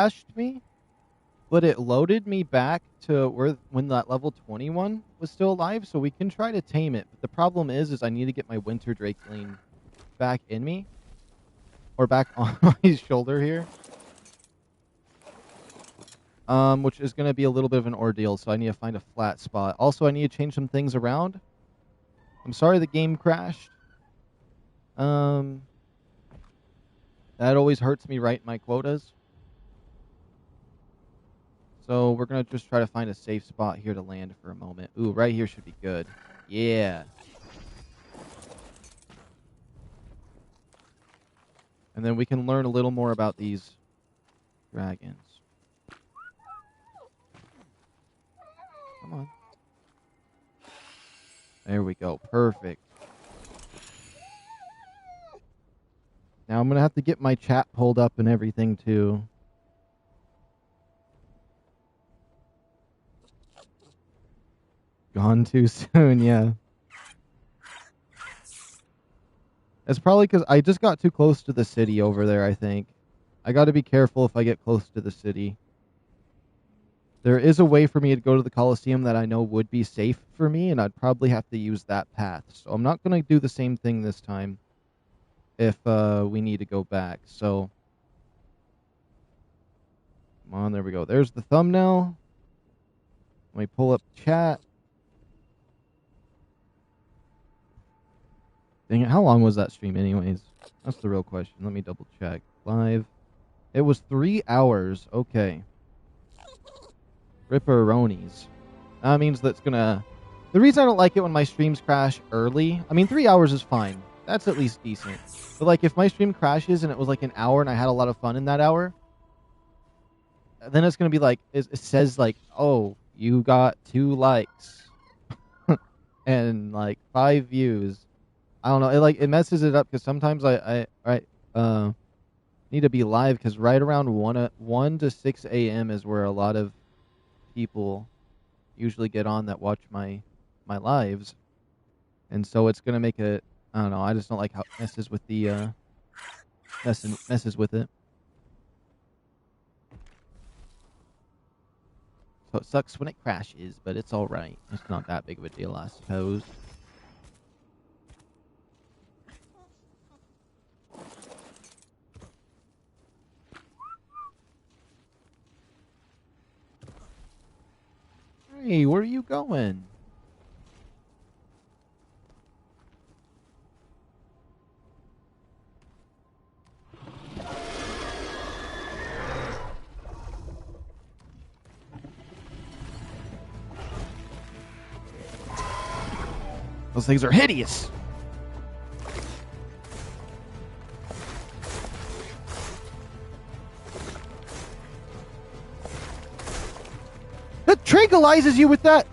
crashed me, but it loaded me back to where when that level 21 was still alive, so we can try to tame it. But the problem is I need to get my winter drakeling back in me, or back on my shoulder here, which is going to be a little bit of an ordeal. So I need to find a flat spot. Also, I need to change some things around. I'm sorry the game crashed. That always hurts me right in my quotas. So we're going to just try to find a safe spot here to land for a moment. Ooh, right here should be good. Yeah. And then we can learn a little more about these dragons. Come on. There we go. Perfect. Now I'm going to have to get my chat pulled up and everything too. Gone too soon, yeah. It's probably because I just got too close to the city over there, I think. I got to be careful if I get close to the city. There is a way for me to go to the Coliseum that I know would be safe for me, and I'd probably have to use that path. So I'm not going to do the same thing this time if we need to go back. So, come on, there we go. There's the thumbnail. Let me pull up chat. Dang it, how long was that stream anyways? That's the real question. Let me double check. Live. It was 3 hours. Okay. Ripperonis. That means that's gonna... The reason I don't like it when my streams crash early... I mean, 3 hours is fine. That's at least decent. But, like, if my stream crashes and it was, like, an hour and I had a lot of fun in that hour... Then it's gonna be, like... It says, like, oh, you got 2 likes. and, like, 5 views. I don't know. It messes it up because sometimes I need to be live because right around 1 to 6 a.m. is where a lot of people usually get on that watch my lives, and so it's gonna make it. I don't know. I just don't like how it messes with the messes with it. So it sucks when it crashes, but it's all right. It's not that big of a deal, I suppose. Hey, where are you going? Those things are hideous. It tranquilizes you with that.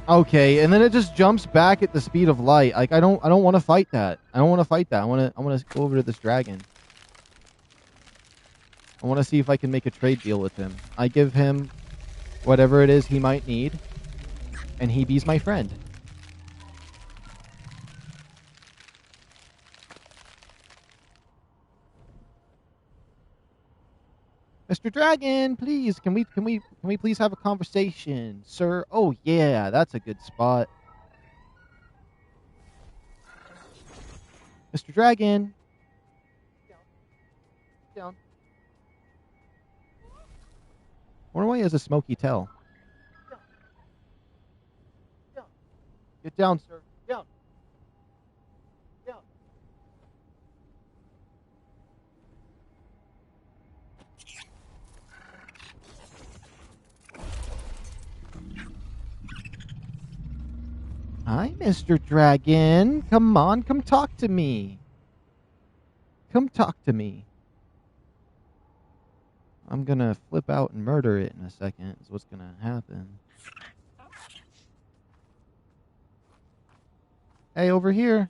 Okay, and then it just jumps back at the speed of light. Like I don't want to fight that. I don't want to fight that. I want to go over to this dragon. I want to see if I can make a trade deal with him. I give him whatever it is he might need, and he be's my friend. Mr. Dragon, please, can we please have a conversation, sir? Oh yeah, that's a good spot. Mr. Dragon. Down. Wonder why he has a smoky tail. Down. Get down, sir. Down. Down. Hi, Mr. Dragon. Come on, come talk to me. Come talk to me. I'm gonna flip out and murder it in a second, is what's gonna happen. Hey, over here.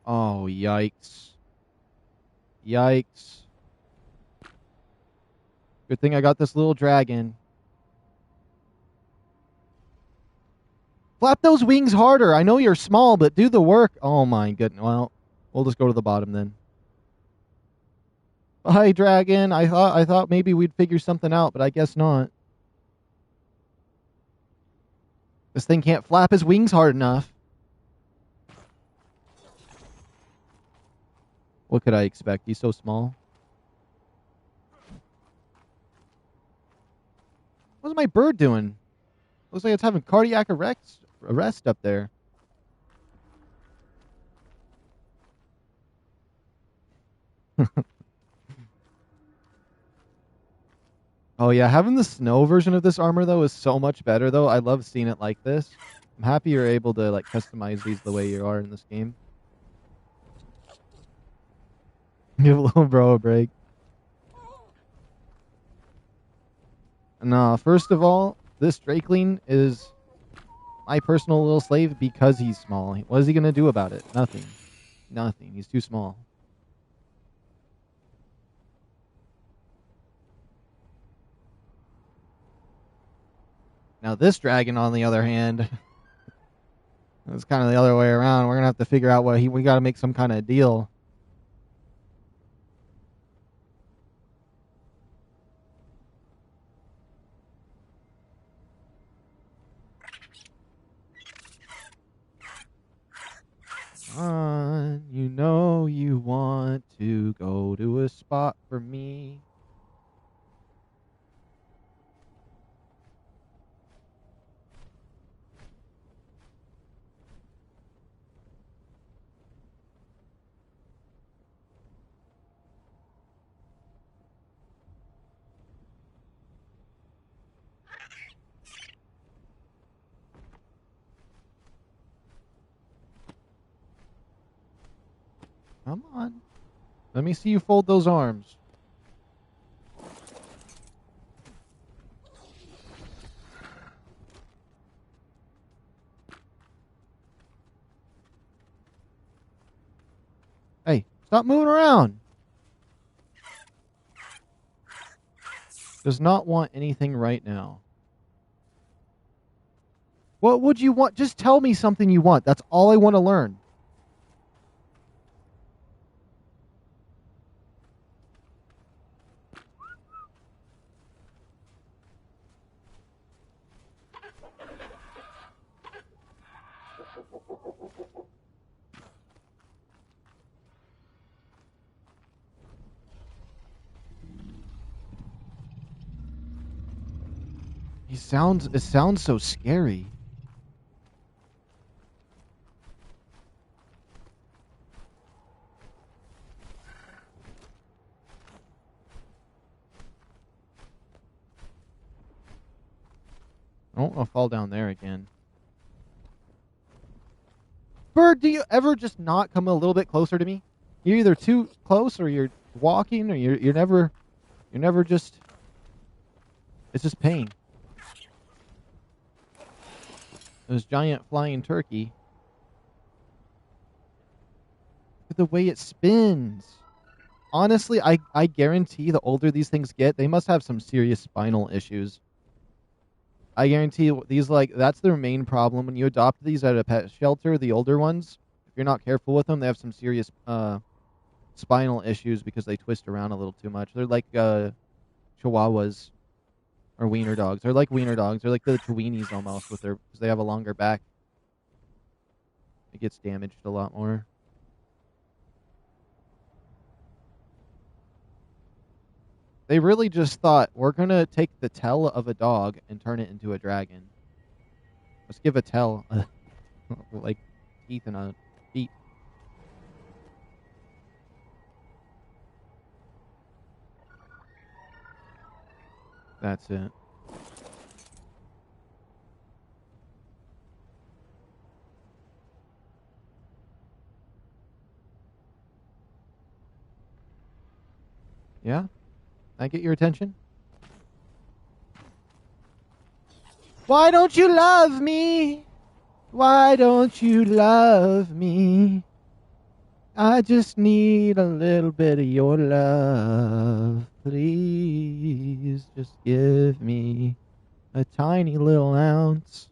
Oh, yikes. Yikes. Good thing I got this little dragon. Flap those wings harder. I know you're small, but do the work. Oh my goodness. Well, we'll just go to the bottom then. Hi, dragon. I thought maybe we'd figure something out, but I guess not. This thing can't flap his wings hard enough. What could I expect? He's so small. What's my bird doing? Looks like it's having cardiac arrest up there. Oh yeah, having the snow version of this armor though is so much better though. I love seeing it like this. I'm happy you're able to like customize these the way you are in this game. Give little bro a break. Nah, first of all, this Drakeling is my personal little slave because he's small. What is he gonna do about it? Nothing. Nothing. He's too small. Now this dragon, on the other hand, it's kind of the other way around. We're gonna have to figure out what we got to make some kind of deal. You know you want to go to a spot for me. Come on. Let me see you fold those arms. Hey, stop moving around. Does not want anything right now. What would you want? Just tell me something you want. That's all I want to learn. It sounds so scary. I don't want to fall down there again. Bird, do you ever just not come a little bit closer to me? You're either too close or you're walking or you're never just, it's just pain. This giant flying turkey. Look at the way it spins. Honestly, I guarantee the older these things get, they must have some serious spinal issues. I guarantee these, like, that's their main problem. When you adopt these at a pet shelter, the older ones, if you're not careful with them, they have some serious spinal issues because they twist around a little too much. They're like chihuahuas or wiener dogs. They're like wiener dogs. They're like the Tweenies almost because they have a longer back. It gets damaged a lot more. They really just thought, we're going to take the tail of a dog and turn it into a dragon. Let's give a tail, like, teeth and a feet. That's it. Yeah? I get your attention? Why don't you love me? Why don't you love me? I just need a little bit of your love. Please just give me a tiny little ounce.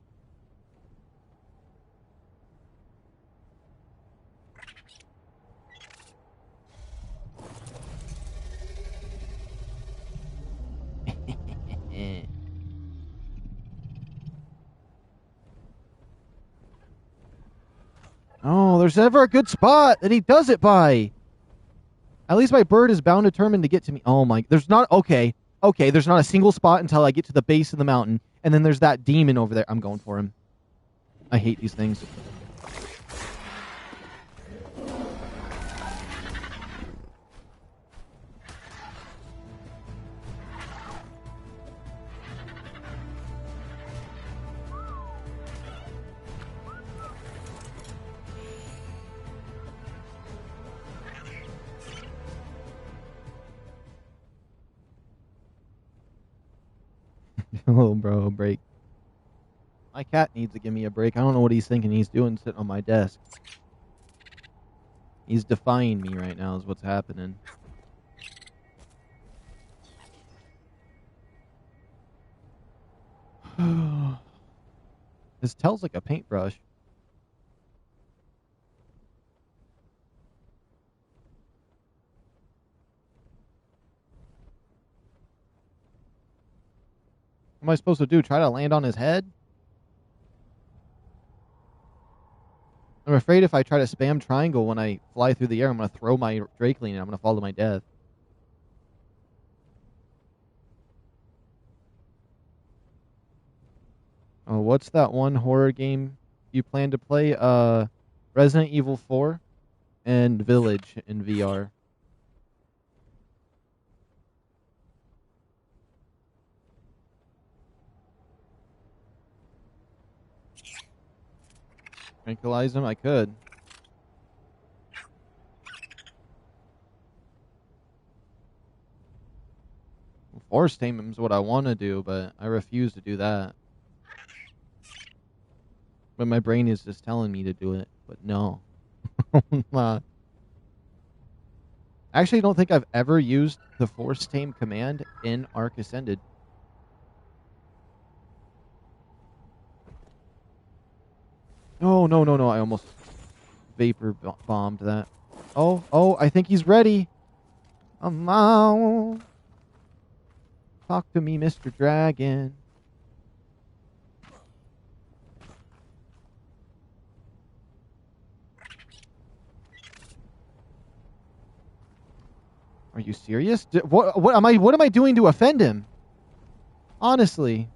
Oh, there's never a good spot that he does it by. At least my bird is bound determined to get to me. Oh my, there's not, okay. Okay, there's not a single spot until I get to the base of the mountain. And then there's that demon over there. I'm going for him. I hate these things. Oh, bro, break. My cat needs to give me a break. I don't know what he's thinking he's doing sitting on my desk. He's defying me right now is what's happening. This tail's like a paintbrush. What am I supposed to do? Try to land on his head? I'm afraid if I try to spam triangle when I fly through the air, I'm going to throw my Drakeling and I'm going to fall to my death. Oh, what's that one horror game you plan to play? Resident Evil 4 and Village in VR. Tranquilize him? I could. Force tame him is what I want to do, but I refuse to do that. But my brain is just telling me to do it. But no. I actually don't think I've ever used the Force Tame command in ARK Ascended. No, no, no, no. I almost vapor bombed that. Oh, oh, I think he's ready. Talk to me, Mr. Dragon. Are you serious? What am I doing to offend him? Honestly.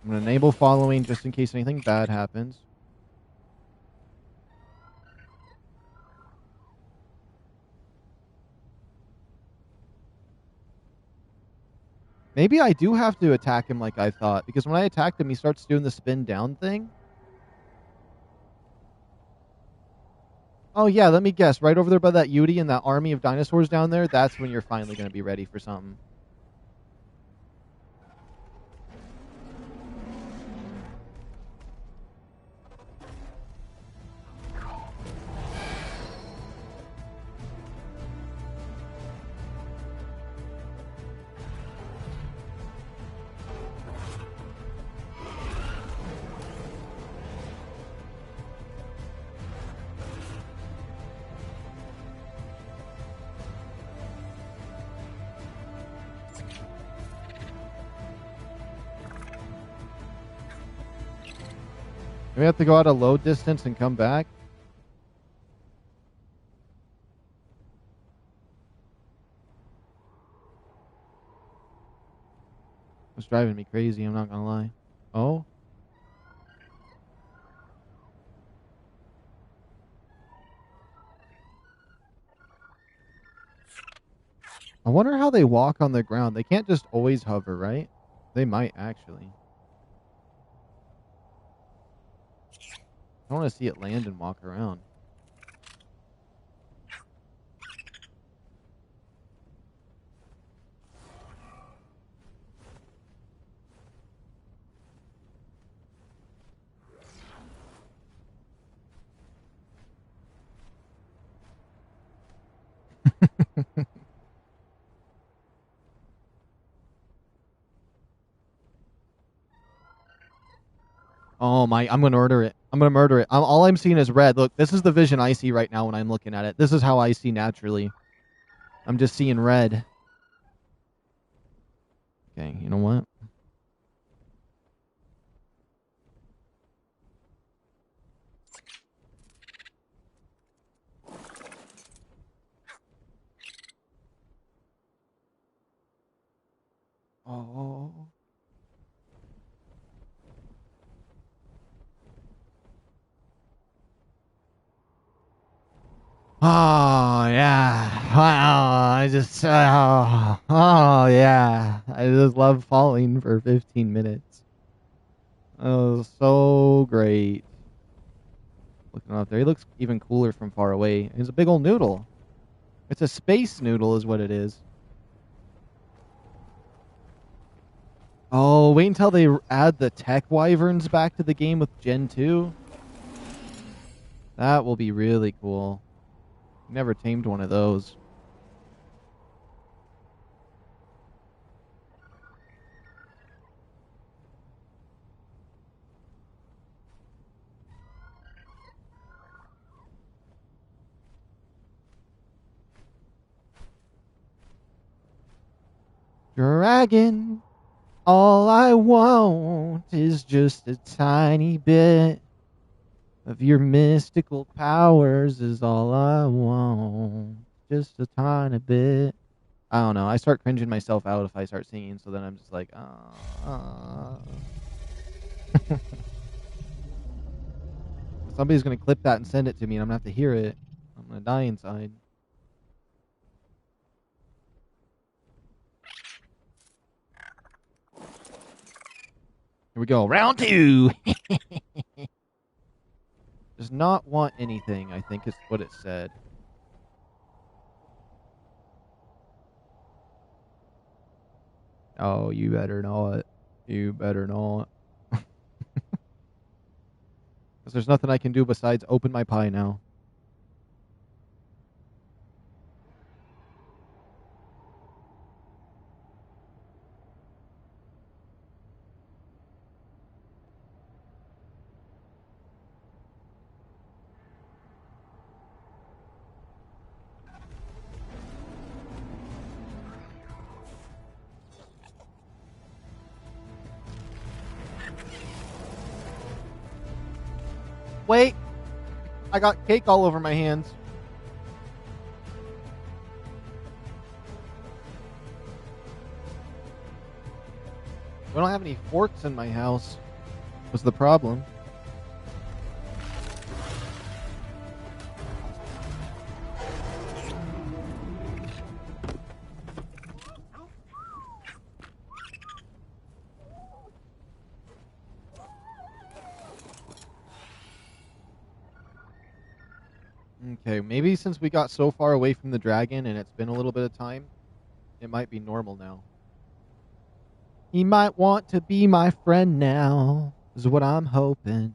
I'm going to enable following just in case anything bad happens. Maybe I do have to attack him like I thought, because when I attacked him, he starts doing the spin down thing. Oh, yeah, let me guess. Right over there by that Yudi and that army of dinosaurs down there, that's when you're finally going to be ready for something. Do we have to go out a load distance and come back? It's driving me crazy, I'm not going to lie. Oh? I wonder how they walk on the ground. They can't just always hover, right? They might, actually. I want to see it land and walk around. Oh my, I'm gonna murder it. I'm gonna murder it. All I'm seeing is red. Look, this is the vision I see right now when I'm looking at it. This is how I see naturally. I'm just seeing red. Okay, you know what? Oh. Oh yeah! Wow! I just yeah! I just love falling for 15 minutes. Oh, so great! Looking up there, he looks even cooler from far away. He's a big old noodle. It's a space noodle, is what it is. Oh, wait until they add the tech wyverns back to the game with Gen 2. That will be really cool. Never tamed one of those. Dragon, all I want is just a tiny bit of your mystical powers is all I want. Just a tiny bit. I don't know. I start cringing myself out if I start singing, so then I'm just like, Somebody's gonna clip that and send it to me, and I'm gonna have to hear it. I'm gonna die inside. Here we go. Round 2. Does not want anything, I think is what it said. Oh, you better not. You better not. Because there's nothing I can do besides open my pie now. Wait! I got cake all over my hands. I don't have any forks in my house. Was the problem. Okay, maybe since we got so far away from the dragon and it's been a little bit of time, it might be normal now. He might want to be my friend now, is what I'm hoping.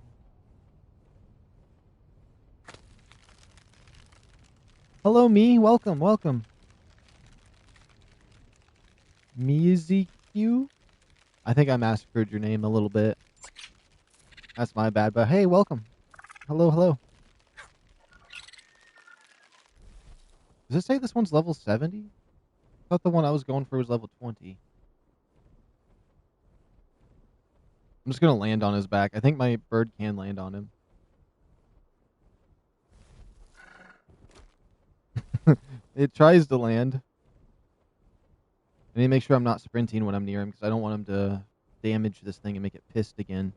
Hello, me. Welcome, welcome. Mizuku? I think I massacred your name a little bit. That's my bad, but hey, welcome. Hello, hello. Does it say this one's level 70? I thought the one I was going for was level 20. I'm just going to land on his back. I think my bird can land on him. It tries to land. I need to make sure I'm not sprinting when I'm near him because I don't want him to damage this thing and make it pissed again.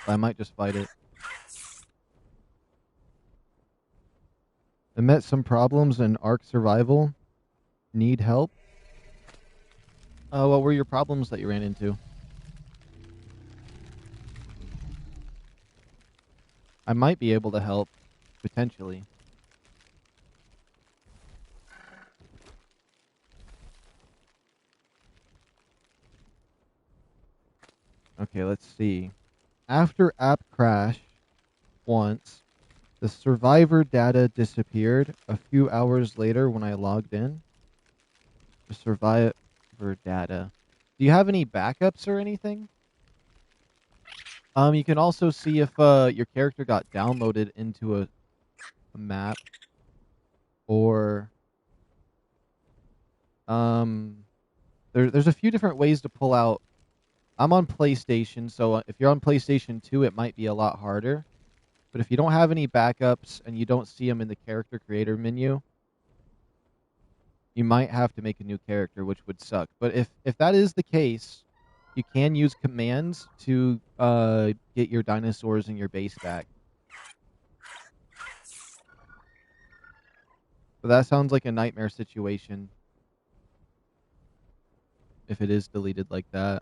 But I might just fight it. I met some problems in ARK survival. Need help? What were your problems that you ran into? I might be able to help, potentially. Okay, let's see. After app crash once, The survivor data disappeared a few hours later when I logged in. The survivor data. Do you have any backups or anything? You can also see if your character got downloaded into a map, or there's a few different ways to pull out. I'm on PlayStation, so if you're on PlayStation 2, it might be a lot harder. But if you don't have any backups and you don't see them in the character creator menu, you might have to make a new character, which would suck. But if that is the case, you can use commands to get your dinosaurs and your base back. So that sounds like a nightmare situation if it is deleted like that.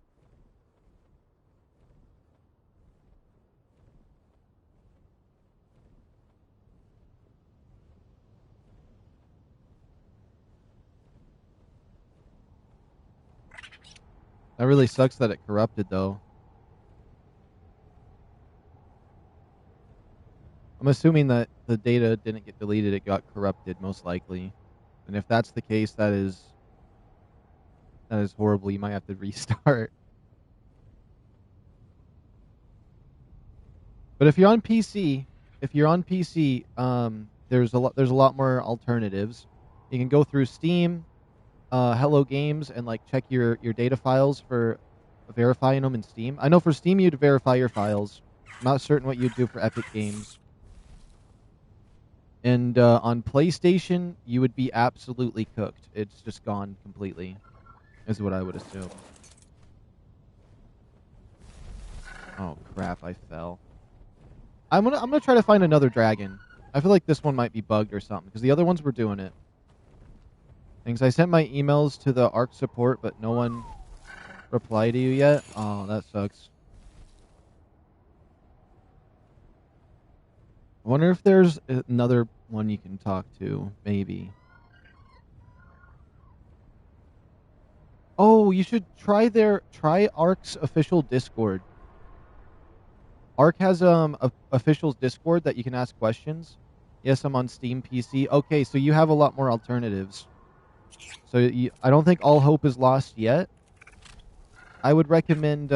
That really sucks that it corrupted, though. I'm assuming that the data didn't get deleted, it got corrupted, most likely. And if that's the case, that is horrible. You might have to restart. But if you're on PC, there's a lot more alternatives. You can go through Steam, Hello Games, and like check your data files for verifying them in Steam. I know for Steam you'd verify your files. I'm not certain what you'd do for Epic Games. And on PlayStation, you would be absolutely cooked. It's just gone completely, is what I would assume. Oh crap! I fell. I'm gonna try to find another dragon. I feel like this one might be bugged or something because the other ones were doing it. Things I sent my emails to the ARK support, but no one replied to you yet. Oh, that sucks. I wonder if there's another one you can talk to, maybe. Oh, you should try ARK's official Discord. ARK has a official Discord that you can ask questions. Yes, I'm on Steam PC. Okay, so you have a lot more alternatives. So I don't think all hope is lost yet. I would recommend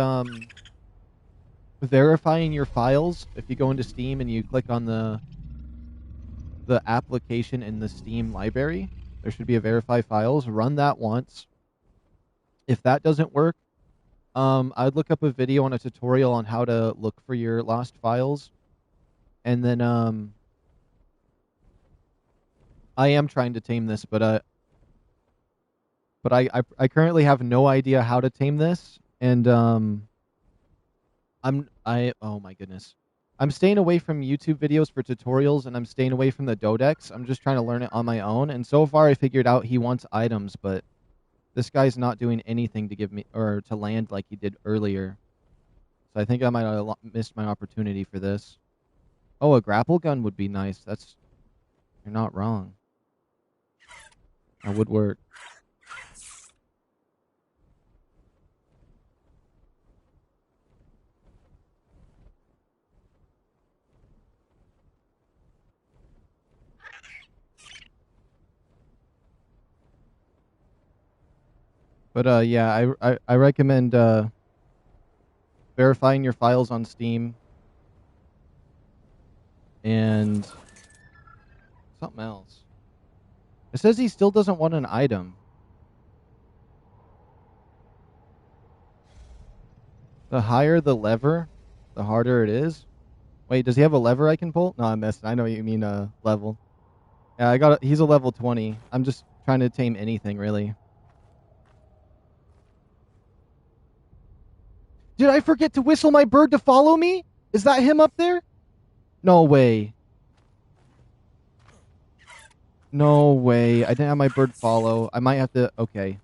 verifying your files. If you go into Steam and you click on the application in the Steam library, there should be a verify files. Run that once. If that doesn't work, I'd look up a video on a tutorial on how to look for your lost files. And then I am trying to tame this, but I currently have no idea how to tame this, and oh my goodness. I'm staying away from YouTube videos for tutorials, and I'm staying away from the Dodex. I'm just trying to learn it on my own, and so far I figured out he wants items, but this guy's not doing anything to give me, or to land like he did earlier. So I think I might have missed my opportunity for this. Oh, a grapple gun would be nice. You're not wrong. That would work. But yeah, I recommend verifying your files on Steam and something else. It says he still doesn't want an item. The higher the lever, the harder it is. Wait, does he have a lever I can pull? No, I missed. I know what you mean level. Yeah, he's a level 20. I'm just trying to tame anything, really. Did I forget to whistle my bird to follow me? Is that him up there? No way. No way. I didn't have my bird follow. I might have to... Okay.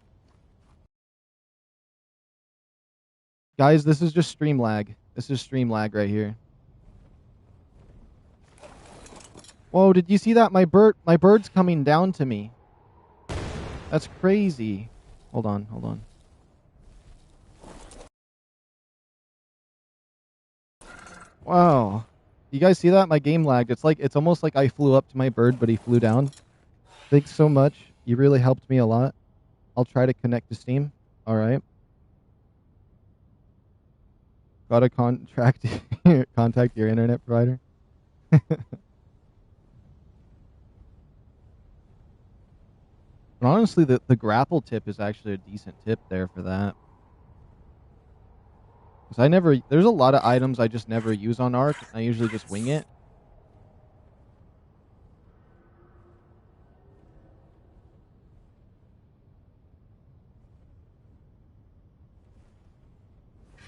Guys, this is just stream lag. This is stream lag right here. Whoa, did you see that? My bird's coming down to me. That's crazy. Hold on. Wow. You guys see that? My game lagged. It's almost like I flew up to my bird, but he flew down. Thanks so much. You really helped me a lot. I'll try to connect to Steam. All right. Gotta contact your internet provider. But honestly, the grapple tip is actually a decent tip there for that. Because there's a lot of items I just never use on ARK. I usually just wing it.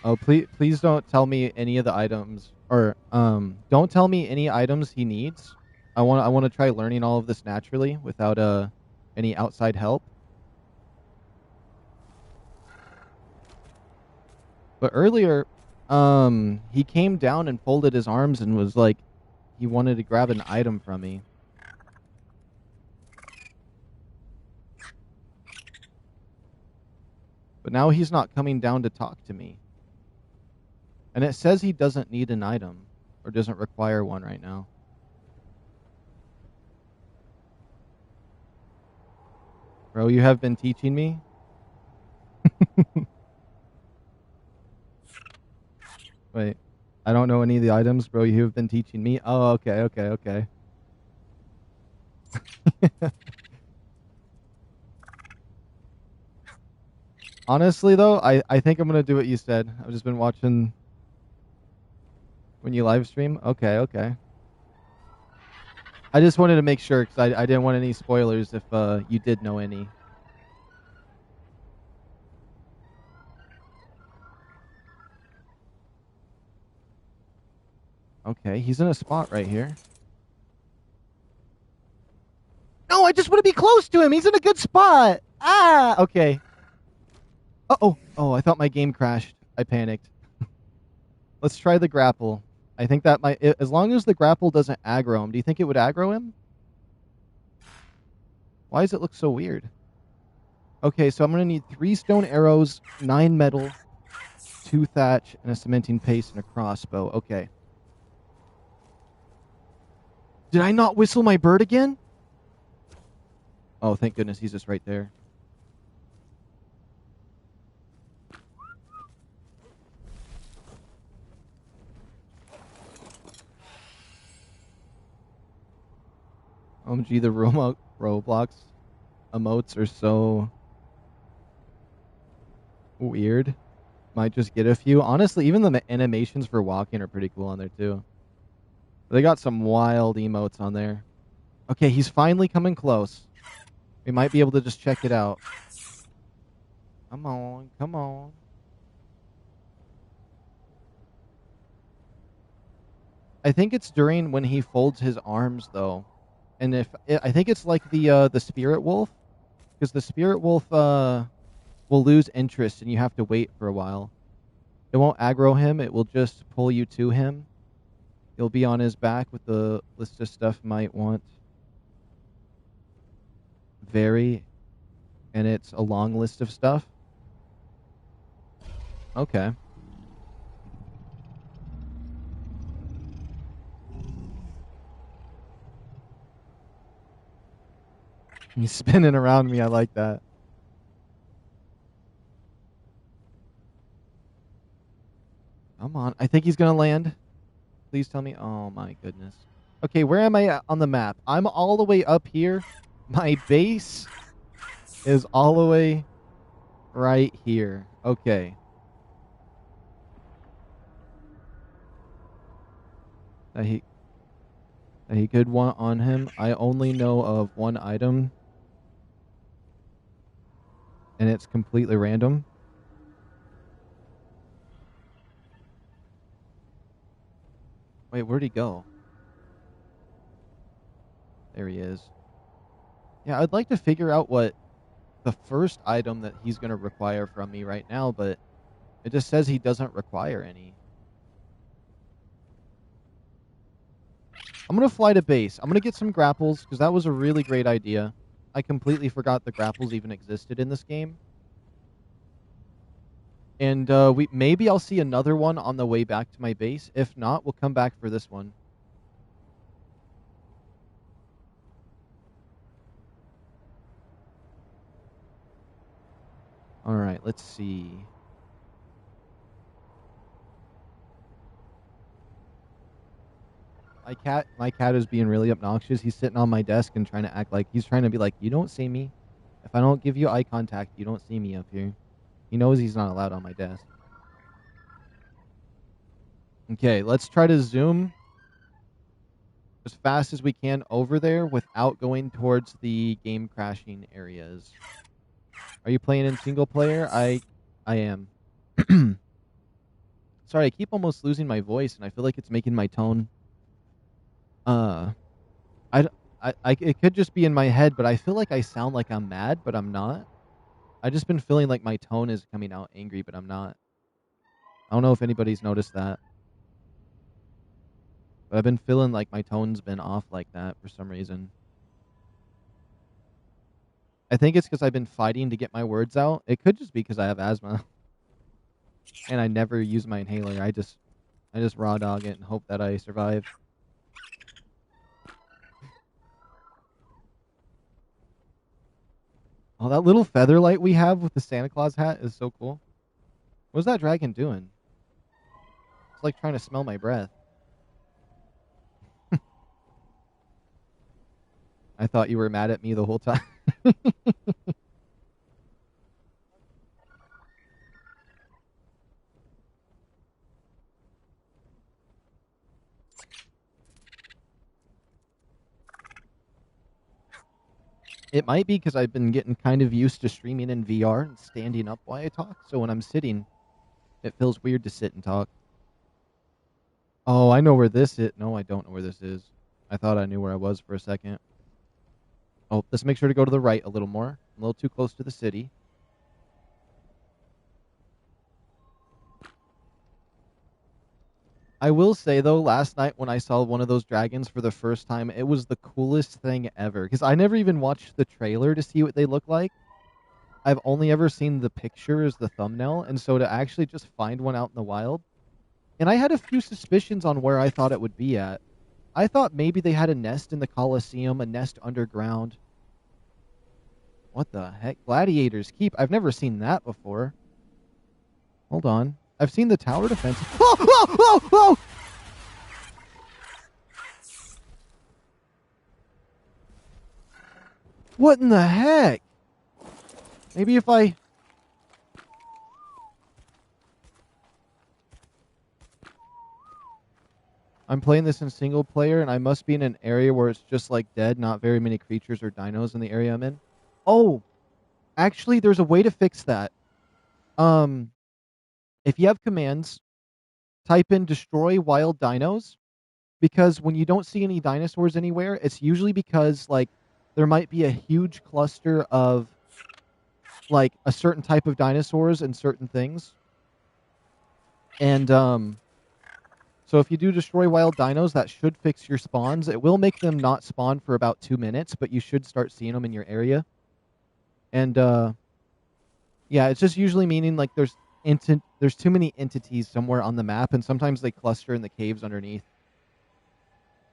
Oh, please don't tell me any of the items, or don't tell me any items he needs. I want to try learning all of this naturally without any outside help. But earlier, he came down and folded his arms and was like, he wanted to grab an item from me. But now he's not coming down to talk to me. And it says he doesn't need an item, or doesn't require one right now. Bro, you have been teaching me? Wait, I don't know any of the items, bro. You have been teaching me? Oh, okay. Honestly, though, I think I'm going to do what you said. I've just been watching when you live stream. Okay. I just wanted to make sure because I didn't want any spoilers if you did know any. Okay, he's in a spot right here. No, I just want to be close to him. He's in a good spot. Ah, okay. Uh-oh. Oh, I thought my game crashed. I panicked. Let's try the grapple. I think that might... As long as the grapple doesn't aggro him. Do you think it would aggro him? Why does it look so weird? Okay, so I'm going to need 3 stone arrows, 9 metal, 2 thatch, and a cementing paste and a crossbow. Okay. Did I not whistle my bird again? Oh, thank goodness. He's just right there. OMG, the Roblox emotes are so weird. Might just get a few. Honestly, even the animations for walking are pretty cool on there, too. They got some wild emotes on there. Okay, he's finally coming close. We might be able to just check it out. Come on. I think it's during when he folds his arms, though. And I think it's like the spirit wolf, because the spirit wolf will lose interest and you have to wait for a while. It won't aggro him, it will just pull you to him. You'll be on his back with the list of stuff you might want. And it's a long list of stuff. Okay. He's spinning around me, I like that. Come on, I think he's gonna land. Please tell me. Oh my goodness. Okay, where am I on the map? I'm all the way up here. My base is all the way right here. Okay. That he could want on him. I only know of one item. And it's completely random. Wait, where'd he go? There he is. Yeah, I'd like to figure out what the first item that he's going to require from me right now, but it just says he doesn't require any. I'm going to fly to base. I'm going to get some grapples, because that was a really great idea. I completely forgot the grapples even existed in this game. And maybe I'll see another one on the way back to my base. If not, we'll come back for this one. let's see. My cat is being really obnoxious. He's sitting on my desk and trying to act like he's trying to be like, you don't see me. If I don't give you eye contact, you don't see me up here. He knows he's not allowed on my desk. Okay, let's try to zoom as fast as we can over there without going towards the game crashing areas. Are you playing in single player? I am. Sorry, I keep almost losing my voice, and I feel like it's making my tone. I, it could just be in my head, but I feel like I sound like I'm mad, but I'm not. I just been feeling like my tone is coming out angry, but I'm not. I don't know if anybody's noticed that, but I've been feeling like my tone's been off like that for some reason. I think it's because I've been fighting to get my words out. It could just be because I have asthma, and I never use my inhaler. I just raw dog it and hope that I survive. Oh, that little feather light we have with the Santa Claus hat is so cool. What's that dragon doing? It's like trying to smell my breath. I thought you were mad at me the whole time. It might be because I've been getting kind of used to streaming in VR and standing up while I talk. So when I'm sitting, it feels weird to sit and talk. Oh, I know where this is. No, I don't know where this is. I thought I knew where I was for a second. Oh, let's make sure to go to the right a little more. A little too close to the city. I will say, though, last night when I saw one of those dragons for the first time, it was the coolest thing ever. Because I never even watched the trailer to see what they look like. I've only ever seen the picture as the thumbnail. And so to actually just find one out in the wild. And I had a few suspicions on where I thought it would be at. I thought maybe they had a nest in the Colosseum, a nest underground. What the heck? Gladiator's Keep. I've never seen that before. Hold on. I've seen the tower defense. Oh, oh, oh, oh! What in the heck? Maybe if I... I'm playing this in single player, and I must be in an area where it's just like dead, not very many creatures or dinos in the area I'm in. Oh, actually, there's a way to fix that. If you have commands, type in destroy wild dinos, because when you don't see any dinosaurs anywhere, it's usually because like there might be a huge cluster of like a certain type of dinosaurs and certain things. And so if you do destroy wild dinos, that should fix your spawns. It will make them not spawn for about 2 minutes, but you should start seeing them in your area. And yeah, it's just usually meaning like there's too many entities somewhere on the map, and sometimes they cluster in the caves underneath.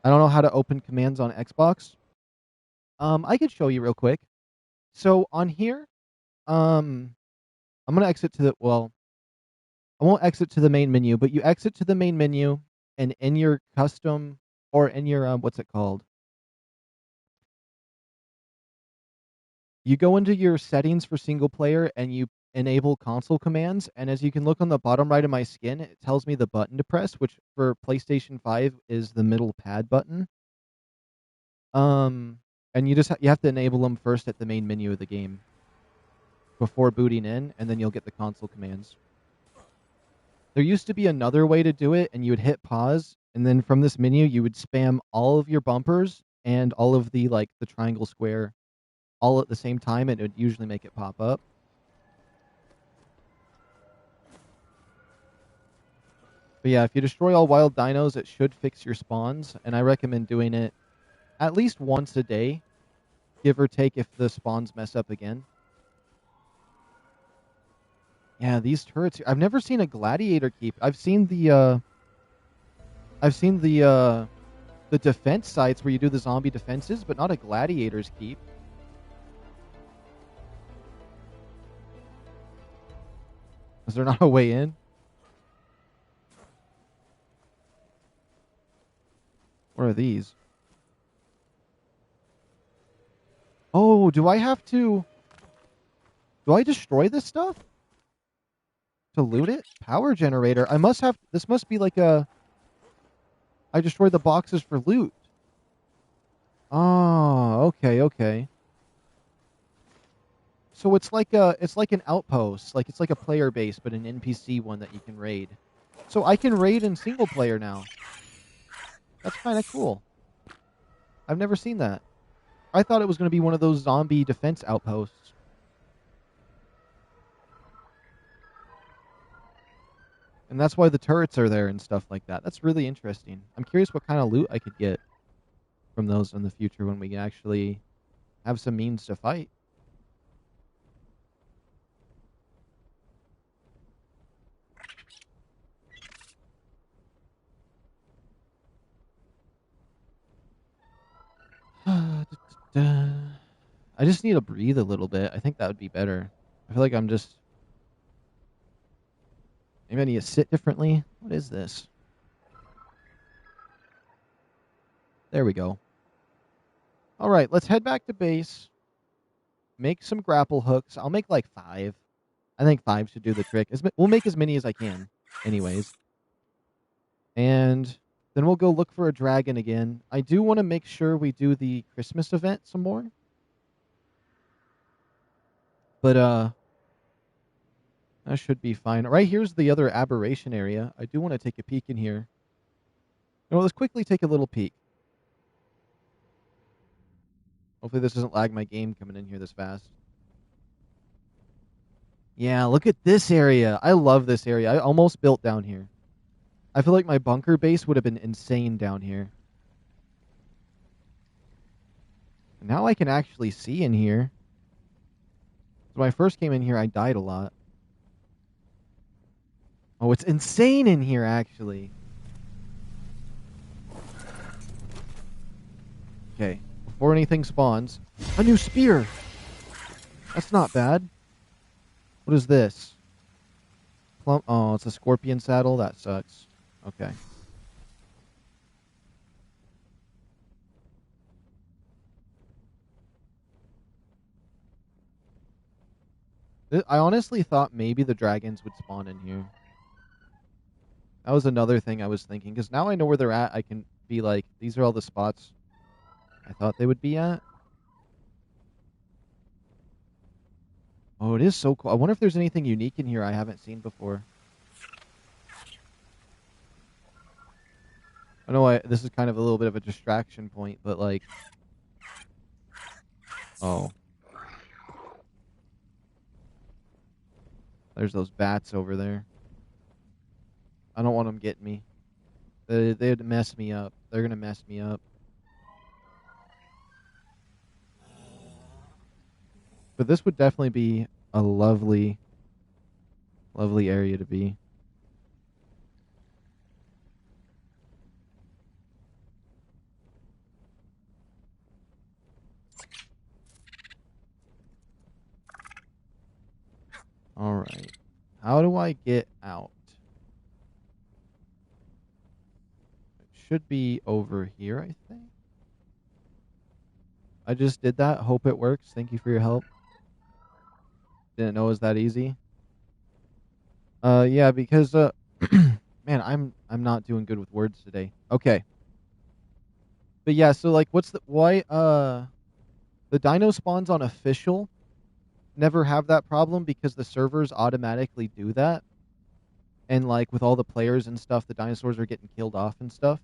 I don't know how to open commands on Xbox. I could show you real quick. So on here, I'm gonna exit to the I won't exit to the main menu, but you exit to the main menu, and in your custom or in your what's it called? You go into your settings for single player and you enable console commands, and as you can look on the bottom right of my skin, it tells me the button to press, which for PlayStation 5 is the middle pad button. And you have to enable them first at the main menu of the game before booting in, and then you'll get the console commands. There used to be another way to do it, and you would hit pause, and then from this menu you would spam all of your bumpers and all of the like the triangle square all at the same time, and it would usually make it pop up. But yeah, if you destroy all wild dinos, it should fix your spawns, and I recommend doing it at least once a day, give or take if the spawns mess up again. Yeah, these turrets. I've never seen a gladiator keep. I've seen the defense sites where you do the zombie defenses, but not a gladiator's keep. Is there not a way in? What are these? Oh, do I have to... Do I destroy this stuff? To loot it? Power generator. I must have... This must be like a... I destroyed the boxes for loot. Oh, okay. So it's like an outpost. Like it's like a player base, but an NPC one that you can raid. So I can raid in single player now. That's kind of cool. I've never seen that. I thought it was going to be one of those zombie defense outposts. And that's why the turrets are there and stuff like that. That's really interesting. I'm curious what kind of loot I could get from those in the future when we actually have some means to fight. I just need to breathe a little bit. I think that would be better. I feel like I'm just... Maybe I need to sit differently. What is this? There we go. All right, let's head back to base. Make some grapple hooks. I'll make like 5. I think 5 should do the trick. We'll make as many as I can anyways. And then we'll go look for a dragon again. I do want to make sure we do the Christmas event some more. But, that should be fine. Right here's the other aberration area. I do want to take a peek in here. Well, let's quickly take a little peek. Hopefully this doesn't lag my game coming in here this fast. Yeah, look at this area. I love this area. I almost built down here. I feel like my bunker base would have been insane down here. Now I can actually see in here. So when I first came in here, I died a lot. Oh, it's insane in here, actually. Okay, before anything spawns, a new spear. That's not bad. What is this? Oh, it's a scorpion saddle. That sucks. Okay. I honestly thought maybe the dragons would spawn in here. That was another thing I was thinking, because now I know where they're at. I can be like, these are all the spots I thought they would be at. Oh, it is so cool. I wonder if there's anything unique in here I haven't seen before. I know this is kind of a little bit of a distraction point, but like... Oh. There's those bats over there. I don't want them getting me. They'd mess me up. They're gonna mess me up. But this would definitely be a lovely, lovely area to be. Alright. How do I get out? It should be over here, I think. I just did that. Hope it works. Thank you for your help. Didn't know it was that easy. Yeah, because man, I'm not doing good with words today. Okay. But yeah, so like what's the why the dino spawns on official never have that problem because the servers automatically do that. And like with all the players and stuff, the dinosaurs are getting killed off and stuff.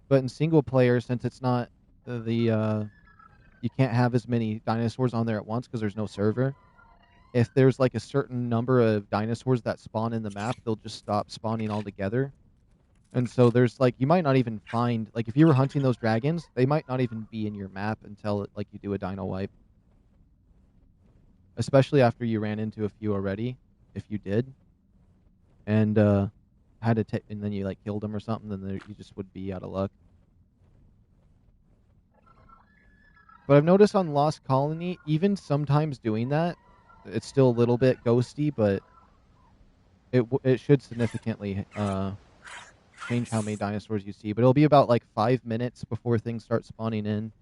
But in single player, since it's not you can't have as many dinosaurs on there at once because there's no server. If there's like a certain number of dinosaurs that spawn in the map, they'll just stop spawning altogether. And so there's like, you might not even find, like if you were hunting those dragons, they might not even be in your map until like you do a dino wipe. Especially after you ran into a few already, if you did. And had to and then you like killed them or something, then you just would be out of luck. But I've noticed on Lost Colony, even sometimes doing that, it's still a little bit ghosty, but it should significantly change how many dinosaurs you see, but it'll be about like 5 minutes before things start spawning in.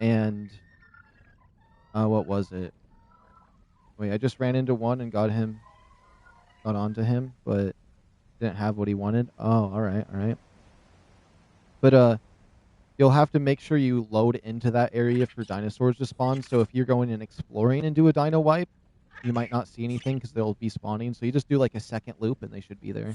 And what was it? Wait, I just ran into one and got onto him, but didn't have what he wanted. Oh, all right, all right. But you'll have to make sure you load into that area for dinosaurs to spawn. So if you're going and exploring and do a dino wipe, you might not see anything because they'll be spawning. So you just do like a second loop and they should be there.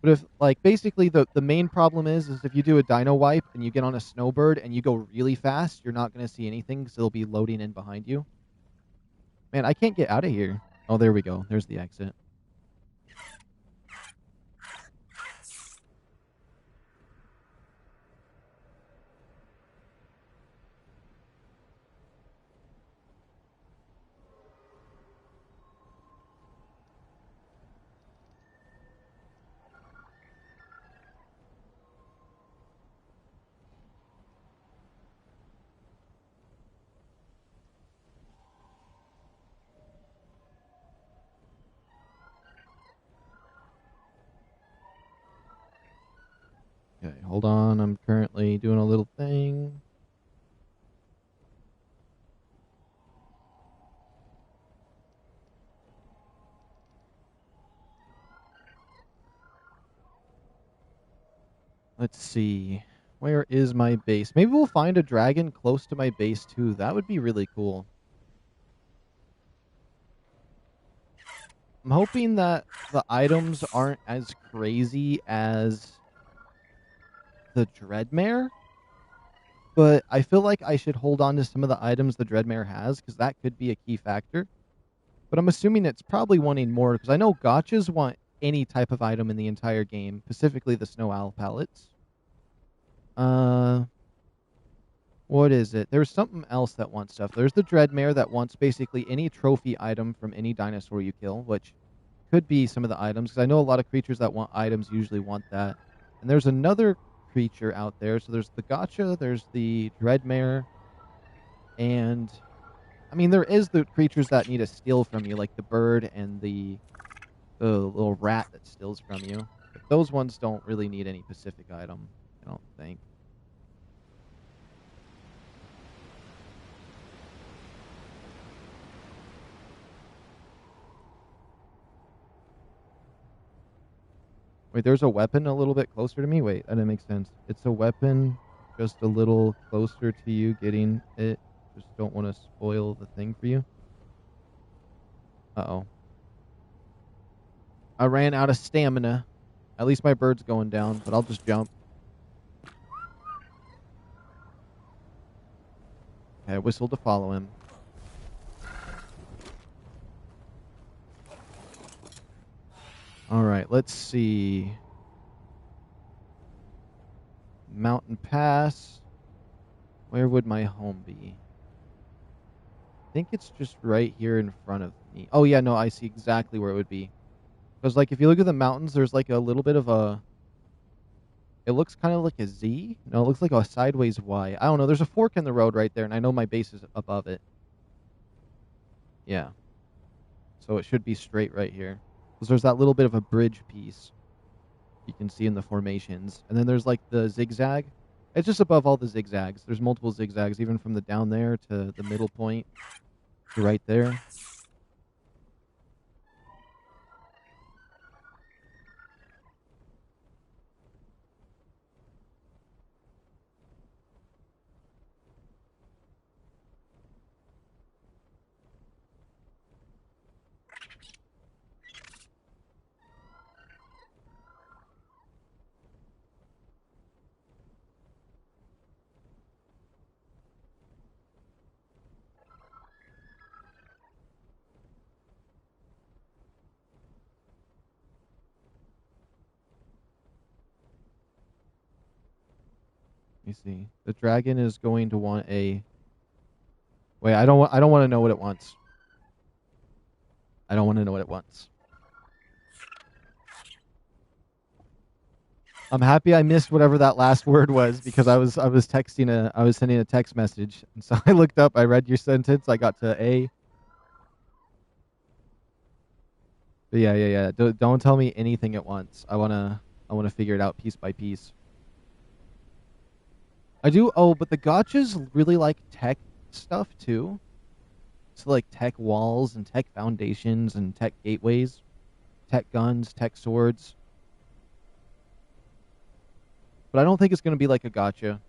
But if like basically the main problem is if you do a dino wipe and you get on a snowbird and you go really fast, you're not going to see anything because it'll be loading in behind you. Man, I can't get out of here. Oh, there we go. There's the exit. Okay, hold on. I'm currently doing a little thing. Let's see. Where is my base? Maybe we'll find a dragon close to my base too. That would be really cool. I'm hoping that the items aren't as crazy as the Dreadmare, but I feel like I should hold on to some of the items the Dreadmare has because that could be a key factor. But I'm assuming it's probably wanting more because I know gotchas want any type of item in the entire game, specifically the Snow Owl pellets. What is it? There's something else that wants stuff. There's the Dreadmare that wants basically any trophy item from any dinosaur you kill, which could be some of the items, because I know a lot of creatures that want items usually want that. And there's another creature out there. So there's the Gotcha, there's the Dreadmare, and I mean there is the creatures that need to steal from you, like the bird and the little rat that steals from you. But those ones don't really need any specific item, I don't think. Wait, there's a weapon a little bit closer to me? Wait, that didn't make sense. It's a weapon just a little closer to you getting it. Just don't want to spoil the thing for you. Uh-oh. I ran out of stamina. At least my bird's going down, but I'll just jump. Okay, I whistled to follow him. Alright, let's see. Mountain Pass. Where would my home be? I think it's just right here in front of me. Oh, yeah, no, I see exactly where it would be. Because, like, if you look at the mountains, there's, like, a little bit of a... It looks kind of like a Z. No, it looks like a sideways Y. I don't know. There's a fork in the road right there, and I know my base is above it. Yeah. So it should be straight right here. Because there's that little bit of a bridge piece you can see in the formations. And then there's, like, the zigzag. It's just above all the zigzags. There's multiple zigzags, even from the down there to the middle point to right there. You see, the dragon is going to want a... Wait, I don't want to know what it wants. I don't want to know what it wants. I'm happy I missed whatever that last word was because I was sending a text message, and so I looked up, I read your sentence, I got to A, But yeah. Don't tell me anything at once. I wanna figure it out piece by piece. I do. Oh, but the gotchas really like tech stuff too. So like tech walls and tech foundations and tech gateways, tech guns, tech swords. But I don't think it's gonna be like a gotcha.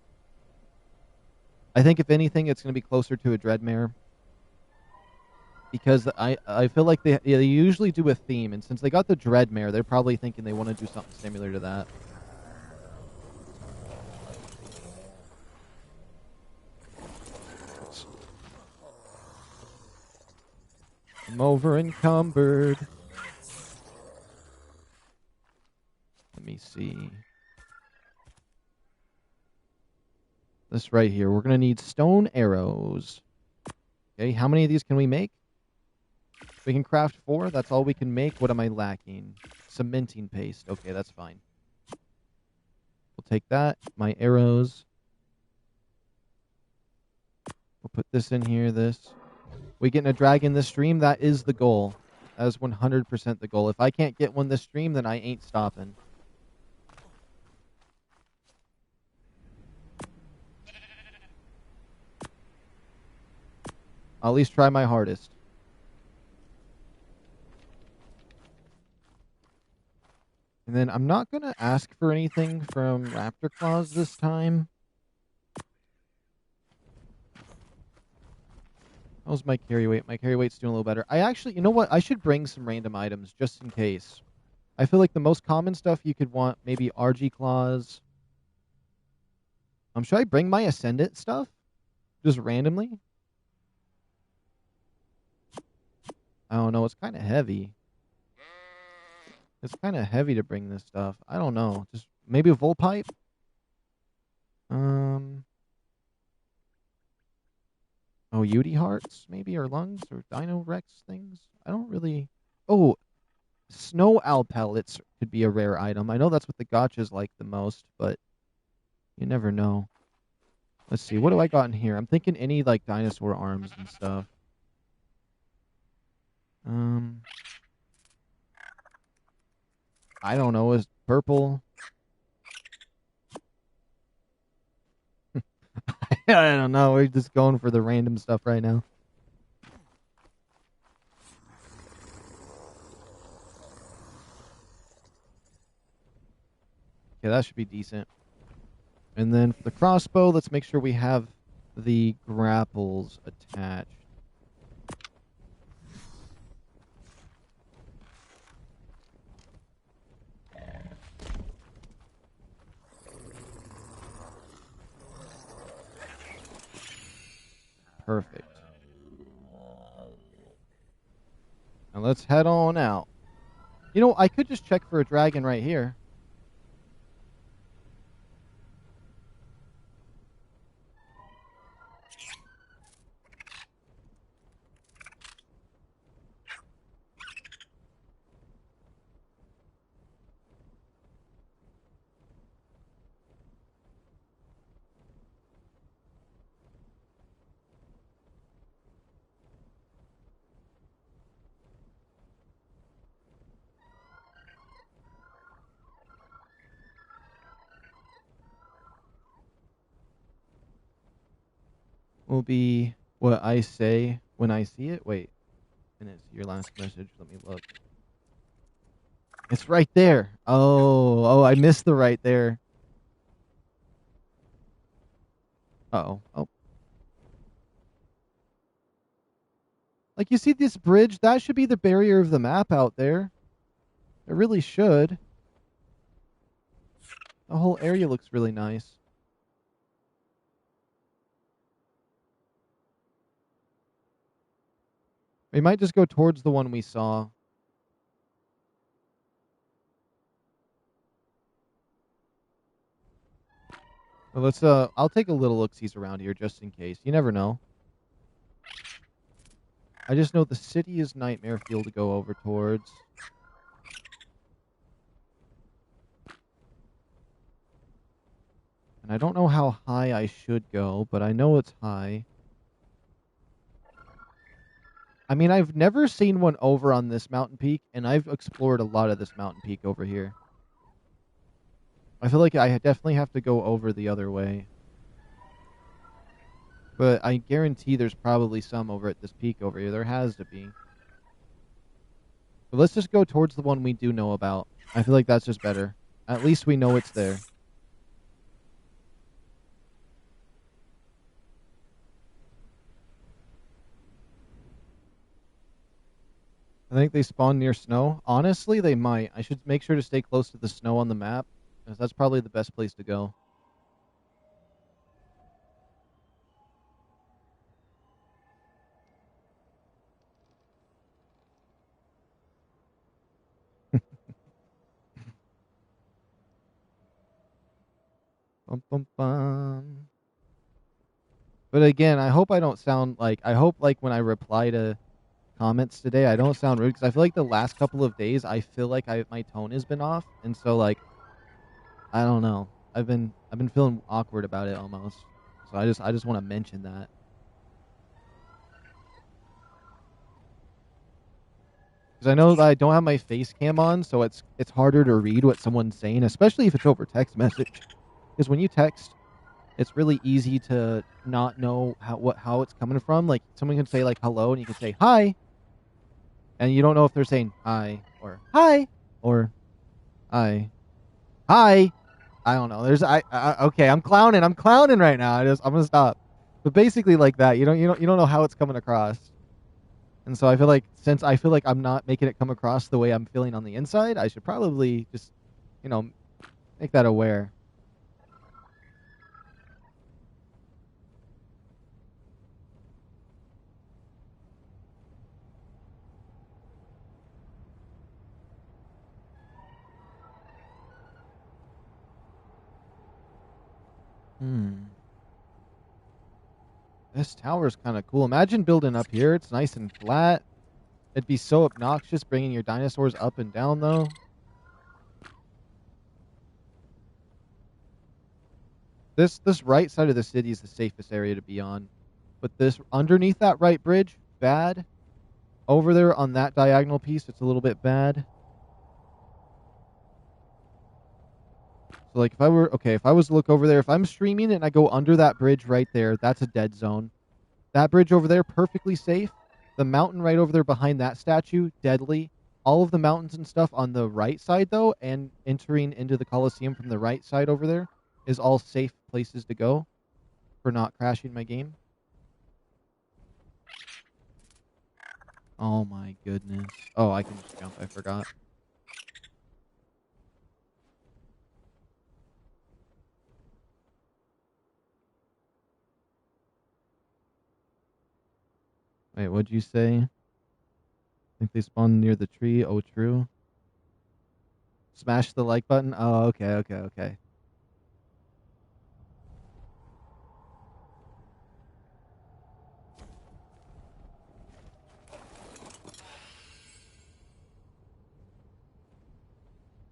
I think if anything, it's gonna be closer to a dreadmare. Because I feel like they usually do a theme, and since they got the dreadmare, they're probably thinking they want to do something similar to that. I'm over encumbered. Let me see. This right here. We're going to need stone arrows. Okay, how many of these can we make? We can craft 4. That's all we can make. What am I lacking? Cementing paste. Okay, that's fine. We'll take that. My arrows. We'll put this in here, this. We getting a dragon this stream? That is the goal. That is 100% the goal. If I can't get one this stream, then I ain't stopping. I'll at least try my hardest. And then I'm not going to ask for anything from Raptor Claws this time. How's my carry weight? My carry weight's doing a little better. I actually, you know what? I should bring some random items just in case. I feel like the most common stuff you could want, maybe RG Claws. Should I bring my Ascendant stuff? Just randomly? I don't know. It's kind of heavy. It's kind of heavy to bring this stuff. I don't know. Just maybe a Volpipe? Oh, Yudi Hearts, maybe, or Lungs, or Dino Rex things? I don't really... Oh, Snow Owl Pellets could be a rare item. I know that's what the gotchas like the most, but you never know. Let's see, what do I got in here? I'm thinking any, like, dinosaur arms and stuff. I don't know, is purple... I don't know, we're just going for the random stuff right now. Okay, that should be decent. And then for the crossbow, let's make sure we have the grapples attached. Perfect. Now let's head on out. You know, I could just check for a dragon right here. Will be what I say when I see it. Wait, and it's your last message. Let me look. It's right there. Oh, I missed the right there. Uh-oh. Oh. Like, you see this bridge? That should be the barrier of the map out there. It really should. The whole area looks really nice. We might just go towards the one we saw. Well, let's, I'll take a little look-sees around here just in case. You never know. I just know the city is Nightmare Fuel to go over towards. And I don't know how high I should go, but I know it's high. I mean, I've never seen one over on this mountain peak, and I've explored a lot of this mountain peak over here. I feel like I definitely have to go over the other way. But I guarantee there's probably some over at this peak over here. There has to be. But let's just go towards the one we do know about. I feel like that's just better. At least we know it's there. I think they spawn near snow. Honestly, they might. I should make sure to stay close to the snow on the map, because that's probably the best place to go. Bum, bum, bum. But again, I hope I don't sound like... I hope, like, when I reply to comments today, I don't sound rude, because I feel like the last couple of days, I feel like my tone has been off, and so, like, I don't know. I've been feeling awkward about it almost. So I just want to mention that. Because I know that I don't have my face cam on, so it's harder to read what someone's saying, especially if it's over text message. Because when you text, it's really easy to not know how it's coming from. Like, someone can say, like, hello, and you can say hi, and you don't know if they're saying hi or hi or hi. Hi. I don't know. Okay, I'm clowning right now. I'm gonna stop. But basically like that. You don't know how it's coming across. And so I feel like, since I feel like I'm not making it come across the way I'm feeling on the inside, I should probably just, you know, make that aware. Hmm. This tower's kind of cool. Imagine building up here. It's nice and flat. It'd be so obnoxious bringing your dinosaurs up and down, though. This right side of the city is the safest area to be on. But this underneath that right bridge, bad. Over there on that diagonal piece, it's a little bit bad. So, like, if I was to look over there, if I'm streaming and I go under that bridge right there, that's a dead zone. That bridge over there, perfectly safe. The mountain right over there behind that statue, deadly. All of the mountains and stuff on the right side, though, and entering into the Coliseum from the right side over there, is all safe places to go for not crashing my game. Oh my goodness. Oh, I can just jump. I forgot. Wait, what'd you say? I think they spawn near the tree. Oh, true. Smash the like button. Oh, okay.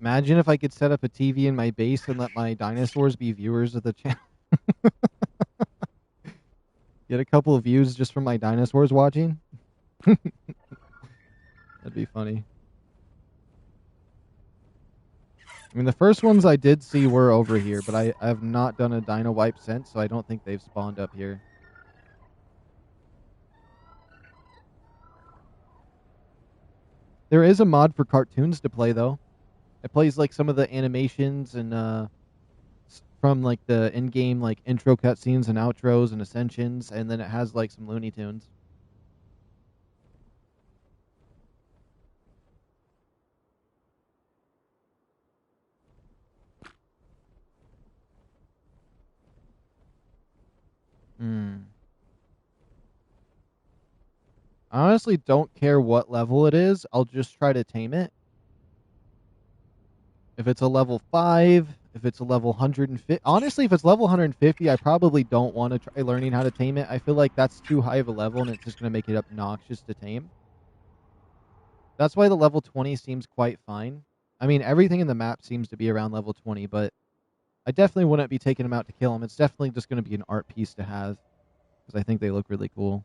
Imagine if I could set up a TV in my base and let my dinosaurs be viewers of the channel. Get a couple of views just from my dinosaurs watching. That'd be funny. I mean, the first ones I did see were over here, but I have not done a dino wipe since, so I don't think they've spawned up here. There is a mod for cartoons to play, though. It plays, like, some of the animations and from, like, the in-game, like, intro cutscenes and outros and ascensions, and then it has, like, some Looney Tunes. Hmm. I honestly don't care what level it is. I'll just try to tame it. If it's a level 5, if it's a level 150. Honestly, if it's level 150, I probably don't want to try learning how to tame it. I feel like that's too high of a level, and it's just going to make it obnoxious to tame. That's why the level 20 seems quite fine. I mean, everything in the map seems to be around level 20, but I definitely wouldn't be taking them out to kill them. It's definitely just going to be an art piece to have, because I think they look really cool.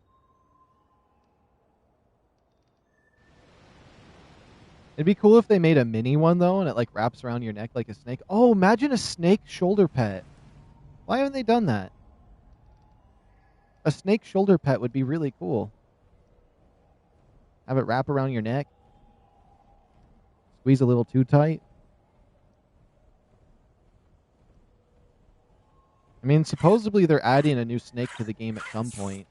It'd be cool if they made a mini one, though, and it, like, wraps around your neck like a snake. Oh, imagine a snake shoulder pet. Why haven't they done that? A snake shoulder pet would be really cool. Have it wrap around your neck. Squeeze a little too tight. I mean, supposedly they're adding a new snake to the game at some point.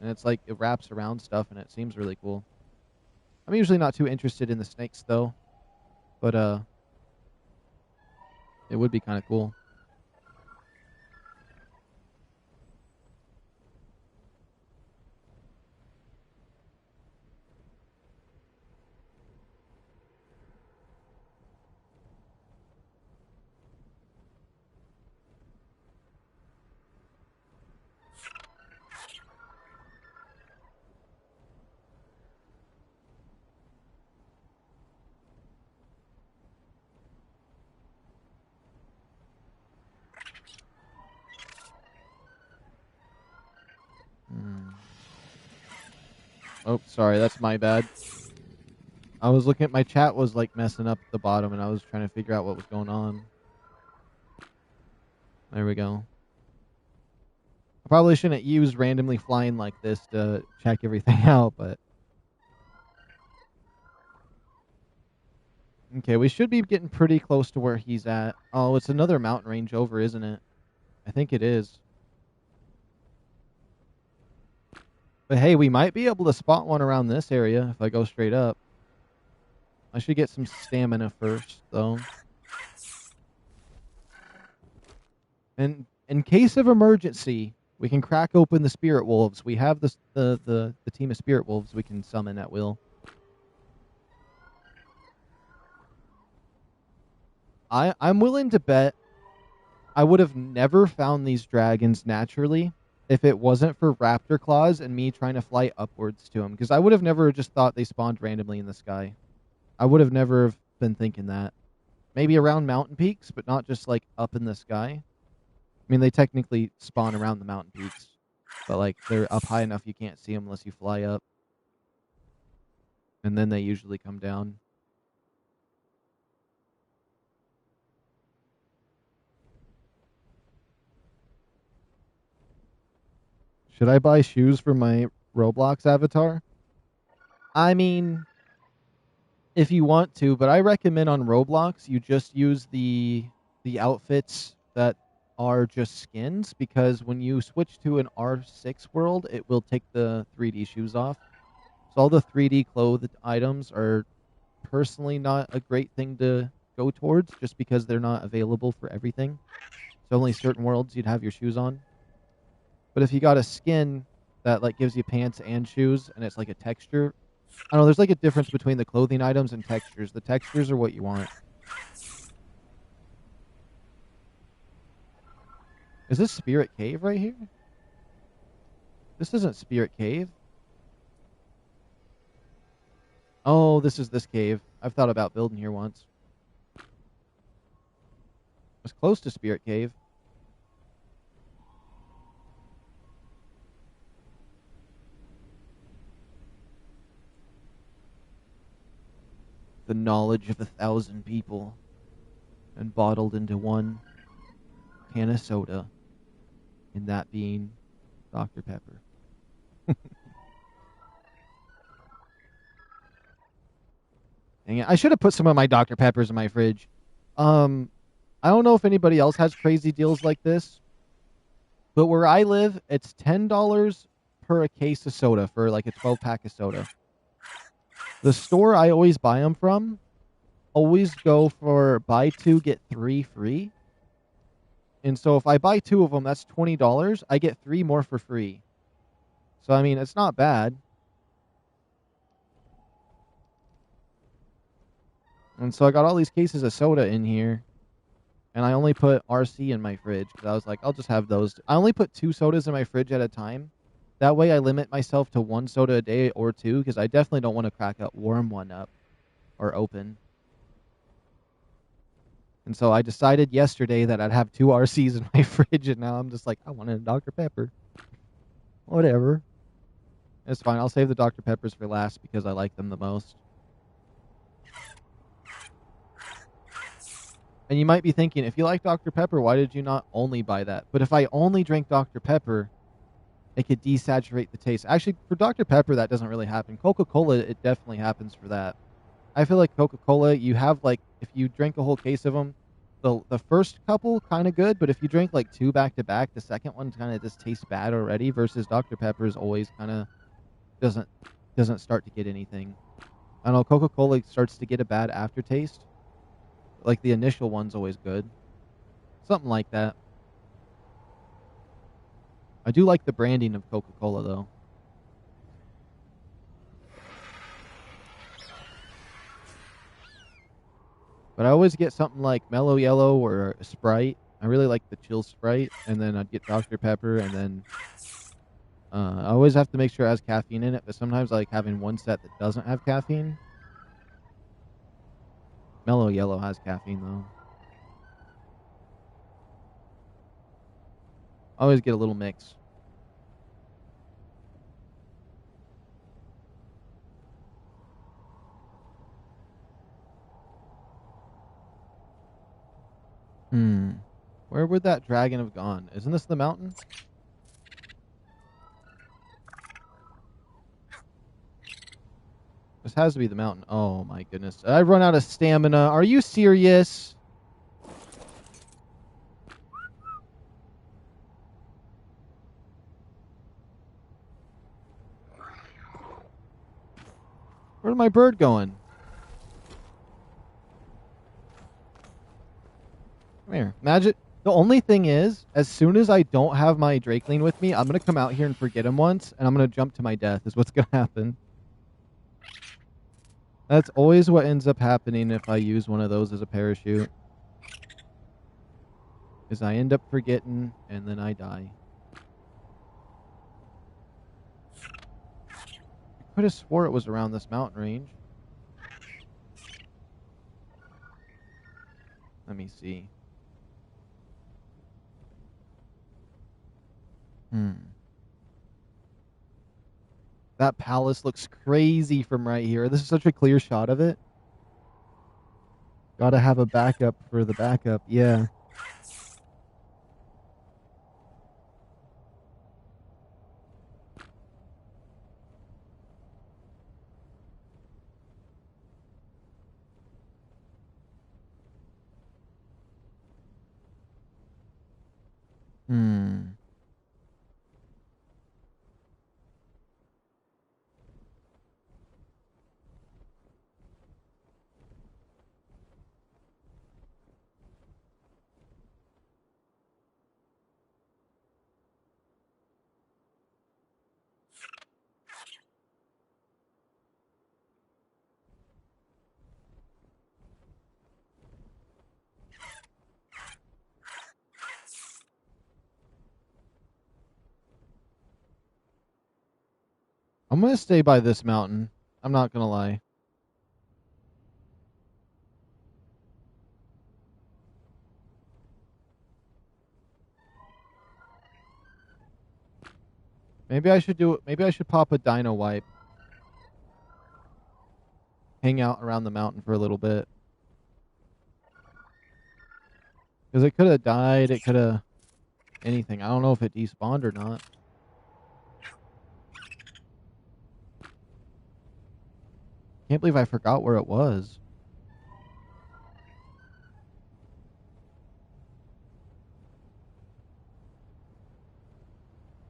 And it's like, it wraps around stuff, and it seems really cool. I'm usually not too interested in the snakes, though. But, it would be kind of cool. Oh, sorry, that's my bad. I was looking at my chat was like messing up at the bottom, and I was trying to figure out what was going on. There we go. I probably shouldn't use randomly flying like this to check everything out, but... Okay, we should be getting pretty close to where he's at. Oh, it's another mountain range over, isn't it? I think it is. But hey, we might be able to spot one around this area if I go straight up. I should get some stamina first, though. And in case of emergency, we can crack open the spirit wolves. We have the team of spirit wolves we can summon at will. I'm willing to bet I would have never found these dragons naturally if it wasn't for raptor claws and me trying to fly upwards to them. Because I would have never just thought they spawned randomly in the sky. I would have never been thinking that. Maybe around mountain peaks, but not just like up in the sky. I mean, they technically spawn around the mountain peaks, but like they're up high enough you can't see them unless you fly up. And then they usually come down. Should I buy shoes for my Roblox avatar? I mean, if you want to, but I recommend on Roblox you just use the outfits that are just skins, because when you switch to an R6 world, it will take the 3D shoes off. So all the 3D clothed items are personally not a great thing to go towards, just because they're not available for everything. So only certain worlds you'd have your shoes on. But if you got a skin that like gives you pants and shoes, and it's like a texture, I don't know, there's like a difference between the clothing items and textures. The textures are what you want. Is this Spirit Cave right here? This isn't Spirit Cave. Oh, this is this cave. I've thought about building here once. It's close to Spirit Cave. The knowledge of 1,000 people and bottled into one can of soda, and that being Dr. Pepper. Dang it. I should have put some of my Dr. Peppers in my fridge. I don't know if anybody else has crazy deals like this, but where I live, it's $10 per a case of soda for like a 12-pack of soda. The store I always buy them from always go for buy two, get three free. And so if I buy two of them, that's $20. I get three more for free. So, I mean, it's not bad. And so I got all these cases of soda in here. And I only put RC in my fridge, because I was like, I'll just have those. I only put 2 sodas in my fridge at a time. That way I limit myself to 1 soda a day or 2, because I definitely don't want to crack a warm one up or open. And so I decided yesterday that I'd have 2 RCs in my fridge, and now I'm just like, I wanted a Dr. Pepper. Whatever. It's fine. I'll save the Dr. Peppers for last because I like them the most. And you might be thinking, if you like Dr. Pepper, why did you not only buy that? But if I only drink Dr. Pepper, it could desaturate the taste. Actually, for Dr. Pepper, that doesn't really happen. Coca-Cola, it definitely happens for that. I feel like Coca-Cola, you have like, if you drink a whole case of them, the first couple kind of good, but if you drink like two back to back, the second one kind of just tastes bad already. Versus Dr. Pepper is always kind of doesn't doesn't start to get anything. I don't know. Coca-Cola starts to get a bad aftertaste. Like the initial one's always good. Something like that. I do like the branding of Coca-Cola though. But I always get something like Mellow Yellow or a Sprite. I really like the chill Sprite, and then I'd get Dr. Pepper, and then I always have to make sure it has caffeine in it. But sometimes I like having one set that doesn't have caffeine. Mellow Yellow has caffeine though. I always get a little mix. Where would that dragon have gone? Isn't this the mountain? This has to be the mountain. Oh my goodness. I've run out of stamina. Are you serious? Where's my bird going? Come here. Imagine. The only thing is, as soon as I don't have my Drakeling with me, I'm going to come out here and forget him once, and I'm going to jump to my death, is what's going to happen. That's always what ends up happening if I use one of those as a parachute. Is I end up forgetting, and then I die. I could have swore it was around this mountain range. Let me see. That palace looks crazy from right here. This is such a clear shot of it. Gotta have a backup for the backup. Yeah. I'm gonna stay by this mountain. I'm not gonna lie. Maybe I should do it. Maybe I should pop a dino wipe. Hang out around the mountain for a little bit. Because it could have died. It could have anything. I don't know if it despawned or not. Can't believe I forgot where it was.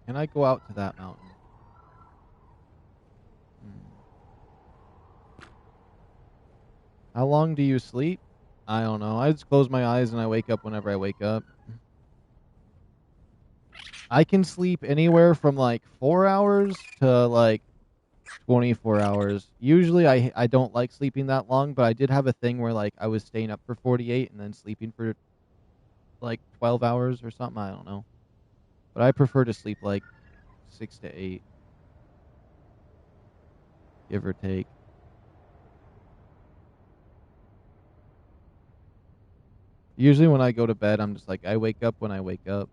Can I go out to that mountain? How long do you sleep? I don't know. I just close my eyes and I wake up whenever I wake up. I can sleep anywhere from like 4 hours to like 24 hours. Usually I don't like sleeping that long, but I did have a thing where like I was staying up for 48 and then sleeping for like 12 hours or something. I don't know. But I prefer to sleep like 6 to 8, give or take. Usually when I go to bed, I'm just like, I wake up when I wake up.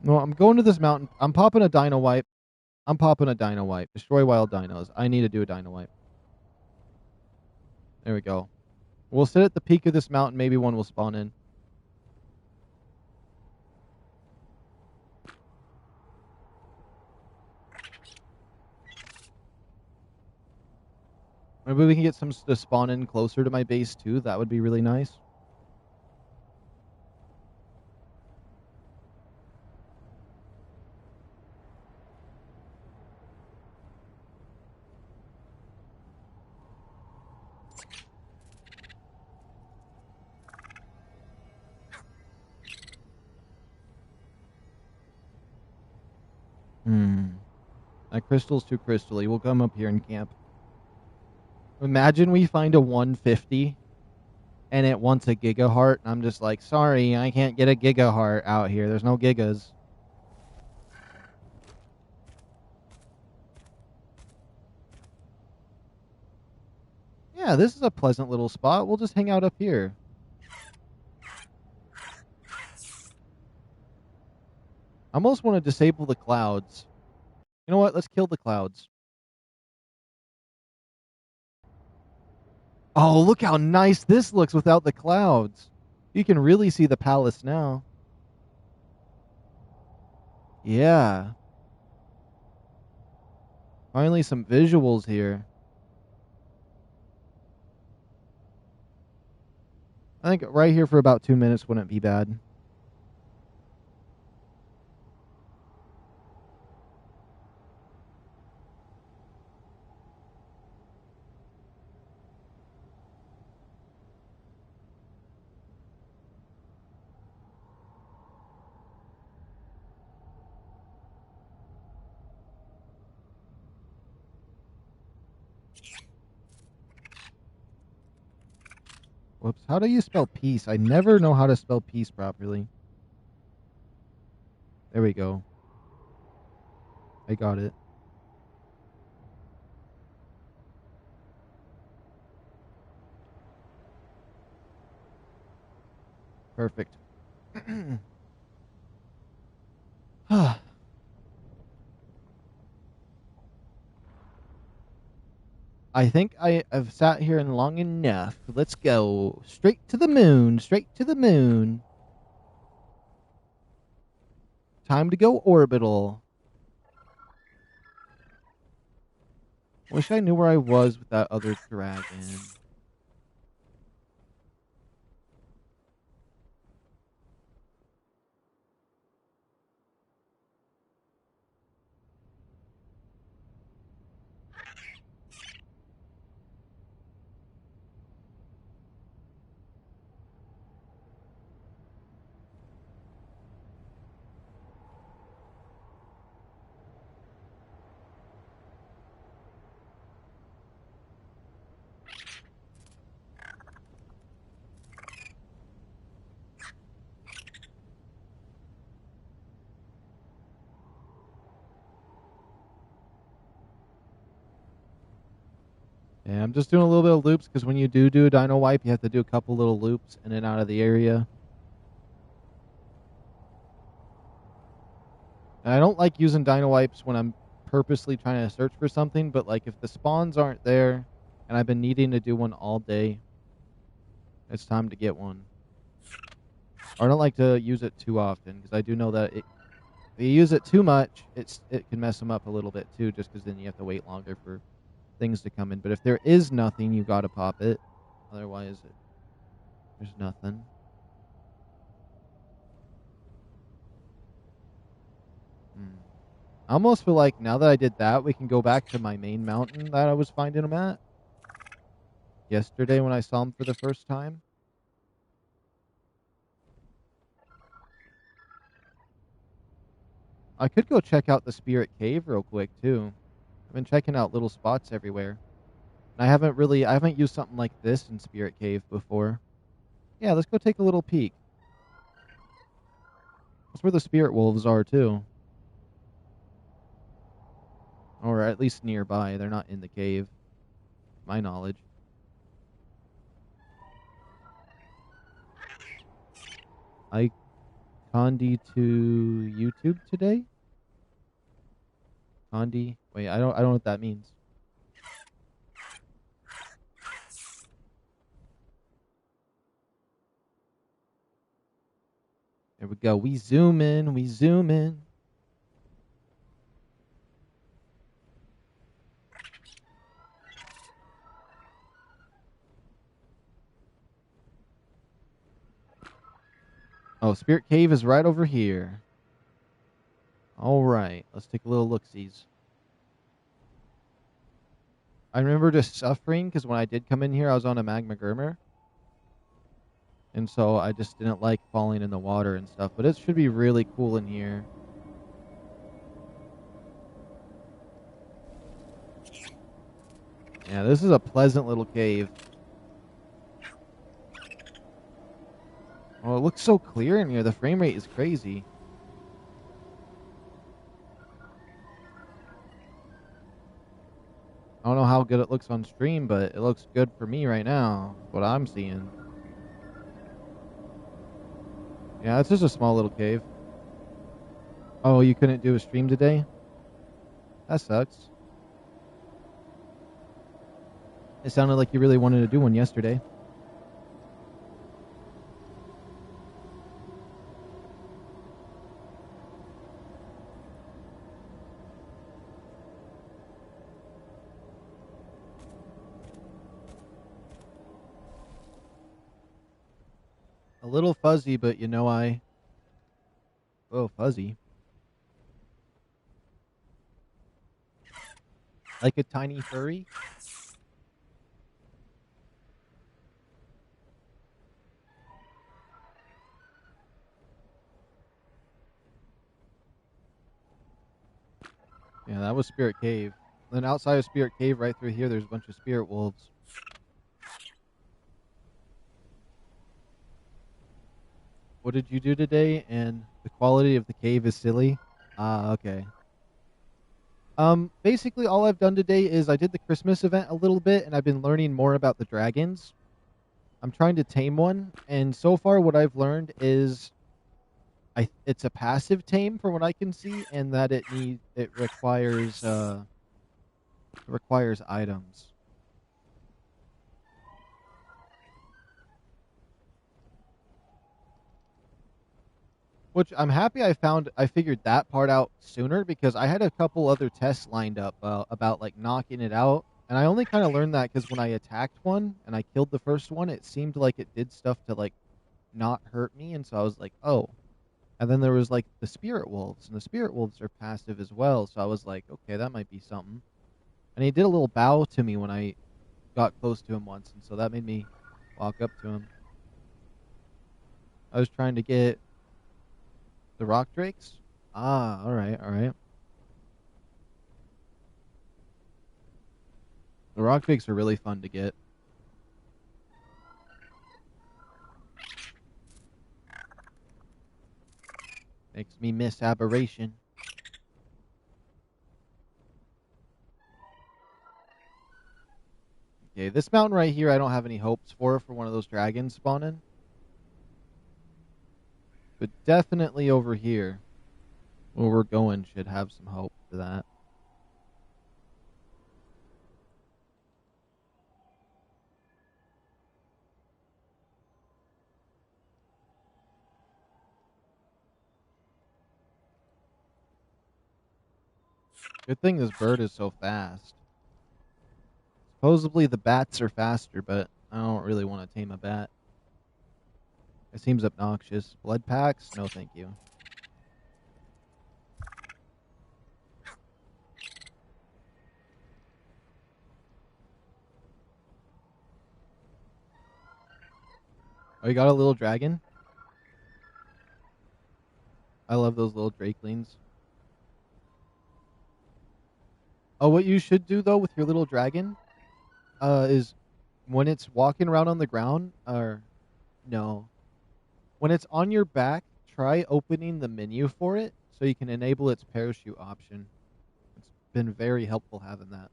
No, I'm going to this mountain. I'm popping a dino wipe. I'm popping a dino wipe. Destroy wild dinos. I need to do a dino wipe. There we go. We'll sit at the peak of this mountain. Maybe one will spawn in. Maybe we can get some to spawn in closer to my base too. That would be really nice. That crystal's too crystally. We'll come up here and camp. Imagine we find a 150 and it wants a giga heart. And I'm just like, sorry, I can't get a giga heart out here. There's no gigas. Yeah, this is a pleasant little spot. We'll just hang out up here. I almost want to disable the clouds. You know what? Let's kill the clouds. Oh, look how nice this looks without the clouds. You can really see the palace now. Yeah. Finally some visuals here. I think right here for about 2 minutes wouldn't be bad. Whoops. How do you spell peace? I never know how to spell peace properly. There we go. I got it. Perfect. I think I've sat here long enough. Let's go. Straight to the moon. Straight to the moon. Time to go orbital. Wish I knew where I was with that other dragon. Yeah, I'm just doing a little bit of loops because when you do a dino wipe, you have to do a couple little loops in and out of the area. And I don't like using dino wipes when I'm purposely trying to search for something, but like if the spawns aren't there and I've been needing to do one all day, it's time to get one. Or I don't like to use it too often because I do know that if you use it too much, it can mess them up a little bit too, just because then you have to wait longer for things to come in. But if there is nothing, you gotta pop it. Otherwise, there's nothing. I almost feel like now that I did that, we can go back to my main mountain that I was finding them at yesterday when I saw them for the first time. I could go check out the Spirit Cave real quick too. I've been checking out little spots everywhere. And I haven't used something like this in Spirit Cave before. Yeah, let's go take a little peek. That's where the Spirit Wolves are too. Or at least nearby. They're not in the cave. My knowledge. I Condi to YouTube today? Condi? Wait, I don't know what that means. There we go. We zoom in. We zoom in. Oh, Spirit Cave is right over here. All right. Let's take a little look-sees. I remember just suffering because when I did come in here, I was on a magma gurmer. And so I just didn't like falling in the water and stuff. But it should be really cool in here. Yeah, this is a pleasant little cave. Oh, it looks so clear in here. The frame rate is crazy. I don't know how good it looks on stream, but it looks good for me right now. What I'm seeing. Yeah, it's just a small little cave. Oh, you couldn't do a stream today? That sucks. It sounded like you really wanted to do one yesterday. A little fuzzy, but you know Oh, fuzzy. Like a tiny furry? Yeah, that was Spirit Cave. Then outside of Spirit Cave, right through here, there's a bunch of spirit wolves. What did you do today? And the quality of the cave is silly. Ah, okay. Basically all I've done today is I did the Christmas event a little bit, and I've been learning more about the dragons. I'm trying to tame one, and so far what I've learned is it's a passive tame from what I can see, and that it requires items. Which I'm happy I figured that part out sooner, because I had a couple other tests lined up about like knocking it out, and I only kind of learned that because when I attacked one and I killed the first one, it seemed like it did stuff to like not hurt me, and so I was like, oh. And then there was like the spirit wolves, and the spirit wolves are passive as well, so I was like, okay, that might be something. And he did a little bow to me when I got close to him once, and so that made me walk up to him. I was trying to get the rock drakes. Ah, all right, all right. The rock drakes are really fun to get. Makes me miss aberration. Okay, this mountain right here, I don't have any hopes for one of those dragons spawning. But definitely over here, where we're going, should have some hope for that. Good thing this bird is so fast. Supposedly the bats are faster, but I don't really want to tame a bat. It seems obnoxious. Blood packs? No, thank you. Oh, you got a little dragon? I love those little drakelings. Oh, what you should do though with your little dragon, is when it's walking around on the ground, or no, when it's on your back, try opening the menu for it so you can enable its parachute option. It's been very helpful having that.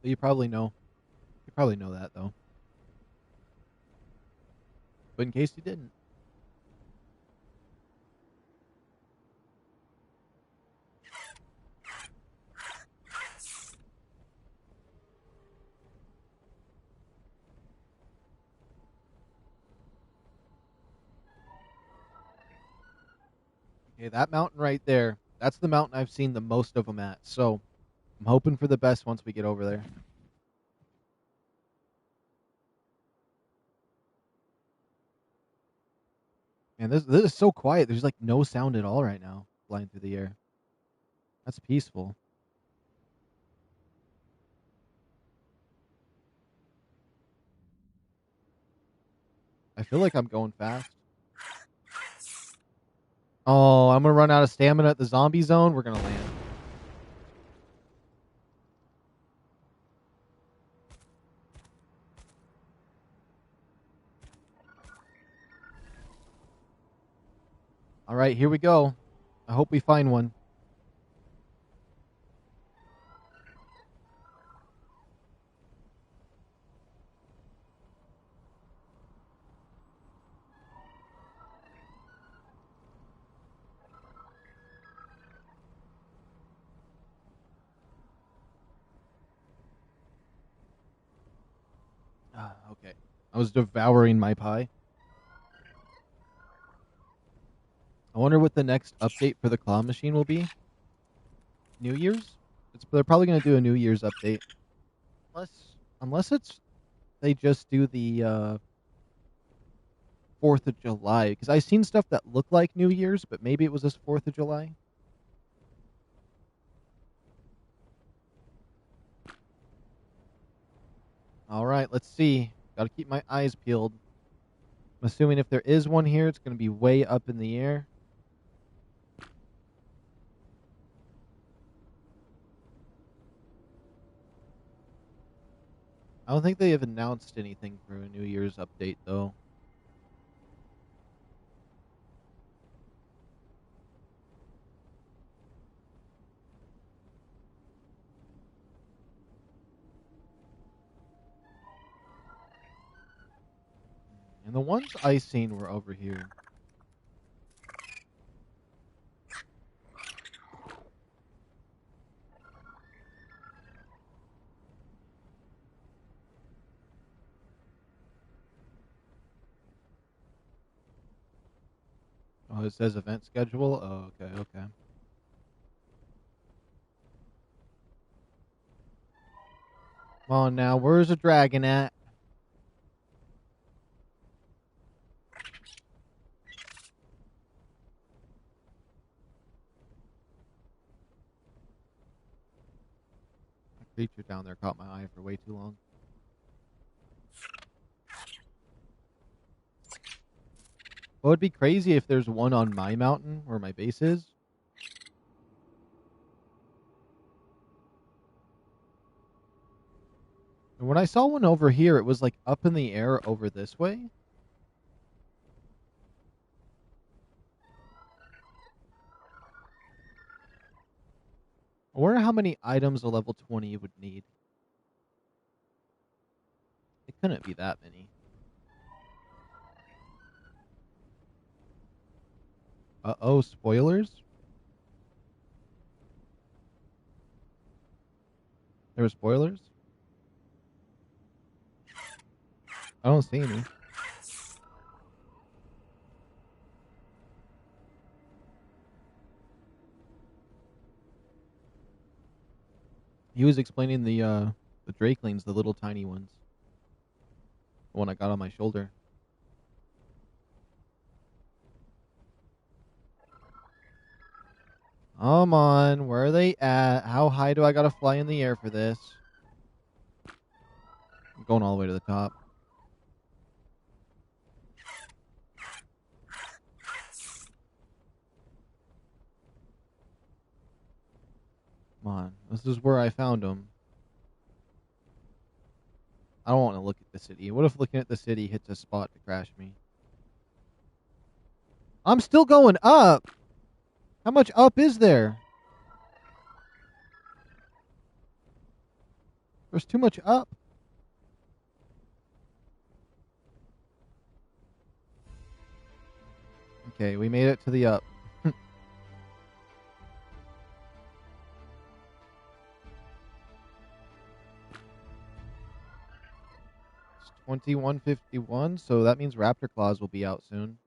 But you probably know. You probably know that though. But in case you didn't. Okay, that mountain right there. That's the mountain I've seen the most of them at. So I'm hoping for the best once we get over there. Man, this is so quiet. There's like no sound at all right now flying through the air. That's peaceful. I feel like I'm going fast. Oh, I'm gonna run out of stamina at the zombie zone. We're gonna land. All right, here we go. I hope we find one. Okay. I was devouring my pie. I wonder what the next update for the claw machine will be. New Year's? They're probably gonna do a New Year's update. Unless it's they just do the 4th of July. Because I've seen stuff that looked like New Year's, but maybe it was this 4th of July. All right, let's see. Got to keep my eyes peeled. I'm assuming if there is one here, it's going to be way up in the air. I don't think they have announced anything for a New Year's update, though. And the ones I seen were over here. Oh, it says event schedule? Oh, okay, okay. Come on now, where's the dragon at? That creature down there caught my eye for way too long. Well, it'd be crazy if there's one on my mountain where my base is. And when I saw one over here, it was like up in the air over this way. I wonder how many items a level 20 would need. It couldn't be that many. Uh-oh, spoilers? There were spoilers? I don't see any. He was explaining the Drakelings, the little tiny ones. The one I got on my shoulder. Come on, where are they at? How high do I gotta fly in the air for this? I'm going all the way to the top. Come on, this is where I found them. I don't want to look at the city. What if looking at the city hits a spot to crash me? I'm still going up! How much up is there? There's too much up. Okay, we made it to the up. 2151, so that means Raptor Claws will be out soon.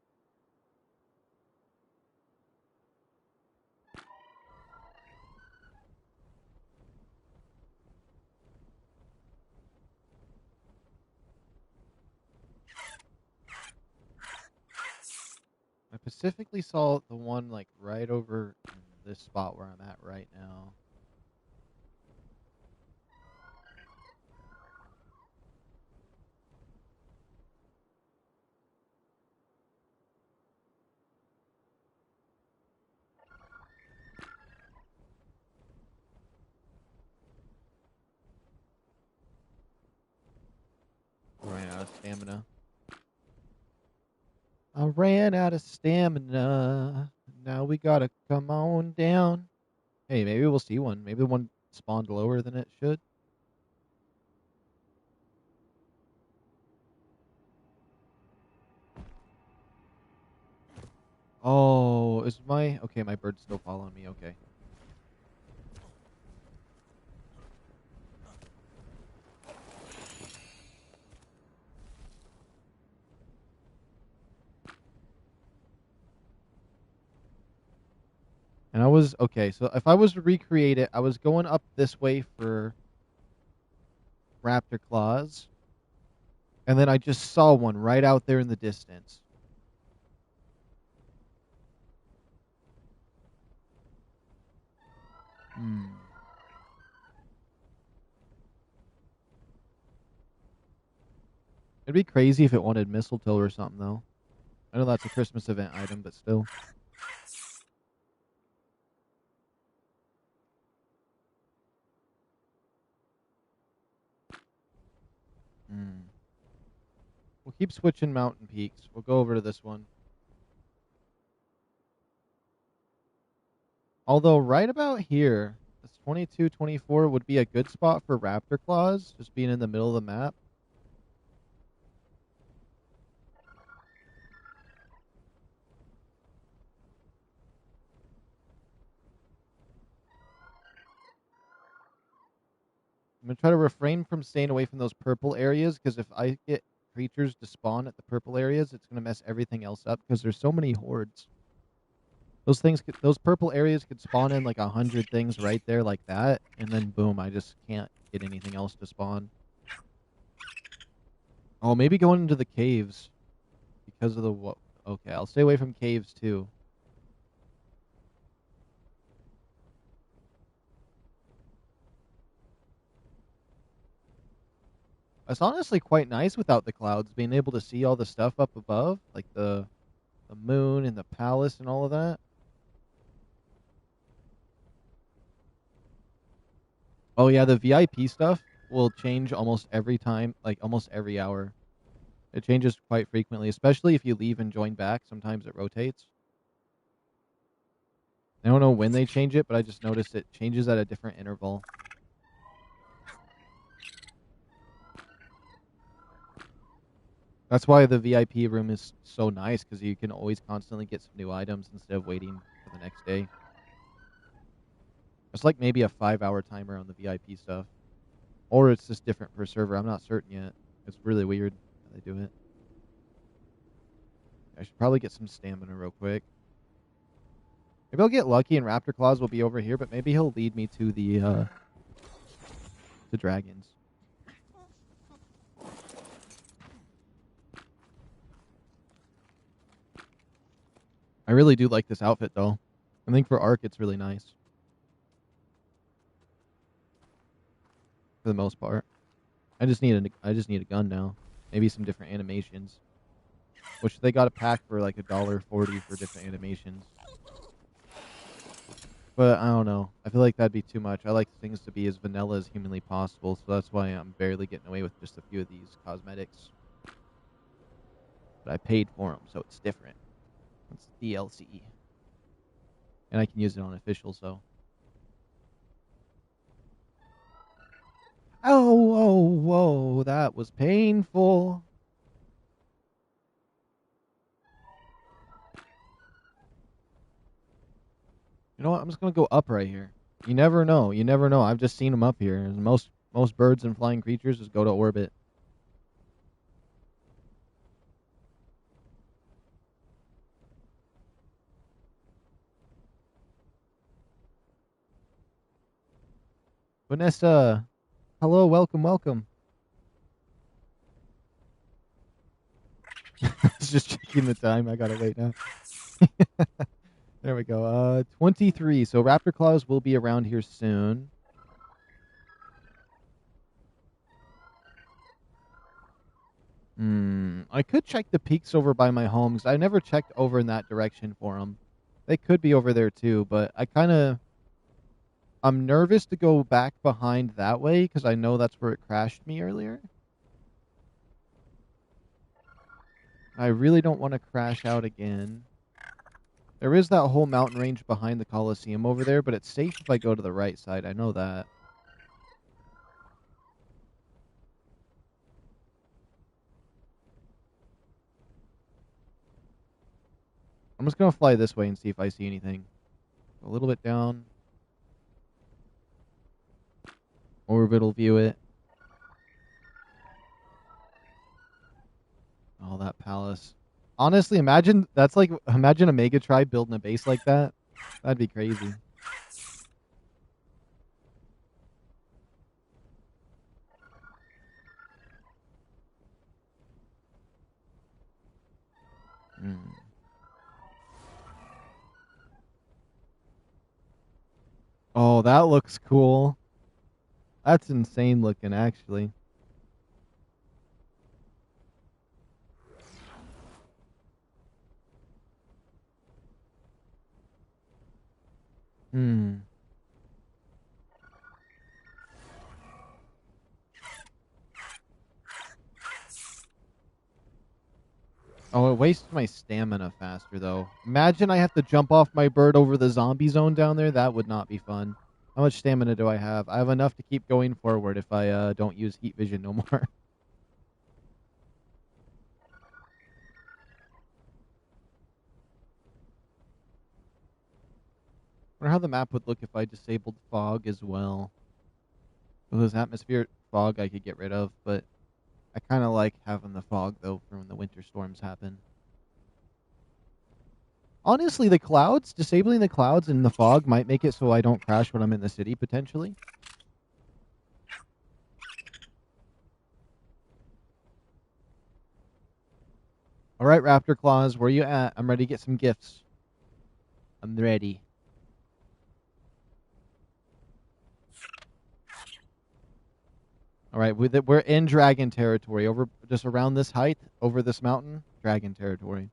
I specifically saw the one like right over in this spot where I'm at right now. Ran out of stamina. I ran out of stamina. Now we gotta come on down. Hey, maybe we'll see one. Maybe the one spawned lower than it should. Oh, is my... Okay, my bird's still following me. Okay. And I was... Okay, so if I was to recreate it, I was going up this way for Raptor Claws. And then I just saw one right out there in the distance. It'd be crazy if it wanted mistletoe or something, though. I know that's a Christmas event item, but still. We'll keep switching mountain peaks. We'll go over to this one. Although right about here, this 22, 24 would be a good spot for Raptor Claws, just being in the middle of the map. I'm going to try to refrain from staying away from those purple areas, because if I get creatures to spawn at the purple areas, it's going to mess everything else up, because there's so many hordes. Those purple areas could spawn in like 100 things right there like that, and then boom, I just can't get anything else to spawn. Oh, maybe going into the caves because of the what? Okay, I'll stay away from caves too. It's honestly quite nice without the clouds, being able to see all the stuff up above, like the moon and the palace and all of that. Oh yeah, the VIP stuff will change almost every time, like almost every hour. It changes quite frequently, especially if you leave and join back. Sometimes it rotates. I don't know when they change it, but I just noticed it changes at a different interval. That's why the VIP room is so nice, because you can always constantly get some new items instead of waiting for the next day. It's like maybe a 5-hour timer on the VIP stuff. Or it's just different per server. I'm not certain yet. It's really weird how they do it. I should probably get some stamina real quick. Maybe I'll get lucky and Raptor Claws will be over here, but maybe he'll lead me to the dragons. I really do like this outfit, though. I think for ARK, it's really nice. For the most part. I just need a gun now. Maybe some different animations. Which they got a pack for like $1.40 for different animations. But I don't know. I feel like that'd be too much. I like things to be as vanilla as humanly possible, so that's why I'm barely getting away with just a few of these cosmetics. But I paid for them, so it's different. It's DLC. And I can use it on official, so. Whoa, whoa, whoa. That was painful. You know what? I'm just going to go up right here. You never know. You never know. I've just seen them up here. Most birds and flying creatures just go to orbit. Vanessa, hello, welcome, welcome. I was just checking the time. I gotta wait now. There we go. 23. So raptor claws will be around here soon. I could check the peaks over by my home because I never checked over in that direction for them. They could be over there too, but I'm nervous to go back behind that way because I know that's where it crashed me earlier. I really don't want to crash out again. There is that whole mountain range behind the Coliseum over there, but it's safe if I go to the right side. I know that. I'm just going to fly this way and see if I see anything. A little bit down. Orbital view it. Oh, that palace. Honestly, imagine a Mega Tribe building a base like that. That'd be crazy. Oh, that looks cool. That's insane looking, actually. Oh, it wastes my stamina faster, though. Imagine I have to jump off my bird over the zombie zone down there. That would not be fun. How much stamina do I have? I have enough to keep going forward if I don't use heat vision no more. I wonder how the map would look if I disabled fog as well. Well, there's atmospheric fog I could get rid of, but I kind of like having the fog, though, for when the winter storms happen. Honestly, disabling the clouds and the fog might make it so I don't crash when I'm in the city, potentially. All right, Raptor Claws, where you at? I'm ready to get some gifts. I'm ready. All right, we're in dragon territory. Over just around this height, over this mountain, dragon territory.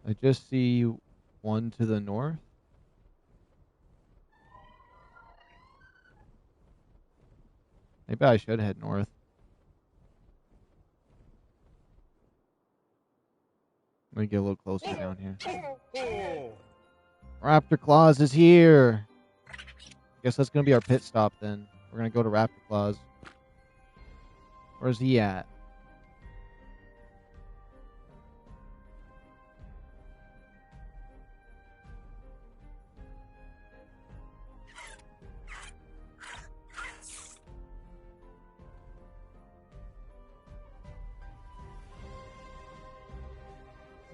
I just see one to the north. Maybe I should head north. Let me get a little closer down here. Raptor Claws is here. Guess that's going to be our pit stop then. We're going to go to Raptor Claws. Where's he at?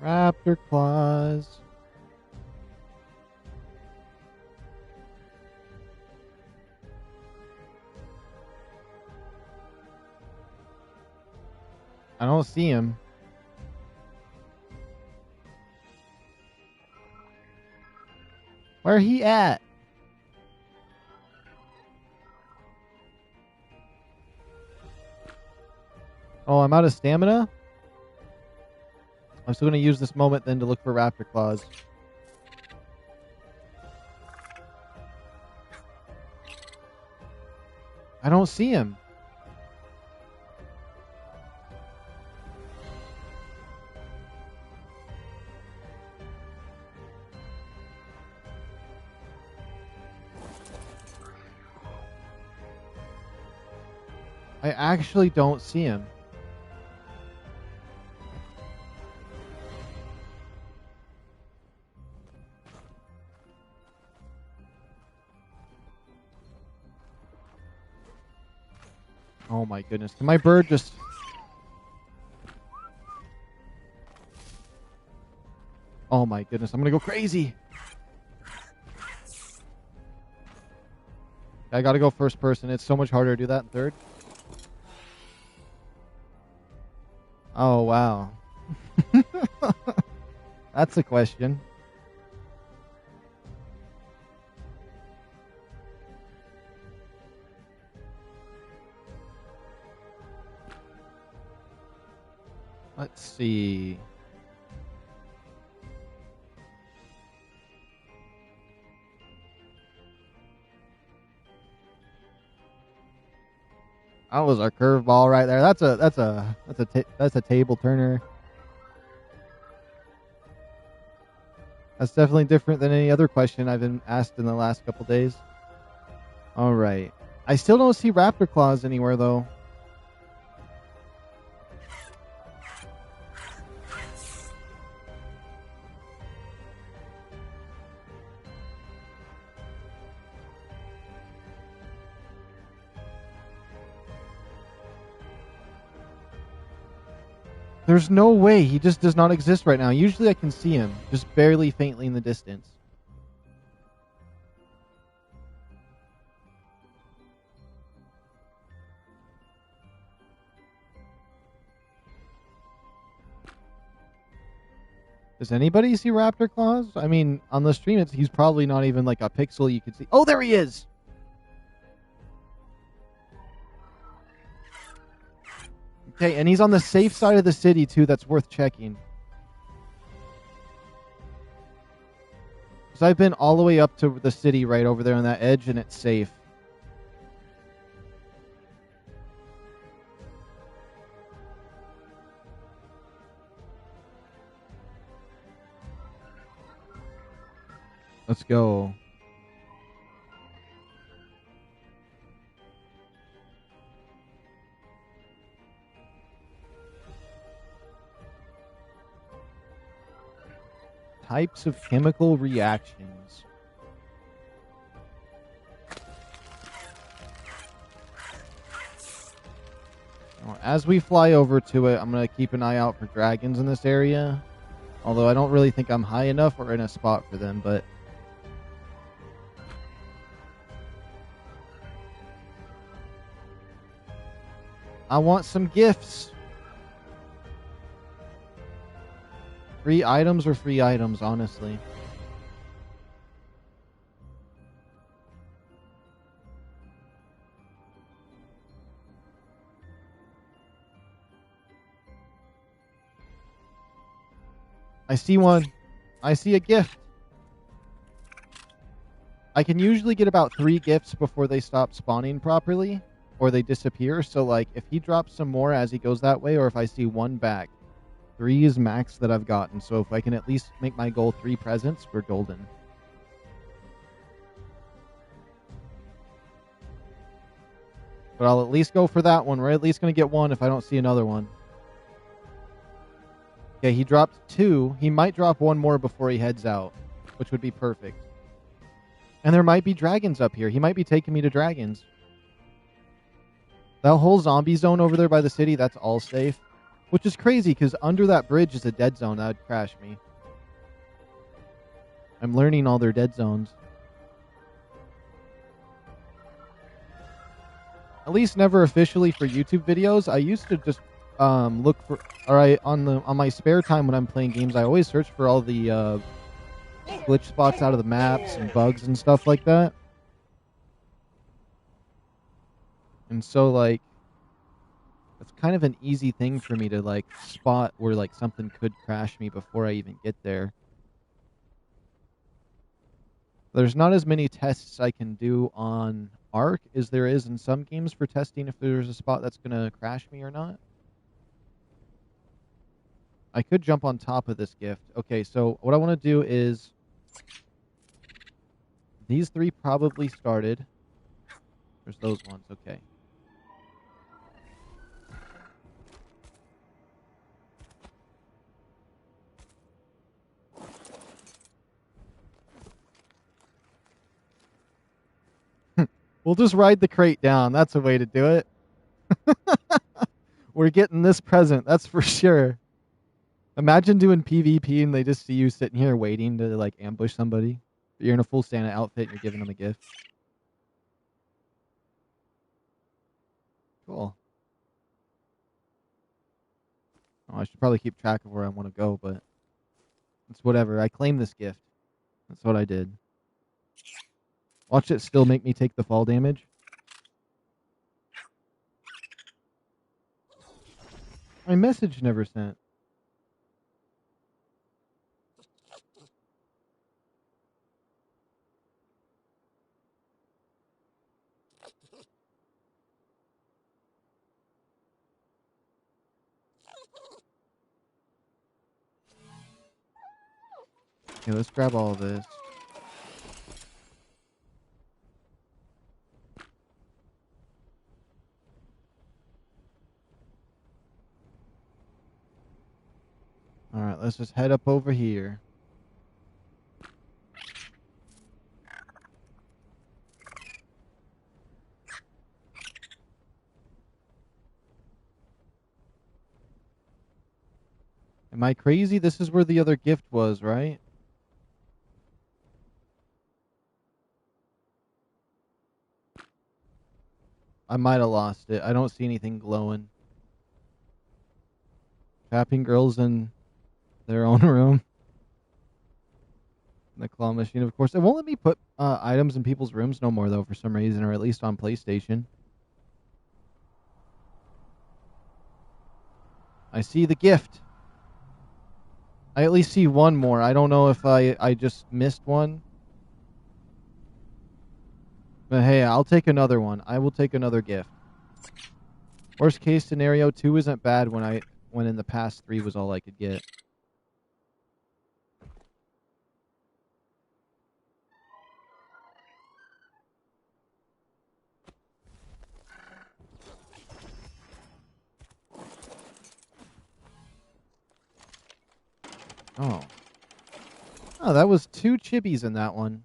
Raptor Claws. I don't see him. Where he at? Oh, I'm out of stamina? I'm still going to use this moment then to look for Raptor Claws. I don't see him. I actually don't see him. Oh my goodness. Can my bird just... Oh my goodness. I'm gonna go crazy. I gotta go first person. It's so much harder to do that in third. Oh, wow. That's a question. Let's see. That was a curveball right there. That's a table turner. That's definitely different than any other question I've been asked in the last couple days. All right. I still don't see raptor claws anywhere though. There's no way. He just does not exist right now. Usually I can see him, just barely faintly in the distance. Does anybody see raptor claws? I mean, on the stream, he's probably not even like a pixel you could see. Oh, there he is! Okay, and he's on the safe side of the city, too. That's worth checking. So I've been all the way up to the city right over there on that edge, and it's safe. Let's go. Types of chemical reactions. As we fly over to it, I'm going to keep an eye out for dragons in this area. Although I don't really think I'm high enough or in a spot for them, but... I want some gifts. Free items or free items, honestly. I see one. I see a gift. I can usually get about 3 gifts before they stop spawning properly, or they disappear. So, like, if he drops some more as he goes that way, or if I see 1 back, 3 is max that I've gotten. So if I can at least make my goal 3 presents, we're golden. But I'll at least go for that one. We're at least going to get 1 if I don't see another one. Okay, he dropped 2. He might drop 1 more before he heads out, which would be perfect. And there might be dragons up here. He might be taking me to dragons. That whole zombie zone over there by the city, that's all safe. Which is crazy, because under that bridge is a dead zone. That would crash me. I'm learning all their dead zones. At least never officially for YouTube videos. I used to just look for... Alright, on my spare time when I'm playing games, I always search for all the glitch spots out of the maps and bugs and stuff like that. And so, like, it's kind of an easy thing for me to, like, spot where, like, something could crash me before I even get there. There's not as many tests I can do on ARK as there is in some games for testing if there's a spot that's going to crash me or not. I could jump on top of this gift. Okay, so what I want to do is... These 3 probably started. There's those ones, okay. We'll just ride the crate down. That's a way to do it. We're getting this present. That's for sure. Imagine doing PvP and they just see you sitting here waiting to like ambush somebody. You're in a full Santa outfit and you're giving them a gift. Cool. Oh, I should probably keep track of where I want to go, but it's whatever. I claim this gift. That's what I did. Watch it still make me take the fall damage. My message never sent. Okay, let's grab all of this. Alright, let's just head up over here. Am I crazy? This is where the other gift was, right? I might have lost it. I don't see anything glowing. Tapping girls in their own room. The claw machine, of course. It won't let me put items in people's rooms no more, though, for some reason, or at least on PlayStation. I see the gift. I at least see one more. I don't know if I just missed one. But hey, I'll take another one. I will take another gift. Worst case scenario, 2 isn't bad when in the past 3 was all I could get. Oh. Oh, that was 2 chibis in that one.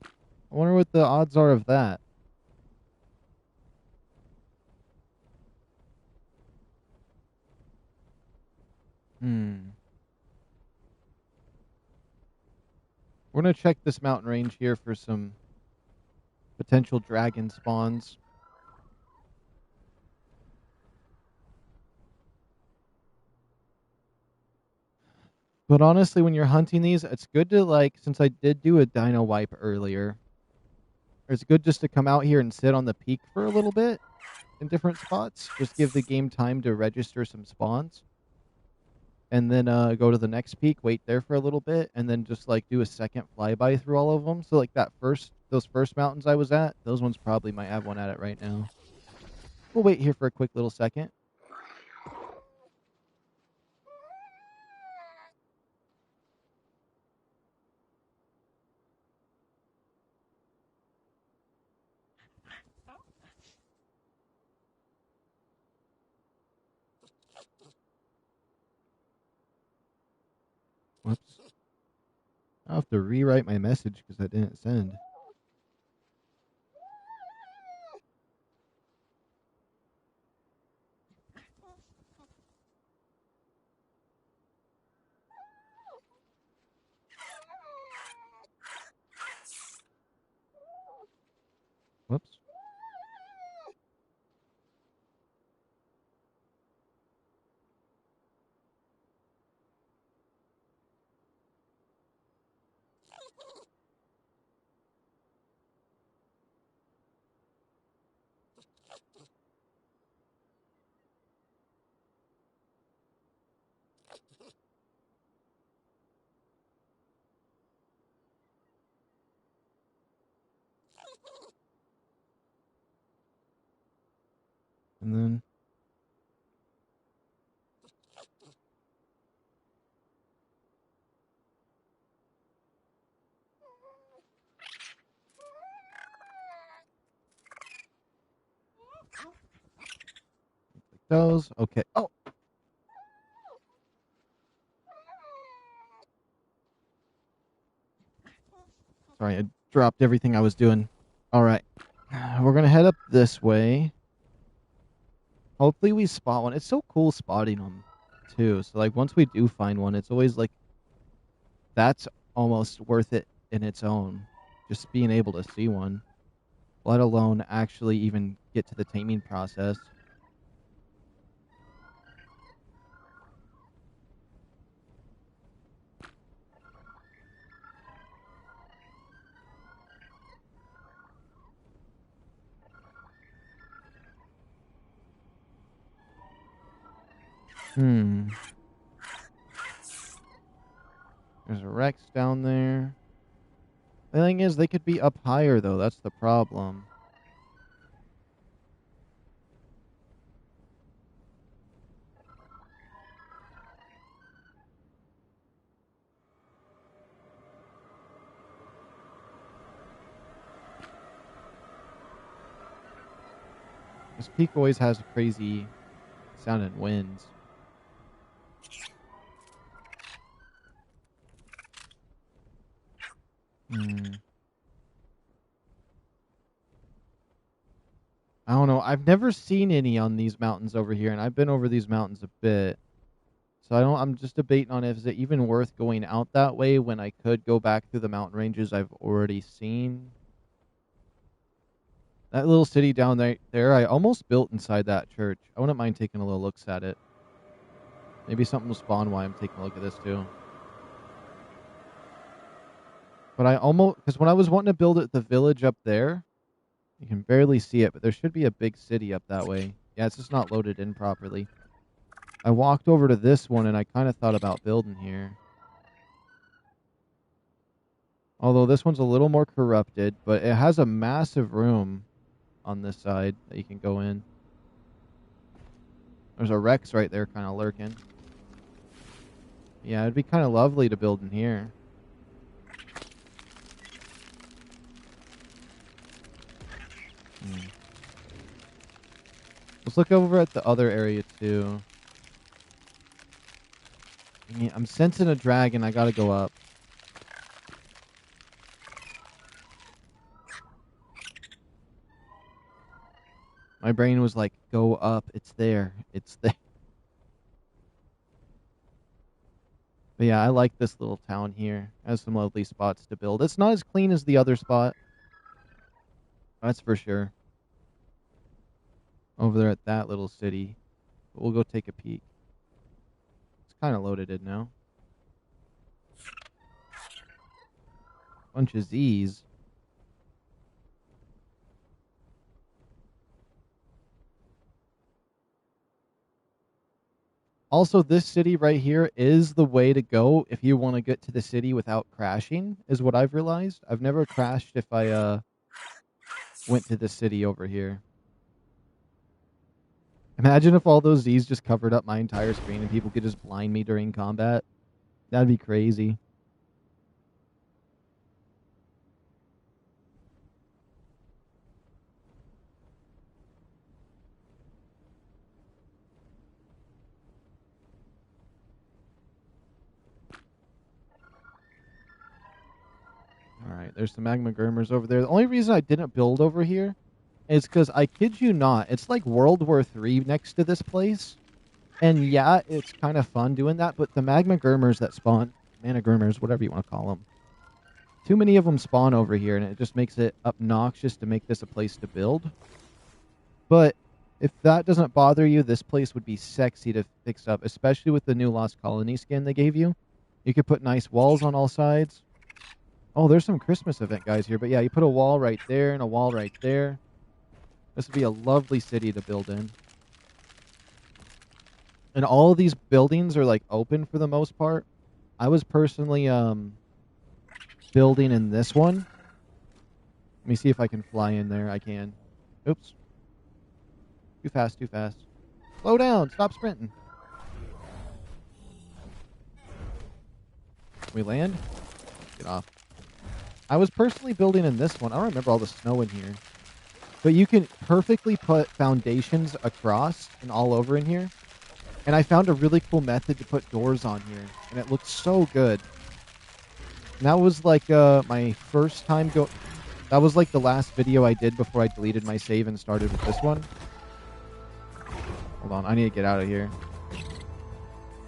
I wonder what the odds are of that. We're going to check this mountain range here for some potential dragon spawns. But honestly, when you're hunting these, it's good to, like, since I did do a dino wipe earlier, it's good just to come out here and sit on the peak for a little bit in different spots. Just give the game time to register some spawns. And then go to the next peak, wait there for a little bit, and then just, like, do a second flyby through all of them. So, like, those first mountains I was at, those ones probably might have one at it right now. We'll wait here for a quick little second. Whoops. I'll have to rewrite my message because I didn't send. Whoops. And then those. Okay. Oh. Sorry, I dropped everything I was doing. All right. We're gonna head up this way. Hopefully we spot one. It's so cool spotting them, too. So, like, once we do find one, it's always, like, that's almost worth it in its own. Just being able to see one. Let alone actually even get to the taming process. There's a Rex down there. The thing is, they could be up higher, though. That's the problem. This peak always has crazy sounding winds. I don't know. I've never seen any on these mountains over here, and I've been over these mountains a bit. So I'm just debating on if is it even worth going out that way when I could go back through the mountain ranges I've already seen. That little city down there, I almost built inside that church. I wouldn't mind taking a little looks at it. Maybe something will spawn while I'm taking a look at this too. But I almost, because when I was wanting to build the village up there, you can barely see it, but there should be a big city up that way. Yeah, it's just not loaded in properly. I walked over to this one and I kind of thought about building here. Although this one's a little more corrupted, but it has a massive room on this side that you can go in. There's a Rex right there kind of lurking. Yeah, it'd be kind of lovely to build in here. Let's look over at the other area too. I'm sensing a dragon. I gotta go up. My brain was like, go up. It's there. It's there. But yeah, I like this little town here. It has some lovely spots to build. It's not as clean as the other spot. That's for sure. Over there at that little city. But we'll go take a peek. It's kind of loaded in now. Bunch of Z's. Also, this city right here is the way to go if you want to get to the city without crashing, is what I've realized. I've never crashed if I went to the city over here. Imagine if all those Z's just covered up my entire screen and people could just blind me during combat. That'd be crazy. Alright, there's some magma gurmers over there. The only reason I didn't build over here is because, I kid you not, it's like World War III next to this place. And yeah, it's kind of fun doing that, but the magma gurmers that spawn, mana gurmers, whatever you want to call them, too many of them spawn over here, and it just makes it obnoxious to make this a place to build. But if that doesn't bother you, this place would be sexy to fix up, especially with the new Lost Colony skin they gave you. You could put nice walls on all sides. Oh, there's some Christmas event guys here, but yeah, you put a wall right there and a wall right there. This would be a lovely city to build in. And all of these buildings are like open for the most part. I was personally building in this one. Let me see if I can fly in there. I can. Oops. Too fast, too fast. Slow down. Stop sprinting. We land? Get off. I was personally building in this one. I don't remember all the snow in here. But you can perfectly put foundations across and all over in here. And I found a really cool method to put doors on here. And it looked so good. And that was like my first time That was like the last video I did before I deleted my save and started with this one. Hold on, I need to get out of here.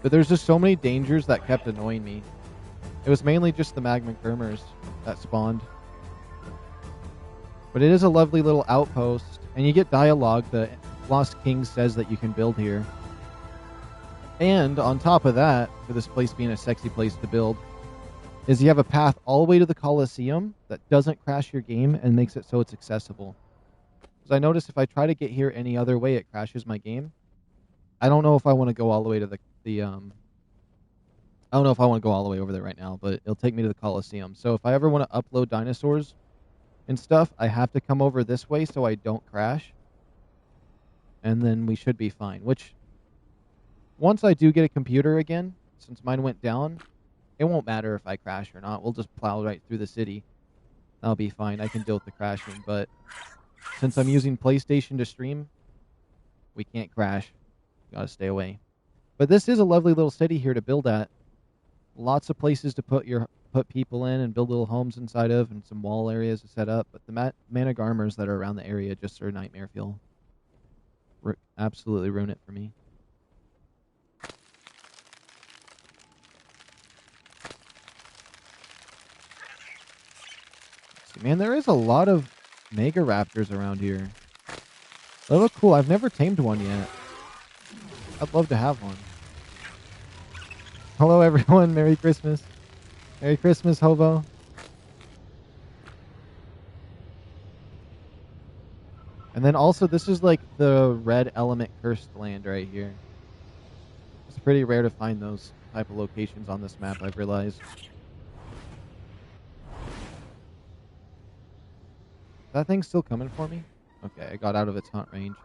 But there's just so many dangers that kept annoying me. It was mainly just the magma Gurmers that spawned. But it is a lovely little outpost, and you get dialogue that Lost King says that you can build here. And on top of that, for this place being a sexy place to build, is you have a path all the way to the Colosseum that doesn't crash your game and makes it so it's accessible. Because I notice if I try to get here any other way, it crashes my game. I don't know if I want to go all the way to the I don't know if I want to go all the way over there right now, but it'll take me to the Colosseum. So if I ever want to upload dinosaurs and stuff, I have to come over this way so I don't crash. And then we should be fine. Which, once I do get a computer again, since mine went down, it won't matter if I crash or not. We'll just plow right through the city. That'll be fine. I can deal with the crashing. But since I'm using PlayStation to stream, we can't crash. Gotta stay away. But this is a lovely little city here to build at. Lots of places to put people in and build little homes inside of, and some wall areas to set up. But the mana Garmers that are around the area just are nightmare fuel. Absolutely ruin it for me. Man, there is a lot of Mega Raptors around here. They look cool. I've never tamed one yet. I'd love to have one. Hello, everyone. Merry Christmas. Merry Christmas, hobo. And then also, this is like the red element cursed land right here. It's pretty rare to find those type of locations on this map, I've realized. That thing's still coming for me? Okay, I got out of its hunt range.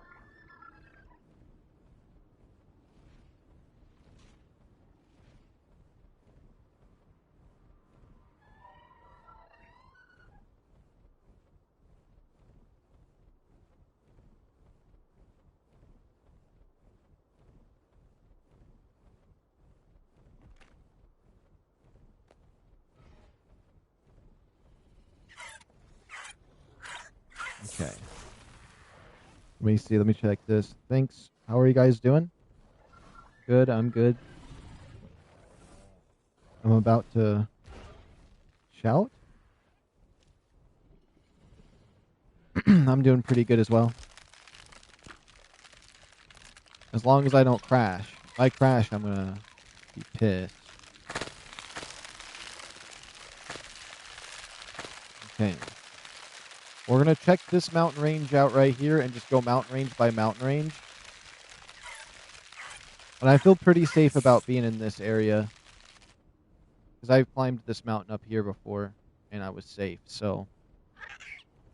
Okay. Let me see. Let me check this. Thanks. How are you guys doing? Good. I'm good. I'm about to shout. I'm doing pretty good as well. As long as I don't crash. If I crash, I'm gonna be pissed. Okay. We're gonna check this mountain range out right here and just go mountain range by mountain range. And I feel pretty safe about being in this area. Because I've climbed this mountain up here before, and I was safe, so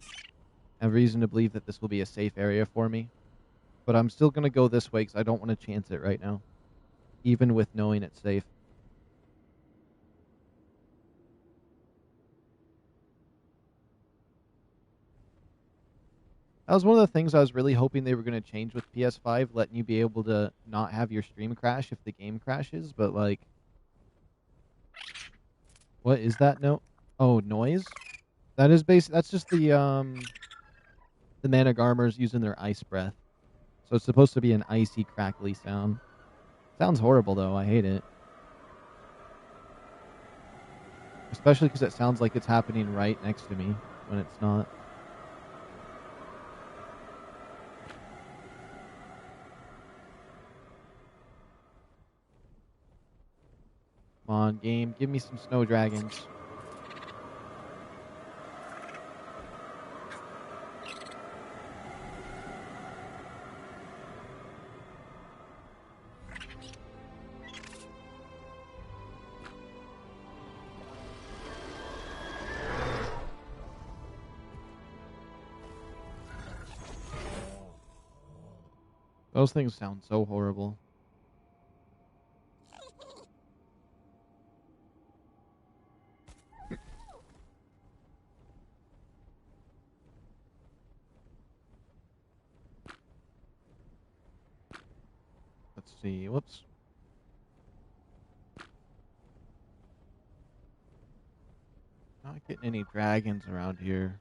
I have reason to believe that this will be a safe area for me. But I'm still going to go this way because I don't want to chance it right now, even with knowing it's safe. That was one of the things I was really hoping they were going to change with PS5, letting you be able to not have your stream crash if the game crashes, but like... What is that note? Oh, noise? That is that's just the mana Garmers using their ice breath. So it's supposed to be an icy, crackly sound. Sounds horrible, though. I hate it. Especially because it sounds like it's happening right next to me when it's not. Come on, game. Give me some snow dragons. Those things sound so horrible. Let's see. Whoops. Not getting any dragons around here.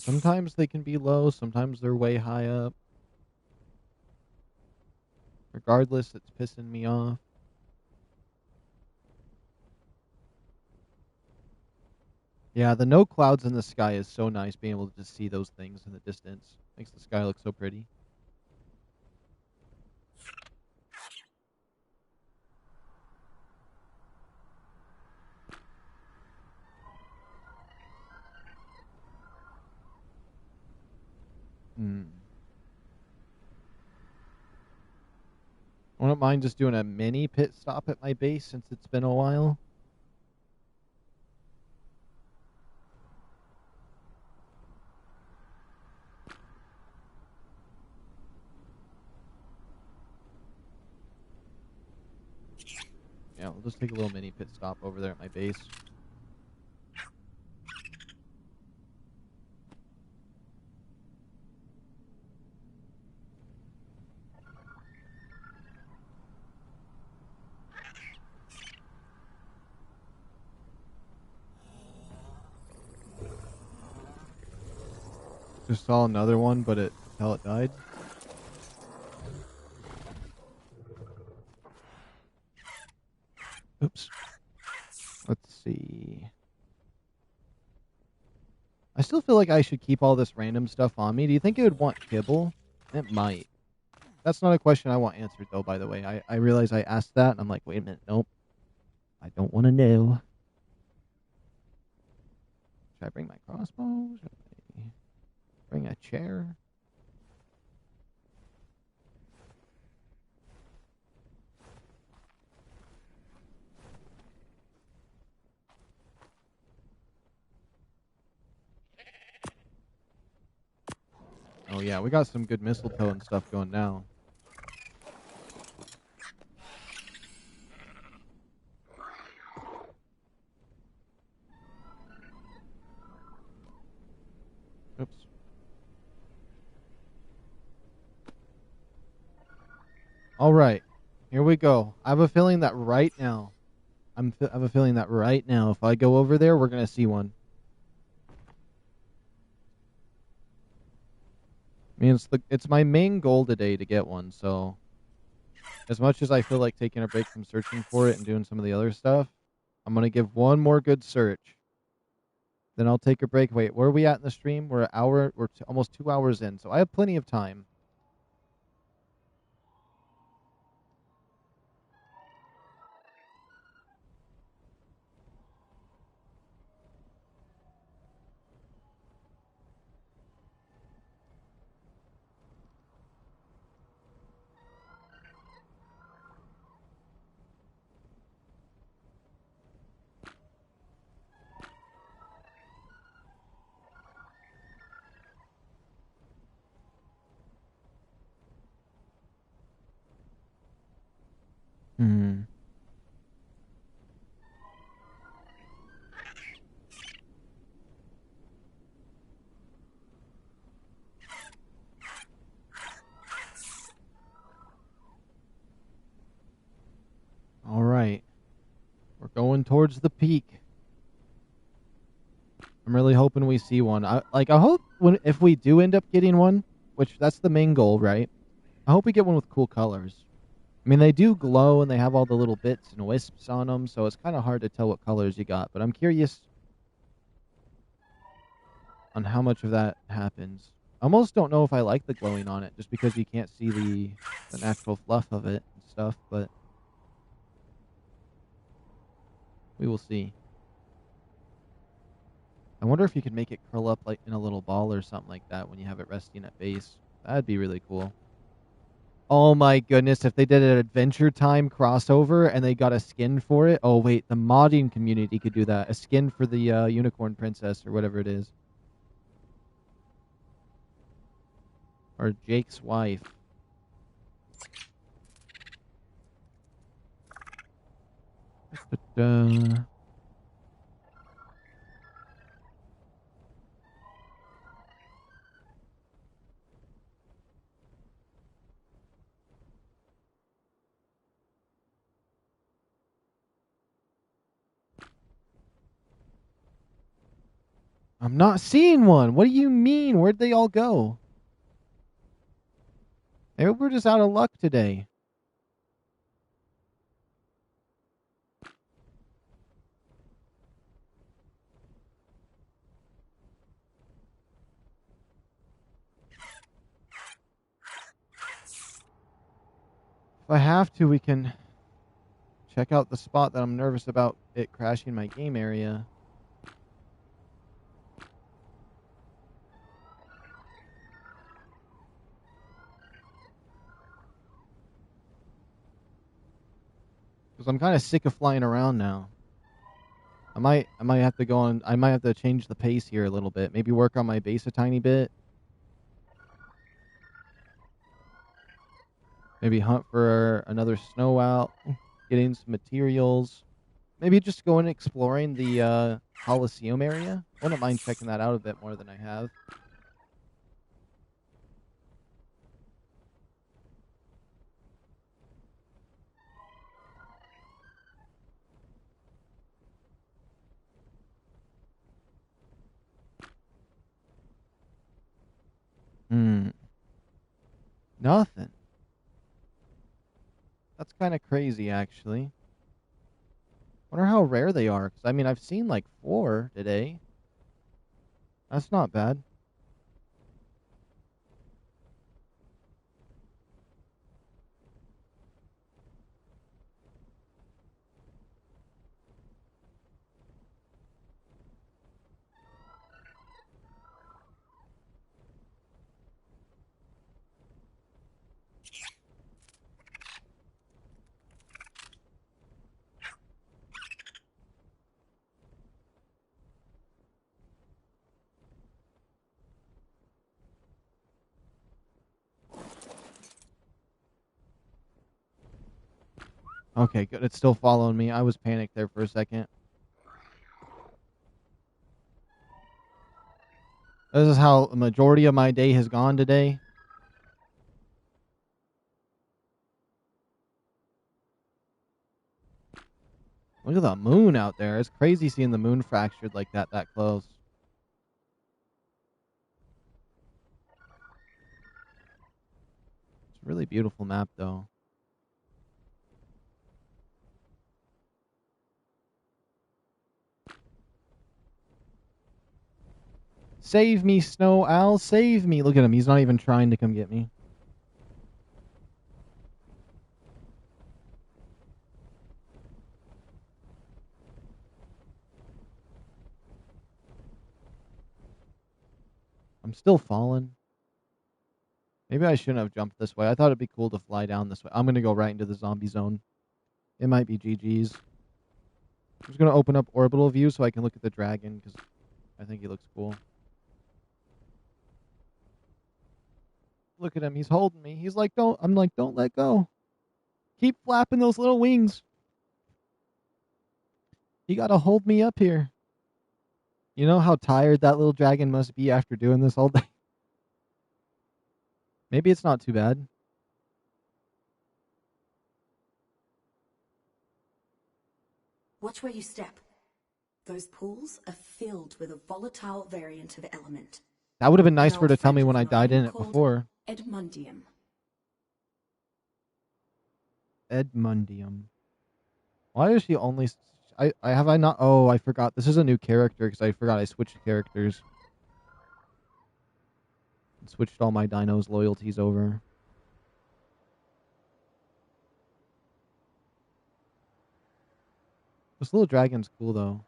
Sometimes they can be low, sometimes they're way high up. Regardless, it's pissing me off. Yeah, the no clouds in the sky is so nice, being able to just see those things in the distance. Makes the sky look so pretty. Hmm. I wouldn't mind just doing a mini pit stop at my base since it's been a while. Yeah, we'll just take a little mini pit stop over there at my base. Just saw another one, but it pellet died. Oops. Let's see. I still feel like I should keep all this random stuff on me. Do you think it would want kibble? It might. That's not a question I want answered, though, by the way. I realize I asked that, and I'm like, wait a minute. Nope. I don't want to know. Should I bring my crossbow? Should I bring a chair? Oh, yeah, we got some good mistletoe and stuff going now. Oops. All right. Here we go. I have a feeling that right now, I have a feeling that right now, if I go over there, we're going to see one. I mean, it's my main goal today to get one, so as much as I feel like taking a break from searching for it and doing some of the other stuff, I'm going to give one more good search. Then I'll take a break. Wait, where are we at in the stream? We're almost 2 hours in, so I have plenty of time. Hmm. All right. We're going towards the peak. I'm really hoping we see one. I hope if we do end up getting one, which that's the main goal, right? I hope we get one with cool colors. I mean, they do glow and they have all the little bits and wisps on them, so it's kind of hard to tell what colors you got. But I'm curious on how much of that happens. I almost don't know if I like the glowing on it, just because you can't see the natural fluff of it and stuff. But we will see. I wonder if you could make it curl up like in a little ball or something like that when you have it resting at base. That'd be really cool. Oh my goodness, if they did an Adventure Time crossover and they got a skin for it. Oh wait, the modding community could do that. A skin for the Unicorn Princess or whatever it is. Or Jake's wife. But, I'm not seeing one. What do you mean? Where'd they all go? Maybe we're just out of luck today. If I have to, we can check out the spot that I'm nervous about it crashing my game area. Because I'm kind of sick of flying around now. I might have to go on. I might have to change the pace here a little bit. Maybe work on my base a tiny bit. Maybe hunt for another snow out. Getting some materials. Maybe just going exploring the Coliseum area. I wouldn't mind checking that out a bit more than I have. Nothing. That's kind of crazy, actually. Wonder how rare they are. Because, I mean, I've seen like 4 today. That's not bad. Okay, good. It's still following me. I was panicked there for a second. This is how the majority of my day has gone today. Look at the moon out there. It's crazy seeing the moon fractured like that close. It's a really beautiful map, though. Save me, Snow Owl. Save me. Look at him. He's not even trying to come get me. I'm still falling. Maybe I shouldn't have jumped this way. I thought it'd be cool to fly down this way. I'm going to go right into the zombie zone. It might be GG's. I'm just going to open up orbital view so I can look at the dragon because I think he looks cool. Look at him. He's holding me. He's like, don't. I'm like, don't let go. Keep flapping those little wings. You got to hold me up here. You know how tired that little dragon must be after doing this all day? Maybe it's not too bad. Watch where you step. Those pools are filled with a volatile variant of element. That would have been nice An for her old to tell me friend when of I died mine in it called before. Edmundium. Edmundium. Why is she only... I have I not... Oh, I forgot. This is a new character because I forgot I switched characters. Switched all my dinos' loyalties over. This little dragon's cool, though.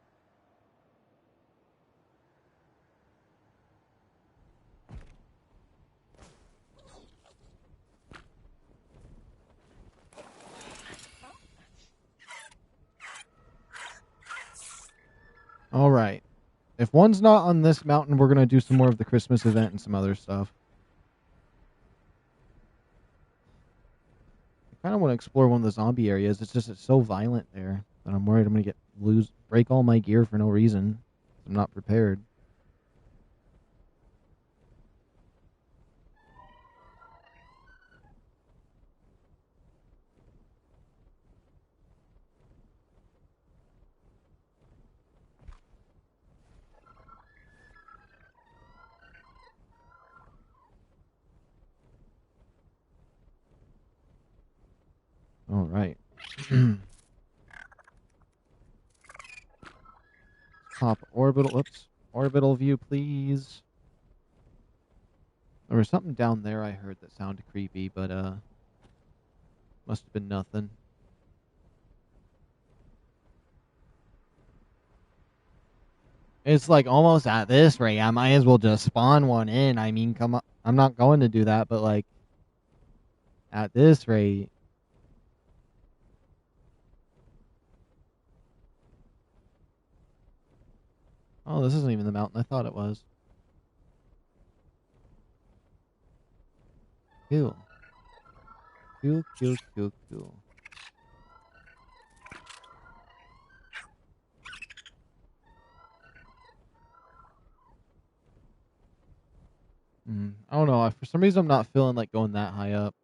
All right. If one's not on this mountain, we're going to do some more of the Christmas event and some other stuff. I kind of want to explore one of the zombie areas. It's so violent there that I'm worried I'm going to break all my gear for no reason. I'm not prepared. right. Pop orbital. Oops. Orbital view, please. There was something down there I heard that sounded creepy, but must have been nothing. It's like almost at this rate, I might as well just spawn one in. I mean, come on. I'm not going to do that, but like at this rate. Oh, this isn't even the mountain I thought it was. Cool. Cool, cool, cool, cool. I don't know. For some reason, I'm not feeling like going that high up.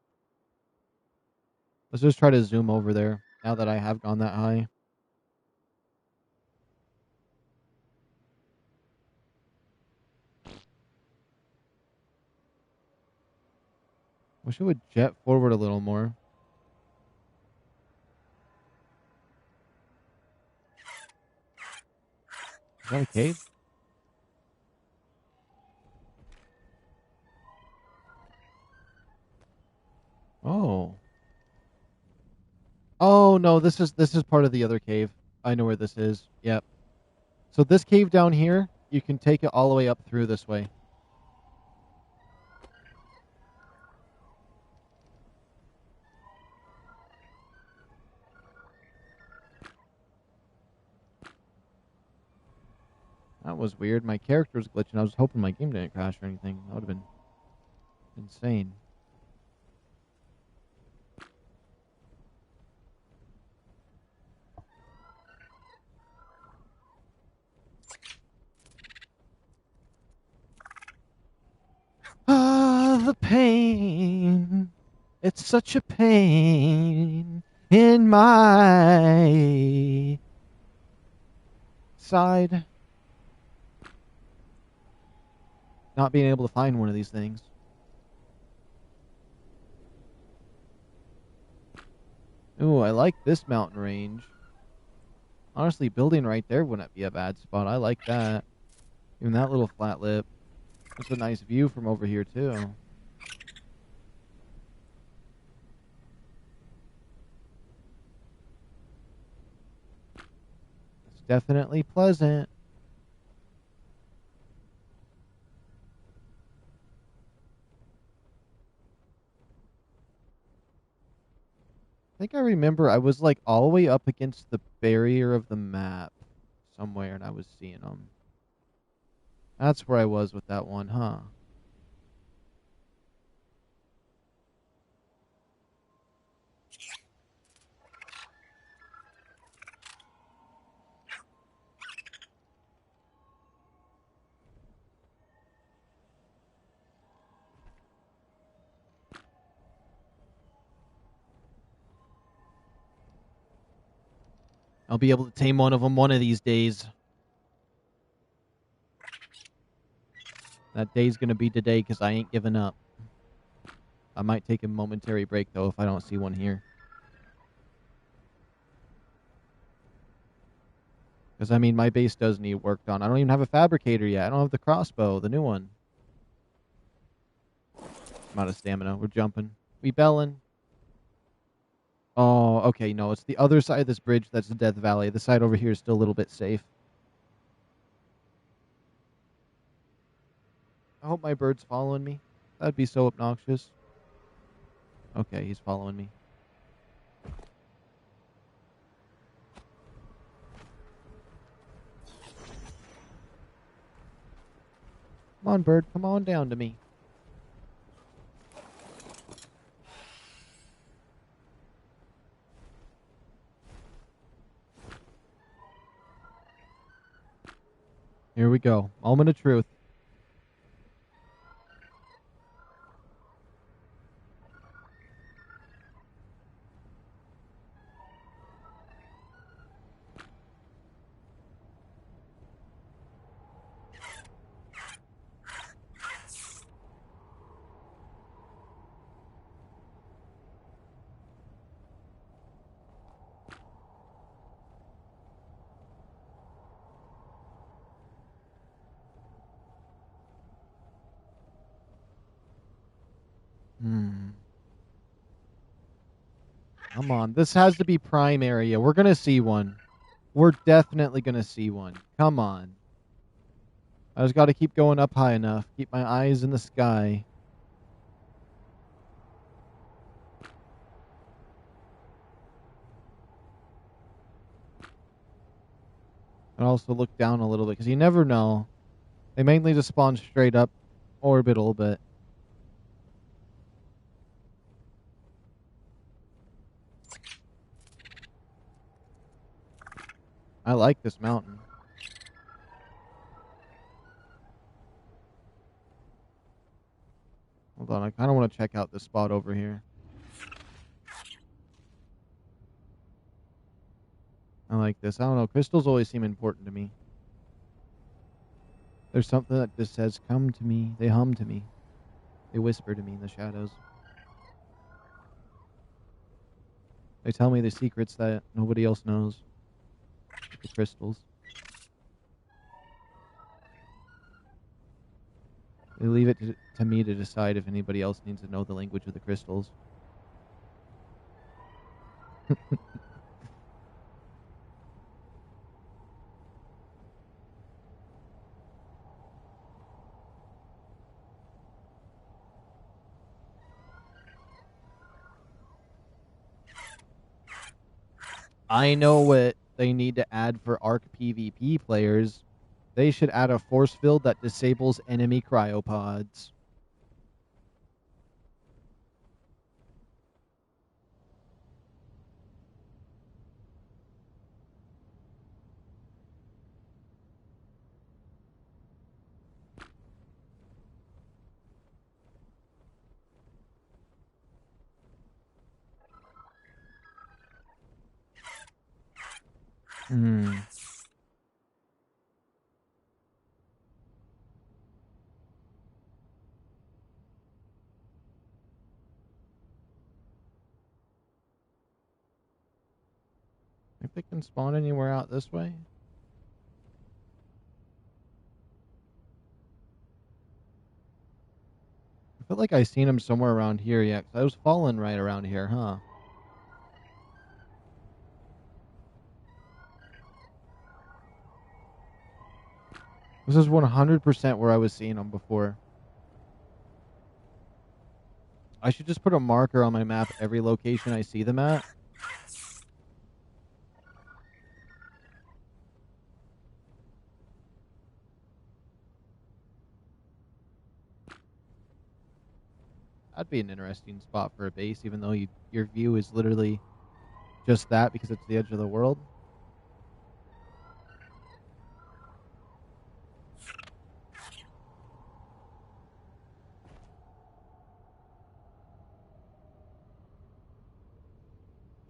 Let's just try to zoom over there now that I have gone that high. Wish it would jet forward a little more. Is that a cave? Oh. Oh no, this is part of the other cave. I know where this is. Yep. So this cave down here, you can take it all the way up through this way. That was weird. My character was glitching. I was hoping my game didn't crash or anything. That would have been insane. Ah, the pain. It's such a pain in my side. Not being able to find one of these things. Ooh, I like this mountain range. Honestly, building right there wouldn't be a bad spot. I like that. Even that little flat lip. It's a nice view from over here, too. It's definitely pleasant. I think I remember I was like all the way up against the barrier of the map somewhere and I was seeing them. That's where I was with that one, huh? I'll be able to tame one of them one of these days. That day's gonna be today because I ain't giving up. I might take a momentary break though if I don't see one here. Because I mean, my base does need worked on. I don't even have a fabricator yet. I don't have the crossbow, the new one. I'm out of stamina. We're jumping. We belling. Oh, okay. No, it's the other side of this bridge that's the Death Valley. The side over here is still a little bit safe. I hope my bird's following me. That'd be so obnoxious. Okay, he's following me. Come on, bird. Come on down to me. Here we go. Moment of truth. Come on. This has to be prime area. We're going to see one. We're definitely going to see one. Come on. I just got to keep going up high enough. Keep my eyes in the sky. And also look down a little bit, because you never know. They mainly just spawn straight up orbital, but I like this mountain. Hold on, I kind of want to check out this spot over here. I like this. I don't know. Crystals always seem important to me. There's something that just says, come to me. They hum to me. They whisper to me in the shadows. They tell me the secrets that nobody else knows. Like the crystals. They leave it to me to decide if anybody else needs to know the language of the crystals. I know what they need to add for ARK PvP players. They should add a force field that disables enemy cryopods. Hmm. Think they can spawn anywhere out this way? I feel like I seen him somewhere around here yet, 'cause I was falling right around here, huh? This is 100% where I was seeing him before. I should just put a marker on my map every location I see them at. That'd be an interesting spot for a base, even though your view is literally just that because it's the edge of the world.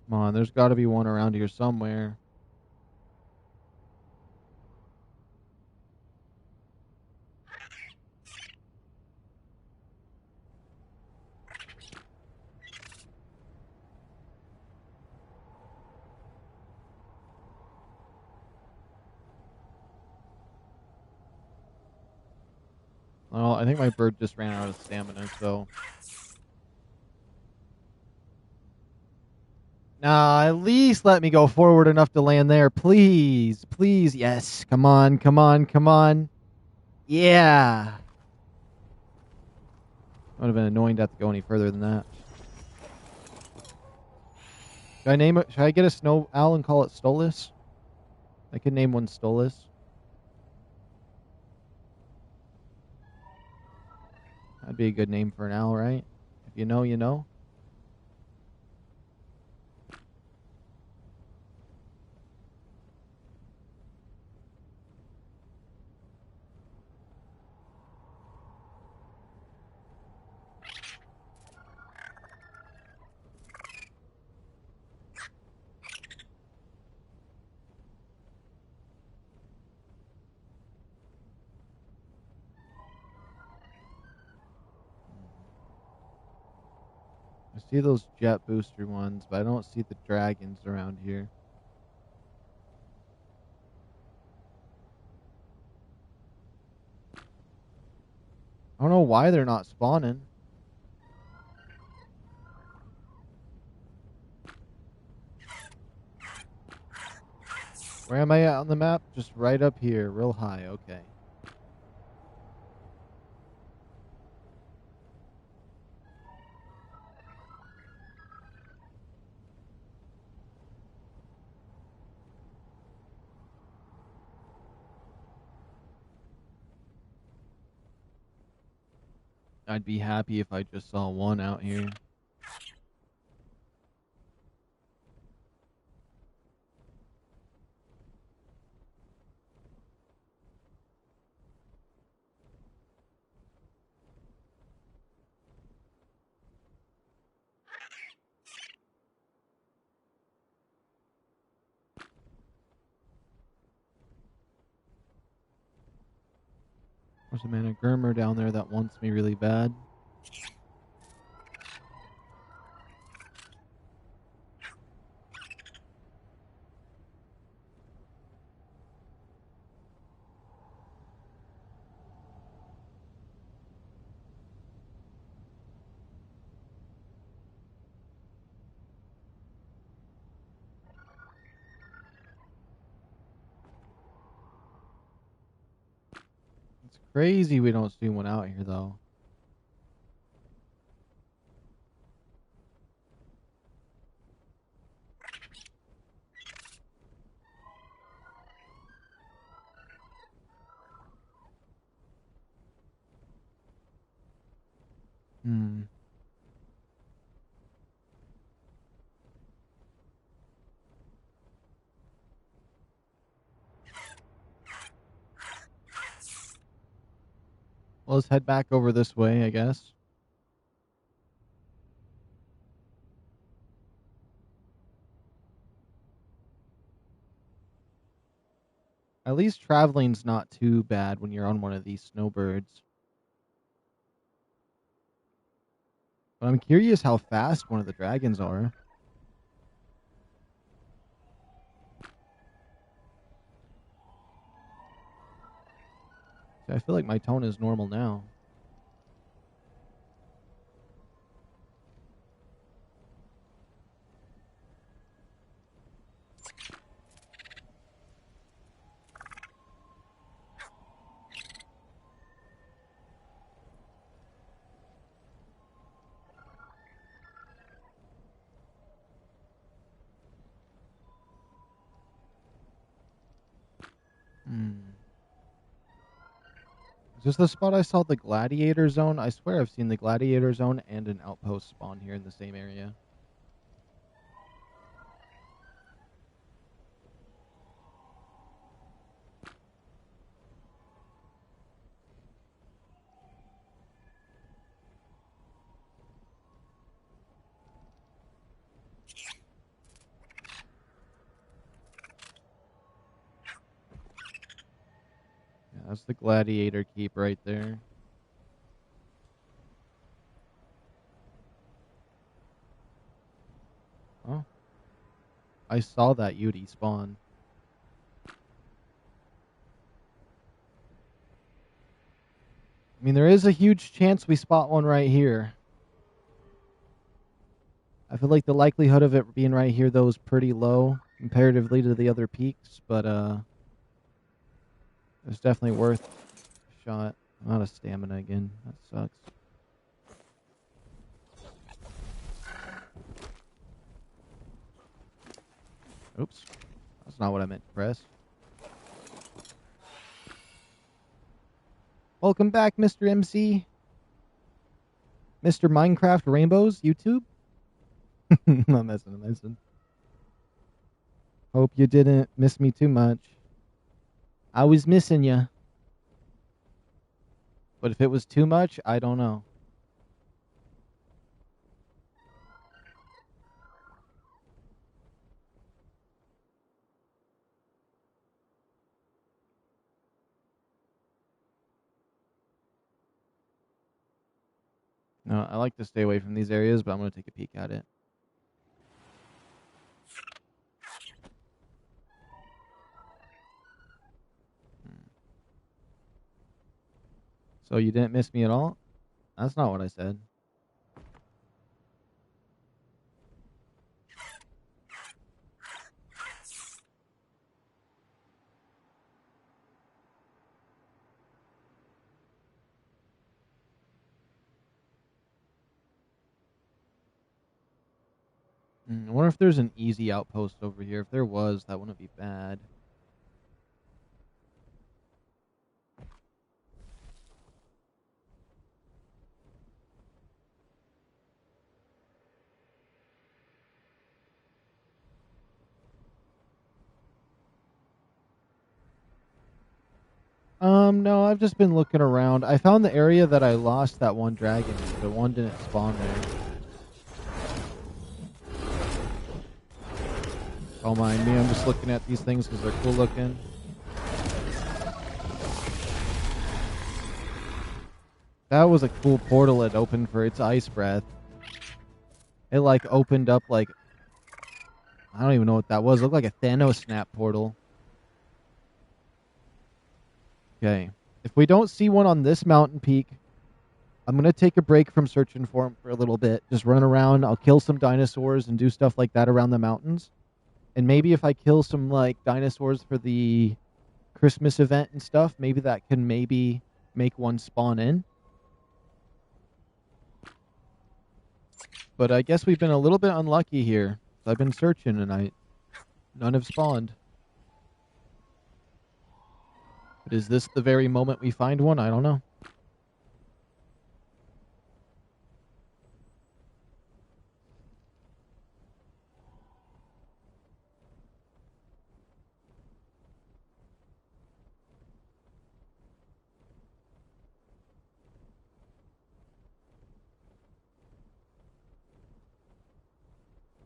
Come on, there's got to be one around here somewhere. Well, I think my bird just ran out of stamina, so... Nah, at least let me go forward enough to land there. Please. Please. Yes. Come on. Come on. Come on. Yeah. Would have been annoying to have to go any further than that. Should I name it? Should I get a snow owl and call it Stolas? I could name one Stolas. That'd be a good name for an owl, right? If you know, you know. I see those jet booster ones, but I don't see the dragons around here. I don't know why they're not spawning. Where am I at on the map? Just right up here, real high. Okay. I'd be happy if I just saw one out here. There's a man, a Gurmer down there that wants me really bad. It's crazy we don't see one out here, though. Hmm. Well, let's head back over this way, I guess. At least traveling's not too bad when you're on one of these snowbirds. But I'm curious how fast one of the dragons are. See, I feel like my tone is normal now. Is this the spot I saw the gladiator zone? I swear I've seen the gladiator zone and an outpost spawn here in the same area. Yeah, that's the gladiator keep right there. Oh. I saw that Yudi spawn. I mean, there is a huge chance we spot one right here. I feel like the likelihood of it being right here, though, is pretty low comparatively to the other peaks, but it's definitely worth a shot. I'm out of stamina again. That sucks. Oops. That's not what I meant to press. Welcome back, Mr. MC. Mr. Minecraft Rainbows, YouTube? I'm messing. Hope you didn't miss me too much. I was missing you. But if it was too much, I don't know. No, I like to stay away from these areas, but I'm going to take a peek at it. So you didn't miss me at all? That's not what I said. I wonder if there's an easy outpost over here. If there was, that wouldn't be bad. No, I've just been looking around. I found the area that I lost that one dragon in. The one didn't spawn there. Don't mind me, I'm just looking at these things because they're cool looking. That was a cool portal it opened for its ice breath. It like opened up like, I don't even know what that was. It looked like a Thanos snap portal. Okay. If we don't see one on this mountain peak, I'm going to take a break from searching for them for a little bit. Just run around. I'll kill some dinosaurs and do stuff like that around the mountains. And maybe if I kill some like dinosaurs for the Christmas event and stuff, maybe that can maybe make one spawn in. But I guess we've been a little bit unlucky here. I've been searching and none have spawned. But is this the very moment we find one? I don't know.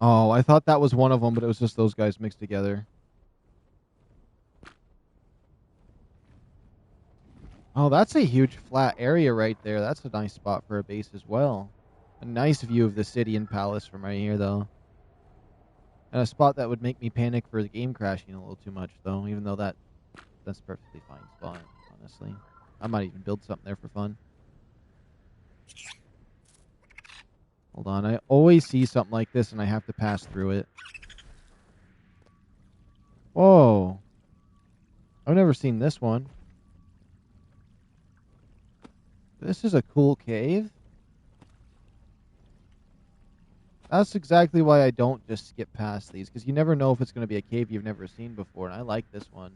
Oh, I thought that was one of them, but it was just those guys mixed together. Oh, that's a huge flat area right there. That's a nice spot for a base as well. A nice view of the city and palace from right here, though. And a spot that would make me panic for the game crashing a little too much, though, even though that's perfectly fine spot, honestly. I might even build something there for fun. Hold on, I always see something like this and I have to pass through it. Whoa. I've never seen this one. This is a cool cave. That's exactly why I don't just skip past these, because you never know if it's going to be a cave you've never seen before, and I like this one.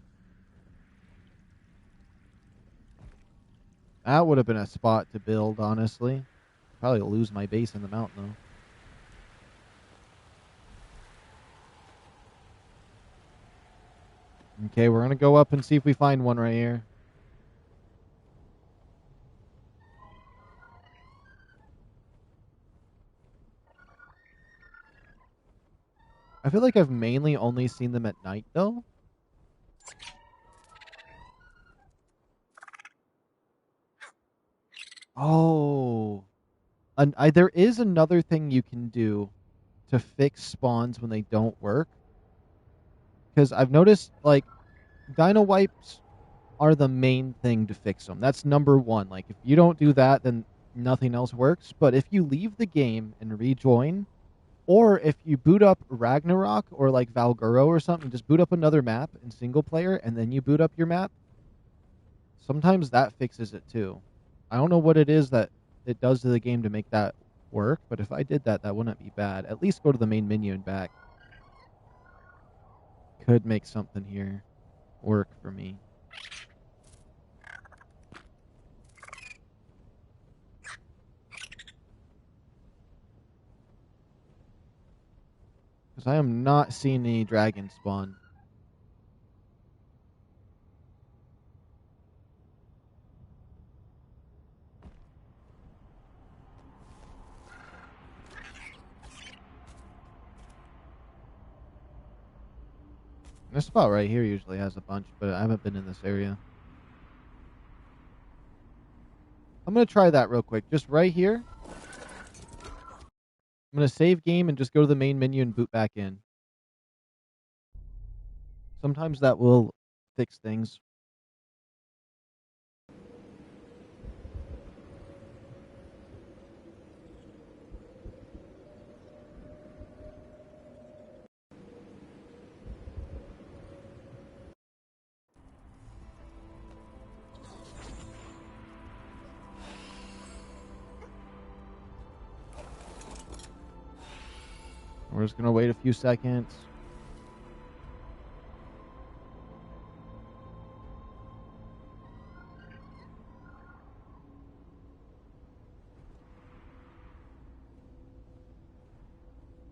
That would have been a spot to build, honestly. Probably lose my base in the mountain, though. Okay, we're going to go up and see if we find one right here. I feel like I've mainly only seen them at night, though. Oh. There is another thing you can do to fix spawns when they don't work. Because I've noticed, like, dino wipes are the main thing to fix them. That's number one. Like, if you don't do that, then nothing else works. But if you leave the game and rejoin, or if you boot up Ragnarok or like Valguro or something, just boot up another map in single player and then you boot up your map, sometimes that fixes it too. I don't know what it is that it does to the game to make that work, but if I did that, that wouldn't be bad. At least go to the main menu and back. Could make something here work for me. Because I am not seeing any dragons spawn. This spot right here usually has a bunch, but I haven't been in this area. I'm going to try that real quick. Just right here. I'm going to save game and just go to the main menu and boot back in. Sometimes that will fix things. We're just gonna wait a few seconds.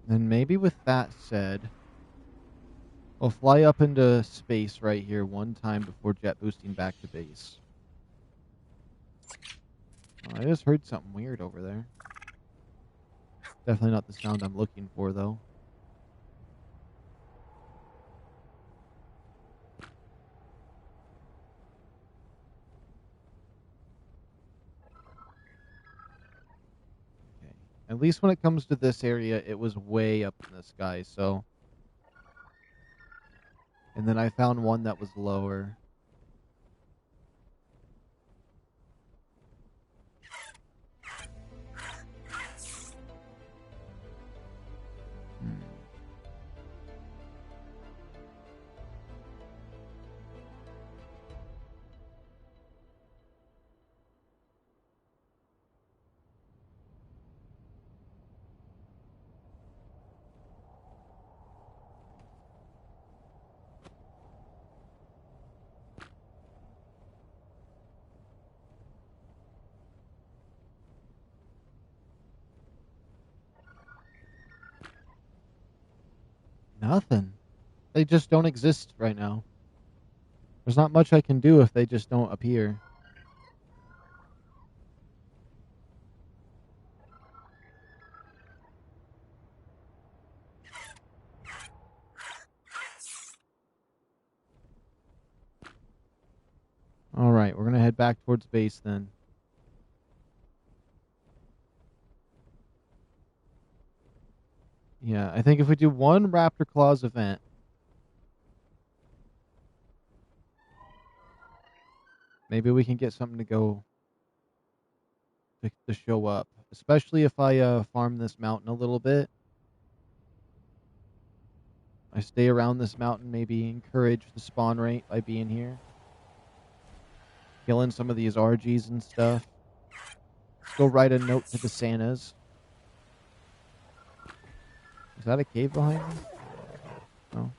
And maybe with that said, we'll fly up into space right here one time before jet boosting back to base. Oh, I just heard something weird over there. Definitely not the sound I'm looking for, though. Okay. At least when it comes to this area, it was way up in the sky, so... And then I found one that was lower. Hmm. Nothing. They just don't exist right now. There's not much I can do if they just don't appear. Alright, we're gonna head back towards base then. Yeah, I think if we do one Raptor Claws event, maybe we can get something to go to show up. Especially if I farm this mountain a little bit. I stay around this mountain, maybe encourage the spawn rate by being here. Killing some of these RGs and stuff. Let's go write a note to the Santas. Is that a cave behind me? No.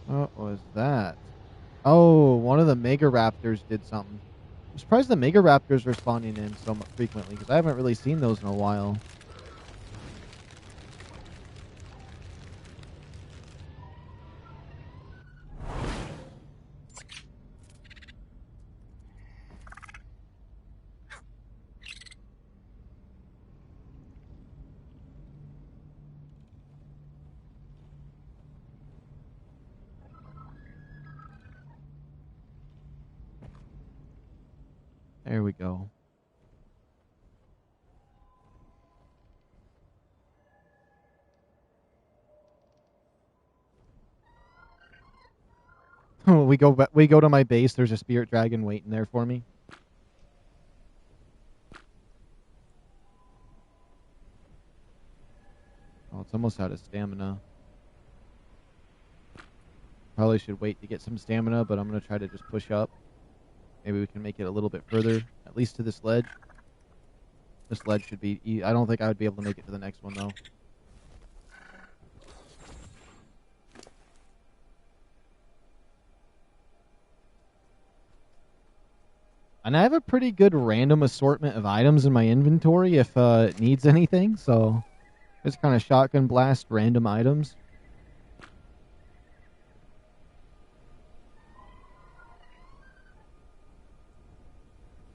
What was that? Oh, one of the Mega Raptors did something. I'm surprised the Mega Raptors are spawning in so frequently, because I haven't really seen those in a while. There we go. We go to my base. There's a spirit dragon waiting there for me. Oh, it's almost out of stamina. Probably should wait to get some stamina, but I'm gonna try to just push up. Maybe we can make it a little bit further, at least to this ledge. This ledge should be... I don't think I would be able to make it to the next one, though. And I have a pretty good random assortment of items in my inventory if it needs anything, so... Just kind of shotgun blast random items.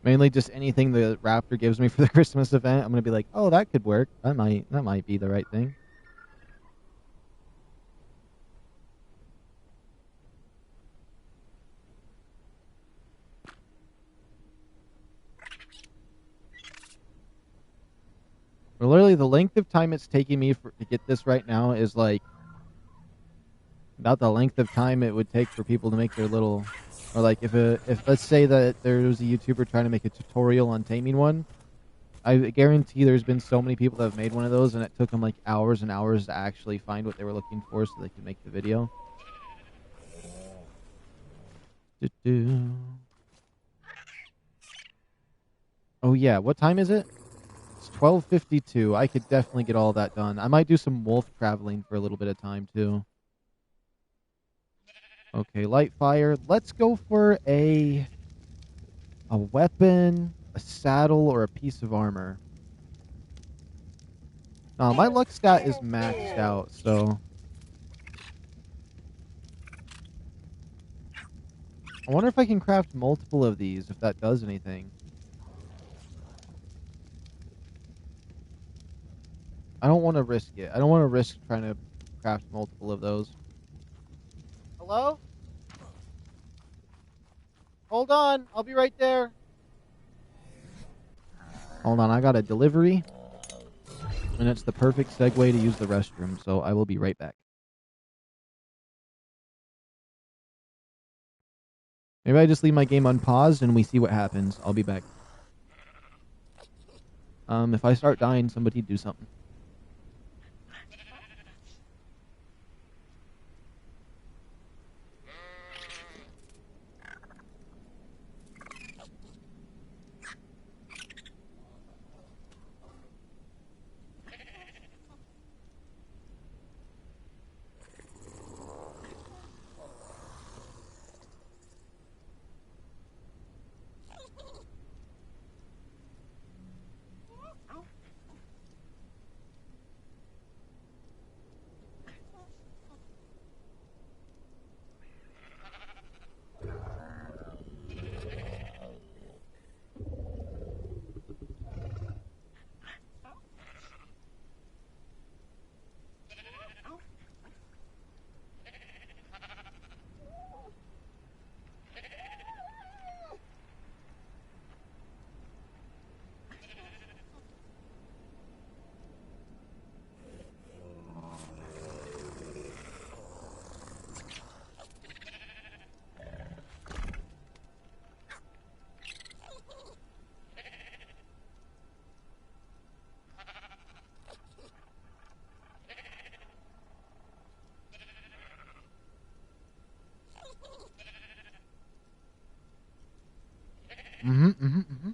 Mainly just anything the Raptor gives me for the Christmas event. I'm gonna be like, oh, that could work. That might be the right thing. But literally, the length of time it's taking me to get this right now is like about the length of time it would take for people to make their little, or like if let's say that there was a YouTuber trying to make a tutorial on taming one. I guarantee there's been so many people that have made one of those, and it took them like hours and hours to actually find what they were looking for so they could make the video. Oh yeah, what time is it? It's 12:52. I could definitely get all that done. I might do some wolf traveling for a little bit of time too. Okay, light fire. Let's go for a weapon, a saddle, or a piece of armor. My luck stat is maxed out, so I wonder if I can craft multiple of these, if that does anything. I don't want to risk it. I don't want to risk trying to craft multiple of those. Hello? Hold on. I'll be right there. Hold on. I got a delivery. And it's the perfect segue to use the restroom, so I will be right back. Maybe I just leave my game unpaused and we see what happens. I'll be back. If I start dying, somebody do something. Mm-hmm, mm-hmm, mm-hmm.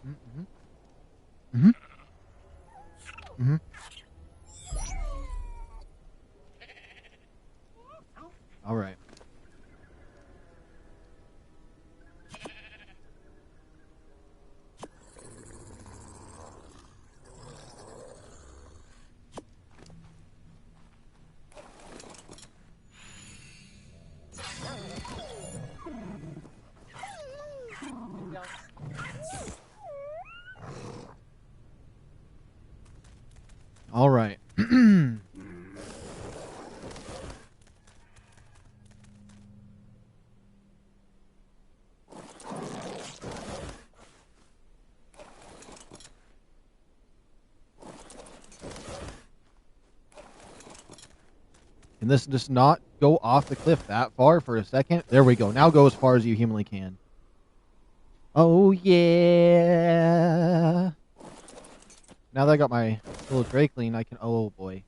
Mm-hmm, mm-hmm. Mm-hmm. All right. All right. Can this just not go off the cliff that far for a second? There we go. Now go as far as you humanly can. Oh, yeah. Now that I got my little Drakeling, I can... Oh, boy.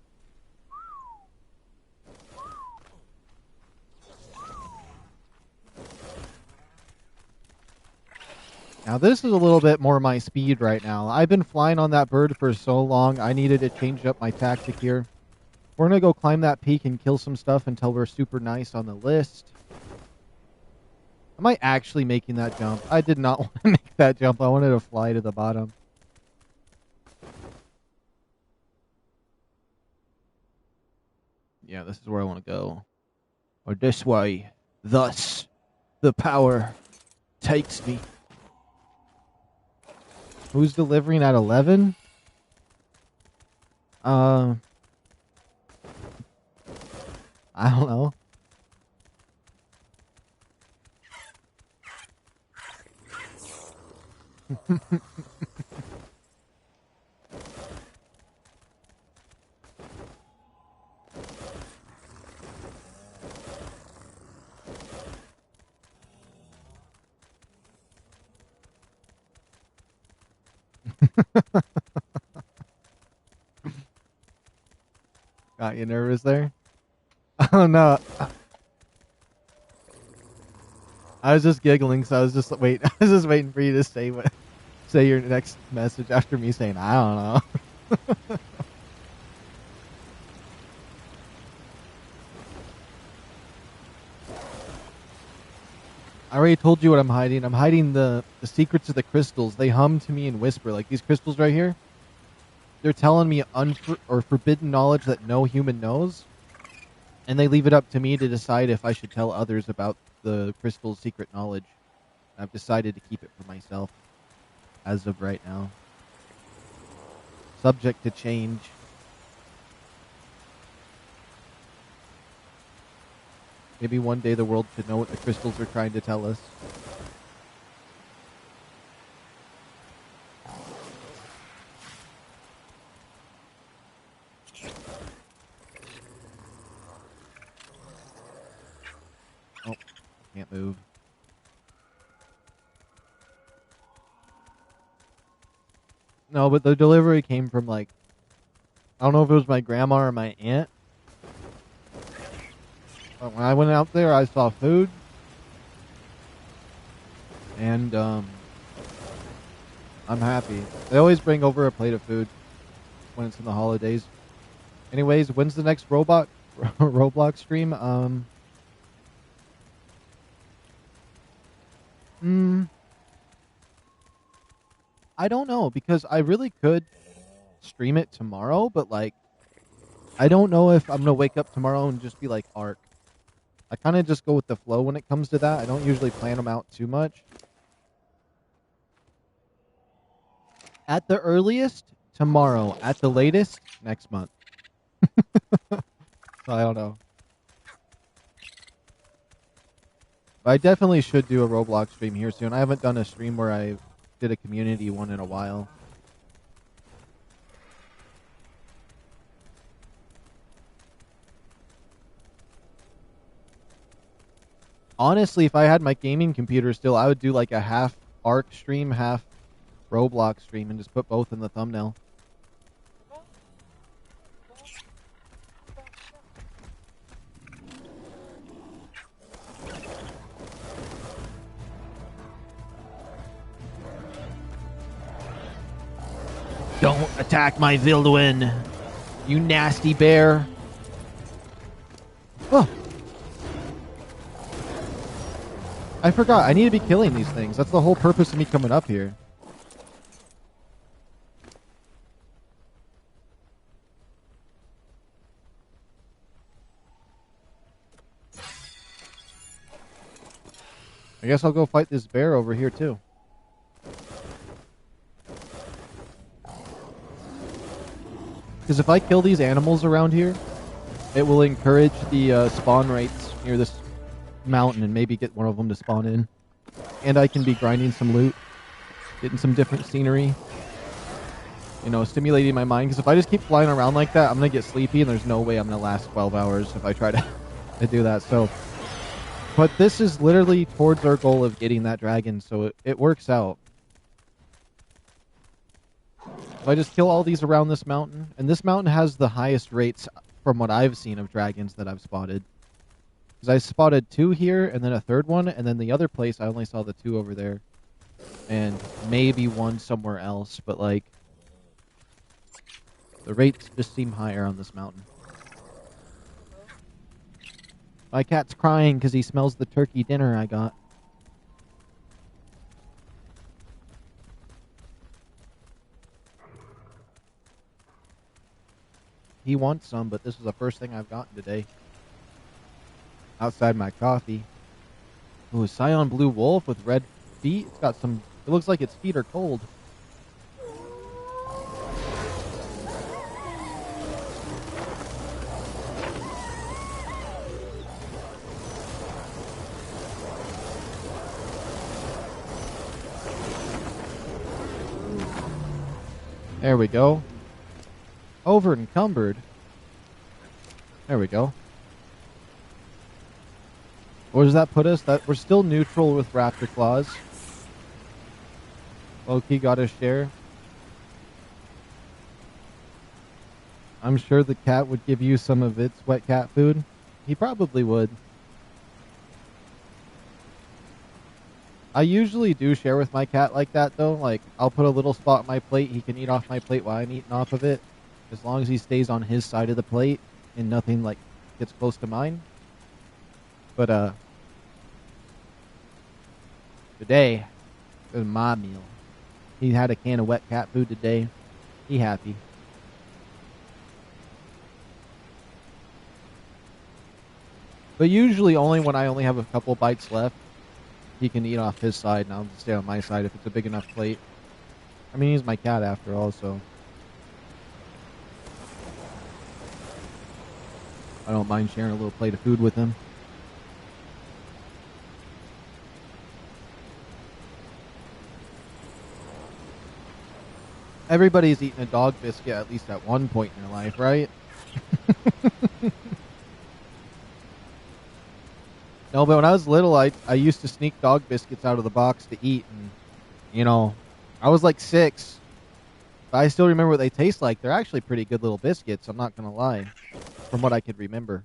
Now, this is a little bit more my speed right now. I've been flying on that bird for so long, I needed to change up my tactic here. We're going to go climb that peak and kill some stuff until we're super nice on the list. Am I actually making that jump? I did not want to make that jump. I wanted to fly to the bottom. Yeah, this is where I want to go. Or this way. Thus, the power takes me. Who's delivering at 11? I don't know. Got you nervous there? Oh no. I was just giggling, so I was just wait. I was just waiting for you to say your next message after me saying I don't know. I already told you what I'm hiding. I'm hiding the secrets of the crystals. They hum to me and whisper. Like these crystals right here. They're telling me or forbidden knowledge that no human knows. And they leave it up to me to decide if I should tell others about the crystal's secret knowledge. I've decided to keep it for myself as of right now. Subject to change. Maybe one day the world should know what the crystals are trying to tell us. Oh, can't move. No, but the delivery came from like, I don't know if it was my grandma or my aunt. But when I went out there, I saw food. And I'm happy. They always bring over a plate of food when it's in the holidays. Anyways, when's the next Roblox stream? I don't know, because I really could stream it tomorrow, but like I don't know if I'm gonna wake up tomorrow and just be like ARK. I kind of just go with the flow when it comes to that. I don't usually plan them out too much. At the earliest, tomorrow. At the latest, next month. So I don't know. But I definitely should do a Roblox stream here soon. I haven't done a stream where I did a community one in a while. Honestly, if I had my gaming computer still, I would do like a half ARK stream, half Roblox stream, and just put both in the thumbnail. Don't attack my Vilduin, you nasty bear. Oh. I forgot. I need to be killing these things. That's the whole purpose of me coming up here. I guess I'll go fight this bear over here too. Because if I kill these animals around here, it will encourage the spawn rates near this mountain and maybe get one of them to spawn in. And I can be grinding some loot, getting some different scenery, you know, stimulating my mind. Because if I just keep flying around like that, I'm going to get sleepy and there's no way I'm going to last 12 hours if I try to do that. So, but this is literally towards our goal of getting that dragon, so it works out. If I just kill all these around this mountain, and this mountain has the highest rates from what I've seen of dragons that I've spotted. Because I spotted 2 here, and then a 3rd one, and then the other place I only saw the 2 over there. And maybe 1 somewhere else, but like, the rates just seem higher on this mountain. My cat's crying because he smells the turkey dinner I got. He wants some, but this is the first thing I've gotten today. Outside my coffee. Ooh, a Scion Blue Wolf with red feet. It's got some... It looks like its feet are cold. There we go. Over encumbered. There we go. Where does that put us? That we're still neutral with Raptor Claws. Loki got his share. I'm sure the cat would give you some of its wet cat food. He probably would. I usually do share with my cat like that, though. Like, I'll put a little spot on my plate. He can eat off my plate while I'm eating off of it. As long as he stays on his side of the plate and nothing, like, gets close to mine. But, today, it was my meal. He had a can of wet cat food today. He happy. But usually only when I only have a couple bites left, he can eat off his side and I'll just stay on my side if it's a big enough plate. I mean, he's my cat after all, so I don't mind sharing a little plate of food with him. Everybody's eaten a dog biscuit at least at one point in their life, right? No, but when I was little, I used to sneak dog biscuits out of the box to eat, and, you know, I was like 6, but I still remember what they taste like. They're actually pretty good little biscuits, I'm not gonna lie, from what I could remember.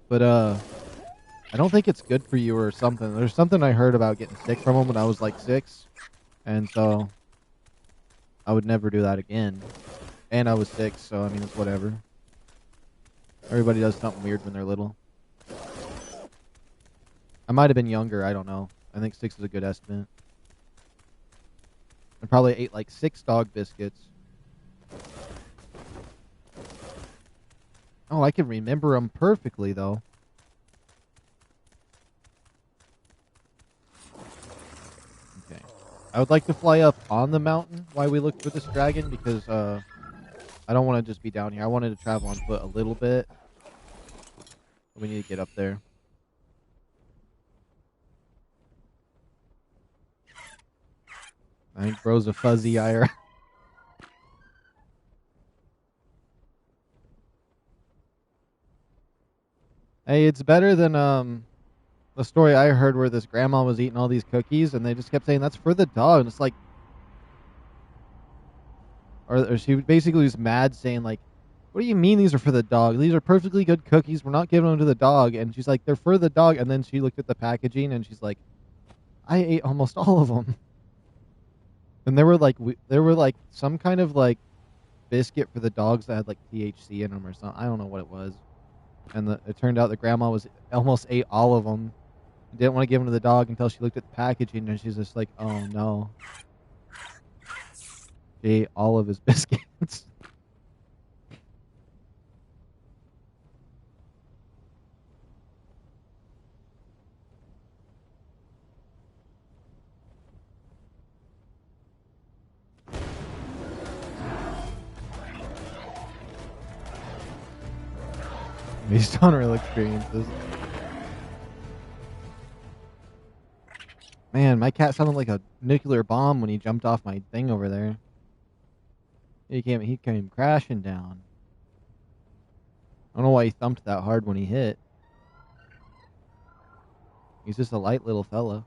But, I don't think it's good for you or something. There's something I heard about getting sick from them when I was like 6, and so I would never do that again. And I was 6, so I mean, it's whatever. Everybody does something weird when they're little. I might have been younger, I don't know. I think 6 is a good estimate. I probably ate like 6 dog biscuits. Oh, I can remember them perfectly, though. Okay. I would like to fly up on the mountain while we look for this dragon, because I don't want to just be down here. I wanted to travel on foot a little bit. We need to get up there. I think bro's a fuzzy ire. Hey, it's better than the story I heard where this grandma was eating all these cookies and they just kept saying that's for the dog, and it's like, or she basically was mad saying like, what do you mean these are for the dog? These are perfectly good cookies. We're not giving them to the dog. And she's like, they're for the dog. And then she looked at the packaging and she's like, I ate almost all of them. And there were like some kind of like biscuit for the dogs that had like THC in them or something. I don't know what it was. And it turned out the grandma almost ate all of them. Didn't want to give them to the dog until she looked at the packaging and she's just like, oh no. She ate all of his biscuits. Based on real experiences. Man, my cat sounded like a nuclear bomb when he jumped off my thing over there. He came crashing down. I don't know why he thumped that hard when he hit. He's just a light little fella.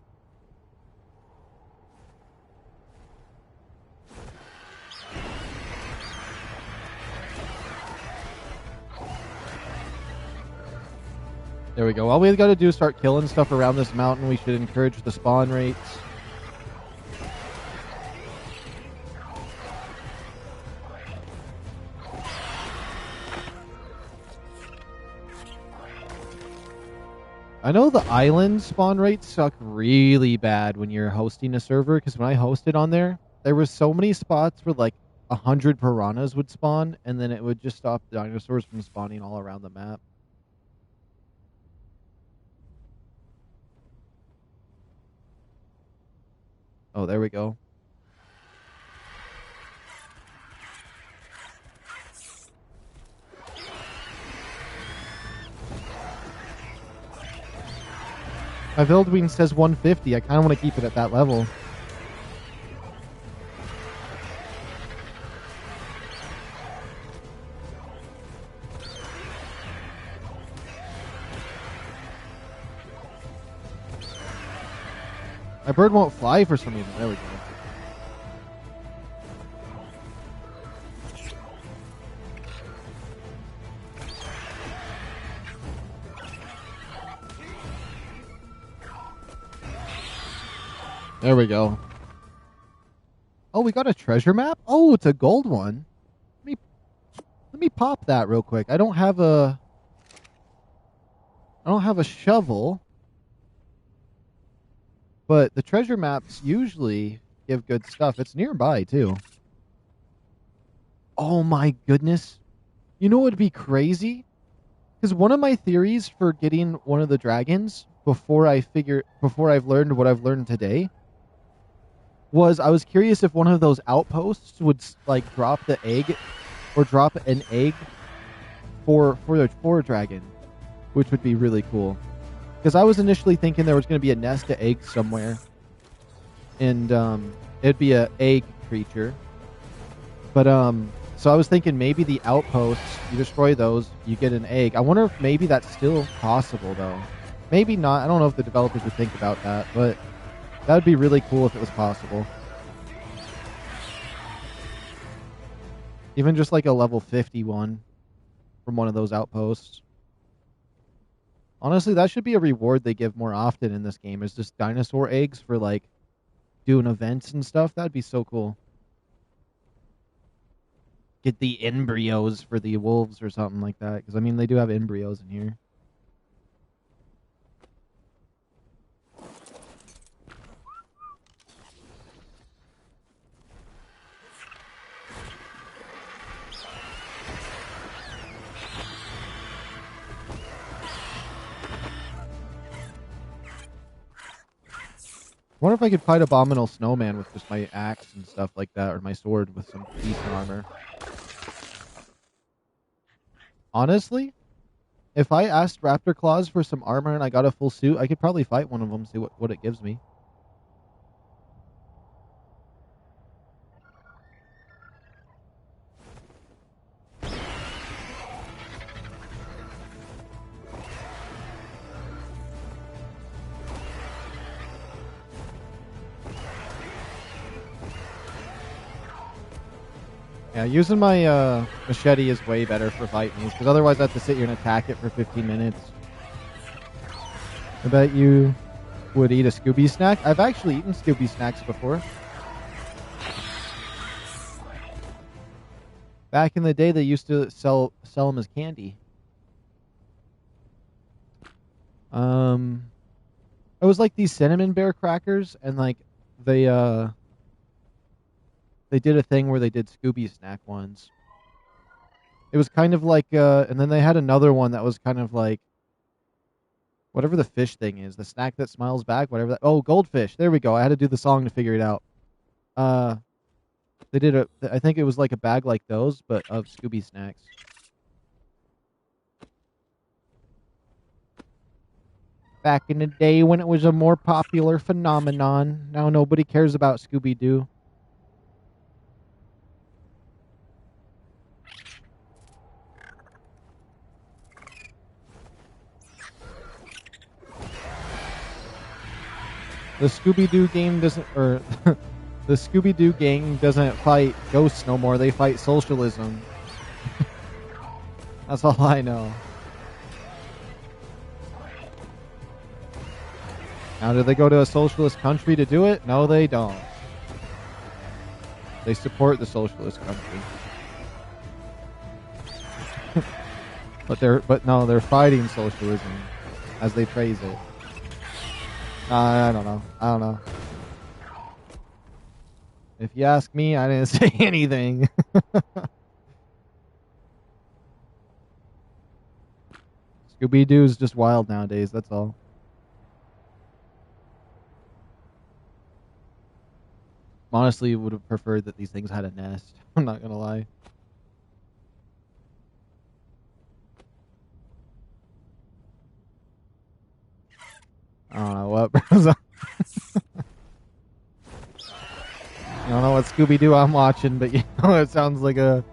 There we go. All we got to do is start killing stuff around this mountain. We should encourage the spawn rates. I know the island spawn rates suck really bad when you're hosting a server, because when I hosted on there were so many spots where like 100 piranhas would spawn, and then it would just stop dinosaurs from spawning all around the map. Oh, there we go. My build wing says 150. I kind of want to keep it at that level. My bird won't fly for some reason. There we go. There we go. Oh, we got a treasure map? Oh, it's a gold one. Let me pop that real quick. I don't have a shovel, but the treasure maps usually give good stuff. It's nearby too. Oh my goodness. You know what would be crazy? Because one of my theories for getting one of the dragons before I've learned what I've learned today was I was curious if one of those outposts would like drop the egg or drop an egg for a dragon, which would be really cool. Because I was initially thinking there was going to be a nest of eggs somewhere, and it'd be a egg creature. But so I was thinking maybe the outposts, you destroy those, you get an egg. I wonder if maybe that's still possible though. Maybe not. I don't know if the developers would think about that, but that would be really cool if it was possible. Even just like a level 51 from one of those outposts. Honestly, that should be a reward they give more often in this game, is just dinosaur eggs for like doing events and stuff. That'd be so cool. Get the embryos for the wolves or something like that. Because, I mean, they do have embryos in here. I wonder if I could fight Abominable Snowman with just my axe and stuff like that, or my sword with some decent armor. Honestly, if I asked Raptor Claws for some armor and I got a full suit, I could probably fight one of them, see what it gives me. Yeah, using my machete is way better for fighting these, because otherwise I have to sit here and attack it for 15 minutes. I bet you would eat a Scooby snack. I've actually eaten Scooby snacks before. Back in the day, they used to sell them as candy. It was like these cinnamon bear crackers, and like they did a thing where they did Scooby snack ones. It was kind of like and then they had another one that was kind of like whatever the fish thing is, the snack that smiles back, whatever that. Oh, goldfish. There we go. I had to do the song to figure it out. They did I think it was like a bag like those, but of Scooby snacks. Back in the day when it was a more popular phenomenon. Now nobody cares about Scooby-Doo. The Scooby-Doo game doesn't, or the Scooby-Doo gang doesn't fight ghosts no more. They fight socialism. That's all I know. Now, do they go to a socialist country to do it? No, they don't. They support the socialist country. but no, they're fighting socialism, as they praise it. I don't know. If you ask me, I didn't say anything. Scooby-Doo is just wild nowadays, that's all. Honestly, would have preferred that these things had a nest. I'm not gonna lie. I don't know what bros. I don't know what Scooby-Doo I'm watching, but you know, it sounds like you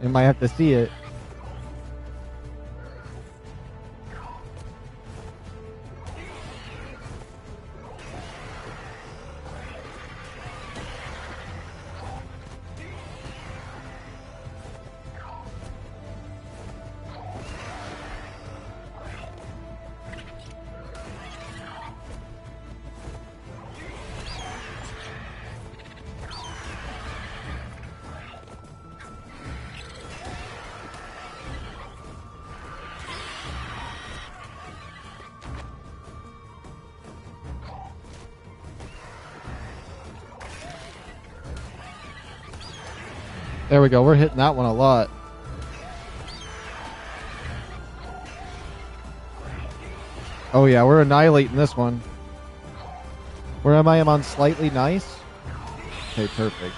might have to see it. There we go. We're hitting that one a lot. Oh yeah, we're annihilating this one. Where am I? I'm on slightly nice. Okay, perfect.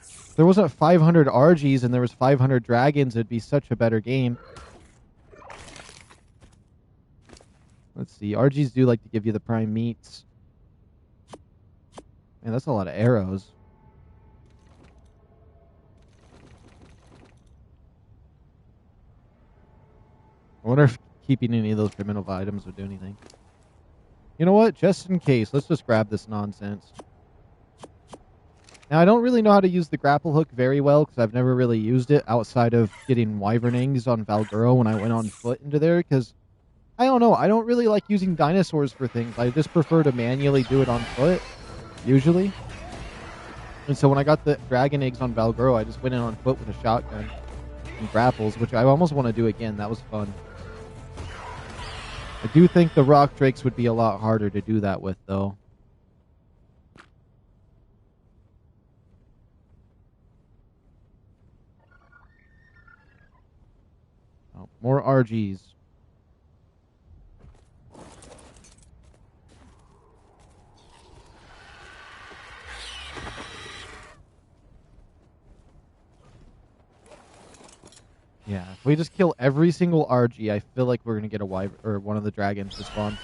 If there wasn't 500 RGs and there was 500 dragons, it'd be such a better game. Let's see. RGs do like to give you the prime meats. Man, that's a lot of arrows. I wonder if keeping any of those primitive items would do anything. You know what? Just in case, let's just grab this nonsense. Now, I don't really know how to use the grapple hook very well because I've never really used it outside of getting wyvern eggs on Valguro when I went on foot into there because, I don't know, I don't really like using dinosaurs for things. I just prefer to manually do it on foot, usually. And so when I got the dragon eggs on Valguro, I just went in on foot with a shotgun and grapples, which I almost want to do again. That was fun. I do think the rock drakes would be a lot harder to do that with, though. Oh, more RGs. Yeah, if we just kill every single RG, I feel like we're gonna get a wyvern or one of the dragons to spawn.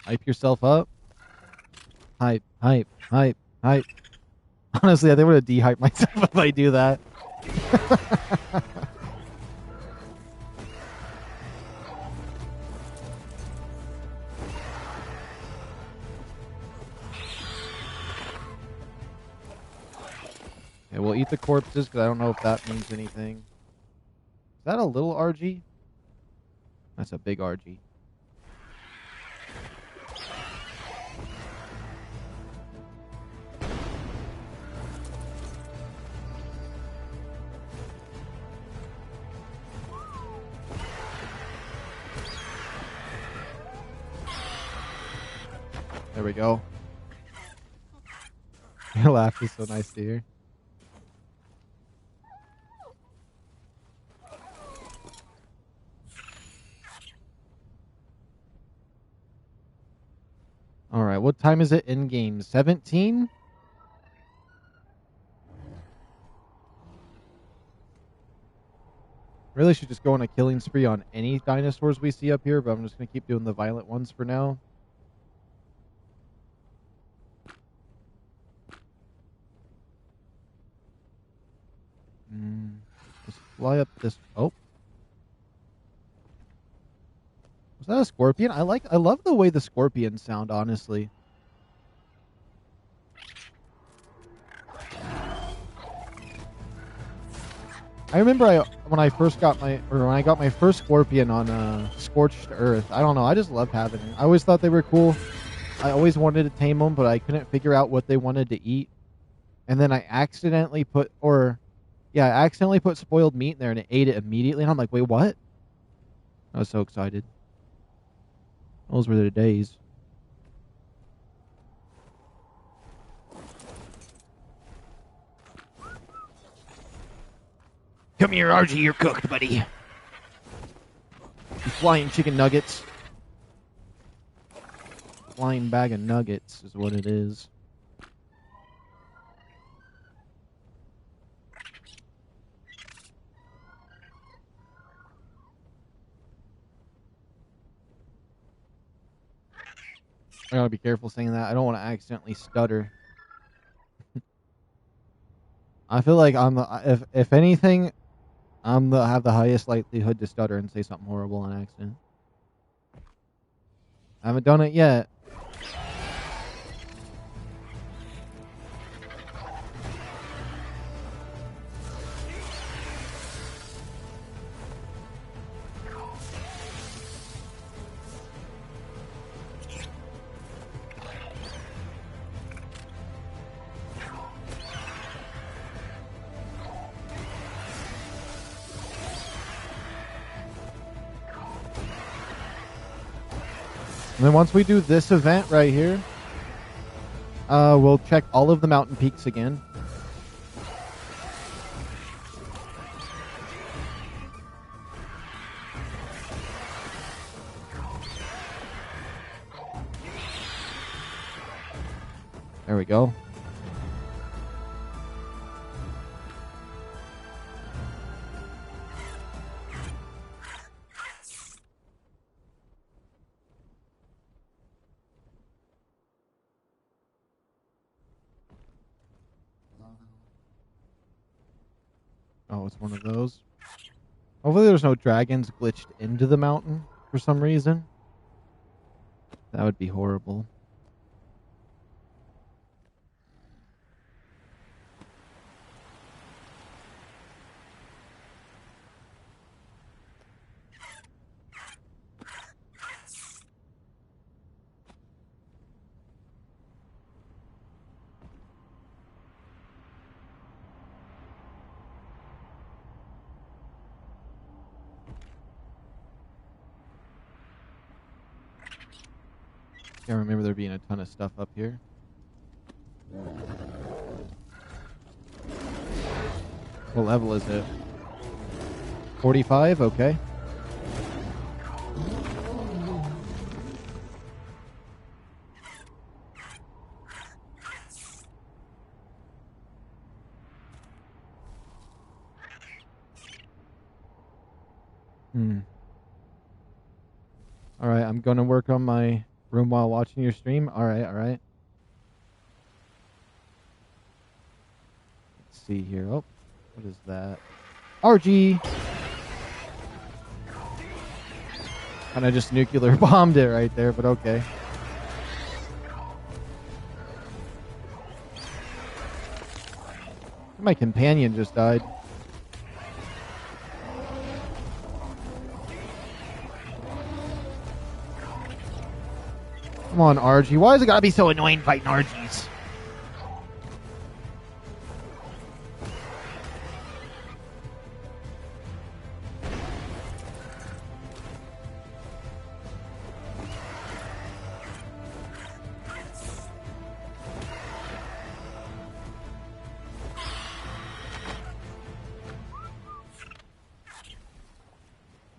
Hype yourself up. Hype, hype, hype, hype. Honestly, I think I'm gonna de-hype myself if I do that. Okay, we'll eat the corpses because I don't know if that means anything. Is that a little RG? That's a big RG. There we go. Your laugh is so nice to hear. Alright, what time is it in game? 17? Really should just go on a killing spree on any dinosaurs we see up here, but I'm just going to keep doing the violent ones for now. Let's fly up this... Oh. Was that a scorpion? I love the way the scorpions sound, honestly. I remember when I got my first scorpion on Scorched Earth. I don't know. I just loved having it. I always thought they were cool. I always wanted to tame them, but I couldn't figure out what they wanted to eat. And then I accidentally put spoiled meat in there and it ate it immediately. And I'm like, wait, what? I was so excited. Those were the days. Come here, RG, you're cooked, buddy. You flying chicken nuggets. Flying bag of nuggets is what it is. I gotta be careful saying that. I don't want to accidentally stutter. I feel like if anything, have the highest likelihood to stutter and say something horrible on accident. I haven't done it yet. And then once we do this event right here, we'll check all of the mountain peaks again. There we go. Oh, it's one of those. Hopefully there's no dragons glitched into the mountain for some reason. That would be horrible. Can't remember there being a ton of stuff up here. What level is it? 45? Okay. Alright, I'm gonna work on my room while watching your stream. Alright. Let's see here. Oh, what is that? RG! Kinda just nuclear bombed it right there, but okay. My companion just died. Come on, RG. Why is it gotta be so annoying fighting RGs?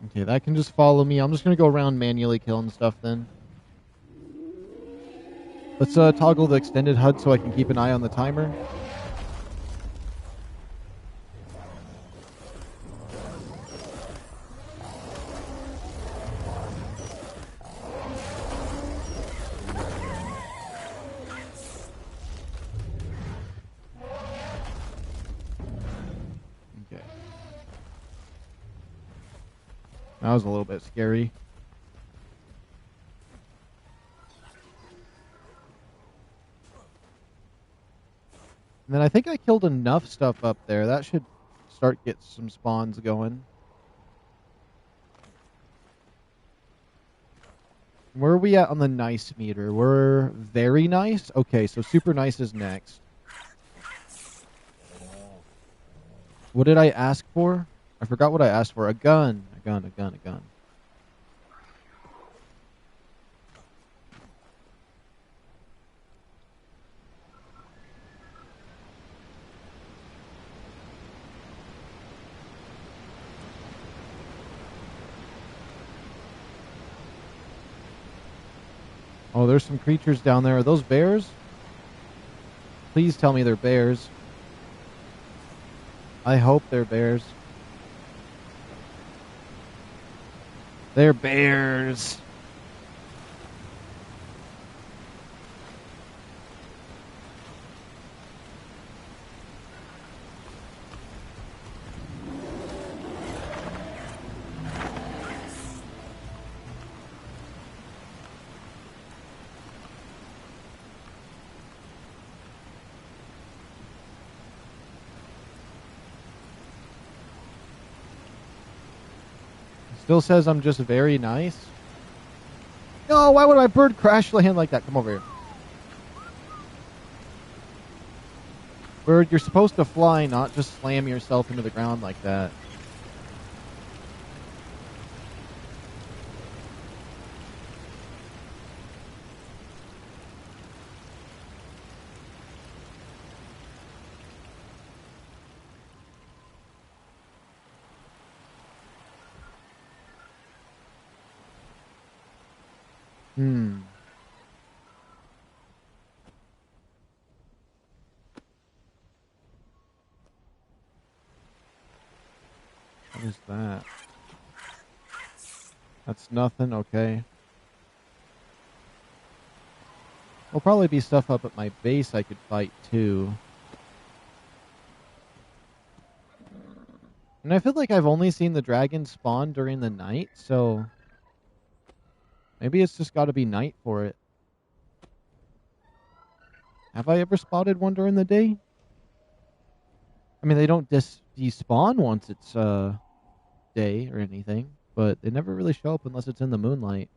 Okay, that can just follow me. I'm just gonna go around manually killing stuff then. Let's toggle the extended HUD so I can keep an eye on the timer. Okay. That was a little bit scary. And then I think I killed enough stuff up there. That should start get some spawns going. Where are we at on the nice meter? We're very nice? Okay, so super nice is next. What did I ask for? I forgot what I asked for. A gun. A gun. Oh, there's some creatures down there. Are those bears? Please tell me they're bears. I hope they're bears. They're bears. Still says I'm just very nice. No, why would my bird crash land like that? Come over here. Bird, you're supposed to fly, not just slam yourself into the ground like that. Hmm. What is that? That's nothing. Okay. There'll probably be stuff up at my base I could fight too. And I feel like I've only seen the dragon spawn during the night, so maybe it's just got to be night for it. Have I ever spotted one during the day? I mean, they don't despawn once it's day or anything, but they never really show up unless it's in the moonlight.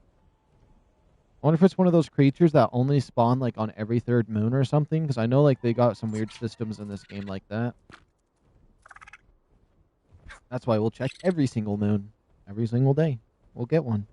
I wonder if it's one of those creatures that only spawn like on every third moon or something, because I know like they got some weird systems in this game like that. That's why we'll check every single moon, every single day. We'll get one.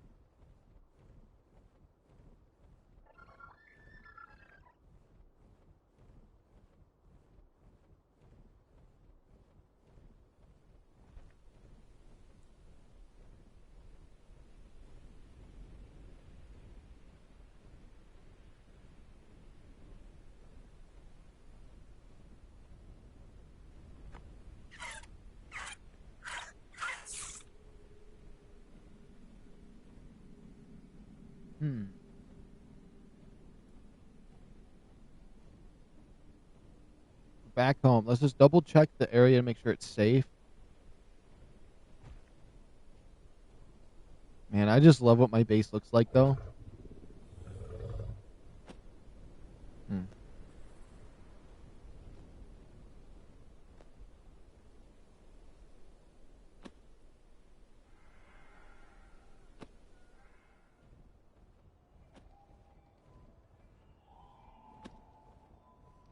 Hmm. Back home. Let's just double check the area and make sure it's safe. Man, I just love what my base looks like though. Hmm.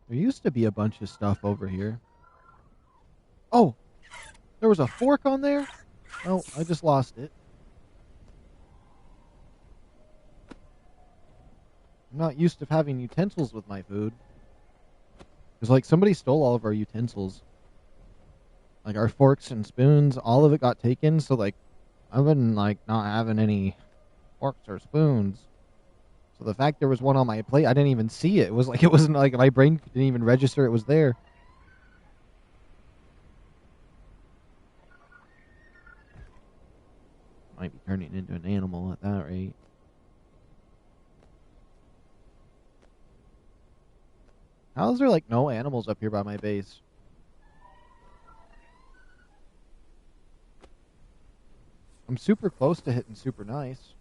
There used to be a bunch of stuff over here. Oh, there was a fork on there? Oh, I just lost it. I'm not used to having utensils with my food. It's like somebody stole all of our utensils. Like our forks and spoons, all of it got taken, so like I've been like not having any forks or spoons. So the fact there was one on my plate, I didn't even see it. It was like it wasn't like my brain didn't even register it was there. Might be turning into an animal at that rate. How is there like no animals up here by my base? I'm super close to hitting super nice.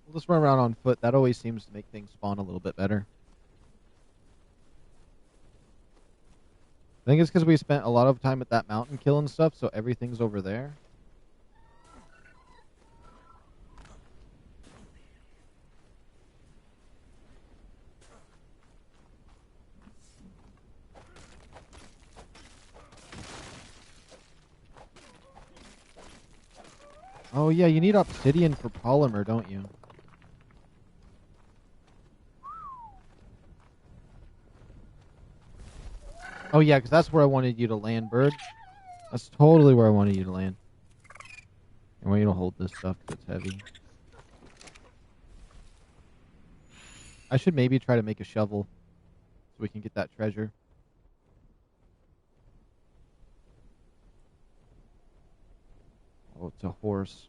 We'll just run around on foot. That always seems to make things spawn a little bit better. I think it's because we spent a lot of time at that mountain killing stuff, so everything's over there. Oh yeah, you need obsidian for polymer, don't you? Oh yeah, because that's where I wanted you to land, bird. That's totally where I wanted you to land. I want you to hold this stuff because it's heavy. I should maybe try to make a shovel so we can get that treasure. Oh, it's a horse.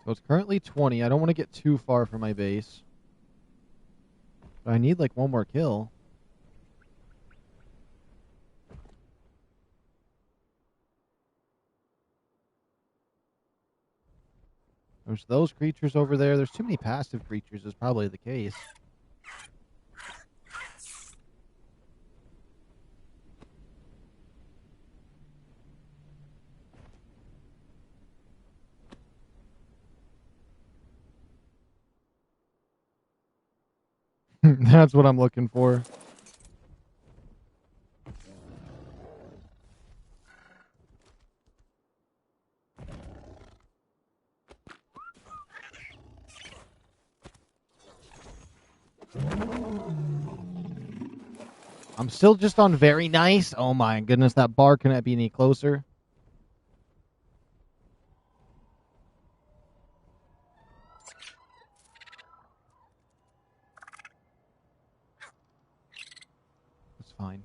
So it's currently 20. I don't want to get too far from my base. But I need like one more kill. There's those creatures over there. There's too many passive creatures is probably the case. That's what I'm looking for. I'm still just on very nice. Oh my goodness, that bar couldn't be any closer. It's fine.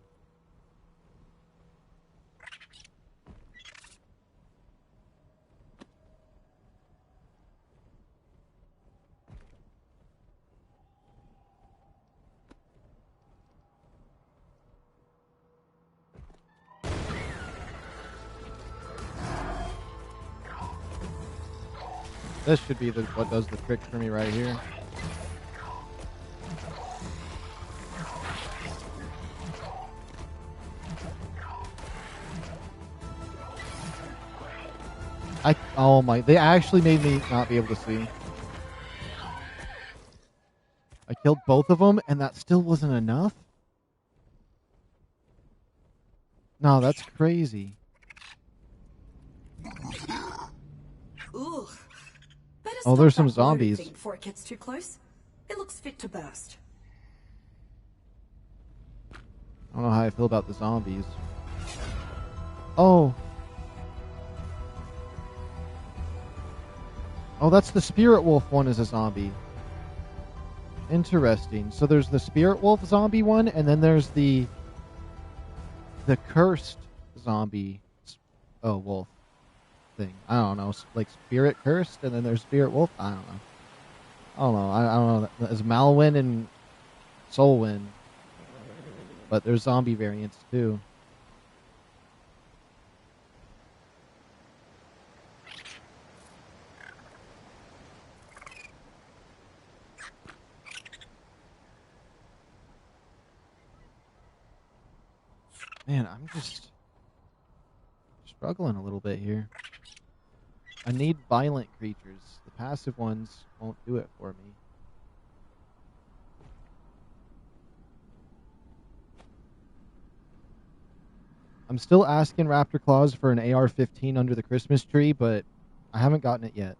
This should be what does the trick for me right here. Oh my, they actually made me not be able to see. I killed both of them, and that still wasn't enough? No, that's crazy. Ooh. Better Oh, stop there's some that bloated zombies. thing before it gets too close. It looks fit to burst. I don't know how I feel about the zombies. Oh. Oh, that's the Spirit Wolf one is a zombie. Interesting. So there's the Spirit Wolf zombie one, and then there's the cursed zombie wolf thing. I don't know. Like Spirit Cursed, and then there's Spirit Wolf. I don't know. I don't know. There's Malwyn and Solwyn. But there's zombie variants too. Man, I'm just struggling a little bit here. I need violent creatures. The passive ones won't do it for me. I'm still asking Raptor Claus for an AR-15 under the Christmas tree, but I haven't gotten it yet.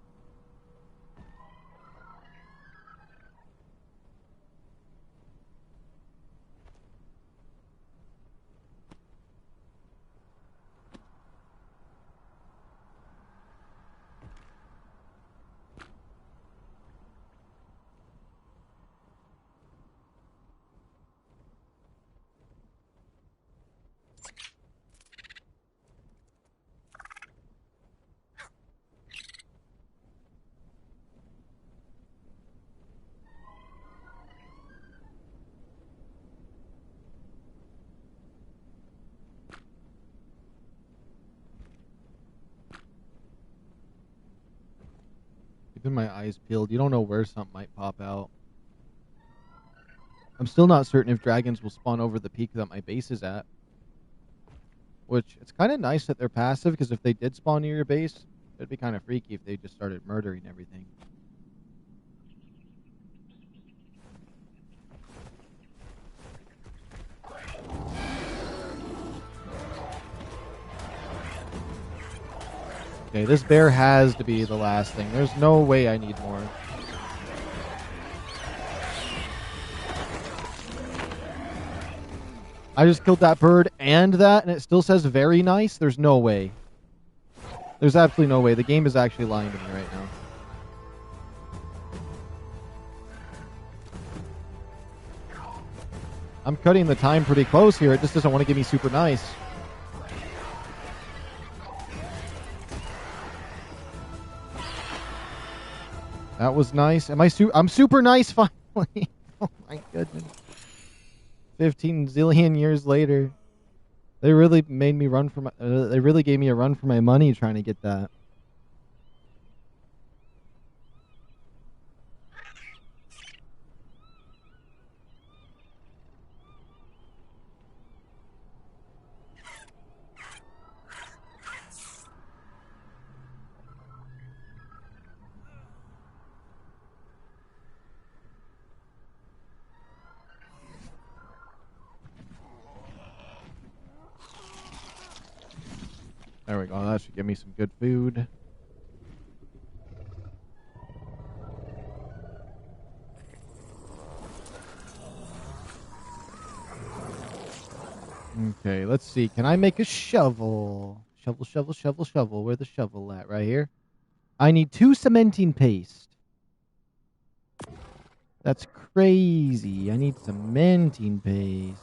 Keeping my eyes peeled. You don't know where something might pop out. I'm still not certain if dragons will spawn over the peak that my base is at. Which, it's kind of nice that they're passive, because if they did spawn near your base, it'd be kind of freaky if they just started murdering everything. Okay, this bear has to be the last thing. There's no way I need more. I just killed that bird and that, and it still says very nice? There's no way. There's absolutely no way. The game is actually lying to me right now. I'm cutting the time pretty close here. It just doesn't want to give me super nice. That was nice. I'm super nice finally. Oh my goodness. 15 zillion years later. They really made me run for my they really gave me a run for my money trying to get that. There we go. That should give me some good food. Okay, let's see. Can I make a shovel? Shovel, shovel, shovel, shovel. Where's the shovel at? Right here. I need 2 cementing paste. That's crazy. I need cementing paste.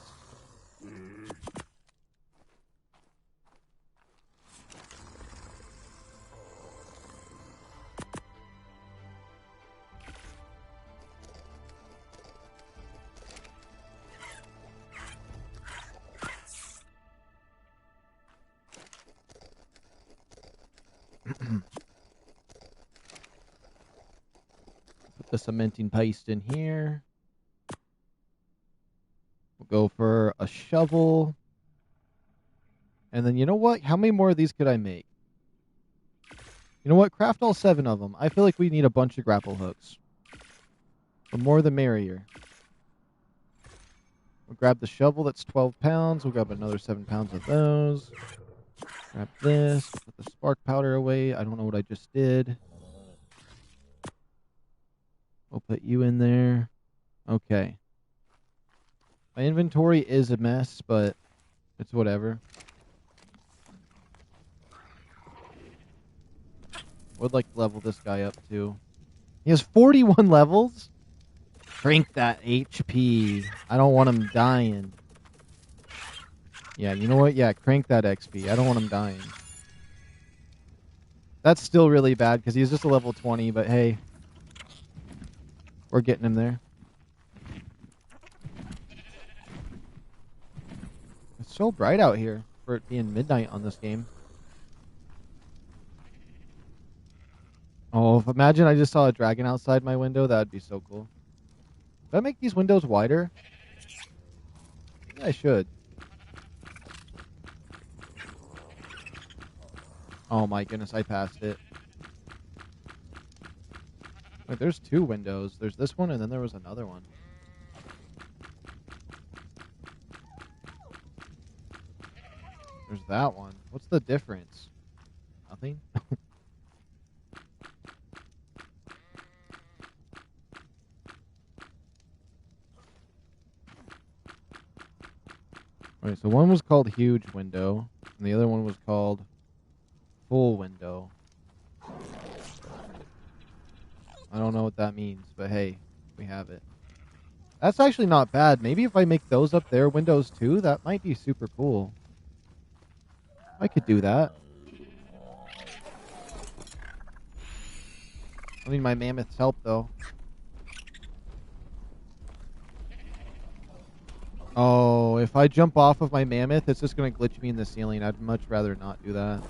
Put the cementing paste in here. We'll go for a shovel. And then you know what? How many more of these could I make? You know what? Craft all 7 of them. I feel like we need a bunch of grapple hooks. The more the merrier. We'll grab the shovel. That's 12 pounds. We'll grab another 7 pounds of those. Grab this. Put the spark powder away. I don't know what I just did. We'll put you in there. Okay. My inventory is a mess, but it's whatever. Would like to level this guy up too. He has 41 levels? Crank that HP. I don't want him dying. Yeah, you know what? Yeah, crank that XP. I don't want him dying. That's still really bad because he's just a level 20, but hey. We're getting him there. It's so bright out here for it being midnight on this game. Oh, imagine I just saw a dragon outside my window. That would be so cool. Should I make these windows wider? Yeah, I should. Oh my goodness, I passed it. Wait, there's 2 windows. There's this one and then there was another one. There's that one. What's the difference? Nothing? Alright, so one was called Huge Window, and the other one was called Full Window. I don't know what that means, but hey, we have it. That's actually not bad. Maybe if I make those up there windows too, that might be super cool. I could do that. I need my mammoth's help, though. Oh, if I jump off of my mammoth, it's just going to glitch me in the ceiling. I'd much rather not do that.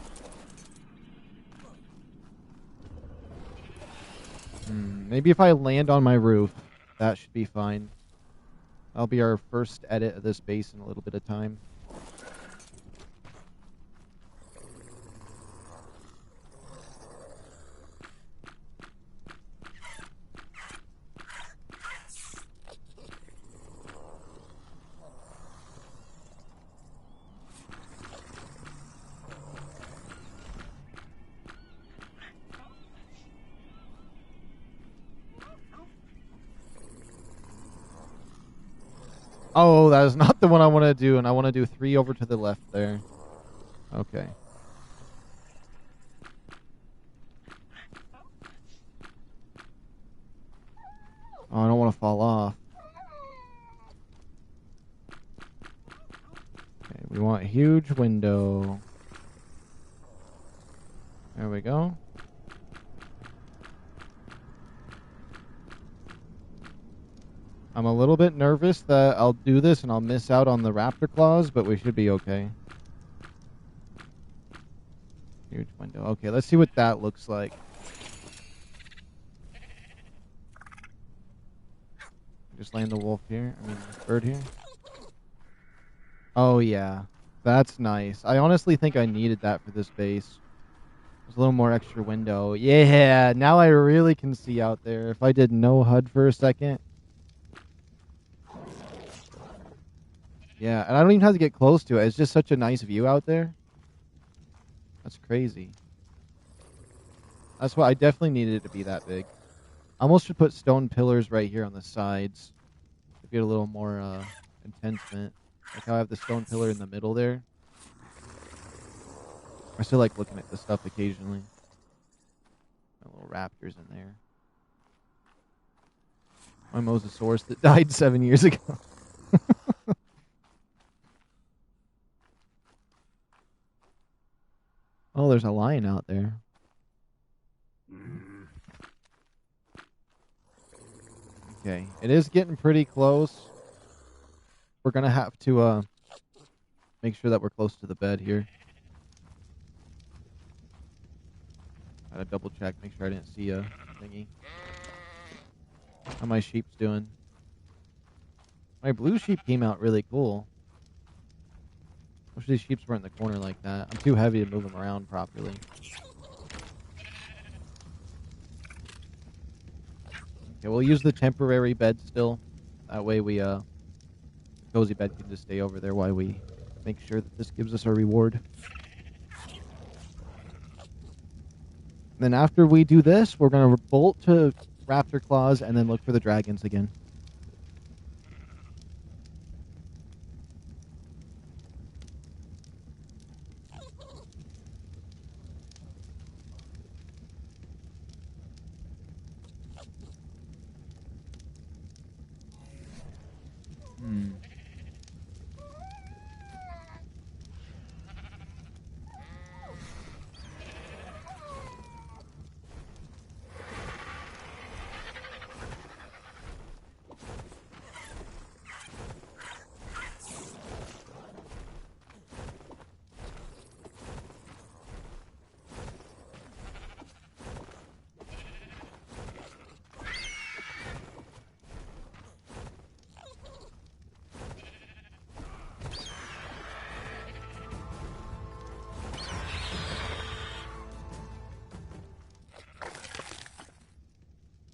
Maybe if I land on my roof, that should be fine. That'll be our first edit of this base in a little bit of time. Oh, that is not the one I want to do, and I want to do 3 over to the left there. Okay. Oh, I don't want to fall off. Okay, we want a huge window. There we go. I'm a little bit nervous that I'll do this and I'll miss out on the raptor claws, but we should be okay. Huge window. Okay, let's see what that looks like. Just land the wolf here. I mean, the bird here. Oh, yeah. That's nice. I honestly think I needed that for this base. There's a little more extra window. Yeah, now I really can see out there. If I did no HUD for a second. Yeah, and I don't even have to get close to it. It's just such a nice view out there. That's crazy. That's why I definitely needed it to be that big. I almost should put stone pillars right here on the sides to get a little more intensement. Like how I have the stone pillar in the middle there. I still like looking at this stuff occasionally. Got little raptors in there. My mosasaurus that died 7 years ago. Oh, there's a lion out there. Okay, it is getting pretty close. We're gonna have to make sure that we're close to the bed here. Gotta double check, make sure I didn't see a thingy. How my sheep's doing? My blue sheep came out really cool. Wish these sheeps weren't in the corner like that. I'm too heavy to move them around properly. Okay, we'll use the temporary bed still. That way we the cozy bed can just stay over there while we make sure that this gives us our reward. Then after we do this, we're gonna bolt to Raptor Claws and then look for the dragons again.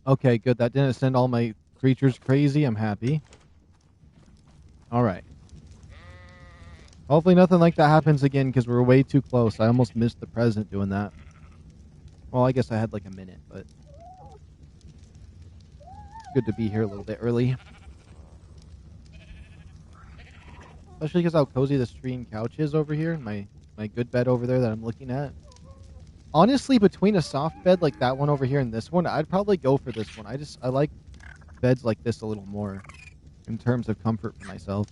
Okay, good. That didn't send all my creatures crazy. I'm happy. Alright. Hopefully nothing like that happens again because we're way too close. I almost missed the present doing that. Well, I guess I had like a minute, but good to be here a little bit early. Especially because how cozy the stream couch is over here. My good bed over there that I'm looking at. Honestly, between a soft bed like that one over here and this one, I'd probably go for this one. I like beds like this a little more in terms of comfort for myself.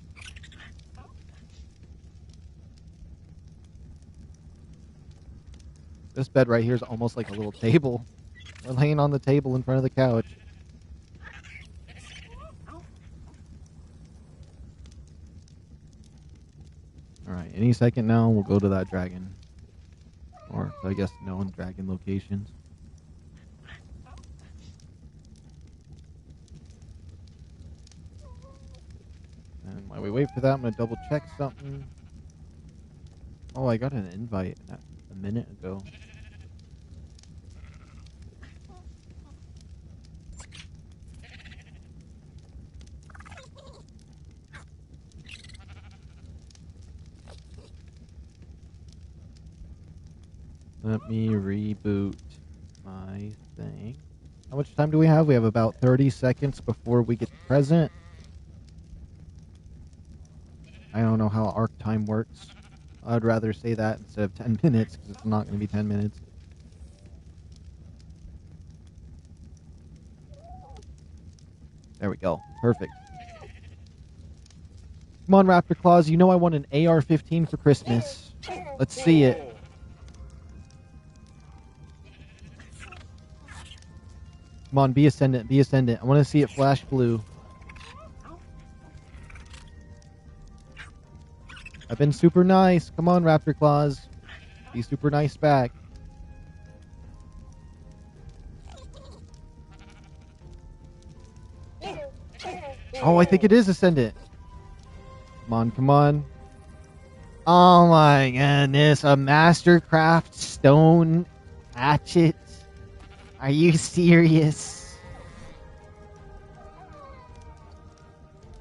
This bed right here is almost like a little table. We're laying on the table in front of the couch. Alright, any second now we'll go to that dragon. Or, I guess, known dragon locations. And while we wait for that, I'm going to double check something. Oh, I got an invite a minute ago. Let me reboot my thing. How much time do we have? We have about 30 seconds before we get the present. I don't know how ARK time works. I'd rather say that instead of 10 minutes because it's not going to be 10 minutes. There we go. Perfect. Come on, Raptor Claws. You know I want an AR-15 for Christmas. Let's see it. Come on, be Ascendant, be Ascendant. I want to see it flash blue. I've been super nice. Come on, Raptor Claws. Be super nice back. Oh, I think it is Ascendant. Come on, come on. Oh my goodness, a Mastercraft stone hatchet. Are you serious?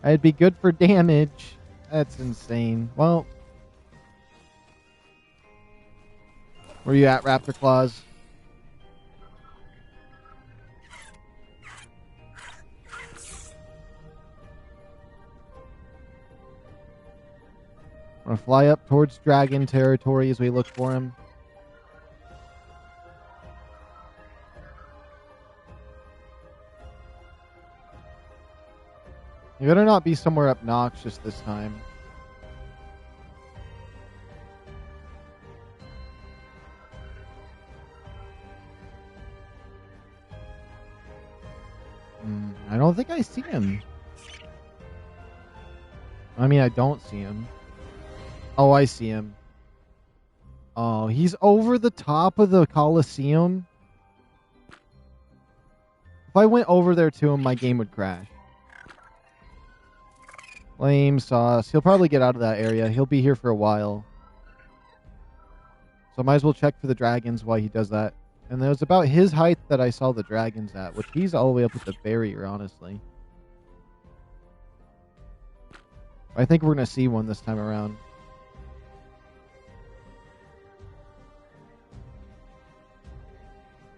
I'd be good for damage. That's insane. Well, Where you at, Raptor Claws? We're gonna fly up towards dragon territory as we look for him. You better not be somewhere obnoxious this time. I don't think I see him. I mean, I don't see him. Oh, I see him. Oh, he's over the top of the Coliseum. If I went over there to him, my game would crash. Lame sauce. He'll probably get out of that area. He'll be here for a while. So I might as well check for the dragons while he does that. And it was about his height that I saw the dragons at, which he's all the way up at the barrier, honestly. I think we're going to see one this time around.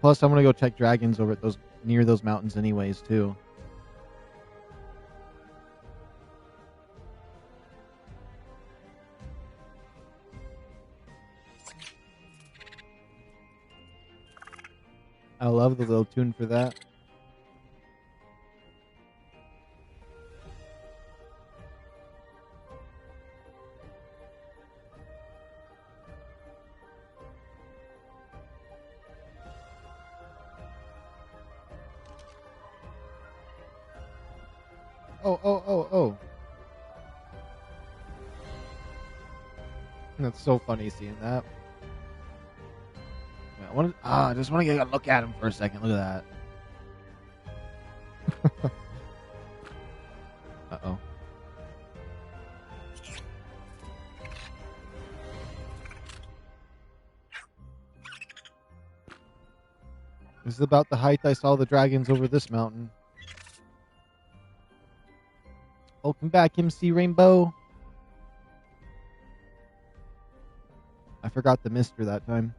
Plus, I'm going to go check dragons over at those near those mountains anyways, too. I love the little tune for that. Oh. That's so funny seeing that. I just want to get a look at him for a second. Look at that. Uh-oh. This is about the height I saw the dragons over this mountain. Welcome back, MC Rainbow. I forgot the mister that time.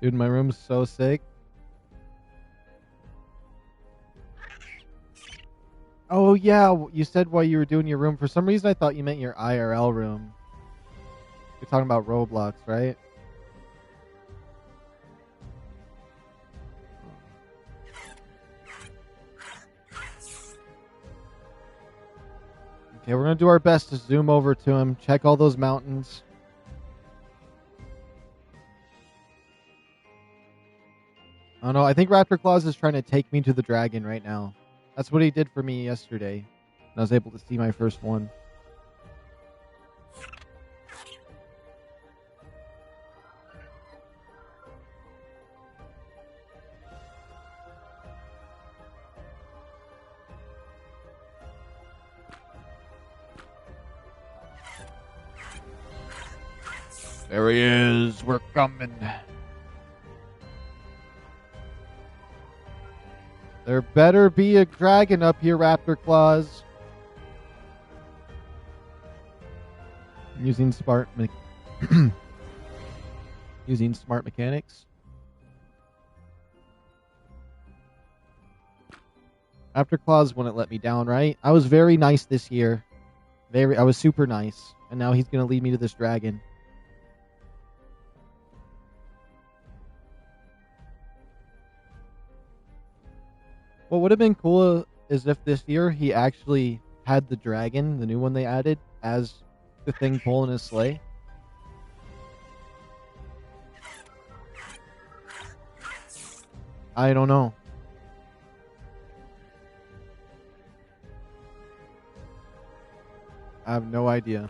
Dude, my room's so sick. Oh, yeah. You said while you were doing your room. For some reason, I thought you meant your IRL room. You're talking about Roblox, right? Okay, we're going to do our best to zoom over to him. Check all those mountains. Oh no, I think Raptor Claus is trying to take me to the dragon right now. That's what he did for me yesterday. And I was able to see my first one. There he is. We're coming. There better be a dragon up here, Raptor Claus. Using smart mechanics. Raptor Claus wouldn't let me down, right? I was very nice this year. I was super nice. And now he's going to lead me to this dragon. What would have been cool is if this year he actually had the dragon, the new one they added, as the thing pulling his sleigh. I don't know. I have no idea.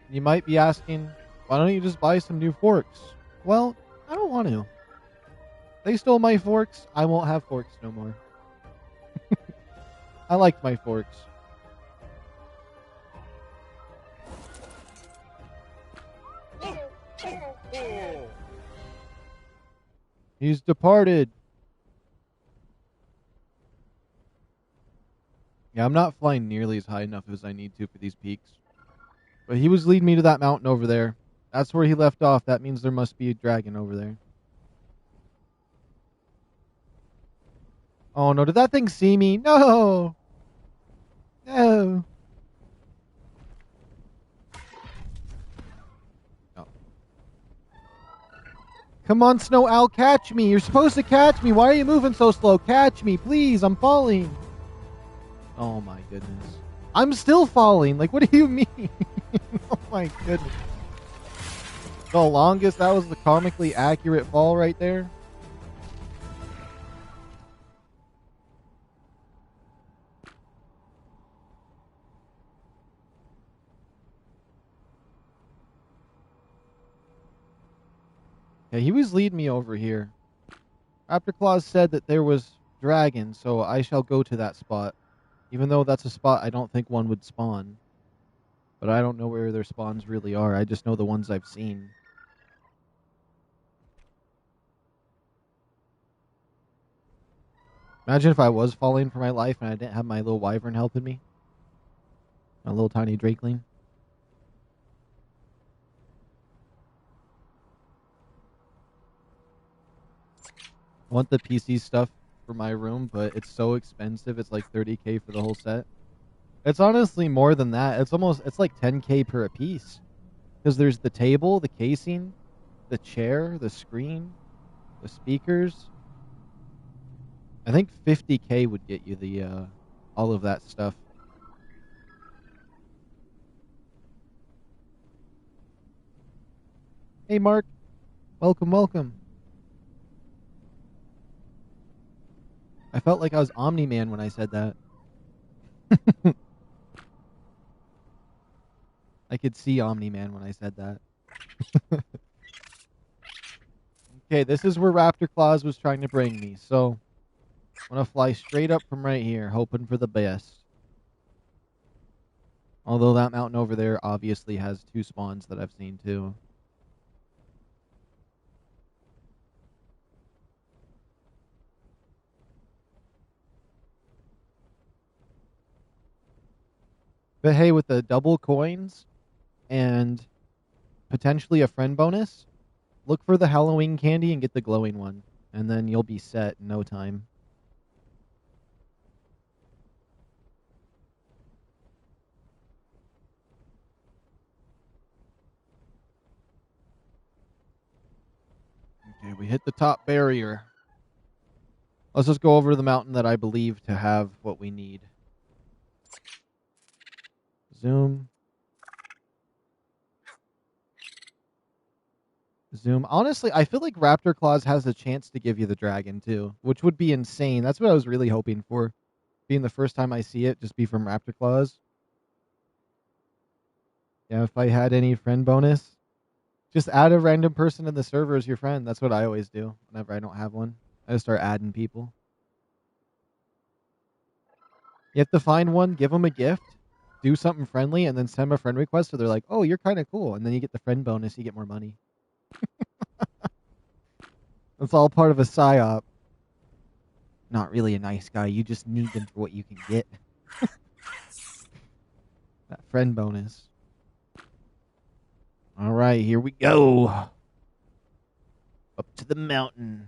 You might be asking, why don't you just buy some new forks? Well, I don't want to. They stole my forks. I won't have forks no more. I liked my forks. He's departed. Yeah, I'm not flying nearly as high enough as I need to for these peaks. But he was leading me to that mountain over there. That's where he left off. That means there must be a dragon over there. Oh no, did that thing see me? No! No! No. Come on, Snow Owl, catch me! You're supposed to catch me! Why are you moving so slow? Catch me, please! I'm falling! Oh my goodness. I'm still falling! Like, what do you mean? Oh my goodness. The longest, that was the comically accurate fall right there. Yeah, he was leading me over here. Raptor Claus said that there was dragons, so I shall go to that spot. Even though that's a spot I don't think one would spawn. But I don't know where their spawns really are. I just know the ones I've seen. Imagine if I was falling for my life and I didn't have my little wyvern helping me. My little tiny drakeling. I want the PC stuff for my room, but it's so expensive. It's like 30K for the whole set. It's honestly more than that. It's like 10K per a piece. Because there's the table, the casing, the chair, the screen, the speakers. I think 50K would get you the all of that stuff. Hey Mark, welcome, welcome. I felt like I was Omni-Man when I said that. I could see Omni-Man when I said that. Okay, this is where Raptor Claus was trying to bring me, so I'm going to fly straight up from right here, hoping for the best. Although that mountain over there obviously has 2 spawns that I've seen too. But hey, with the double coins and potentially a friend bonus, look for the Halloween candy and get the glowing one. And then you'll be set in no time. Okay, we hit the top barrier. Let's just go over to the mountain that I believe to have what we need. Zoom. Zoom. Honestly, I feel like Raptor Claus has a chance to give you the dragon too, which would be insane. That's what I was really hoping for. Being the first time I see it, just be from Raptor Claus. Yeah, if I had any friend bonus, just add a random person in the server as your friend. That's what I always do whenever I don't have one. I just start adding people. You have to find one, give them a gift, do something friendly, and then send them a friend request so they're like, oh, you're kind of cool. And then you get the friend bonus, you get more money. It's all part of a psyop. Not really a nice guy. You just need them for what you can get. That friend bonus. All right, here we go. Up to the mountain.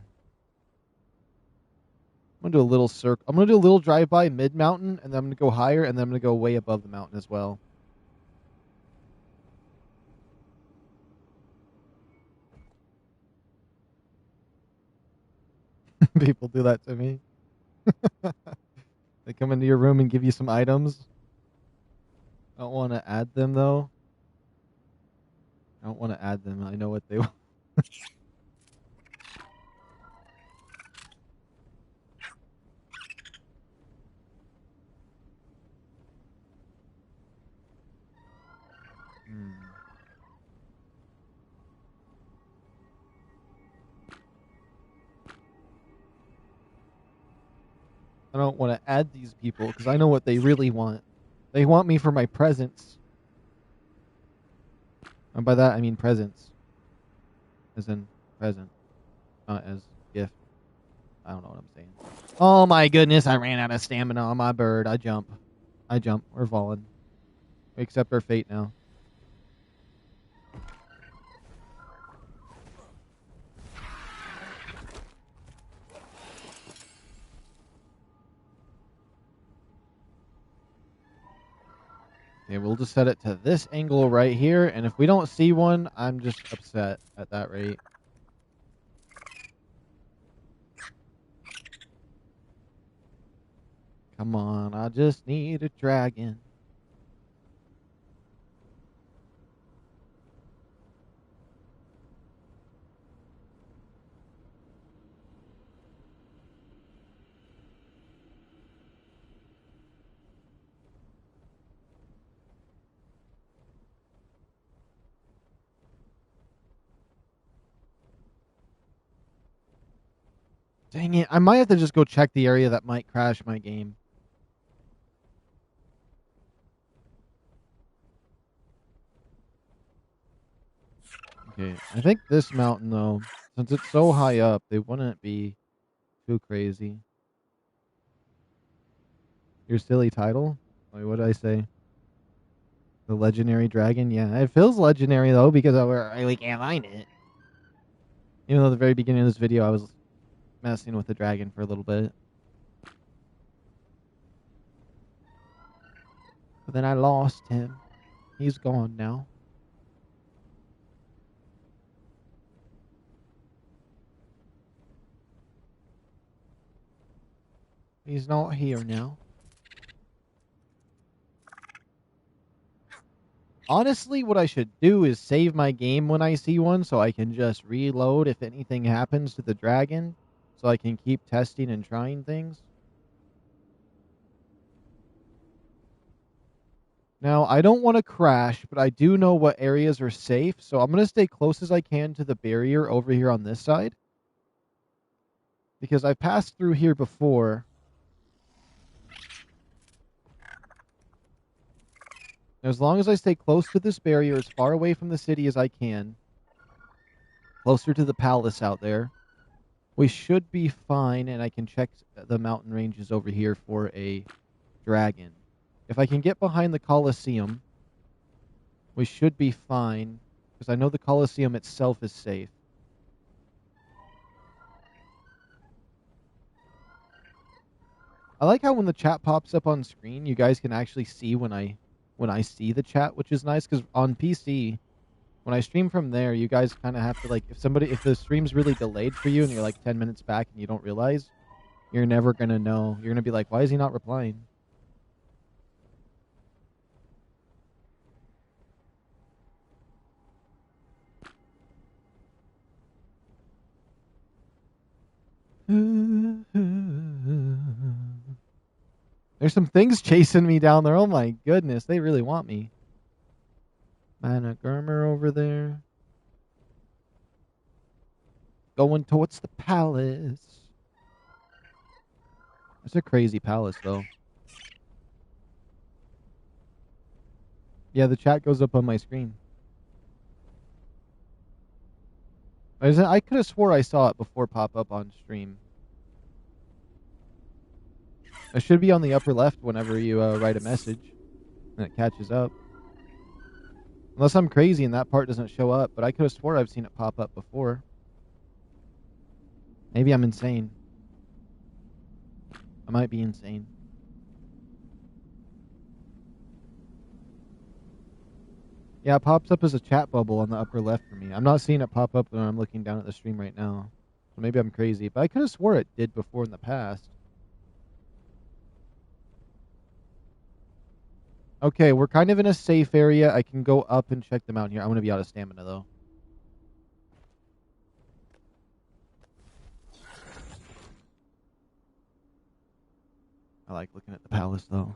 I'm going to do a little circle. I'm going to do a little drive-by mid-mountain, and then I'm going to go higher, and then I'm going to go way above the mountain as well. People do that to me. They come into your room and give you some items. I don't want to add them, though. I don't want to add them. I know what they want. I don't want to add these people because I know what they really want. They want me for my presents. And by that, I mean presents. As in present. Not as gift. I don't know what I'm saying. Oh my goodness, I ran out of stamina on my bird. I jump. We're falling. We accept our fate now. Okay, we'll just set it to this angle right here, and if we don't see one, I'm just upset at that rate. Come on, I just need a dragon. Dang it, I might have to just go check the area that might crash my game. Okay, I think this mountain, though, since it's so high up, they wouldn't be too crazy. Your silly title? Wait, what did I say? The legendary dragon? Yeah, it feels legendary, though, because we can't find it. Even though at the very beginning of this video, I was messing with the dragon for a little bit. But then I lost him. He's gone now. He's not here now. Honestly, what I should do is save my game when I see one so I can just reload if anything happens to the dragon. So I can keep testing and trying things. Now, I don't want to crash, but I do know what areas are safe. So I'm going to stay close as I can to the barrier over here on this side. Because I've passed through here before. As long as I stay close to this barrier, as far away from the city as I can, closer to the palace out there, we should be fine, and I can check the mountain ranges over here for a dragon. If I can get behind the Colosseum, we should be fine, because I know the Colosseum itself is safe. I like how when the chat pops up on screen, you guys can actually see when I see the chat, which is nice, because on PC, when I stream from there, you guys kind of have to, like, if the stream's really delayed for you and you're like 10 minutes back and you don't realize, you're never going to know. You're going to be like, why is he not replying? There's some things chasing me down there. Oh my goodness, they really want me. Mana Gurmer over there. Going towards the palace. It's a crazy palace, though. Yeah, the chat goes up on my screen. I could have swore I saw it before pop up on stream. It should be on the upper left whenever you write a message. And it catches up. Unless I'm crazy and that part doesn't show up, but I could have swore I've seen it pop up before. Maybe I'm insane. I might be insane. Yeah, it pops up as a chat bubble on the upper left for me. I'm not seeing it pop up when I'm looking down at the stream right now. So maybe I'm crazy, but I could have swore it did before in the past. Okay, we're kind of in a safe area. I can go up and check them out here. I'm going to be out of stamina, though. I like looking at the palace, though.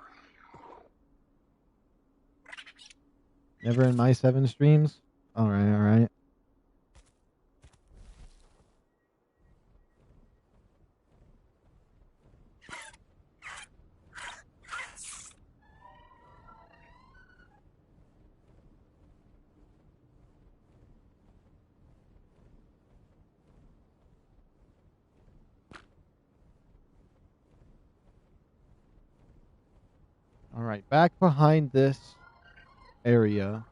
Never in my 7 streams? Alright, alright. Alright, back behind this area.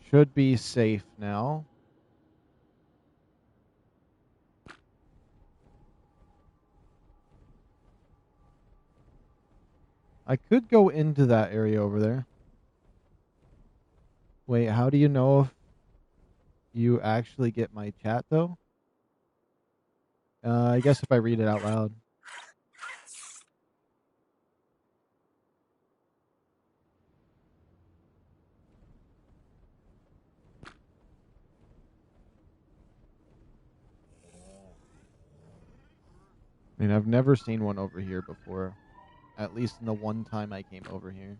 Should be safe now. I could go into that area over there. Wait, how do you know if you actually get my chat, though? I guess if I read it out loud. I mean, I've never seen one over here before. At least in the one time I came over here.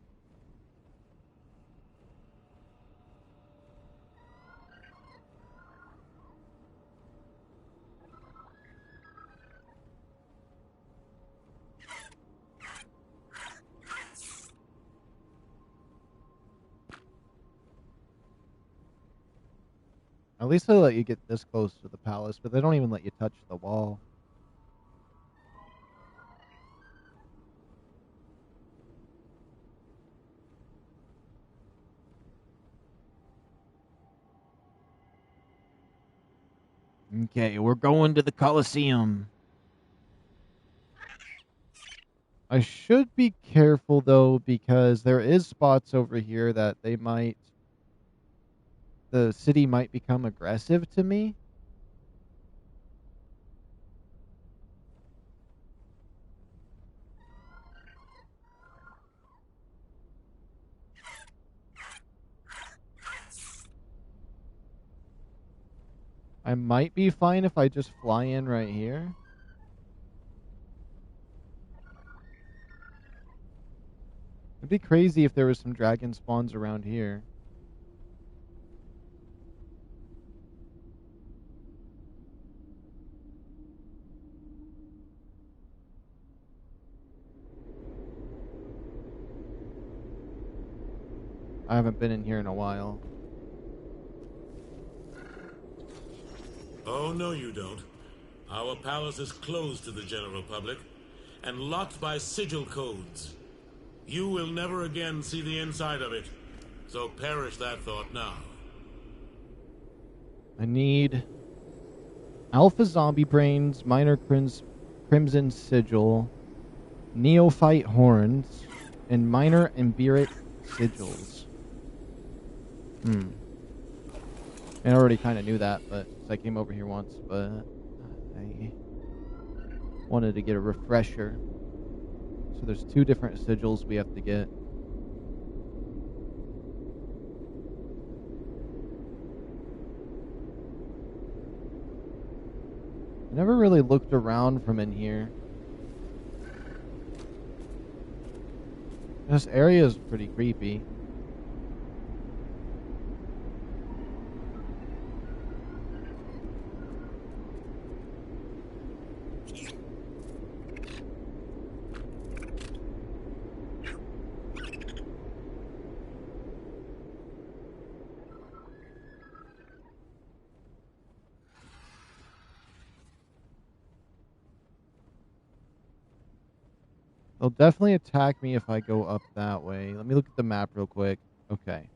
At least they let you get this close to the palace, but they don't even let you touch the wall. Okay, we're going to the Colosseum. I should be careful, though, because there is spots over here that they might... The city might become aggressive to me. I might be fine if I just fly in right here. It'd be crazy if there was some dragon spawns around here. I haven't been in here in a while. Oh, no you don't. Our palace is closed to the general public and locked by sigil codes. You will never again see the inside of it, so perish that thought now. I need Alpha Zombie Brains, Minor Crimson Sigil, Neophyte Horns, and Minor Emberate Sigils. I already kind of knew that, but I came over here once, but I wanted to get a refresher. So there's 2 different sigils we have to get. I never really looked around from in here. This area is pretty creepy. They'll definitely attack me if I go up that way. Let me look at the map real quick. Okay.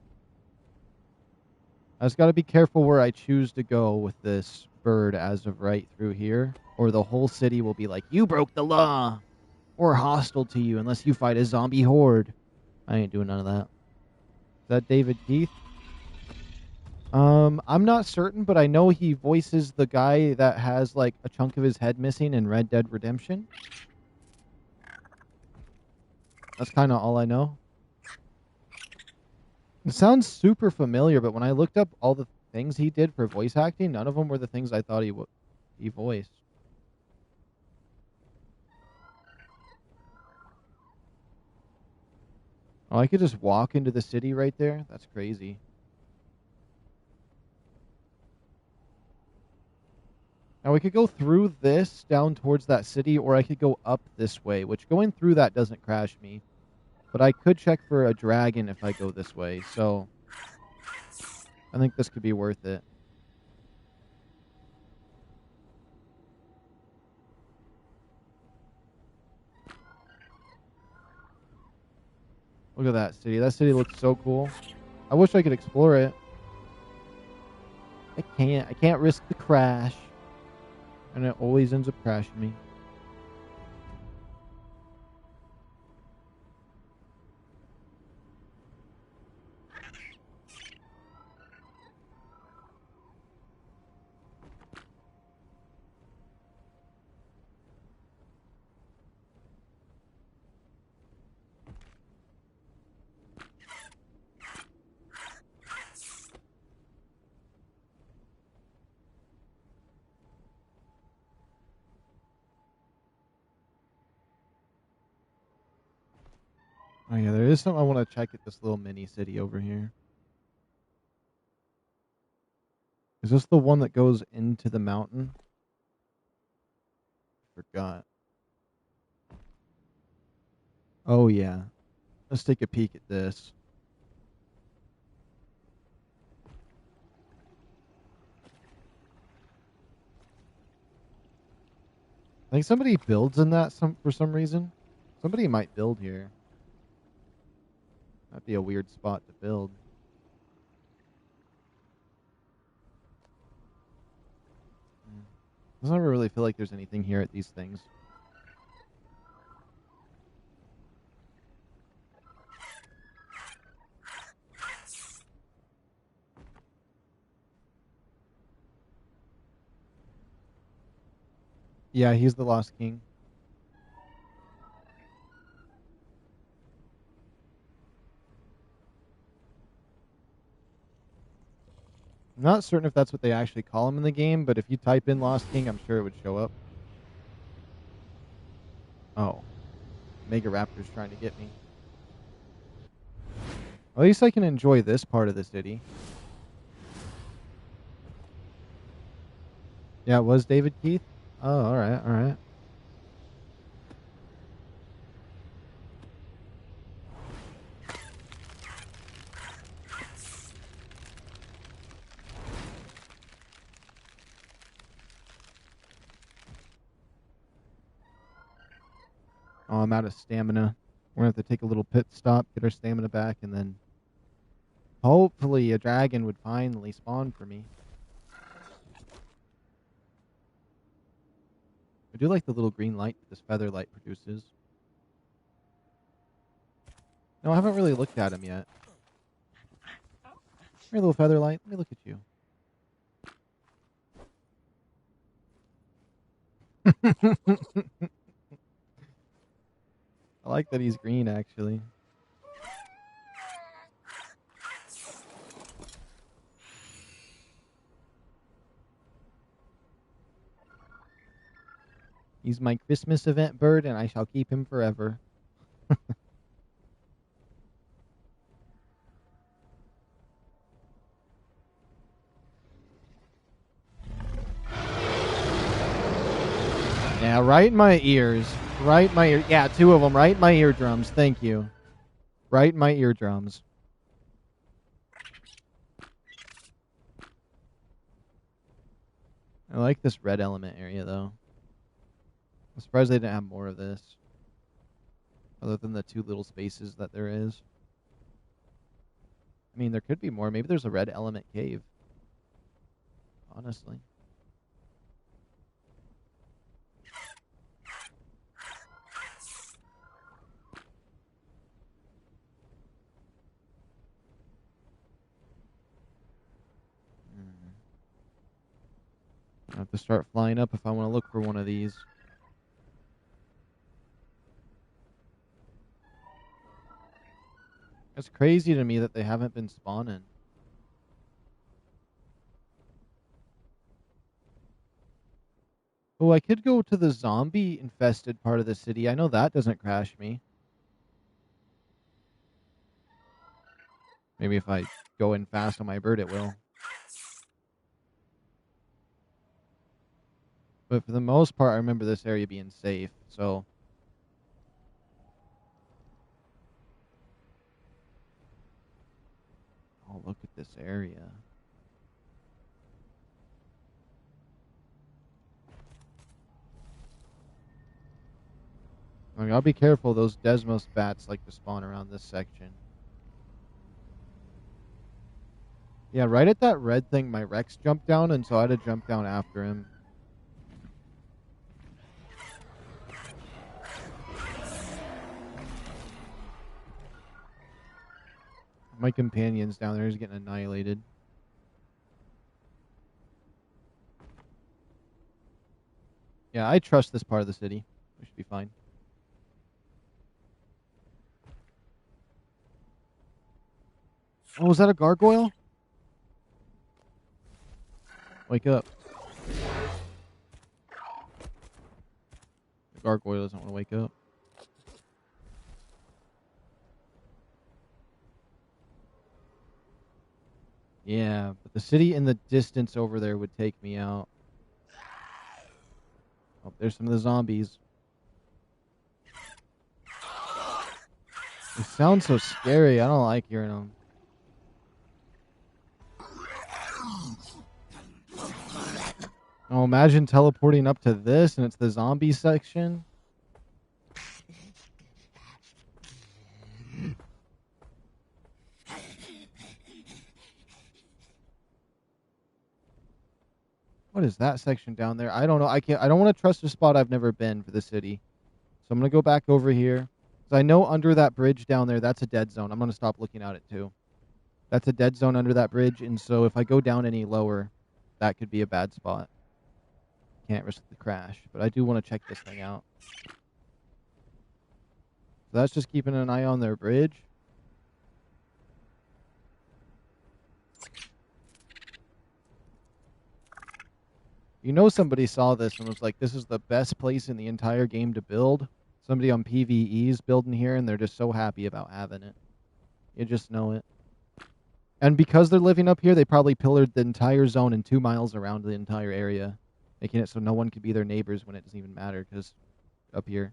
I just got to be careful where I choose to go with this bird as of right through here, or the whole city will be like, you broke the law, or hostile to you unless you fight a zombie horde. I ain't doing none of that. Is that David Keith? I'm not certain, but I know he voices the guy that has like a chunk of his head missing in Red Dead Redemption. That's kind of all I know. It sounds super familiar, but when I looked up all the things he did for voice acting, none of them were the things I thought he voiced. Oh, I could just walk into the city right there? That's crazy. Now, we could go through this down towards that city, or I could go up this way, which going through that doesn't crash me. But I could check for a dragon if I go this way, so I think this could be worth it. Look at that city. That city looks so cool. I wish I could explore it. I can't. I can't risk the crash. And it always ends up crashing me. Oh yeah, there is something I want to check at this little mini city over here. Is this the one that goes into the mountain? Forgot. Oh yeah. Let's take a peek at this. I think somebody builds in that for some reason. Somebody might build here. That'd be a weird spot to build. Doesn't ever really feel like there's anything here at these things. Yeah, he's the Lost King. I'm not certain if that's what they actually call him in the game, but if you type in Lost King, I'm sure it would show up. Oh. Mega Raptor's trying to get me. At least I can enjoy this part of the city. Yeah, it was David Keith? Oh, alright, alright. Oh, I'm out of stamina. We're going to have to take a little pit stop, get our stamina back, and then hopefully a dragon would finally spawn for me. I do like the little green light this feather light produces. No, I haven't really looked at him yet. Here, little feather light. Let me look at you. I like that he's green, actually. He's my Christmas event bird, and I shall keep him forever. Yeah, right in my ears. Right in my ear. Yeah, two of them. Right in my eardrums. Thank you. Right in my eardrums. I like this red element area, though. I'm surprised they didn't have more of this. Other than the two little spaces that there is. I mean, there could be more. Maybe there's a red element cave. Honestly. I have to start flying up if I want to look for one of these. It's crazy to me that they haven't been spawning. Oh, I could go to the zombie-infested part of the city. I know that doesn't crash me. Maybe if I go in fast on my bird, it will. But for the most part, I remember this area being safe, so... Oh, look at this area. I mean, I'll be careful. Those Desmos bats like to spawn around this section. Yeah, right at that red thing, my Rex jumped down, and so I had to jump down after him. My companion's down there. He's getting annihilated. Yeah, I trust this part of the city. We should be fine. Oh, is that a gargoyle? Wake up. The gargoyle doesn't want to wake up. Yeah, but the city in the distance over there would take me out. Oh, there's some of the zombies. They sound so scary. I don't like hearing them. Oh, imagine teleporting up to this and it's the zombie section. What is that section down there? I don't know. I don't want to trust a spot I've never been for the city. So I'm going to go back over here. Because I know under that bridge down there, that's a dead zone. I'm going to stop looking at it too. That's a dead zone under that bridge. And so if I go down any lower, that could be a bad spot. Can't risk the crash. But I do want to check this thing out. So that's just keeping an eye on their bridge. You know somebody saw this and was like, this is the best place in the entire game to build. Somebody on PvE's building here, and they're just so happy about having it. You just know it. And because they're living up here, they probably pillared the entire zone and 2 miles around the entire area, making it so no one could be their neighbors when it doesn't even matter, because up here.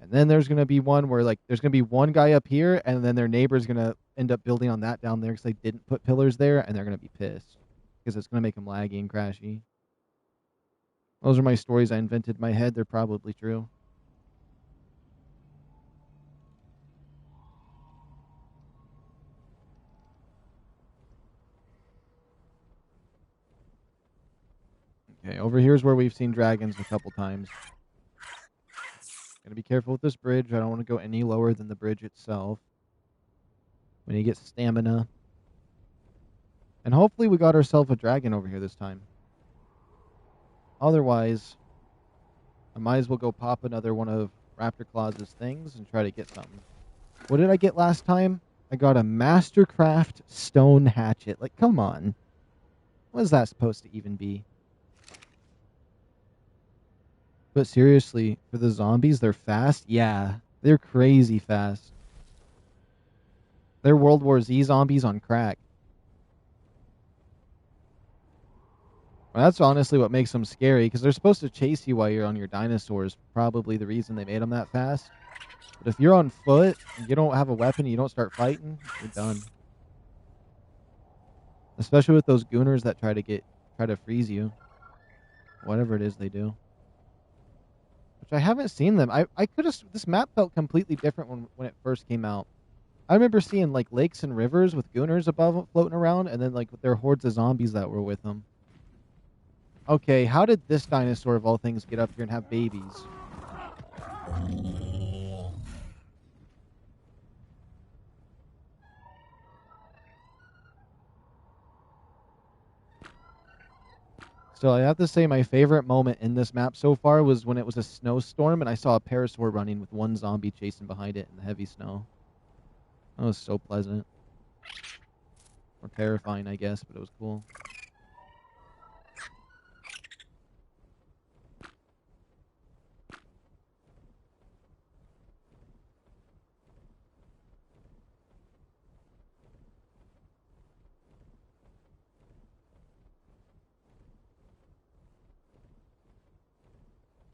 And then there's going to be one where, like, there's going to be one guy up here, and then their neighbor's going to end up building on that down there because they didn't put pillars there, and they're going to be pissed because it's going to make them laggy and crashy. Those are my stories I invented in my head. They're probably true. Okay, over here's where we've seen dragons a couple times. Gotta be careful with this bridge. I don't want to go any lower than the bridge itself. We need to get stamina. And hopefully we got ourselves a dragon over here this time. Otherwise, I might as well go pop another one of Raptor Claus's things and try to get something. What did I get last time? I got a Mastercraft stone hatchet. Like, come on. What is that supposed to even be? But seriously, for the zombies, they're fast? Yeah, they're crazy fast. They're World War Z zombies on crack. Well, that's honestly what makes them scary, because they're supposed to chase you while you're on your dinosaurs. Probably the reason they made them that fast. But if you're on foot, and you don't have a weapon, you don't start fighting, you're done. Especially with those gooners that try to freeze you. Whatever it is they do. Which I haven't seen them. I could have... This map felt completely different when it first came out. I remember seeing, like, lakes and rivers with gooners above floating around, and then, like, their hordes of zombies that were with them. Okay, how did this dinosaur of all things get up here and have babies? So I have to say my favorite moment in this map so far was when it was a snowstorm and I saw a parasaur running with one zombie chasing behind it in the heavy snow. That was so pleasant. Or terrifying, I guess, but it was cool.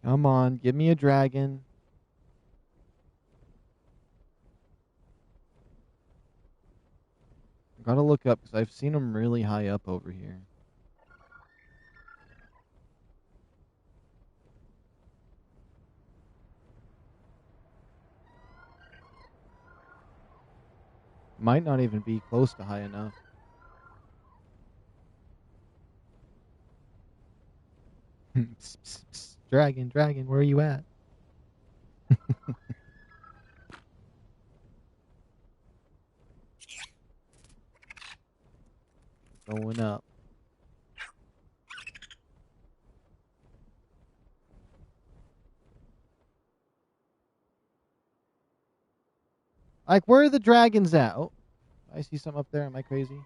Come on, give me a dragon. I gotta look up because I've seen them really high up over here. Might not even be close to high enough. Psst, psst, psst. Dragon, dragon, where are you at? Going up. Like, where are the dragons at? Oh, I see something up there. Am I crazy?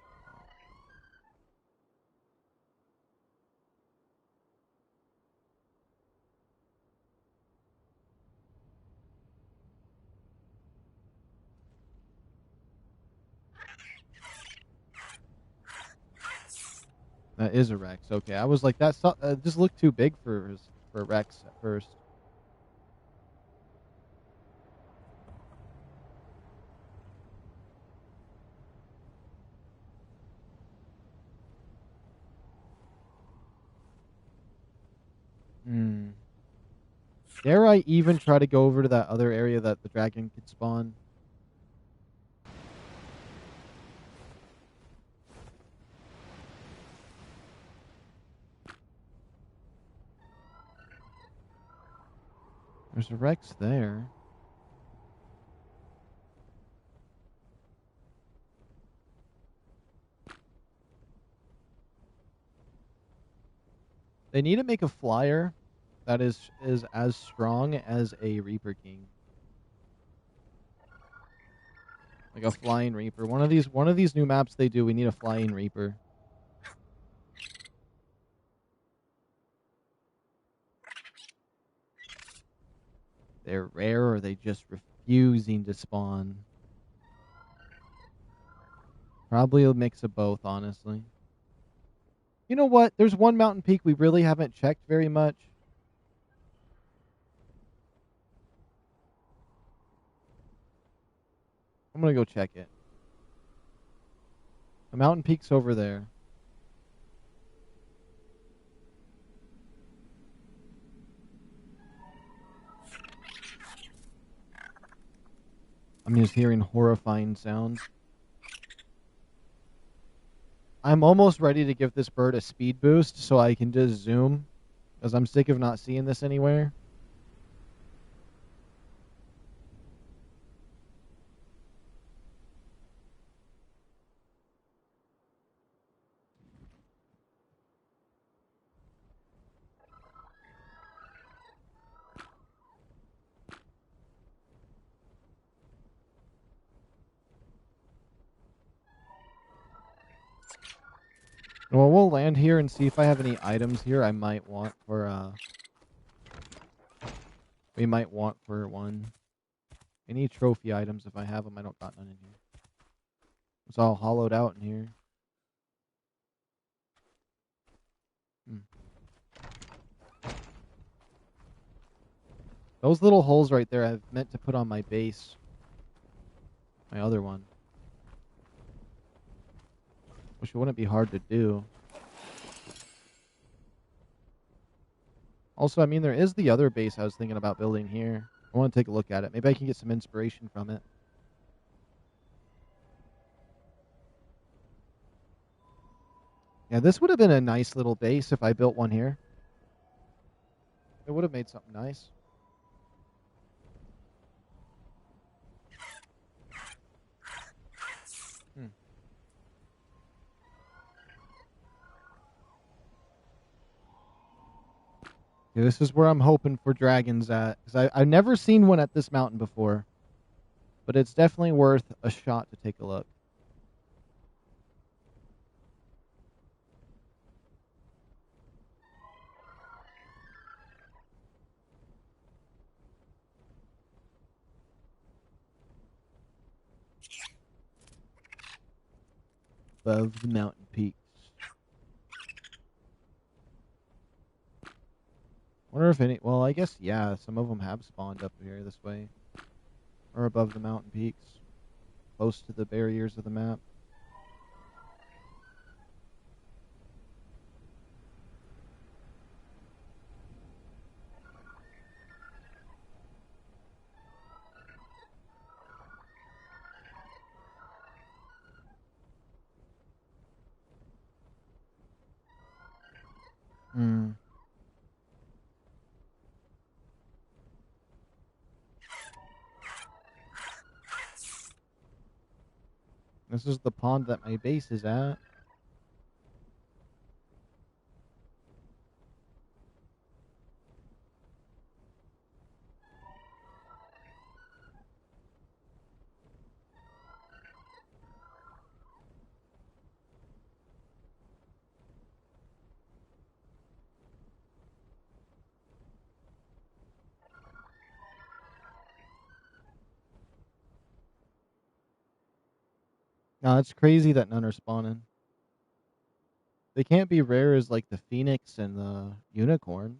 That is a Rex. Okay, I was like, that just looked too big for a Rex at first. Hmm. Dare I even try to go over to that other area that the dragon could spawn? There's a Rex there. They need to make a flyer that is as strong as a Reaper King. Like a flying Reaper. One of these new maps they do, we need a flying Reaper. They're rare or they just refusing to spawn. Probably a mix of both, honestly. You know what? There's one mountain peak we really haven't checked very much. I'm gonna go check it. The mountain peak's over there. I'm just hearing horrifying sounds. I'm almost ready to give this bird a speed boost so I can just zoom, because I'm sick of not seeing this anywhere. Well, we'll land here and see if I have any items here I might want for, we might want for one. Any trophy items, if I have them, I don't got none in here. It's all hollowed out in here. Those little holes right there I've meant to put on my base. My other one. Which it wouldn't be hard to do. Also, I mean, there is the other base I was thinking about building here. I want to take a look at it. Maybe I can get some inspiration from it. Yeah, this would have been a nice little base if I built one here. It would have made something nice. Yeah, this is where I'm hoping for dragons at. Because I've never seen one at this mountain before. But it's definitely worth a shot to take a look. Above the mountain peaks. Wonder if any... Well, I guess, yeah, some of them have spawned up here this way. Or above the mountain peaks. Close to the barriers of the map. Mm. This is the pond that my base is at. No, it's crazy that none are spawning. They can't be rare as like the phoenix and the unicorn.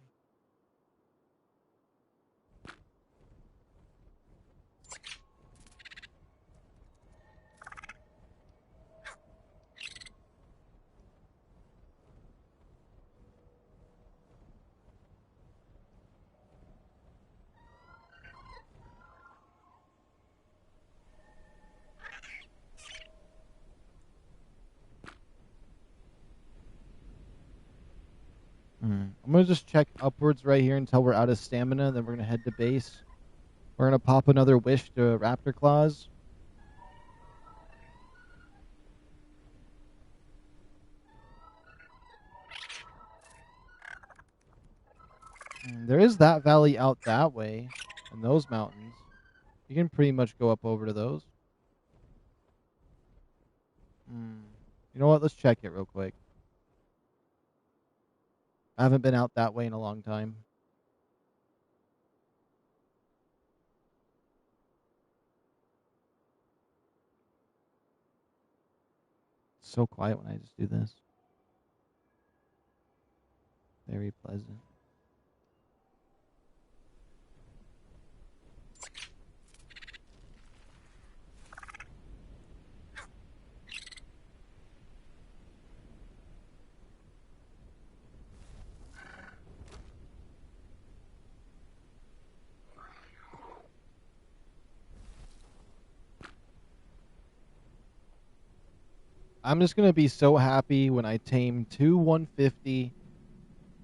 I'm gonna just check upwards right here until we're out of stamina. Then we're gonna head to base. We're gonna pop another wish to Raptor Claws. There is that valley out that way, and those mountains. You can pretty much go up over to those. You know what? Let's check it real quick. I haven't been out that way in a long time. It's so quiet when I just do this. Very pleasant. I'm just gonna be so happy when I tame 2 150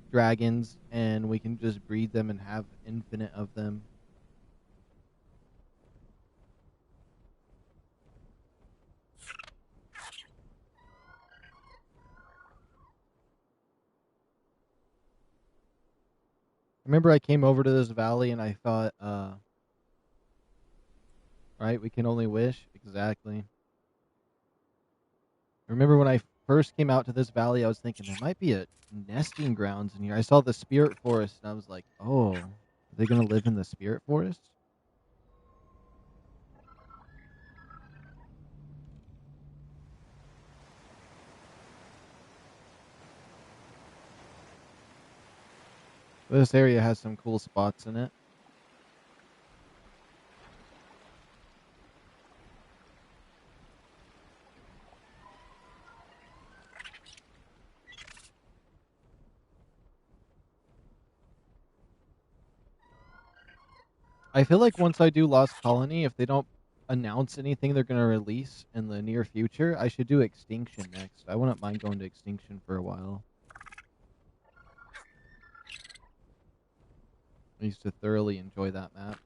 dragons and we can just breed them and have infinite of them. Remember I came over to this valley and I thought, right, we can only wish? Exactly. Remember when I first came out to this valley, I was thinking there might be a nesting grounds in here. I saw the spirit forest and I was like, oh, are they going to live in the spirit forest? This area has some cool spots in it. I feel like once I do Lost Colony, if they don't announce anything they're going to release in the near future, I should do Extinction next. I wouldn't mind going to Extinction for a while. I used to thoroughly enjoy that map.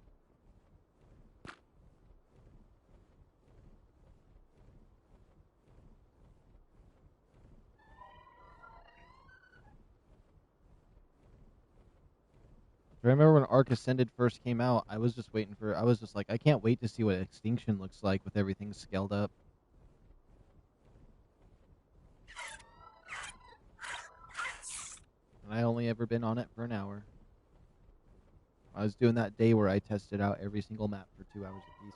I remember when Ark Ascended first came out, I was just like, I can't wait to see what Extinction looks like with everything scaled up. And I only ever been on it for an hour. I was doing that day where I tested out every single map for 2 hours apiece.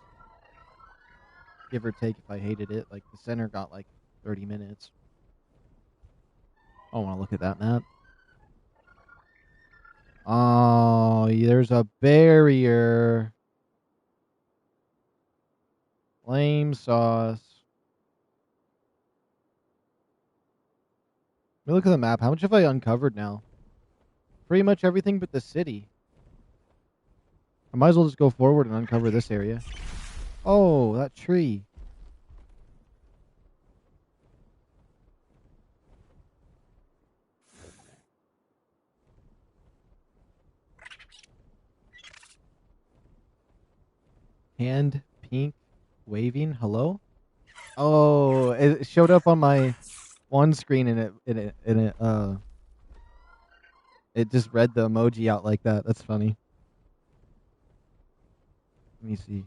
Give or take if I hated it. Like, the center got like 30 minutes. I want to look at that map. Oh, there's a barrier. Lame sauce. Let me look at the map. How much have I uncovered now? Pretty much everything but the city. I might as well just go forward and uncover this area. Oh, that tree. Hand pink waving. Hello? Oh, it showed up on my one screen and it just read the emoji out like that. That's funny. Let me see.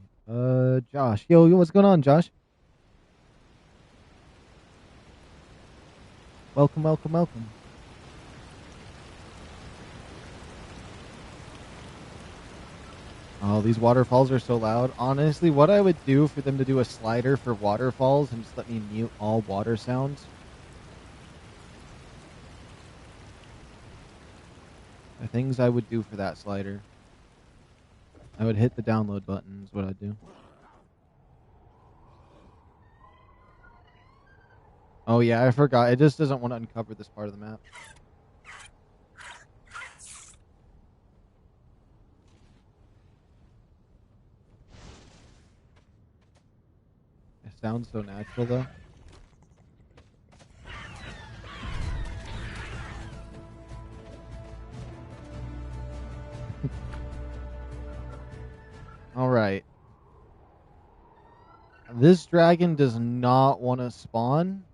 Josh. Yo, what's going on, Josh? Welcome, welcome, welcome. Oh, these waterfalls are so loud. Honestly, what I would do for them to do a slider for waterfalls and just let me mute all water sounds. The things I would do for that slider. I would hit the download button is what I'd do. Oh yeah, I forgot. It just doesn't want to uncover this part of the map. It sounds so natural though. Alright. This dragon does not want to spawn.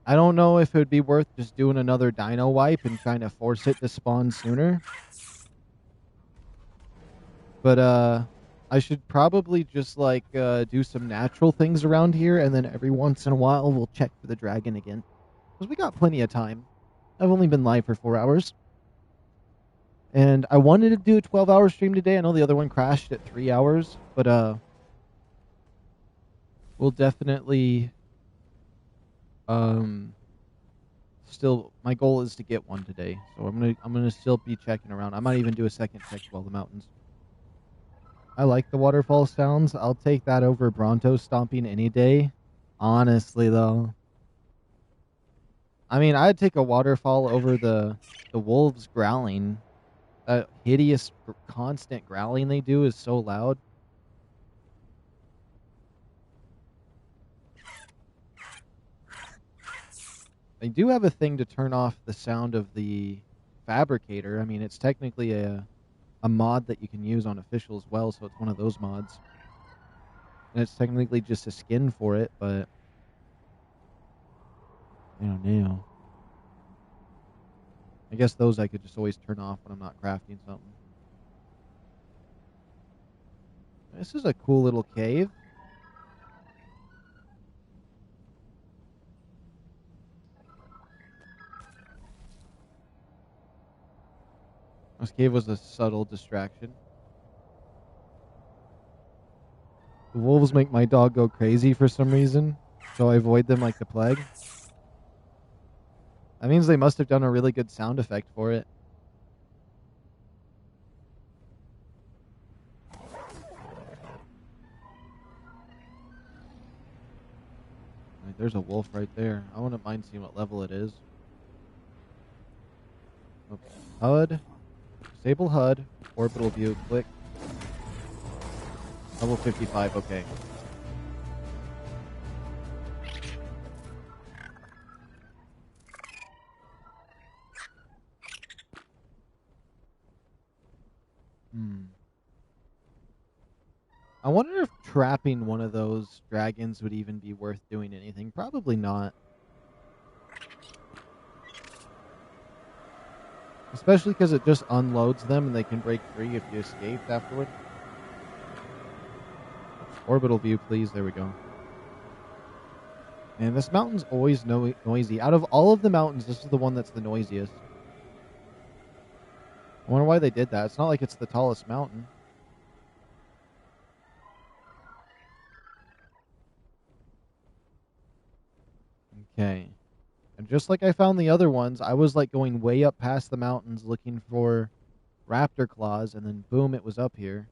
I don't know if it would be worth just doing another dino wipe and trying to force it to spawn sooner. But I should probably just like do some natural things around here, and then every once in a while we'll check for the dragon again. Because we got plenty of time. I've only been live for 4 hours. And I wanted to do a 12-hour stream today. I know the other one crashed at 3 hours, but we'll definitely still, my goal is to get one today. So I'm gonna still be checking around. I might even do a second check of all the mountains. I like the waterfall sounds. I'll take that over Bronto stomping any day. Honestly though. I mean, I'd take a waterfall over the wolves growling. That hideous constant growling they do is so loud. They do have a thing to turn off the sound of the fabricator. I mean, it's technically a mod that you can use on official as well, so it's one of those mods. And it's technically just a skin for it, but I don't know. I guess those I could just always turn off when I'm not crafting something. This is a cool little cave. This cave was a subtle distraction. The wolves make my dog go crazy for some reason, so I avoid them like the plague. That means they must have done a really good sound effect for it. Right, there's a wolf right there. I wouldn't mind seeing what level it is. Oops. HUD. Disable HUD. Orbital view. Click. Level 55. Okay. I wonder if trapping one of those dragons would even be worth doing anything. Probably not. Especially because it just unloads them and they can break free if you escaped afterward. Orbital view, please. There we go. And this mountain's always noisy. Out of all of the mountains, this is the one that's the noisiest. I wonder why they did that. It's not like it's the tallest mountain. Okay. And just like I found the other ones, I was like going way up past the mountains looking for raptor claws, and then boom, it was up here.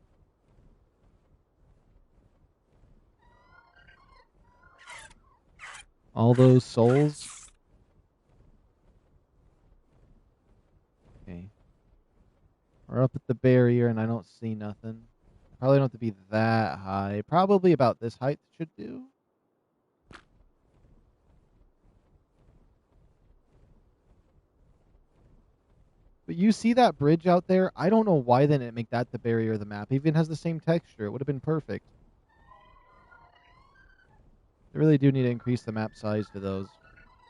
All those souls. Okay. We're up at the barrier and I don't see nothing. Probably don't have to be that high. Probably about this height should do. But you see that bridge out there? I don't know why they didn't make that the barrier of the map. It even has the same texture. It would have been perfect. They really do need to increase the map size to those.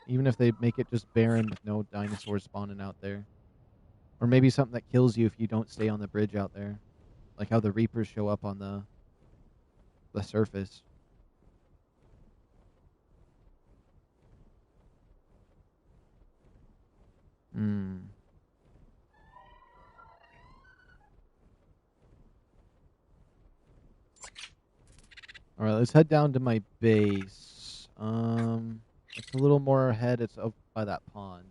Even if they make it just barren with no dinosaurs spawning out there. Or maybe something that kills you if you don't stay on the bridge out there. Like how the Reapers show up on the surface. Hmm. Alright, let's head down to my base. It's a little more ahead. It's up by that pond.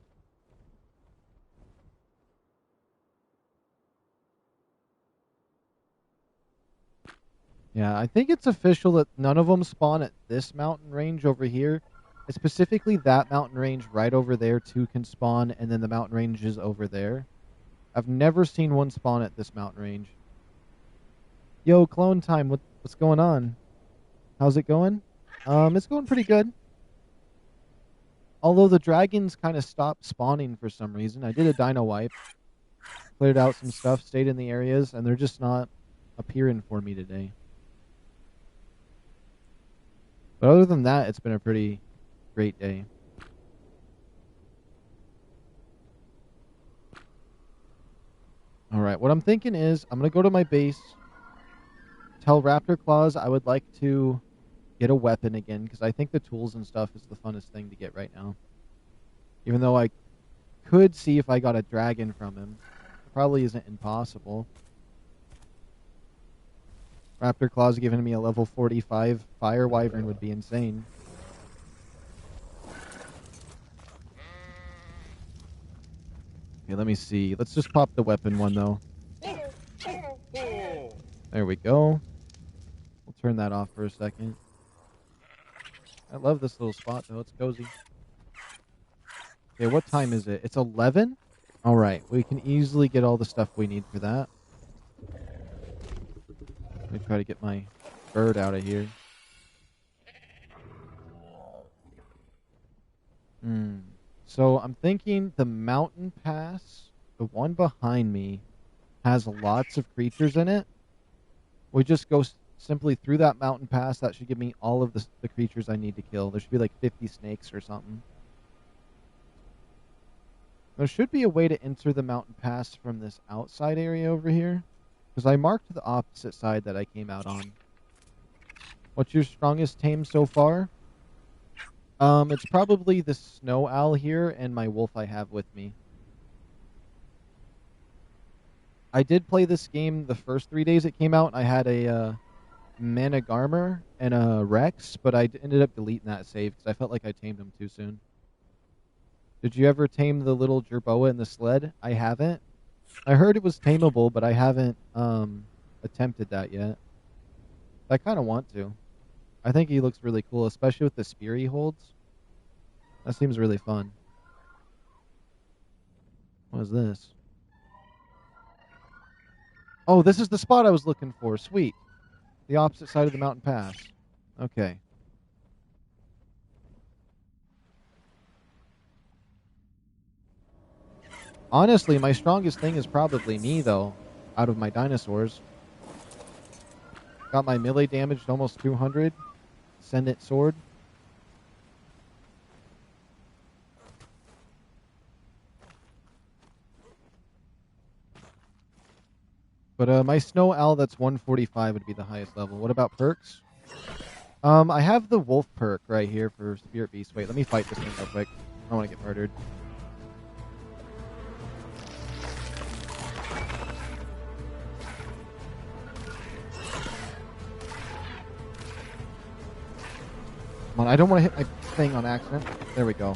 Yeah, I think it's official that none of them spawn at this mountain range over here. It's specifically that mountain range right over there, two can spawn, and then the mountain range is over there. I've never seen one spawn at this mountain range. Yo, clone time, what's going on? How's it going? It's going pretty good. Although the dragons kind of stopped spawning for some reason. I did a dino wipe, cleared out some stuff, stayed in the areas, and they're just not appearing for me today. But other than that, it's been a pretty great day. Alright, what I'm thinking is, I'm going to go to my base, tell Raptor Claws I would like to get a weapon again, because I think the tools and stuff is the funnest thing to get right now. Even though I could see if I got a dragon from him. It probably isn't impossible. Raptor Claws giving me a level 45 Fire Wyvern would be insane. Okay, let me see. Let's just pop the weapon one, though. There we go. We'll turn that off for a second. I love this little spot, though. It's cozy. Okay, what time is it? It's 11? Alright, we can easily get all the stuff we need for that. Let me try to get my bird out of here. So I'm thinking the mountain pass, the one behind me, has lots of creatures in it. We just go simply through that mountain pass. That should give me all of the creatures I need to kill. There should be like 50 snakes or something. There should be a way to enter the mountain pass from this outside area over here. Because I marked the opposite side that I came out on. What's your strongest tame so far? It's probably the snow owl here and my wolf I have with me. I did play this game the first 3 days it came out. I had a Managarmer and a Rex, but I ended up deleting that save because I felt like I tamed him too soon. Did you ever tame the little Jerboa in the sled? I haven't. I heard it was tameable, but I haven't attempted that yet. I kind of want to. I think he looks really cool, especially with the spear he holds. That seems really fun. What is this? Oh, this is the spot I was looking for. Sweet. The opposite side of the mountain pass. Okay. Honestly, my strongest thing is probably me, though, out of my dinosaurs. Got my melee damage to almost 200. Send it sword. But my snow owl that's 145 would be the highest level. What about perks? I have the wolf perk right here for Spirit Beast. Wait, let me fight this thing real quick. I don't want to get murdered. Come on, I don't want to hit my thing on accident. There we go.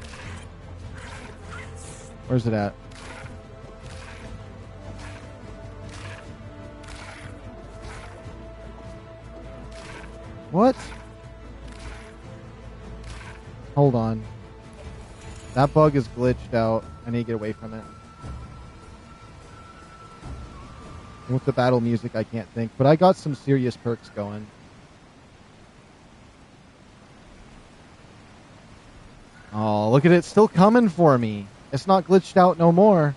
Where's it at? What? Hold on. That bug is glitched out. I need to get away from it. And with the battle music, I can't think. But I got some serious perks going. Oh, look at it. It's still coming for me. It's not glitched out no more.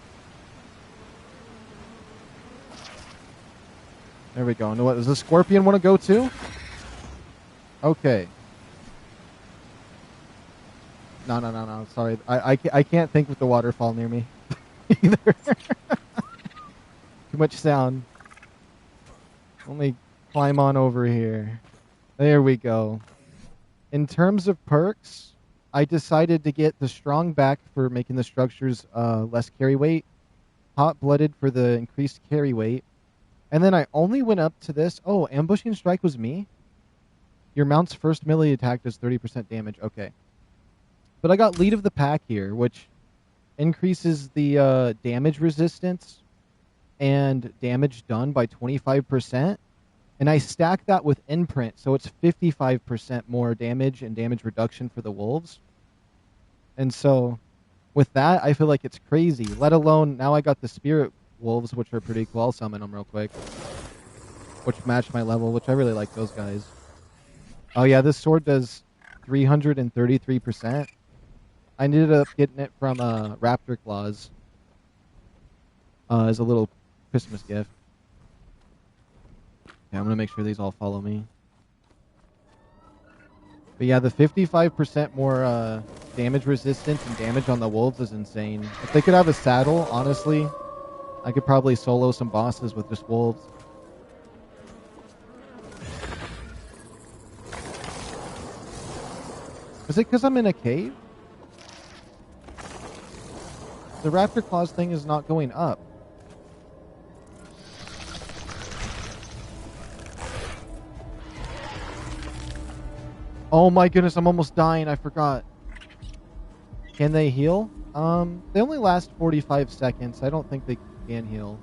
There we go. And what, does the scorpion want to go too? Okay. No. Sorry. I can't think with the waterfall near me either. Too much sound. Let me climb on over here. There we go. In terms of perks, I decided to get the strong back for making the structures less carry weight, hot-blooded for the increased carry weight, and then I only went up to this. Oh, ambushing strike was me? Your mount's first melee attack does 30% damage. Okay. But I got lead of the pack here, which increases the damage resistance and damage done by 25%. And I stack that with imprint, so it's 55% more damage and damage reduction for the wolves. And so with that, I feel like it's crazy. Let alone, now I got the spirit wolves, which are pretty cool. I'll summon them real quick. Which match my level, which I really like those guys. Oh yeah, this sword does 333%. I ended up getting it from Raptor Claws as a little Christmas gift. Okay, I'm going to make sure these all follow me. But yeah, the 55% more damage resistance and damage on the wolves is insane. If they could have a saddle, honestly, I could probably solo some bosses with just wolves. Is it because I'm in a cave? The Raptor Claws thing is not going up. Oh my goodness, I'm almost dying. I forgot. Can they heal? They only last 45 seconds. I don't think they can heal.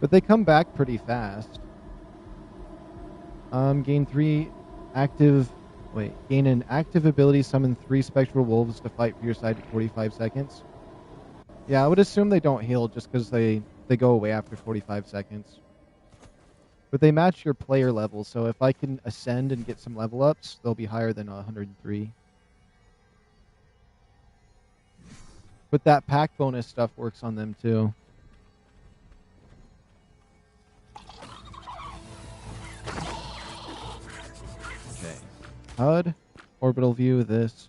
But they come back pretty fast. Gain 3 active... Wait. Gain an active ability, summon 3 spectral wolves to fight for your side for 45 seconds. Yeah, I would assume they don't heal just because they go away after 45 seconds. But they match your player level, so if I can ascend and get some level ups, they'll be higher than 103. But that pack bonus stuff works on them too. Okay. HUD, orbital view, this.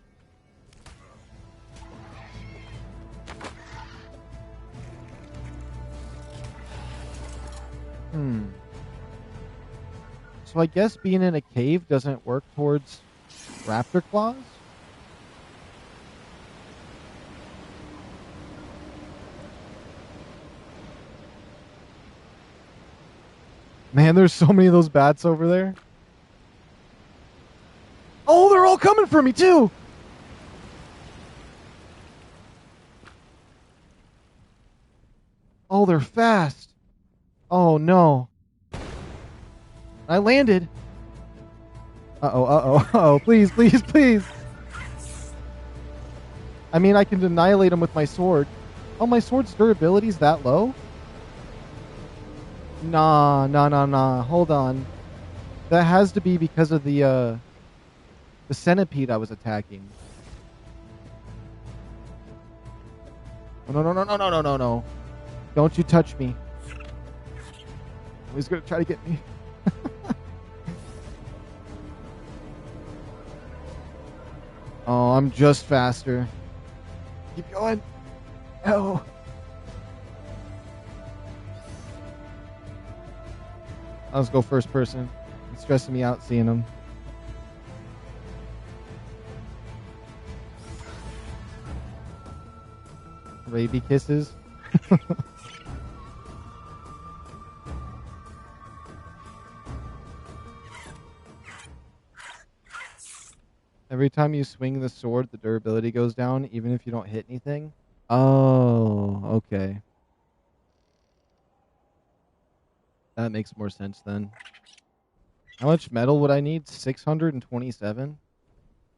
So I guess being in a cave doesn't work towards Raptor Claws? Man, there's so many of those bats over there. Oh, they're all coming for me too! Oh, they're fast. Oh, no. I landed. Uh-oh. Please. I mean, I can annihilate them with my sword. Oh, my sword's durability's that low? Nah. Hold on. That has to be because of the centipede I was attacking. No. Don't you touch me. Oh, he's gonna try to get me. Oh, I'm just faster. Keep going. Oh. Let's go first person. It's stressing me out seeing him. Baby kisses. Every time you swing the sword, the durability goes down, even if you don't hit anything. Oh, okay. That makes more sense then. How much metal would I need? 627?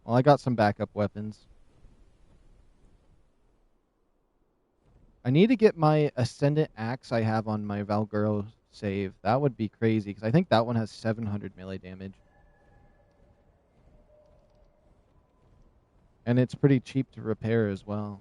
Well, I got some backup weapons. I need to get my Ascendant Axe I have on my Valguro save. That would be crazy, because I think that one has 700 melee damage. And it's pretty cheap to repair as well.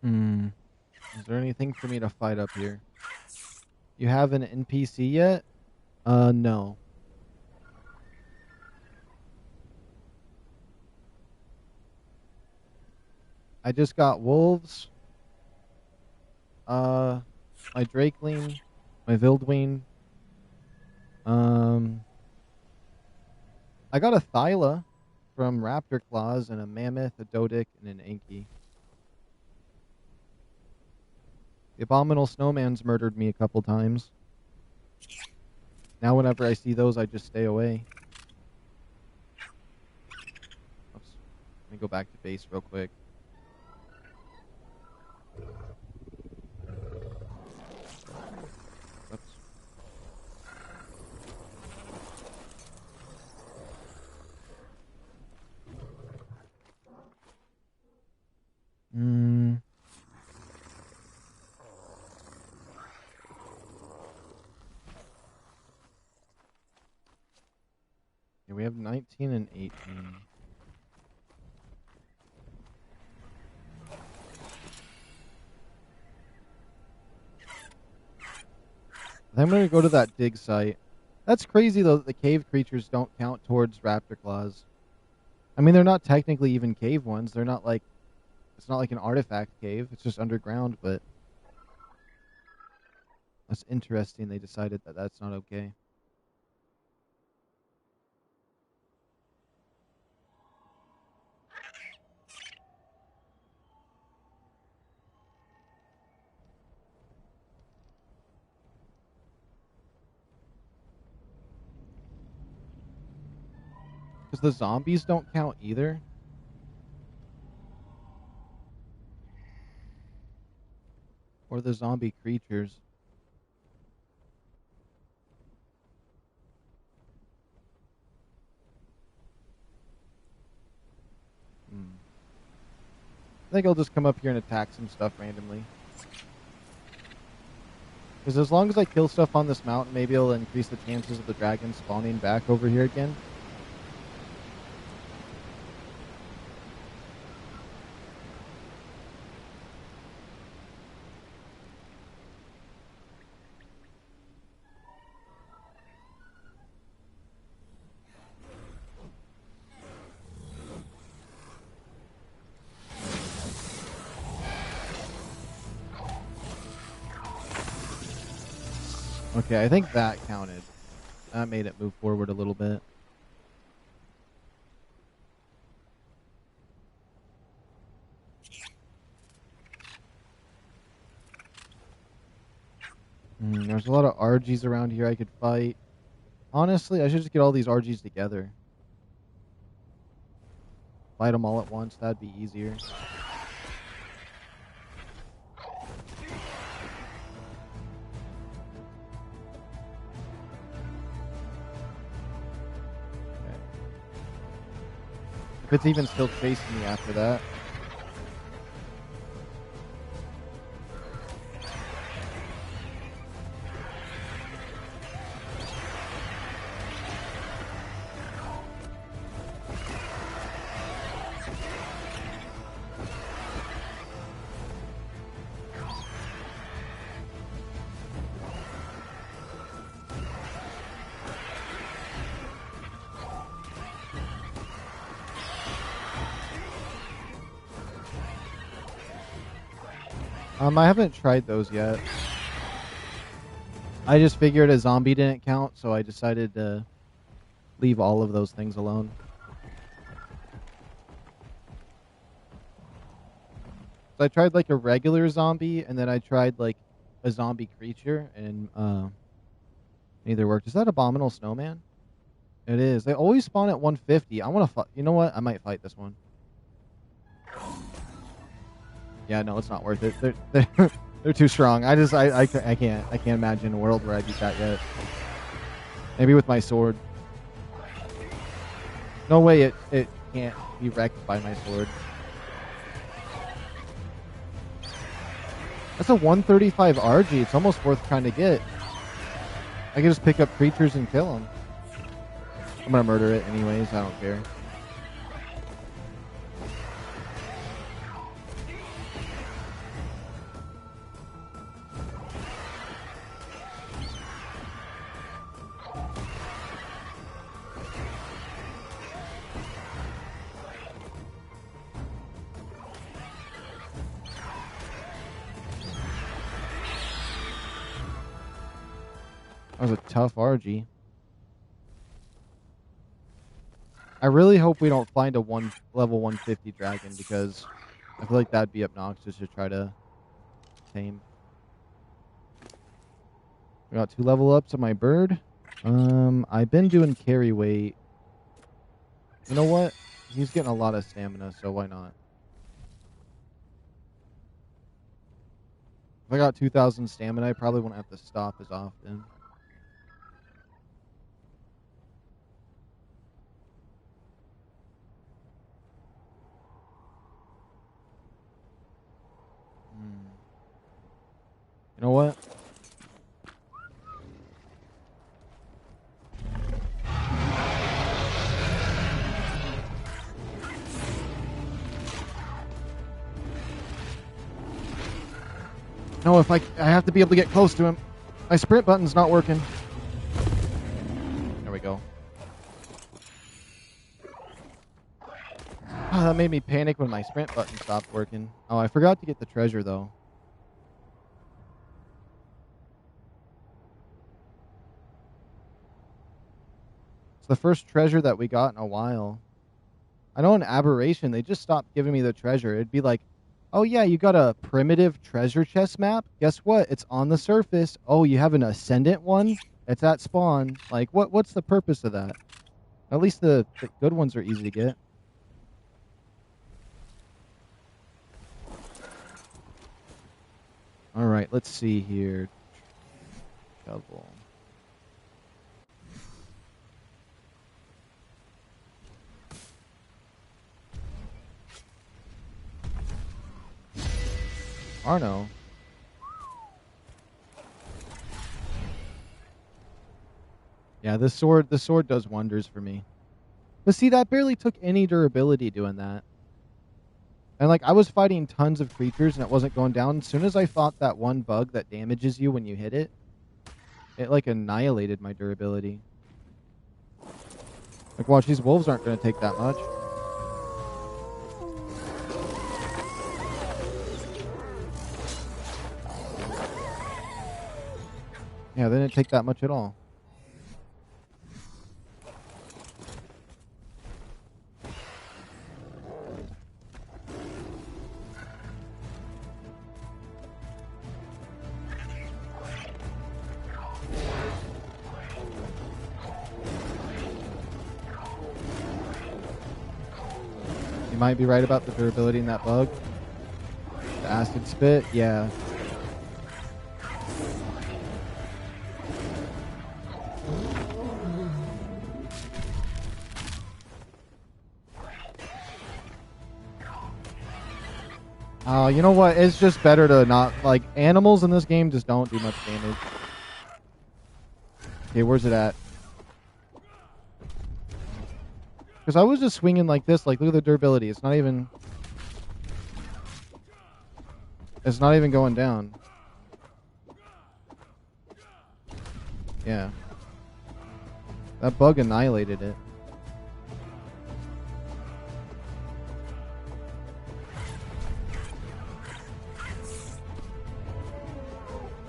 Hmm. Is there anything for me to fight up here? You have an NPC yet? No. I just got wolves. My Drakeling, my Vildween. I got a Thyla from Raptor Claws and a Mammoth, a Dodic, and an Anki. The Abominable Snowman's murdered me a couple times. Now whenever I see those, I just stay away. Oops. Let me go back to base real quick. Oops. Yeah, we have 19 and 18. I'm going to go to that dig site. That's crazy, though, that the cave creatures don't count towards Raptor Claws. I mean, they're not technically even cave ones. They're not like... It's not like an artifact cave. It's just underground, but... That's interesting. They decided that that's not okay. Because the zombies don't count either. Or the zombie creatures. I think I'll just come up here and attack some stuff randomly. Because as long as I kill stuff on this mountain, maybe it'll increase the chances of the dragon spawning back over here again. Okay, I think that counted. That made it move forward a little bit. There's a lot of RGs around here I could fight. Honestly, I should just get all these RGs together. Fight them all at once, that'd be easier. If it's even still chasing me after that. I haven't tried those yet. I just figured a zombie didn't count, so I decided to leave all of those things alone. So I tried like a regular zombie, and then I tried like a zombie creature, and neither worked. Is that Abominable Snowman? It is. They always spawn at 150. I want to fight. You know what? I might fight this one. Yeah, no, it's not worth it. They're too strong. I can't imagine a world where I beat that yet. Maybe with my sword. No way it can't be wrecked by my sword. That's a 135 RG. It's almost worth trying to get. I can just pick up creatures and kill them. I'm gonna murder it anyways. I don't care. That was a tough RG. I really hope we don't find a level 150 dragon because I feel like that'd be obnoxious to try to tame. We got 2 level ups on my bird. I've been doing carry weight. You know what? He's getting a lot of stamina, so why not? If I got 2,000 stamina, I probably won't have to stop as often. You know what? No, if I have to be able to get close to him. My sprint button's not working. There we go. Oh, that made me panic when my sprint button stopped working. Oh, I forgot to get the treasure, though. It's the first treasure that we got in a while. I know in Aberration, they just stopped giving me the treasure. It'd be like, oh yeah, you got a primitive treasure chest map? Guess what? It's on the surface. Oh, you have an ascendant one? It's at spawn. Like, what's the purpose of that? At least the good ones are easy to get. Alright, let's see here. Shovel. Arno. Yeah, the sword does wonders for me. But see, that barely took any durability doing that. And like I was fighting tons of creatures and it wasn't going down. As soon as I fought that one bug that damages you when you hit it, it like annihilated my durability. Like watch, these wolves aren't going to take that much. Yeah, they didn't take that much at all. You might be right about the durability in that bug. The acid spit, yeah. You know what? It's just better to not... Like, animals in this game just don't do much damage. Okay, where's it at? Because I was just swinging like this. Like, look at the durability. It's not even... It's not even going down. Yeah. That bug annihilated it.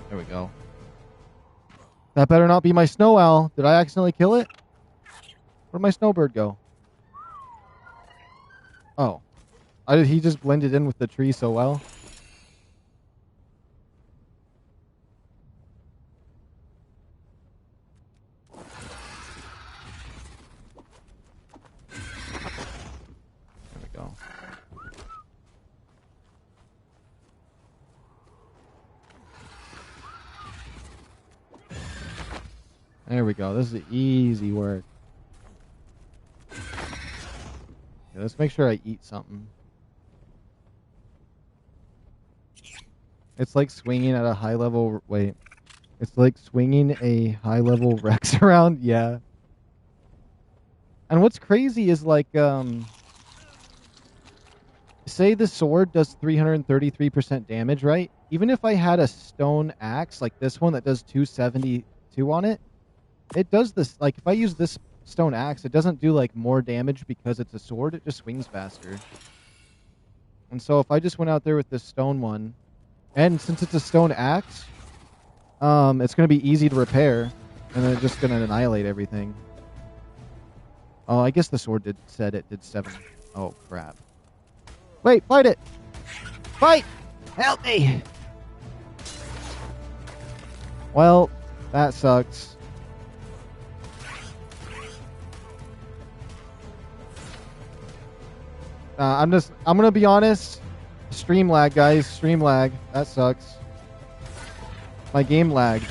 There we go. That better not be my snow owl. Did I accidentally kill it? Where'd my snowbird go? Oh. He just blended in with the tree so well. There we go. There we go. This is easy work. Okay, let's make sure I eat something. It's like swinging at a high level... Wait. It's like swinging a high level Rex around? Yeah. And what's crazy is like... say the sword does 333% damage, right? Even if I had a stone axe, like this one that does 272 on it, it does this, like, if I use this stone axe, it doesn't do, like, more damage because it's a sword. It just swings faster. And so if I just went out there with this stone one, and since it's a stone axe, it's going to be easy to repair. And then it's just gonna annihilate everything. Oh, I guess the sword said it did 7. Oh, crap. Wait, fight it! Fight! Help me! Well, that sucks. I'm gonna be honest. Stream lag, guys. Stream lag. That sucks. My game lagged.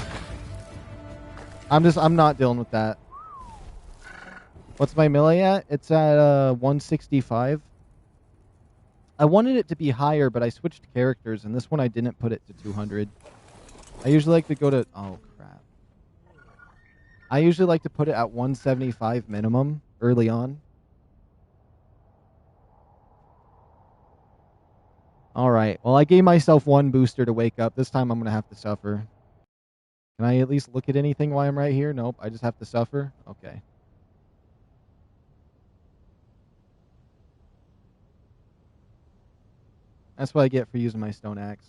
I'm not dealing with that. What's my melee at? It's at 165. I wanted it to be higher, but I switched characters, and this one I didn't put it to 200. I usually like to go to... Oh, crap. I usually like to put it at 175 minimum early on. Alright, well, I gave myself one booster to wake up. This time I'm going to have to suffer. Can I at least look at anything while I'm right here? Nope, I just have to suffer? Okay. That's what I get for using my stone axe.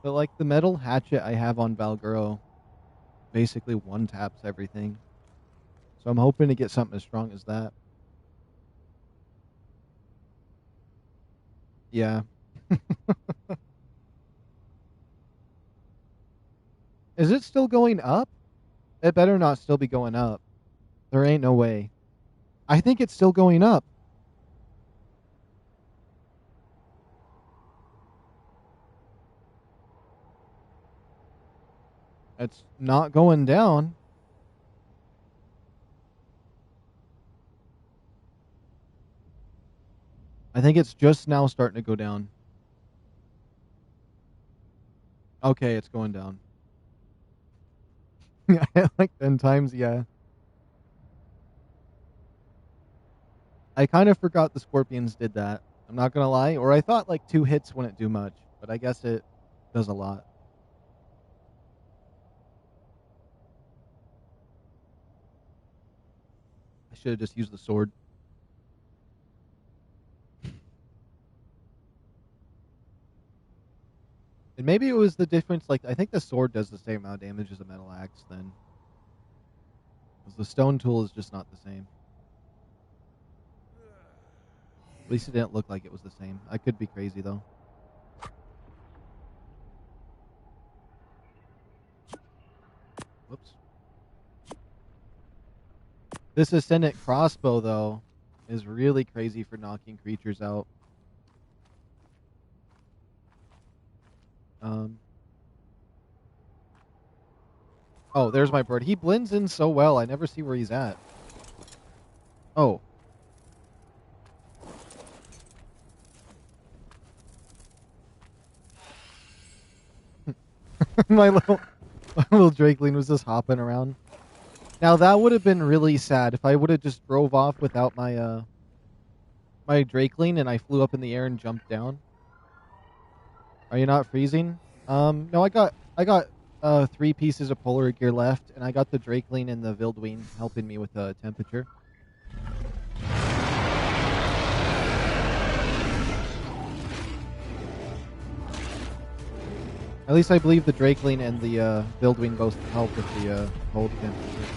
But like the metal hatchet I have on Valguro basically one taps everything. So I'm hoping to get something as strong as that. Yeah. Is it still going up? It better not still be going up. There ain't no way. I think it's still going up. It's not going down. I think it's just now starting to go down. Okay, it's going down. Like 10 times, yeah. I kind of forgot the scorpions did that. I'm not going to lie. Or I thought like 2 hits wouldn't do much. But I guess it does a lot. I should have just used the sword. And maybe it was the difference, like, I think the sword does the same amount of damage as a metal axe then. Because the stone tool is just not the same. At least it didn't look like it was the same. I could be crazy, though. Whoops. This Ascendant crossbow, though, is really crazy for knocking creatures out. Oh, there's my bird. He blends in so well. I never see where he's at. Oh. my little Drakeling was just hopping around. Now, that would have been really sad if I would have just drove off without my my Drakeling and I flew up in the air and jumped down. Are you not freezing? No, I got 3 pieces of polar gear left, and I got the Drakeling and the Vildwing helping me with the temperature. At least I believe the Drakeling and the Vildwing both help with the cold temperature.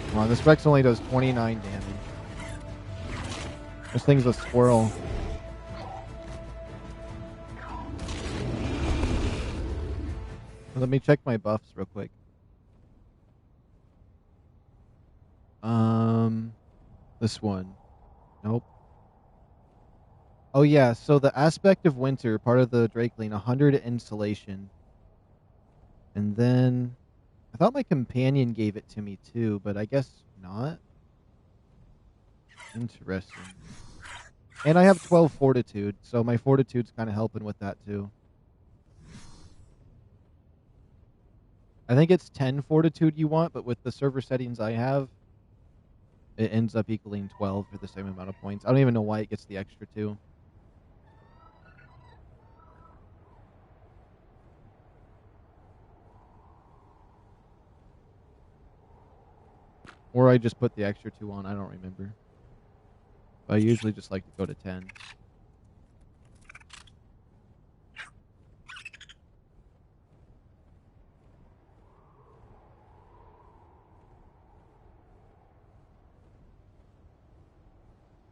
Come on, this Rex only does 29 damage. This thing's a squirrel. Let me check my buffs real quick. This one. Nope. Oh yeah, so the aspect of winter, part of the Drakeling, 100 insulation. And then I thought my companion gave it to me too, but I guess not. Interesting. And I have 12 fortitude, so my fortitude's kind of helping with that too. I think it's 10 fortitude you want, but with the server settings I have, it ends up equaling 12 for the same amount of points. I don't even know why it gets the extra 2. Or I just put the extra 2 on. I don't remember. But I usually just like to go to 10.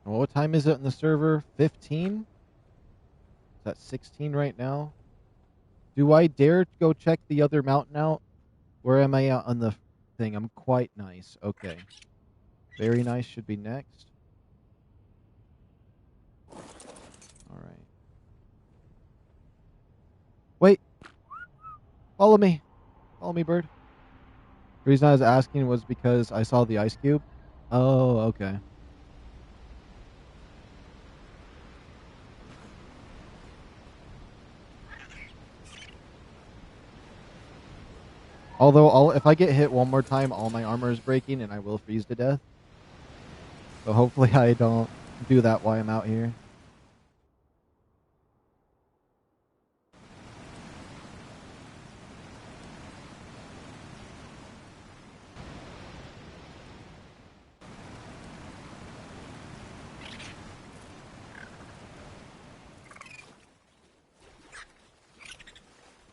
Well, what time is it in the server? 15? Is that 16 right now? Do I dare go check the other mountain out? Where am I out on the thing? I'm quite nice. Okay. Very nice should be next. Alright. Wait. Follow me. Follow me, bird. The reason I was asking was because I saw the ice cube. Oh, okay. Although, if I get hit one more time, all my armor is breaking and I will freeze to death. So hopefully I don't do that while I'm out here.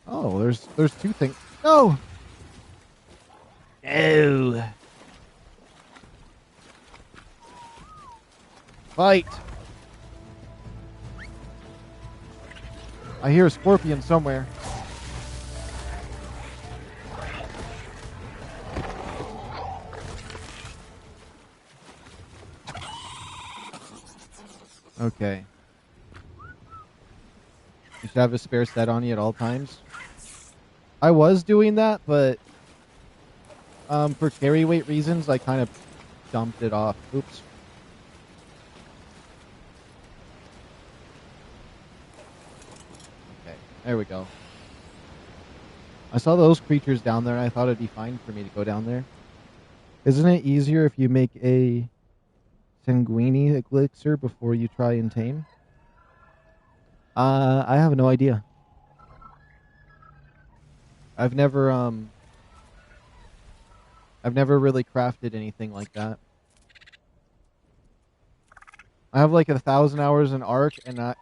Oh, there's 2 things. No! No! Fight! I hear a scorpion somewhere. Okay. You should have a spare set on you at all times. I was doing that, but for carry weight reasons, I kind of dumped it off. Oops. Okay, there we go. I saw those creatures down there, and I thought it'd be fine for me to go down there. Isn't it easier if you make a Sanguini elixir before you try and tame? I have no idea. I've never really crafted anything like that. I have like 1,000 hours in ARK, and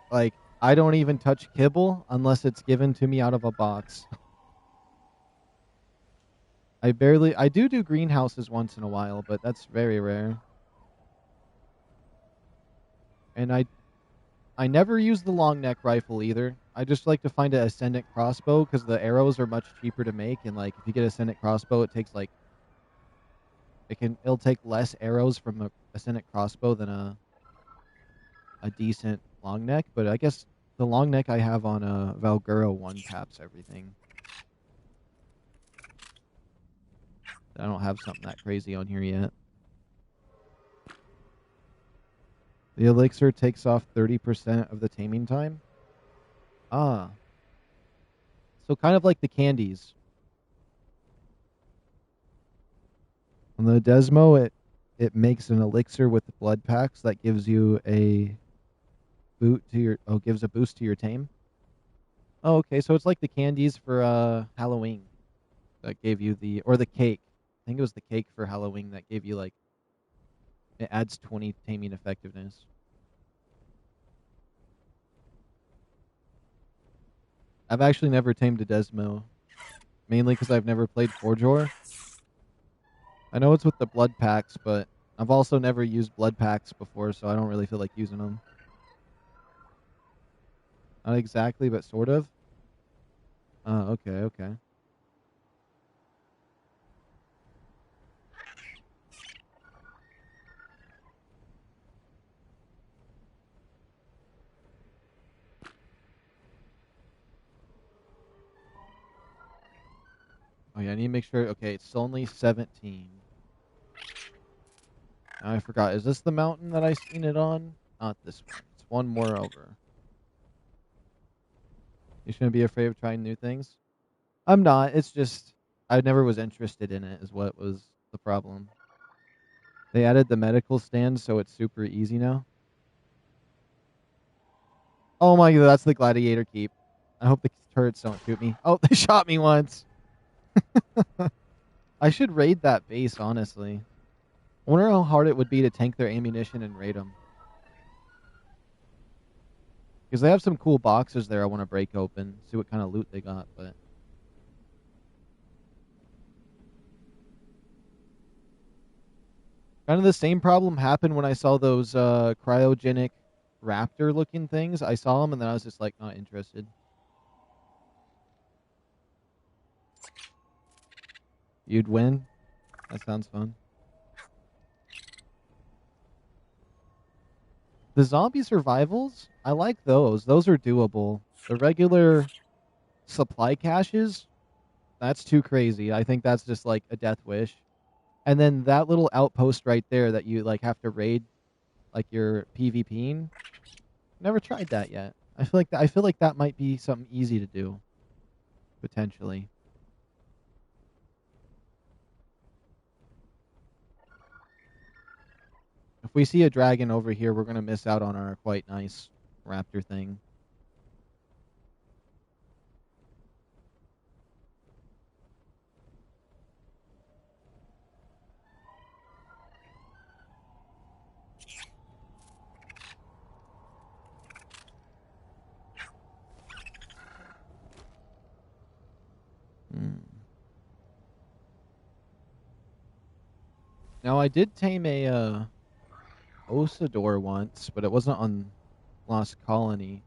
I don't even touch kibble unless it's given to me out of a box. I do greenhouses once in a while, but that's very rare. And I never use the long neck rifle either. I just like to find an ascendant crossbow because the arrows are much cheaper to make, and like if you get ascendant crossbow, it takes like it'll take less arrows from a ascendant crossbow than a decent long neck. But I guess the long neck I have on a Valguro one taps everything. I don't have something that crazy on here yet. The elixir takes off 30% of the taming time. Ah. So kind of like the candies. On the Desmo, it makes an elixir with the blood packs that gives you a gives a boost to your tame. Oh, okay, so it's like the candies for Halloween that gave you or the cake. I think it was the cake for Halloween that gave you like it adds 20 taming effectiveness. I've actually never tamed a Desmo, mainly because I've never played Forjor. I know it's with the blood packs, but I've also never used blood packs before, so I don't really feel like using them. Not exactly, but sort of. Okay, okay. Oh yeah, I need to make sure. Okay, it's only 17. I forgot. Is this the mountain that I seen it on? Not this one. It's one more over. You shouldn't be afraid of trying new things. I'm not. It's just I never was interested in it is what was the problem. They added the medical stand, so it's super easy now. Oh my god, that's the gladiator keep. I hope the turrets don't shoot me. Oh, they shot me once. I should raid that base, honestly. I wonder how hard it would be to tank their ammunition and raid them. Because they have some cool boxes there I want to break open, see what kind of loot they got, but... Kind of the same problem happened when I saw those cryogenic raptor-looking things. I saw them, and then I was just, like, not interested. You'd win? That sounds fun. The zombie survivals, I like those. Those are doable. The regular supply caches, that's too crazy. I think that's just like a death wish. And then that little outpost right there that you like have to raid, like your PvPing. Never tried that yet. I feel like that might be something easy to do, potentially. If we see a dragon over here, we're gonna miss out on our quite nice raptor thing. Now I did tame a Osador once, but it wasn't on Lost Colony.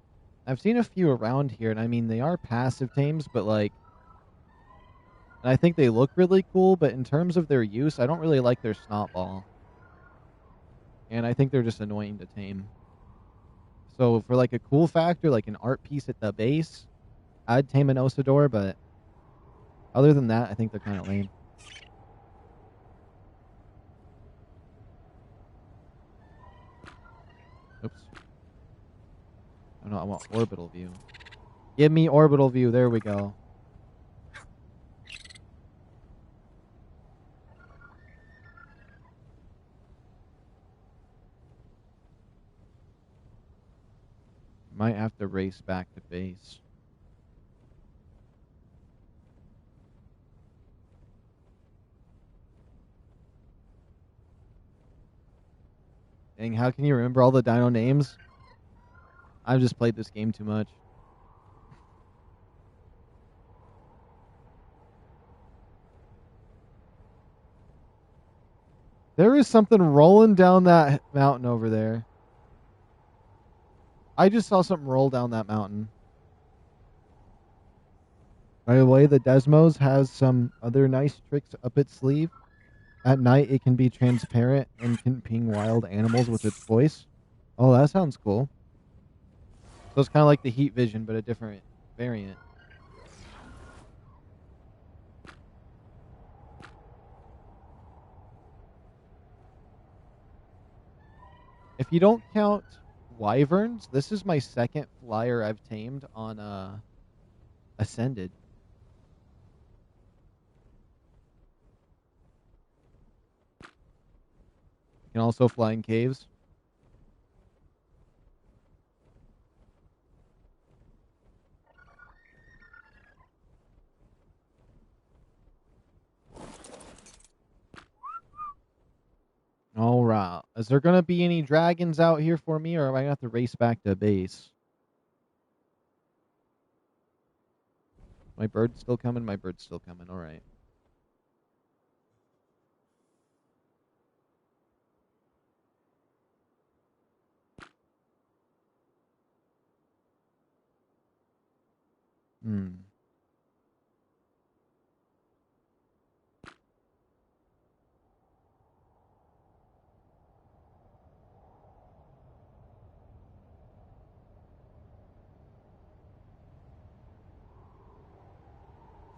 I've seen a few around here, and I mean they are passive tames, but like, and I think they look really cool. But in terms of their use, I don't really like their snot ball, and I think they're just annoying to tame. So for like a cool factor, like an art piece at the base, I'd tame an Osador, but other than that, I think they're kind of lame. Oops. Oh no, I want orbital view. Give me orbital view. There we go. Might have to race back to base. Dang, how can you remember all the dino names? I've just played this game too much. There is something rolling down that mountain over there. I just saw something roll down that mountain. By the way, the Desmos has some other nice tricks up its sleeve. At night, it can be transparent and can ping wild animals with its voice. Oh, that sounds cool. So it's kind of like the heat vision, but a different variant. If you don't count wyverns, this is my second flyer I've tamed on Ascended. You can also fly in caves. All right. Is there going to be any dragons out here for me, or am I going to have to race back to base? My bird's still coming? My bird's still coming. All right.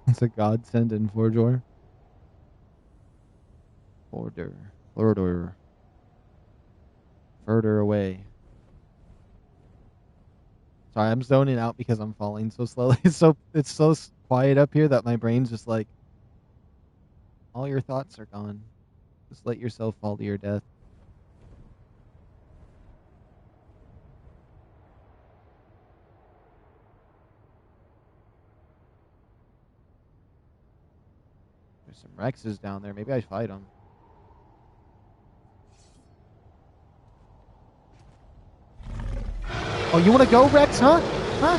It's a godsend in Forjor. Further away. Sorry, I'm zoning out because I'm falling so slowly. It's so quiet up here that my brain's just like, all your thoughts are gone. Just let yourself fall to your death. There's some Rexes down there. Maybe I fight them. Oh, you want to go, Rex, huh? Huh?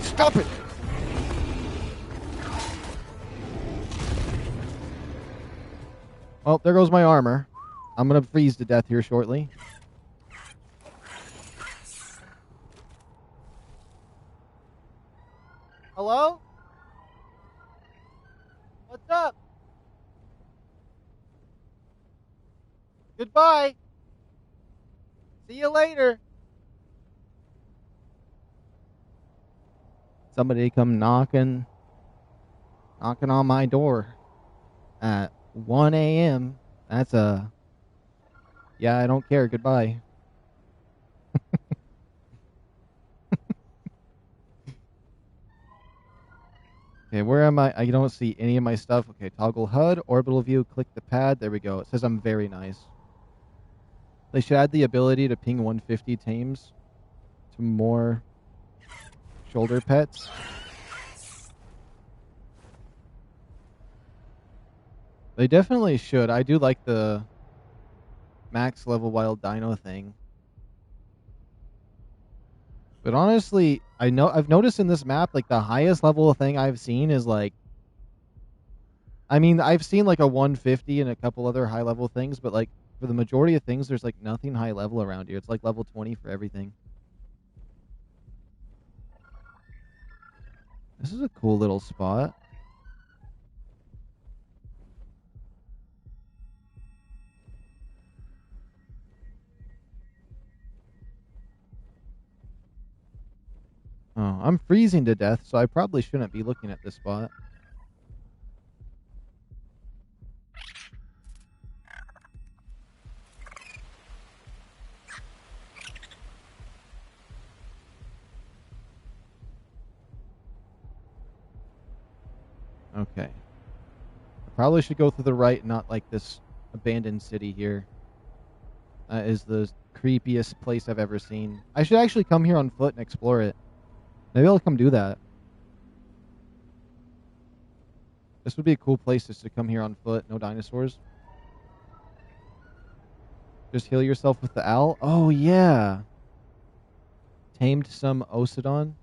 Stop it! Well, there goes my armor. I'm going to freeze to death here shortly. Hello? What's up? Goodbye. See you later. Somebody come knocking on my door at 1 a.m. That's yeah, I don't care. Goodbye. Okay, where am I? I don't see any of my stuff. Okay, toggle HUD, orbital view, click the pad. There we go. It says I'm very nice. They should add the ability to ping 150 tames to more shoulder pets. They definitely should. I do like the max level wild dino thing. But honestly, I've noticed in this map, like the highest level thing I've seen is like, I mean, I've seen like a 150 and a couple other high level things, but like for the majority of things, there's like nothing high level around here. It's like level 20 for everything. This is a cool little spot. Oh, I'm freezing to death, so I probably shouldn't be looking at this spot. Okay. I probably should go through the right, not like this abandoned city here. That is the creepiest place I've ever seen. I should actually come here on foot and explore it. Maybe I'll come do that. This would be a cool place just to come here on foot. No dinosaurs. Just heal yourself with the owl. Oh, yeah. Tamed some Osidon.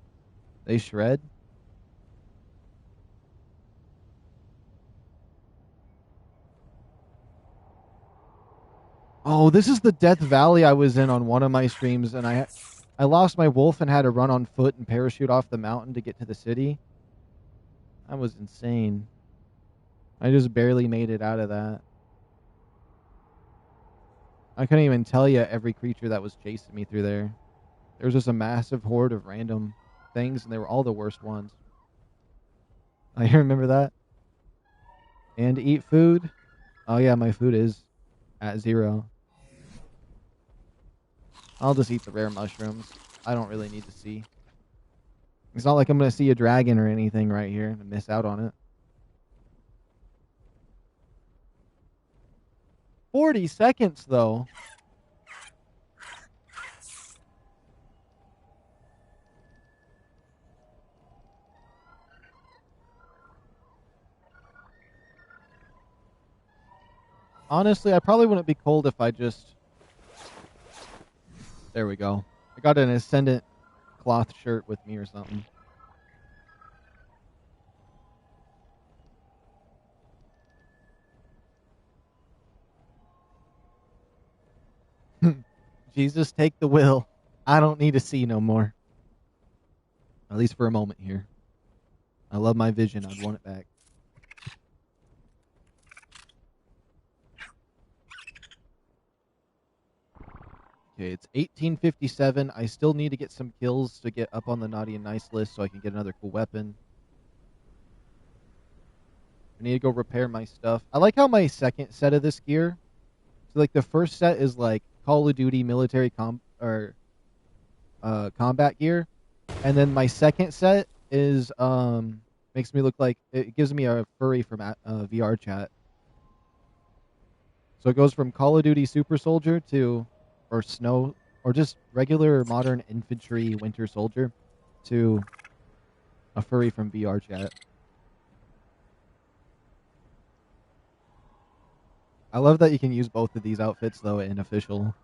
They shred. Oh, this is the Death Valley I was in on one of my streams, and I lost my wolf and had to run on foot and parachute off the mountain to get to the city. That was insane. I just barely made it out of that. I couldn't even tell you every creature that was chasing me through there. There was just a massive horde of random things, and they were all the worst ones. I remember that. And eat food. Oh yeah, my food is at 0. I'll just eat the rare mushrooms. I don't really need to see. It's not like I'm going to see a dragon or anything right here and miss out on it. 40 seconds, though. Honestly, I probably wouldn't be cold if I just... There we go. I got an Ascendant cloth shirt with me or something. Jesus, take the will. I don't need to see no more. At least for a moment here. I love my vision. I'd want it back. Okay, it's 1857. I still need to get some kills to get up on the naughty and nice list so I can get another cool weapon. I need to go repair my stuff. I like how my second set of this gear... So, like, the first set is, like, Call of Duty military combat gear. And then my second set is, makes me look like... It gives me a furry from VR chat. So it goes from Call of Duty Super Soldier to... Or Snow... Or just regular modern infantry winter soldier to a furry from VR chat. I love that you can use both of these outfits, though, in official.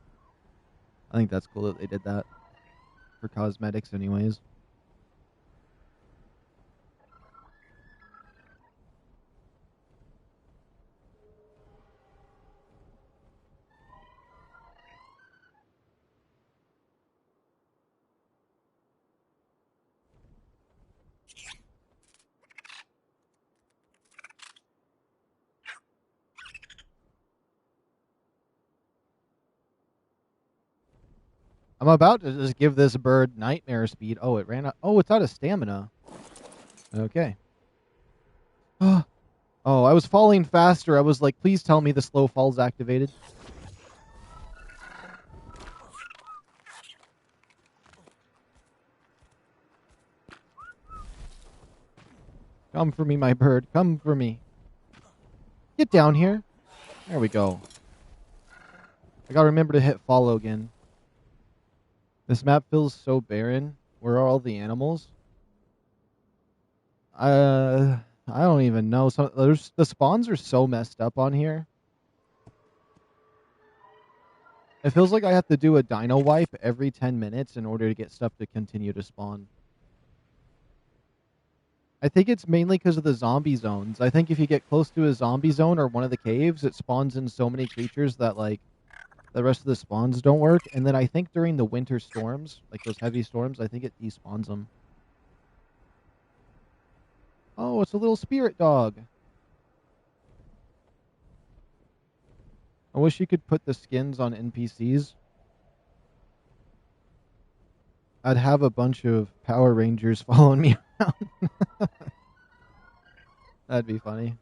I think that's cool that they did that. For cosmetics, anyways. I'm about to just give this bird nightmare speed. Oh, it ran out. Oh, it's out of stamina. Okay. Oh, I was falling faster. I was like, please tell me the slow fall's activated. Come for me, my bird. Come for me. Get down here. There we go. I gotta remember to hit follow again. This map feels so barren. Where are all the animals? I don't even know. The spawns are so messed up on here. It feels like I have to do a dino wipe every 10 minutes in order to get stuff to continue to spawn. I think it's mainly because of the zombie zones. I think if you get close to a zombie zone or one of the caves, it spawns in so many creatures that, like, the rest of the spawns don't work. And then I think during the winter storms, like those heavy storms, I think it despawns them. Oh, it's a little spirit dog. I wish you could put the skins on NPCs. I'd have a bunch of Power Rangers following me around. That'd be funny.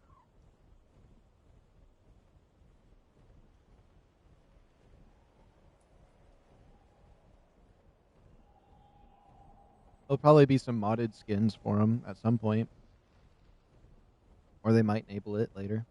There'll probably be some modded skins for them at some point. Or they might enable it later.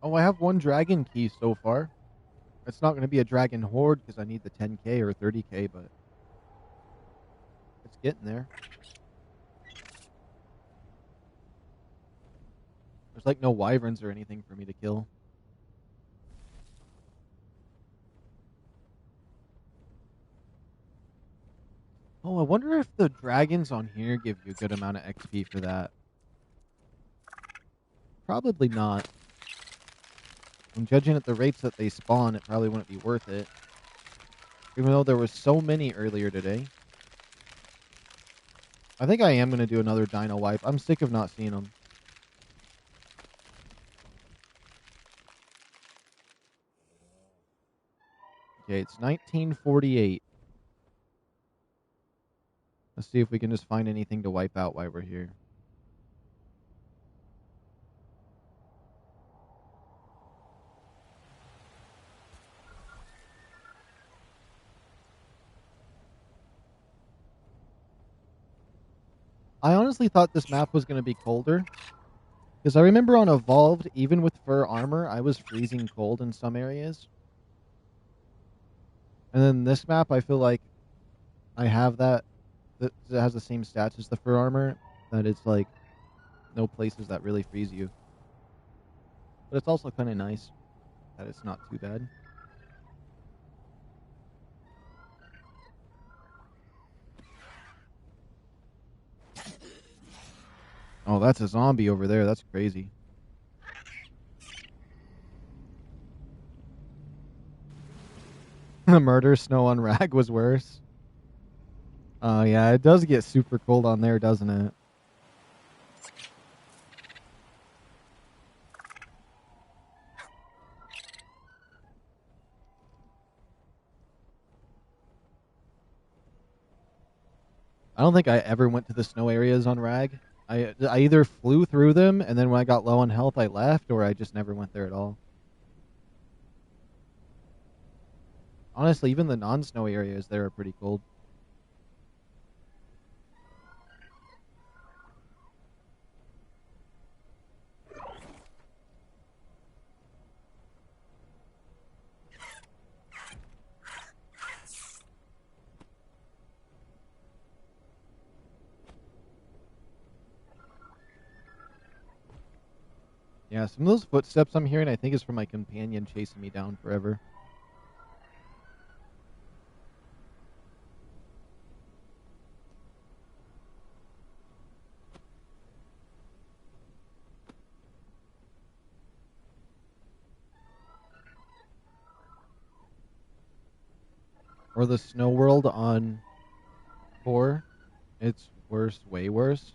Oh, I have one dragon key so far. It's not going to be a dragon horde because I need the 10k or 30k, but it's getting there. There's like no wyverns or anything for me to kill. Oh, I wonder if the dragons on here give you a good amount of XP for that. Probably not. I'm judging at the rates that they spawn, it probably wouldn't be worth it. Even though there was so many earlier today. I think I am going to do another dino wipe. I'm sick of not seeing them. Okay, it's 1948. Let's see if we can just find anything to wipe out while we're here. I honestly thought this map was going to be colder. Because I remember on Evolved, even with fur armor, I was freezing cold in some areas. And then this map, I feel like I have that has the same stats as the fur armor. That it's like no places that really freeze you. But it's also kind of nice that it's not too bad. Oh, that's a zombie over there. That's crazy. The murder snow on Rag was worse. Oh, yeah, it does get super cold on there, doesn't it? I don't think I ever went to the snow areas on Rag. I either flew through them, and then when I got low on health, I left, or I just never went there at all. Honestly, even the non-snow areas there are pretty cold. Yeah, some of those footsteps I'm hearing, I think, is from my companion chasing me down forever. Or the snow world on 4. It's worse, way worse.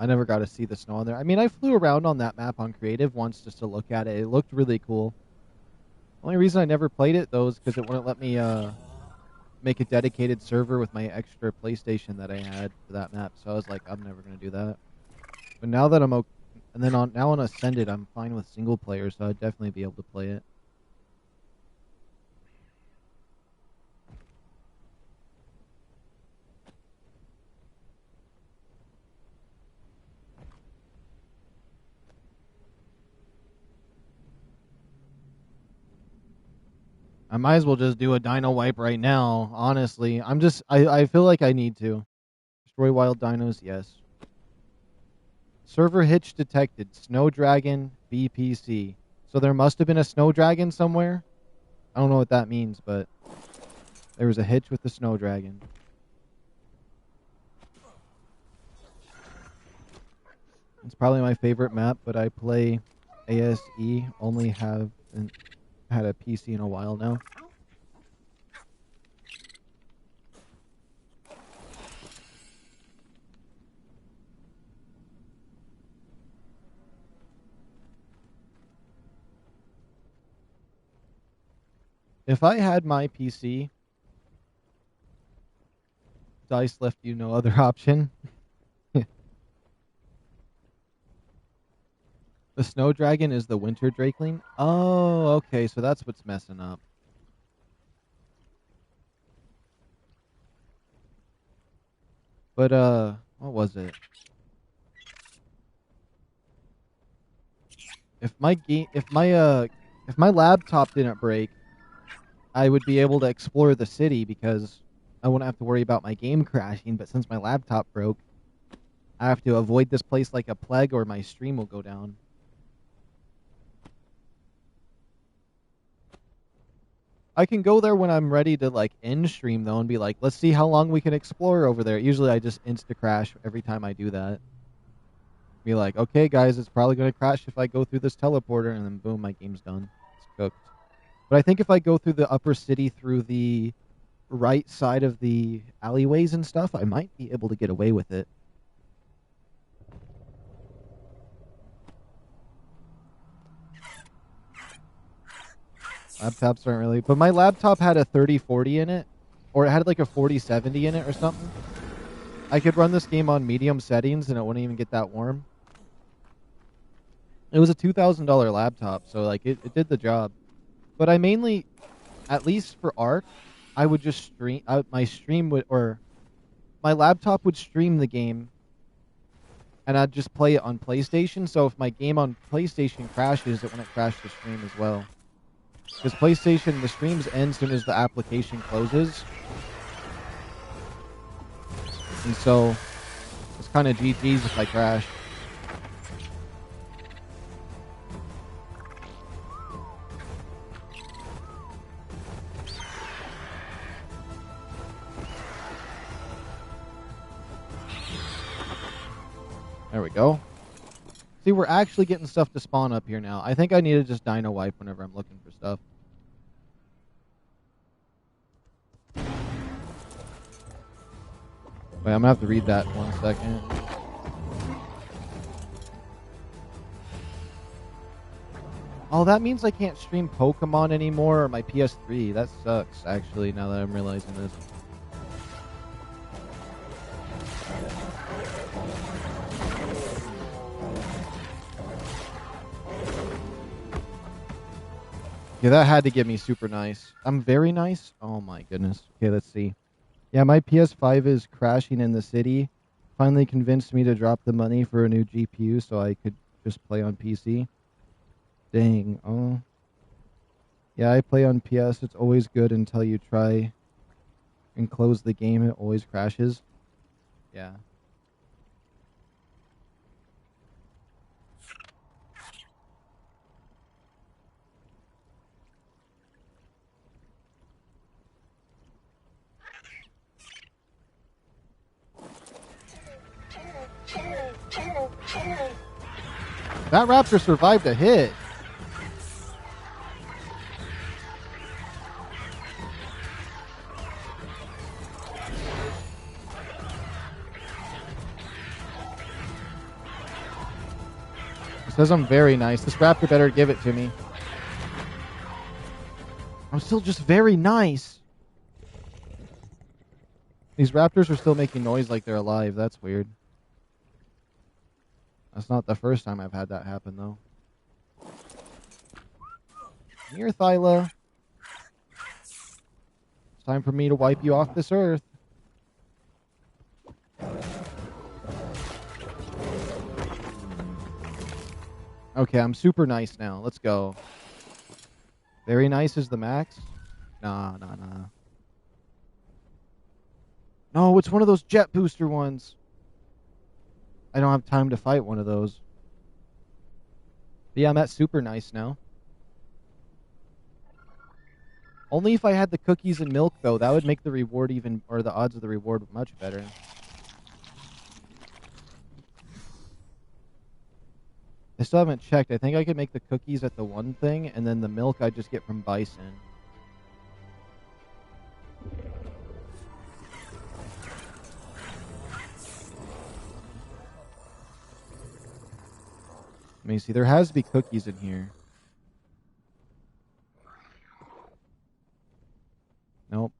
I never got to see the snow on there. I mean, I flew around on that map on creative once just to look at it. It looked really cool. Only reason I never played it, though, is because it wouldn't let me make a dedicated server with my extra PlayStation that I had for that map. So I was like, I'm never going to do that. But now that I'm okay, and then now on Ascended, I'm fine with single player, so I'd definitely be able to play it. I might as well just do a dino wipe right now, honestly. I feel like I need to. Destroy wild dinos, yes. Server hitch detected. Snow Dragon BPC. So there must have been a Snow Dragon somewhere. I don't know what that means, but there was a hitch with the Snow Dragon. It's probably my favorite map, but I play ASE. Only haven't had a PC in a while now. If I had my PC, DICE left you no other option. The Snow Dragon is the Winter Drakeling? Oh, okay, so that's what's messing up. But, what was it? If my laptop didn't break, I would be able to explore the city because I wouldn't have to worry about my game crashing, but since my laptop broke, I have to avoid this place like a plague or my stream will go down. I can go there when I'm ready to like end stream though and be like, let's see how long we can explore over there. Usually I just insta crash every time I do that. Be like, okay guys, it's probably gonna crash if I go through this teleporter, and then boom, my game's done. It's cooked. But I think if I go through the upper city through the right side of the alleyways and stuff, I might be able to get away with it. Laptops aren't really, but my laptop had a 3040 in it, or it had like a 4070 in it or something. I could run this game on medium settings and it wouldn't even get that warm. It was a $2,000 laptop, so like it did the job. But I mainly, at least for ARK, I would just stream. My stream would, or my laptop would stream the game, and I'd just play it on PlayStation. So if my game on PlayStation crashes, it wouldn't crash the stream as well. Because PlayStation, the streams end as soon as the application closes. And so, it's kind of GG's if I crash. There we go. See, we're actually getting stuff to spawn up here now. I think I need to just dino wipe whenever I'm looking for stuff. Wait, I'm gonna have to read that 1 second. Oh, that means I can't stream Pokemon anymore or my PS3. That sucks, actually, now that I'm realizing this. Yeah, that had to get me super nice. I'm very nice? Oh my goodness. Okay, let's see. Yeah, my PS5 is crashing in the city. Finally convinced me to drop the money for a new GPU so I could just play on PC. Dang. Oh. Yeah, I play on PS. It's always good until you try and close the game. It always crashes. Yeah. That raptor survived a hit. It says I'm very nice. This raptor better give it to me. I'm still just very nice. These raptors are still making noise like they're alive. That's weird. That's not the first time I've had that happen, though. Come here, Thyla. It's time for me to wipe you off this earth. Okay, I'm super nice now. Let's go. Very nice is the max? Nah. No, it's one of those jet booster ones. I don't have time to fight one of those. But yeah, I'm at super nice now. Only if I had the cookies and milk, though. That would make the reward even, or the odds of the reward much better. I still haven't checked. I think I could make the cookies at the one thing, and then the milk I just get from Bison. Let me see. There has to be cookies in here. Nope.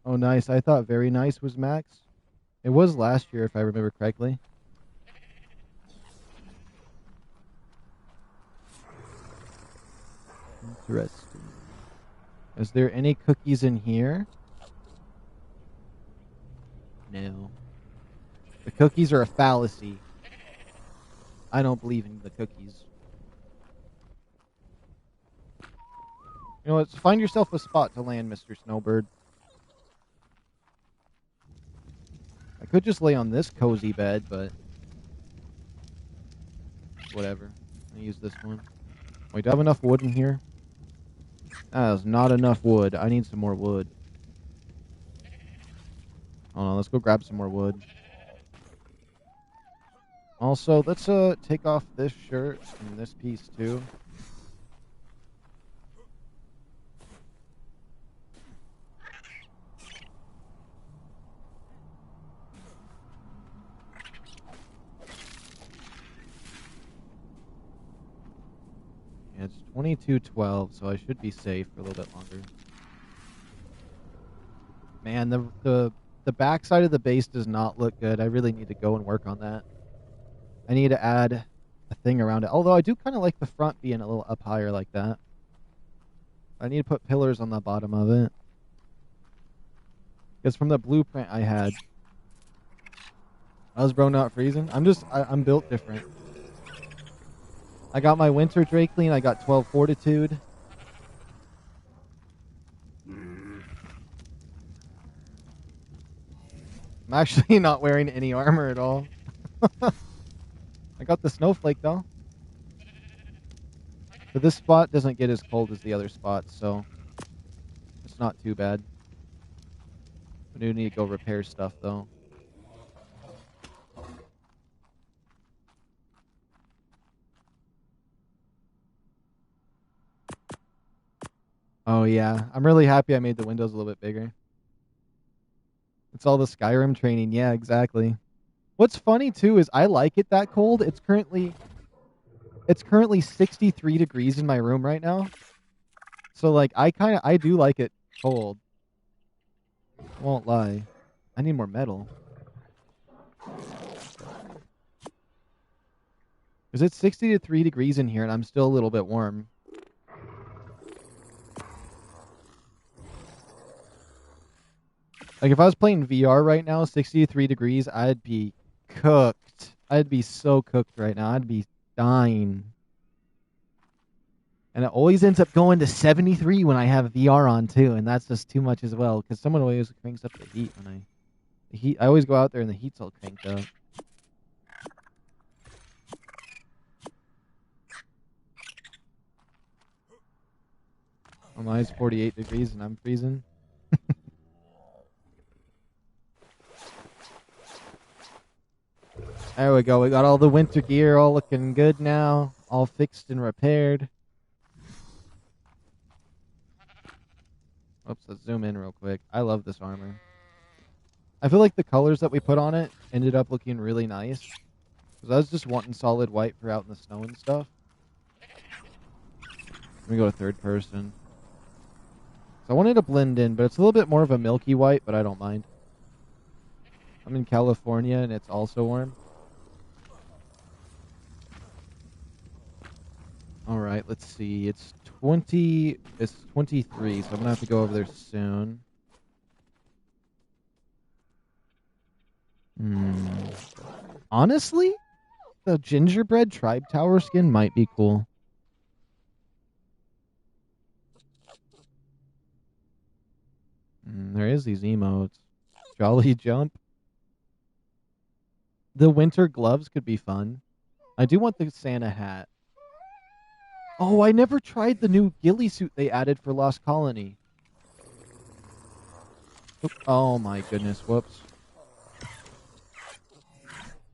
Oh, nice. I thought very nice was max. It was last year, if I remember correctly. Interesting. Is there any cookies in here? No. The cookies are a fallacy. I don't believe in the cookies. You know what? Find yourself a spot to land, Mr. Snowbird. I could just lay on this cozy bed, but whatever. I'll use this one. Wait, do I have enough wood in here? That is not enough wood. I need some more wood. Hold on, let's go grab some more wood. Also, let's take off this shirt and this piece too. Yeah, it's 22:12, so I should be safe for a little bit longer. Man, the backside of the base does not look good. I really need to go and work on that. I need to add a thing around it. Although I do kind of like the front being a little up higher like that. I need to put pillars on the bottom of it. Because from the blueprint I had, I was bro not freezing. I'm built different. I got my winter Drake clean. I got 12 fortitude. I'm actually not wearing any armor at all. I got the snowflake though. But this spot doesn't get as cold as the other spots, so it's not too bad. I do need to go repair stuff though. Oh yeah, I'm really happy I made the windows a little bit bigger. It's all the Skyrim training. Yeah, exactly. What's funny too is I like it that cold. It's currently 63 degrees in my room right now. So like I do like it cold. I won't lie. I need more metal. Because it's 63 degrees in here and I'm still a little bit warm. Like if I was playing VR right now, 63 degrees, I'd be cooked. I'd be so cooked right now. I'd be dying. And it always ends up going to 73 when I have VR on too, and that's just too much as well. Because someone always cranks up the heat when I always go out there and the heat's all cranked up. Oh, mine's 48 degrees and I'm freezing. There we go. We got all the winter gear all looking good now. All fixed and repaired. Oops, let's zoom in real quick. I love this armor. I feel like the colors that we put on it ended up looking really nice. Because I was just wanting solid white for out in the snow and stuff. Let me go to third person. So I wanted to blend in, but it's a little bit more of a milky white, but I don't mind. I'm in California and it's also warm. Alright, let's see. It's 23, so I'm gonna have to go over there soon. Honestly, the gingerbread tribe tower skin might be cool. There is these emotes. Jolly jump. The winter gloves could be fun. I do want the Santa hat. Oh, I never tried the new ghillie suit they added for Lost Colony. Oh my goodness, whoops.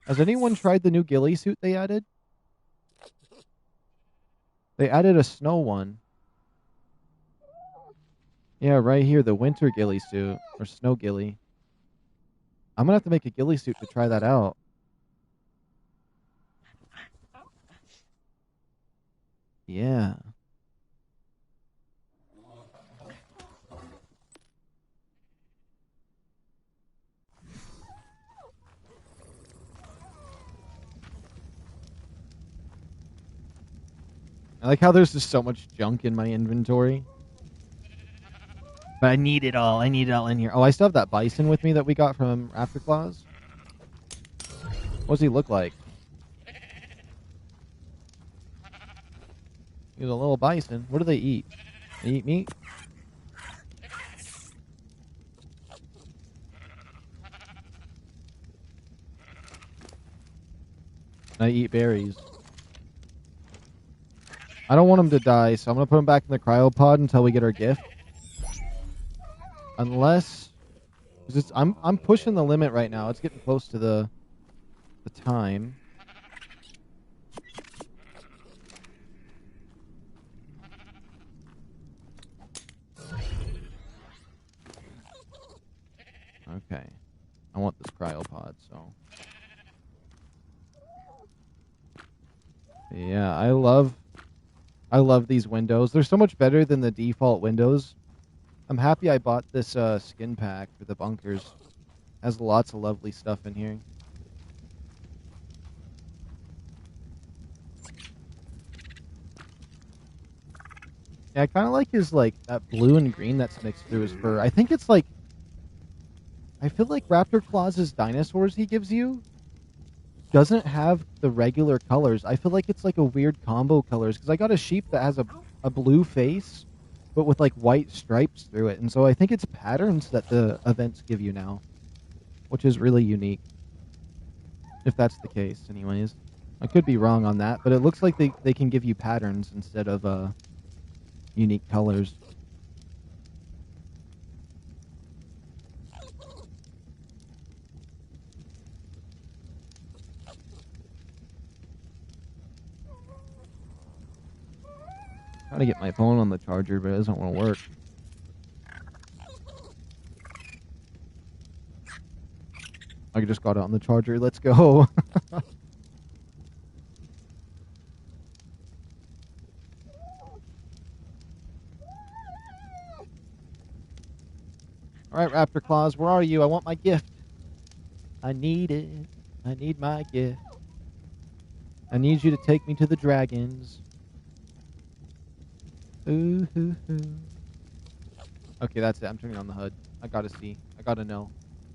Has anyone tried the new ghillie suit they added? They added a snow one. Yeah, right here, the winter ghillie suit. Or snow ghillie. I'm gonna have to make a ghillie suit to try that out. Yeah. I like how there's just so much junk in my inventory. But I need it all. I need it all in here. Oh, I still have that bison with me that we got from Afterclaws. What does he look like? He's a little bison. What do they eat? They eat meat? I eat berries. I don't want him to die, so I'm going to put him back in the cryopod until we get our gift. Unless... I'm pushing the limit right now. It's getting close to the time. Okay. I want this cryopod, so... Yeah, I love these windows. They're so much better than the default windows. I'm happy I bought this skin pack for the bunkers. Has lots of lovely stuff in here. Yeah, I kind of like his that blue and green that's mixed through his fur. I think it's I feel like Raptor Claws' dinosaurs he gives you doesn't have the regular colors. I feel like it's like a weird combo colors because I got a sheep that has a blue face but with white stripes through it, and so I think it's patterns that the events give you now, which is really unique, if that's the case anyways. I could be wrong on that, but it looks like they can give you patterns instead of unique colors. Trying to get my phone on the charger, but it doesn't want to work. I just got it on the charger. Let's go. Alright, Raptor Claws, where are you? I want my gift. I need it. I need my gift. I need you to take me to the dragons. Ooh, hoo, hoo. Okay, that's it. I'm turning on the HUD. I gotta see. I gotta know.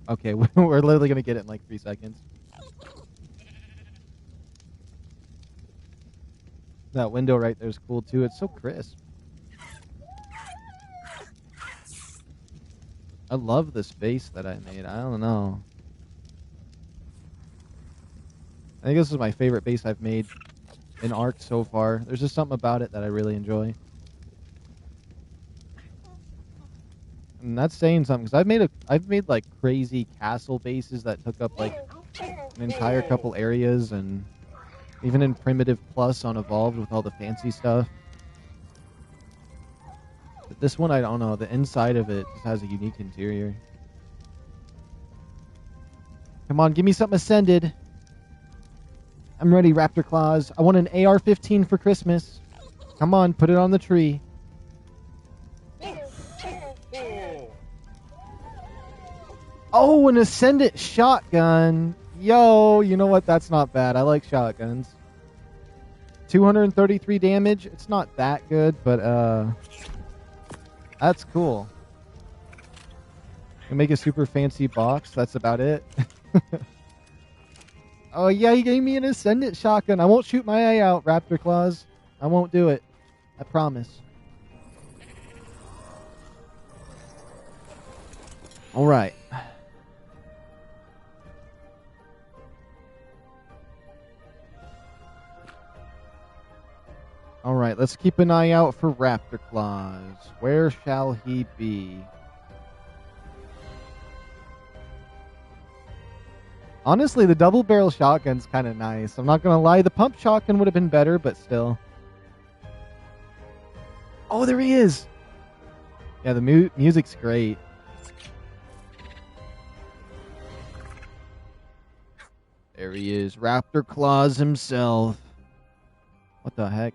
Okay, we're literally gonna get it in like 3 seconds. That window right there is cool too. It's so crisp. I love this base that I made. I don't know. I think this is my favorite base I've made in ARK so far. There's just something about it that I really enjoy. And that's saying something, because I've made like crazy castle bases that took up like an entire couple areas, and even in Primitive Plus on Evolved with all the fancy stuff. But this one, I don't know. The inside of it just has a unique interior. Come on, give me something ascended. I'm ready, Raptor Claws. I want an AR-15 for Christmas. Come on, put it on the tree. Oh, an Ascendant shotgun. Yo, you know what? That's not bad. I like shotguns. 233 damage. It's not that good, but that's cool. Can make a super fancy box. That's about it. Oh yeah, he gave me an Ascendant shotgun. I won't shoot my eye out, Raptor Claws. I won't do it. I promise. All right. All right, let's keep an eye out for Raptor Claws. Where shall he be? Honestly, the double barrel shotgun's kind of nice. I'm not going to lie. The pump shotgun would have been better, but still. Oh, there he is. Yeah, the music's great. There he is. Raptor Claws himself. What the heck?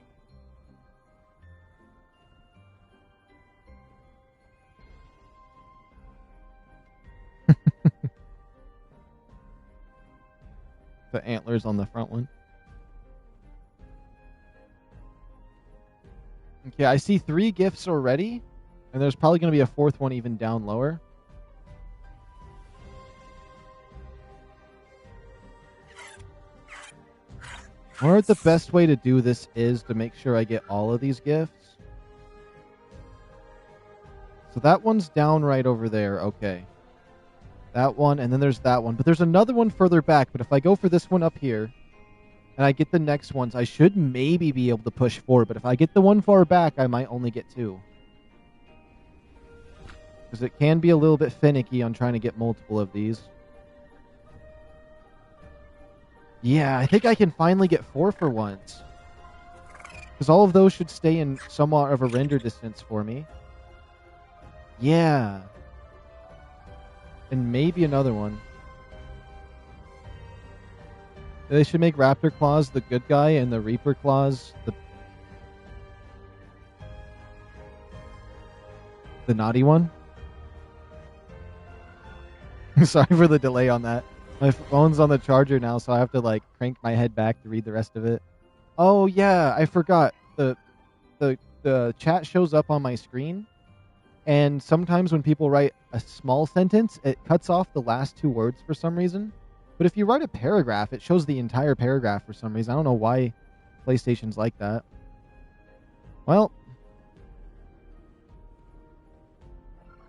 The antlers on the front one. Okay, I see 3 gifts already, and there's probably going to be a 4th one even down lower. Or the best way to do this is to make sure I get all of these gifts. So that one's down right over there. Okay. That one, and then there's that one. But there's another one further back. But if I go for this one up here, and I get the next ones, I should maybe be able to push 4. But if I get the one far back, I might only get 2. Because it can be a little bit finicky on trying to get multiple of these. Yeah, I think I can finally get 4 for once. Because all of those should stay in somewhat of a render distance for me. Yeah. And maybe another one. They should make Raptor Claws the good guy and the Reaper Claws the naughty one. Sorry for the delay on that. My phone's on the charger now, so I have to like crank my head back to read the rest of it. Oh yeah, I forgot. The chat shows up on my screen, and sometimes when people write a small sentence, it cuts off the last 2 words for some reason. But if you write a paragraph, it shows the entire paragraph for some reason. I don't know why PlayStation's like that. Well,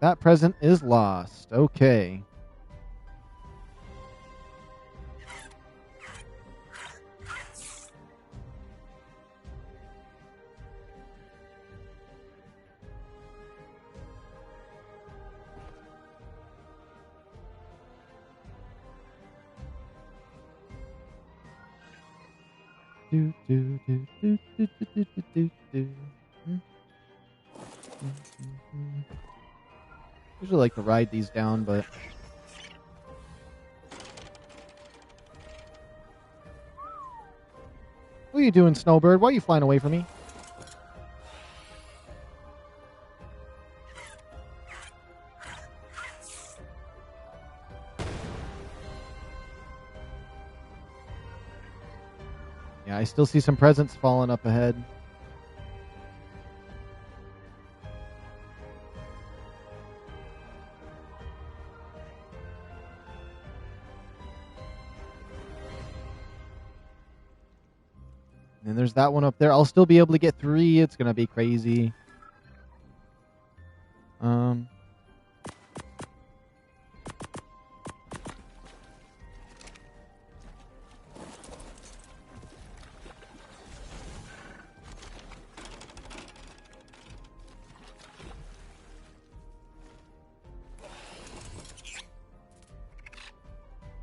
that present is lost. Okay. Do, do, do, do, do, do, do, do, do. Usually like to ride these down, but what are you doing, Snowbird? Why are you flying away from me? Yeah, I still see some presents falling up ahead. And there's that one up there. I'll still be able to get 3. It's going to be crazy.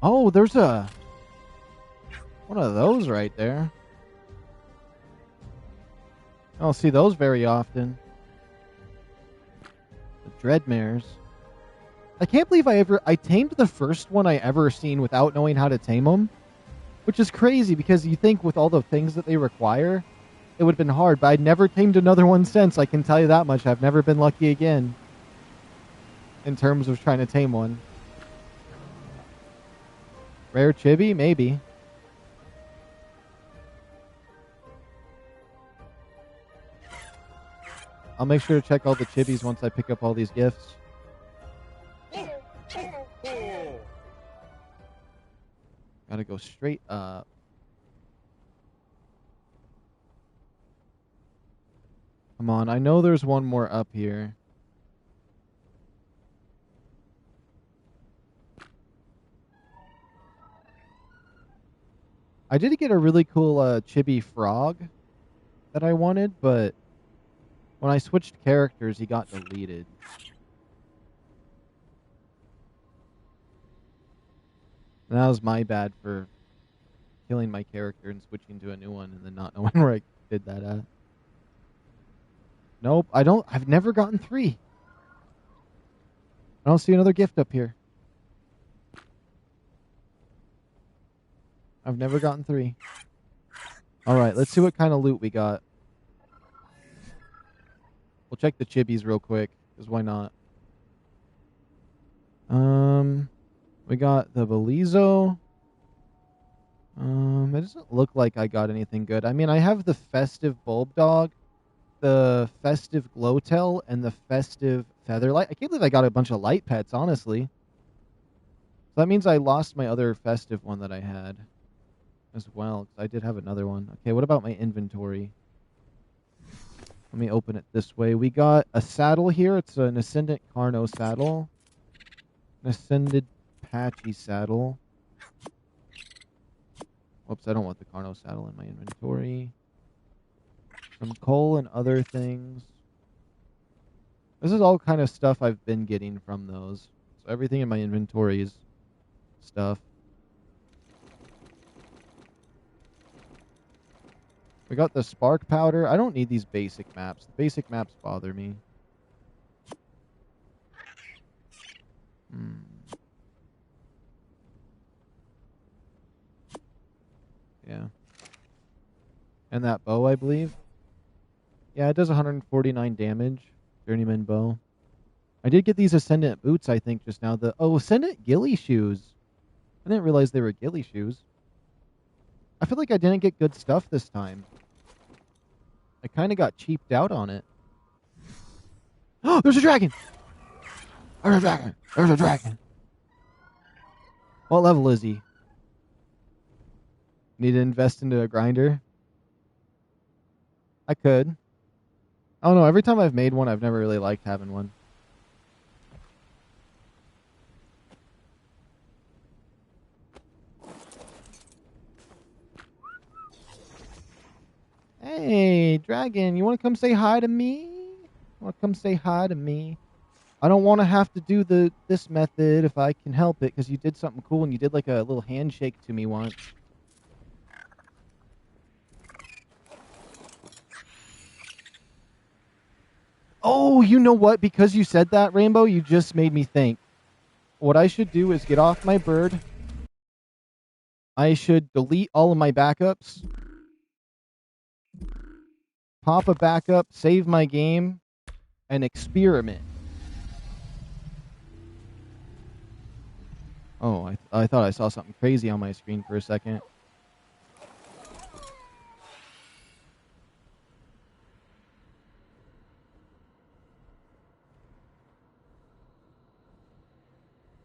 Oh, there's a One of those right there. I don't see those very often. The Dreadmares. I can't believe I tamed the first one I ever seen without knowing how to tame them. Which is crazy because you think with all the things that they require, it would have been hard. But I'd never tamed another one since. I can tell you that much. I've never been lucky again. In terms of trying to tame one. Rare chibi? Maybe. I'll make sure to check all the chibis once I pick up all these gifts. Gotta go straight up. Come on, I know there's one more up here. I did get a really cool chibi frog that I wanted, but when I switched characters, he got deleted. And that was my bad for killing my character and switching to a new one and then not knowing where I did that at. Nope, I've never gotten 3. I don't see another gift up here. I've never gotten 3. Alright, let's see what kind of loot we got. We'll check the chibis real quick, because why not? We got the Belizo. It doesn't look like I got anything good. I mean, I have the Festive Bulb Dog, the Festive Glowtail, and the Festive Featherlight. I can't believe I got a bunch of light pets, honestly. So that means I lost my other festive one that I had as well. I did have another one. Okay, what about my inventory? Let me open it this way. We got a saddle here. It's an Ascendant Carno saddle. An Ascended Patchy saddle. Whoops, I don't want the Carno saddle in my inventory. Some coal and other things. This is all kind of stuff I've been getting from those. So everything in my inventory is stuff. We got the spark powder. I don't need these basic maps. The basic maps bother me. Yeah. And that bow, I believe. Yeah, it does 149 damage. Journeyman bow. I did get these Ascendant boots, I think, just now. Ascendant ghillie shoes. I didn't realize they were ghillie shoes. I feel like I didn't get good stuff this time. I kind of got cheaped out on it. Oh, there's a dragon! There's a dragon! There's a dragon! What level is he? Need to invest into a grinder? I could. I don't know. Every time I've made one, I've never really liked having one. Hey, dragon, you want to come say hi to me? Want to come say hi to me? I don't want to have to do this method if I can help it, because you did something cool and you did like a little handshake to me once. Oh, you know what? Because you said that, Rainbow, you just made me think. What I should do is get off my bird. I should delete all of my backups. Pop a backup, save my game, and experiment. Oh, I thought I saw something crazy on my screen for a second.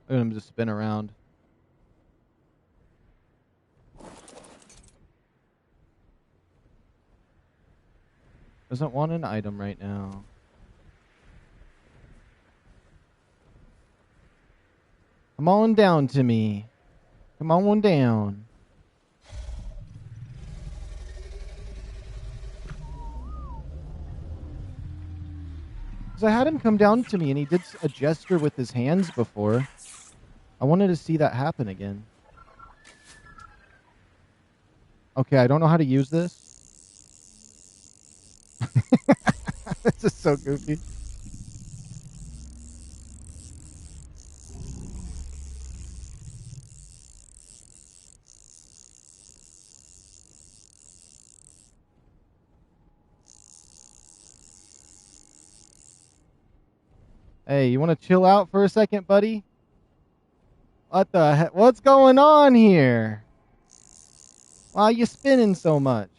I'm going to just spin around. Doesn't want an item right now. Come on down to me. Come on down. Because I had him come down to me and he did a gesture with his hands before. I wanted to see that happen again. Okay, I don't know how to use this. This is so goofy. Hey, you want to chill out for a second, buddy? What the heck? What's going on here? Why are you spinning so much?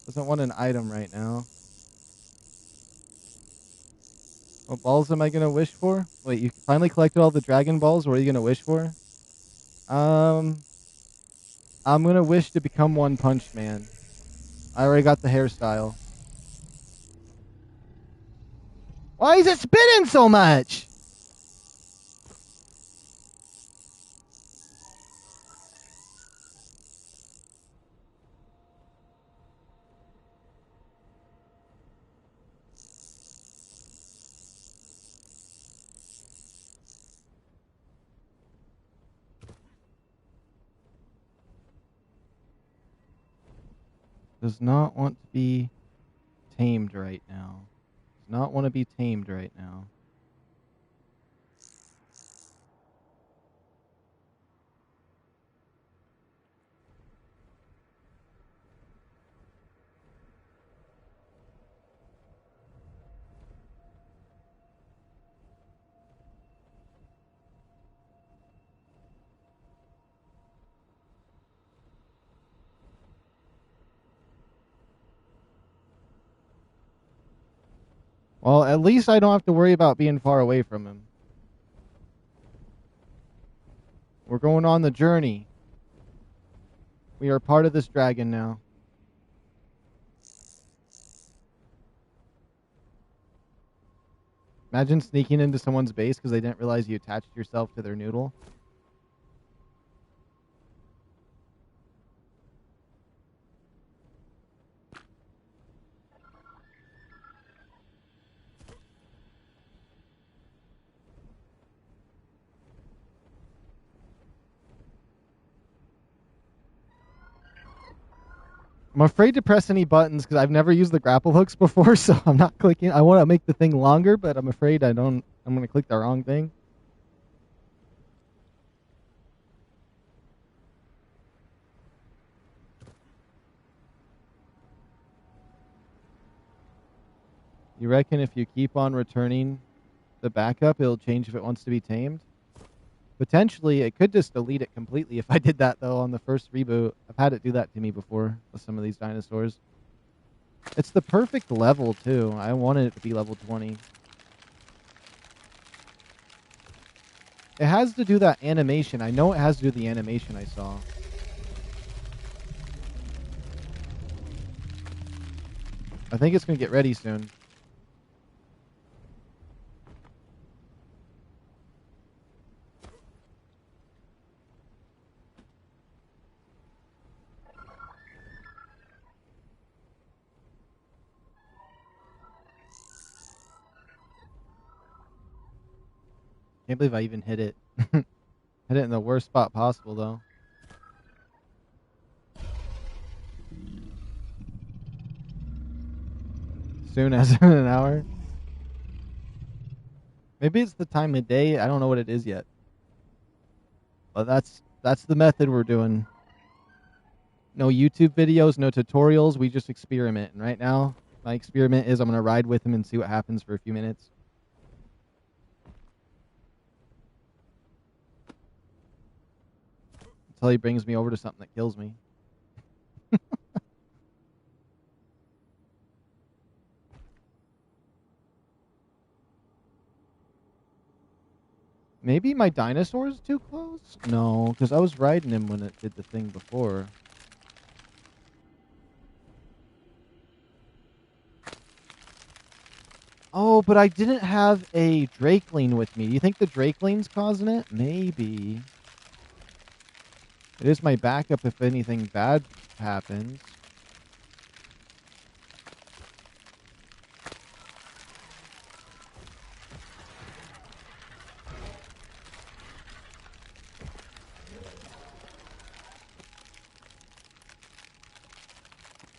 Doesn't want an item right now. What balls am I going to wish for? Wait, you finally collected all the Dragon Balls? What are you going to wish for? I'm going to wish to become One Punch Man. I already got the hairstyle. Why is it spinning so much? Does not want to be tamed right now. Does not want to be tamed right now. Well, at least I don't have to worry about being far away from him. We're going on the journey. We are part of this dragon now. Imagine sneaking into someone's base because they didn't realize you attached yourself to their noodle. I'm afraid to press any buttons because I've never used the grapple hooks before, so I'm not clicking. I want to make the thing longer, but I'm afraid I'm going to click the wrong thing. You reckon if you keep on returning the backup, it'll change if it wants to be tamed? Potentially, it could just delete it completely if I did that, though, on the first reboot. I've had it do that to me before with some of these dinosaurs. It's the perfect level, too. I wanted it to be level 20. It has to do that animation. I know it has to do the animation I saw. I think it's going to get ready soon. Can't believe I even hit it. Hit it in the worst spot possible, though. Soon as in an hour. Maybe it's the time of day. I don't know what it is yet. But that's the method we're doing. No YouTube videos, no tutorials. We just experiment. And right now, my experiment is I'm going to ride with him and see what happens for a few minutes. Until he brings me over to something that kills me. Maybe my dinosaur's too close? No, because I was riding him when it did the thing before. Oh, but I didn't have a Drakeling with me. Do you think the Drakeling's causing it? Maybe. It is my backup if anything bad happens.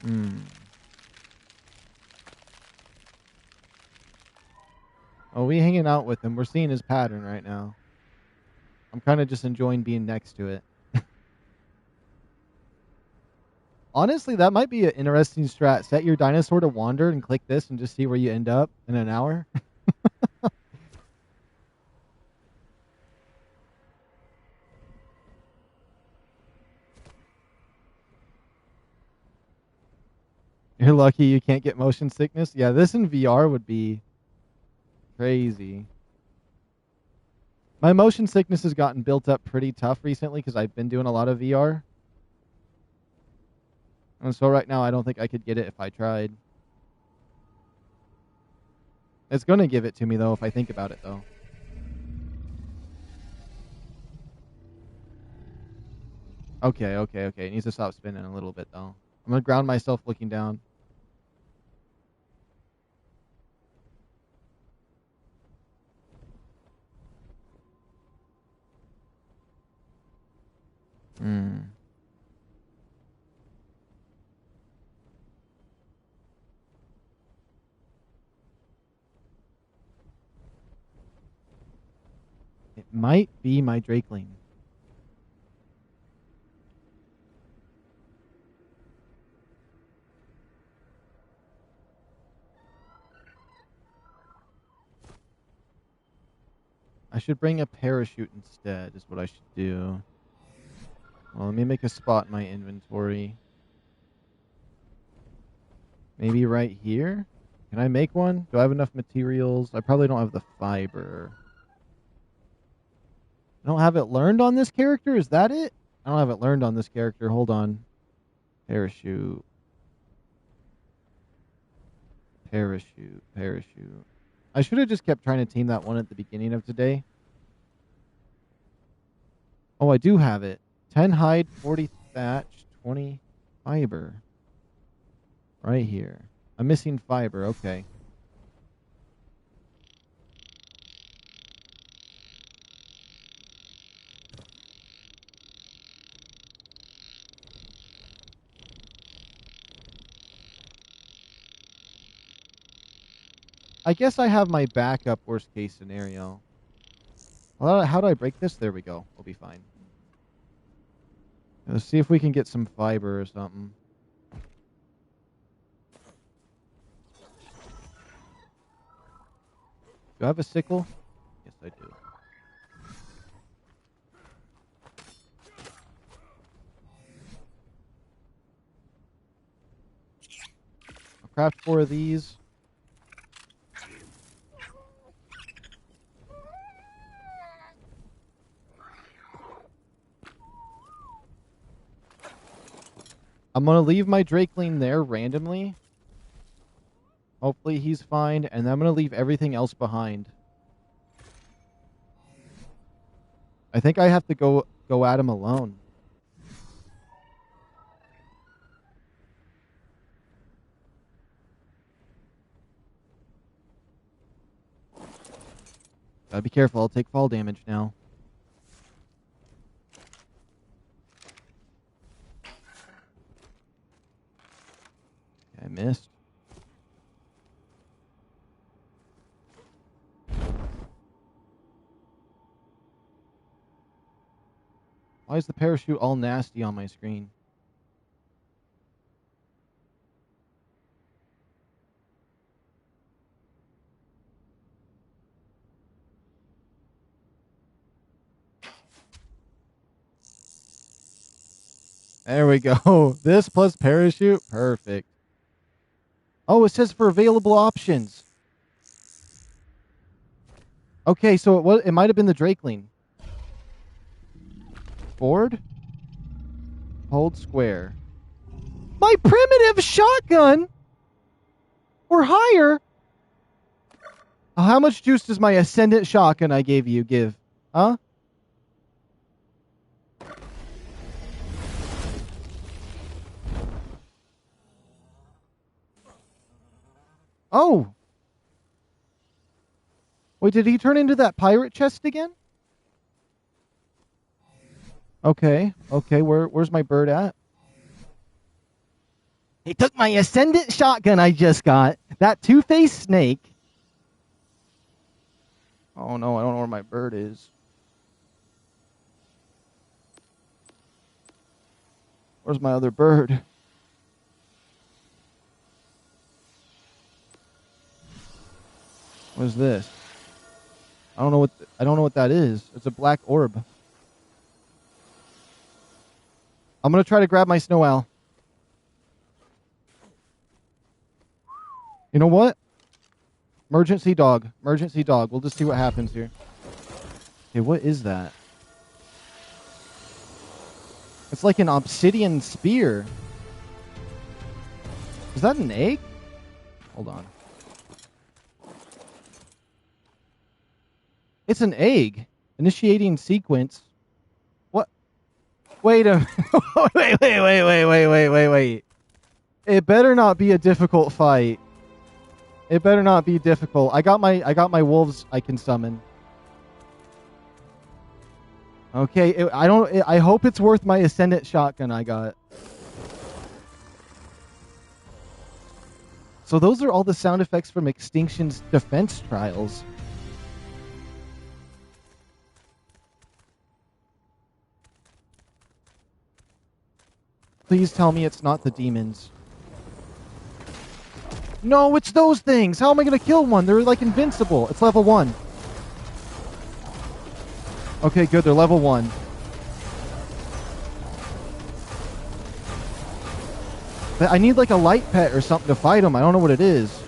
Hmm. Oh, we hanging out with him. We're seeing his pattern right now. I'm kind of just enjoying being next to it. Honestly, that might be an interesting strat. Set your dinosaur to wander and click this and just see where you end up in an hour. You're lucky you can't get motion sickness. Yeah, this in VR would be crazy. My motion sickness has gotten built up pretty tough recently because I've been doing a lot of VR. And so right now, I don't think I could get it if I tried. It's going to give it to me, though, if I think about it, though. Okay. It needs to stop spinning a little bit, though. I'm going to ground myself looking down. Hmm. It might be my Drakeling. I should bring a parachute instead, is what I should do. Well, let me make a spot in my inventory. Maybe right here? Can I make one? Do I have enough materials? I probably don't have the fiber. I don't have it learned on this character? Is that it? I don't have it learned on this character. Hold on. Parachute. Parachute. I should have just kept trying to team that one at the beginning of today. Oh, I do have it. 10 hide, 40 thatch, 20 fiber. Right here. I'm missing fiber. Okay. I guess I have my backup worst case scenario. How do I break this? There we go. We'll be fine. Let's see if we can get some fiber or something. Do I have a sickle? Yes, I do. I'll craft 4 of these. I'm going to leave my Drakeling there randomly. Hopefully he's fine. And then I'm going to leave everything else behind. I think I have to go at him alone. Gotta be careful. I'll take fall damage now. I missed. Why is the parachute all nasty on my screen? There we go. This plus parachute. Perfect. Oh, it says for available options. Okay, so it might have been the Drakeling. Forward. Hold square. My primitive shotgun? Or higher? Oh, how much juice does my ascendant shotgun I gave you give? Huh? Oh. Wait, did he turn into that pirate chest again? Okay. Where's my bird at? He took my Ascendant shotgun I just got. That two-faced snake. Oh no, I don't know where my bird is. Where's my other bird? What is this? I don't know what that is. It's a black orb. I'm gonna try to grab my snow owl. You know what? Emergency dog. Emergency dog. We'll just see what happens here. Okay, what is that? It's like an obsidian spear. Is that an egg? Hold on. It's an egg. Initiating sequence. What? Wait a wait. It better not be a difficult fight. It better not be difficult. I got my wolves I can summon. Okay, I hope it's worth my Ascendant shotgun I got. So those are all the sound effects from Extinction's defense trials. Please tell me it's not the demons. No, it's those things. How am I going to kill one? They're like invincible. It's level 1. Okay, good. They're level 1. But I need like a light pet or something to fight them. I don't know what it is.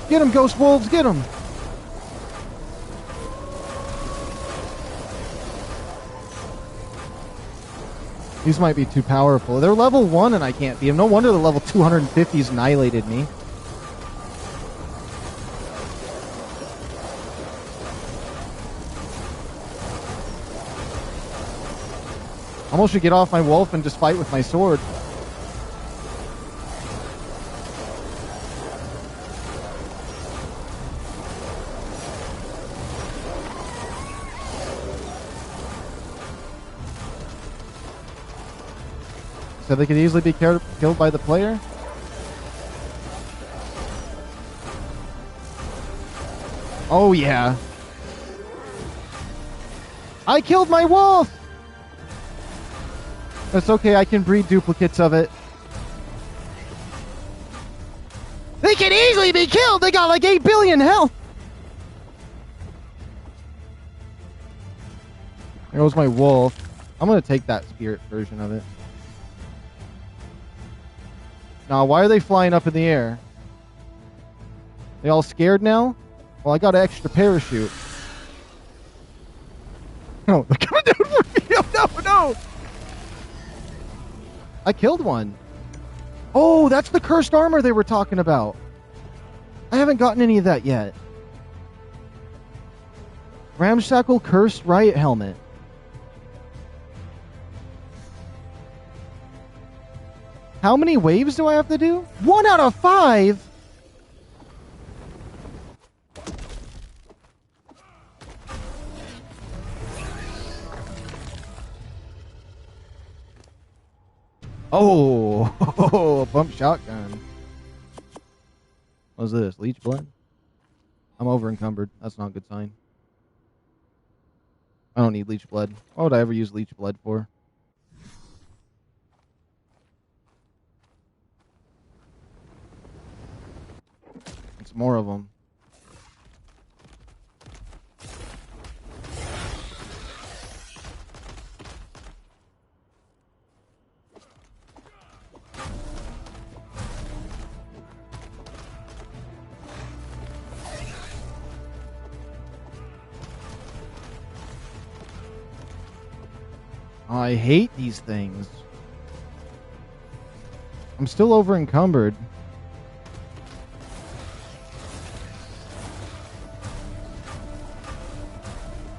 Get him, Ghost Wolves. Get him. These might be too powerful. They're level 1 and I can't beat them. No wonder the level 250s annihilated me. Almost should get off my wolf and just fight with my sword. So they could easily be killed by the player? Oh yeah. I killed my wolf! That's okay, I can breed duplicates of it. They can easily be killed! They got like 8 billion health! There goes my wolf. I'm gonna take that spirit version of it. Now, why are they flying up in the air? They all scared now? Well, I got an extra parachute. Oh, they're coming down for me! No, no! I killed one. Oh, that's the cursed armor they were talking about. I haven't gotten any of that yet. Ramshackle Cursed Riot Helmet. How many waves do I have to do? 1 out of 5? Oh, a pump shotgun. What's this? Leech blood? I'm over encumbered. That's not a good sign. I don't need leech blood. Why would I ever use leech blood for? It's more of them. I hate these things. I'm still over encumbered.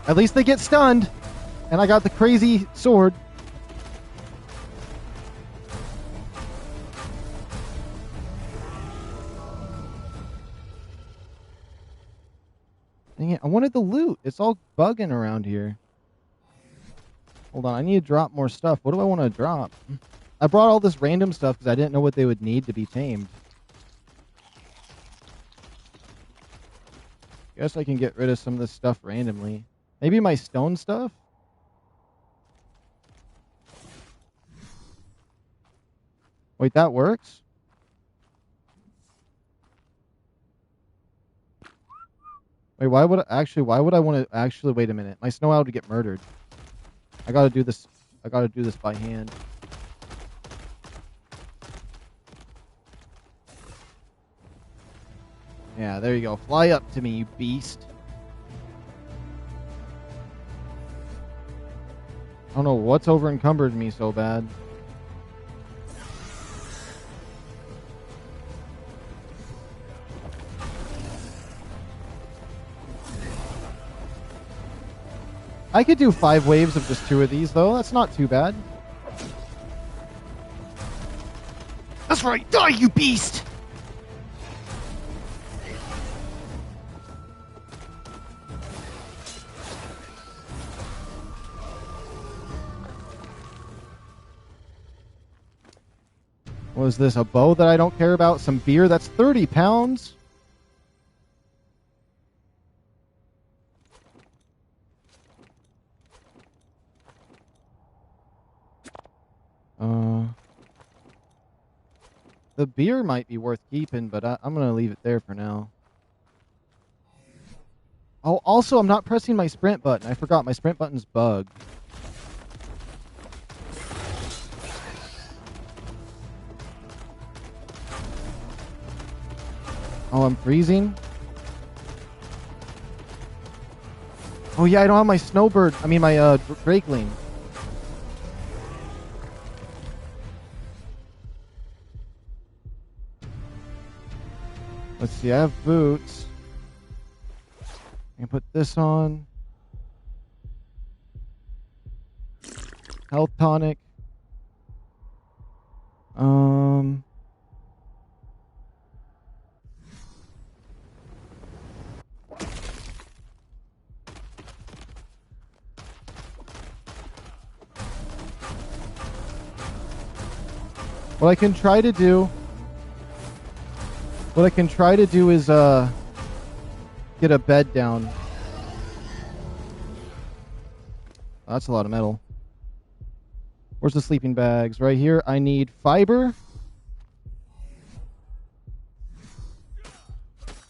At least they get stunned. And I got the crazy sword. Dang it, I wanted the loot. It's all bugging around here. Hold on, I need to drop more stuff. What do I want to drop? I brought all this random stuff because I didn't know what they would need to be tamed. Guess I can get rid of some of this stuff randomly. Maybe my stone stuff? Wait, that works? Wait, why would I want to actually wait a minute? My snow owl would get murdered. I gotta do this by hand. Yeah, there you go. Fly up to me, you beast. I don't know what's over encumbered me so bad. I could do 5 waves of just 2 of these, though. That's not too bad. That's right. Die, you beast! What is this? A bow that I don't care about? Some beer? That's 30 pounds? The beer might be worth keeping, but I'm going to leave it there for now. Oh, also, I'm not pressing my sprint button. I forgot my sprint button's bugged. Oh, I'm freezing? Oh, yeah, I don't have my snowbird. I mean, my drakeling. Let's see, I have boots. I can put this on. Health tonic. What I can try to do is get a bed down. Oh, that's a lot of metal. Where's the sleeping bags? Right here. I need fiber.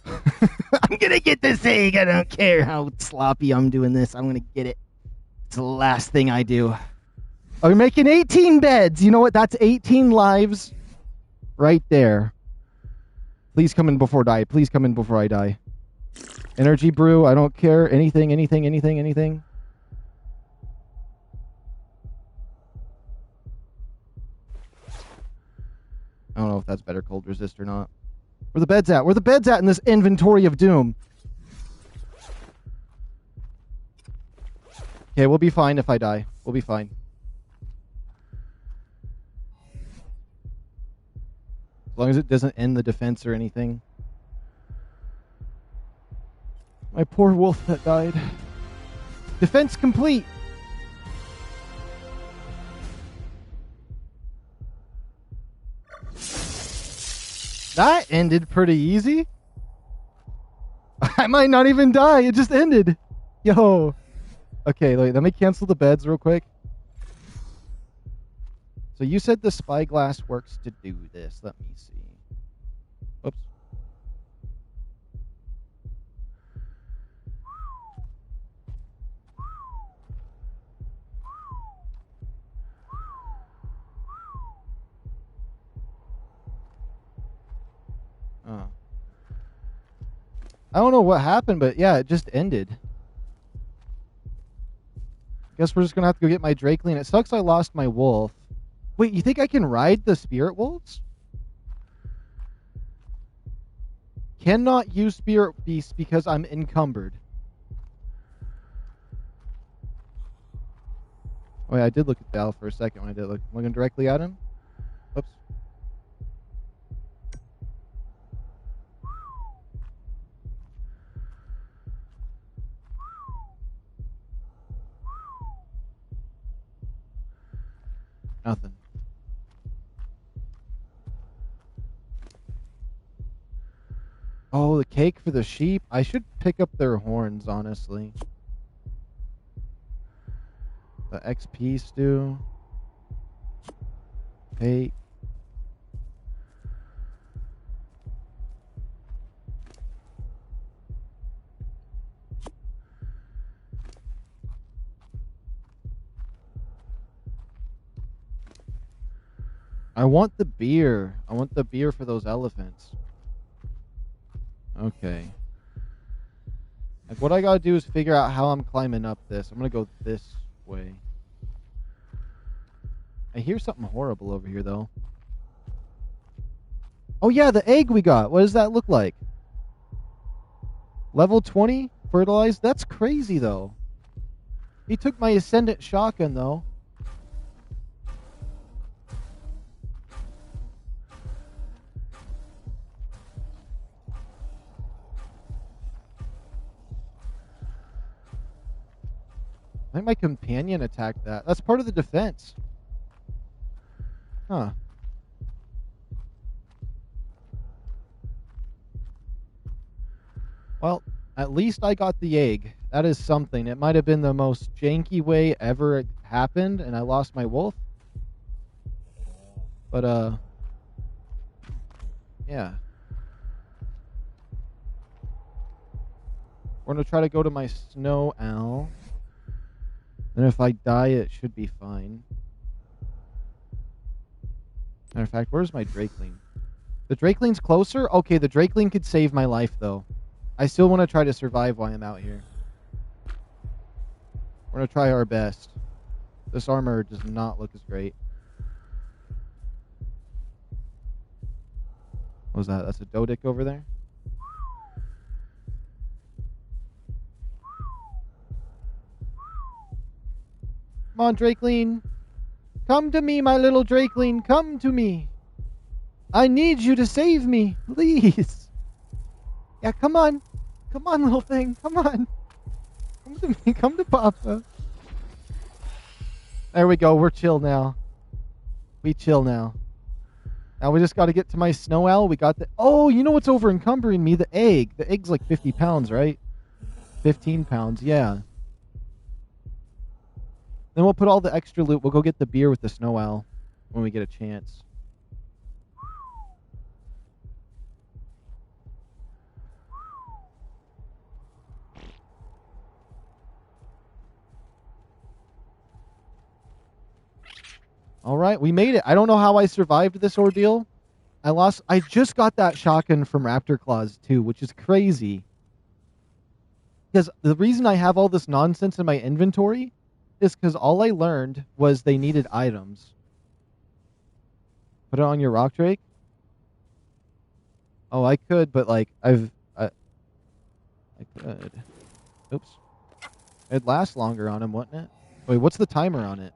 I'm gonna get this egg. I don't care how sloppy I'm doing this. I'm gonna get it. It's the last thing I do. Are we making 18 beds? You know what? That's 18 lives right there. Please come in before I die. Please come in before I die. Energy brew. I don't care. Anything. I don't know if that's better cold resist or not. Where the beds at? Where the beds at in this inventory of doom? Okay, we'll be fine if I die. We'll be fine. As long as it doesn't end the defense or anything. My poor wolf that died. Defense complete. That ended pretty easy. I might not even die. It just ended. Yo. Okay, let me cancel the beds real quick. So you said the spyglass works to do this. Let me see. Oops. I don't know what happened, but yeah, it just ended. Guess we're just gonna have to go get my drakeling. It sucks I lost my wolf. Wait, you think I can ride the spirit wolves? Cannot use spirit beasts because I'm encumbered. Oh yeah, I did look at Dal for a second when I did look. Looking directly at him. Oops. Nothing. Oh, the cake for the sheep. I should pick up their horns, honestly. The XP stew. Cake. I want the beer. I want the beer for those elephants. Okay. Like, what I gotta do is figure out how I'm climbing up this. I'm gonna go this way. I hear something horrible over here, though. Oh, yeah, the egg we got. What does that look like? Level 20? Fertilized? That's crazy, though. He took my Ascendant shotgun, though. I think my companion attacked that. That's part of the defense. Huh. Well, at least I got the egg. That is something. It might have been the most janky way ever it happened, and I lost my wolf. But, yeah. We're going to try to go to my snow owl. And if I die, it should be fine. Matter of fact, where's my Drakeling? The Drakeling's closer? Okay, the Drakeling could save my life, though. I still want to try to survive while I'm out here. We're going to try our best. This armor does not look as great. What was that? That's a Dodic over there? Come on, Drakeling. Come to me, my little Drakeling. Come to me. I need you to save me, please. Yeah, come on. Come on, little thing. Come on. Come to me. Come to Papa. There we go. We're chill now. We chill now. Now we just got to get to my snow owl. We got the... Oh, you know what's over encumbering me? The egg. The egg's like 50 pounds, right? 15 pounds, yeah. Then we'll put all the extra loot. We'll go get the beer with the snow owl when we get a chance. All right, we made it. I don't know how I survived this ordeal. I just got that shotgun from Raptor Claws too, which is crazy. Because the reason I have all this nonsense in my inventory is because all I learned was they needed items. Put it on your rock drake? Oh, I could, but like I could. Oops. It'd last longer on him, wouldn't it? Wait, what's the timer on it?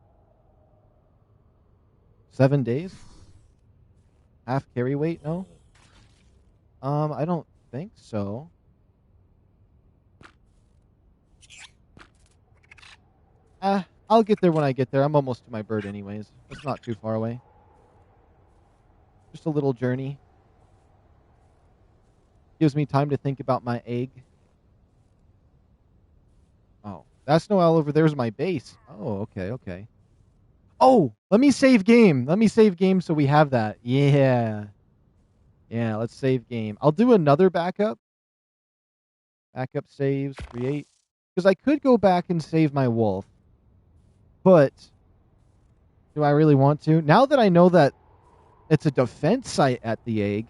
7 days? Half carry weight? No? I don't think so. I'll get there when I get there. I'm almost to my bird anyways. It's not too far away. Just a little journey. Gives me time to think about my egg. Oh, that's no owl over there's my base. Oh, okay. Oh, let me save game. Let me save game so we have that. Yeah. Yeah, let's save game. I'll do another backup. Backup saves, create. Because I could go back and save my wolf. But do I really want to? Now that I know that it's a defense site at the egg,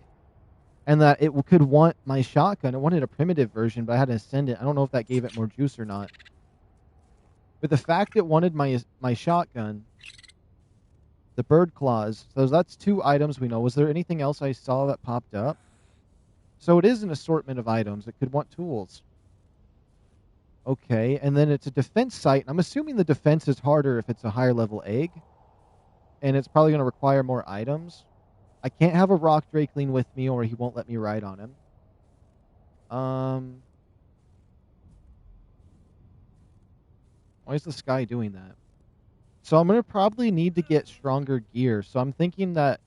and that it could want my shotgun. It wanted a primitive version, but I had to send it. I don't know if that gave it more juice or not. But the fact it wanted my shotgun, the bird claws, so that's 2 items we know. Was there anything else I saw that popped up? So it is an assortment of items. It could want tools. Okay, and then it's a defense site. I'm assuming the defense is harder if it's a higher level egg. And it's probably going to require more items. I can't have a rock drakeling with me or he won't let me ride on him. Why is the sky doing that? So I'm going to probably need to get stronger gear. So I'm thinking that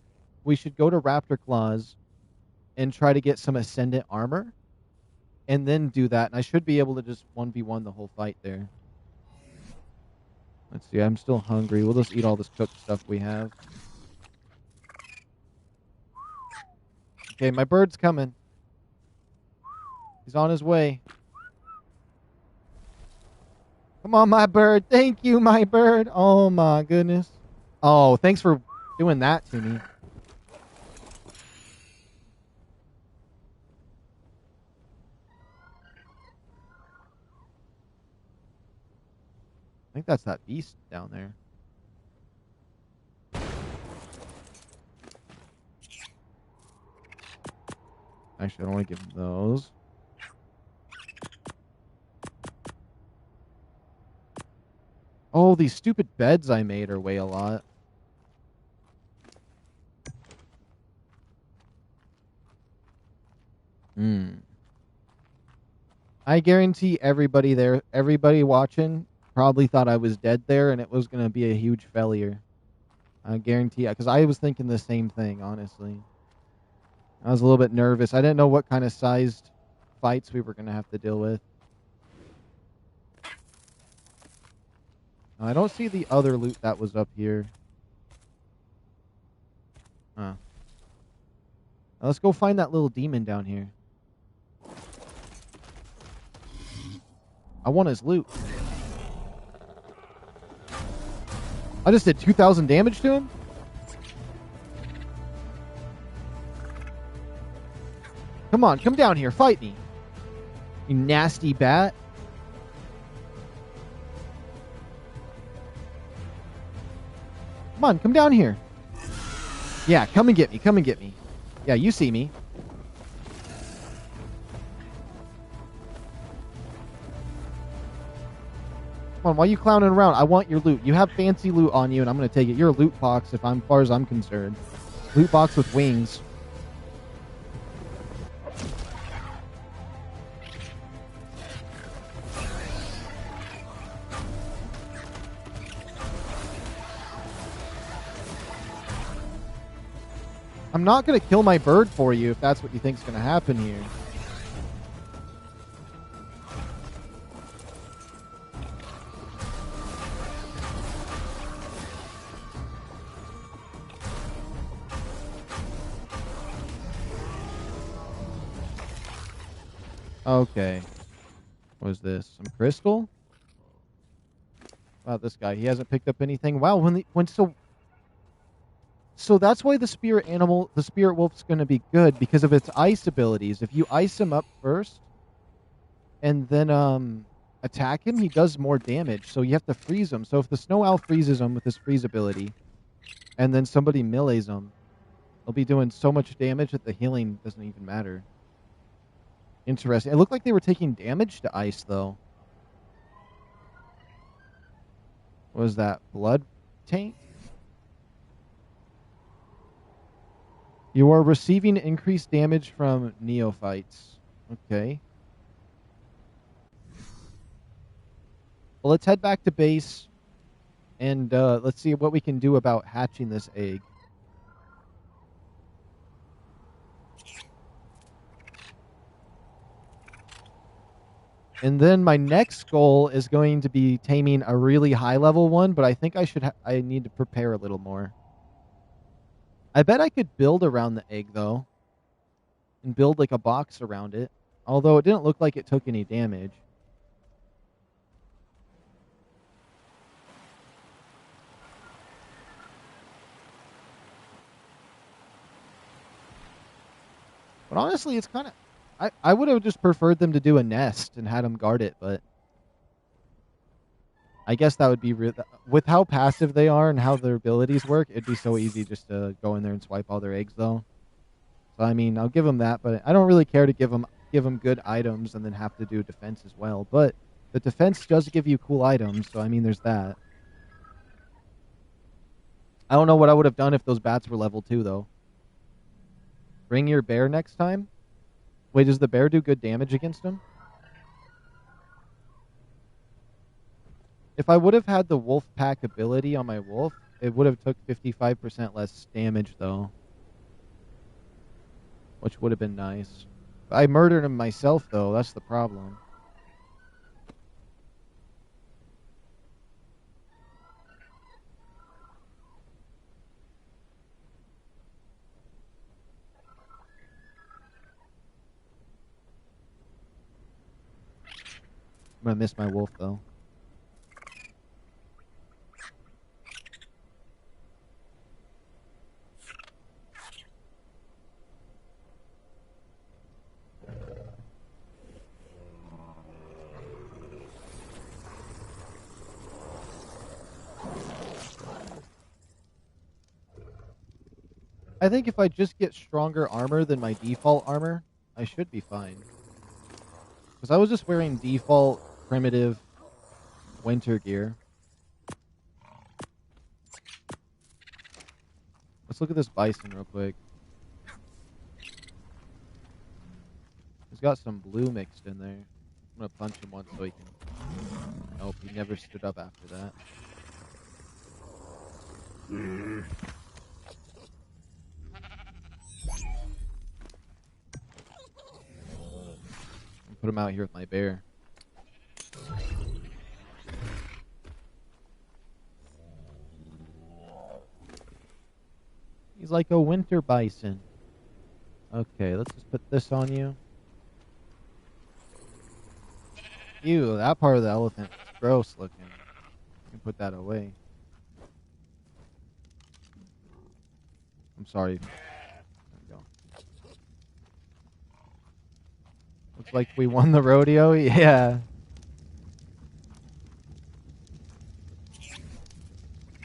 we should go to Raptor Claws and try to get some Ascendant armor. And then do that. And I should be able to just 1v1 the whole fight there. Let's see. I'm still hungry. We'll just eat all this cooked stuff we have. Okay, my bird's coming. He's on his way. Come on, my bird. Thank you, my bird. Oh, my goodness. Oh, thanks for doing that to me. I think that's that beast down there. Actually, I don't want to give him those. Oh, these stupid beds I made are way a lot. I guarantee everybody there, everybody watching, probably thought I was dead there and it was going to be a huge failure. I guarantee, because I was thinking the same thing, honestly. I was a little bit nervous. I didn't know what kind of sized fights we were going to have to deal with. I don't see the other loot that was up here. Huh. Now let's go find that little demon down here. I want his loot. I just did 2,000 damage to him? Come on, come down here. Fight me. You nasty bat. Come on, come down here. Yeah, come and get me. Come and get me. Yeah, you see me. Come on, why are you clowning around? I want your loot. You have fancy loot on you, and I'm going to take it. You're a loot box, as far as I'm concerned. Loot box with wings. I'm not going to kill my bird for you if that's what you think's going to happen here. Okay. What is this? Some crystal? Wow, this guy. He hasn't picked up anything. Wow, So that's why the spirit animal, the spirit wolf's going to be good because of its ice abilities. If you ice him up first and then attack him, he does more damage. So you have to freeze him. So if the snow owl freezes him with his freeze ability and then somebody melees him, they'll be doing so much damage that the healing doesn't even matter. Interesting. It looked like they were taking damage to ice, though. What was that? Blood taint? You are receiving increased damage from neophytes. Okay. Well, let's head back to base, and let's see what we can do about hatching this egg. And then my next goal is going to be taming a really high-level one, but I think I need to prepare a little more. I bet I could build around the egg, though, and build like a box around it, although it didn't look like it took any damage. But honestly, it's kind of... I would have just preferred them to do a nest and had them guard it, but... I guess that would be... With how passive they are and how their abilities work, it'd be so easy just to go in there and swipe all their eggs, though. So, I mean, I'll give them that, but I don't really care to give them good items and then have to do defense as well. But the defense does give you cool items, so, I mean, there's that. I don't know what I would have done if those bats were level 2, though. Bring your bear next time? Wait, does the bear do good damage against him? If I would have had the wolf pack ability on my wolf, it would have took 55% less damage though, which would have been nice. I murdered him myself though, that's the problem. I'm gonna miss my wolf though. I think if I just get stronger armor than my default armor, I should be fine. Because I was just wearing default primitive winter gear. Let's look at this bison real quick. He's got some blue mixed in there. I'm gonna punch him once so he can... Nope, he never stood up after that. I'll put him out here with my bear. He's like a winter bison. Okay, let's just put this on you. Ew, that part of the elephant is gross looking. You can put that away. I'm sorry. There we go. Looks like we won the rodeo. Yeah.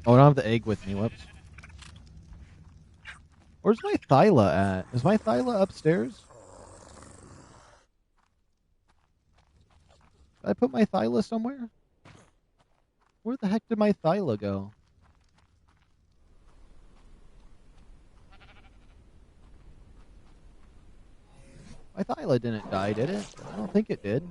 Oh, I don't have the egg with me. Whoops. Where's my Thyla at? Is my Thyla upstairs? Did I put my Thyla somewhere? Where the heck did my Thyla go? My Thyla didn't die, did it? I don't think it did.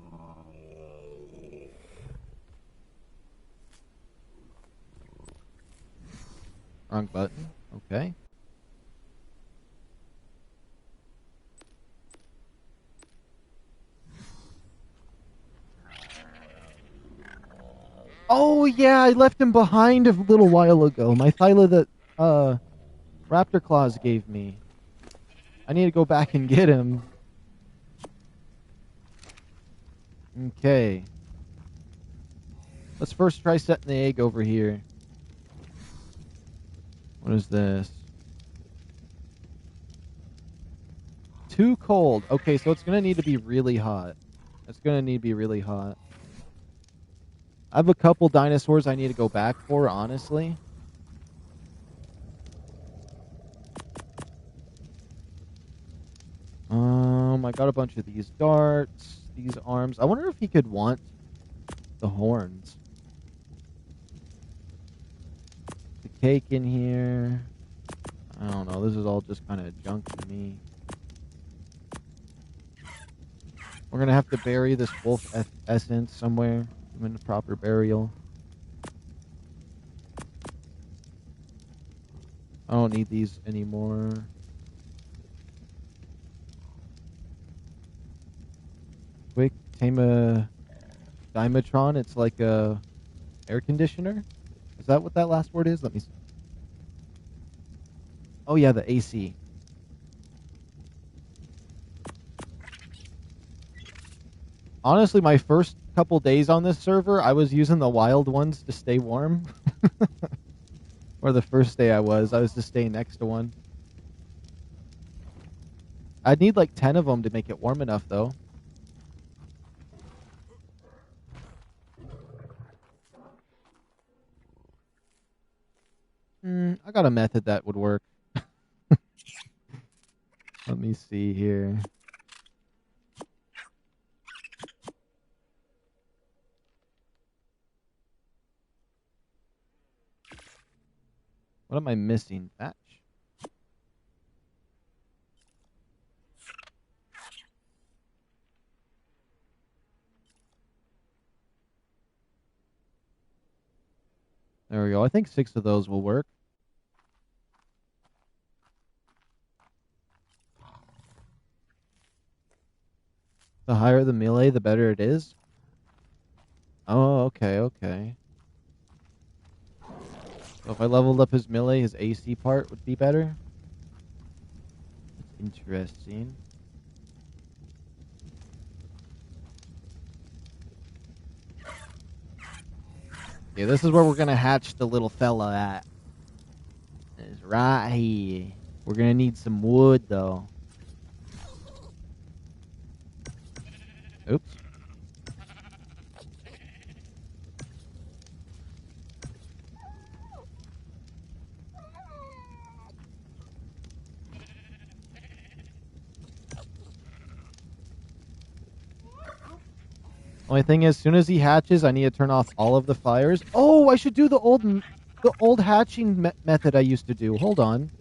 Wrong button. Okay. Oh, yeah, I left him behind a little while ago. My Thyla that Raptor Claws gave me. I need to go back and get him. Okay. Let's first try setting the egg over here. What is this? Too cold. Okay, so it's going to need to be really hot. It's going to need to be really hot. I have a couple dinosaurs I need to go back for, honestly. I got a bunch of these darts, these arms. I wonder if he could want the horns. The cake in here. I don't know. This is all just kind of junk to me. We're going to have to bury this wolf essence somewhere. Give him a proper burial. I don't need these anymore. Quick, tame a Dimetron. It's like a air conditioner. Is that what that last word is? Let me see. Oh yeah, the AC. Honestly, my first couple days on this server, I was using the wild ones to stay warm. Or the first day I was just staying next to one. I'd need like 10 of them to make it warm enough, though. I got a method that would work. Let me see here. What am I missing? Thatch. There we go. I think 6 of those will work. The higher the melee, the better it is. Oh, okay, okay. So if I leveled up his melee, his AC part would be better. That's interesting. Yeah, this is where we're gonna hatch the little fella at. It's right here. We're gonna need some wood, though. Oops. Only thing is, as soon as he hatches, I need to turn off all of the fires. Oh, I should do the old hatching method I used to do. Hold on.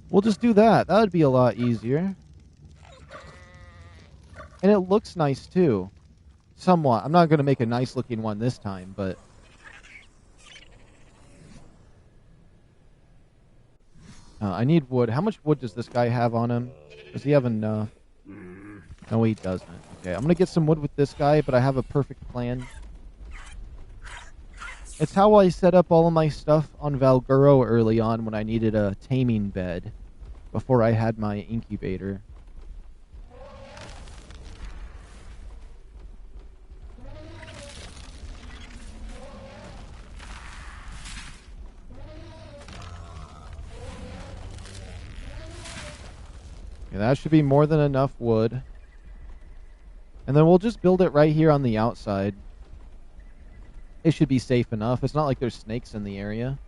We'll just do that. That would be a lot easier. And it looks nice, too. Somewhat. I'm not going to make a nice looking one this time, but... I need wood. How much wood does this guy have on him? Does he have enough? No, he doesn't. Okay, I'm going to get some wood with this guy, but I have a perfect plan. It's how I set up all of my stuff on Valguro early on when I needed a taming bed before I had my incubator. Okay, that should be more than enough wood. And then we'll just build it right here on the outside. It should be safe enough. It's not like there's snakes in the area.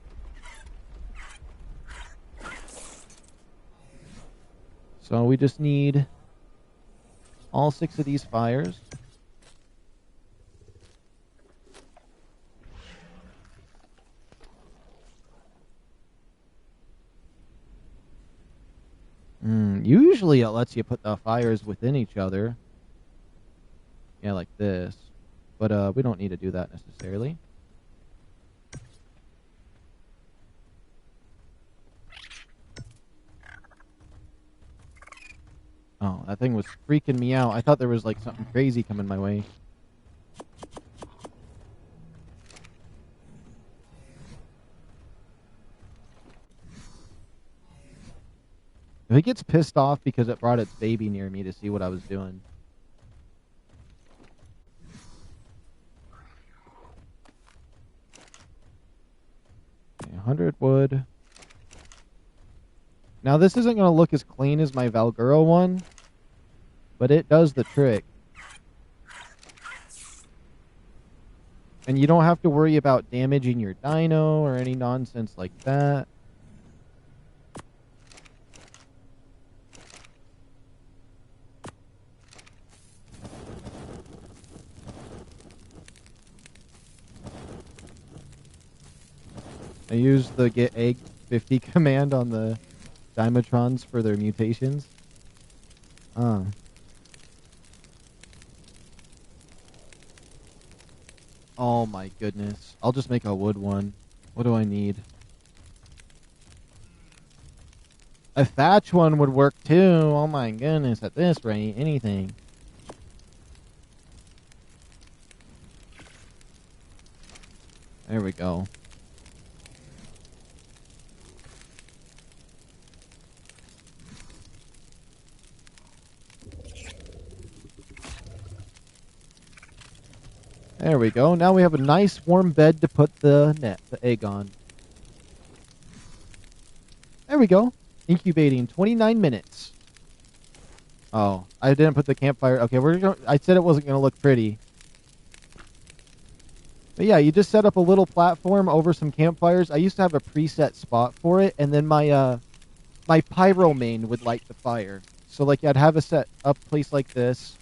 So we just need all 6 of these fires. Usually it lets you put the fires within each other. Yeah, like this. But we don't need to do that necessarily. Oh, that thing was freaking me out. I thought there was like something crazy coming my way. If it gets pissed off because it brought its baby near me to see what I was doing. Okay, 100 wood. Now this isn't going to look as clean as my Valguro one, but it does the trick. And you don't have to worry about damaging your dino or any nonsense like that. I use the get egg 50 command on the Dimatrons for their mutations. Oh my goodness. I'll just make a wood one. What do I need? A thatch one would work too. Oh my goodness. At this rate, anything. There we go. There we go. Now we have a nice warm bed to put the egg on. There we go. Incubating 29 minutes. Oh, I didn't put the campfire. Okay, I said it wasn't going to look pretty. But yeah, you just set up a little platform over some campfires. I used to have a preset spot for it, and then my pyro main would light the fire. So like I'd have a set up place like this.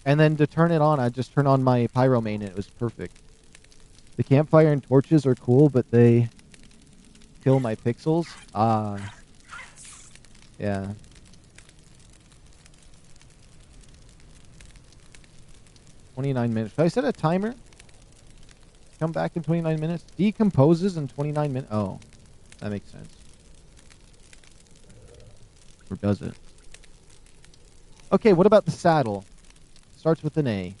And then to turn it on, I'd just turn on my pyro main, and it was perfect. The campfire and torches are cool, but they kill my pixels. Yeah. "29 minutes. Should I set a timer? come back in 29 minutes? Decomposes in 29 minutes? Oh, that makes sense. Or does it? Okay, what about the saddle? Starts with an A.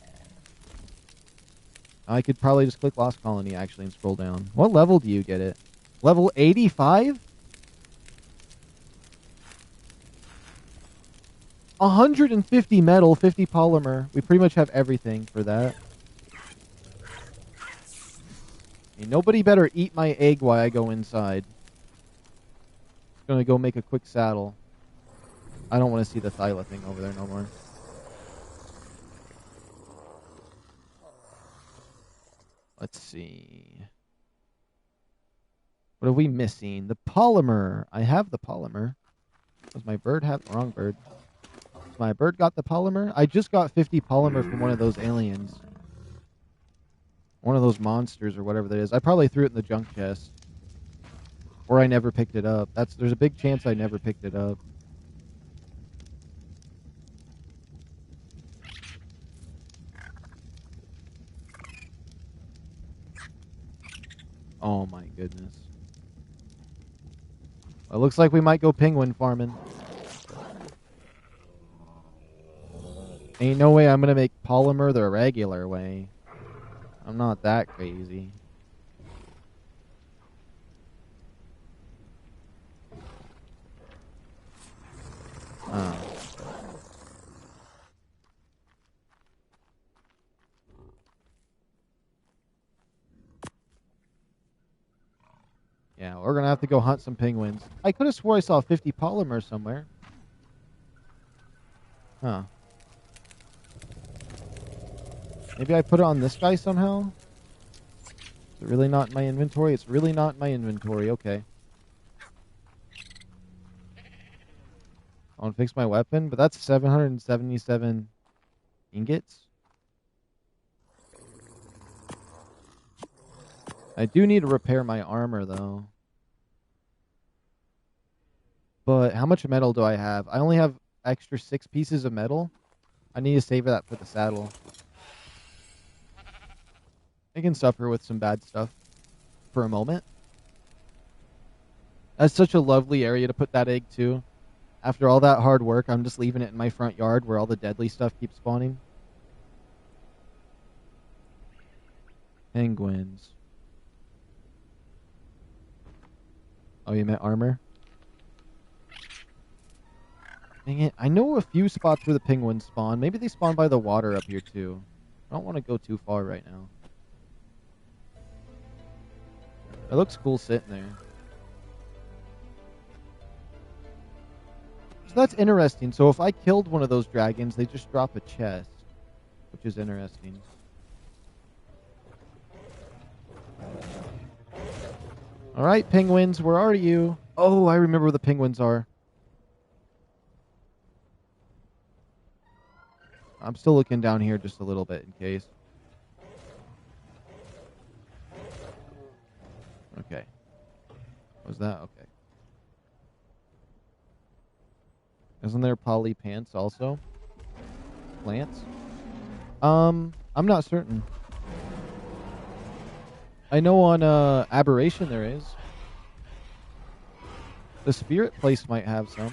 I could probably just click Lost Colony, actually, and scroll down. What level do you get it? Level 85? 150 metal, 50 polymer. We pretty much have everything for that. Hey, nobody better eat my egg while I go inside. I'm gonna go make a quick saddle. I don't want to see the Thyla thing over there no more. Let's see. What are we missing? The polymer. I have the polymer. Does my bird have... Wrong bird. My bird got the polymer? I just got 50 polymer from one of those aliens. One of those monsters or whatever that is. I probably threw it in the junk chest. Or I never picked it up. There's a big chance I never picked it up. Oh my goodness. It looks like we might go penguin farming. Ain't no way I'm gonna make polymer the regular way. I'm not that crazy. Yeah, we're gonna have to go hunt some penguins. I could have swore I saw 50 polymer somewhere. Huh. Maybe I put it on this guy somehow? Is it really not in my inventory? It's really not in my inventory. Okay. I want to fix my weapon, but that's 777 ingots. I do need to repair my armor, though. But how much metal do I have? I only have extra 6 pieces of metal. I need to save that for the saddle. I can suffer with some bad stuff for a moment. That's such a lovely area to put that egg, too. After all that hard work, I'm just leaving it in my front yard where all the deadly stuff keeps spawning. Penguins. Oh, you meant armor? Dang it. I know a few spots where the penguins spawn. Maybe they spawn by the water up here, too. I don't want to go too far right now. It looks cool sitting there. So that's interesting. So if I killed one of those dragons, they just drop a chest. Which is interesting. Alright, penguins, where are you? Oh, I remember where the penguins are. I'm still looking down here just a little bit in case. Okay. Was that? Okay. Isn't there poly pants also? Plants? I'm not certain. I know on Aberration there is. The Spirit Place might have some.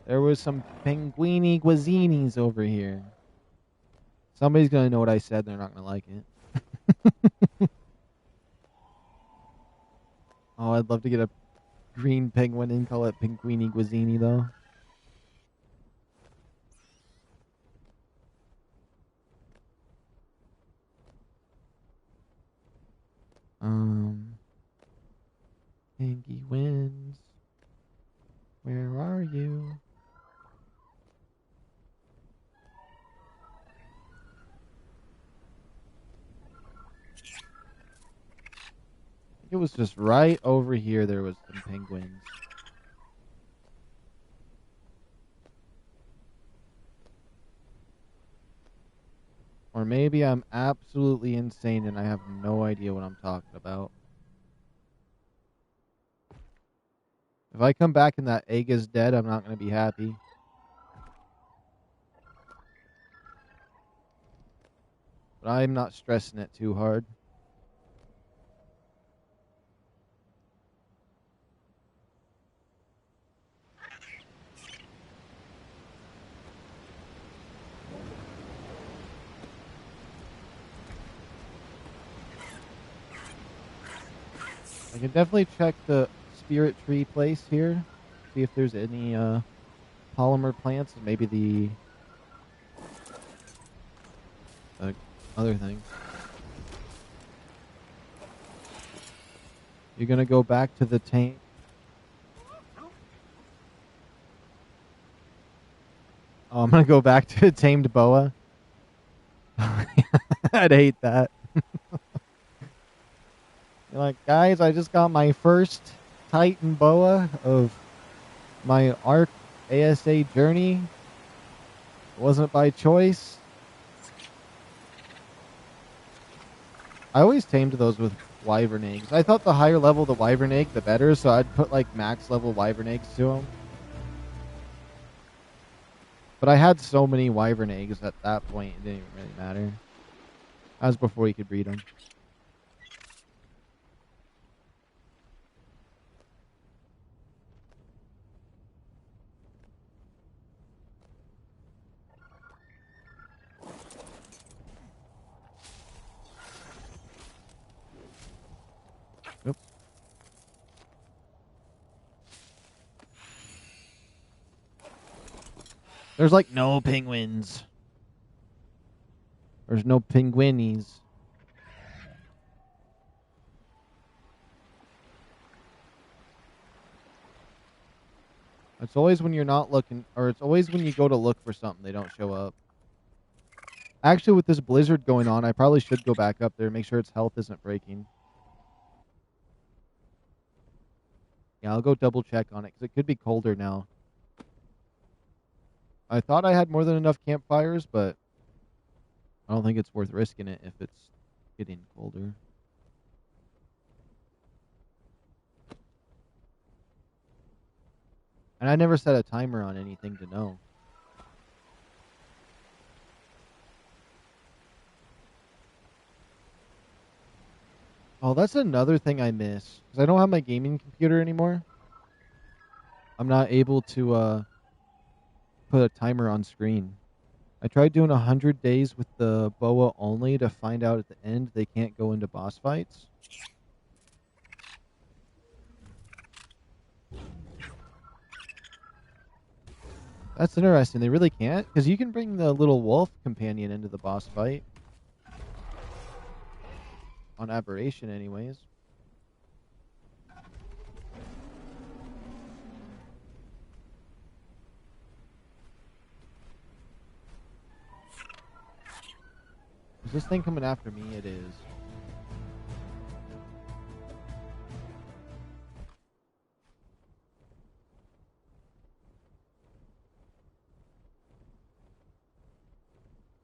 There was some penguini guazzinis over here. Somebody's gonna know what I said. They're not gonna like it. Oh, I'd love to get a green penguin and call it Penguini Guazzini, though. Pinky wins. Where are you? It was just right over here there was some penguins. Or maybe I'm absolutely insane and I have no idea what I'm talking about. If I come back and that egg is dead, I'm not going to be happy. But I'm not stressing it too hard. I can definitely check the spirit tree place here. See if there's any polymer plants and maybe the other thing. You're going to go back to the tank. Oh, I'm going to go back to a tamed boa. I'd hate that. You're like, guys, I just got my first Titan boa of my ARK ASA journey. It wasn't by choice. I always tamed those with wyvern eggs. I thought the higher level the wyvern egg, the better, so I'd put like max level wyvern eggs to them. But I had so many wyvern eggs at that point, it didn't even really matter. That was before you could breed them. Oops. There's like no penguins. There's no penguinies. It's always when you're not looking, or it's always when you go to look for something, they don't show up. Actually, with this blizzard going on, I probably should go back up there, make sure its health isn't breaking. Yeah, I'll go double check on it, because it could be colder now. I thought I had more than enough campfires, but I don't think it's worth risking it if it's getting colder. And I never set a timer on anything to know. Oh, that's another thing I miss. Because I don't have my gaming computer anymore. I'm not able to put a timer on screen. I tried doing 100 days with the boa only to find out at the end they can't go into boss fights. That's interesting. They really can't? Because you can bring the little wolf companion into the boss fight. On Aberration, anyways. Is this thing coming after me? It is.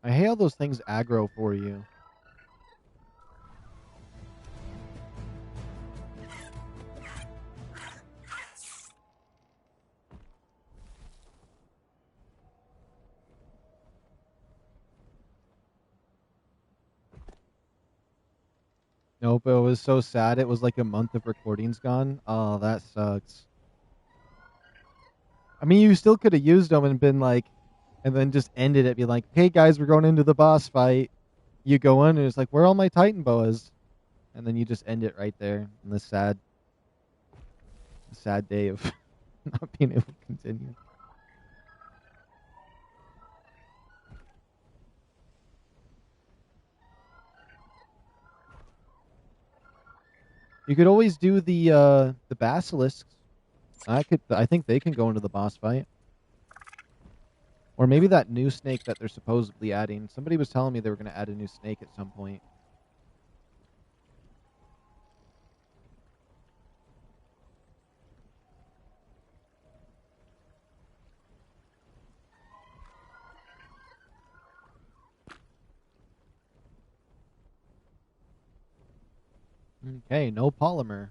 I hate how those things aggro for you. Nope, it was so sad. It was like a month of recordings gone. Oh, that sucks. I mean, you still could have used them and been like, and then just ended it, be like, hey guys, we're going into the boss fight. You go in and it's like, where are all my Titan boas? And then you just end it right there in the sad day of not being able to continue. You could always do the basilisks. I think they can go into the boss fight. Or maybe that new snake that they're supposedly adding. Somebody was telling me they were going to add a new snake at some point. Okay, no polymer.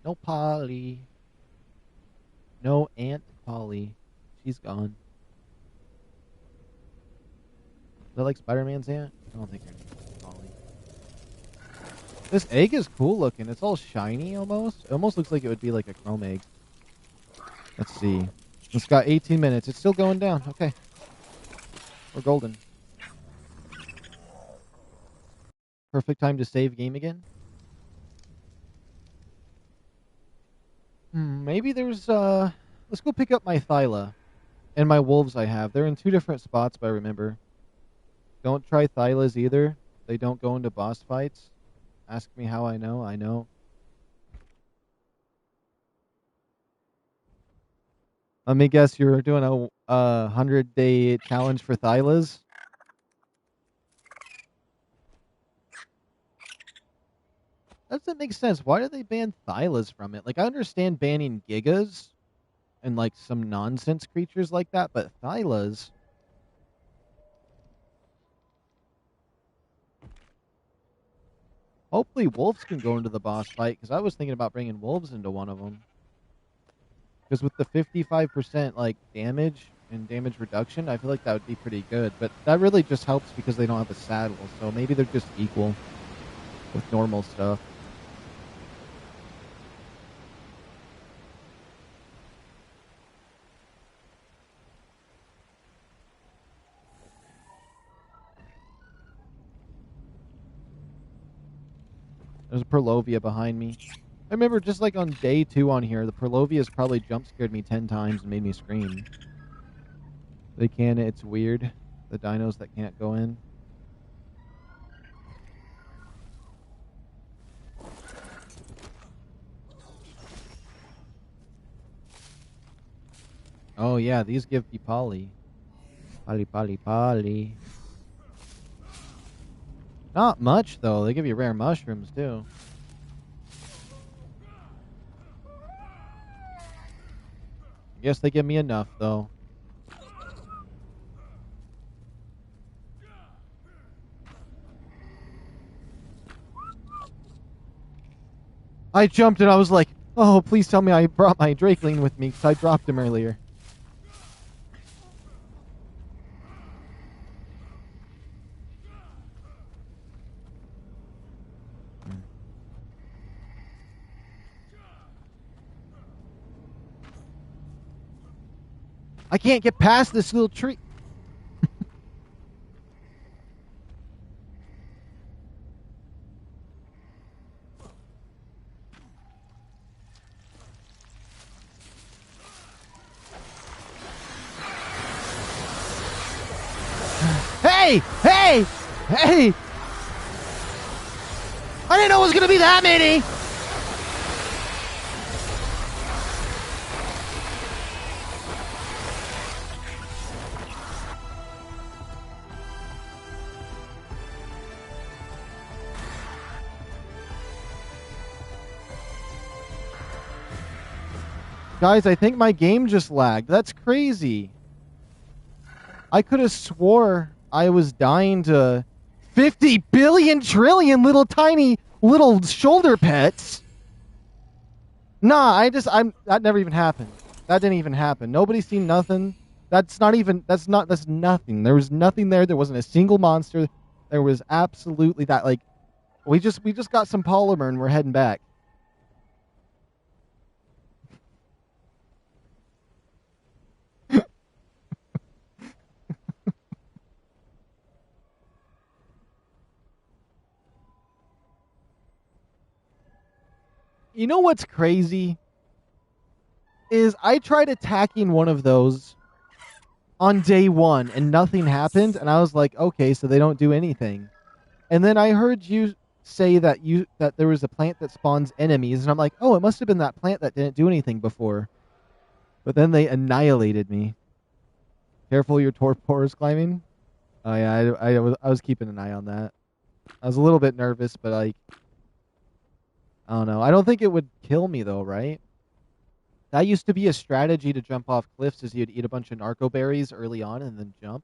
No Polly. No Aunt Polly. She's gone. Is that like Spider-Man's aunt? I don't think her name is Polly. This egg is cool looking. It's all shiny almost. It almost looks like it would be like a chrome egg. Let's see. It's got 18 minutes. It's still going down. Okay. We're golden. Perfect time to save game again. Maybe there's let's go pick up my Thyla and my wolves I have. They're in 2 different spots, but I remember. Don't try Thylas either. They don't go into boss fights. Ask me how I know. I know. Let me guess, you're doing a 100-day challenge for Thylas? That doesn't make sense. Why did they ban Thylas from it? Like, I understand banning Gigas and, like, some nonsense creatures like that, but Thylas... Hopefully wolves can go into the boss fight, because I was thinking about bringing wolves into one of them. Because with the 55% like damage and damage reduction, I feel like that would be pretty good. But that really just helps because they don't have a saddle, so maybe they're just equal with normal stuff. There's a Perlovia behind me. I remember just like on day 2 on here, the Perlovias probably jump scared me 10 times and made me scream. They can, it's weird. The dinos that can't go in. Oh yeah, these give you Polly. Polly. Not much though, they give you rare mushrooms too. I guess they give me enough though. I jumped and I was like, oh, please tell me I brought my Drakeling with me because I dropped him earlier. I can't get past this little tree. Hey! Hey! Hey! I didn't know it was going to be that many! Guys, I think my game just lagged. That's crazy. I could have swore I was dying to 50 billion trillion little tiny little shoulder pets. Nah, that never even happened. That didn't even happen. Nobody's seen nothing. That's nothing. There was nothing there. There wasn't a single monster. There was absolutely that. Like, we just got some polymer and we're heading back. You know what's crazy? Is I tried attacking one of those on day 1 and nothing happened, and I was like, okay, so they don't do anything. And then I heard you say that there was a plant that spawns enemies, and I'm like, oh, it must have been that plant that didn't do anything before. But then they annihilated me. Careful, your torpor is climbing. Oh yeah, I was keeping an eye on that. I was a little bit nervous, but like, I don't know. I don't think it would kill me though, right? That used to be a strategy to jump off cliffs, is you'd eat a bunch of narco berries early on and then jump.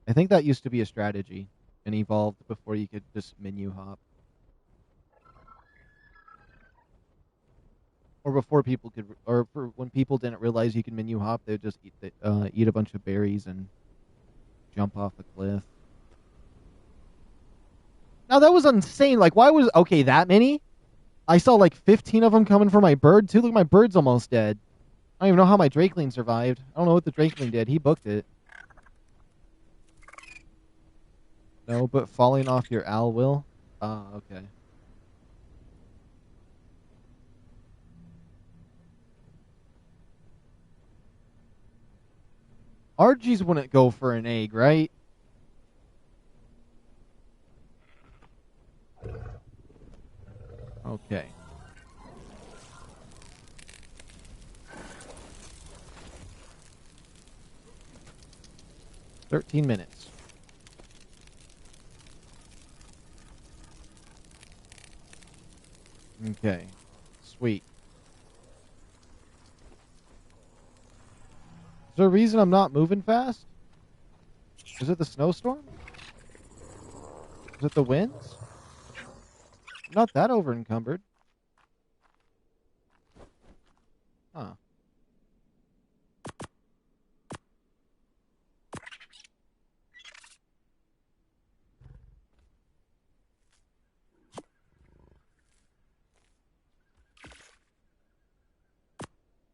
I think that used to be a strategy and evolved before you could just menu hop. Or before people could, or for when people didn't realize you could menu hop, they'd just eat a bunch of berries and jump off a cliff. Now that was insane. Like, why was okay that many? I saw like 15 of them coming for my bird too. Look, my bird's almost dead. I don't even know how my Drakeling survived. I don't know what the Drakeling did. He booked it. No, but falling off your owl will. Okay. RGs wouldn't go for an egg, right? Okay. $13. Okay. Sweet. Is there a reason I'm not moving fast? Is it the snowstorm? Is it the winds? I'm not that over encumbered. Huh.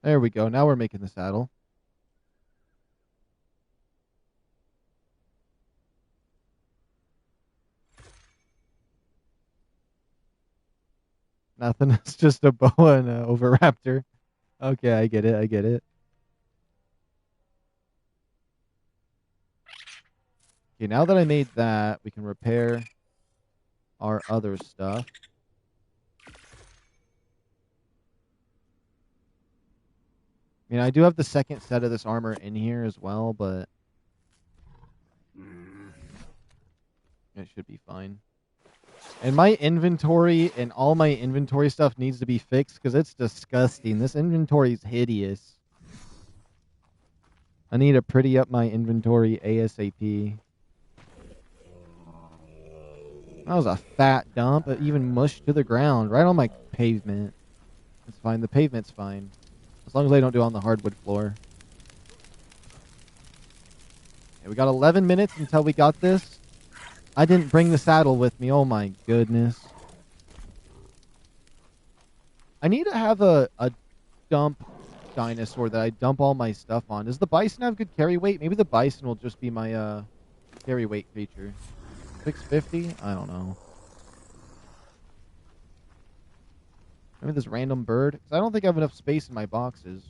There we go. Now we're making the saddle. Nothing. It's just a boa and an overraptor. Okay, I get it. I get it. Okay, now that I made that, we can repair our other stuff. I mean, I do have the second set of this armor in here as well, but it should be fine. And my inventory and all my inventory stuff needs to be fixed because it's disgusting. This inventory is hideous. I need to pretty up my inventory ASAP. That was a fat dump. It even mushed to the ground right on my pavement. It's fine. The pavement's fine. As long as I don't do it on the hardwood floor. Okay, we got 11 minutes until we got this. I didn't bring the saddle with me. Oh my goodness. I need to have a dump dinosaur that I dump all my stuff on. Does the bison have good carry weight? Maybe the bison will just be my carry weight creature. 650? I don't know. Maybe this random bird? 'Cause I don't think I have enough space in my boxes.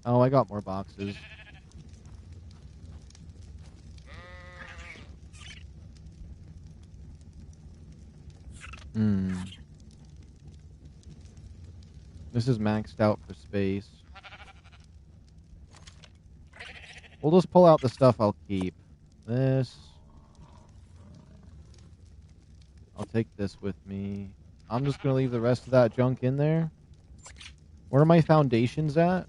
Oh, I got more boxes. This is maxed out for space. We'll just pull out the stuff I'll keep. This. I'll take this with me. I'm just going to leave the rest of that junk in there. Where are my foundations at?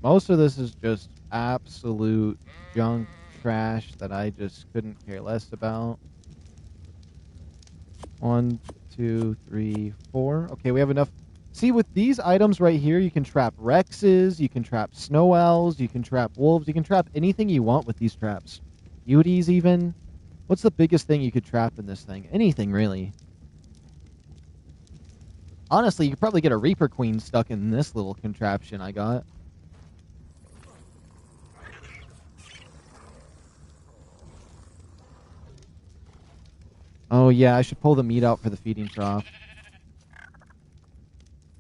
Most of this is just absolute junk trash that I just couldn't care less about. 1, 2, 3, 4. Okay, we have enough. See, with these items right here, you can trap Rexes, you can trap Snow Owls, you can trap Wolves, you can trap anything you want with these traps. Beauties, even. What's the biggest thing you could trap in this thing? Anything, really. Honestly, you could probably get a Reaper Queen stuck in this little contraption I got. Oh, yeah, I should pull the meat out for the feeding trough.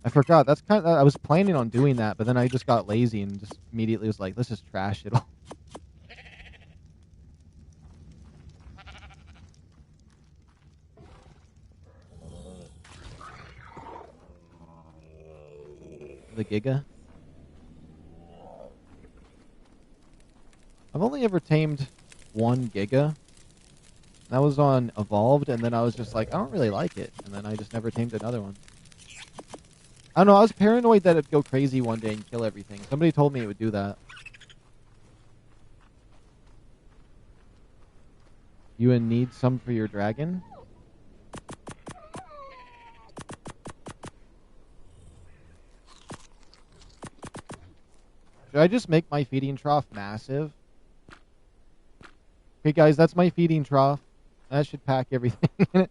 I forgot. That's kind of, I was planning on doing that, but then I just got lazy and just immediately was like, let's just trash it all. The Giga. I've only ever tamed one Giga. That was on Evolved, and then I was just like, I don't really like it. And then I just never tamed another one. I don't know, I was paranoid that it'd go crazy one day and kill everything. Somebody told me it would do that. You would need some for your dragon? Should I just make my feeding trough massive? Okay, guys, that's my feeding trough. That should pack everything in it.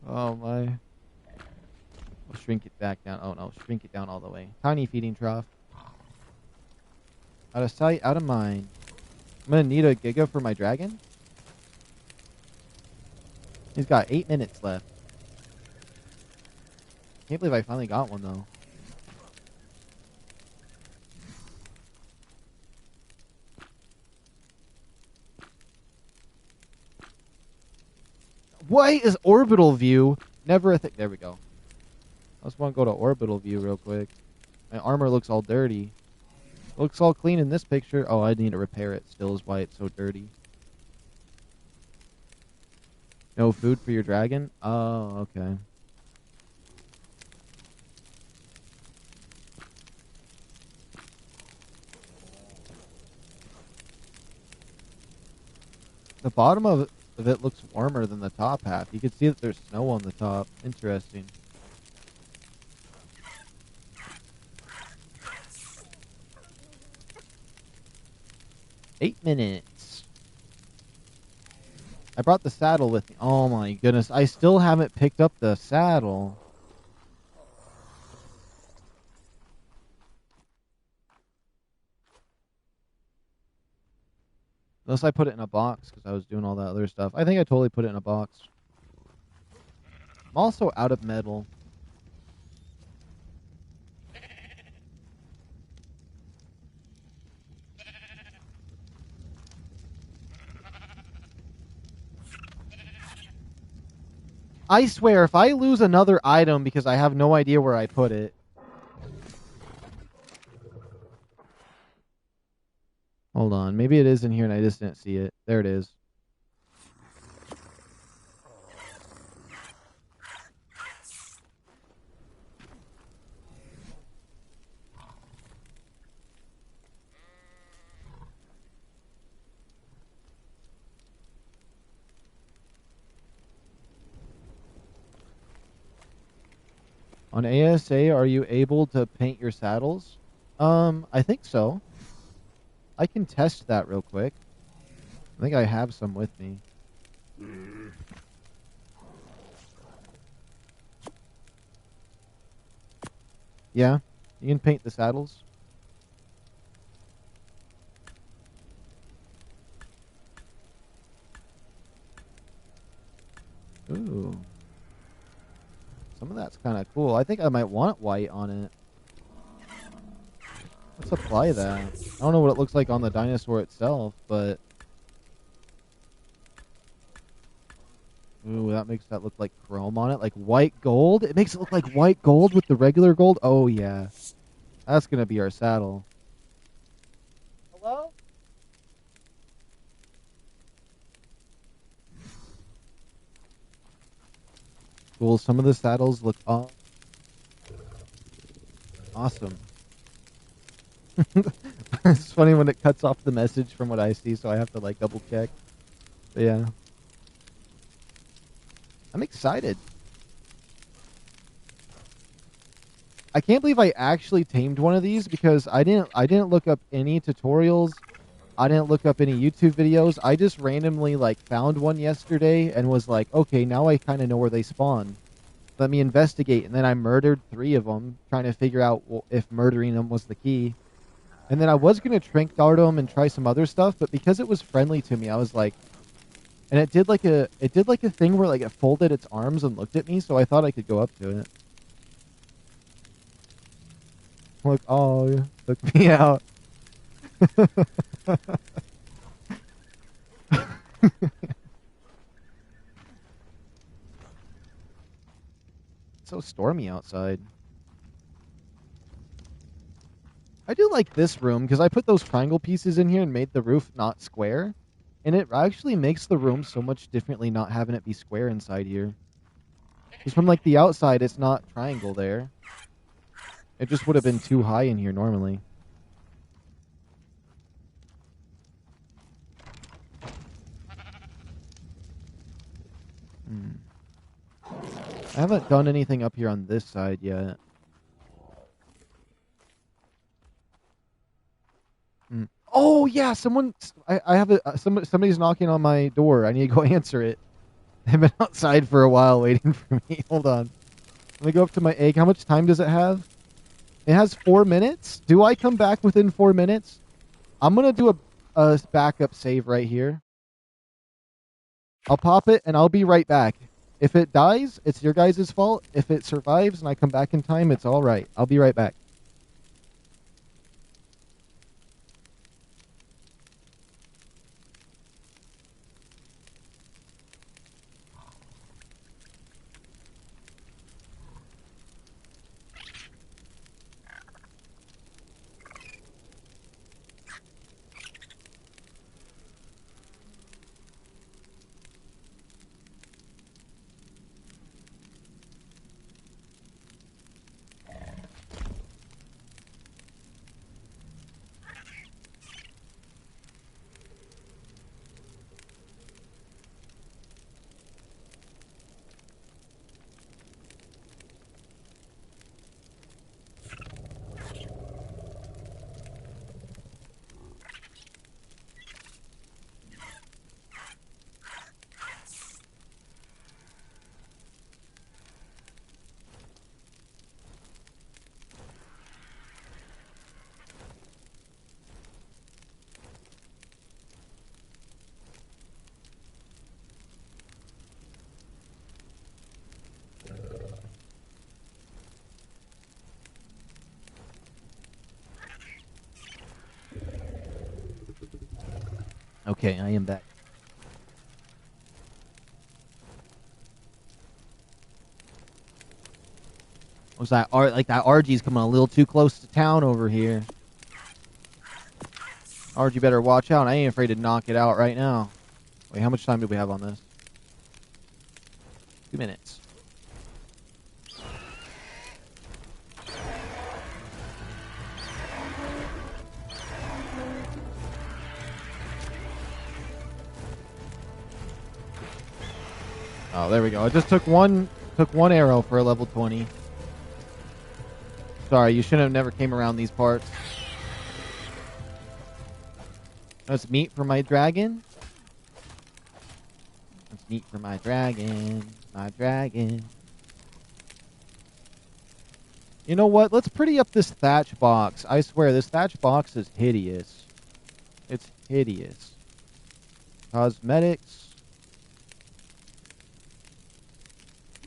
Oh, my. I'll shrink it back down. Oh, no. Shrink it down all the way. Tiny feeding trough. Out of sight, out of mind. I'm going to need a Giga for my dragon. He's got 8 minutes left. Can't believe I finally got one, though. Why is orbital view never a thing? There we go. I just want to go to orbital view real quick. My armor looks all dirty. Looks all clean in this picture. Oh, I need to repair it still is why it's so dirty. No food for your dragon? Oh, okay. The bottom of it looks warmer than the top half. You can see that there's snow on the top. Interesting. Eight minutes. I brought the saddle with me. Oh my goodness. I still haven't picked up the saddle. Unless I put it in a box because I was doing all that other stuff. I think I totally put it in a box. I'm also out of metal. I swear, if I lose another item because I have no idea where I put it. Hold on. Maybe it is in here and I just didn't see it. There it is. On ASA, are you able to paint your saddles? I think so. I can test that real quick. I think I have some with me. Yeah, you can paint the saddles. Ooh. Some of that's kind of cool. I think I might want white on it. Let's apply that. I don't know what it looks like on the dinosaur itself, but... Ooh, that makes that look like chrome on it. Like white gold? It makes it look like white gold with the regular gold? Oh, yeah. That's going to be our saddle. Hello? Cool. Some of the saddles look awesome. It's funny when it cuts off the message from what I see, so I have to like double check. But yeah. I'm excited. I can't believe I actually tamed one of these because I didn't look up any tutorials. I didn't look up any YouTube videos. I just randomly like found one yesterday and was like, okay, now I kind of know where they spawn. Let me investigate. And then I murdered 3 of them, trying to figure out if murdering them was the key. And then I was going to Trank Dart them and try some other stuff, but because it was friendly to me, I was like, and it did like a thing where like it folded its arms and looked at me, so I thought I could go up to it. Look, oh, look me out. It's so stormy outside. I do like this room because I put those triangle pieces in here and made the roof not square. And it actually makes the room so much differently not having it be square inside here. Because from like the outside, it's not triangle there. It just would have been too high in here normally. I haven't done anything up here on this side yet. Oh yeah, I have somebody's knocking on my door. I need to go answer it. They've been outside for a while waiting for me. Hold on. Let me go up to my egg. How much time does it have? It has 4 minutes. Do I come back within 4 minutes? I'm gonna do a backup save right here. I'll pop it and I'll be right back. If it dies, it's your guys' fault. If it survives and I come back in time, it's all right. I'll be right back. Okay, I am back. Was that like that RG's coming a little too close to town over here. RG better watch out. I ain't afraid to knock it out right now. Wait, how much time do we have on this? 2 minutes. Oh, there we go. I just took one arrow for a level 20. Sorry, you should have never came around these parts. That's meat for my dragon. That's meat for my dragon. My dragon. You know what? Let's pretty up this thatch box. I swear, this thatch box is hideous. It's hideous. Cosmetics.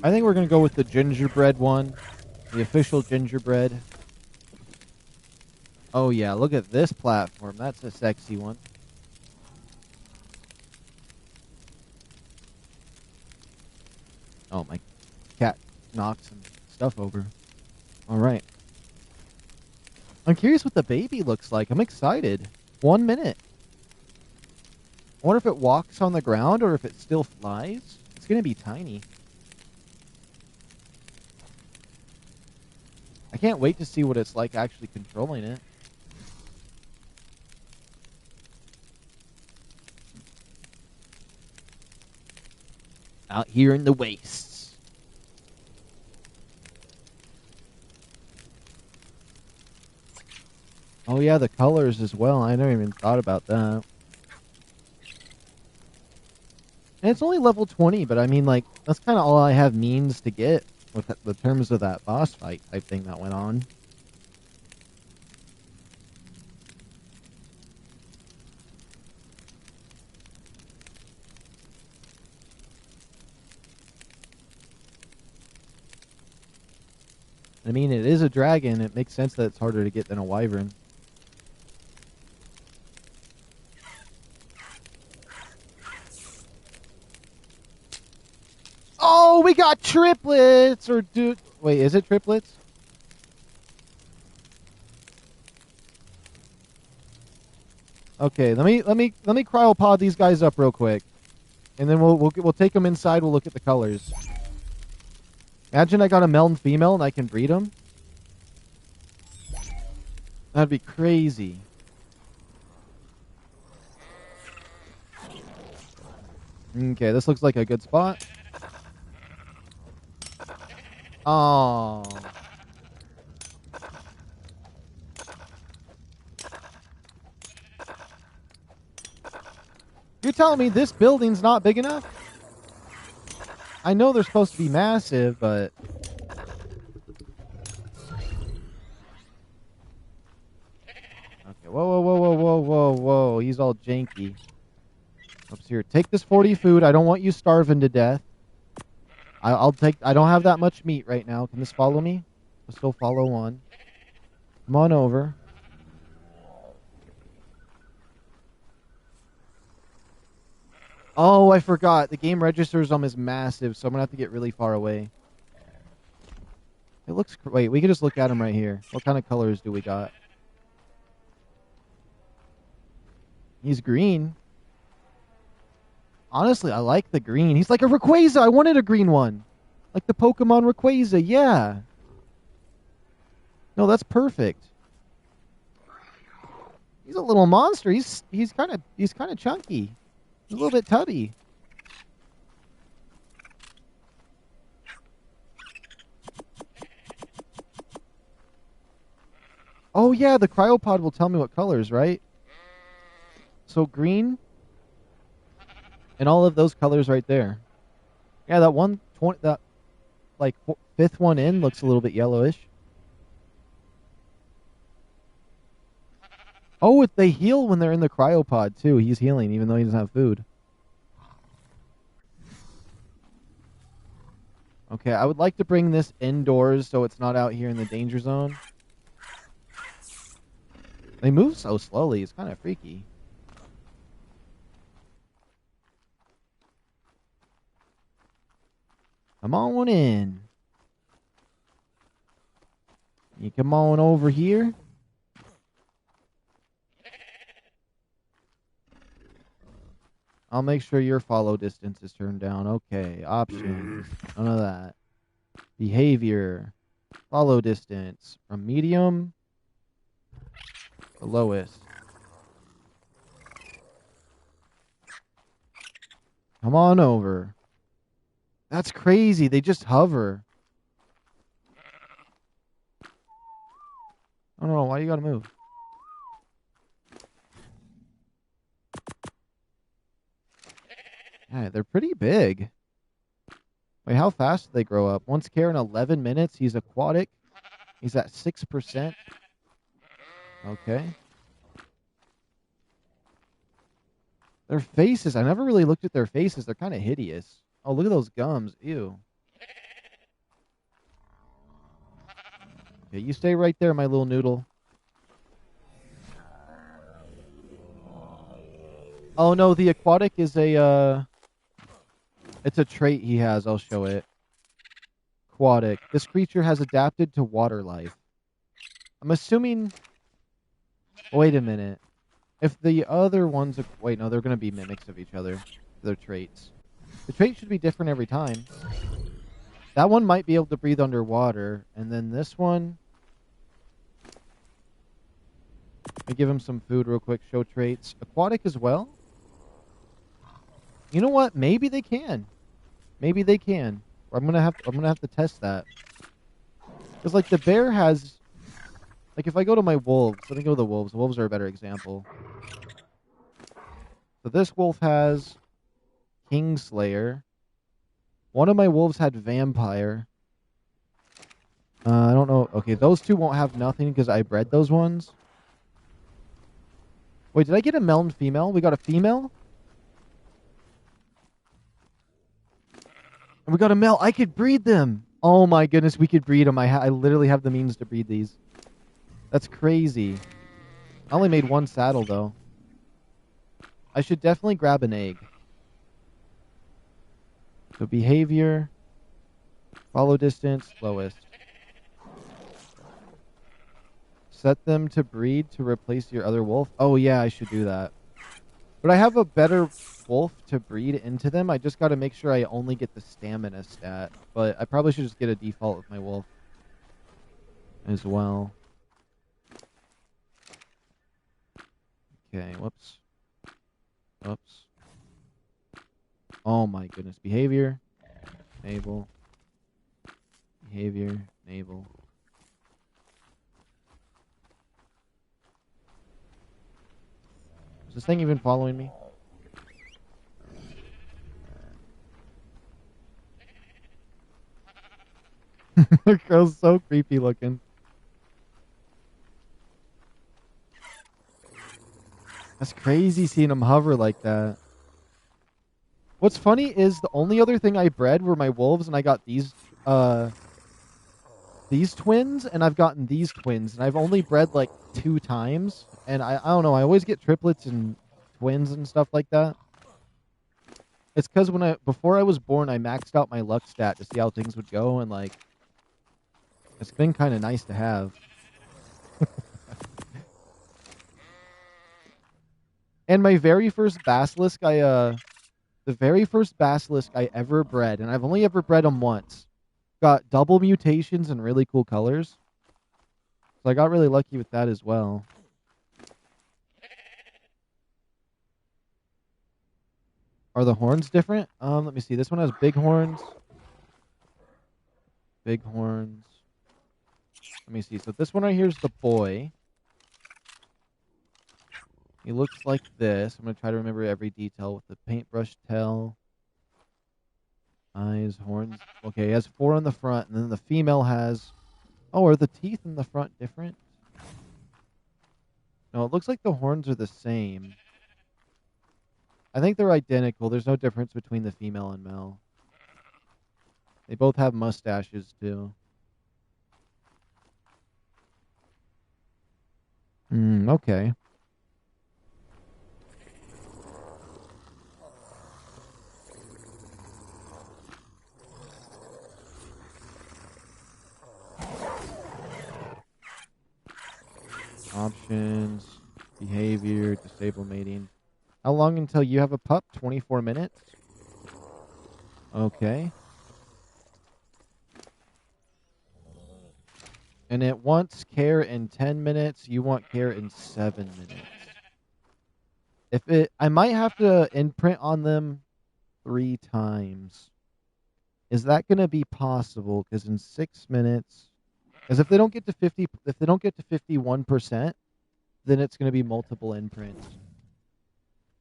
I think we're going to go with the gingerbread one. The official gingerbread. Oh yeah, look at this platform. That's a sexy one. Oh, my cat knocked some stuff over. Alright. I'm curious what the baby looks like. I'm excited. 1 minute. I wonder if it walks on the ground or if it still flies. It's going to be tiny. I can't wait to see what it's like actually controlling it. Out here in the wastes. Oh yeah, the colors as well. I never even thought about that. And it's only level 20, but I mean, like, that's kind of all I have means to get with the terms of that boss fight type thing that went on. I mean, it is a dragon. It makes sense that it's harder to get than a wyvern. Oh, we got triplets! Or wait, is it triplets? Okay, let me cryopod these guys up real quick, and then we'll take them inside. We'll look at the colors. Imagine I got a male and female, and I can breed them. That'd be crazy. Okay, this looks like a good spot. Oh. You're telling me this building's not big enough? I know they're supposed to be massive, but... Okay, whoa. He's all janky. Oops, here. Take this 40 food. I don't want you starving to death. I'll take... I don't have that much meat right now. Can this follow me? Let's go follow one. Come on over. Oh, I forgot. The game registers them as massive, so I'm going to have to get really far away. It looks... Wait, we can just look at them right here. What kind of colors do we got? He's green. Honestly, I like the green. He's like a Rayquaza. I wanted a green one. Like the Pokemon Rayquaza, yeah. No, that's perfect. He's a little monster. He's kind of chunky. He's a little bit tubby. Oh yeah, the cryopod will tell me what colors, right? So green and all of those colors right there. Yeah, that like fifth one in looks a little bit yellowish. Oh, they heal when they're in the cryopod too. He's healing even though he doesn't have food. Okay, I would like to bring this indoors so it's not out here in the danger zone. They move so slowly, it's kind of freaky. Come on in. You come on over here. I'll make sure your follow distance is turned down. Okay, options. None of that. Behavior. Follow distance. From medium to lowest. Come on over. That's crazy. They just hover. I don't know. Why you gotta move? Yeah, they're pretty big. Wait, how fast do they grow up? Once care in 11 minutes. He's aquatic. He's at 6%. Okay. Their faces. I never really looked at their faces. They're kind of hideous. Oh, look at those gums. Ew. Okay, you stay right there, my little noodle. Oh, no, the aquatic is a, it's a trait he has. I'll show it. Aquatic. This creature has adapted to water life. I'm assuming... Wait a minute. If the other ones... Wait, no, they're going to be mimics of each other. Their traits. The trait should be different every time. That one might be able to breathe underwater. And then this one... Let me give him some food real quick. Show traits. Aquatic as well? You know what? Maybe they can. Maybe they can. Or I'm gonna have to test that. Because like the bear has... Like if I go to my wolves... Let me go to the wolves. The wolves are a better example. So this wolf has... Kingslayer. One of my wolves had Vampire. I don't know. Okay, those two won't have nothing because I bred those ones. Wait, did I get a male and female? We got a female? And we got a male. I could breed them. Oh my goodness, we could breed them. I literally have the means to breed these. That's crazy. I only made one saddle, though. I should definitely grab an egg. So behavior, follow distance, lowest. Set them to breed to replace your other wolf. Oh yeah, I should do that. But I have a better wolf to breed into them. I just got to make sure I only get the stamina stat. But I probably should just get a default with my wolf as well. Okay, whoops. Whoops. Oh my goodness. Behavior. Enable. Behavior. Enable. Is this thing even following me? The girl's so creepy looking. That's crazy seeing them hover like that. What's funny is the only other thing I bred were my wolves, and I got these twins, and I've gotten these twins, and I've only bred like 2 times, and I don't know, I always get triplets and twins and stuff like that. It's because before I was born, I maxed out my luck stat to see how things would go, and like it's been kind of nice to have. And my very first basilisk, the very first basilisk I ever bred, and I've only ever bred them once, got double mutations and really cool colors. So I got really lucky with that as well. Are the horns different? Let me see. This one has big horns. Big horns. Let me see. So this one right here is the boy. He looks like this. I'm going to try to remember every detail with the paintbrush tail. Eyes, horns. Okay, he has 4 on the front, and then the female has... Oh, are the teeth in the front different? No, it looks like the horns are the same. I think they're identical. There's no difference between the female and male. They both have mustaches, too. Okay. Options, behavior, disable mating. How long until you have a pup? 24 minutes? Okay. And it wants care in 10 minutes. You want care in 7 minutes. I might have to imprint on them 3 times. Is that going to be possible? Because in 6 minutes, because if they don't get to 51%, then it's going to be multiple imprints.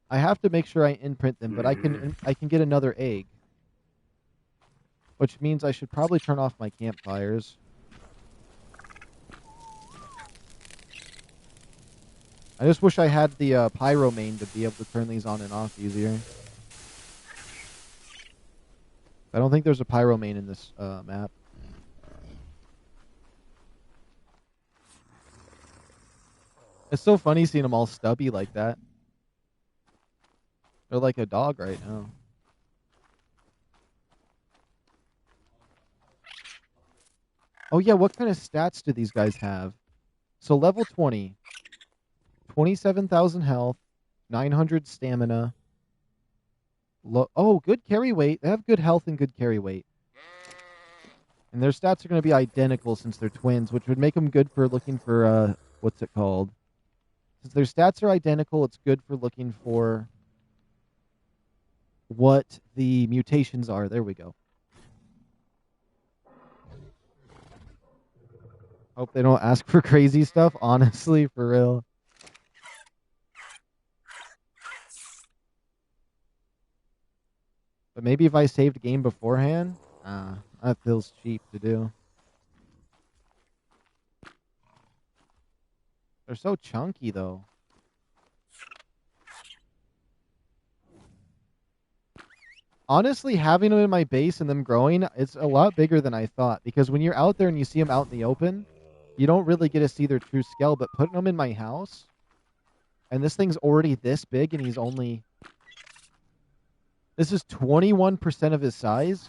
I have to make sure I imprint them, but I can get another egg, which means I should probably turn off my campfires. I just wish I had the pyro main to be able to turn these on and off easier. I don't think there's a pyro main in this map. It's so funny seeing them all stubby like that. They're like a dog right now. Oh yeah, what kind of stats do these guys have? So level 20. 27,000 health. 900 stamina. Oh, good carry weight. They have good health and good carry weight. And their stats are going to be identical since they're twins, which would make them good for looking for, what's it called? Since their stats are identical, it's good for looking for what the mutations are. There we go. Hope they don't ask for crazy stuff, honestly, for real. But maybe if I saved game beforehand, that feels cheap to do. They're so chunky, though. Honestly, having them in my base and them growing, it's a lot bigger than I thought. Because when you're out there and you see them out in the open, you don't really get to see their true scale. But putting them in my house, and this thing's already this big, and he's only... This is 21% of his size,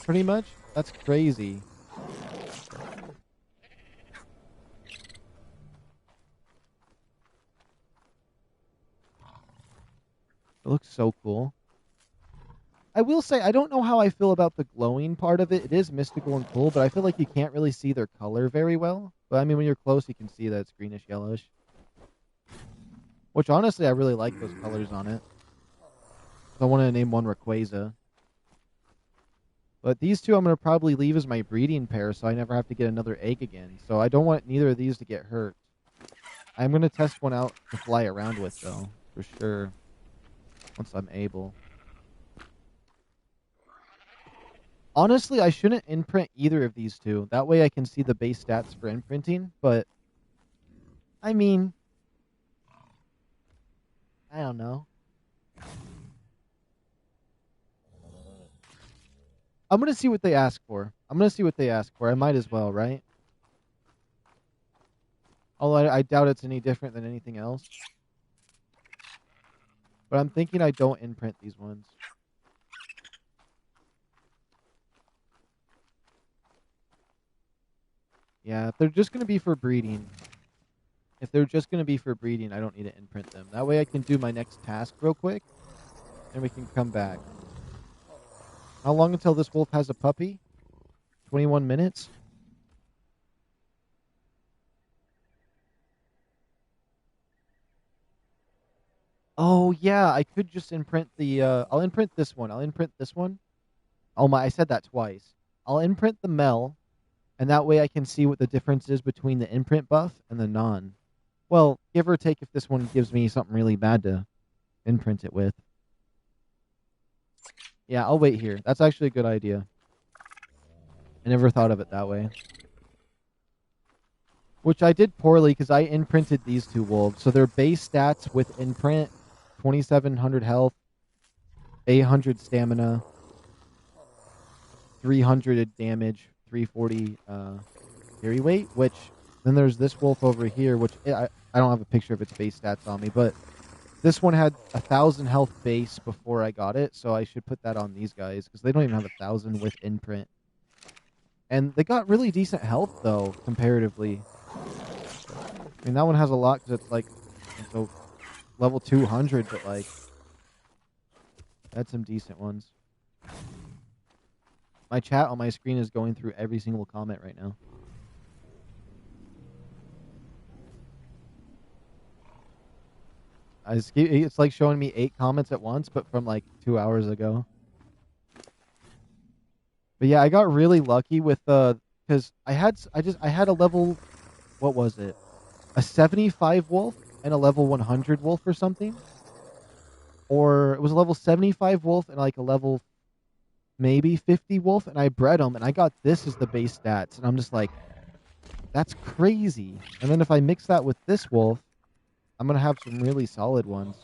pretty much. That's crazy. It looks so cool. I will say, I don't know how I feel about the glowing part of it. It is mystical and cool, but I feel like you can't really see their color very well. But I mean, when you're close, you can see that it's greenish yellowish. Which, honestly, I really like those colors on it. I want to name one Rayquaza. But these two I'm going to probably leave as my breeding pair so I never have to get another egg again. So I don't want neither of these to get hurt. I'm going to test one out to fly around with, though, for sure. Once I'm able. Honestly, I shouldn't imprint either of these two. That way I can see the base stats for imprinting, but I mean, I don't know. I'm going to see what they ask for. I might as well, right? Although I doubt it's any different than anything else. But I'm thinking I don't imprint these ones. Yeah, if they're just going to be for breeding. I don't need to imprint them. That way I can do my next task real quick. And we can come back. How long until this wolf has a puppy? 21 minutes? Oh, yeah, I could just imprint the, I'll imprint this one. Oh my, I said that twice. I'll imprint the Mel, and that way I can see what the difference is between the imprint buff and the non. Well, give or take if this one gives me something really bad to imprint it with. Yeah, I'll wait here. That's actually a good idea. I never thought of it that way. Which I did poorly because I imprinted these two wolves. So their base stats with imprint, 2,700 health, 800 stamina, 300 damage, 340 carry weight. Which, then there's this wolf over here, which I don't have a picture of its base stats on me, but this one had 1,000 health base before I got it, so I should put that on these guys because they don't even have 1,000 with imprint. And they got really decent health though, comparatively. I mean, that one has a lot because it's like so level 200, but like that's some decent ones. My chat on my screen is going through every single comment right now. It's like showing me 8 comments at once, but from like 2 hours ago. But yeah, I got really lucky with because I had a level, what was it? A 75 wolf and a level 100 wolf or something. Or it was a level 75 wolf and like a level maybe 50 wolf, and I bred them and I got this as the base stats, and I'm just like, that's crazy. And then if I mix that with this wolf, I'm gonna have some really solid ones.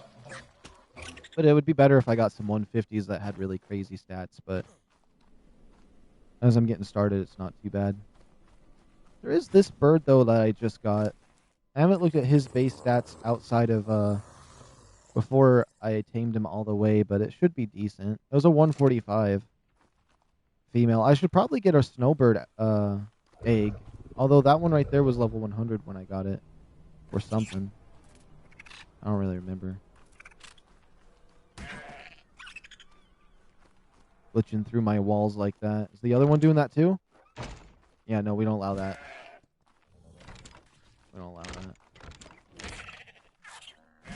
But it would be better if I got some 150s that had really crazy stats, but as I'm getting started, it's not too bad. There is this bird, though, that I just got. I haven't looked at his base stats outside of, before I tamed him all the way, but it should be decent. It was a 145 female. I should probably get a snowbird, egg. Although that one right there was level 100 when I got it. Or something. I don't really remember. Glitching through my walls like that. Is the other one doing that too? Yeah, no, we don't allow that. We don't allow that.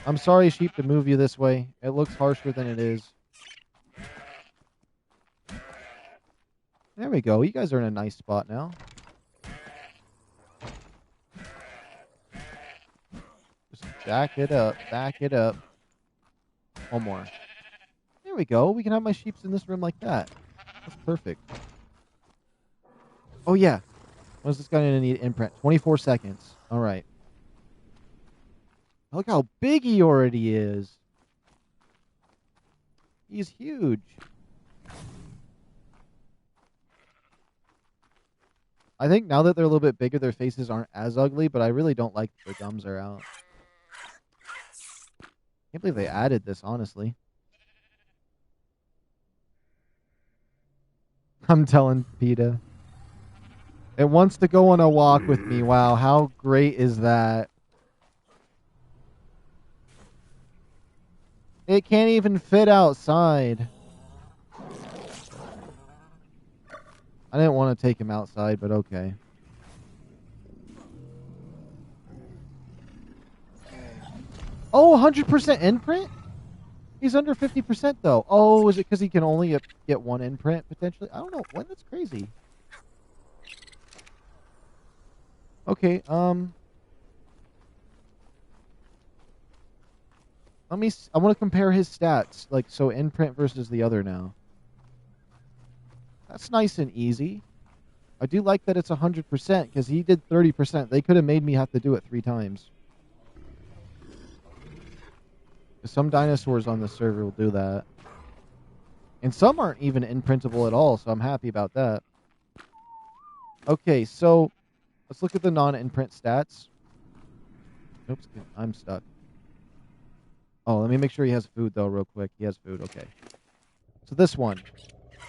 I'm sorry, sheep, to move you this way. It looks harsher than it is. There we go. You guys are in a nice spot now. Just back it up. Back it up. One more. There we go. We can have my sheeps in this room like that. That's perfect. Oh, yeah. What's this guy going to need imprint? 24 seconds. All right. Look how big he already is. He's huge. I think now that they're a little bit bigger, their faces aren't as ugly, but I really don't like that their gums are out. Can't believe they added this, honestly. I'm telling PETA. It wants to go on a walk with me. Wow, how great is that? It can't even fit outside. I didn't want to take him outside, but okay. Oh, 100% imprint? He's under 50% though. Oh, is it because he can only get one imprint potentially? I don't know. What? That's crazy. Okay, I want to compare his stats, like, so imprint versus the other now. That's nice and easy. I do like that it's 100% because he did 30%. They could have made me have to do it 3 times. Some dinosaurs on the server will do that. And some aren't even imprintable at all, so I'm happy about that. Okay, so let's look at the non-imprint stats. Oops, I'm stuck. Oh, let me make sure he has food, though, real quick. He has food, okay. So this one.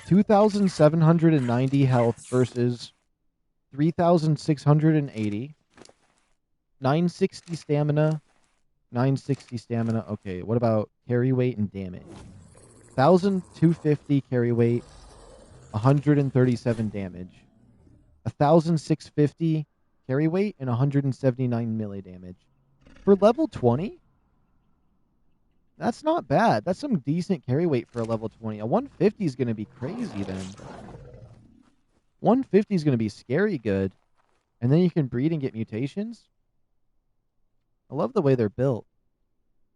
2,790 health versus 3,680. 960 stamina. 960 stamina. Okay, what about carry weight and damage? 1,250 carry weight. 137 damage. 1,650 carry weight and 179 melee damage. For level 20? That's not bad. That's some decent carry weight for a level 20. A 150 is going to be crazy then. 150 is going to be scary good. And then you can breed and get mutations. I love the way they're built.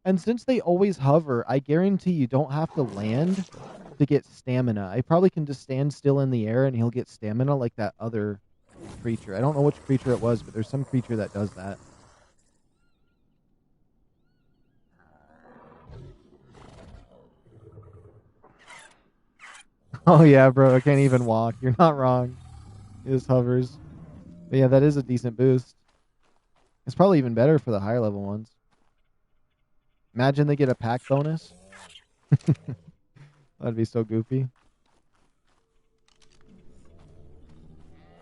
And since they always hover, I guarantee you don't have to land to get stamina. I probably can just stand still in the air and he'll get stamina like that other creature. I don't know which creature it was, but there's some creature that does that. Oh yeah, bro, I can't even walk. You're not wrong. It just hovers. But yeah, that is a decent boost. It's probably even better for the higher level ones. Imagine they get a pack bonus. That'd be so goofy.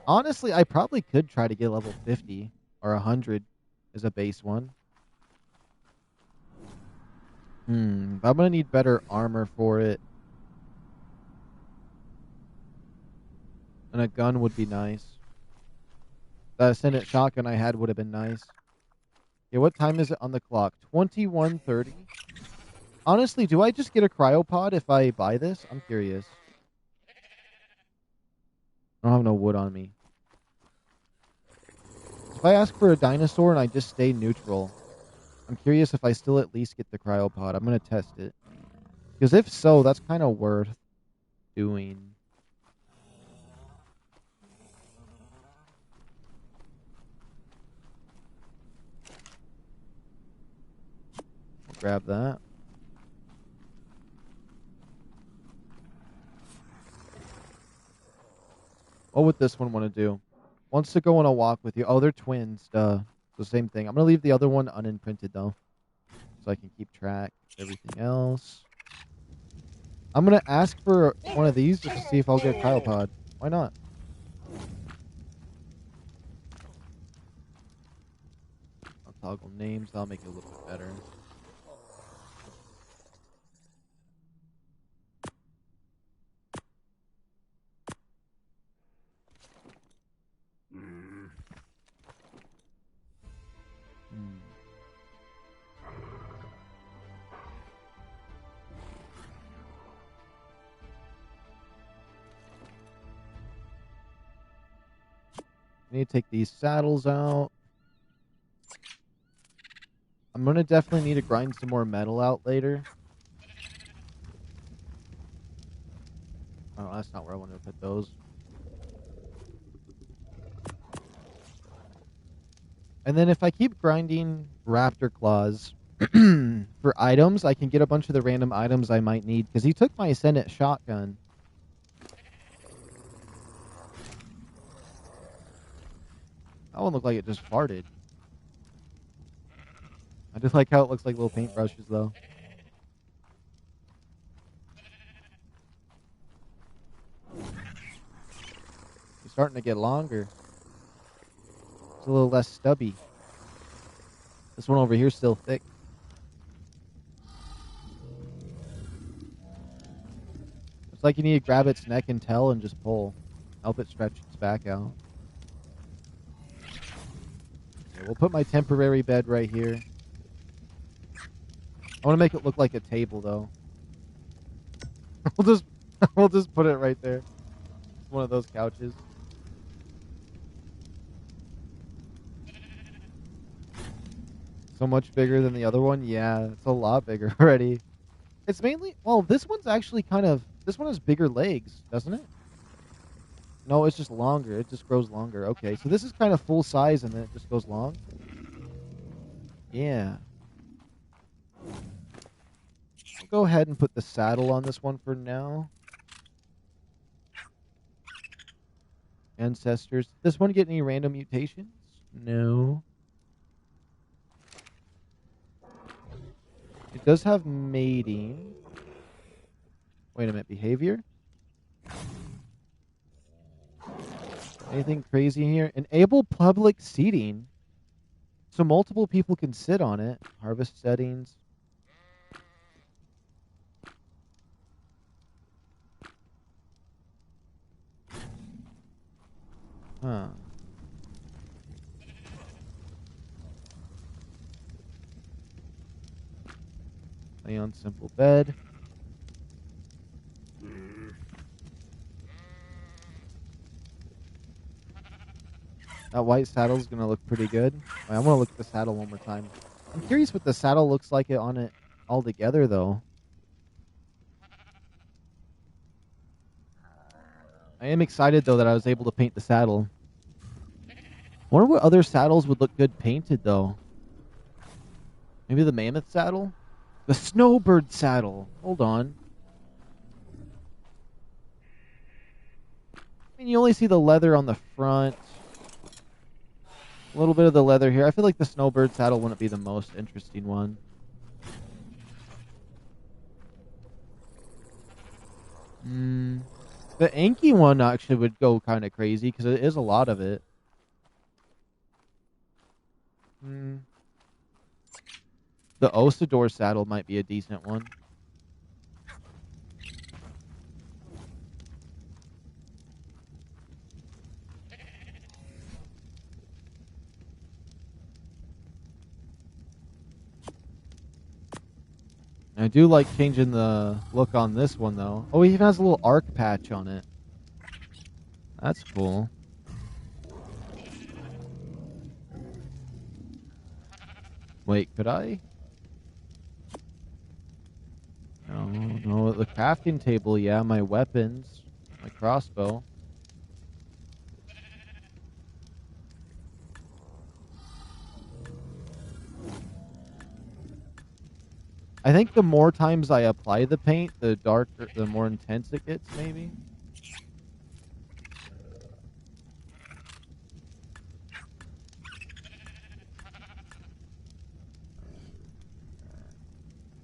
Honestly, I probably could try to get level 50 or 100 as a base one. But I'm going to need better armor for it. And a gun would be nice. The Ascendant shotgun I had would have been nice. Yeah, what time is it on the clock? 21:30. Honestly, do I just get a cryopod if I buy this? I'm curious. I don't have no wood on me. If I ask for a dinosaur and I just stay neutral, I'm curious if I still at least get the cryopod. I'm going to test it. Because if so, that's kind of worth doing. I'll grab that. What would this one want to do? Wants to go on a walk with you. Oh, they're twins. Duh. So same thing. I'm going to leave the other one unimprinted, though. So I can keep track of everything else. I'm going to ask for one of these just to see if I'll get a cryopod. Why not? I'll toggle names. That'll make it a little bit better. I need to take these saddles out. I'm going to definitely need to grind some more metal out later. Oh, that's not where I wanted to put those. And then if I keep grinding raptor claws for items, I can get a bunch of the random items I might need. Because he took my Ascendant shotgun. That one looked like it just farted. I just like how it looks like little paintbrushes, though. It's starting to get longer. It's a little less stubby. This one over here is still thick. It's like you need to grab its neck and tail and just pull. Help it stretch its back out. Okay, we'll put my temporary bed right here. I want to make it look like a table, though. we'll just put it right there. It's one of those couches. So much bigger than the other one? Yeah, it's a lot bigger already. It's mainly... Well, this one's actually kind of... This one has bigger legs, doesn't it? No, it's just longer. It just grows longer. Okay, so this is kind of full size and then it just goes long. Yeah. I'll go ahead and put the saddle on this one for now. Ancestors. Did this one get any random mutations? No. It does have mating. Wait a minute, behavior? Anything crazy here? Enable public seating. So multiple people can sit on it. Harvest settings. Huh. Lay on simple bed. That white saddle is gonna look pretty good. Wait, I'm gonna look at the saddle one more time. I'm curious what the saddle looks like on it all together, though. I am excited though that I was able to paint the saddle. Wonder what other saddles would look good painted though. Maybe the mammoth saddle? The snowbird saddle. Hold on. I mean, you only see the leather on the front. A little bit of the leather here. I feel like the snowbird saddle wouldn't be the most interesting one. The Anki one actually would go kind of crazy because it is a lot of it. The Osador saddle might be a decent one. I do like changing the look on this one, though. Oh, he even has a little ARK patch on it. That's cool. Wait, could I? No, the crafting table, yeah, my weapons, my crossbow. I think the more times I apply the paint, the darker, the more intense it gets, maybe.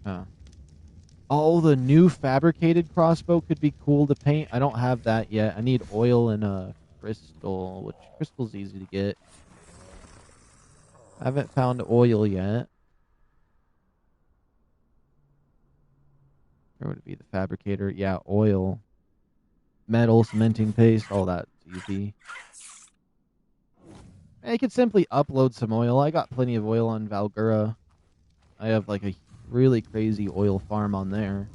Huh. Oh, the new fabricated crossbow could be cool to paint. I don't have that yet. I need oil and a crystal, which crystal's easy to get. I haven't found oil yet. Where would it be? The fabricator? Yeah, oil. Metal, cementing paste, all that's easy. I could simply upload some oil. I got plenty of oil on Valgura. I have like a really crazy oil farm on there.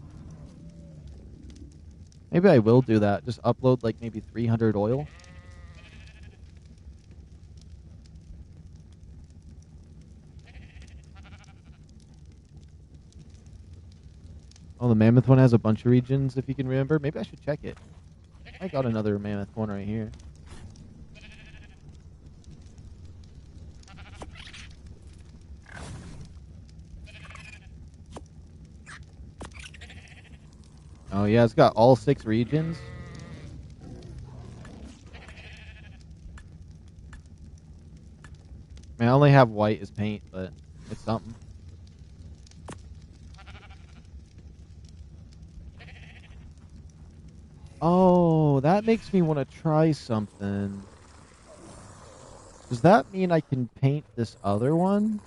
Maybe I will do that. Just upload like maybe 300 oil. Oh, the mammoth one has a bunch of regions, if you can remember. Maybe I should check it. I got another mammoth one right here. Oh, yeah, it's got all 6 regions. I mean, I only have white as paint, but it's something. Oh, that makes me want to try something. Does that mean I can paint this other one?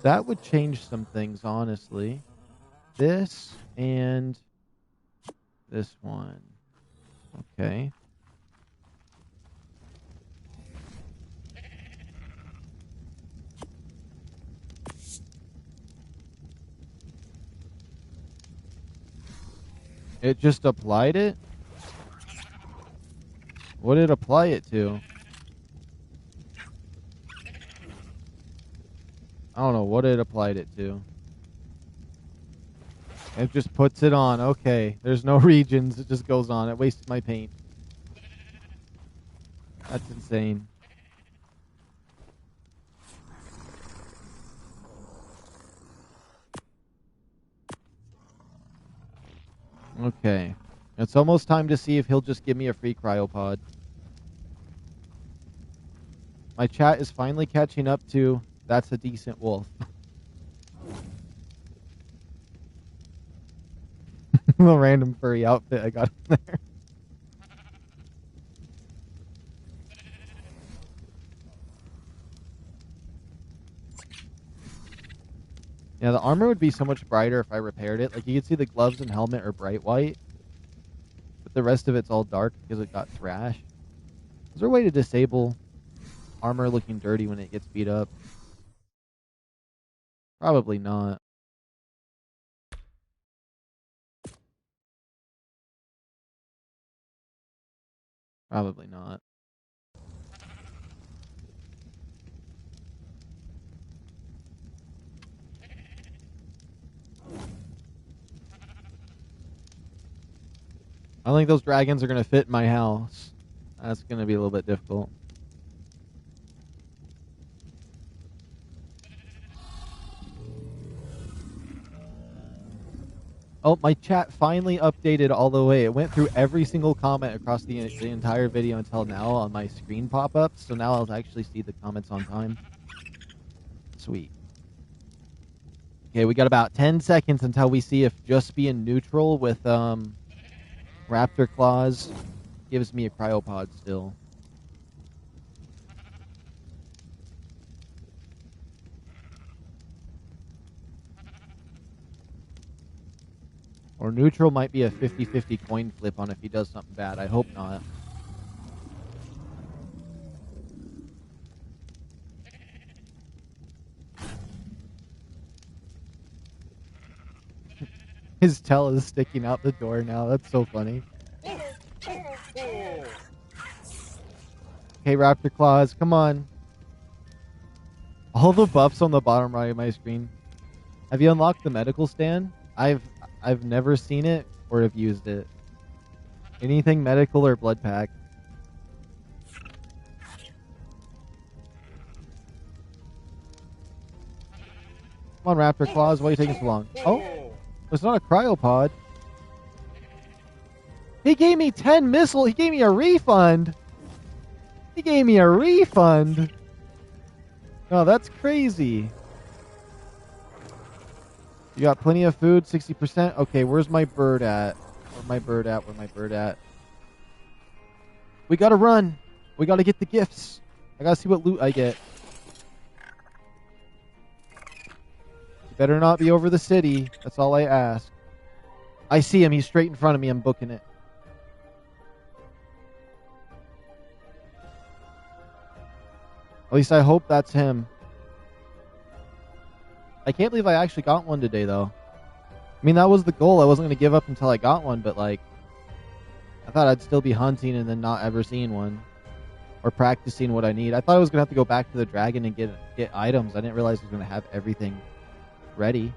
That would change some things, honestly. This and this one. Okay. It just applied it? What did it apply it to? I don't know what it applied it to. It just puts it on. Okay. There's no regions. It just goes on. It wasted my paint. That's insane. Okay. It's almost time to see if he'll just give me a free cryopod. My chat is finally catching up to that's a decent wolf. A random furry outfit I got in there. Yeah, the armor would be so much brighter if I repaired it. Like, you could see the gloves and helmet are bright white, but the rest of it's all dark because it got thrashed. Is there a way to disable armor looking dirty when it gets beat up? Probably not. Probably not. I don't think those dragons are going to fit in my house. That's going to be a little bit difficult. Oh, my chat finally updated all the way. It went through every single comment across the entire video until now on my screen pop-ups. So now I'll actually see the comments on time. Sweet. Okay, we got about 10 seconds until we see if just being neutral with Raptor Claws gives me a cryopod still. Or neutral might be a 50-50 coin flip on if he does something bad. I hope not. His tail is sticking out the door now. That's so funny. Okay, Raptor Claws, come on. All the buffs on the bottom right of my screen. Have you unlocked the medical stand? I've never seen it or have used it. Anything medical or blood pack. Come on, Raptor Claws, why are you taking so long? Oh, it's not a cryopod. He gave me 10 missile. He gave me a refund. He gave me a refund. Oh, that's crazy. You got plenty of food, 60%. Okay, where's my bird at? Where's my bird at? Where's my bird at? We gotta run. We gotta get the gifts. I gotta see what loot I get. You better not be over the city. That's all I ask. I see him. He's straight in front of me. I'm booking it. At least I hope that's him. I can't believe I actually got one today, though. I mean, that was the goal. I wasn't going to give up until I got one, but, like, I thought I'd still be hunting and then not ever seeing one. Or practicing what I need. I thought I was going to have to go back to the dragon and get items. I didn't realize I was going to have everything ready.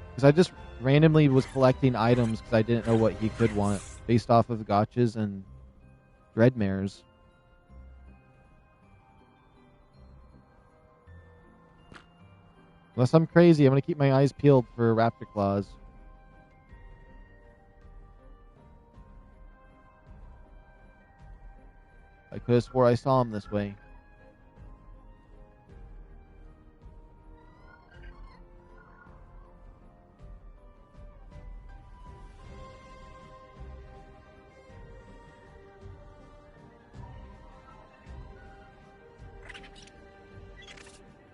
Because I just randomly was collecting items because I didn't know what he could want. Based off of gotchas and dreadmares. Unless I'm crazy, I'm going to keep my eyes peeled for Raptor Claws. I could have swore I saw him this way.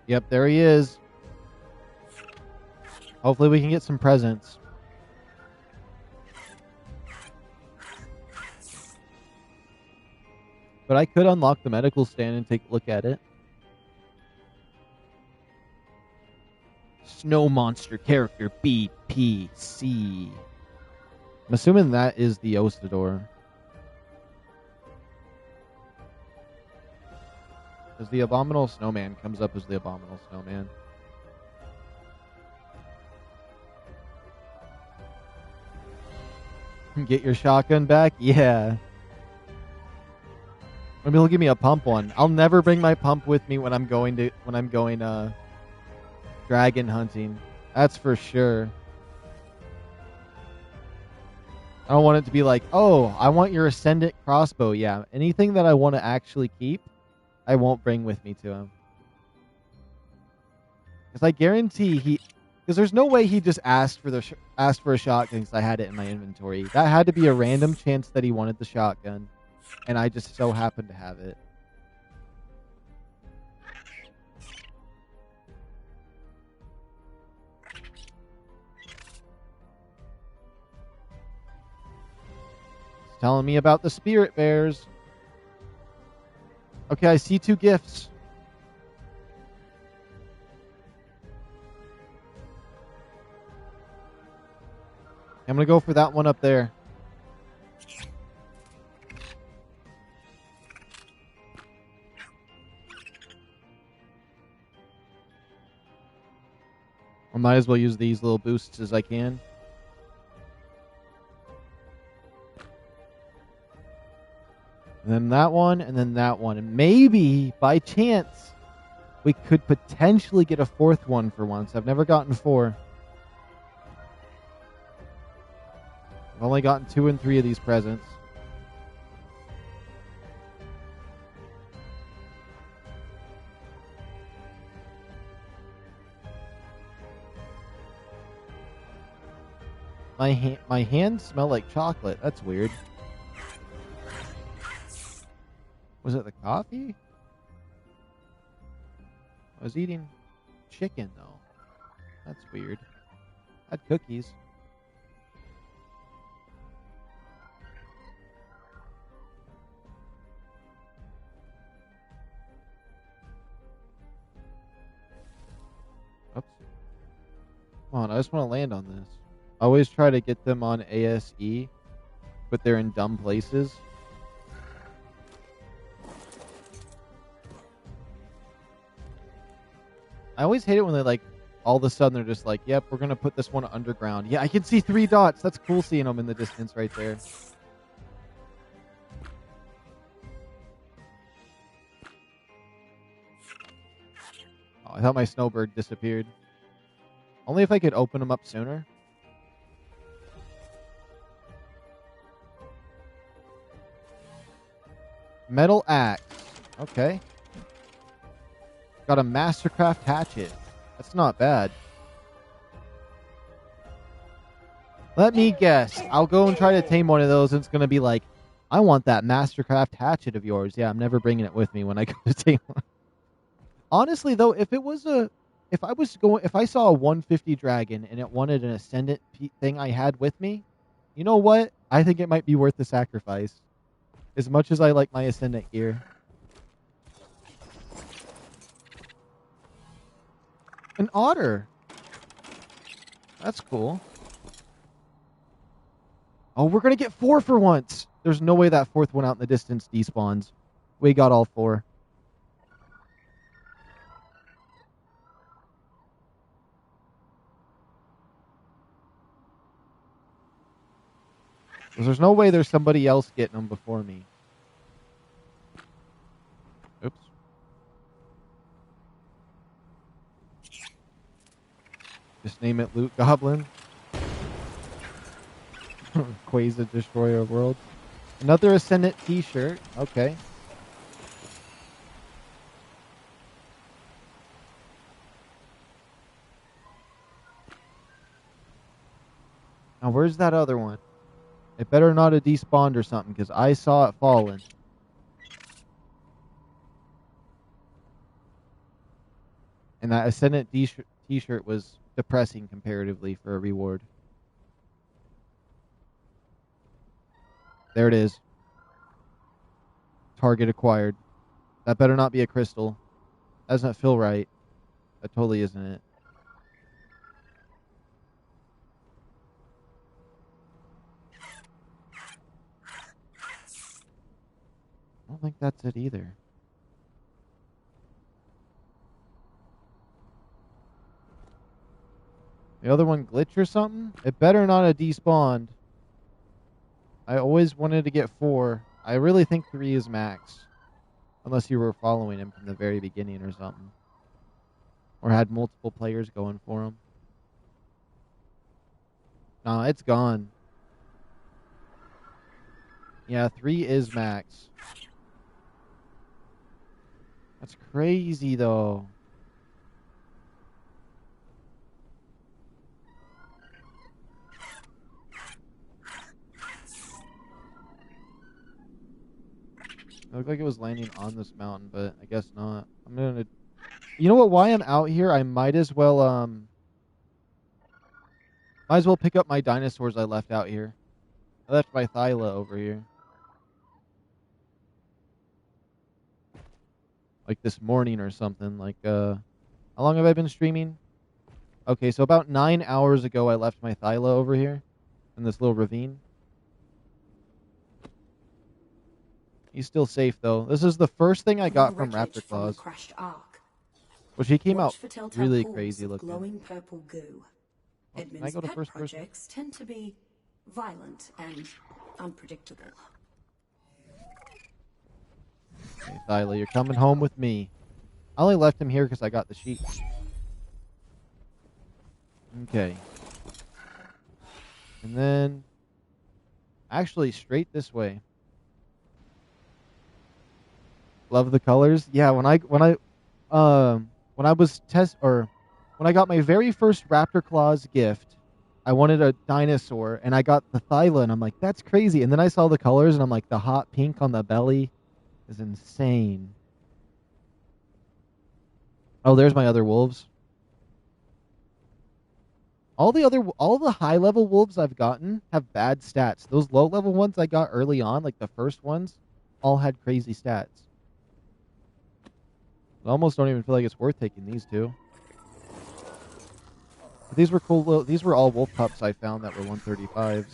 Yep, there he is. Hopefully we can get some presents. But I could unlock the medical stand and take a look at it. Snow monster character BPC. I'm assuming that is the Ostador. Because the Abominable Snowman comes up as the Abominable Snowman. Get your shotgun back? Yeah. Maybe he'll give me a pump one. I'll never bring my pump with me when I'm going dragon hunting. That's for sure. I don't want it to be like, oh, I want your ascendant crossbow. Yeah, anything that I want to actually keep, I won't bring with me to him. Because I guarantee because there's no way he just asked for a shotgun because I had it in my inventory. That had to be a random chance that he wanted the shotgun, and I just so happened to have it. He's telling me about the spirit bears. Okay, I see 2 gifts. I'm going to go for that one up there. I might as well use these little boosts as I can. And then that one, and then that one. And maybe, by chance, we could potentially get a 4th one for once. I've never gotten 4. I've only gotten 2 and 3 of these presents. My hands smell like chocolate. That's weird. Was it the coffee? I was eating chicken, though. That's weird. I had cookies. Oops. Come on, I just want to land on this. I always try to get them on ASE, but they're in dumb places. I always hate it when they all of a sudden they're just like, yep, we're going to put this one underground. Yeah, I can see 3 dots. That's cool seeing them in the distance right there. Oh, I thought my snowbird disappeared. Only if I could open them up sooner. Metal axe. Okay. Got a Mastercraft hatchet. That's not bad. Let me guess. I'll go and try to tame one of those, and it's going to be like, I want that Mastercraft hatchet of yours. Yeah, I'm never bringing it with me when I go to tame one. Honestly, though, if I saw a 150 dragon and it wanted an ascendant thing I had with me, you know what? I think it might be worth the sacrifice. As much as I like my ascendant gear. An otter. That's cool. Oh, we're going to get 4 for once. There's no way that 4th one out in the distance despawns. We got all 4. Because there's no way there's somebody else getting them before me. Oops. Just name it Loot Goblin. Quasar Destroyer of Worlds. Another Ascendant t-shirt. Okay. Now, where's that other one? It better not have despawned or something, because I saw it falling. And that Ascendant t-shirt was depressing comparatively for a reward. There it is. Target acquired. That better not be a crystal. That doesn't feel right. That totally isn't it. I don't think that's it either. The other one glitch or something? It better not have despawned. I always wanted to get 4. I really think 3 is max. Unless you were following him from the very beginning or something. Or had multiple players going for him. Nah, it's gone. Yeah, 3 is max. That's crazy, though. It looked like it was landing on this mountain, but I guess not. I'm gonna... You know what? While I'm out here, I might as well, might as well pick up my dinosaurs I left out here. I left my Thyla over here. Like this morning or something. Like, how long have I been streaming? Okay, so about 9 hours ago, I left my Thyla over here in this little ravine. He's still safe, though. This is the first thing I got from Raptor From the Claws. crashed ARK. Which he came Watch out for telltale really pools crazy of looking. glowing purple goo. Oh, can I Edmund's go to pet first person? projects tend to be violent and unpredictable. Okay, Thyla, you're coming home with me. I only left him here because I got the sheep. Okay. And then... Actually, straight this way. Love the colors. Yeah, when I was when I got my very first Raptor Claws gift, I wanted a dinosaur and I got the Thyla and I'm like, that's crazy. And then I saw the colors and I'm like, the hot pink on the belly is insane. Oh, there's my other wolves. All the high level wolves I've gotten have bad stats. Those low level ones I got early on, like the first ones, all had crazy stats. I almost don't even feel like it's worth taking these two. But these were cool. These were all wolf pups I found that were 135s.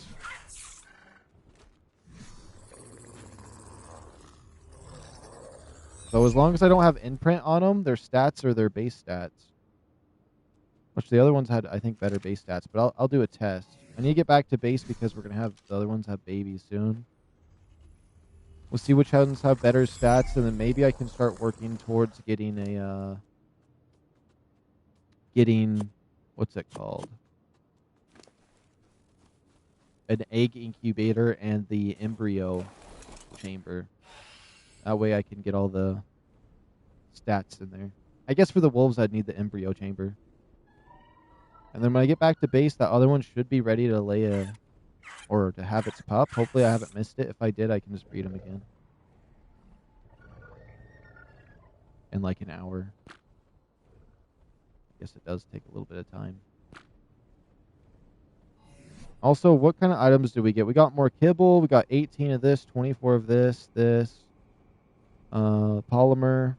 So as long as I don't have imprint on them, their stats are their base stats. Which the other ones had, I think, better base stats. But I'll do a test. I need to get back to base because we're going to have the other ones have babies soon. We'll see which ones have better stats, and then maybe I can start working towards getting a, what's it called? An egg incubator and the embryo chamber. That way I can get all the stats in there. I guess for the wolves, I'd need the embryo chamber. And then when I get back to base, that other one should be ready to lay or to have its pup. Hopefully I haven't missed it. If I did, I can just breed them again. In like an hour. I guess it does take a little bit of time. Also, what kind of items do we get? We got more kibble. We got 18 of this, 24 of this, polymer,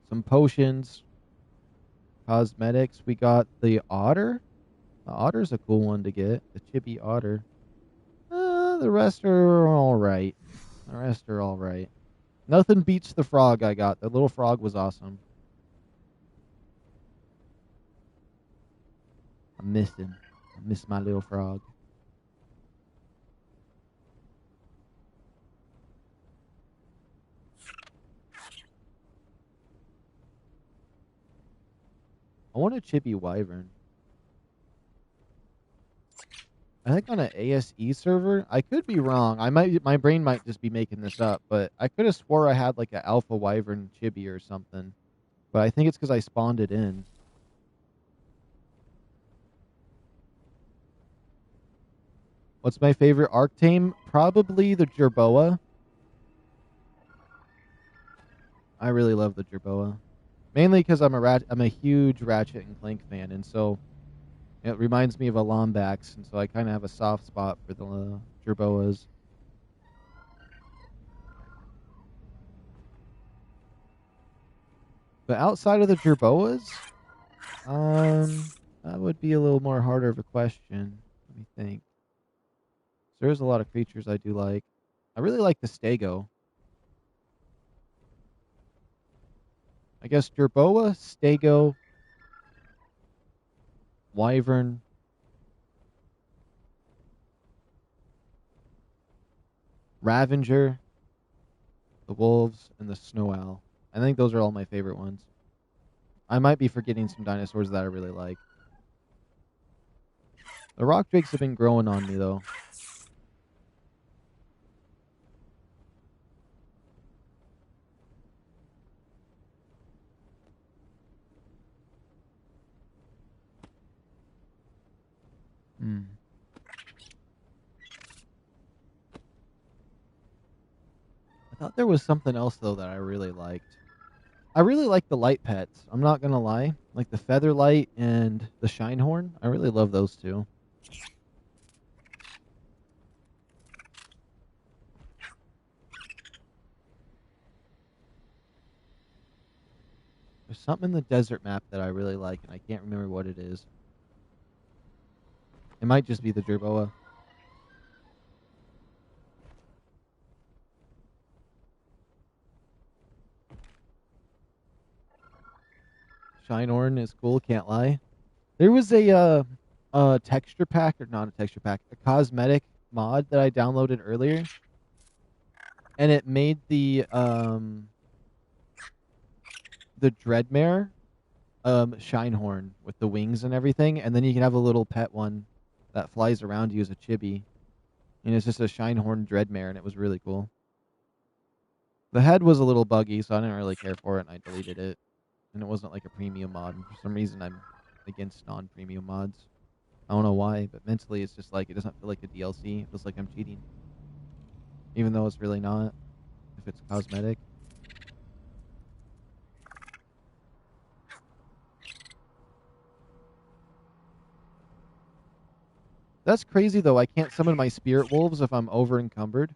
some potions, cosmetics. We got the otter. The otter's a cool one to get. The chibi otter. The rest are all right. Nothing beats the frog I got. The little frog was awesome. I miss him. I miss my little frog. I want a chibi wyvern. I think on an ASE server, I could be wrong. My brain might just be making this up, but I could have swore I had like an alpha wyvern chibi or something. But I think it's because I spawned it in. What's my favorite ARK tame? Probably the Jerboa. I really love the Jerboa. Mainly because I'm a huge Ratchet and Clank fan, and so it reminds me of a Lombax, and so I kind of have a soft spot for the Jerboas. But outside of the Jerboas, that would be a little more harder of a question. Let me think. So there's a lot of creatures I do like. I really like the Stego. I guess Jerboa, Stego, Wyvern, Ravager, the wolves, and the snow owl. I think those are all my favorite ones. I might be forgetting some dinosaurs that I really like. The rock drakes have been growing on me, though. I thought there was something else, though, that I really liked. I really like the light pets. I'm not going to lie. Like the feather light and the shinehorn. I really love those two. There's something in the desert map that I really like, and I can't remember what it is. It might just be the jerboa. Shinehorn is cool, can't lie. There was a texture pack, or not a texture pack, a cosmetic mod that I downloaded earlier, and it made the Dreadmare Shinehorn with the wings and everything, and then you can have a little pet one that flies around you as a chibi. And it's just a Shinehorn Dreadmare, and it was really cool. The head was a little buggy, so I didn't really care for it, and I deleted it. And it wasn't like a premium mod, and for some reason I'm against non-premium mods. I don't know why, but mentally it's just like, it doesn't feel like a DLC. It feels like I'm cheating. Even though it's really not, if it's cosmetic. That's crazy, though. I can't summon my spirit wolves if I'm over encumbered.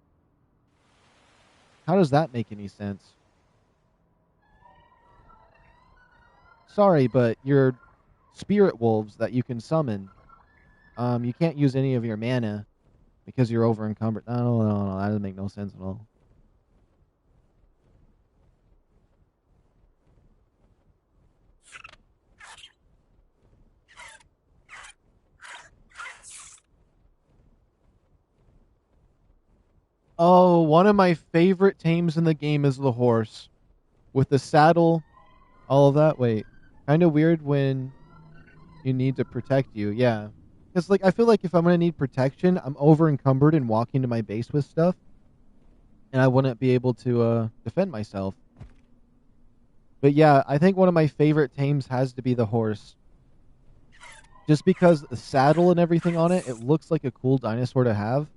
How does that make any sense? Sorry, but your spirit wolves that you can summon, you can't use any of your mana because you're over encumbered. No, that doesn't make no sense at all. Oh, one of my favorite tames in the game is the horse. With the saddle, all of that. Wait, kind of weird when you need to protect you. Yeah. Because, like, I feel like if I'm going to need protection, I'm over encumbered and walking to my base with stuff. And I wouldn't be able to defend myself. But yeah, I think one of my favorite tames has to be the horse. Just because the saddle and everything on it, it looks like a cool dinosaur to have.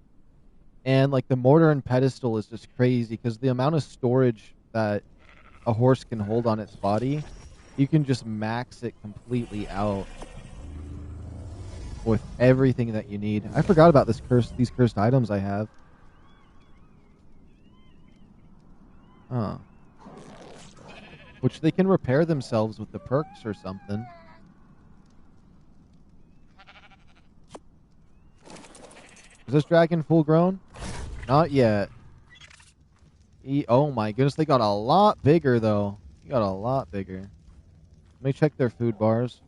And like the mortar and pedestal is just crazy because the amount of storage that a horse can hold on its body, you can just max it completely out with everything that you need. I forgot about these cursed items I have. Huh. Which they can repair themselves with the perks or something. Is this dragon full grown? Not yet. Oh my goodness, they got a lot bigger though. They got a lot bigger. Let me check their food bars.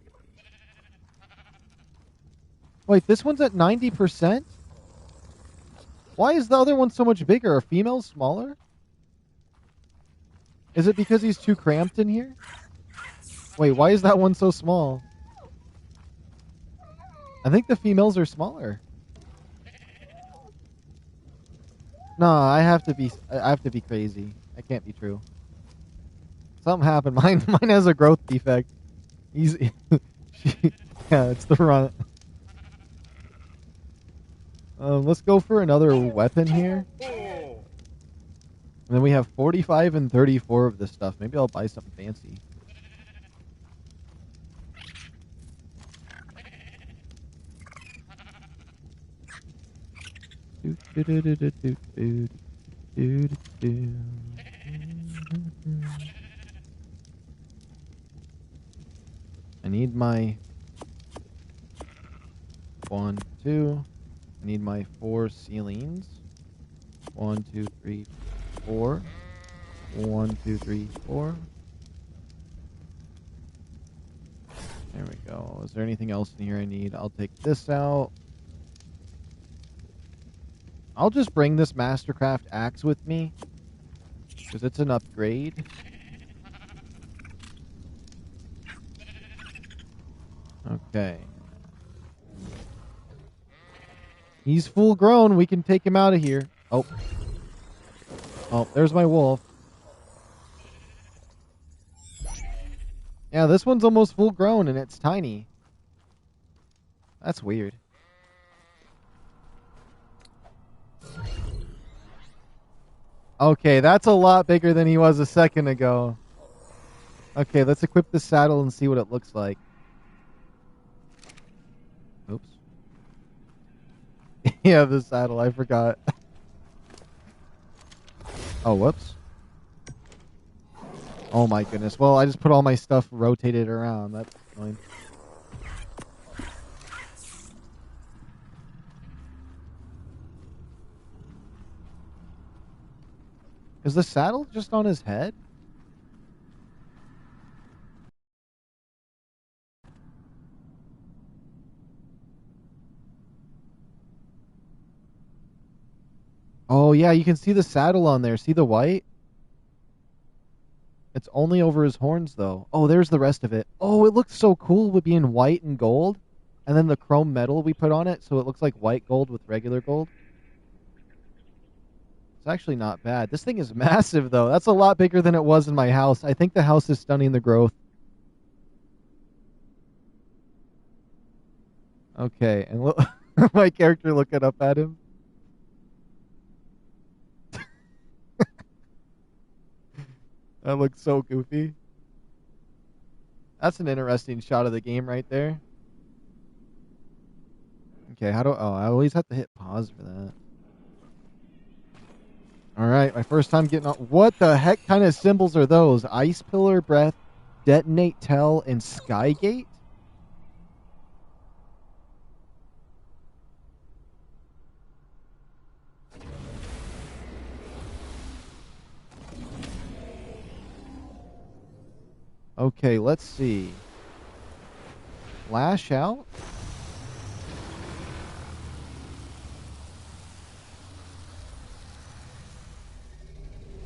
Wait, this one's at 90%? Why is the other one so much bigger? Are females smaller? Is it because he's too cramped in here? Wait, why is that one so small? I think the females are smaller. Nah, I have to be crazy. That can't be true. Something happened. Mine has a growth defect. He's yeah, it's the runt. Let's go for another weapon here. And then we have 45 and 34 of this stuff. Maybe I'll buy something fancy. I need my 1, 2. I need my 4 ceilings. 1, 2, 3, 4. 1, 2, 3, 4. There we go. Is there anything else in here I need? I'll take this out. I'll just bring this Mastercraft axe with me. Because it's an upgrade. Okay. He's full grown. We can take him out of here. Oh. Oh, there's my wolf. Yeah, this one's almost full grown and it's tiny. That's weird. Okay, that's a lot bigger than he was a second ago. Okay, let's equip the saddle and see what it looks like. Oops. Yeah, the saddle, I forgot. Oh, whoops. Oh my goodness. Well, I just put all my stuff rotated around. That's annoying. Is the saddle just on his head? Oh, yeah, you can see the saddle on there. See the white? It's only over his horns, though. Oh, there's the rest of it. Oh, it looks so cool with being white and gold. And then the chrome metal we put on it, so it looks like white gold with regular gold. It's actually not bad. This thing is massive, though. That's a lot bigger than it was in my house. I think the house is stunning the growth. Okay, and look, my character looking up at him. That looks so goofy. That's an interesting shot of the game right there. Okay, how do... Oh, I always have to hit pause for that. Alright, my first time getting on... What the heck kind of symbols are those? Ice Pillar, Breath, Detonate, Tell, and Skygate? Okay, let's see. Lash out?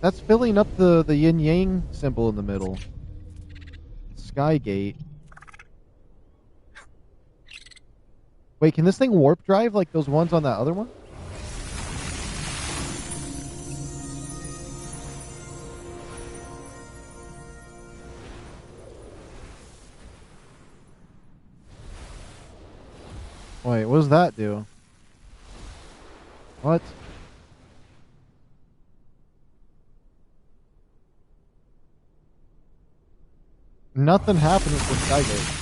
That's filling up the yin-yang symbol in the middle. Skygate. Wait, can this thing warp drive like those ones on that other one? Wait, what does that do? What? Nothing happened with the Skygate.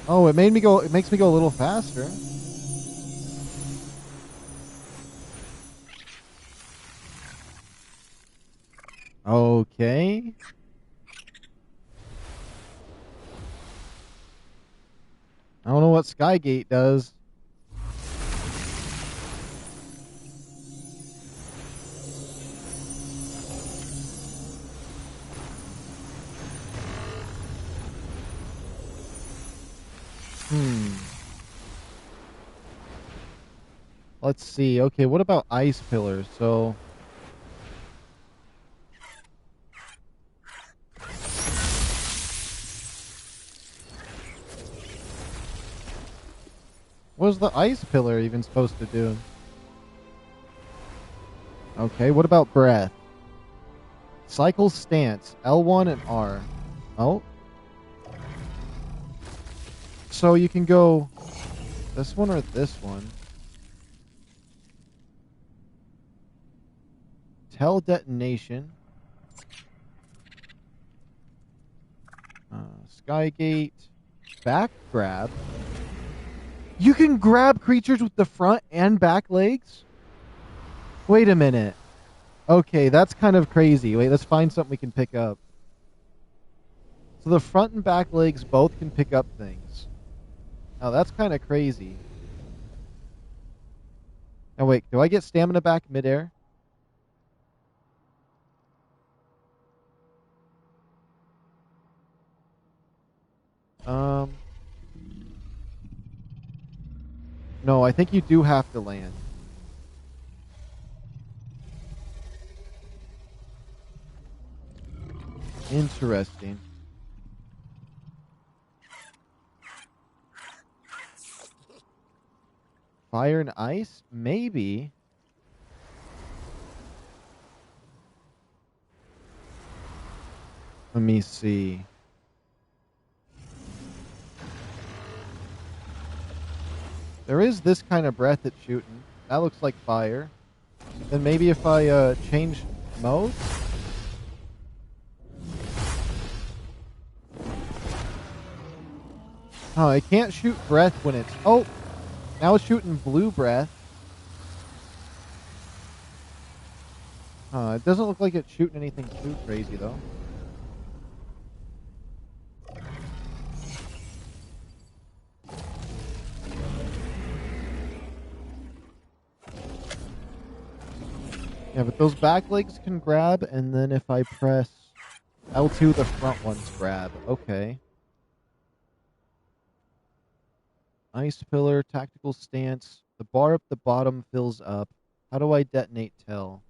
Oh, it makes me go a little faster. Okay. I don't know what Skygate does. Let's see. Okay, what about Ice Pillars? So... what is the Ice Pillar even supposed to do? Okay, what about Breath? Cycle Stance, L1 and R. Oh. So you can go this one or this one. Tell Detonation. Skygate. Back Grab. You can grab creatures with the front and back legs? Wait a minute. Okay, that's kind of crazy. Wait, let's find something we can pick up. So the front and back legs both can pick up things. Now that's kind of crazy. Now wait, do I get stamina back midair? No, I think you do have to land. Interesting. Fire and ice? Maybe. Let me see. There is this kind of breath it's shooting. That looks like fire. Then maybe if I change modes? Oh, it can't shoot breath when it's... Oh! Now it's shooting blue breath. It doesn't look like it's shooting anything too crazy, though. Yeah, but those back legs can grab, and then if I press L2, the front ones grab. Okay. Ice pillar, tactical stance. The bar up the bottom fills up. How do I detonate tell?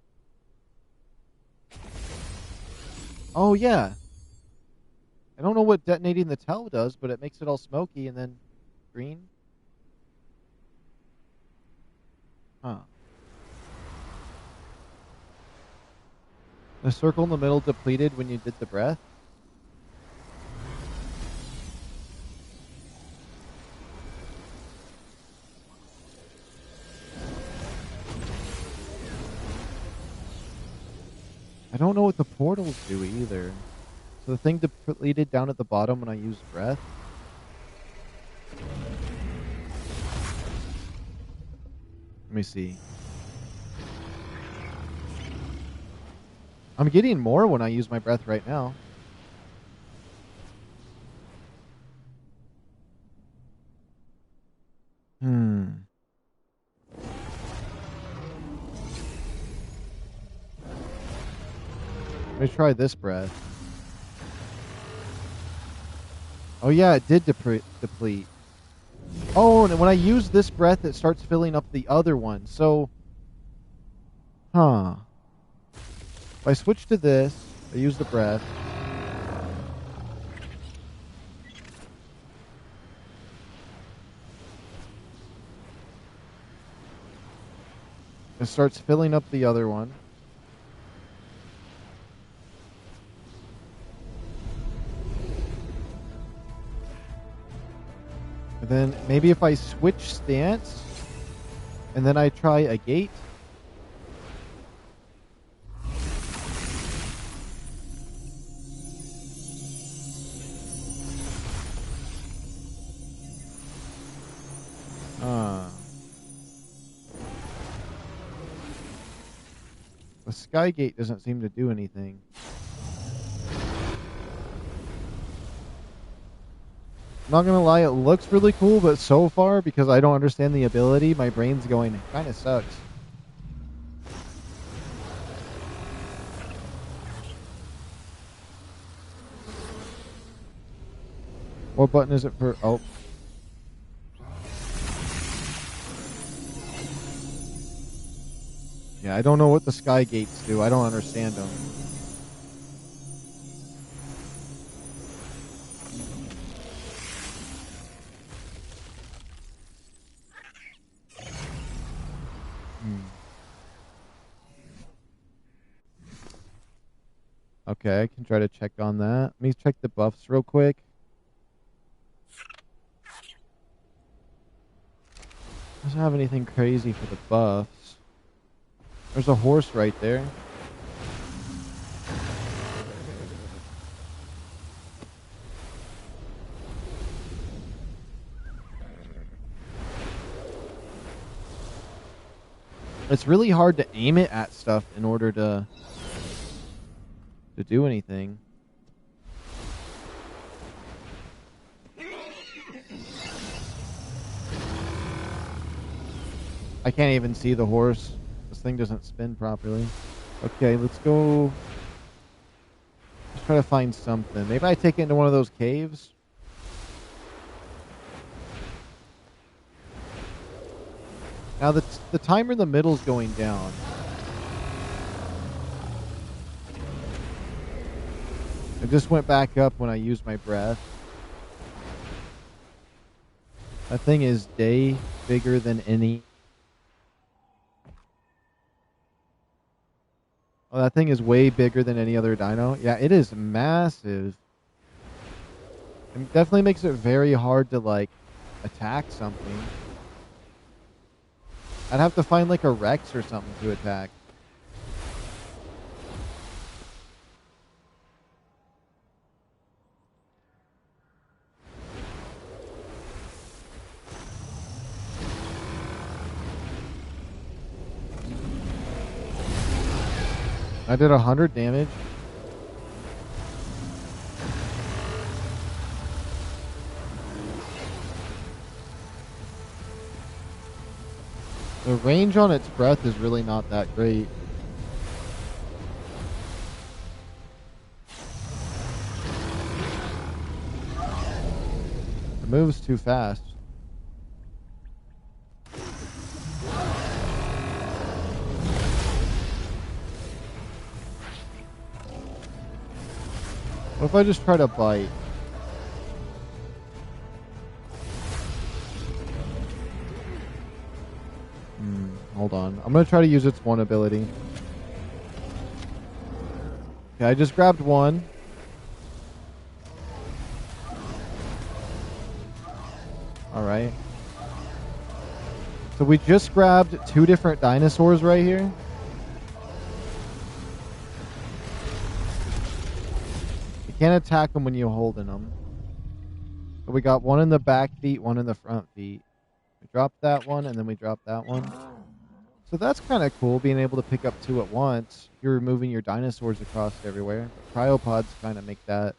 Oh, yeah. I don't know what detonating the tell does, but it makes it all smoky and then green. Huh. The circle in the middle depleted when you did the breath? I don't know what the portals do either. So the thing depleted down at the bottom when I use breath? Let me see. I'm getting more when I use my breath right now. Let me try this breath. Oh yeah, it did deplete. Oh, and when I use this breath, it starts filling up the other one. So, if I switch to this, I use the breath. It starts filling up the other one. And then maybe if I switch stance, and then I try a gate. The sky gate doesn't seem to do anything. I'm not gonna lie, it looks really cool, but so far, because I don't understand the ability, my brain's going, it kinda sucks. What button is it for? Oh. Yeah, I don't know what the sky gates do. I don't understand them. Okay, I can try to check on that. Let me check the buffs real quick. Doesn't have anything crazy for the buffs. There's a horse right there. It's really hard to aim it at stuff in order to do anything. I can't even see the horse. This thing doesn't spin properly. Okay, let's go. Let's try to find something. Maybe I take it into one of those caves. Now the timer in the middle is going down. It just went back up when I used my breath. That thing is day bigger than any. Oh, that thing is way bigger than any other dino. Yeah, it is massive. It definitely makes it very hard to, like, attack something. I'd have to find, like, a Rex or something to attack. I did 100 damage. The range on its breath is really not that great. It moves too fast. What if I just try to bite? Hold on. I'm going to try to use its one ability. Okay, I just grabbed one. Alright. So we just grabbed 2 different dinosaurs right here. You can't attack them when you're holding them. So we got one in the back feet, one in the front feet. We dropped that one, and then we dropped that one. So that's kind of cool, being able to pick up 2 at once. You're moving your dinosaurs across everywhere. But cryopods kind of make that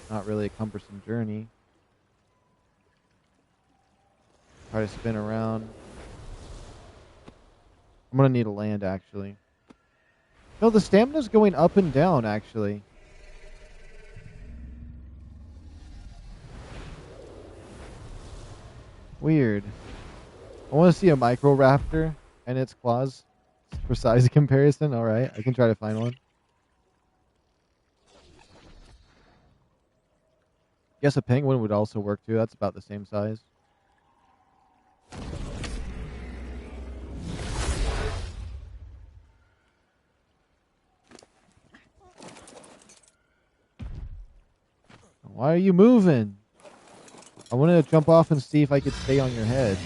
not really a cumbersome journey. Try to spin around. I'm going to need a land, actually. No, the stamina's going up and down, actually. Weird. I want to see a Microraptor and its claws for size comparison. Alright, I can try to find one. Guess a penguin would also work too. That's about the same size. Why are you moving? I wanted to jump off and see if I could stay on your head.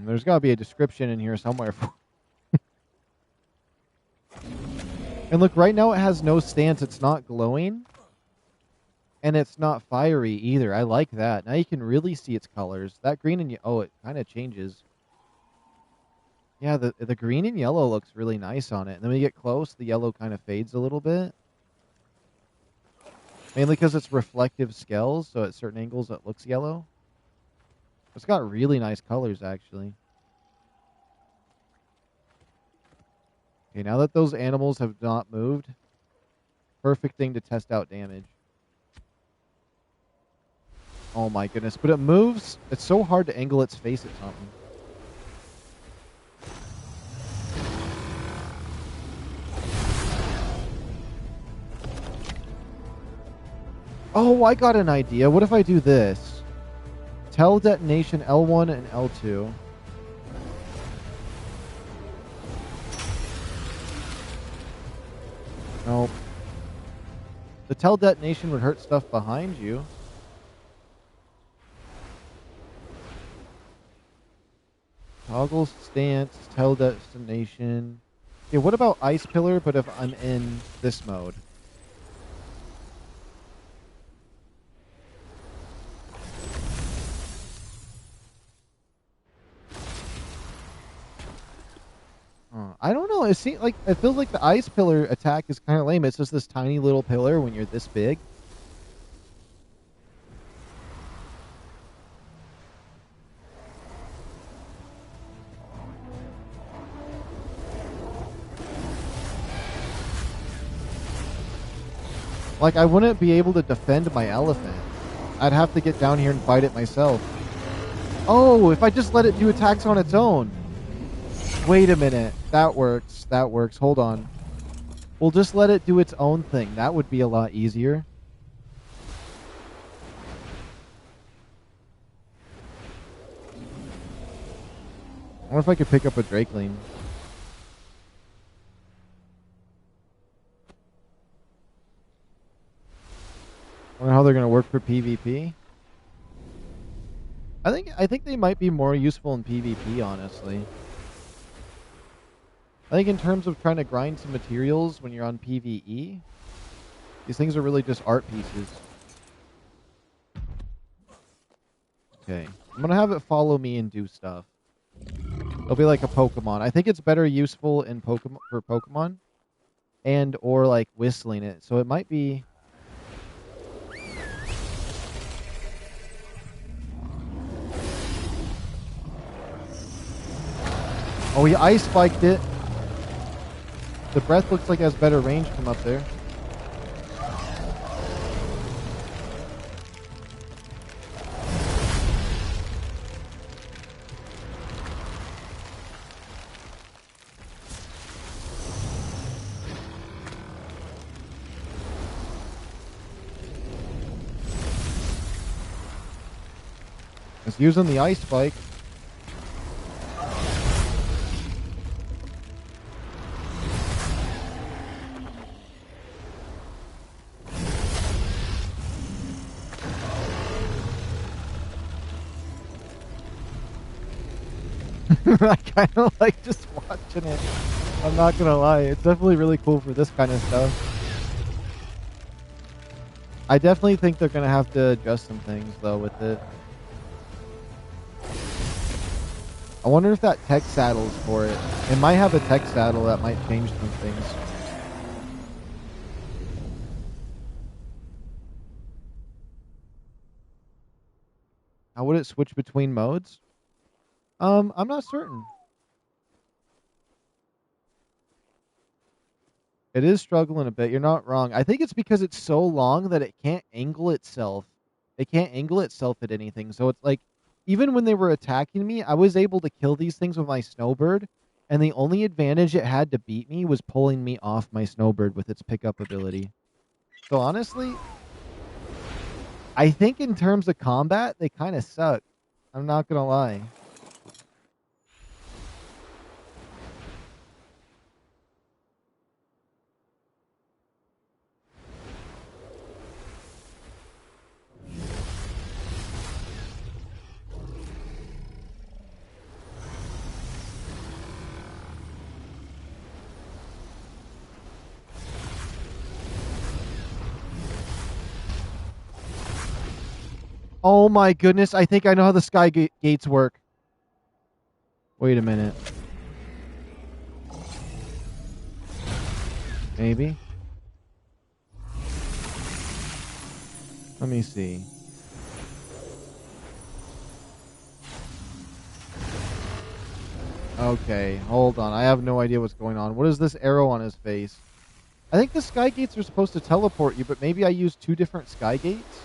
There's got to be a description in here somewhere. And look, right now it has no stance. It's not glowing. And it's not fiery either. I like that. Now you can really see its colors. That green and oh, it kind of changes. Yeah, the green and yellow looks really nice on it. And then when you get close, the yellow kind of fades a little bit. Mainly because it's reflective scales, so at certain angles it looks yellow. It's got really nice colors, actually. Okay, now that those animals have not moved, perfect thing to test out damage. Oh my goodness, but it moves. It's so hard to angle its face at something. Oh, I got an idea. What if I do this? Tell detonation L1 and L2. Nope. The tell detonation would hurt stuff behind you. Toggle stance, tell destination. Okay, what about ice pillar, but if I'm in this mode? I don't know. It feels like the ice pillar attack is kind of lame. It's just this tiny little pillar when you're this big. Like, I wouldn't be able to defend my elephant. I'd have to get down here and fight it myself. Oh, if I just let it do attacks on its own. Wait a minute. That works. That works. Hold on. We'll just let it do its own thing. That would be a lot easier. I wonder if I could pick up a Drakeling. I wonder how they're going to work for PvP. I think they might be more useful in PvP, honestly. I think in terms of trying to grind some materials when you're on PvE, these things are really just art pieces. Okay. I'm going to have it follow me and do stuff. It'll be like a Pokemon. I think it's better useful in Pokemon for Pokemon and or like whistling it. So it might be... Oh, he ice spiked it. The breath looks like it has better range from up there. It's using the ice spike. I kind of like just watching it. I'm not gonna lie. It's definitely really cool for this kind of stuff. I definitely think they're gonna have to adjust some things though with it. I wonder if that tech saddle's for it. It might have a tech saddle that might change some things. How would it switch between modes? I'm not certain. It is struggling a bit. You're not wrong. I think it's because it's so long that it can't angle itself. It can't angle itself at anything. So it's like, even when they were attacking me, I was able to kill these things with my snowbird. And the only advantage it had to beat me was pulling me off my snowbird with its pickup ability. So honestly, I think in terms of combat, they kind of suck. I'm not going to lie. Oh my goodness, I think I know how the sky gates work. Wait a minute. Maybe? Let me see. Okay, hold on. I have no idea what's going on. What is this arrow on his face? I think the sky gates are supposed to teleport you, but maybe I used two different sky gates?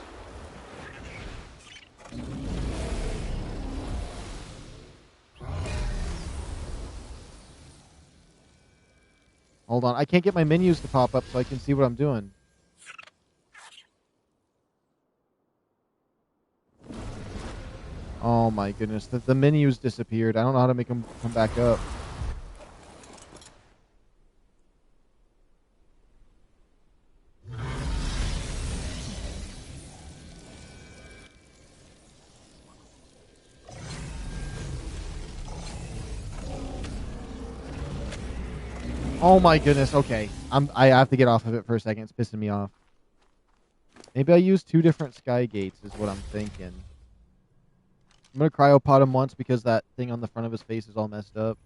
Hold on. I can't get my menus to pop up so I can see what I'm doing. Oh my goodness. The menus disappeared. I don't know how to make them come back up. Oh my goodness. Okay. I have to get off of it for a second. It's pissing me off. Maybe I used two different sky gates is what I'm thinking. I'm going to cryopod him once because that thing on the front of his face is all messed up.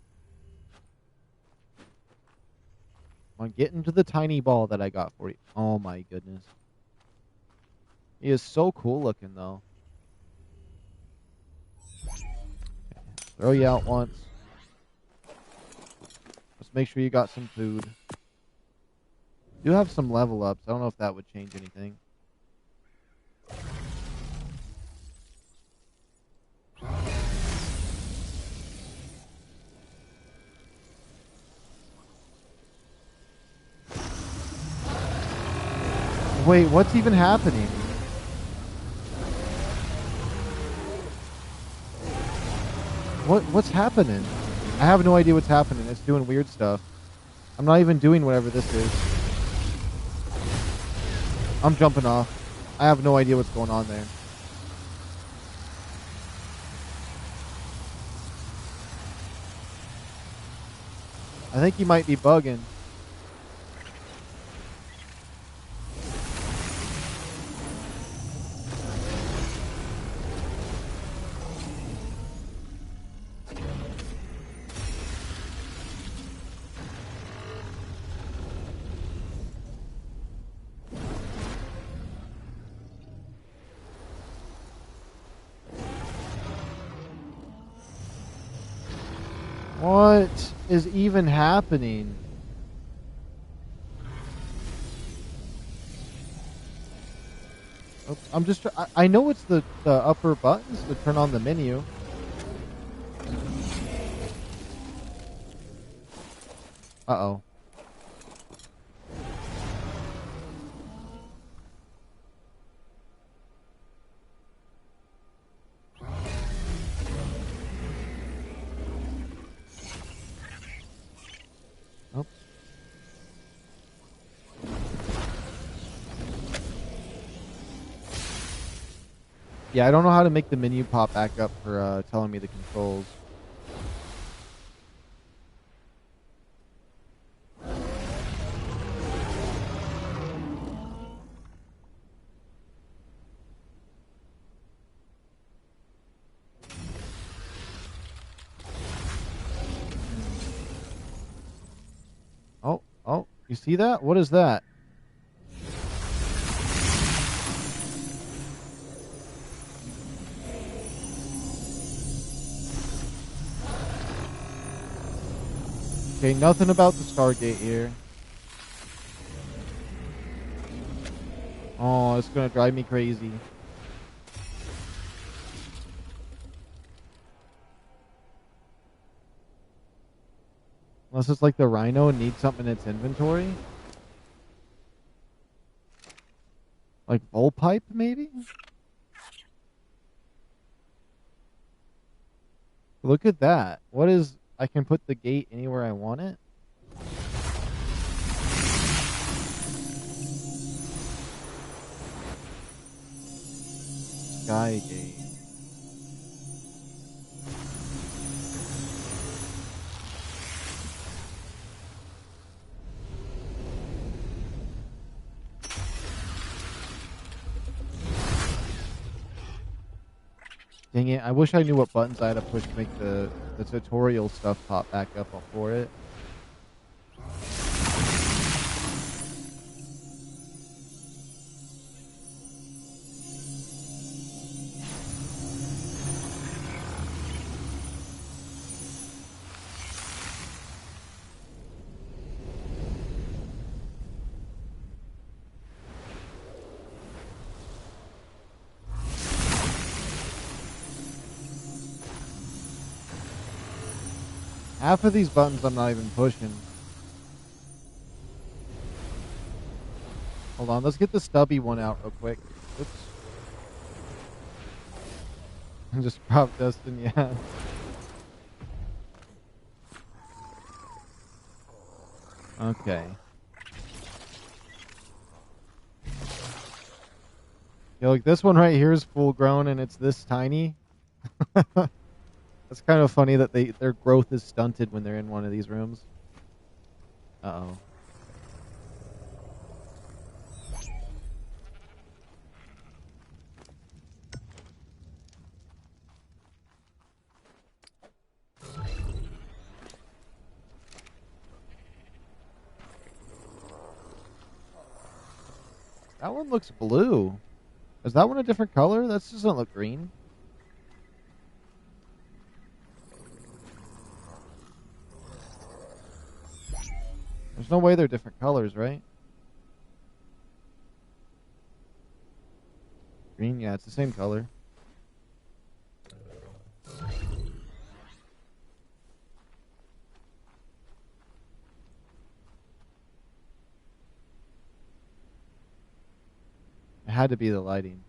Come on, get into the tiny ball that I got for you. Oh my goodness. He is so cool looking though. Throw you out once. Let's make sure you got some food. You have some level ups. I don't know if that would change anything. Wait, what's even happening? What's happening? I have no idea what's happening. It's doing weird stuff. I'm not even doing whatever this is. I'm jumping off. I have no idea what's going on there. I think he might be bugging. What is even happening? Oh, I'm just. I know it's the upper buttons to turn on the menu. Uh-oh. Oh. Yeah, I don't know how to make the menu pop back up for telling me the controls. Oh, you see that? What is that? Okay, nothing about the Stargate here. Oh, it's gonna drive me crazy. Unless it's like the Rhino needs something in its inventory. Like bullpipe, maybe? Look at that. What is... I can put the gate anywhere I want it? Sky gate. Dang it, I wish I knew what buttons I had to push to make the tutorial stuff pop back up for it. Half of these buttons I'm not even pushing. Hold on, let's get the stubby one out real quick. Oops. Just prop Dustin, yeah. Okay. Yeah, look, this one right here is full grown and it's this tiny. It's kind of funny that their growth is stunted when they're in one of these rooms. Uh-oh. That one looks blue. Is that one a different color? That doesn't look green. There's no way they're different colors, right? Green, yeah, it's the same color. had to be the lighting.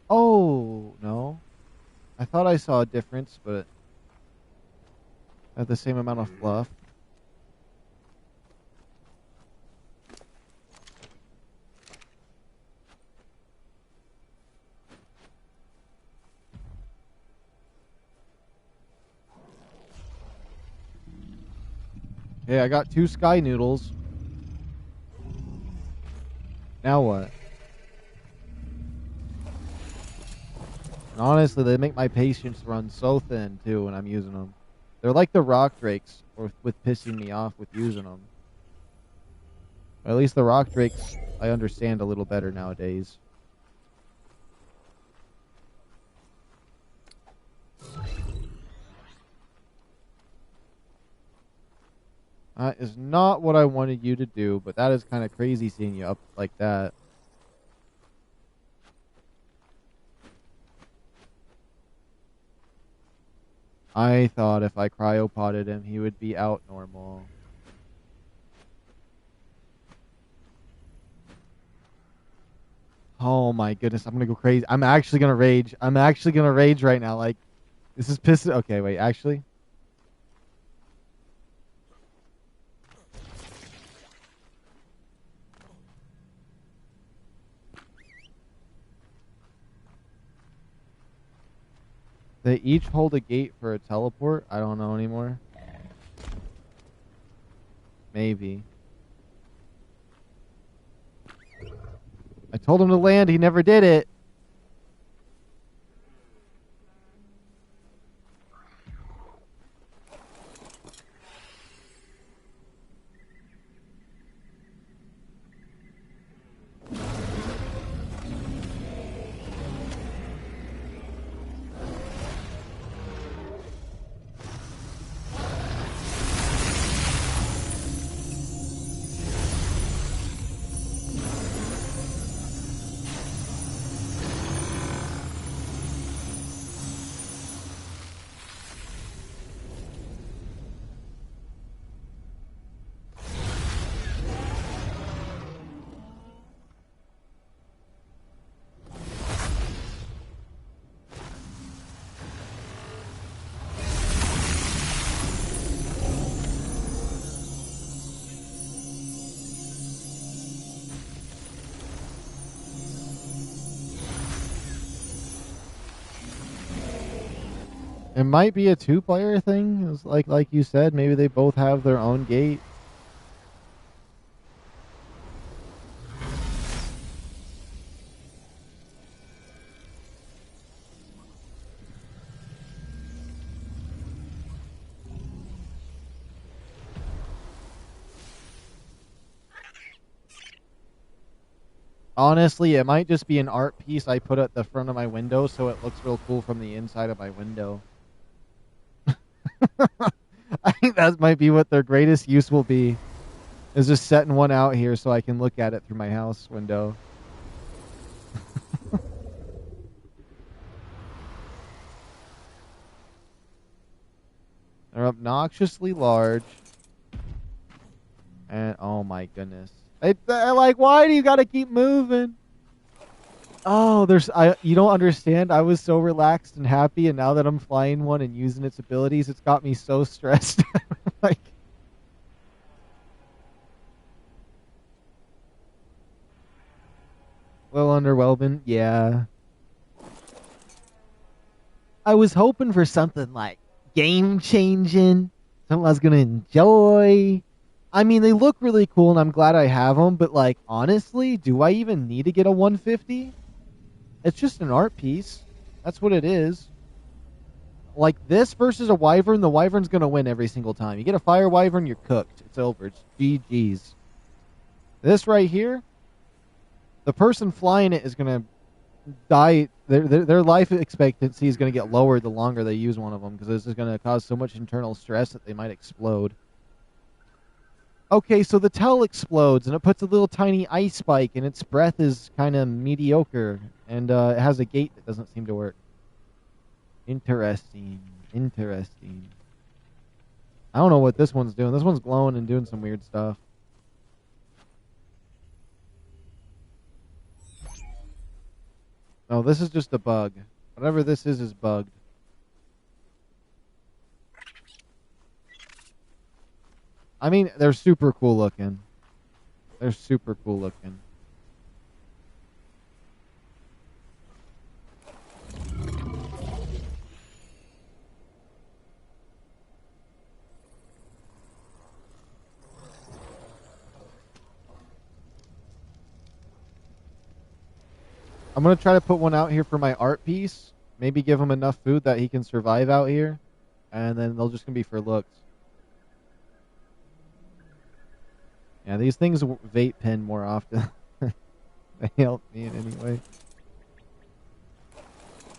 Oh, no. I thought I saw a difference, but I have the same amount of fluff. Okay, I got 2 sky noodles. Now what? And honestly, they make my patience run so thin, too, when I'm using them. They're like the rock drakes with pissing me off with using them. At least the rock drakes I understand a little better nowadays. That is not what I wanted you to do, but that is kind of crazy seeing you up like that. I thought if I cryopotted him, he would be out normal. Oh my goodness, I'm gonna go crazy. I'm actually gonna rage. I'm actually gonna rage right now. Like, this is pissing. Okay, wait, actually. They each hold a gate for a teleport? I don't know anymore. Maybe. I told him to land, he never did it. It might be a 2-player thing. It's like you said, maybe they both have their own gate. Honestly, it might just be an art piece I put at the front of my window so it looks real cool from the inside of my window. I think that might be what their greatest use will be. Is just setting one out here so I can look at it through my house window. They're obnoxiously large. And oh my goodness. I like, why do you gotta keep moving? Oh, you don't understand. I was so relaxed and happy, and now that I'm flying one and using its abilities, it's got me so stressed. Like, a little underwhelming, yeah. I was hoping for something like game changing, something I was gonna enjoy. I mean, they look really cool, and I'm glad I have them. But like, honestly, do I even need to get a 150? It's just an art piece. That's what it is. Like this versus a wyvern, the wyvern's gonna win every single time. You get a fire wyvern, you're cooked. It's over. It's GG's. This right here, the person flying it is gonna die. Their life expectancy is gonna get lower the longer they use one of them because this is gonna cause so much internal stress that they might explode. Okay, so the tail explodes and it puts a little tiny ice spike, and its breath is kind of mediocre, and it has a gate that doesn't seem to work. Interesting. Interesting. I don't know what this one's doing. This one's glowing and doing some weird stuff. No, this is just a bug. Whatever this is bugged. I mean, they're super cool looking. They're super cool looking. I'm going to try to put one out here for my art piece. Maybe give him enough food that he can survive out here. And then they'll just going to be for looks. Yeah, these things vape pen more often. They help me in any way.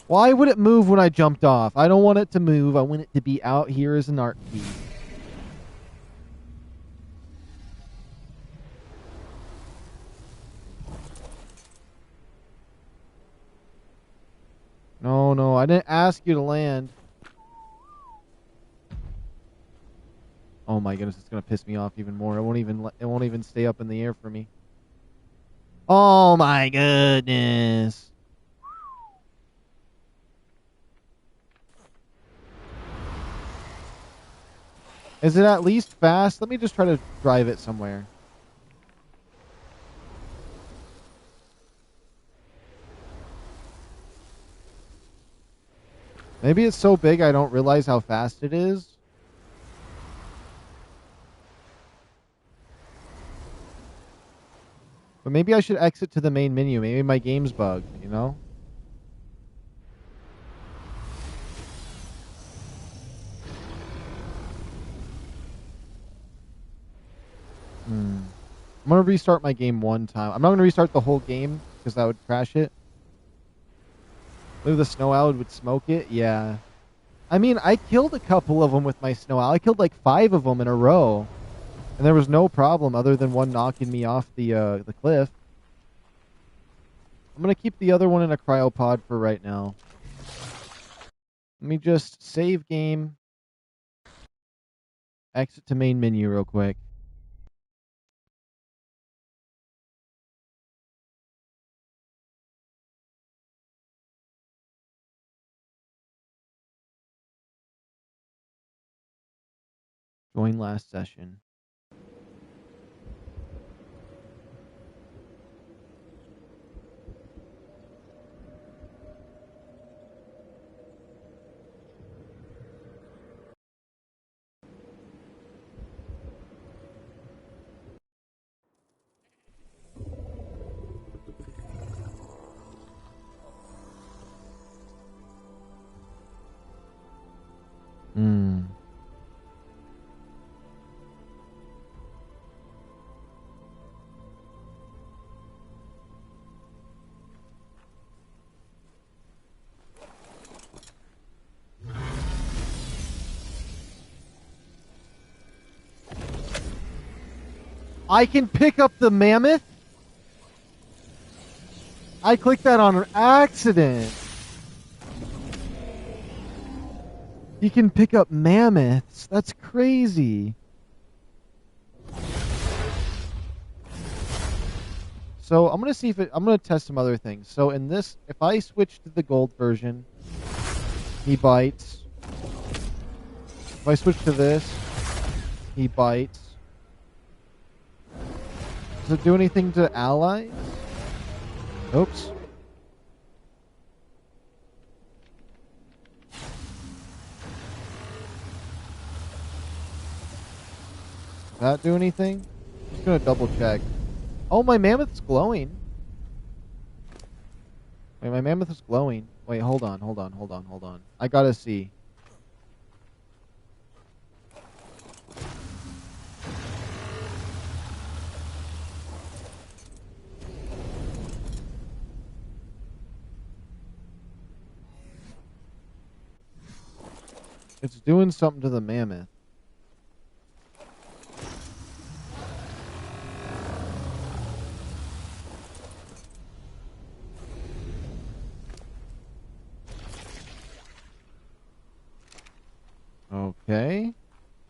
Why would it move when I jumped off? I don't want it to move. I want it to be out here as an art piece. No, no, I didn't ask you to land. Oh my goodness, it's gonna piss me off even more. It won't even stay up in the air for me. Oh my goodness. Is it at least fast? Let me just try to drive it somewhere. Maybe it's so big I don't realize how fast it is. But maybe I should exit to the main menu. Maybe my game's bugged, you know? I'm going to restart my game one time. I'm not going to restart the whole game because that would crash it. Maybe the snow owl would smoke it. Yeah. I mean, I killed a couple of them with my snow owl. I killed like 5 of them in a row. And there was no problem other than one knocking me off the cliff. I'm going to keep the other one in a cryopod for right now. Let me just save game. Exit to main menu real quick. Join last session. I can pick up the mammoth? I clicked that on accident. You can pick up mammoths. That's crazy. So I'm going to see if I'm going to test some other things. So in this, if I switch to the gold version, he bites. If I switch to this, he bites. Does it do anything to allies? Oops. Does that do anything? I'm just gonna double check. Oh, my mammoth's glowing. Wait, my mammoth is glowing. Wait, hold on. I gotta see. It's doing something to the mammoth. Okay.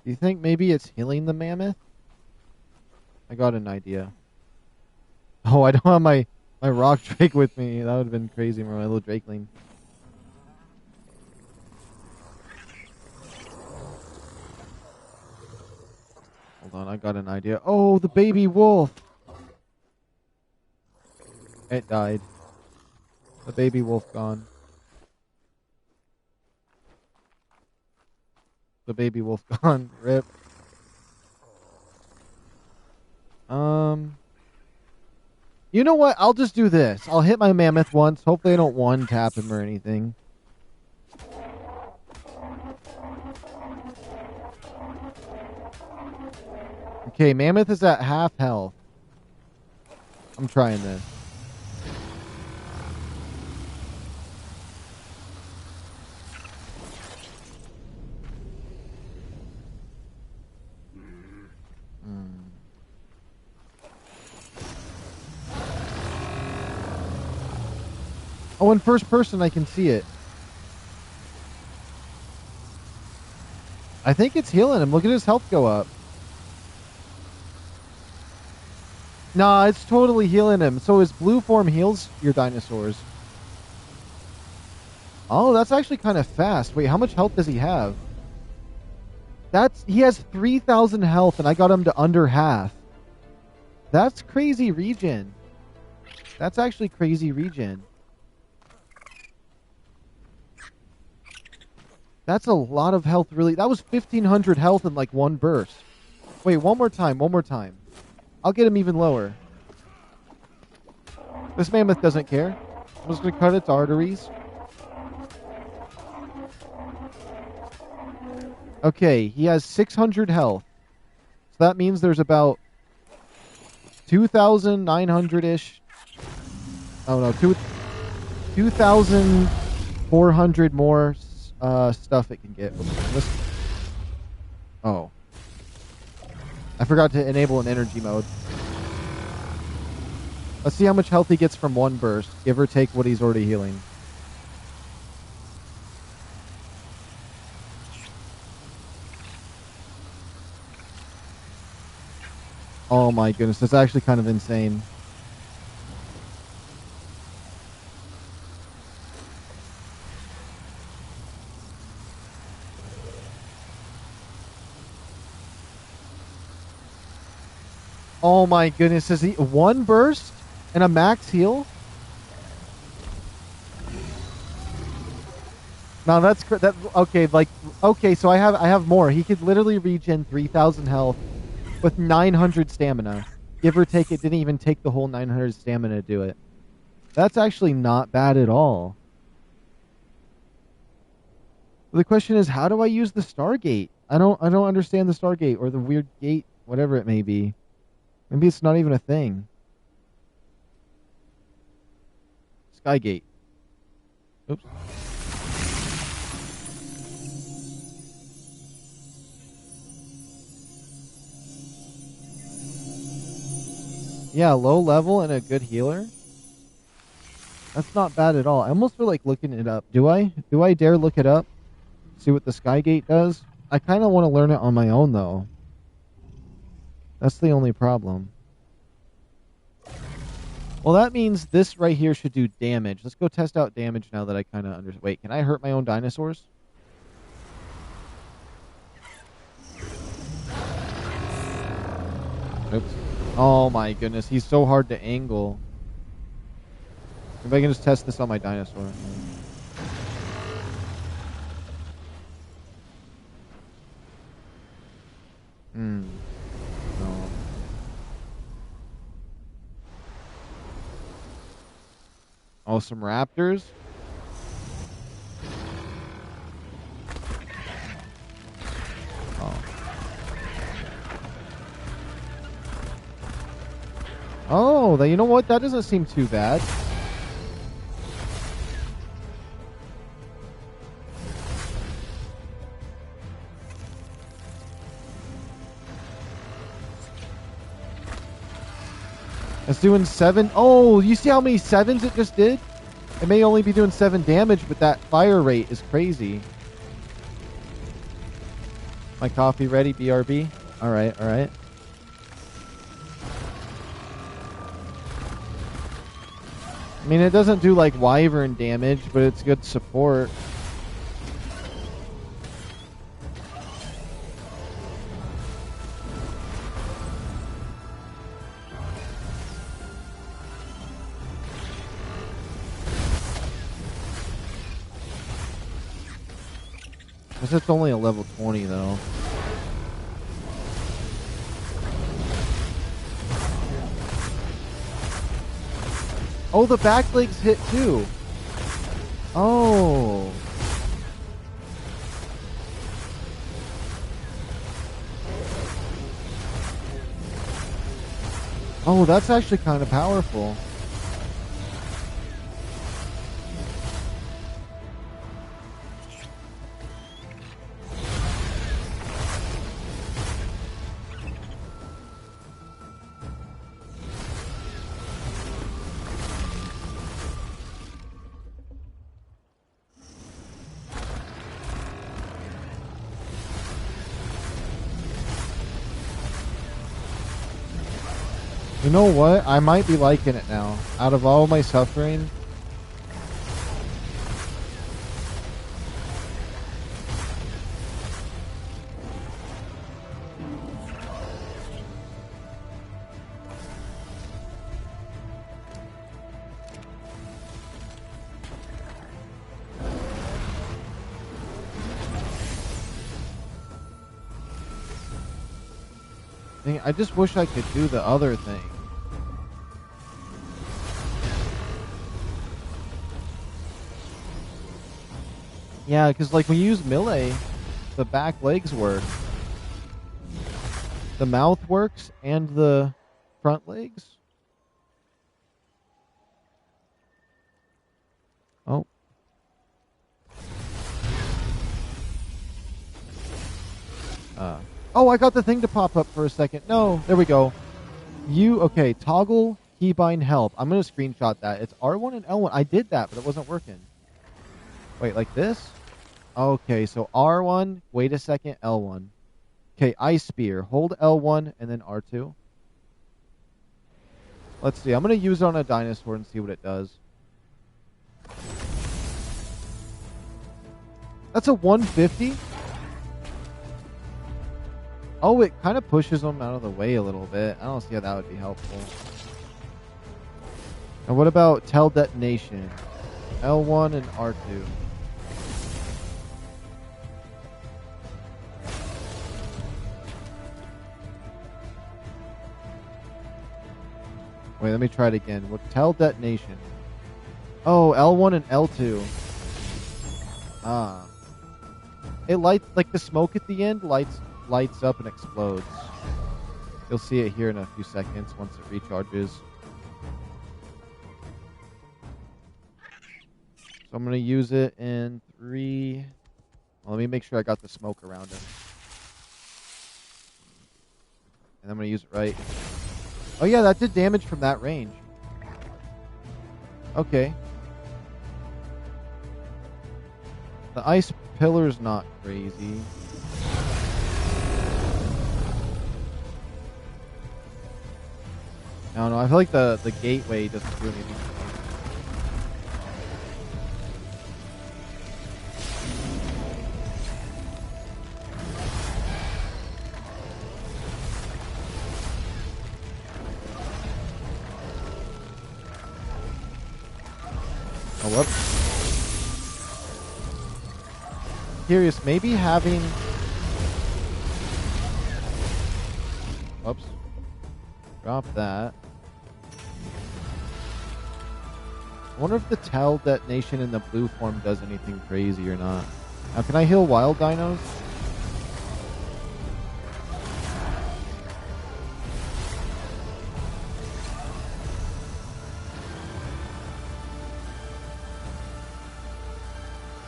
Do you think maybe it's healing the mammoth? I got an idea. Oh, I don't have my My rock drake with me. That would have been crazy, my little drakeling. Hold on, I got an idea. Oh, the baby wolf. It died. The baby wolf gone. The baby wolf gone. Rip. You know what? I'll just do this. I'll hit my mammoth once. Hopefully I don't one-tap him or anything. Okay, mammoth is at half health. I'm trying this. Oh, in first person I can see it. I think it's healing him. Look at his health go up. Nah, it's totally healing him. So his blue form heals your dinosaurs. Oh, that's actually kind of fast. Wait, how much health does he have? He has 3,000 health and I got him to under half. That's crazy regen. That's actually crazy regen. That's a lot of health, really. That was 1,500 health in like one burst. Wait, one more time. I'll get him even lower. This mammoth doesn't care. I'm just going to cut its arteries. Okay, he has 600 health. So that means there's about 2,900-ish. Oh, no. 2,400 more stuff it can get. Oh. I forgot to enable an energy mode. Let's see how much health he gets from one burst, give or take what he's already healing. Oh my goodness, that's actually kind of insane. Oh my goodness, is he one burst and a max heal? Now that's okay. Like okay, so I have more. He could literally regen 3,000 health with 900 stamina, give or take. It didn't even take the whole 900 stamina to do it. That's actually not bad at all. The question is, how do I use the Stargate? I don't understand the Stargate or the weird gate, whatever it may be. Maybe it's not even a thing. Skygate. Oops. Yeah, low level and a good healer. That's not bad at all. I almost feel like looking it up. Do I? Do I dare look it up? See what the Skygate does? I kind of want to learn it on my own, though. That's the only problem. Well, that means this right here should do damage. Let's go test out damage now that I kind of understand. Wait, can I hurt my own dinosaurs? Oops. Oh my goodness, he's so hard to angle. If I can just test this on my dinosaur. No. Oh, some raptors? Oh. Oh, you know what? That doesn't seem too bad. It's doing 7. Oh, you see how many 7s it just did? It may only be doing 7 damage, but that fire rate is crazy. My coffee ready, BRB? Alright, alright. I mean, it doesn't do like wyvern damage, but it's good support. Guess it's only a level 20 though. Oh, the back legs hit too. Oh. Oh, that's actually kind of powerful. You know what? I might be liking it now. Out of all my suffering. Dang, I just wish I could do the other thing. Yeah, because like when you use melee, the back legs work. The mouth works and the front legs. Oh. Oh, I got the thing to pop up for a second. No, there we go. Okay, toggle keybind help. I'm going to screenshot that. It's R1 and L1. I did that, but it wasn't working. Wait, like this? Okay, so R1, wait a second, L1. Okay, Ice Spear. Hold L1 and then R2. Let's see. I'm going to use it on a dinosaur and see what it does. That's a 150? Oh, it kind of pushes them out of the way a little bit. I don't see how that would be helpful. And what about Tell Detonation? L1 and R2. Wait, let me try it again. What Tell Detonation? Oh, L1 and L2. Ah. It lights, like the smoke at the end lights up and explodes. You'll see it here in a few seconds once it recharges. So I'm going to use it in 3. Well, let me make sure I got the smoke around him. And I'm going to use it right. Oh yeah, that did damage from that range. Okay. The ice pillar's not crazy. I don't know. I feel like the gateway doesn't do anything. Oh, whoops. Curious, maybe having... Whoops. Drop that. I wonder if the Tell Detonation in the blue form does anything crazy or not. Now, can I heal wild dinos?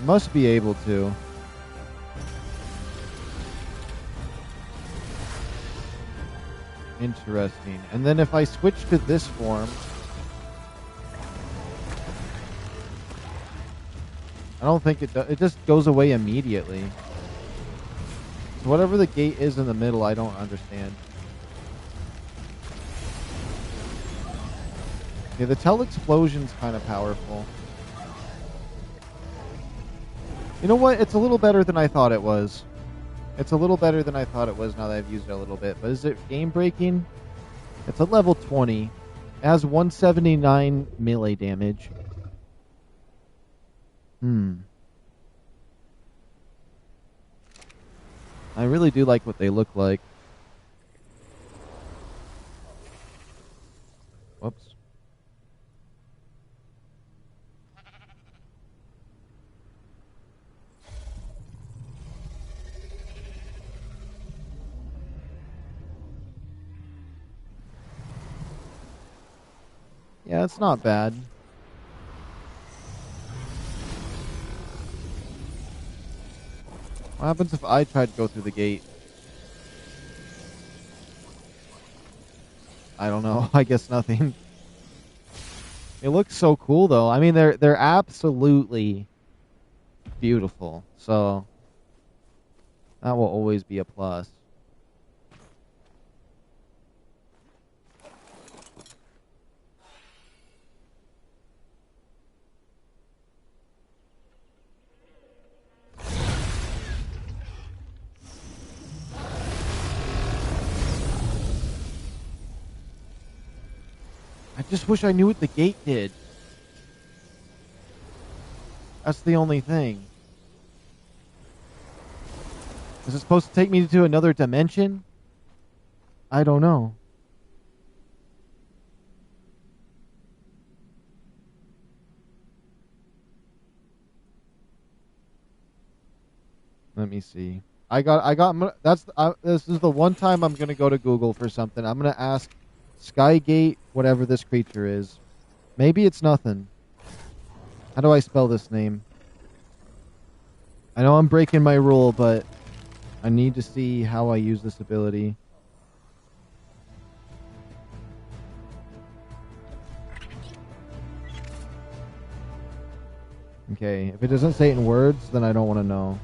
Must be able to. Interesting. And then if I switch to this form... I don't think it does. It just goes away immediately. So whatever the gate is in the middle, I don't understand. Okay, the Tell Explosion's kind of powerful. You know what? It's a little better than I thought it was. It's a little better than I thought it was now that I've used it a little bit. But is it game breaking? It's a level 20. It has 179 melee damage. I really do like what they look like. Whoops. Yeah, it's not bad. What happens if I tried to go through the gate? I don't know. I guess nothing. It looks so cool though. I mean, they're absolutely beautiful. So that will always be a plus. I just wish I knew what the gate did. That's the only thing. Is it supposed to take me to another dimension? I don't know. Let me see. This is the one time I'm going to go to Google for something. I'm going to ask Skygate, whatever this creature is. Maybe it's nothing. How do I spell this name? I know I'm breaking my rule, but I need to see how I use this ability. Okay, if it doesn't say it in words, then I don't want to know.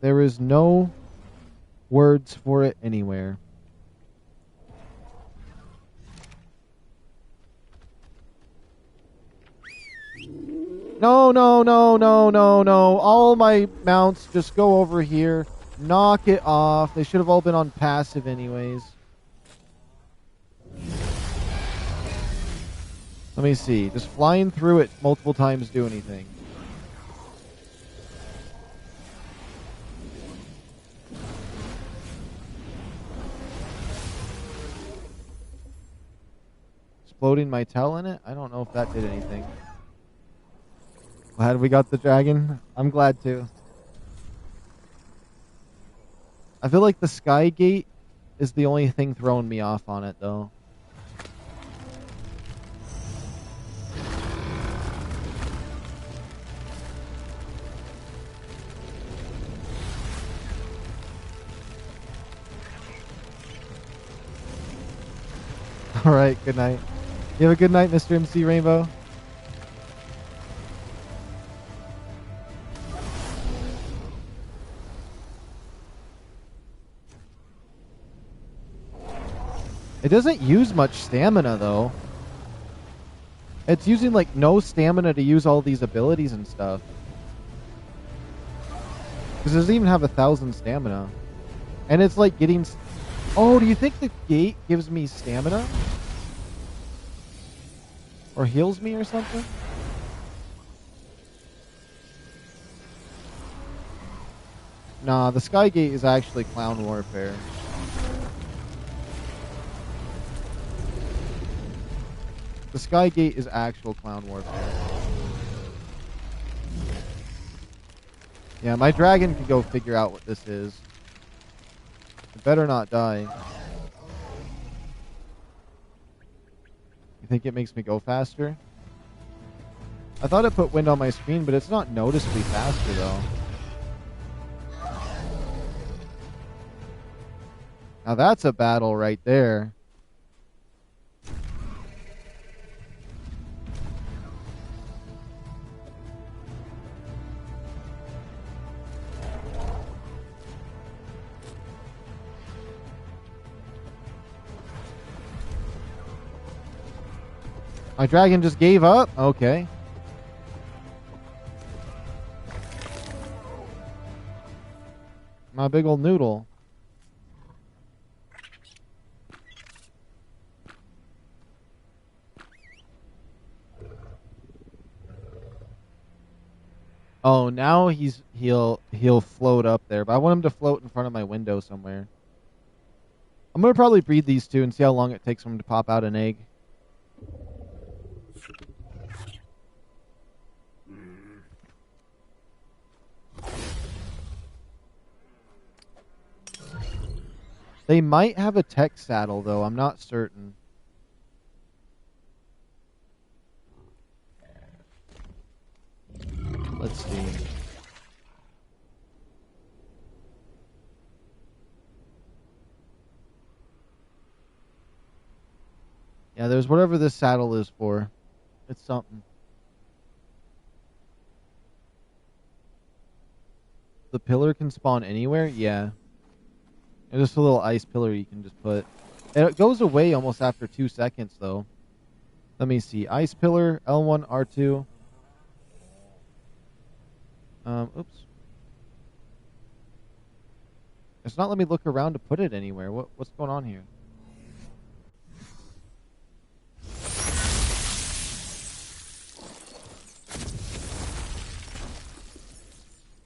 There is no words for it anywhere. No, no, no, no, no, no. All my mounts just go over here. Knock it off. They should have all been on passive anyways. Let me see. Does flying through it multiple times do anything? Exploding my tail in it? I don't know if that did anything. Glad we got the dragon. I'm glad too. I feel like the Sky Gate is the only thing throwing me off on it though. Alright, good night. You have a good night, Mr. MC Rainbow. It doesn't use much stamina, though. It's using, like, no stamina to use all these abilities and stuff. Because it doesn't even have 1,000 stamina. And it's, like, getting... Oh, do you think the gate gives me stamina? Or heals me or something? Nah, the Sky Gate is actually clown warfare. The Sky Gate is actual clown warfare. Yeah, my dragon can go figure out what this is. It better not die. You think it makes me go faster? I thought it put wind on my screen, but it's not noticeably faster, though. Now that's a battle right there. My dragon just gave up? Okay. My big old noodle. Oh, now he'll float up there, but I want him to float in front of my window somewhere. I'm gonna probably breed these two and see how long it takes them to pop out an egg. They might have a tech saddle, though. I'm not certain. Let's see. Yeah, there's whatever this saddle is for. It's something. The pillar can spawn anywhere? Yeah. There's just a little ice pillar you can just put. And it goes away almost after 2 seconds, though. Let me see. Ice pillar, L1, R2. Oops. It's not letting me look around to put it anywhere. What's going on here?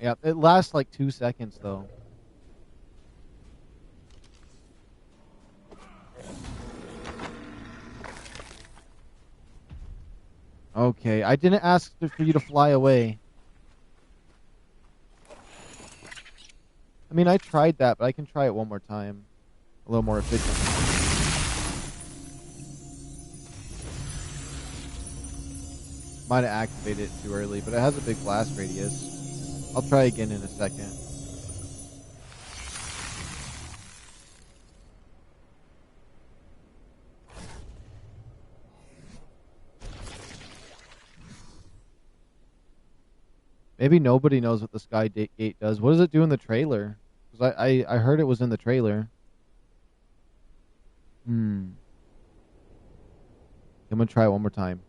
Yeah, it lasts like 2 seconds, though. Okay, I didn't ask for you to fly away. I mean, I tried that, but I can try it one more time. A little more efficient. Might have activated it too early, but it has a big blast radius. I'll try again in a second. Maybe nobody knows what the Sky Gate does. What does it do in the trailer? Because I heard it was in the trailer. I'm going to try it one more time.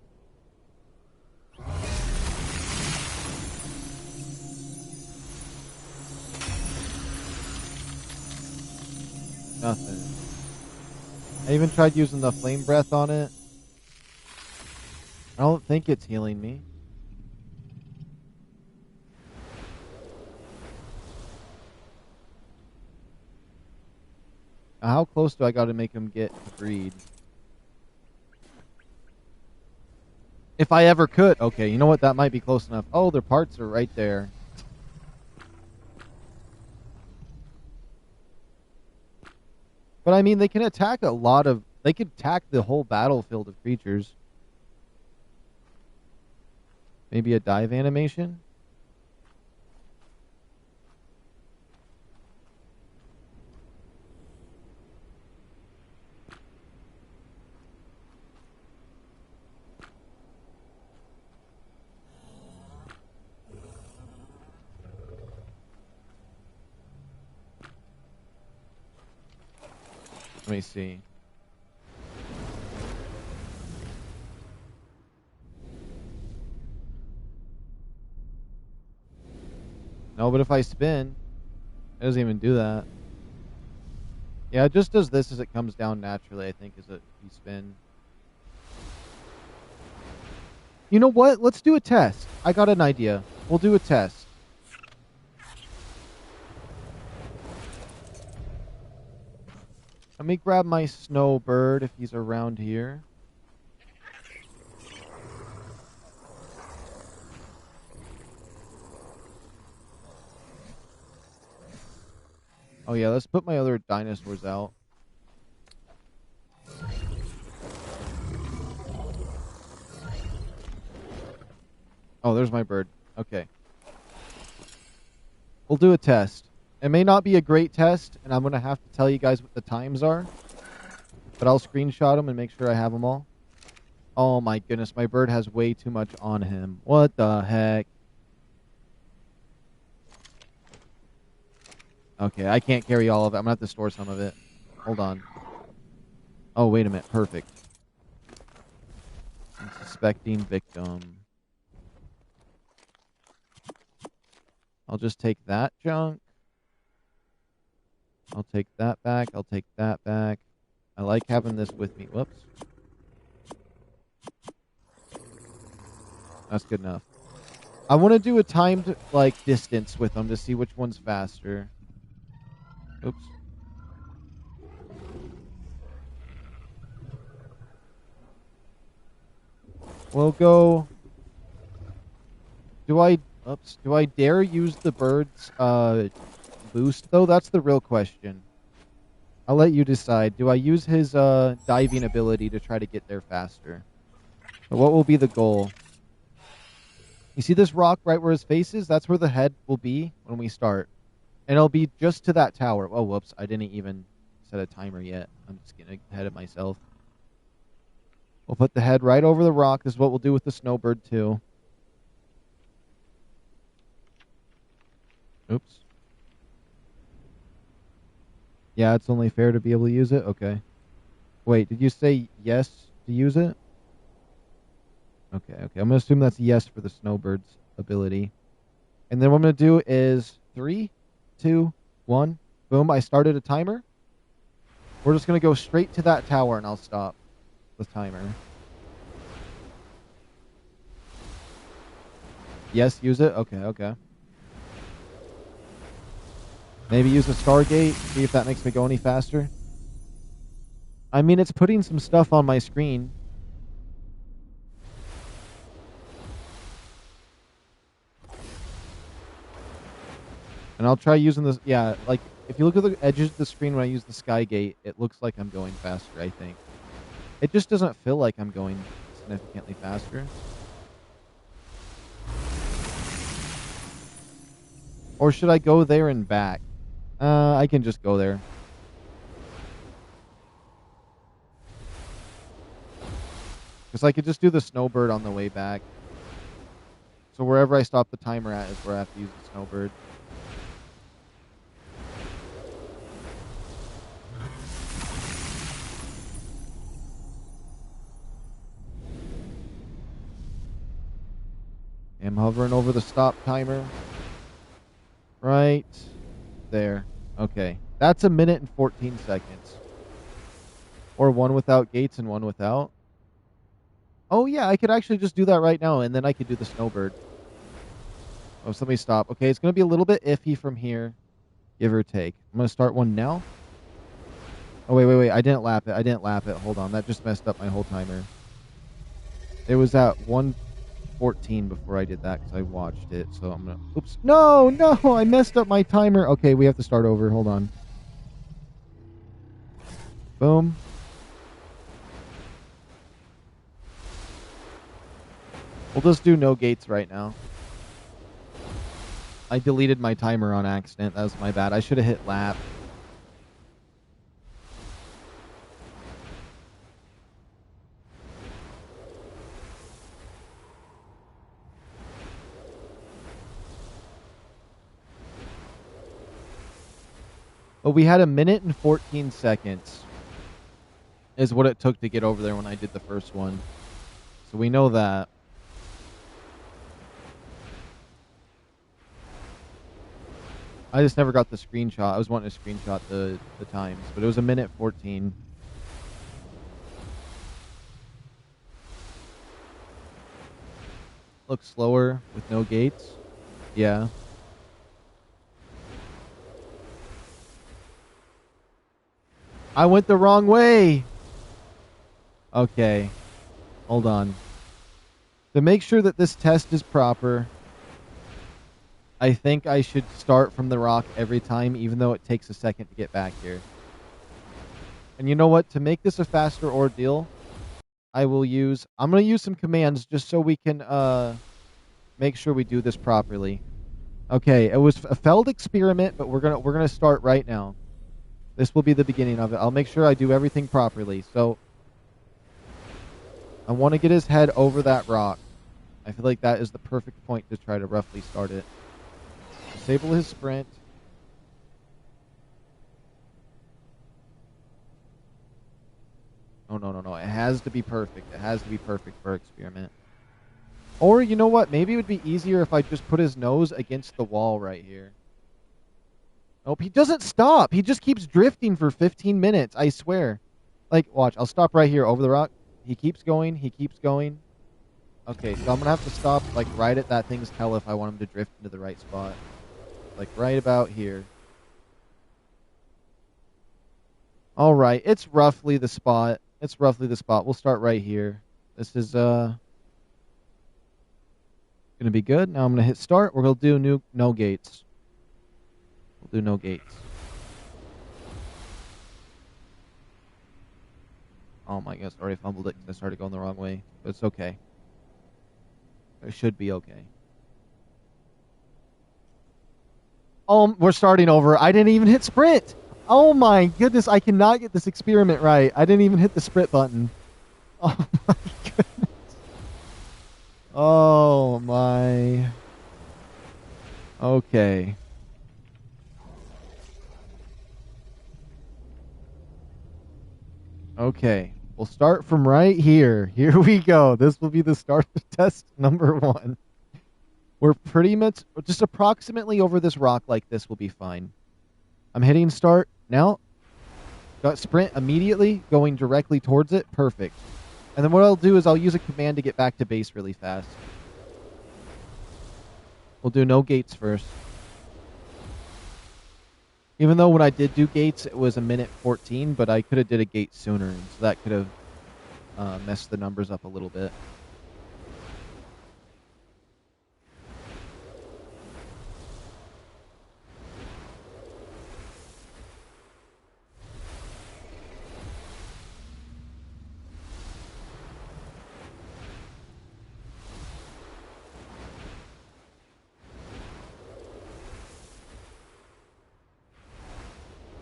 Nothing. I even tried using the flame breath on it. I don't think it's healing me. Now, how close do I got to make him get to breed? If I ever could. Okay, you know what? That might be close enough. Oh, their parts are right there. But I mean, they can attack a lot of... They could attack the whole battlefield of creatures. Maybe a dive animation? Let me see. No, but if I spin, it doesn't even do that. Yeah, it just does this as it comes down naturally, I think, as you spin. You know what? Let's do a test. I got an idea. We'll do a test. Let me grab my snowbird if he's around here. Oh yeah, let's put my other dinosaurs out. Oh, there's my bird. Okay. We'll do a test. It may not be a great test, and I'm going to have to tell you guys what the times are. But I'll screenshot them and make sure I have them all. Oh my goodness, my bird has way too much on him. What the heck? Okay, I can't carry all of it. I'm going to have to store some of it. Hold on. Oh, wait a minute. Perfect. unsuspecting victim. I'll just take that junk. I'll take that back. I'll take that back. I like having this with me. Whoops. That's good enough. I want to do a timed, like, distance with them to see which one's faster. Oops. We'll go... Do I dare use the bird's, boost, though? That's the real question. I'll let you decide. Do I use his, diving ability to try to get there faster? But what will be the goal? You see this rock right where his face is? That's where the head will be when we start. And it'll be just to that tower. Oh, whoops. I didn't even set a timer yet. I'm just getting ahead of myself. We'll put the head right over the rock. This is what we'll do with the snowbird, too. Oops. Yeah, it's only fair to be able to use it? Okay. Wait, did you say yes to use it? Okay. I'm going to assume that's yes for the snowbird's ability. And then what I'm going to do is 3, 2, 1. Boom, I started a timer. We're just going to go straight to that tower and I'll stop the timer. Yes, use it? Okay. Maybe use a Stargate, see if that makes me go any faster. I mean, it's putting some stuff on my screen. And I'll try using this. Yeah, like, if you look at the edges of the screen when I use the Skygate, it looks like I'm going faster, I think. It just doesn't feel like I'm going significantly faster. Or should I go there and back? I can just go there. Because I could just do the snowbird on the way back. So wherever I stop the timer at is where I have to use the snowbird. I'm hovering over the stop timer. Right there. Okay. That's 1 minute and 14 seconds. Or one without gates and one without. Oh, yeah, I could actually just do that right now, and then I could do the snowbird. Oh, so let me stop. Okay, it's going to be a little bit iffy from here, give or take. I'm going to start one now. Oh, wait. I didn't lap it. Hold on. That just messed up my whole timer. It was at 1:14 before I did that because I watched it. So I'm going to... Oops. No! I messed up my timer. Okay, we have to start over. Hold on. Boom. We'll just do no gates right now. I deleted my timer on accident. That was my bad. I should have hit lap. But we had 1 minute and 14 seconds is what it took to get over there when I did the first one. So we know that. I just never got the screenshot. I was wanting to screenshot the times, but it was 1 minute 14. Looks slower with no gates. Yeah. I went the wrong way. Okay. Hold on. To make sure that this test is proper, I think I should start from the rock every time, even though it takes a second to get back here. And you know what? To make this a faster ordeal, I'm going to use some commands just so we can make sure we do this properly. Okay, it was a failed experiment, but we're gonna start right now. This will be the beginning of it. I'll make sure I do everything properly. So I want to get his head over that rock. I feel like that is the perfect point to try to roughly start it. Disable his sprint. Oh No. It has to be perfect. It has to be perfect for experiment. Or, you know what? Maybe it would be easier if I just put his nose against the wall right here. Nope, he doesn't stop. He just keeps drifting for 15 minutes, I swear. Like, watch, I'll stop right here over the rock. He keeps going. He keeps going. Okay, so I'm going to have to stop, like, right at that thing's tail if I want him to drift into the right spot. Like, right about here. All right, it's roughly the spot. It's roughly the spot. We'll start right here. This is going to be good. Now I'm going to hit start. We're going to do no gates. We'll do no gates. Oh my gosh, I already fumbled it because I started going the wrong way. But it's okay. It should be okay. Oh, we're starting over. I didn't even hit sprint. Oh my goodness, I cannot get this experiment right. I didn't even hit the sprint button. Oh my goodness. Oh my. Okay. Okay. We'll start from right here. Here we go. This will be the start of test number 1. We're pretty much just approximately over this rock like this will be fine. I'm hitting start now. Got sprint immediately, going directly towards it. Perfect. And then what I'll do is I'll use a command to get back to base really fast. We'll do no gates first. Even though when I did do gates, it was 1:14, but I could have did a gate sooner, and so that could have messed the numbers up a little bit.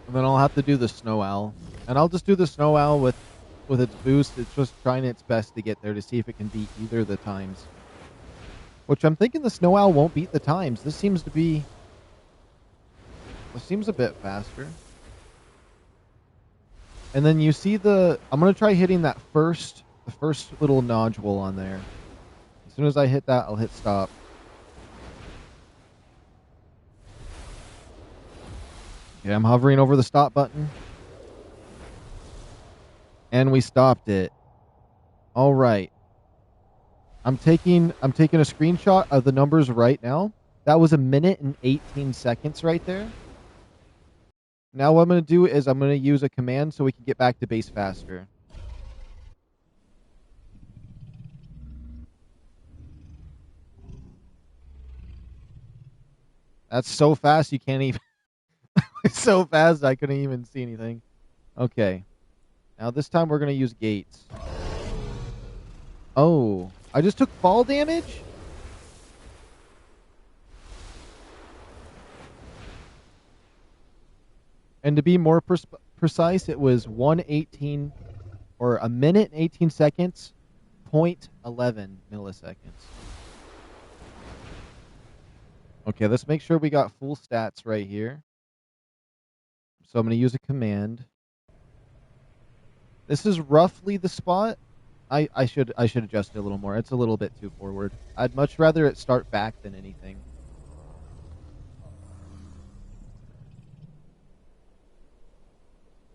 And then I'll have to do the snow owl. And I'll just do the snow owl with its boost. It's just trying its best to get there to see if it can beat either of the times. Which I'm thinking the snow owl won't beat the times. This seems to be... This seems a bit faster. And then you see the... I'm going to try hitting that the first little nodule on there. As soon as I hit that, I'll hit stop. Okay, I'm hovering over the stop button. And we stopped it. All right. I'm taking a screenshot of the numbers right now. That was 1:18 right there. Now what I'm going to do is I'm going to use a command so we can get back to base faster. That's so fast you can't even... It's so fast I couldn't even see anything. Okay. Now this time we're going to use gates. Oh, I just took fall damage? And to be more precise, it was 1:18 or 1:18, 0.11 milliseconds. Okay, let's make sure we got full stats right here. So I'm going to use a command. This is roughly the spot. I should adjust it a little more. It's a little bit too forward. I'd much rather it start back than anything.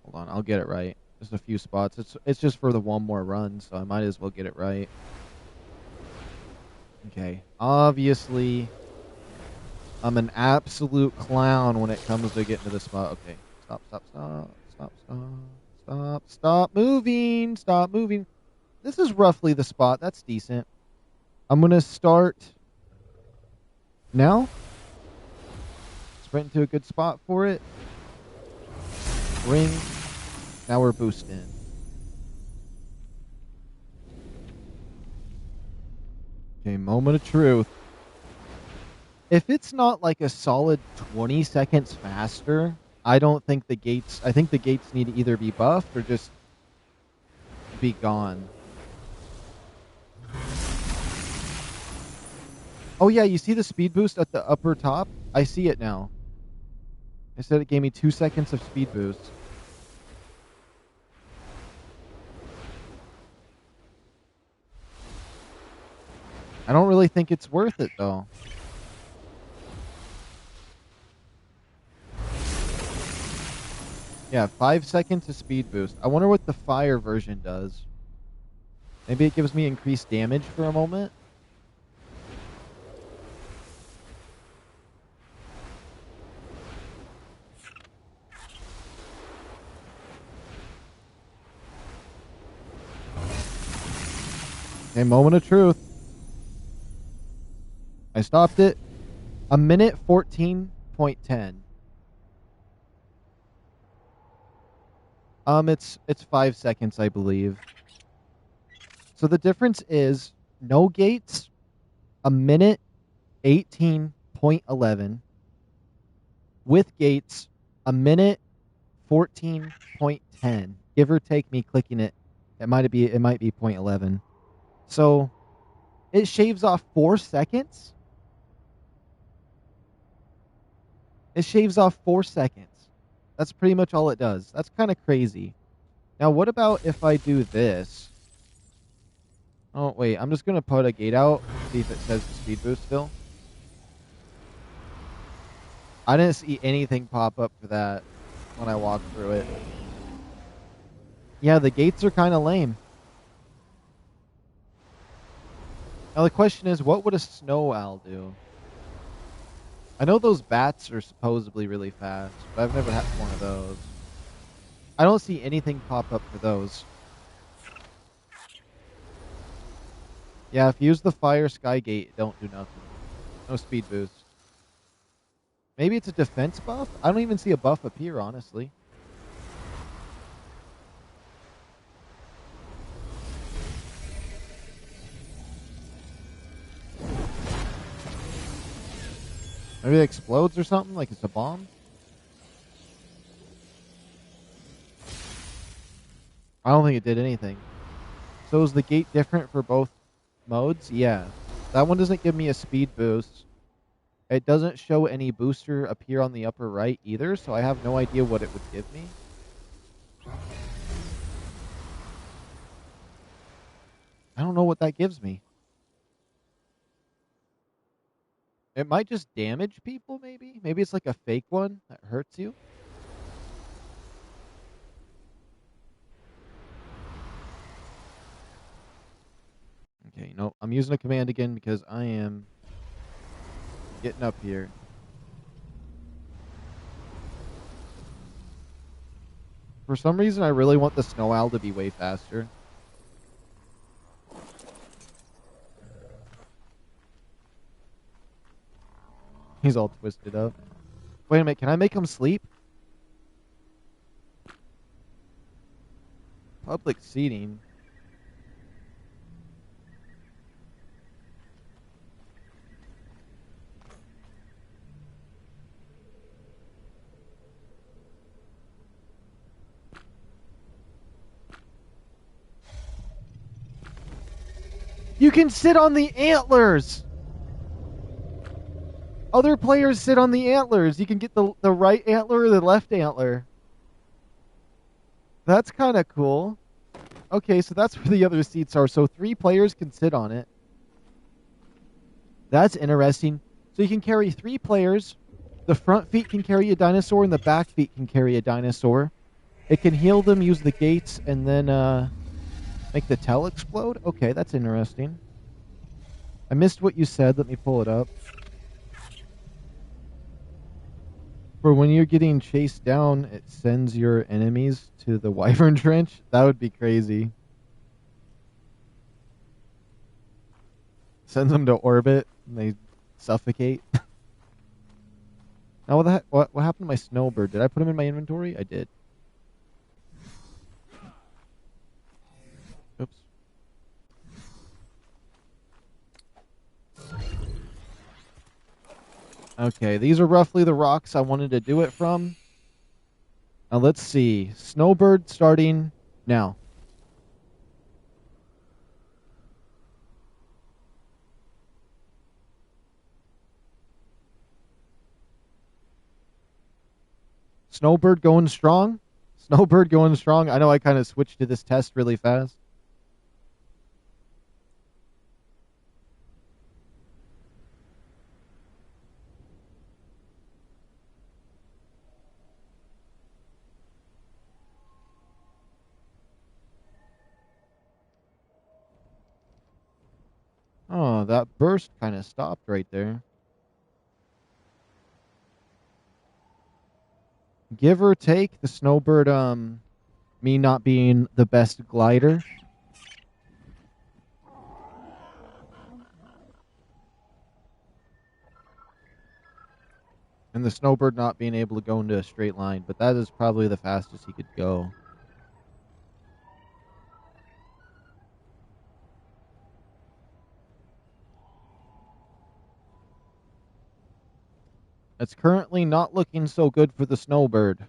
Hold on, I'll get it right. Just a few spots. It's just for the one more run, so I might as well get it right. Okay. Obviously, I'm an absolute clown when it comes to getting to the spot. Okay. Stop moving. Stop moving. This is roughly the spot. That's decent. I'm going to start now. Sprint to a good spot for it. Ring. Now we're boosting. Okay, moment of truth. If it's not like a solid 20 seconds faster, I don't think the gates... I think the gates need to either be buffed or just be gone. Oh yeah, you see the speed boost at the upper top? I see it now. It said it gave me 2 seconds of speed boost. really think it's worth it, though. Yeah, 5 seconds to speed boost. I wonder what the fire version does. Maybe it gives me increased damage for a moment. Okay, moment of truth. I stopped it. A minute 14.10. It's 5 seconds, I believe. So the difference is no gates, a minute 18.11. With gates, a minute 14.10. Give or take me clicking it. It might be 0.11. So it shaves off 4 seconds. It shaves off 4 seconds. That's pretty much all it does. That's kind of crazy. Now, what about if I do this? Oh, wait. I'm just going to put a gate out. See if it says the speed boost still. I didn't see anything pop up for that when I walked through it. Yeah, the gates are kind of lame. Now, the question is, what would a snow owl do? I know those bats are supposedly really fast, but I've never had one of those. I don't see anything pop up for those. Yeah, if you use the fire sky gate, it don't do nothing. No speed boost. Maybe it's a defense buff? I don't even see a buff appear, honestly. Maybe it explodes or something, like it's a bomb? I don't think it did anything. So is the gate different for both modes? Yeah. That one doesn't give me a speed boost. It doesn't show any booster appear on the upper right either, so I have no idea what it would give me. I don't know what that gives me. It might just damage people, maybe? Maybe it's like a fake one that hurts you? Okay, no, I'm using a command again because I am getting up here. For some reason, I really want the snow owl to be way faster. He's all twisted up. Wait a minute, can I make him sleep? Public seating. You can sit on the antlers! Other players sit on the antlers. You can get the right antler or the left antler. That's kind of cool. Okay, so that's where the other seats are. So 3 players can sit on it. That's interesting. So you can carry 3 players. The front feet can carry a dinosaur and the back feet can carry a dinosaur. It can heal them, use the gates, and then make the tail explode? Okay, that's interesting. I missed what you said. Let me pull it up. For when you're getting chased down, it sends your enemies to the Wyvern Trench? That would be crazy. Sends them to orbit, and they suffocate. Now, what happened to my snowbird? Did I put him in my inventory? I did. Oops. Okay, these are roughly the rocks I wanted to do it from. Now, let's see. Snowbird starting now. Snowbird going strong. Snowbird going strong. I know I kind of switched to this test really fast. Oh, that burst kind of stopped right there. Give or take, the Snowbird, me not being the best glider. And the Snowbird not being able to go into a straight line, but that is probably the fastest he could go. It's currently not looking so good for the Snowbird.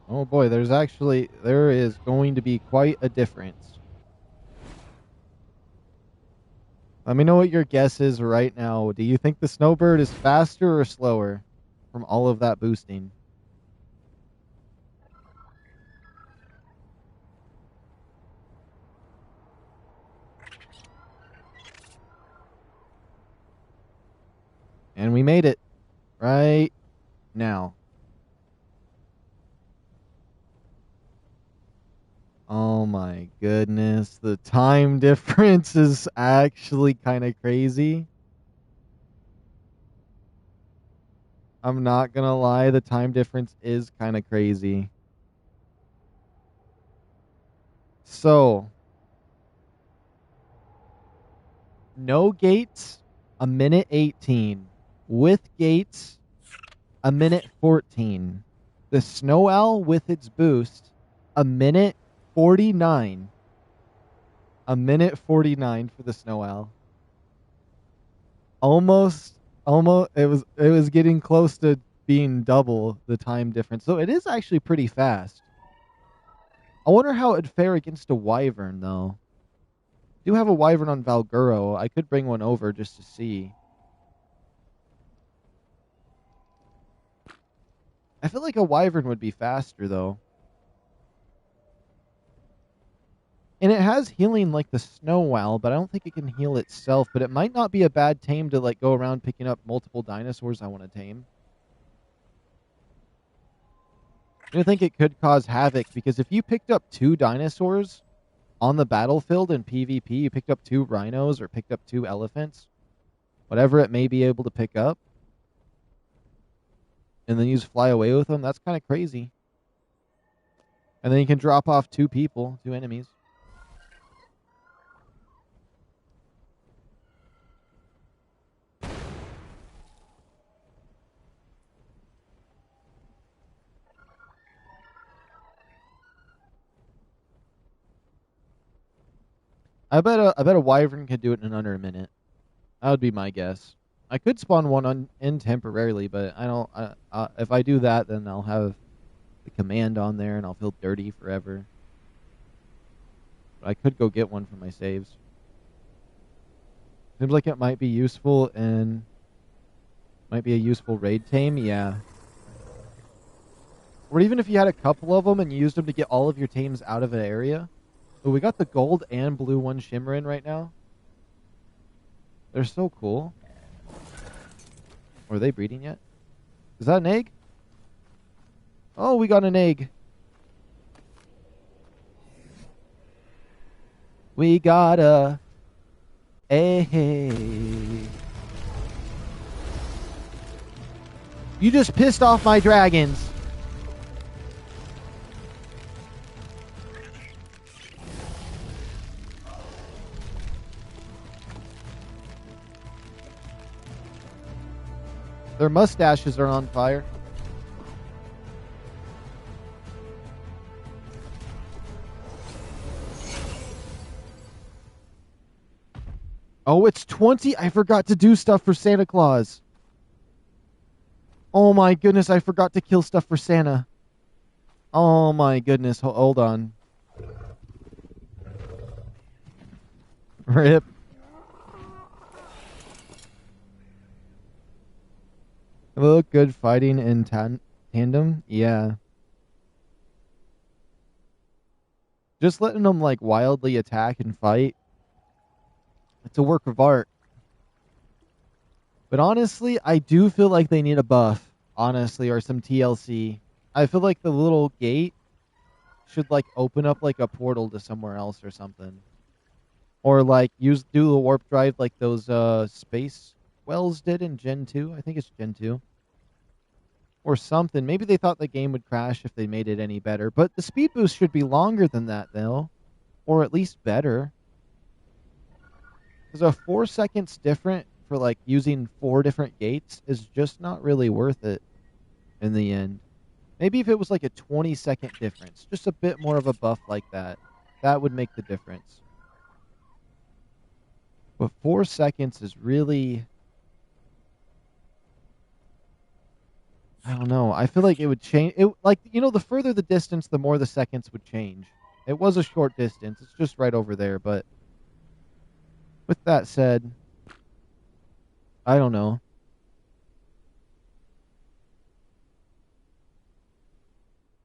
Oh boy, there is going to be quite a difference. Let me know what your guess is right now. Do you think the Snowbird is faster or slower from all of that boosting? And we made it right now. Oh my goodness. The time difference is actually kind of crazy. I'm not going to lie. The time difference is kind of crazy. So, no gates, a minute 18. With gates, a minute 14. The Snow Owl with its boost, a minute 49. A minute 49 for the Snow Owl. Almost it was getting close to being double the time difference. So it is actually pretty fast. I wonder how it'd fare against a Wyvern though. I do have a Wyvern on Valguro. I could bring one over just to see. I feel like a Wyvern would be faster, though. And it has healing like the Snow Owl, but I don't think it can heal itself. But it might not be a bad tame to like go around picking up multiple dinosaurs I want to tame. I think it could cause havoc, because if you picked up 2 dinosaurs on the battlefield in PvP, you picked up 2 rhinos or picked up 2 elephants, whatever it may be able to pick up, and then you just fly away with them, that's kind of crazy. And then you can drop off 2 people, 2 enemies. I bet a Wyvern could do it in under a minute. That would be my guess. I could spawn one in temporarily, but I don't. If I do that, then I'll have the command on there, and I'll feel dirty forever. But I could go get one for my saves. Seems like it might be useful and might be a useful raid tame. Yeah. Or even if you had a couple of them and you used them to get all of your tames out of an area. Oh, we got the gold and blue one shimmering right now. They're so cool. Are they breeding yet? Is that an egg? Oh, we got an egg. We got a egg. You just pissed off my dragons. Their mustaches are on fire. Oh, it's 20. I forgot to do stuff for Santa Claus. Oh my goodness, I forgot to kill stuff for Santa. Oh my goodness, hold on. Rip. They look good fighting in tandem? Yeah. Just letting them like wildly attack and fight. It's a work of art. But honestly, I do feel like they need a buff. honestly, or some TLC. I feel like the little gate should like open up like a portal to somewhere else or something. Or like do the warp drive like those space wells did in Gen 2. I think it's Gen 2. Or something. Maybe they thought the game would crash if they made it any better. But the speed boost should be longer than that though. Or at least better. Because a 4 seconds different for like using 4 different gates is just not really worth it in the end. Maybe if it was like a 20-second difference, just a bit more of a buff like that, that would make the difference. But 4 seconds is really, I don't know. I feel like it would change. It like the further the distance, the more the seconds would change. It was a short distance. It's just right over there. But with that said, I don't know.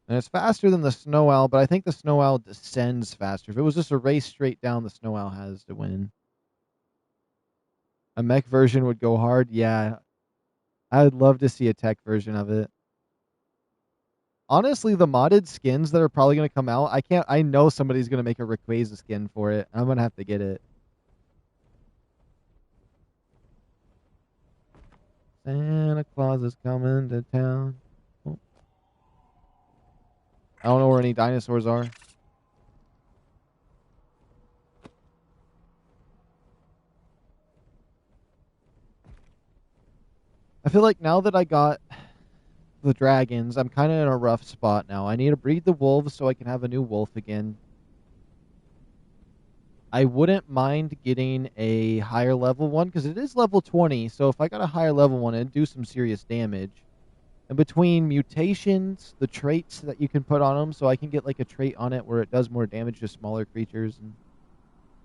And it's faster than the Snow Owl, but I think the Snow Owl descends faster. If it was just a race straight down, the Snow Owl has to win. A mech version would go hard. Yeah, I would love to see a tech version of it. Honestly, the modded skins that are probably going to come out, I know somebody's going to make a Rayquaza skin for it. I'm going to have to get it. Santa Claus is coming to town. Oh. I don't know where any dinosaurs are. I feel like now that I got the dragons, I'm kind of in a rough spot now. I need to breed the wolves so I can have a new wolf again. I wouldn't mind getting a higher level one because it is level 20. So if I got a higher level one, it'd do some serious damage. And between mutations, the traits that you can put on them, so I can get like a trait on it where it does more damage to smaller creatures, and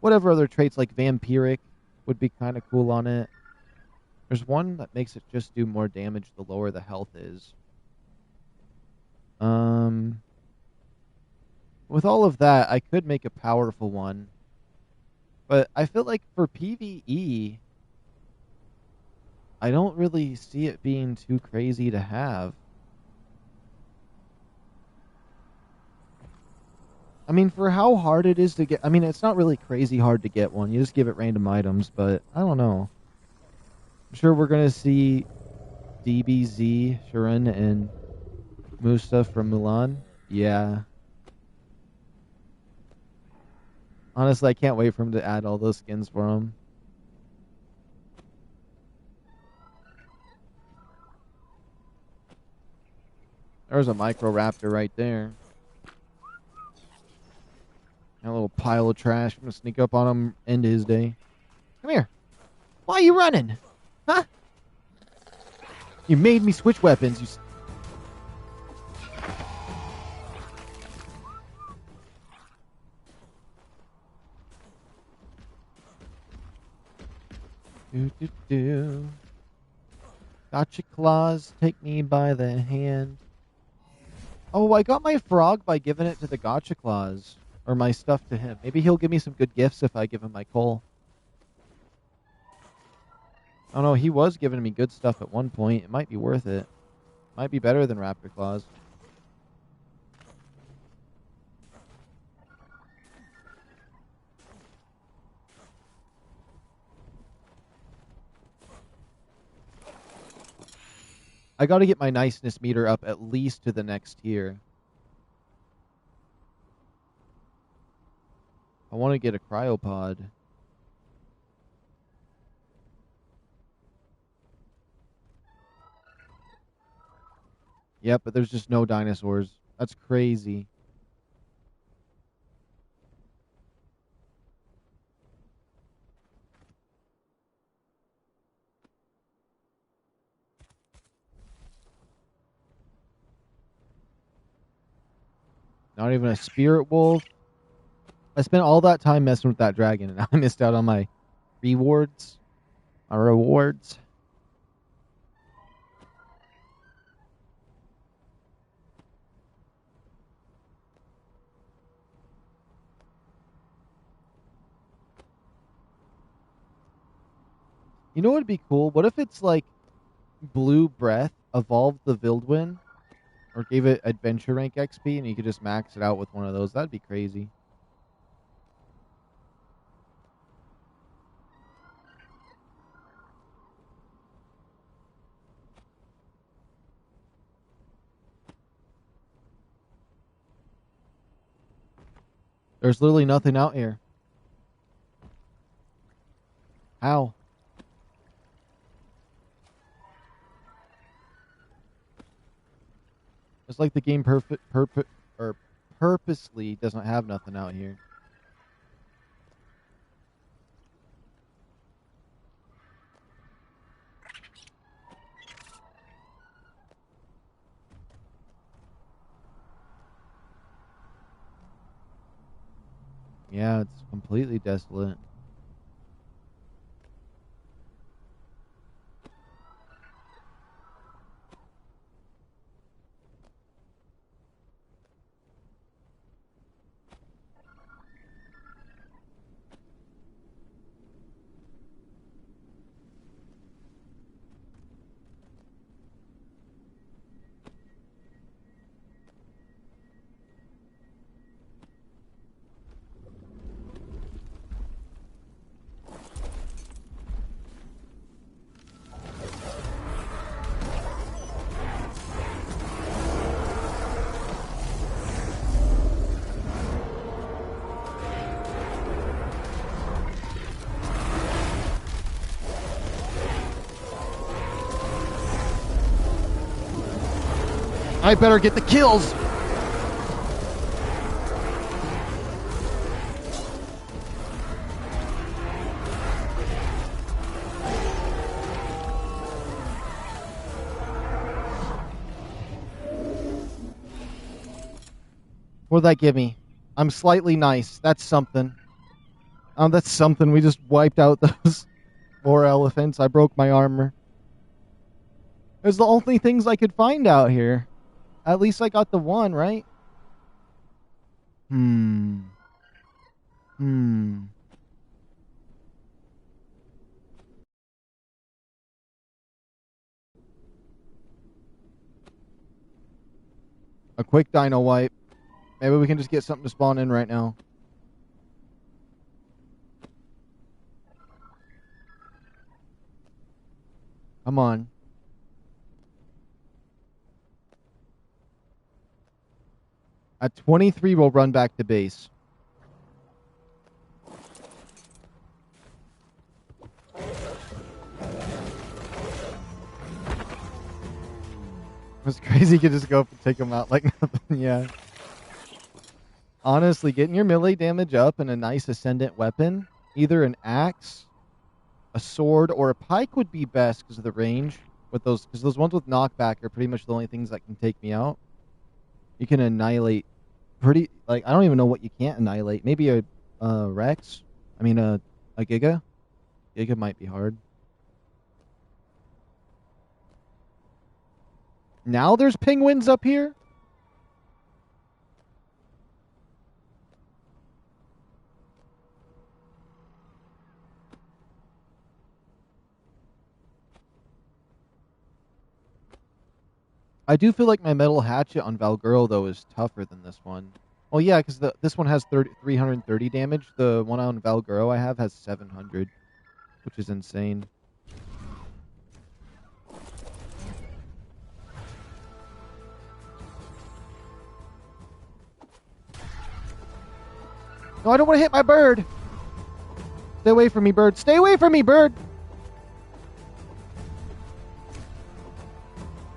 whatever other traits like vampiric would be kind of cool on it. There's one that makes it just do more damage the lower the health is. With all of that, I could make a powerful one. But I feel like for PvE, I don't really see it being too crazy to have. I mean, for how hard it is to get... I mean, it's not really crazy hard to get one. You just give it random items, but I don't know. I'm sure we're going to see DBZ, Sharon, and Musa from Mulan. Yeah. Honestly, I can't wait for him to add all those skins for him. There's a Microraptor right there. A little pile of trash. I'm going to sneak up on him, end his day. Come here. Why are you running? Huh? You made me switch weapons. Do. Gotcha claws, take me by the hand. Oh, I got my frog by giving it to the gotcha claws. Or my stuff to him. Maybe he'll give me some good gifts if I give him my coal. Oh no, he was giving me good stuff at one point. It might be worth it. Might be better than raptor claws. I gotta get my niceness meter up at least to the next tier. I want to get a cryopod. Yep, but there's just no dinosaurs. That's crazy. Not even a spirit wolf. I spent all that time messing with that dragon, and I missed out on my rewards. My rewards. You know what would be cool? What if it's like blue breath evolved the Vildwin or gave it adventure rank XP and you could just max it out with one of those, that'd be crazy. There's literally nothing out here. How? It's like the game purposely doesn't have nothing out here. Yeah, it's completely desolate. I better get the kills. What'd that give me? I'm slightly nice. That's something. That's something. We just wiped out those 4 elephants. I broke my armor. There's the only things I could find out here. At least I got the one, right? A quick dino wipe. Maybe we can just get something to spawn in right now. Come on. At 23, we'll run back to base. It's crazy you could just go up and take them out like nothing. Yeah. Honestly, getting your melee damage up and a nice ascendant weapon, either an axe, a sword, or a pike would be best because of the range. With those, because those ones with knockback are pretty much the only things that can take me out. You can annihilate pretty, like, I don't even know what you can't annihilate. Maybe a Rex? I mean, a Giga? Giga might be hard. Now there's penguins up here? I do feel like my metal hatchet on Valguro, though, is tougher than this one. Well, yeah, because this one has 330 damage. The one on Valguro I have has 700, which is insane. No, I don't want to hit my bird. Stay away from me, bird. Stay away from me, bird.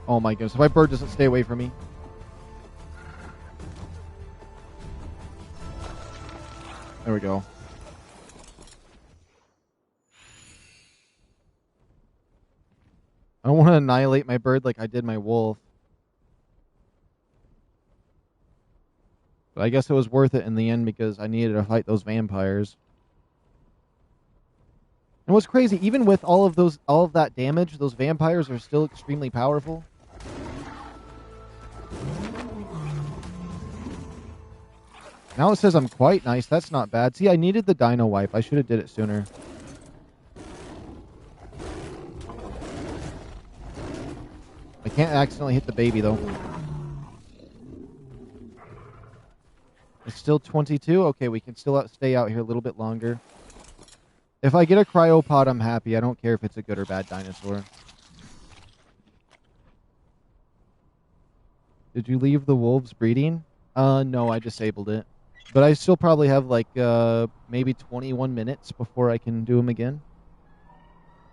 Oh my goodness, if my bird doesn't stay away from me. There we go. I don't want to annihilate my bird like I did my wolf. But I guess it was worth it in the end because I needed to fight those vampires. And what's crazy, even with all of that damage, those vampires are still extremely powerful. Now it says I'm quite nice. That's not bad. See, I needed the dino wipe. I should have did it sooner. I can't accidentally hit the baby, though. It's still 22? Okay, we can still stay out here a little bit longer. If I get a cryopod, I'm happy. I don't care if it's a good or bad dinosaur. Did you leave the wolves breeding? No, I disabled it. But I still probably have, like, maybe 21 minutes before I can do them again.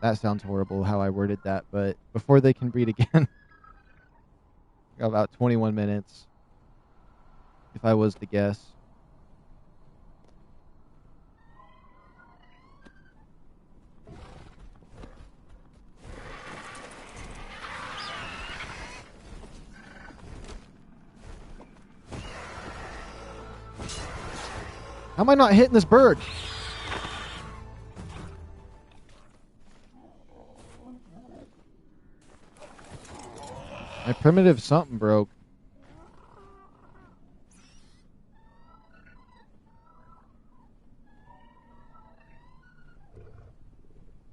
That sounds horrible, how I worded that, but before they can breed again. Got about 21 minutes, if I was to guess. How am I not hitting this bird? My primitive something broke.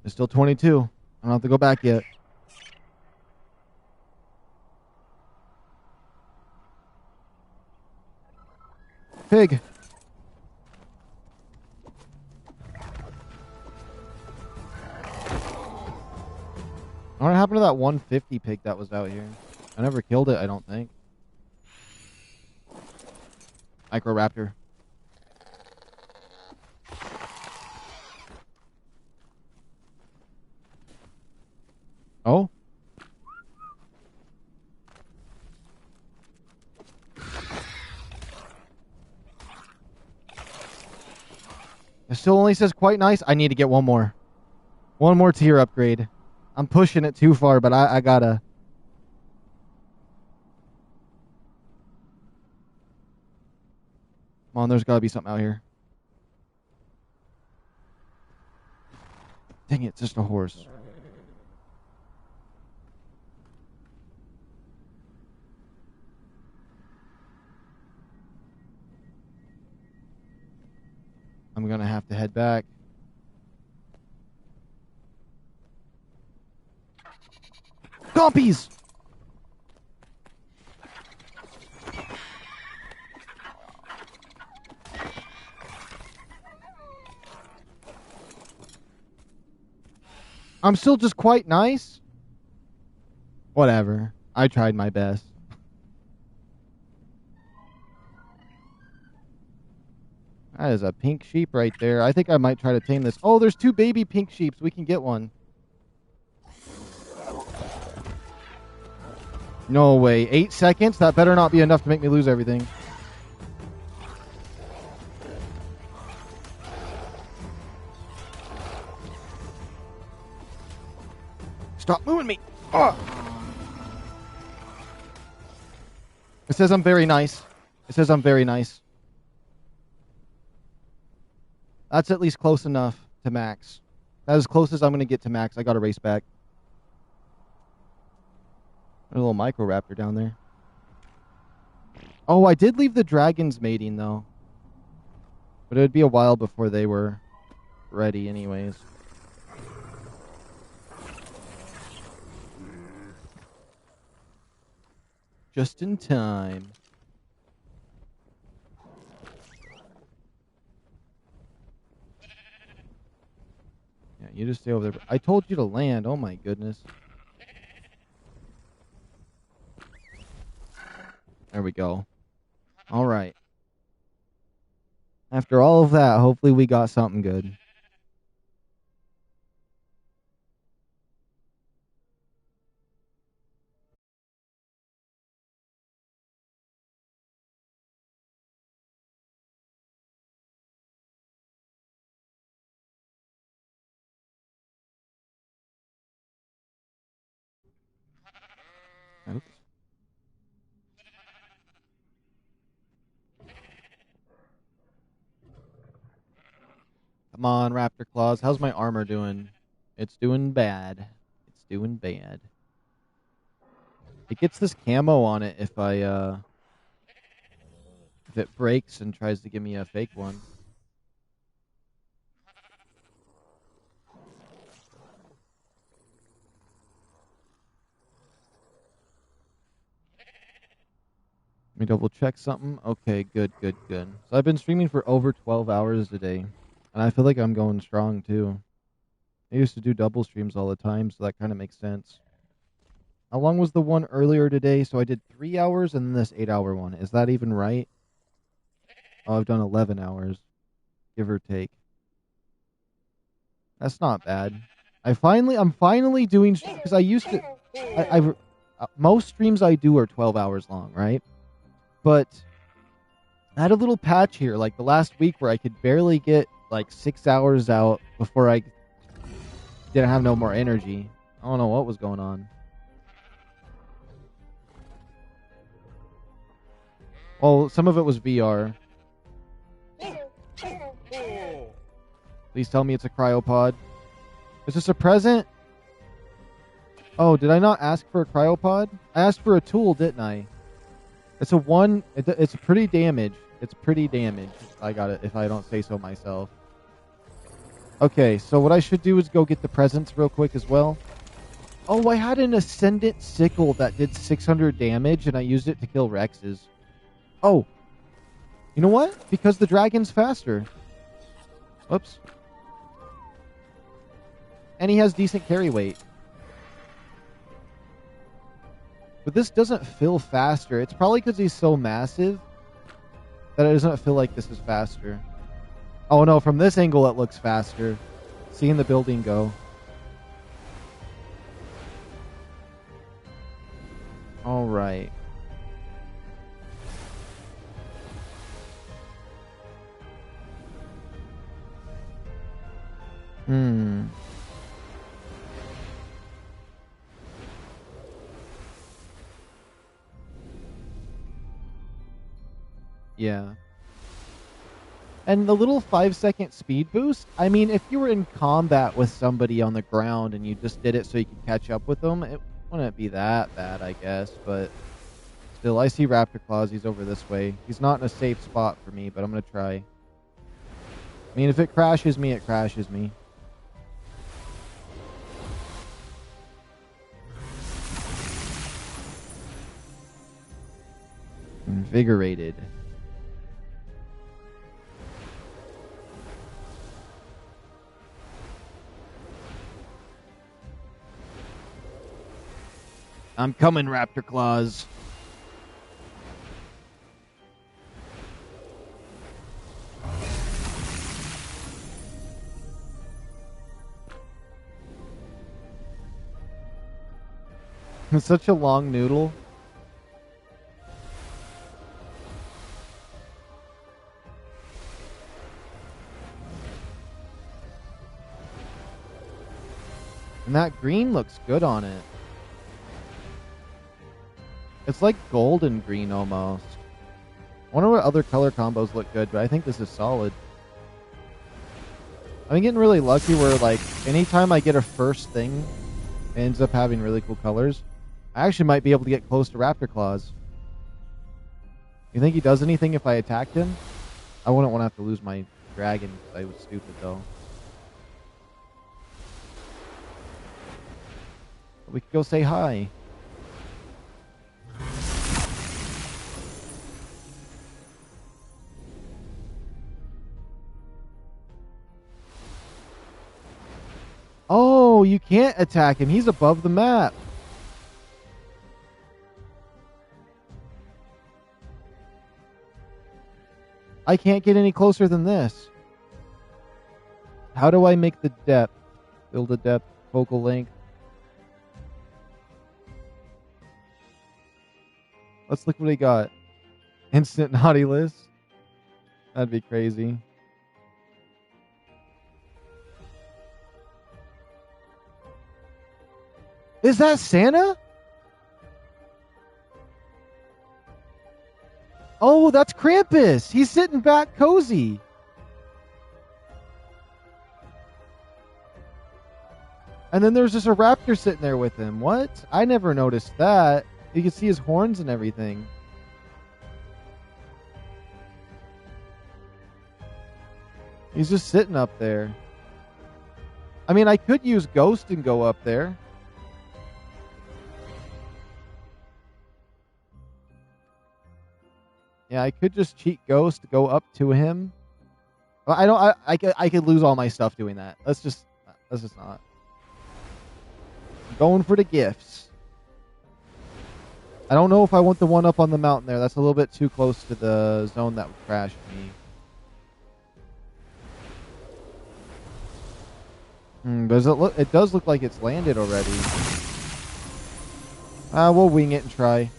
It's still 22. I don't have to go back yet. Pig. What happened to that 150 pig that was out here? I never killed it, I don't think. Microraptor. Oh? It still only says quite nice. I need to get one more. One more tier upgrade. I'm pushing it too far, but I gotta. Come on, there's gotta be something out here. Dang it, it's just a horse. I'm gonna have to head back. Gompies! I'm still just quite nice. Whatever. I tried my best. That is a pink sheep right there. I think I might try to tame this. Oh, there's 2 baby pink sheeps. We can get one. No way. 8 seconds? That better not be enough to make me lose everything. Stop moving me. Oh. It says I'm very nice. It says I'm very nice. That's at least close enough to max. That's as close as I'm going to get to max. I got to race back. A little microraptor down there. Oh, I did leave the dragons mating, though. But it would be a while before they were ready anyways. Just in time. Yeah, you just stay over there. I told you to land. Oh my goodness. There we go. All right. After all of that, hopefully we got something good. Oops. Come on, Raptor Claws. How's my armor doing? It's doing bad. It's doing bad. It gets this camo on it if it breaks and tries to give me a fake one. me double check something. Okay, good. So I've been streaming for over 12 hours a day, and I feel like I'm going strong too. I used to do double streams all the time, so that kind of makes sense. How long was the one earlier today? So I did 3 hours and then this 8-hour one. Is that even right? Oh, I've done 11 hours, give or take. That's not bad. I'm finally doing, because I used to, most streams I do are 12 hours long, right? But I had a little patch here, like the last week, where I could barely get like 6 hours out before I didn't have no more energy. I don't know what was going on. Well, some of it was VR. Please tell me it's a cryopod. Is this a present? Oh, did I not ask for a cryopod? I asked for a tool, didn't I? It's a one. It's pretty damaged. It's pretty damaged. I got it, if I don't say so myself. Okay, so what I should do is go get the presents real quick as well. Oh, I had an Ascendant Sickle that did 600 damage, and I used it to kill Rexes. Oh. You know what? Because the dragon's faster. Whoops. And he has decent carry weight. But this doesn't feel faster. It's probably because he's so massive that it doesn't feel like this is faster. Oh no, from this angle it looks faster. Seeing the building go. Alright. Yeah. And the little 5-second speed boost, I mean, if you were in combat with somebody on the ground and you just did it so you could catch up with them, it wouldn't be that bad, I guess. But still, I see Raptor Claws. He's over this way. He's not in a safe spot for me, but I'm going to try. I mean, if it crashes me, it crashes me. Invigorated. I'm coming, Raptor Claws. It's such a long noodle. And that green looks good on it. It's like gold and green almost. I wonder what other color combos look good, but I think this is solid. I'm getting really lucky where, like, anytime I get a first thing, it ends up having really cool colors. I actually might be able to get close to Raptor Claws. You think he does anything if I attacked him? I wouldn't want to have to lose my dragon. I was stupid, though. We could go say hi. Oh, you can't attack him. He's above the map. I can't get any closer than this. How do I make the depth? Build a depth, focal length. Let's look what he got. Instant naughty list. That'd be crazy. Is that Santa? Oh, that's Krampus. He's sitting back cozy. And then there's just a raptor sitting there with him. What? I never noticed that. You can see his horns and everything. He's just sitting up there. I mean, I could use Ghost and go up there. I could just cheat Ghost, go up to him. I don't. I could lose all my stuff doing that. Let's just not. I'm going for the gifts. I don't know if I want the one up on the mountain there. That's a little bit too close to the zone that would crash me. Does it look? It does look like it's landed already. We'll wing it and try.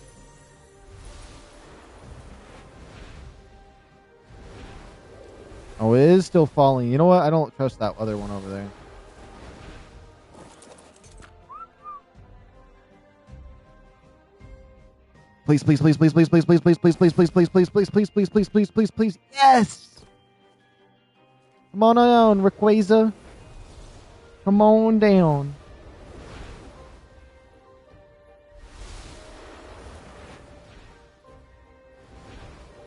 Oh, it is still falling. You know what? I don't trust that other one over there. Please, please, please, please, please, please, please, please, please, please, please, please, please, please, please, please, please, please, please, please. Yes! Come on down, Rayquaza. Come on down.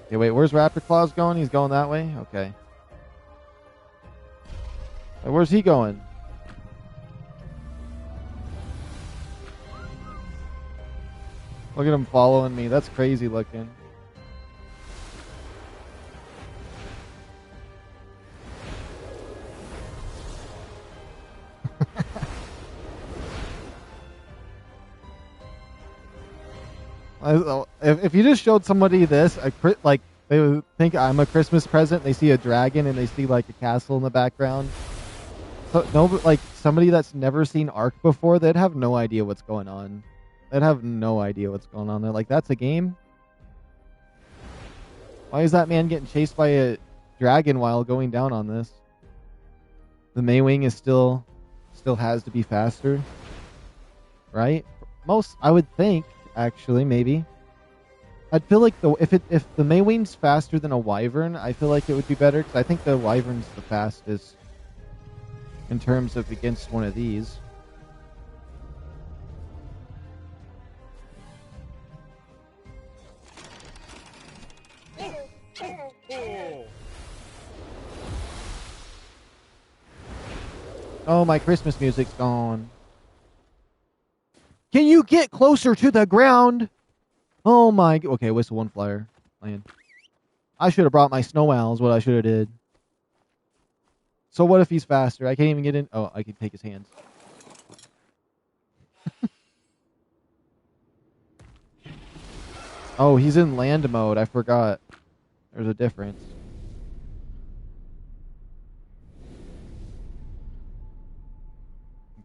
Okay, wait, where's Raptor Claws going? He's going that way? Okay. Wait, where's he going? Look at him following me. That's crazy looking. If you just showed somebody this, like they would think I'm a Christmas present. They see a dragon and they see like a castle in the background. So no, like somebody that's never seen ARK before, they'd have no idea what's going on. They'd have no idea what's going on. They're like, "That's a game? Why is that man getting chased by a dragon while going down on this?" The Maywing is still has to be faster, right? I would think. Actually, maybe. I'd feel like if the Maywing's faster than a Wyvern, I feel like it would be better because I think the Wyvern's the fastest in terms of against one of these. Oh, my Christmas music's gone. Can you get closer to the ground? Oh my... Okay, whistle one flyer. Land. I should have brought my snow owls, what I should have did. So what if he's faster? I can't even get in... Oh, I can take his hands. Oh, he's in land mode. I forgot. There's a difference.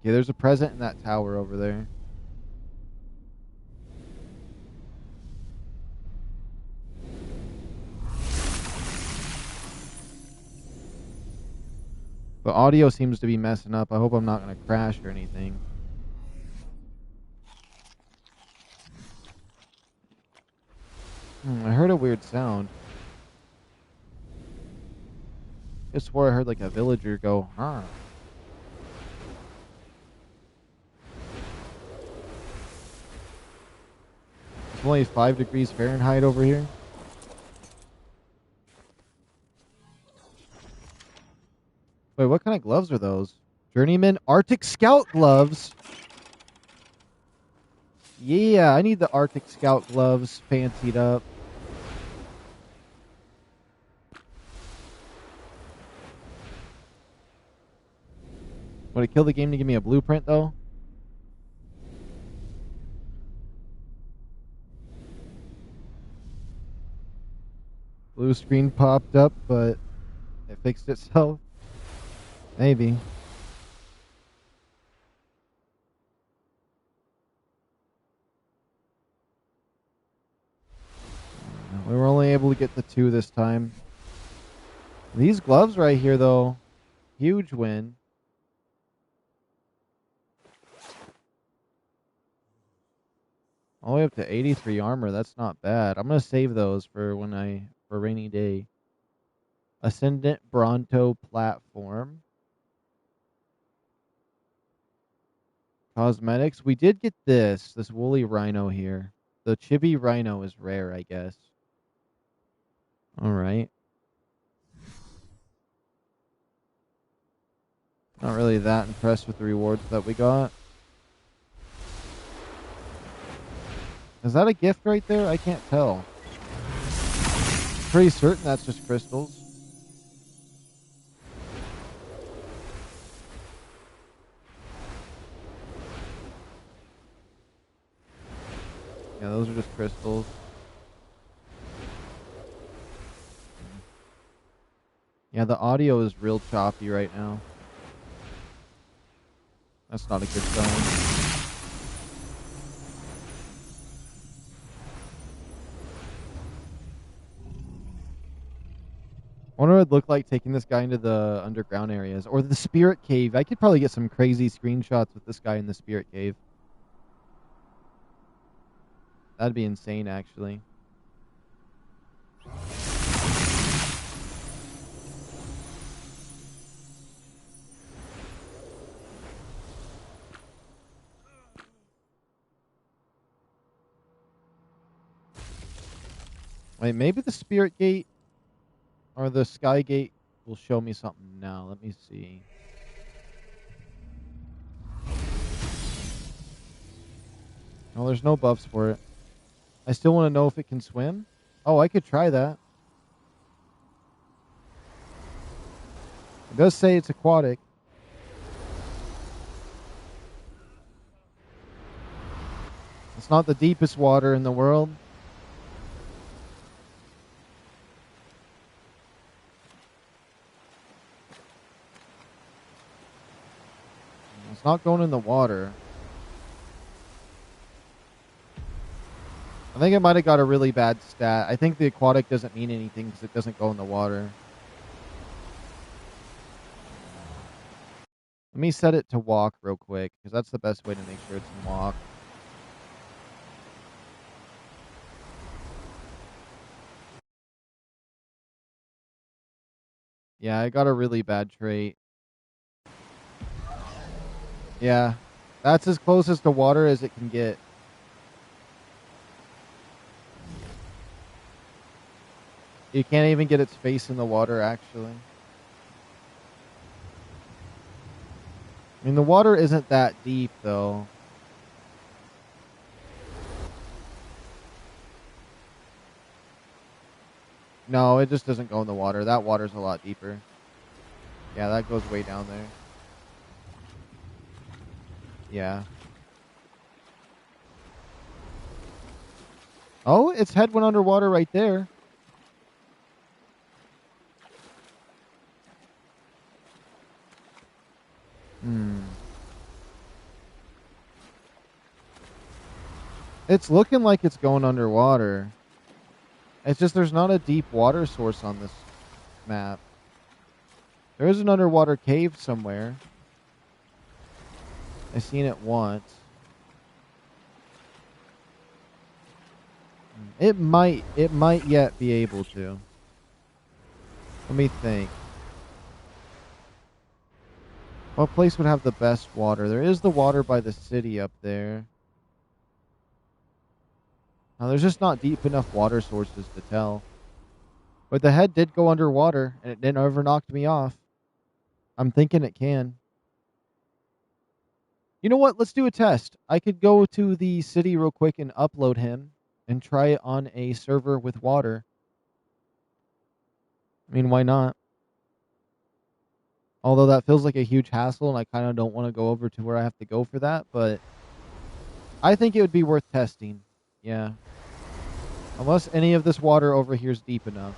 Okay, there's a present in that tower over there. The audio seems to be messing up. I hope I'm not going to crash or anything. I heard a weird sound. I swore I heard like a villager go, huh. It's only 5 degrees Fahrenheit over here. Wait, what kind of gloves are those? Journeyman Arctic Scout gloves? Yeah, I need the Arctic Scout gloves fancied up. Would it kill the game to give me a blueprint, though? Blue screen popped up, but it fixed itself. Maybe. We were only able to get the 2 this time. These gloves right here, though, huge win. All the way up to 83 armor. That's not bad. I'm gonna save those for for rainy day. Ascendant Bronto platform. Cosmetics. We did get this woolly rhino here. The chibi rhino is rare, I guess. Alright. Not really that impressed with the rewards that we got. Is that a gift right there? I can't tell. pretty certain that's just crystals. Yeah, those are just crystals. Yeah, the audio is real choppy right now. That's not a good sign. I wonder what it'd look like taking this guy into the underground areas. Or the spirit cave. I could probably get some crazy screenshots with this guy in the spirit cave. That'd be insane, actually. Wait, maybe the spirit gate or the sky gate will show me something now. Let me see. Oh, there's no buffs for it. I still want to know if it can swim. Oh, I could try that. It does say it's aquatic. It's not the deepest water in the world. It's not going in the water. I think it might have got a really bad stat. I think the aquatic doesn't mean anything because it doesn't go in the water. Let me set it to walk real quick because that's the best way to make sure it's in walk. Yeah, I got a really bad trait. Yeah, that's as close as to water as it can get. You can't even get its face in the water, actually. I mean, the water isn't that deep, though. No, it just doesn't go in the water. That water's a lot deeper. Yeah, that goes way down there. Yeah. Oh, its head went underwater right there. It's looking like it's going underwater. It's just there's not a deep water source on this map. There is an underwater cave somewhere. I've seen it once. It might yet be able to. Let me think. What place would have the best water? There is the water by the city up there. Now, there's just not deep enough water sources to tell. But the head did go underwater, and it didn't ever knock me off. I'm thinking it can. You know what? Let's do a test. I could go to the city real quick and upload him and try it on a server with water. I mean, why not? Although that feels like a huge hassle, and I kind of don't want to go over to where I have to go for that, but I think it would be worth testing. Yeah. Unless any of this water over here is deep enough.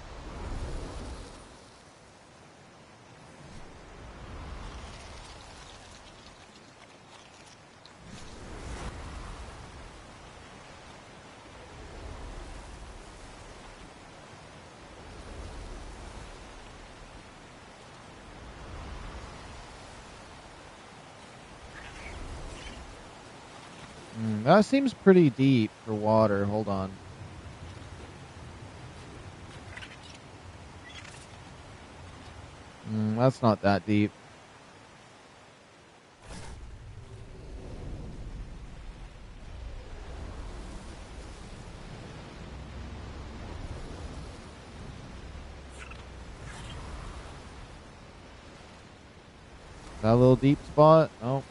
That seems pretty deep for water. Hold on. That's not that deep. That little deep spot? Oh.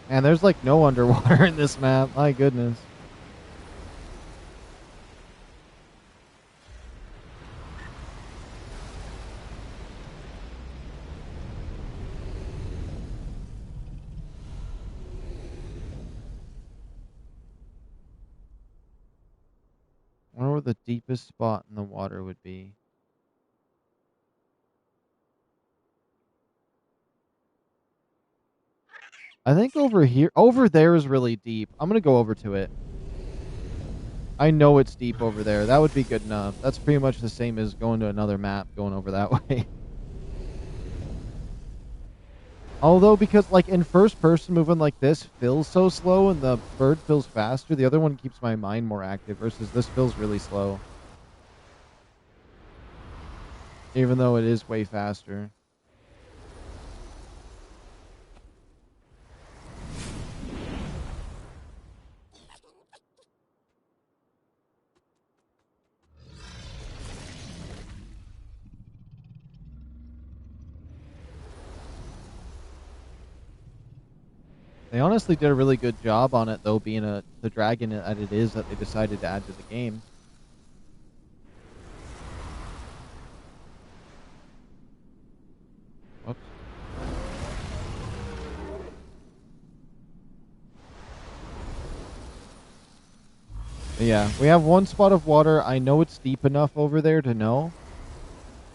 Man, there's like no underwater in this map. My goodness. where the deepest spot in the water would be. I think over here, over there is really deep. I'm going to go over to it. I know it's deep over there. That would be good enough. That's pretty much the same as going to another map, going over that way. Although, because like in first person moving like this feels so slow and the bird feels faster, the other one keeps my mind more active versus this feels really slow. Even though it is way faster. They honestly did a really good job on it, though, being the dragon that it is that they decided to add to the game. Whoops. But yeah, we have one spot of water. I know it's deep enough over there to know.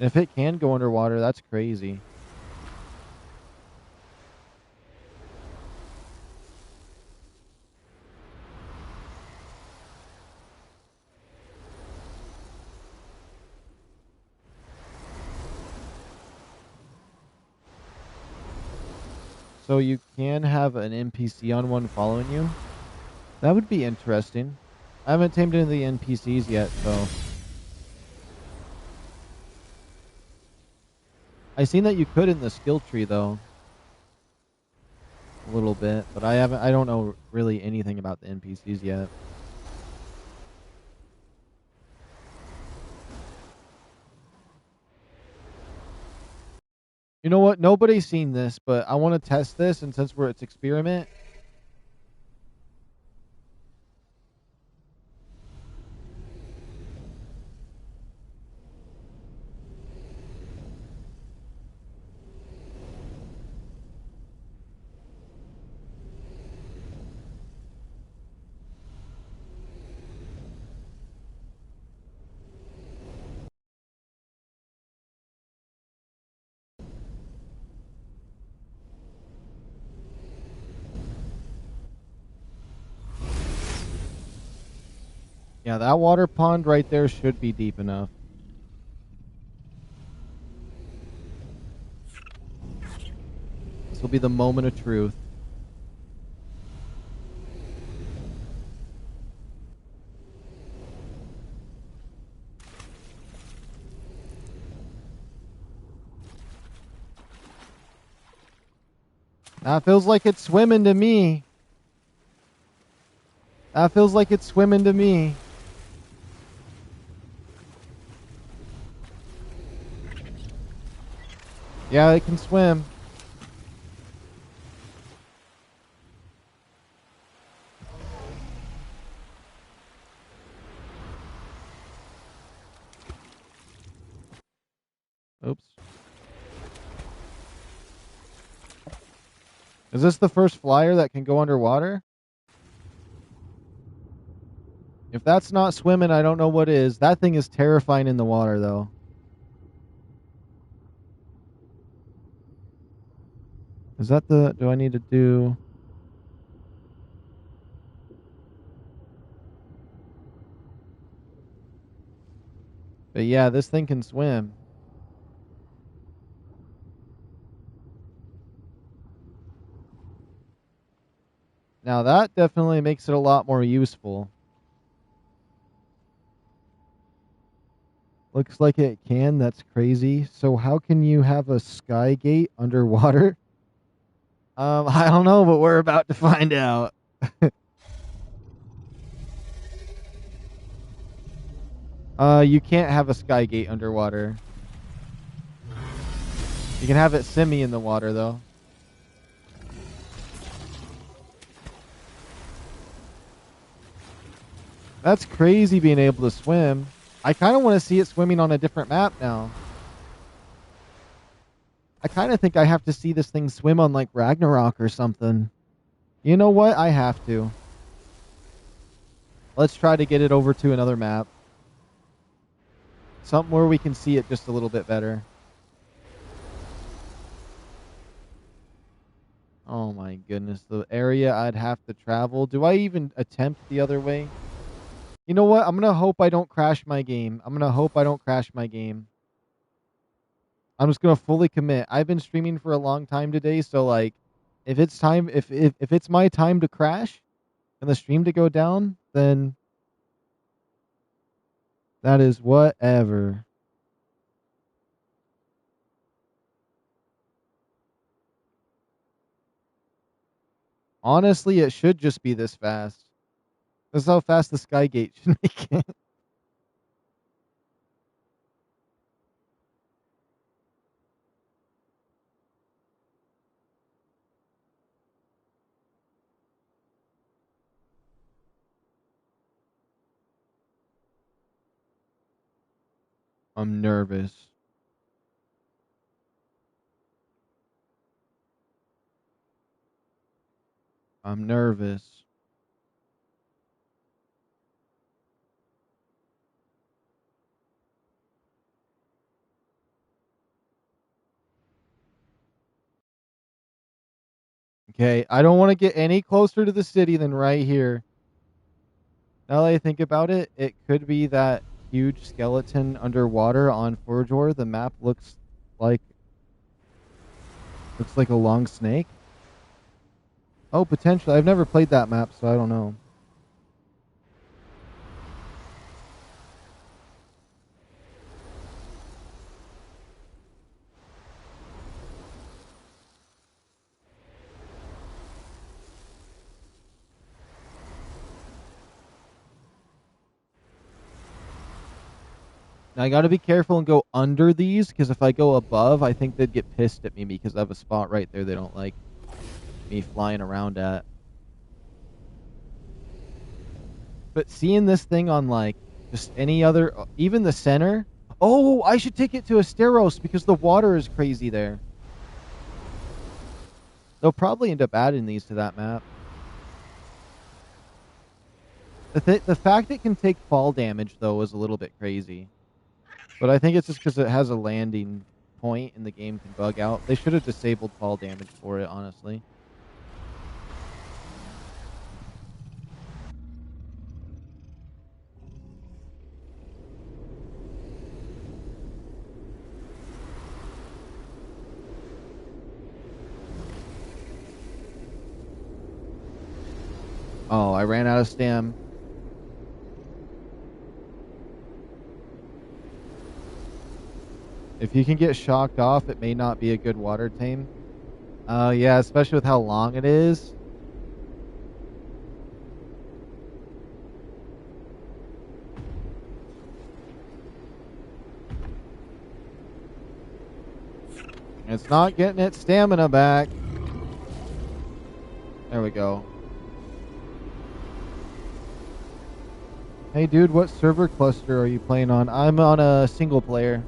And if it can go underwater, that's crazy. So you can have an NPC on one following you? That would be interesting. I haven't tamed into the NPCs yet, so... I seen that you could in the skill tree, though. A little bit, but I don't know really anything about the NPCs yet. You know what? Nobody's seen this, but I want to test this, and since it's experiment... Yeah, that water pond right there should be deep enough. This will be the moment of truth. That feels like it's swimming to me. That feels like it's swimming to me. Yeah, it can swim. Oops. Is this the first flyer that can go underwater? If that's not swimming, I don't know what is. That thing is terrifying in the water, though. Is that the... Do I need to do... But yeah, this thing can swim. Now that definitely makes it a lot more useful. Looks like it can. That's crazy. So how can you have a sky gate underwater? I don't know, but we're about to find out. You can't have a sky gate underwater. You can have it semi in the water, though. That's crazy being able to swim. I kind of want to see it swimming on a different map now. I kind of think I have to see this thing swim on like Ragnarok or something. You know what? I have to. Let's try to get it over to another map. Something where we can see it just a little bit better. Oh my goodness, the area I'd have to travel. Do I even attempt the other way? You know what? I'm going to hope I don't crash my game. I'm going to hope I don't crash my game. I'm just going to fully commit. I've been streaming for a long time today, so like if it's time if it's my time to crash and the stream to go down, then that is whatever. Honestly, it should just be this fast. This is how fast the Skygate should make it. I'm nervous. I'm nervous. Okay, I don't want to get any closer to the city than right here. Now that I think about it, it could be that huge skeleton underwater on Forjor. The map like looks like a long snake. Oh, potentially. I've never played that map, so I don't know. Now I got to be careful and go under these, because if I go above, I think they'd get pissed at me because I have a spot right there they don't like me flying around at. But seeing this thing on like just any other, even the center. Oh, I should take it to Asteros because the water is crazy there. They'll probably end up adding these to that map. The fact it can take fall damage, though, is a little bit crazy. But I think it's just because it has a landing point and the game can bug out. They should have disabled fall damage for it, honestly. Oh, I ran out of stam. If you can get shocked off, it may not be a good water tame. Oh, yeah, especially with how long it is. It's not getting its stamina back. There we go. Hey, dude, what server cluster are you playing on? I'm on a single player.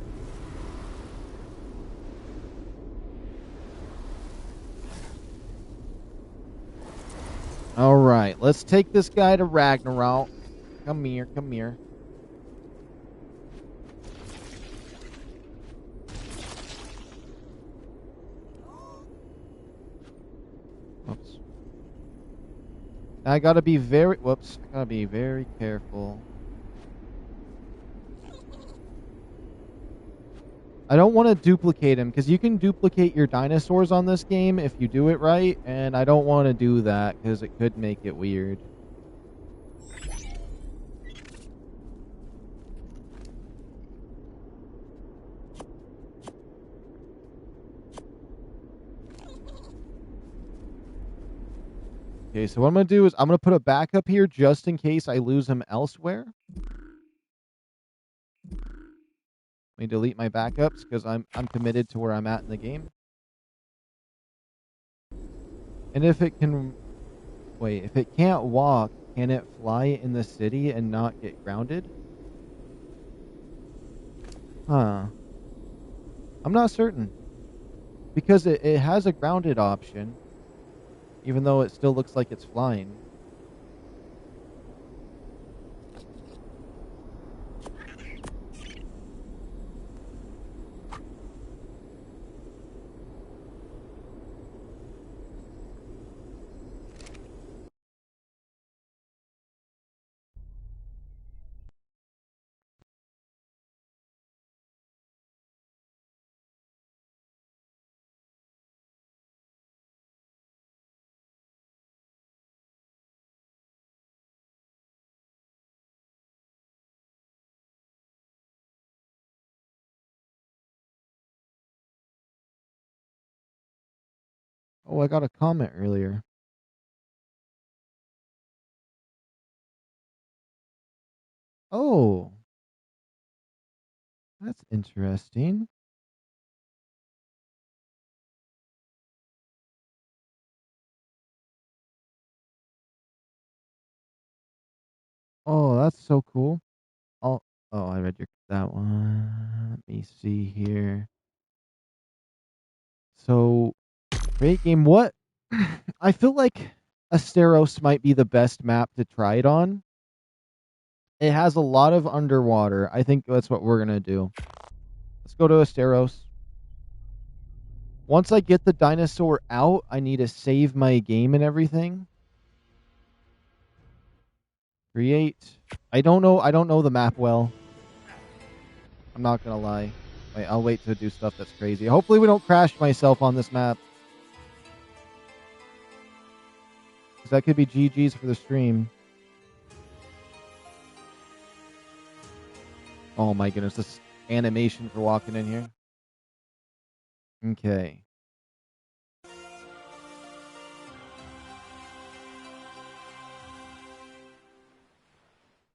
All right, let's take this guy to Ragnarok. Come here, come here. Oops. I gotta be very, whoops, I gotta be very careful. I don't want to duplicate him, because you can duplicate your dinosaurs on this game if you do it right, and I don't want to do that, because it could make it weird. Okay, so what I'm going to do is I'm going to put a backup here just in case I lose him elsewhere. Let me delete my backups because I'm committed to where I'm at in the game. And if it can... Wait, if it can't walk, can it fly in the city and not get grounded? Huh. I'm not certain. Because it has a grounded option. Even though it still looks like it's flying. Oh, I got a comment earlier. Oh, that's interesting. Oh, that's so cool. Oh, oh, I read that one. Let me see here. So, great game. What? I feel like Asteros might be the best map to try it on. It has a lot of underwater. I think that's what we're gonna do. Let's go to Asteros. Once I get the dinosaur out, I need to save my game and everything. Create. I don't know the map well. I'm not gonna lie. Wait, I'll wait to do stuff that's crazy. Hopefully we don't crash myself on this map. Because that could be GG's for the stream. Oh my goodness, this animation for walking in here. Okay.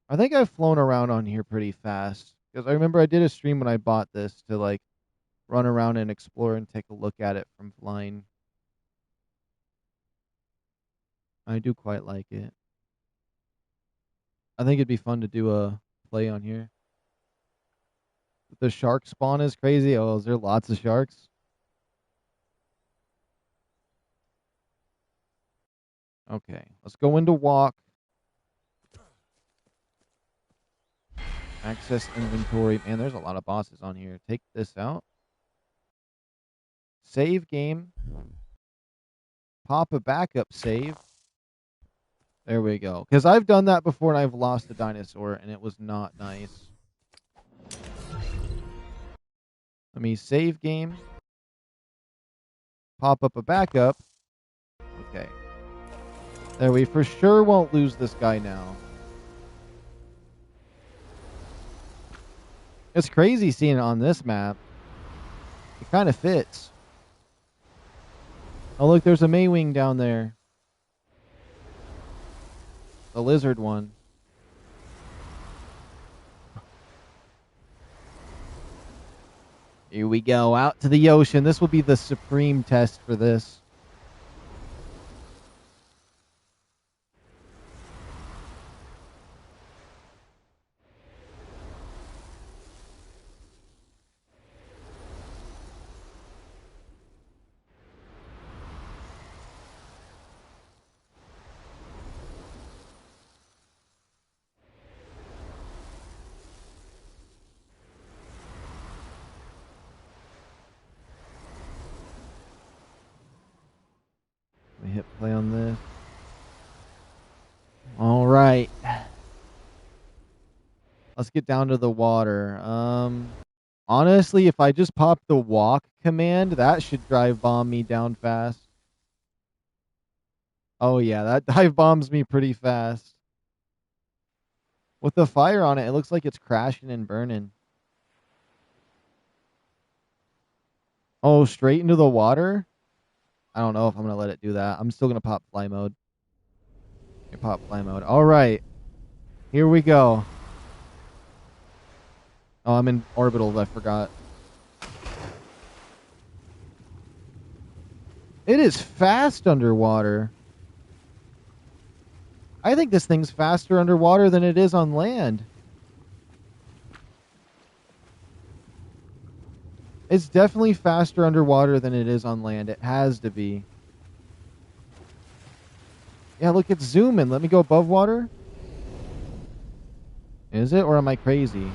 I think I've flown around on here pretty fast. Because I remember I did a stream when I bought this to like run around and explore and take a look at it from flying. I do quite like it. I think it'd be fun to do a play on here. The shark spawn is crazy. Oh, is there lots of sharks? Okay, let's go into walk. Access inventory. Man, there's a lot of bosses on here. Take this out. Save game. Pop a backup save. There we go. Because I've done that before and I've lost a dinosaur and it was not nice. Let me save game. Pop up a backup. Okay. There, we for sure won't lose this guy now. It's crazy seeing it on this map. It kind of fits. Oh, look, there's a Maywing down there. The lizard one. Here we go, out to the ocean. This will be the supreme test for this. Let me hit play on this. All right. Let's get down to the water. Honestly, if I just pop the walk command, that should dive bomb me down fast. Oh yeah, that dive bombs me pretty fast. With the fire on it, it looks like it's crashing and burning. Oh, straight into the water? I don't know if I'm going to let it do that. I'm still going to pop fly mode. Pop fly mode. All right. Here we go. Oh, I'm in orbital. I forgot. It is fast underwater. I think this thing's faster underwater than it is on land. It's definitely faster underwater than it is on land. It has to be. Yeah, look, it's zooming. Let me go above water. Is it, or am I crazy?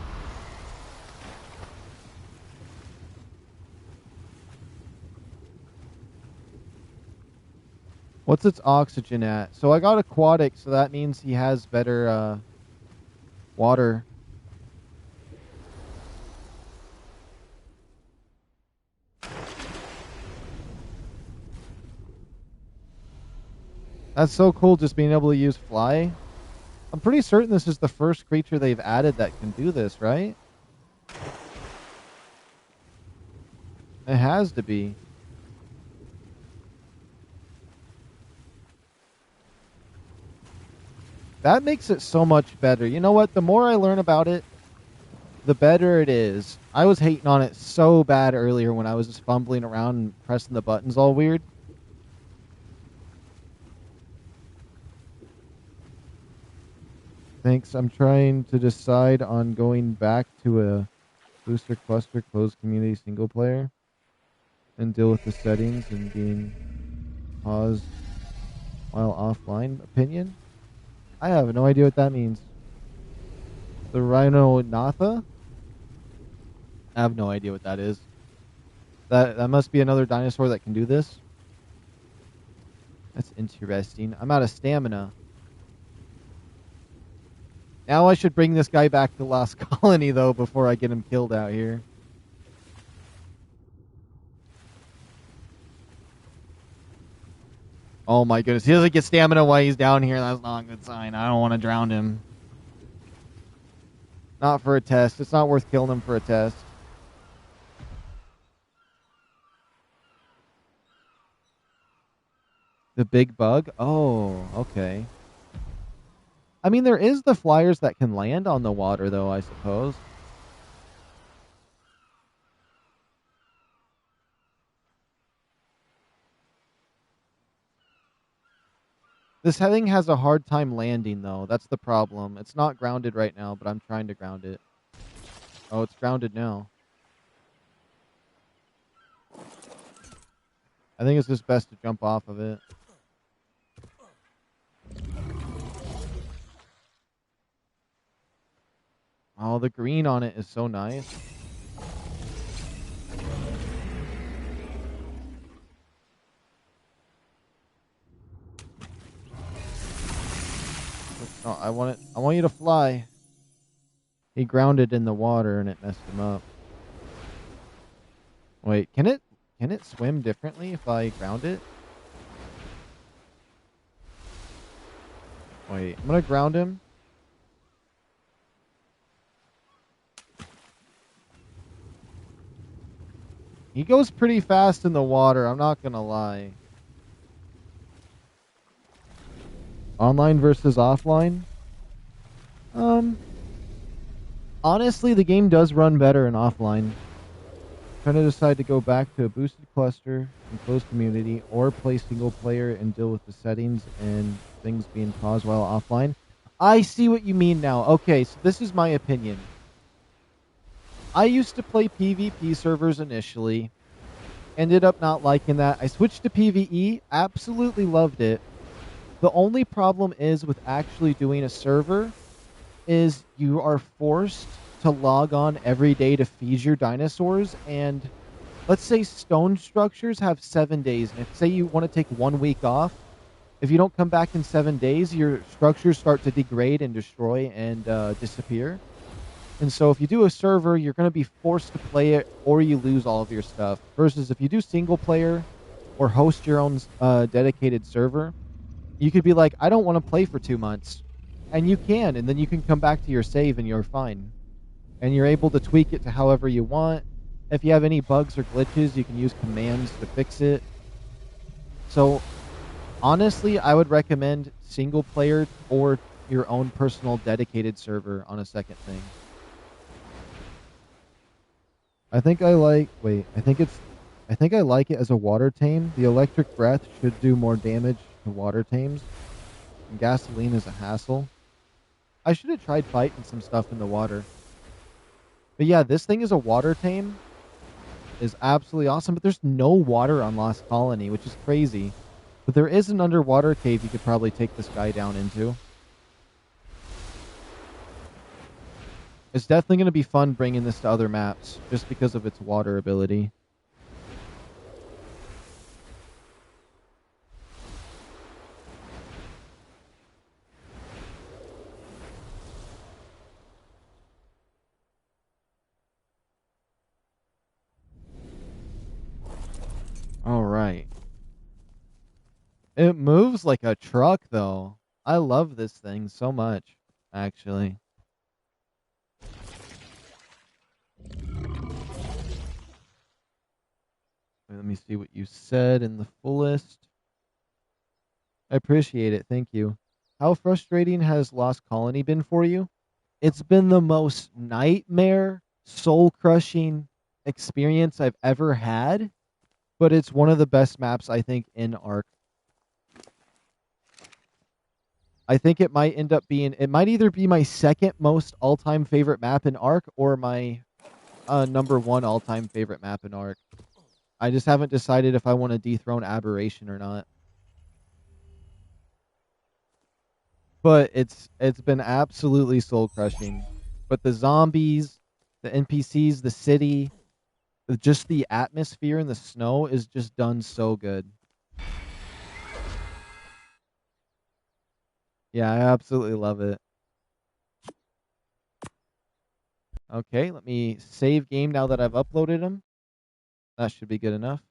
What's its oxygen at? So I got aquatic, so that means he has better water. That's so cool, just being able to use fly. I'm pretty certain this is the first creature they've added that can do this, right? It has to be. That makes it so much better. You know what? The more I learn about it, the better it is. I was hating on it so bad earlier when I was just fumbling around and pressing the buttons all weird. Thanks. I'm trying to decide on going back to a booster cluster closed community single player and deal with the settings and being paused while offline. Opinion? I have no idea what that means. The Rhino Natha? I have no idea what that is. That must be another dinosaur that can do this. That's interesting. I'm out of stamina. Now I should bring this guy back to Lost Colony, though, before I get him killed out here. Oh my goodness. He doesn't get stamina while he's down here. That's not a good sign. I don't want to drown him. Not for a test. It's not worth killing him for a test. The big bug? Oh, okay. I mean, there is the flyers that can land on the water, though, I suppose. This thing has a hard time landing, though. That's the problem. It's not grounded right now, but I'm trying to ground it. Oh, it's grounded now. I think it's just best to jump off of it. Oh, the green on it is so nice. Oh, I want you to fly. He grounded in the water and it messed him up. Wait, can it swim differently if I ground it? Wait, I'm gonna ground him. He goes pretty fast in the water, I'm not gonna lie. Online versus offline? Honestly, the game does run better in offline. Trying to decide to go back to a boosted cluster and closed community or play single player and deal with the settings and things being paused while offline. I see what you mean now. Okay, so this is my opinion. I used to play PvP servers initially. Ended up not liking that. I switched to PvE. Absolutely loved it. The only problem is with actually doing a server is you are forced to log on every day to feed your dinosaurs, and let's say stone structures have 7 days, and if say you want to take 1 week off, if you don't come back in 7 days, your structures start to degrade and destroy and disappear. And so if you do a server, you're going to be forced to play it or you lose all of your stuff. Versus if you do single player or host your own dedicated server, you could be like, I don't want to play for 2 months. And you can, and then you can come back to your save and you're fine. And you're able to tweak it to however you want. If you have any bugs or glitches, you can use commands to fix it. So, honestly, I would recommend single player or your own personal dedicated server on a second thing. I think I like it as a water tame. The electric breath should do more damage to water tames. And gasoline is a hassle. I should have tried fighting some stuff in the water. But yeah, this thing is a water tame. Is absolutely awesome, but there's no water on Lost Colony, which is crazy. But there is an underwater cave you could probably take this guy down into. It's definitely going to be fun bringing this to other maps, just because of its water ability. All right. It moves like a truck, though. I love this thing so much, actually. Let me see what you said in the fullest. I appreciate it. Thank you. How frustrating has Lost Colony been for you? It's been the most nightmare, soul-crushing experience I've ever had, but it's one of the best maps, I think, in ARK. I think it might end up being, it might either be my second most all-time favorite map in ARK or my number one all-time favorite map in ARK. I just haven't decided if I want to dethrone Aberration or not. But it's been absolutely soul-crushing. But the zombies, the NPCs, the city, just the atmosphere and the snow is just done so good. Yeah, I absolutely love it. Okay, let me save game now that I've uploaded them. That should be good enough.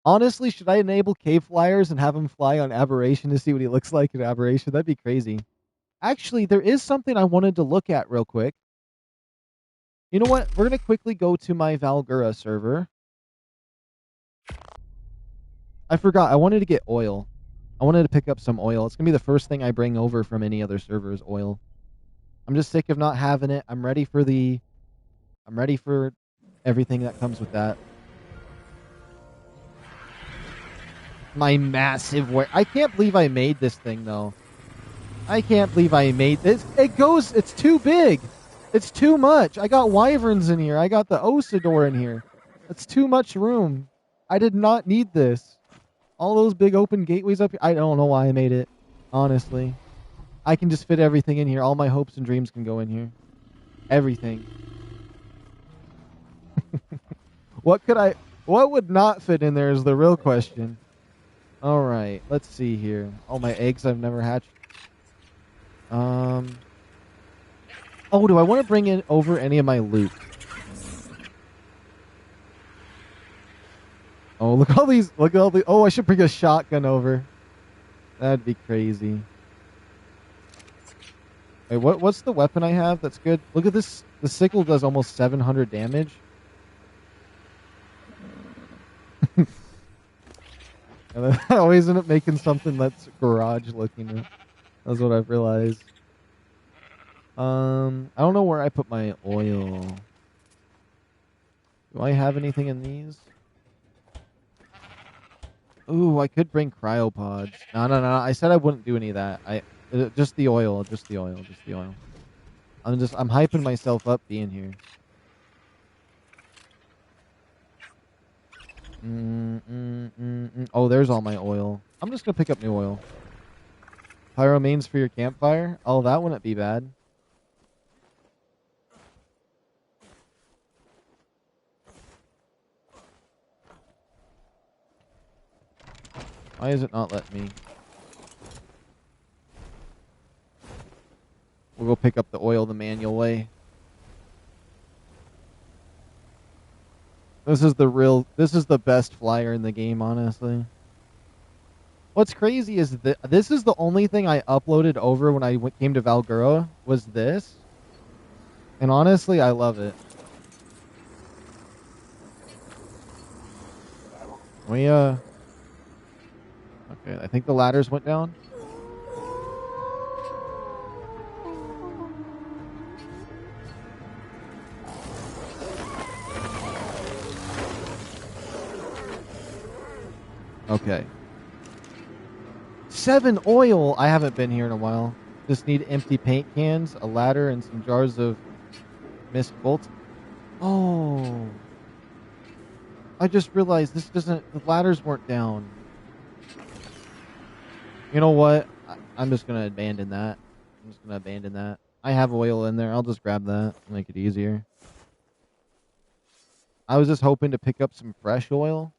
Honestly, should I enable cave flyers and have him fly on Aberration to see what he looks like in Aberration? That'd be crazy. Actually, there is something I wanted to look at real quick. You know what? We're going to quickly go to my Valgura server. I forgot. I wanted to get oil. I wanted to pick up some oil. It's going to be the first thing I bring over from any other server is oil. I'm just sick of not having it. I'm ready for everything that comes with that. My massive I can't believe I made this thing, though. I can't believe I made this. It's too big. It's too much. I got wyverns in here. I got the Osador in here. It's too much room. I did not need this. All those big open gateways up here. I don't know why I made it. Honestly. I can just fit everything in here. All my hopes and dreams can go in here. Everything. What would not fit in there is the real question. Alright, let's see here. All my eggs I've never hatched. Oh, do I want to bring in over any of my loot? Oh, look at all these. Oh, I should bring a shotgun over. That'd be crazy. Wait, what's the weapon I have that's good? Look at this. The sickle does almost 700 damage. And I always end up making something that's garage looking. That's what I've realized. I don't know where I put my oil. Do I have anything in these? Ooh, I could bring cryopods. No. I said I wouldn't do any of that. Just the oil. I'm hyping myself up being here. Oh, there's all my oil. I'm just gonna pick up new oil. Pyro mains for your campfire? Oh, that wouldn't be bad. Why is it not letting me? We'll go pick up the oil the manual way. This is the best flyer in the game, honestly. What's crazy is that this is the only thing I uploaded over when I came to Valgura was this. And honestly, I love it. Okay, I think the ladders went down. Okay. 7 oil! I haven't been here in a while. Just need empty paint cans, a ladder, and some jars of mist bolts. Oh. I just realized the ladders weren't down. You know what? I'm just going to abandon that. I have oil in there. I'll just grab that. Make it easier. I was just hoping to pick up some fresh oil.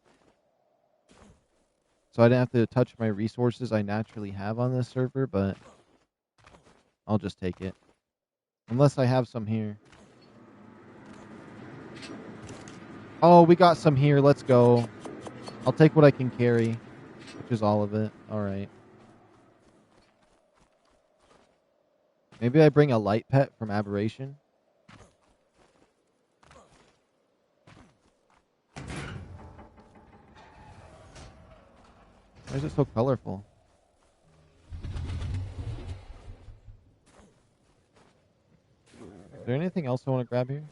So I didn't have to touch my resources I naturally have on this server, but I'll just take it. Unless I have some here. Oh, we got some here. Let's go. I'll take what I can carry, which is all of it. All right. Maybe I bring a light pet from Aberration. Why is it so colorful? Is there anything else I want to grab here?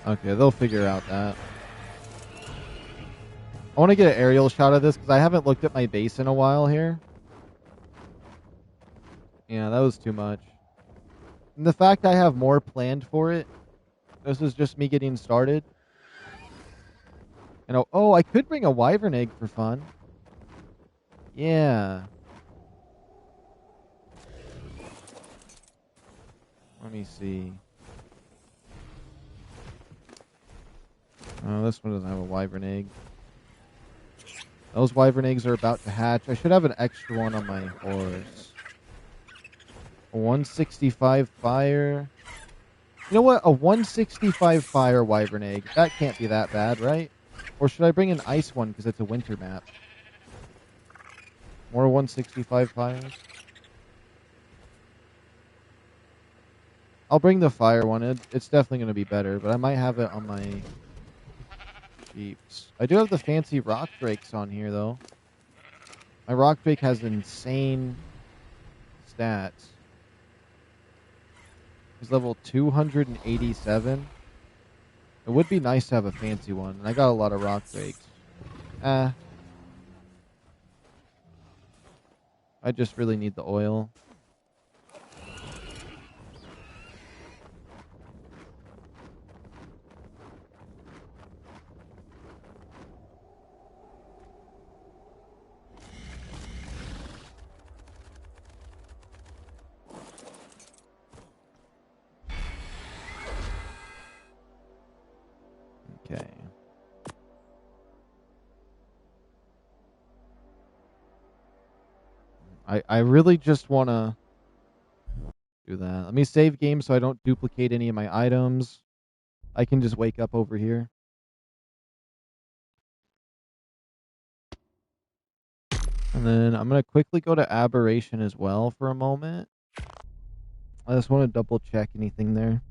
Okay, they'll figure out that. I want to get an aerial shot of this because I haven't looked at my base in a while here. Yeah, that was too much. And the fact I have more planned for it, this is just me getting started. And oh, I could bring a wyvern egg for fun. Yeah. Let me see. Oh, this one doesn't have a wyvern egg. Those wyvern eggs are about to hatch. I should have an extra one on my horse. A 165 fire. You know what? A 165 fire wyvern egg. That can't be that bad, right? Or should I bring an ice one because it's a winter map? More 165 fires? I'll bring the fire one. It's definitely going to be better, but I might have it on my jeeps. I do have the fancy rock drakes on here, though. My rock drake has insane stats. He's level 287. It would be nice to have a fancy one, and I got a lot of rock drakes. I just really need the oil. Okay. I really just want to do that. Let me save game so I don't duplicate any of my items. I can just wake up over here. And then I'm going to quickly go to Aberration as well for a moment. I just want to double check anything there.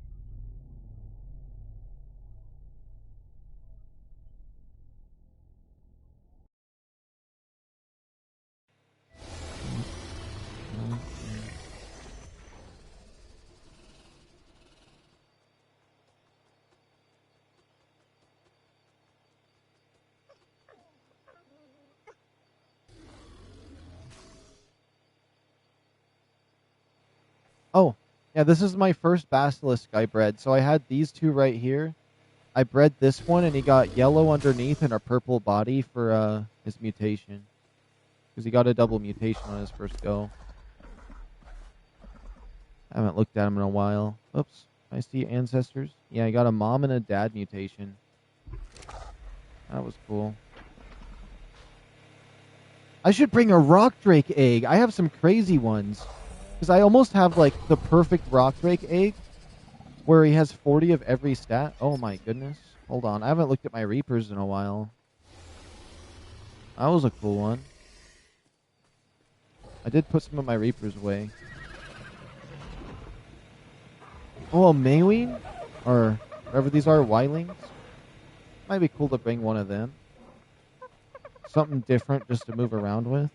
Oh, yeah, this is my first basilisk I bred. So I had these two right here. I bred this one, and he got yellow underneath and a purple body for his mutation. Because he got a double mutation on his first go. I haven't looked at him in a while. Oops. I see ancestors. Yeah, I got a mom and a dad mutation. That was cool. I should bring a rock drake egg. I have some crazy ones. Because I almost have, like, the perfect rock drake egg. Where he has 40 of every stat. Oh my goodness. Hold on. I haven't looked at my Reapers in a while. That was a cool one. I did put some of my Reapers away. Oh, a Maywing? Or whatever these are, Wylings? Might be cool to bring one of them. Something different just to move around with.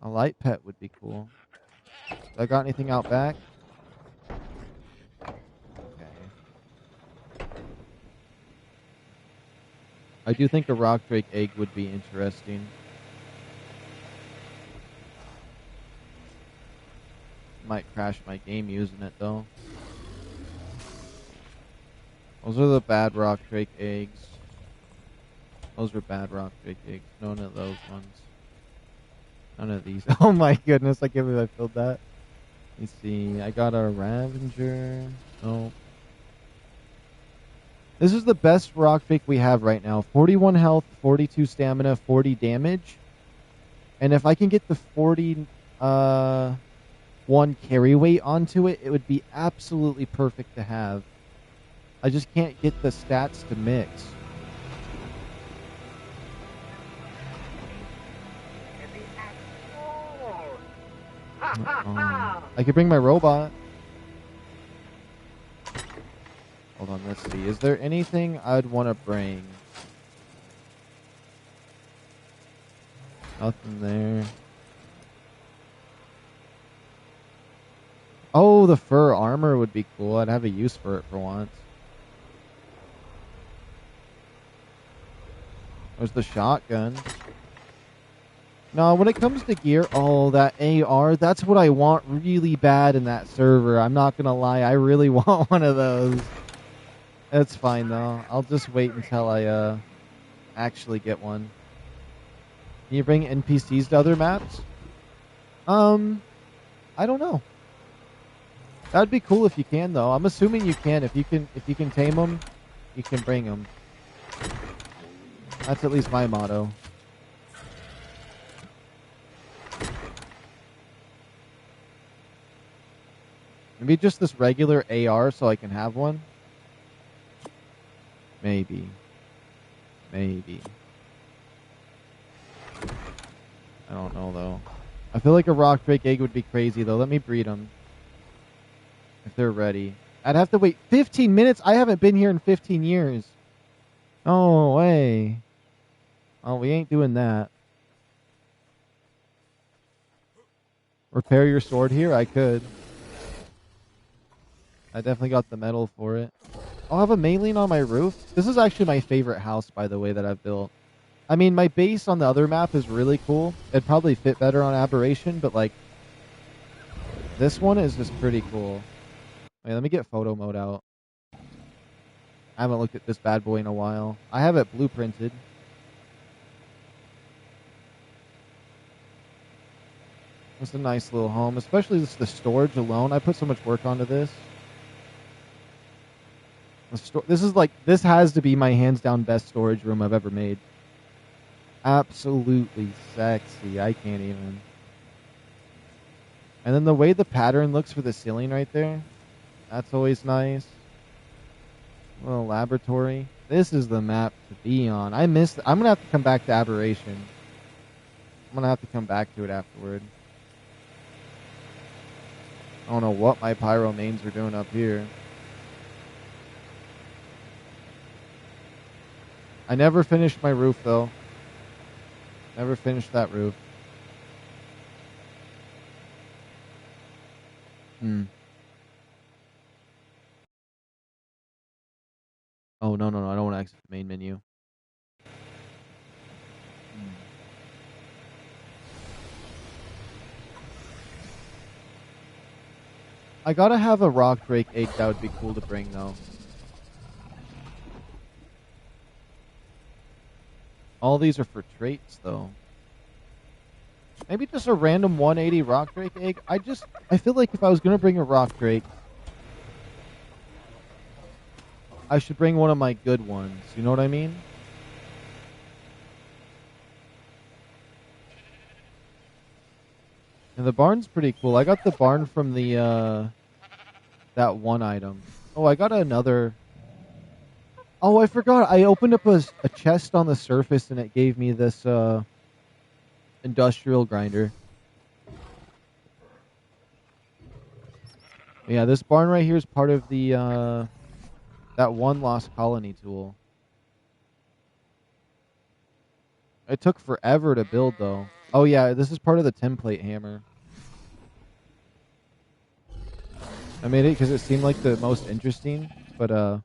A light pet would be cool. I got anything out back? Okay. I do think a rock drake egg would be interesting. Might crash my game using it though. Those are the bad rock drake eggs. Those are bad rock drake eggs. None of those ones. None of these. Oh my goodness, I can't believe I filled that. Let me see. I got a Ravager. Oh. This is the best rock drake we have right now. 41 health, 42 stamina, 40 damage. And if I can get the 41 carry weight onto it, it would be absolutely perfect to have. I just can't get the stats to mix. I could bring my robot. Hold on, let's see. Is there anything I'd want to bring? Nothing there. Oh, the fur armor would be cool. I'd have a use for it for once. There's the shotgun. No, when it comes to gear, oh, that AR, that's what I want really bad in that server. I'm not going to lie. I really want one of those. That's fine, though. I'll just wait until I actually get one. Can you bring NPCs to other maps? I don't know. That'd be cool if you can, though. I'm assuming you can. If you can tame them, you can bring them. That's at least my motto. Maybe just this regular AR so I can have one. Maybe. Maybe. I don't know, though. I feel like a rock drake egg would be crazy, though. Let me breed them. If they're ready. I'd have to wait 15 minutes? I haven't been here in 15 years. No way. Oh, we ain't doing that. Repair your sword here? I could. I definitely got the metal for it. I'll have a mailin on my roof. This is actually my favorite house, by the way, that I've built. I mean, my base on the other map is really cool. It'd probably fit better on Aberration, but, like, this one is just pretty cool. Wait, let me get photo mode out. I haven't looked at this bad boy in a while. I have it blueprinted. It's a nice little home, especially just the storage alone. I put so much work onto this. This has to be my hands down best storage room I've ever made. Absolutely sexy. I can't even. And then the way the pattern looks for the ceiling right there, that's always nice. A little laboratory. This is the map to be on. I'm going to have to come back to Aberration. I'm going to have to come back to it afterward. I don't know what my pyro mains are doing up here. I never finished my roof, though. Never finished that roof. Oh, no. I don't want to exit the main menu. I gotta have a rock drake egg. That would be cool to bring, though. All these are for traits, though. Maybe just a random 180 rock drake egg. I feel like if I was gonna bring a rock drake, I should bring one of my good ones. You know what I mean? And the barn's pretty cool. I got the barn from the, that one item. Oh, I got another. Oh, I forgot. I opened up a chest on the surface and it gave me this, industrial grinder. Yeah, this barn right here is part of the, that one lost colony tool. It took forever to build, though. Oh, yeah, this is part of the template hammer. I made it because it seemed like the most interesting, but, I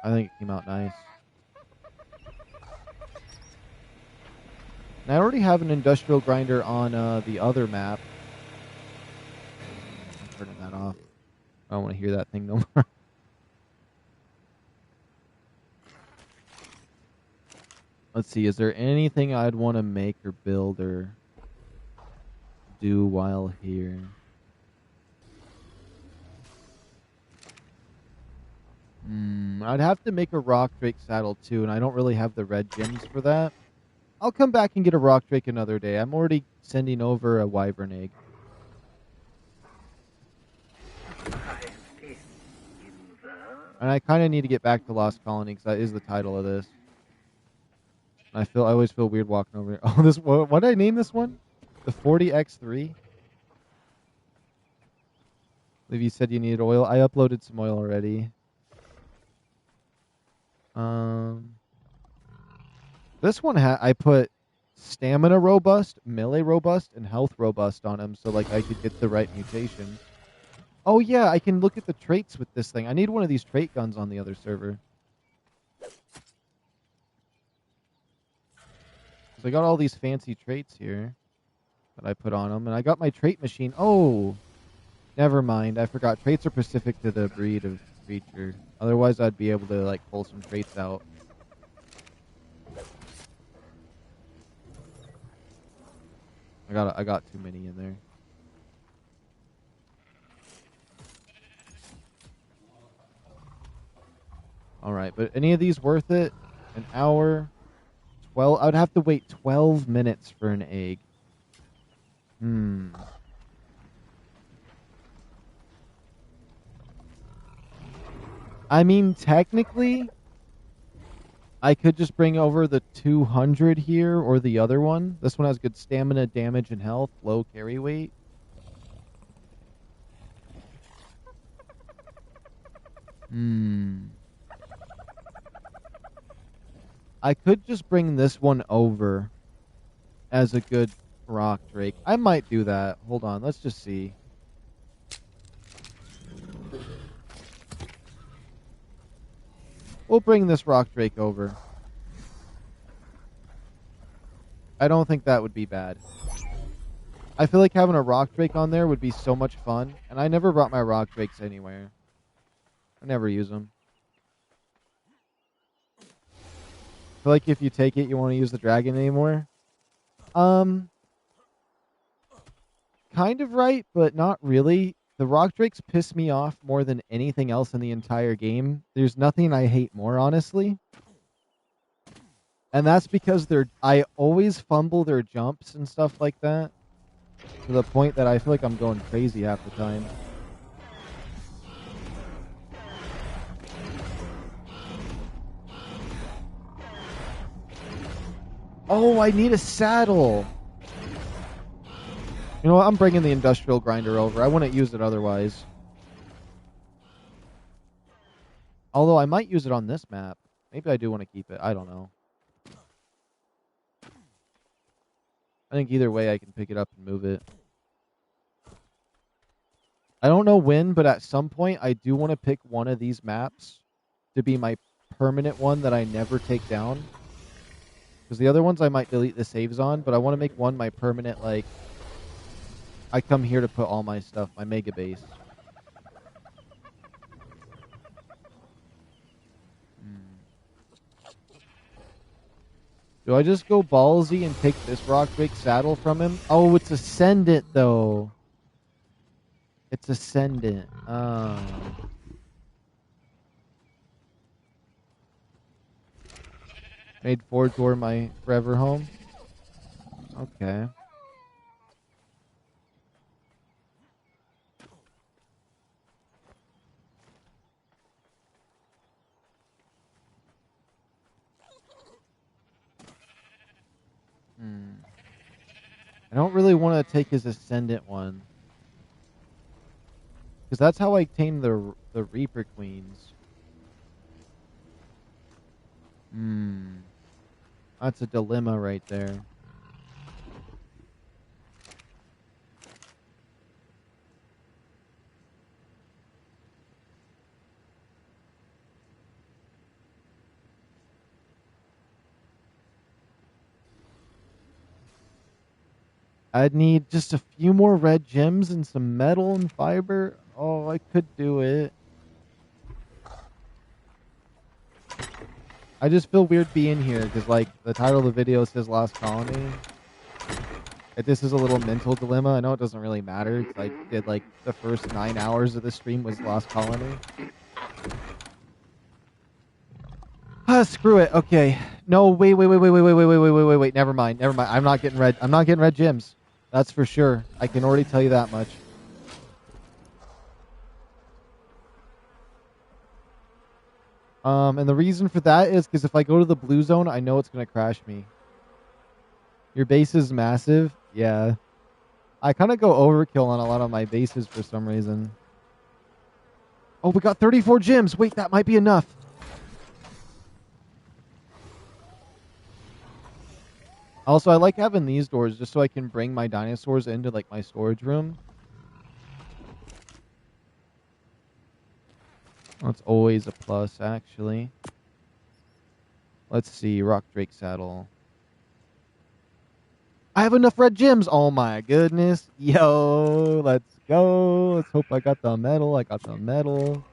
think it came out nice. And I already have an industrial grinder on, the other map. I'm turning that off. I don't want to hear that thing no more. Let's see, is there anything I'd want to make or build or do while here? I'd have to make a rock drake saddle too, and I don't really have the red gems for that. I'll come back and get a rock drake another day. I'm already sending over a wyvern egg. And I kind of need to get back to Lost Colony because that is the title of this. I always feel weird walking over here. Oh, what did I name this one? The 40X3? believe you said you needed oil. I uploaded some oil already. This one I put stamina robust, melee robust, and health robust on him, so like I could get the right mutation. Oh yeah, I can look at the traits with this thing. I need one of these trait guns on the other server. So I got all these fancy traits here that I put on them, and I got my trait machine. Oh, never mind. I forgot. Traits are specific to the breed of creature. Otherwise, I'd be able to like pull some traits out. I got too many in there. All right, but any of these worth it? An hour? 12? I would have to wait 12 minutes for an egg. I mean, technically, I could just bring over the 200 here or the other one. This one has good stamina, damage, and health. Low carry weight. I could just bring this one over as a good rock drake. I might do that. Hold on. Let's just see. We'll bring this rock drake over. I don't think that would be bad. I feel like having a rock drake on there would be so much fun. And I never brought my rock drakes anywhere. I never use them. I feel like if you take it, you won't use the dragon anymore. Kind of right, but not really. The rock drakes piss me off more than anything else in the entire game. There's nothing I hate more, honestly. And that's because I always fumble their jumps and stuff like that. To the point that I feel like I'm going crazy half the time. Oh, I need a saddle. You know what? I'm bringing the industrial grinder over. I wouldn't use it otherwise. Although I might use it on this map. Maybe I do want to keep it. I don't know. I think either way I can pick it up and move it. I don't know when, but at some point I do want to pick one of these maps to be my permanent one that I never take down. Because the other ones I might delete the saves on, but I want to make one my permanent, like, I come here to put all my stuff, my mega base. Do I just go ballsy and take this rock drake saddle from him? Oh, it's Ascendant, though. It's Ascendant. Made Forge War my forever home. Okay. I don't really want to take his Ascendant one. Because that's how I tame the Reaper Queens. That's a dilemma right there. I'd need just a few more red gems and some metal and fiber. Oh, I could do it. I just feel weird being here because, like, the title of the video says Lost Colony. This is a little mental dilemma. I know it doesn't really matter because I did, like, the first 9 hours of the stream was Lost Colony. Screw it. Okay. No, wait. Never mind. I'm not getting red gems. That's for sure. I can already tell you that much. And the reason for that is because if I go to the blue zone, I know it's going to crash me. Your base is massive? Yeah. I kind of go overkill on a lot of my bases for some reason. Oh, we got 34 gems. Wait, that might be enough. Also, I like having these doors just so I can bring my dinosaurs into like my storage room. That's always a plus, actually. Let's see, Rock Drake saddle. I have enough red gems. Oh my goodness. Yo, let's go. Let's hope I got the metal. I got the metal.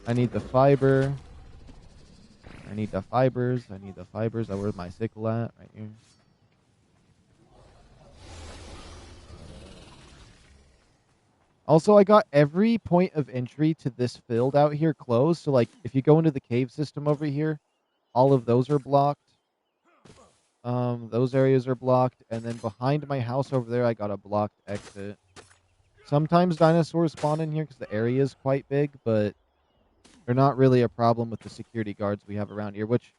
I need the fiber. I need the fibers. I need the fibers. Where's my sickle at? Right here. Also, I got every point of entry to this field out here closed. So, like, if you go into the cave system over here, all of those are blocked. Those areas are blocked. And then behind my house over there, I got a blocked exit. Sometimes dinosaurs spawn in here because the area is quite big, but they're not really a problem with the security guards we have around here, which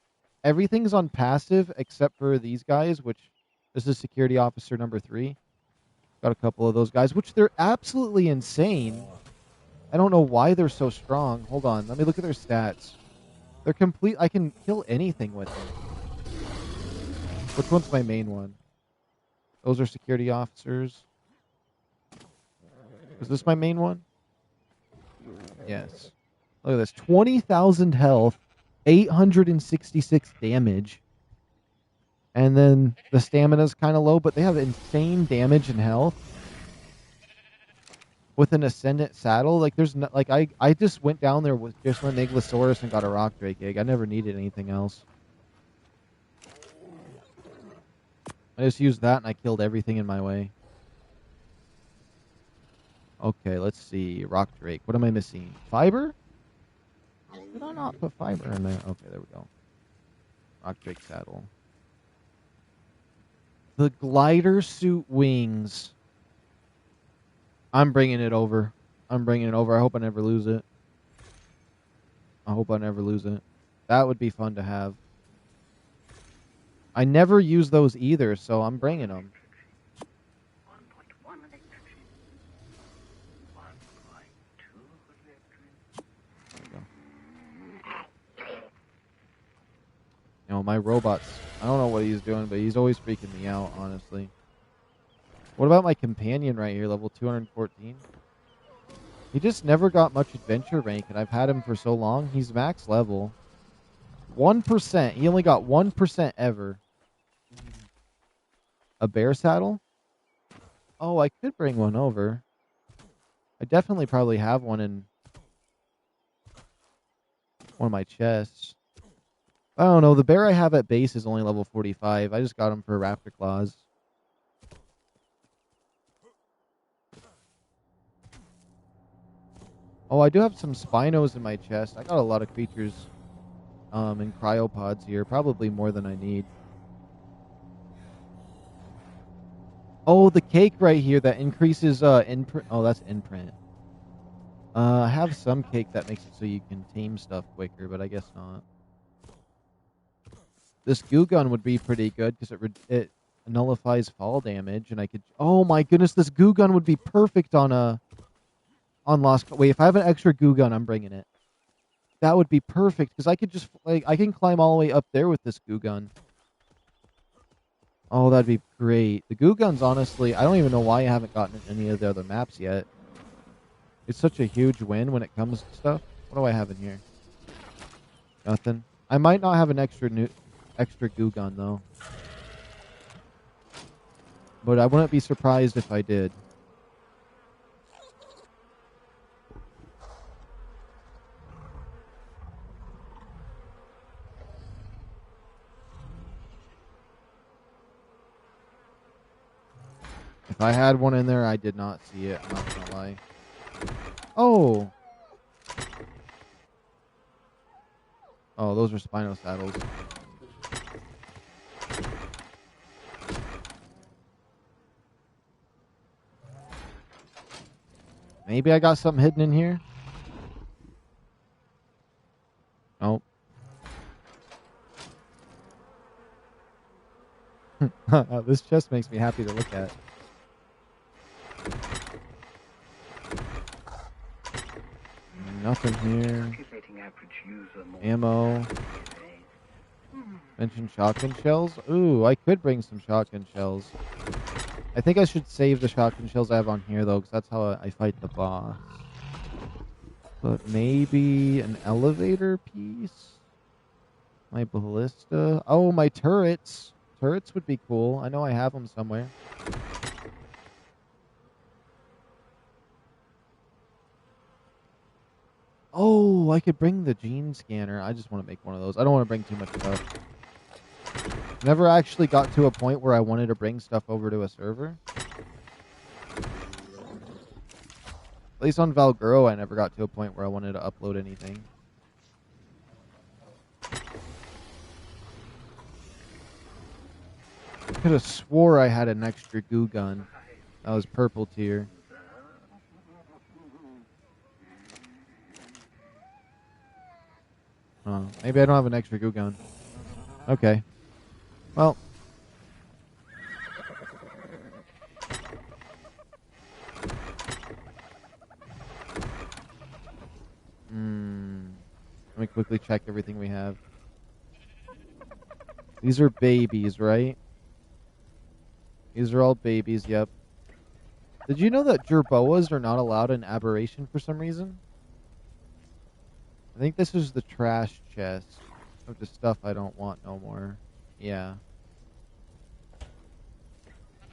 everything's on passive except for these guys, which this is security officer number 3. Got a couple of those guys, which they're absolutely insane. I don't know why they're so strong. Hold on. Let me look at their stats. They're complete. I can kill anything with them. Which one's my main one? Those are security officers. Is this my main one? Yes. Look at this. 20,000 health, 866 damage. And then the stamina's kind of low, but they have insane damage and health. With an Ascendant saddle, like there's no, like I just went down there with just my Megalosaurus and got a Rock Drake egg. I never needed anything else. I just used that and I killed everything in my way. Okay, let's see. Rock Drake. What am I missing? Fiber? Did I not put fiber in there? Okay, there we go. Rock Drake saddle. The glider suit wings. I'm bringing it over. I'm bringing it over. I hope I never lose it. I hope I never lose it. That would be fun to have. I never use those either, so I'm bringing them. You know, my robots, I don't know what he's doing, but he's always freaking me out, honestly. What about my companion right here, level 214? He just never got much adventure rank, and I've had him for so long. He's max level. 1%. He only got 1% ever. A bear saddle? Oh, I could bring one over. I definitely probably have one in one of my chests. I don't know. The bear I have at base is only level 45. I just got him for raptor claws. Oh, I do have some Spinos in my chest. I got a lot of creatures in cryopods here. Probably more than I need. Oh, the cake right here that increases imprint. Oh, that's imprint. I have some cake that makes it so you can tame stuff quicker, but I guess not. This goo gun would be pretty good because it nullifies fall damage, and I could. Oh my goodness, this goo gun would be perfect on Lost. Wait, if I have an extra goo gun, I'm bringing it. That would be perfect because I could just I can climb all the way up there with this goo gun. Oh, that'd be great. The goo guns, honestly, I don't even know why I haven't gotten any of the other maps yet. It's such a huge win when it comes to stuff. What do I have in here? Nothing. I might not have an extra goo gun though, but I wouldn't be surprised if I did. If I had one in there, I did not see it. I'm not gonna lie. Oh. Oh, those are Spino saddles. Maybe I got something hidden in here. Nope. This chest makes me happy to look at. Nothing here. Ammo. Mention shotgun shells. Ooh, I could bring some shotgun shells. I think I should save the shotgun shells I have on here, though, because that's how I fight the boss. But maybe an elevator piece? My ballista. Oh, my turrets. Turrets would be cool. I know I have them somewhere. Oh, I could bring the gene scanner. I just want to make one of those. I don't want to bring too much stuff. Never actually got to a point where I wanted to bring stuff over to a server. At least on Valguro, I never got to a point where I wanted to upload anything. I could have swore I had an extra goo gun. That was purple tier. Oh, maybe I don't have an extra goo gun. Okay. Well. Let me quickly check everything we have. These are babies, right? These are all babies, yep. Did you know that jerboas are not allowed in Aberration for some reason? I think this is the trash chest of the stuff I don't want no more. Yeah.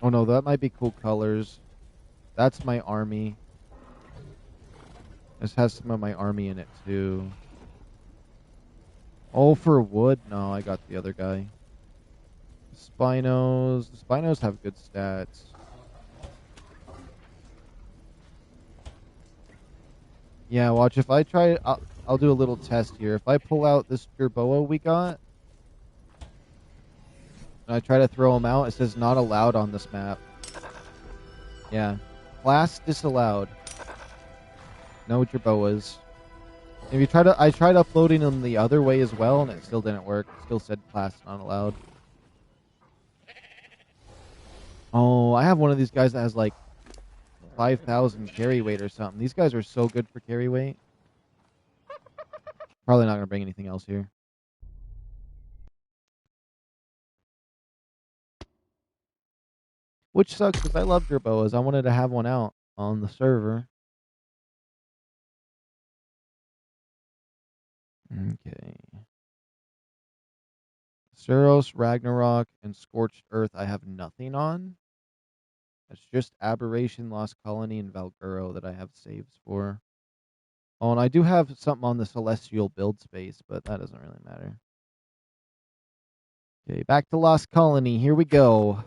Oh no, that might be cool colors. That's my army. This has some of my army in it too. Oh, for wood? No, I got the other guy. Spinos. The Spinos have good stats. Yeah, watch. If I try... I'll do a little test here. If I pull out this Jerboa we got, and I try to throw him out, it says not allowed on this map. Yeah. Class disallowed. No Jerboas. If you I tried uploading them the other way as well, and it still didn't work. It still said class not allowed. Oh, I have one of these guys that has like 5,000 carry weight or something. These guys are so good for carry weight. Probably not going to bring anything else here. Which sucks because I love Jerboas. I wanted to have one out on the server. Okay. Suros, Ragnarok, and Scorched Earth I have nothing on. It's just Aberration, Lost Colony, and Valguro that I have saves for. Oh, and I do have something on the Celestial build space, but that doesn't really matter. Okay, back to Lost Colony. Here we go.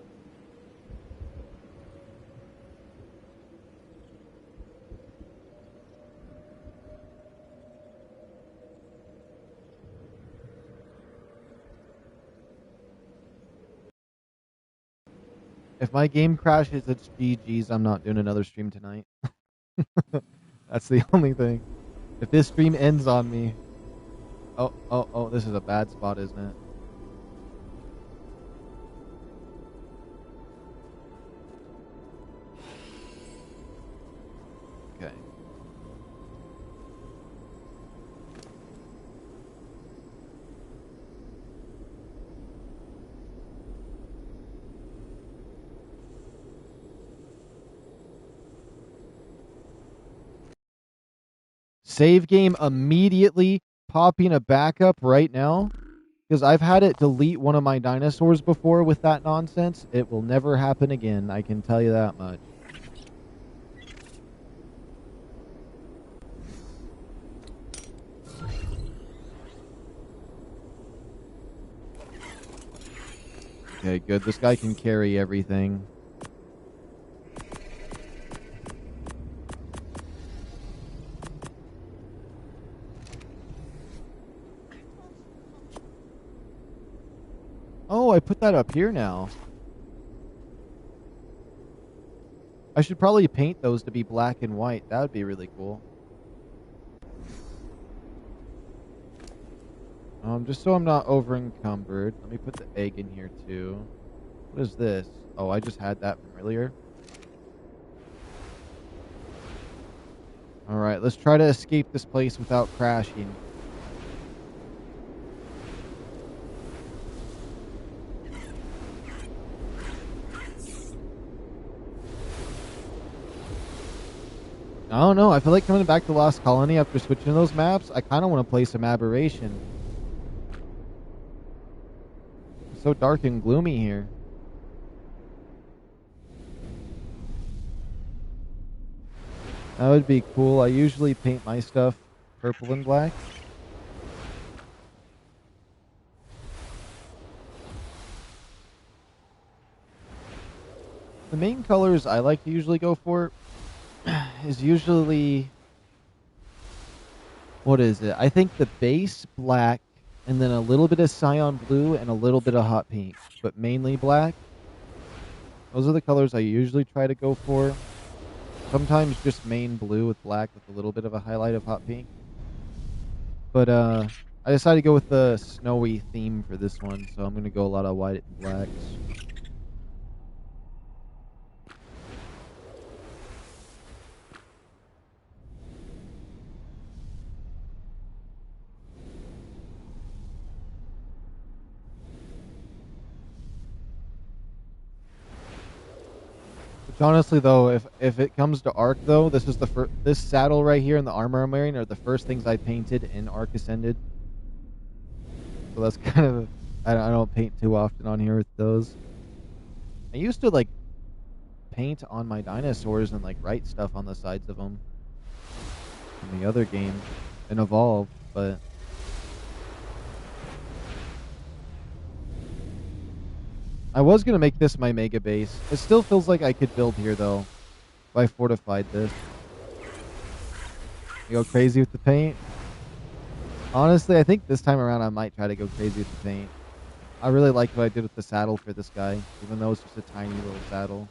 If my game crashes, it's GG's. I'm not doing another stream tonight. That's the only thing. If this stream ends on me... Oh, this is a bad spot, isn't it? Okay. Save game immediately, popping a backup right now. Because I've had it delete one of my dinosaurs before with that nonsense. It will never happen again, I can tell you that much. Okay, good. This guy can carry everything. Oh, I put that up here now. I should probably paint those to be black and white. That would be really cool. Just so I'm not over encumbered. Let me put the egg in here too. What is this? Oh, I just had that from earlier. Alright, let's try to escape this place without crashing. I don't know. I feel like coming back to Lost Colony after switching those maps, I kind of want to play some Aberration. It's so dark and gloomy here. That would be cool. I usually paint my stuff purple and black. The main colors I like to usually go for is usually, what is it? I think the base black and then a little bit of cyan blue and a little bit of hot pink, but mainly black. Those are the colors I usually try to go for. Sometimes just main blue with black with a little bit of a highlight of hot pink. But I decided to go with the snowy theme for this one, so I'm going to go a lot of white and blacks. Honestly, though, if it comes to ARK, though, this is this saddle right here and the armor I'm wearing are the first things I painted in ARK Ascended. So that's kind of I don't paint too often on here with those. I used to like paint on my dinosaurs and like write stuff on the sides of them in the other game in Evolve, but I was going to make this my mega base. It still feels like I could build here, though, if I fortified this. You go crazy with the paint? Honestly, I think this time around I might try to go crazy with the paint. I really like what I did with the saddle for this guy, even though it's just a tiny little saddle.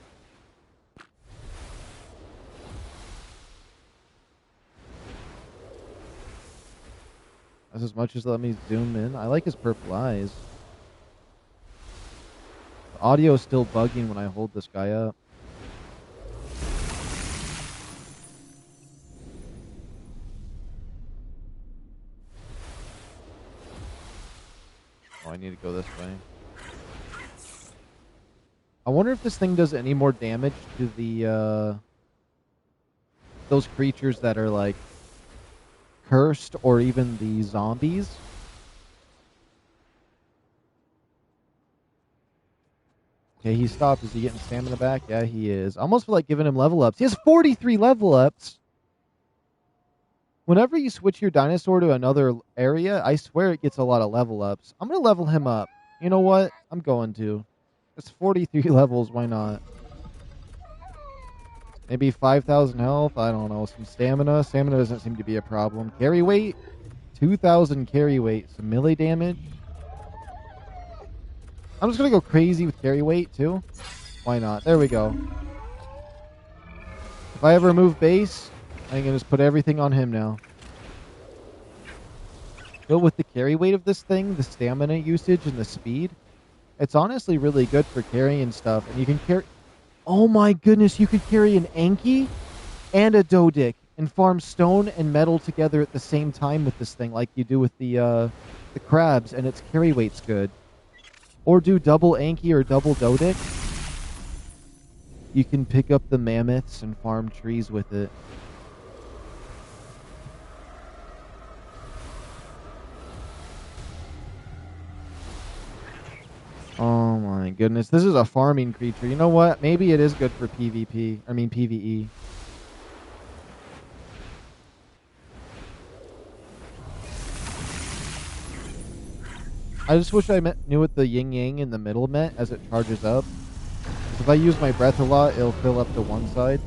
That's as much as let me zoom in. I like his purple eyes. Audio is still bugging when I hold this guy up. Oh, I need to go this way. I wonder if this thing does any more damage to the those creatures that are like cursed or even the zombies. Okay, he stopped. Is he getting stamina back? Yeah, he is. I almost feel like giving him level ups. He has 43 level ups. Whenever you switch your dinosaur to another area, I swear it gets a lot of level ups. I'm going to level him up. You know what? I'm going to. It's 43 levels. Why not? Maybe 5,000 health. I don't know. Some stamina. Stamina doesn't seem to be a problem. Carry weight. 2,000 carry weight. Some melee damage. I'm just going to go crazy with carry weight, too. Why not? There we go. If I ever move base, I can just put everything on him now. But with the carry weight of this thing, the stamina usage, and the speed, it's honestly really good for carrying stuff. And you can carry... Oh my goodness, you could carry an Anki and a Dodic and farm stone and metal together at the same time with this thing, like you do with the crabs, and its carry weight's good. Or do double Anki or double Dodic. You can pick up the mammoths and farm trees with it. Oh my goodness. This is a farming creature. You know what? Maybe it is good for PvP. I mean PvE. I just wish I knew what the yin yang in the middle meant as it charges up. If I use my breath a lot, it'll fill up to one side.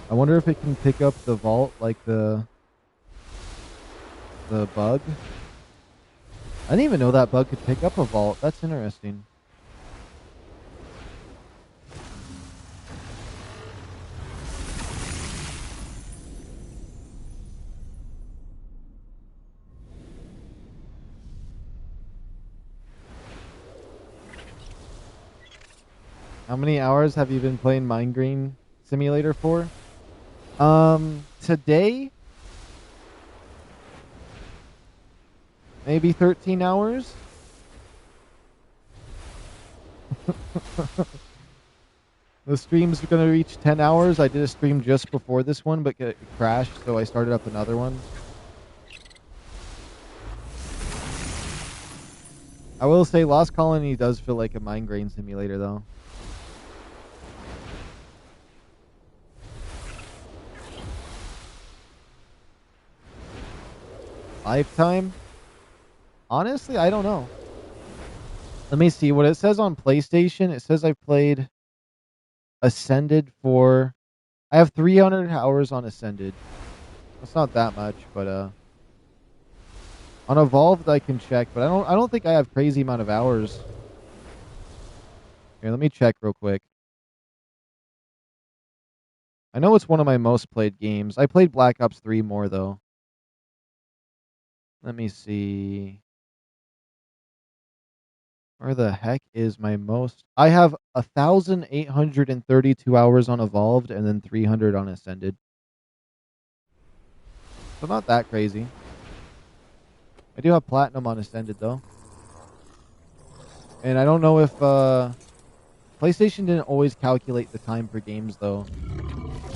I wonder if it can pick up the vault like the bug. I didn't even know that bug could pick up a vault. That's interesting. How many hours have you been playing Mine Green Simulator for? Today, maybe 13 hours. The stream's going to reach 10 hours. I did a stream just before this one, but it crashed, so I started up another one. I will say Lost Colony does feel like a migraine simulator, though. Lifetime? Honestly, I don't know. Let me see what it says on PlayStation. It says I've played Ascended for... I have 300 hours on Ascended. That's not that much, but on Evolved I can check, but I don't think I have crazy amount of hours. Here, let me check real quick. I know it's one of my most played games. I played Black Ops 3 more though. Let me see. Where the heck is my most? I have 1,832 hours on Evolved and then 300 on Ascended. So not that crazy. I do have Platinum on Ascended though. And I don't know if PlayStation didn't always calculate the time for games though.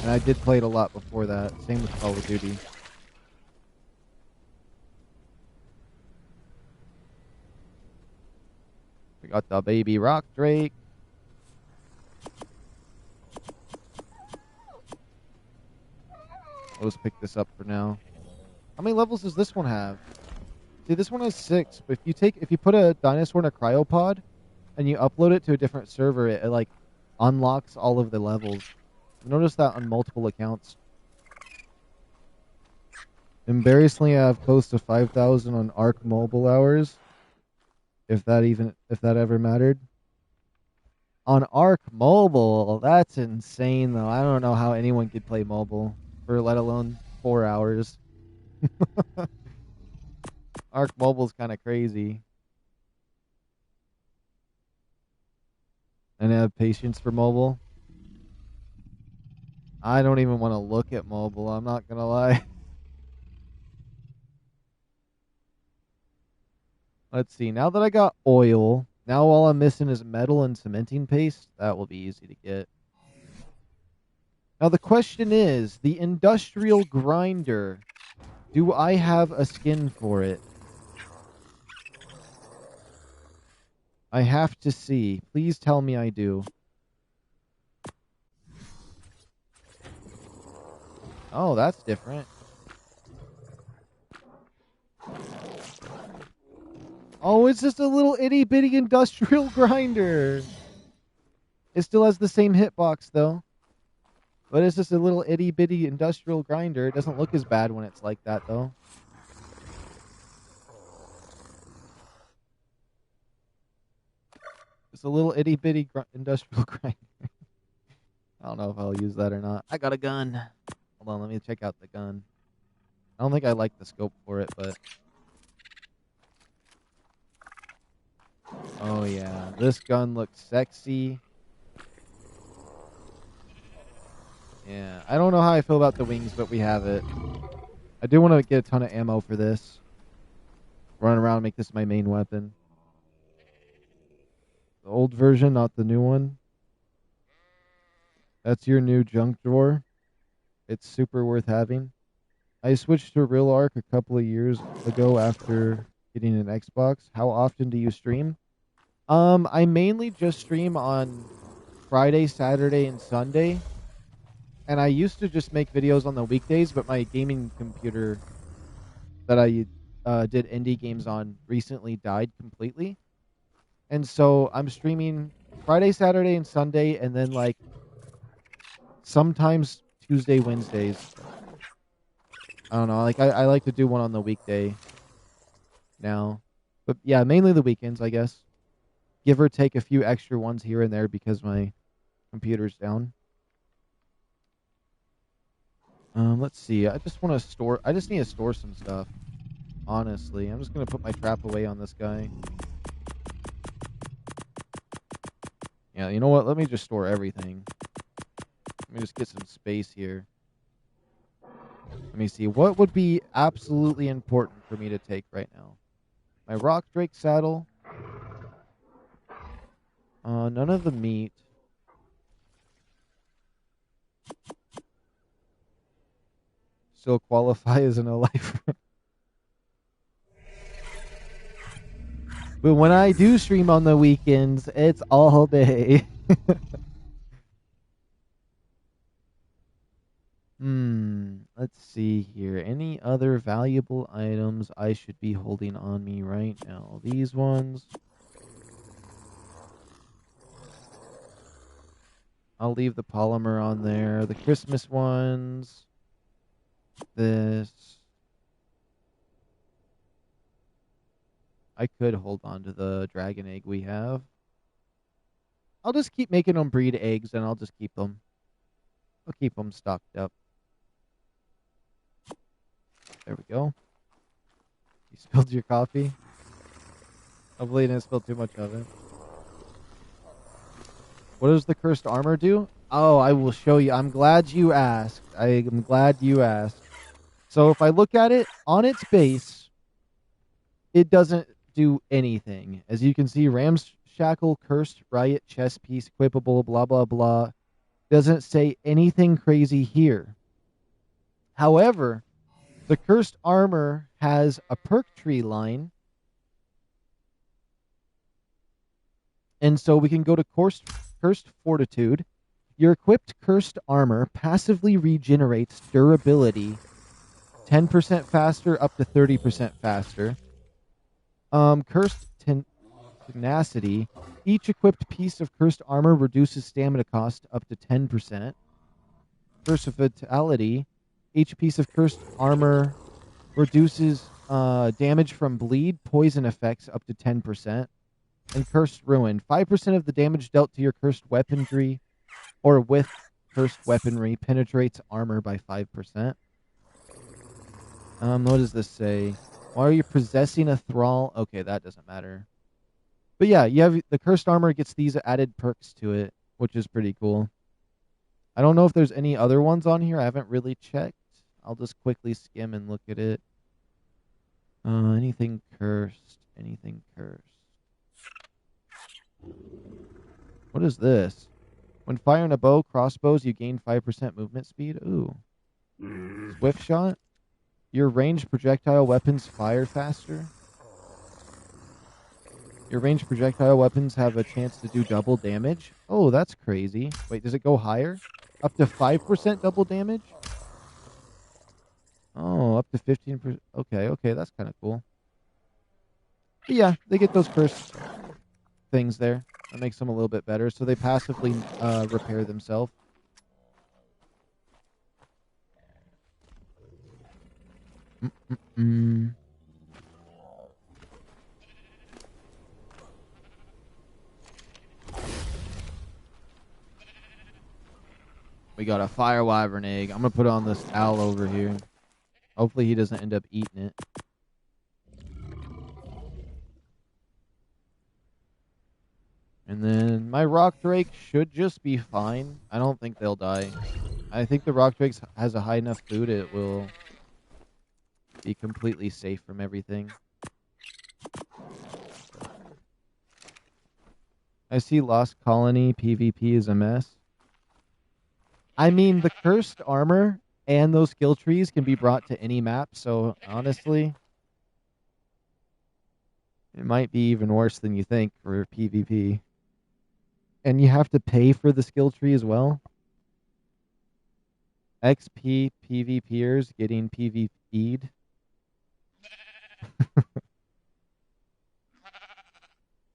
And I did play it a lot before that. Same with Call of Duty. We got the baby rock drake. Let's pick this up for now. How many levels does this one have? See, this one has 6, but if you put a dinosaur in a cryopod and you upload it to a different server, it like unlocks all of the levels. I've noticed that on multiple accounts. Embarrassingly, I have close to 5,000 on ARK mobile hours. If that ever mattered. On ARK mobile, that's insane though. I don't know how anyone could play mobile for let alone 4 hours. ARK mobile's kind of crazy. And I have patience for mobile. I don't even want to look at mobile, I'm not gonna lie. Let's see, now that I got oil, now all I'm missing is metal and cementing paste. That will be easy to get. Now the question is, the industrial grinder, do I have a skin for it? I have to see. Please tell me I do. Oh, that's different. Oh, it's just a little itty bitty industrial grinder. It still has the same hitbox though. But it's just a little itty bitty industrial grinder. It doesn't look as bad when it's like that though. It's a little itty bitty industrial grinder. I don't know if I'll use that or not. I got a gun. Hold on, let me check out the gun. I don't think I like the scope for it, but... Oh yeah, this gun looks sexy. Yeah, I don't know how I feel about the wings, but we have it. I do want to get a ton of ammo for this. Run around and make this my main weapon. The old version, not the new one. That's your new junk drawer. It's super worth having. I switched to Real Arc a couple of years ago after getting an Xbox. How often do you stream? I mainly just stream on Friday, Saturday, and Sunday. And I used to just make videos on the weekdays, but my gaming computer that I did indie games on recently died completely. And so I'm streaming Friday, Saturday, and Sunday, and then like sometimes Tuesday, Wednesdays. I don't know. Like I like to do one on the weekday now. But yeah, mainly the weekends, I guess. Give or take a few extra ones here and there because my computer's down. Let's see. I just need to store some stuff. Honestly, I'm just going to put my trap away on this guy. Yeah, you know what? Let me just store everything. Let me just get some space here. Let me see. What would be absolutely important for me to take right now? My Rock Drake saddle. None of the meat. Still qualify as an life. But when I do stream on the weekends, it's all day. Let's see here. Any other valuable items I should be holding on me right now? These ones. I'll leave the polymer on there. The Christmas ones. This. I could hold on to the dragon egg we have. I'll just keep making them breed eggs, and I'll just keep them. I'll keep them stocked up. There we go. You spilled your coffee? Hopefully you didn't spill too much of it. What does the cursed armor do? Oh, I will show you. I'm glad you asked. I'm glad you asked. So if I look at it, on its base, it doesn't do anything. As you can see, Ramshackle, Cursed, Riot, Chess Piece, Equipable, blah, blah, blah. Doesn't say anything crazy here. However, the cursed armor has a perk tree line. And so we can go to Cursed Fortitude. Your equipped cursed armor passively regenerates durability 10% faster up to 30% faster. Cursed Tenacity. Each equipped piece of cursed armor reduces stamina cost up to 10%. Curse of Vitality. Each piece of cursed armor reduces damage from bleed, poison effects up to 10%. And Cursed Ruin. 5% of the damage dealt to your cursed weaponry or with cursed weaponry penetrates armor by 5%. What does this say? Why are you possessing a thrall? Okay, that doesn't matter. But yeah, you have the cursed armor gets these added perks to it, which is pretty cool. I don't know if there's any other ones on here. I haven't really checked. I'll just quickly skim and look at it. Anything cursed? Anything cursed? What is this? When firing a bow, crossbows, you gain 5% movement speed. Ooh. Swift shot. Your ranged projectile weapons fire faster. Your ranged projectile weapons have a chance to do double damage. Oh, that's crazy. Wait, does it go higher? Up to 5% double damage? Oh, up to 15%. Okay, that's kind of cool. But yeah, they get those cursed things there. That makes them a little bit better. So they passively repair themselves. We got a fire wyvern egg. I'm going to put on this owl over here. Hopefully he doesn't end up eating it. And then my rock drake should just be fine. I don't think they'll die. I think the rock drake has a high enough food it will be completely safe from everything. I see Lost Colony PvP is a mess. I mean, the cursed armor and those skill trees can be brought to any map, so honestly, it might be even worse than you think for PvP. And you have to pay for the skill tree as well. XP PvPers getting PvP'd.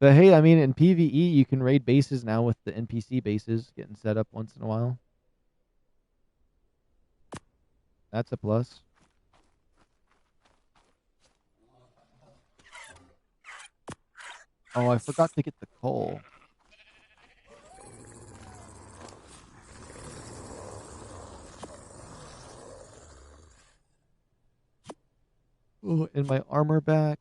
But hey, I mean, in PvE, you can raid bases now with the NPC bases getting set up once in a while. That's a plus. Oh, I forgot to get the coal. Ooh, and my armor back.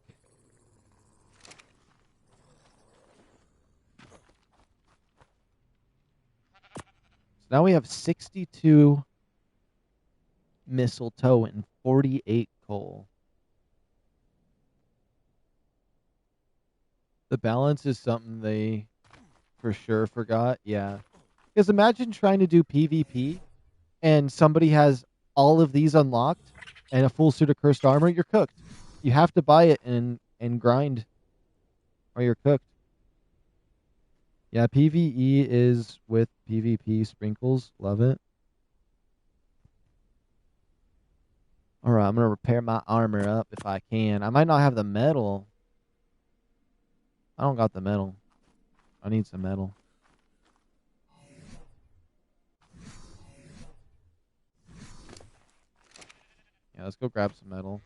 So now we have 62 mistletoe, and 48 coal. The balance is something they for sure forgot. Yeah. Because imagine trying to do PvP and somebody has all of these unlocked and a full suit of cursed armor. You're cooked. You have to buy it and grind or you're cooked. Yeah, PvE is with PvP sprinkles. Love it. Alright, I'm going to repair my armor up if I can. I might not have the metal. I don't got the metal. I need some metal. Yeah, let's go grab some metal.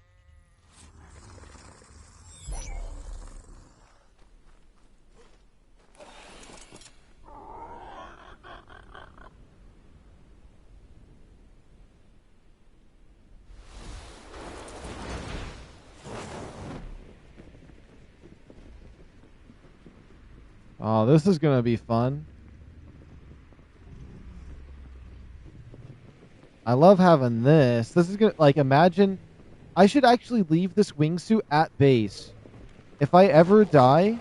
Oh, this is going to be fun. I love having this. This is going to, like, imagine. I should actually leave this wingsuit at base. If I ever die,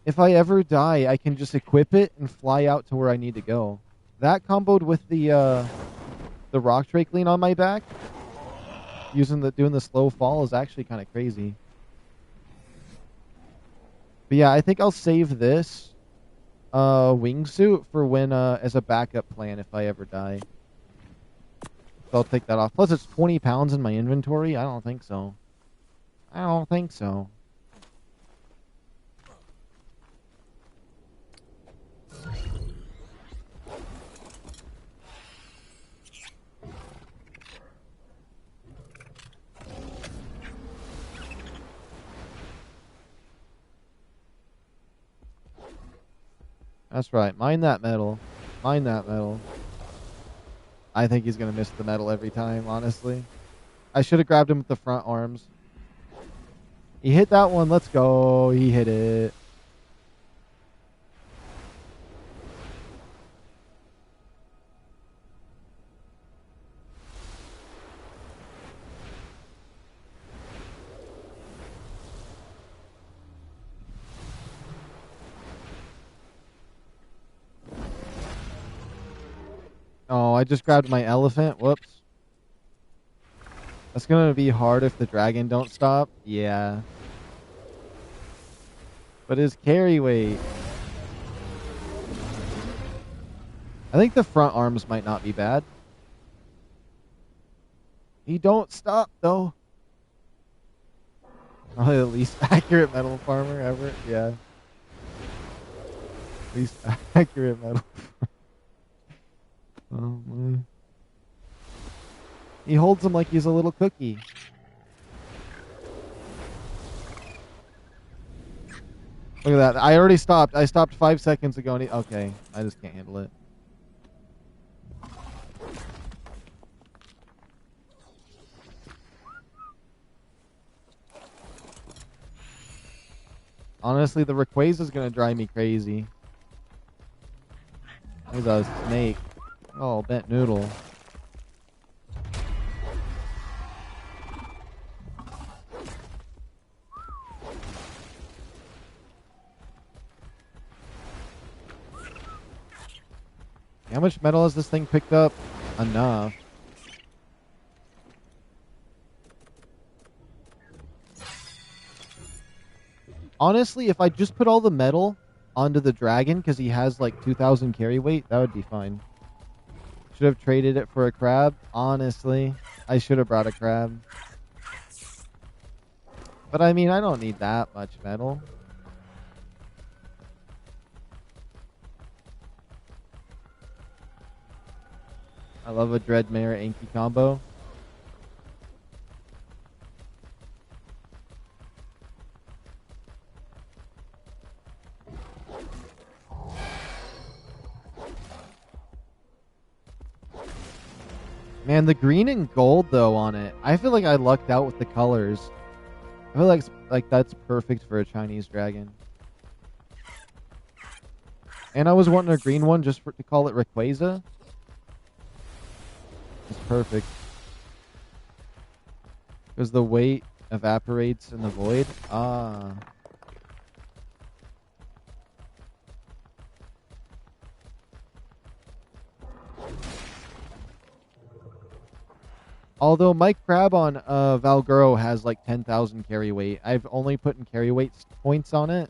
I can just equip it and fly out to where I need to go. That comboed with the rock drake lean on my back, doing the slow fall is actually kind of crazy. But yeah, I think I'll save this wingsuit for when as a backup plan if I ever die. So I'll take that off. Plus, it's 20 pounds in my inventory. I don't think so. I don't think so. That's right. Mine that metal. Mine that metal. I think he's going to miss the metal every time, honestly. I should have grabbed him with the front arms. He hit that one. Let's go. He hit it. Oh, I just grabbed my elephant. Whoops. That's going to be hard if the dragon don't stop. Yeah. But his carry weight. I think the front arms might not be bad. He don't stop, though. Probably the least accurate metal farmer ever. Yeah. Least accurate metal. Oh, my. He holds him like he's a little cookie. Look at that. I already stopped. I stopped 5 seconds ago. And okay. I just can't handle it. Honestly, the Rayquaza is going to drive me crazy. There's a snake. Oh, bent noodle. How much metal has this thing picked up? Enough. Honestly, if I just put all the metal onto the dragon, because he has like 2,000 carry weight, that would be fine. Should have traded it for a crab. Honestly, I should have brought a crab. But I mean, I don't need that much metal. I love a Dreadmare Anki combo. Man, the green and gold though on it. I feel like I lucked out with the colors. I feel like that's perfect for a Chinese dragon. And I was wanting a green one just to call it Rayquaza. It's perfect. Because the weight evaporates in the void. Ah. Although my crab on Valguro has like 10,000 carry weight. I've only put in carry weight points on it.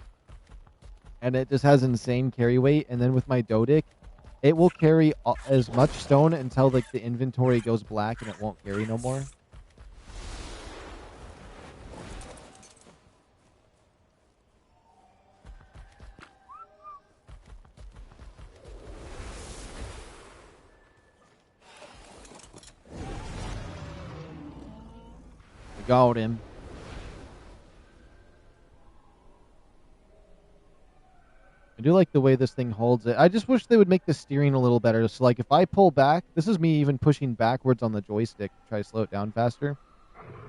And it just has insane carry weight. And then with my Dodic, it will carry as much stone until like the inventory goes black and it won't carry no more. We got him. I do like the way this thing holds it. I just wish they would make the steering a little better. So, like, if I pull back, this is me even pushing backwards on the joystick to try to slow it down faster.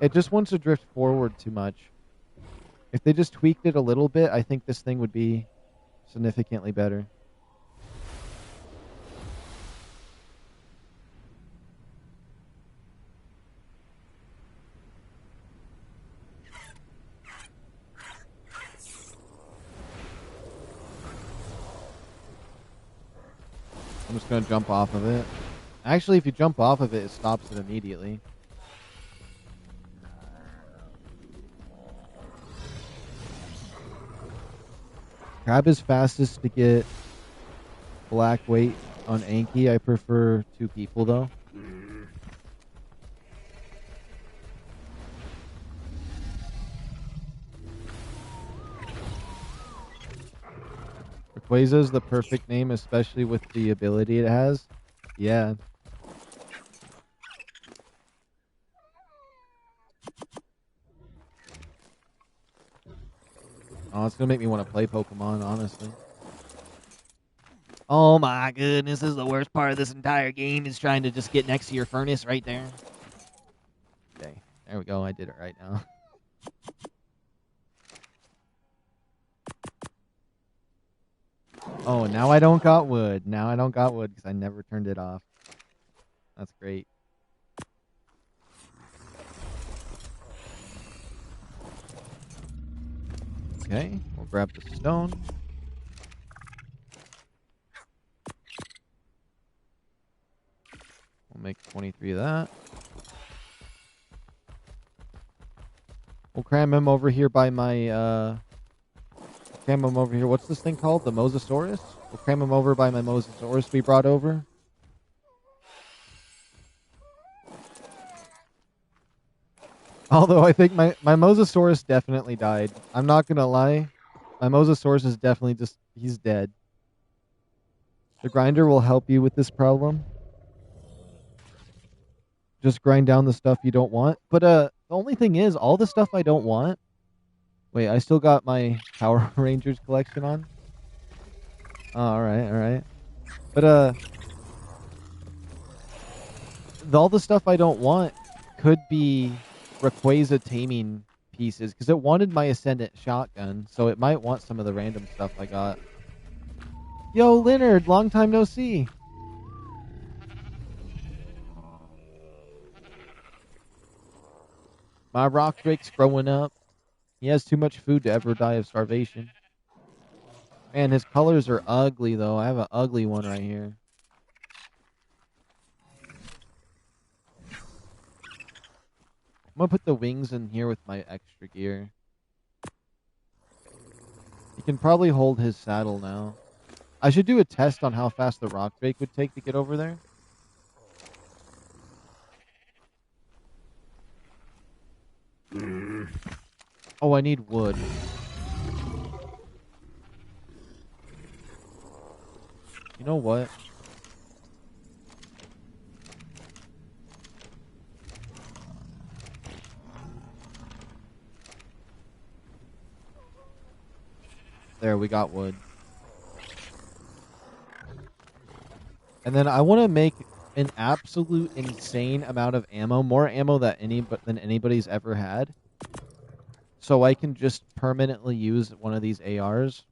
It just wants to drift forward too much. If they just tweaked it a little bit, I think this thing would be significantly better. I'm just going to jump off of it. Actually, if you jump off of it, it stops it immediately. Crab is fastest to get black weight on Anki. I prefer 2 people, though. Rayquaza is the perfect name, especially with the ability it has. Yeah. Oh, it's going to make me want to play Pokemon, honestly. Oh my goodness, this is the worst part of this entire game is trying to just get next to your furnace right there. Okay, there we go. I did it right now. Oh, now I don't got wood. Now I don't got wood because I never turned it off. That's great. Okay, we'll grab the stone. We'll make 23 of that. We'll cram him over here by my, cram him over here. What's this thing called? The Mosasaurus? We'll cram him over by my Mosasaurus we brought over. Although I think my Mosasaurus definitely died. I'm not going to lie. My Mosasaurus is definitely just, he's dead. The grinder will help you with this problem. Just grind down the stuff you don't want. But the only thing is, all the stuff I don't want... Wait, I still got my Power Rangers collection on? Oh, alright. But all the stuff I don't want could be Rayquaza taming pieces, because it wanted my Ascendant shotgun, so it might want some of the random stuff I got. Yo, Leonard, long time no see. My rock drake's growing up. He has too much food to ever die of starvation. Man, his colors are ugly, though. I have an ugly one right here. I'm going to put the wings in here with my extra gear. He can probably hold his saddle now. I should do a test on how fast the rock drake would take to get over there. Oh, I need wood. You know what? There, we got wood. And then I want to make an absolute insane amount of ammo, more ammo than anybody's ever had. So I can just permanently use one of these ARs.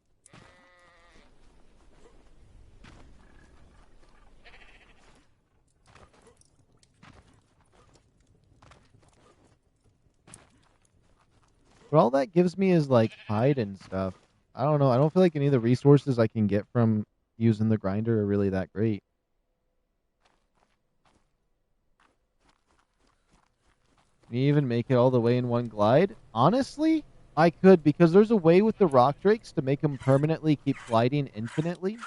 But all that gives me is like hide and stuff. I don't know. I don't feel like any of the resources I can get from using the grinder are really that great. Can you even make it all the way in one glide? Honestly, I could, because there's a way with the rock drakes to make them permanently keep gliding infinitely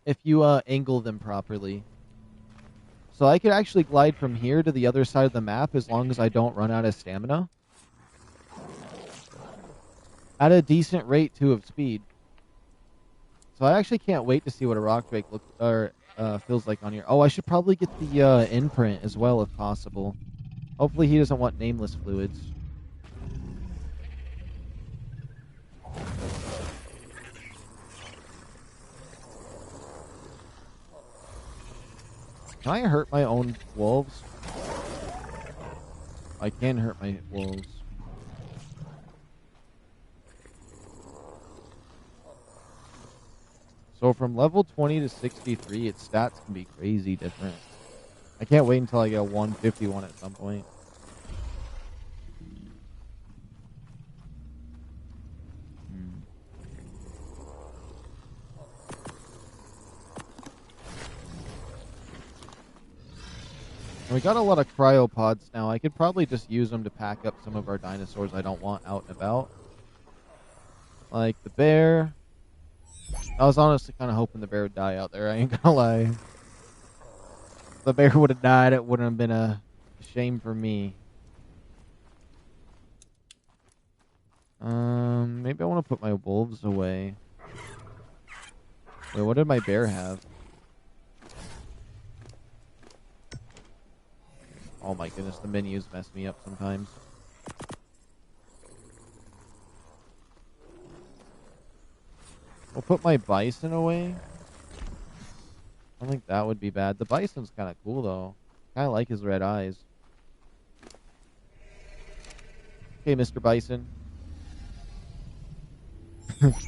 if you angle them properly. So I could actually glide from here to the other side of the map as long as I don't run out of stamina. At a decent rate, too, of speed. So I actually can't wait to see what a rock drake feels like on here. Oh, I should probably get the imprint as well if possible. Hopefully he doesn't want nameless fluids. Can I hurt my own wolves? I can hurt my wolves. So from level 20 to 63, its stats can be crazy different. I can't wait until I get a 151 at some point. We got a lot of cryopods now. I could probably just use them to pack up some of our dinosaurs I don't want out and about. Like the bear. I was honestly kind of hoping the bear would die out there. I ain't gonna lie. If the bear would have died, it wouldn't have been a shame for me. Maybe I want to put my wolves away. Wait, what did my bear have? Oh my goodness, the menus mess me up sometimes. We'll put my bison away. I don't think that would be bad. The bison's kind of cool, though. Kind of like his red eyes. Okay, Mr. Bison.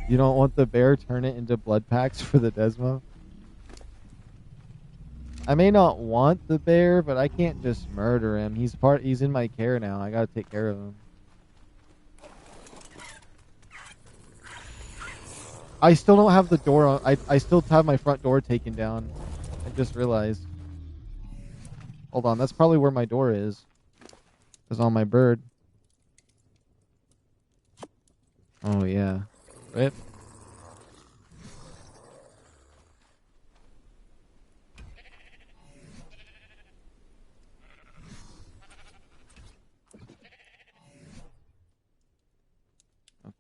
You don't want the bear? Turn it into blood packs for the Desmo? I may not want the bear, but I can't just murder him. He's in my care now. I gotta take care of him. I still don't have the door on. I still have my front door taken down. I just realized. Hold on, that's probably where my door is. It's on my bird. Oh yeah. Rip.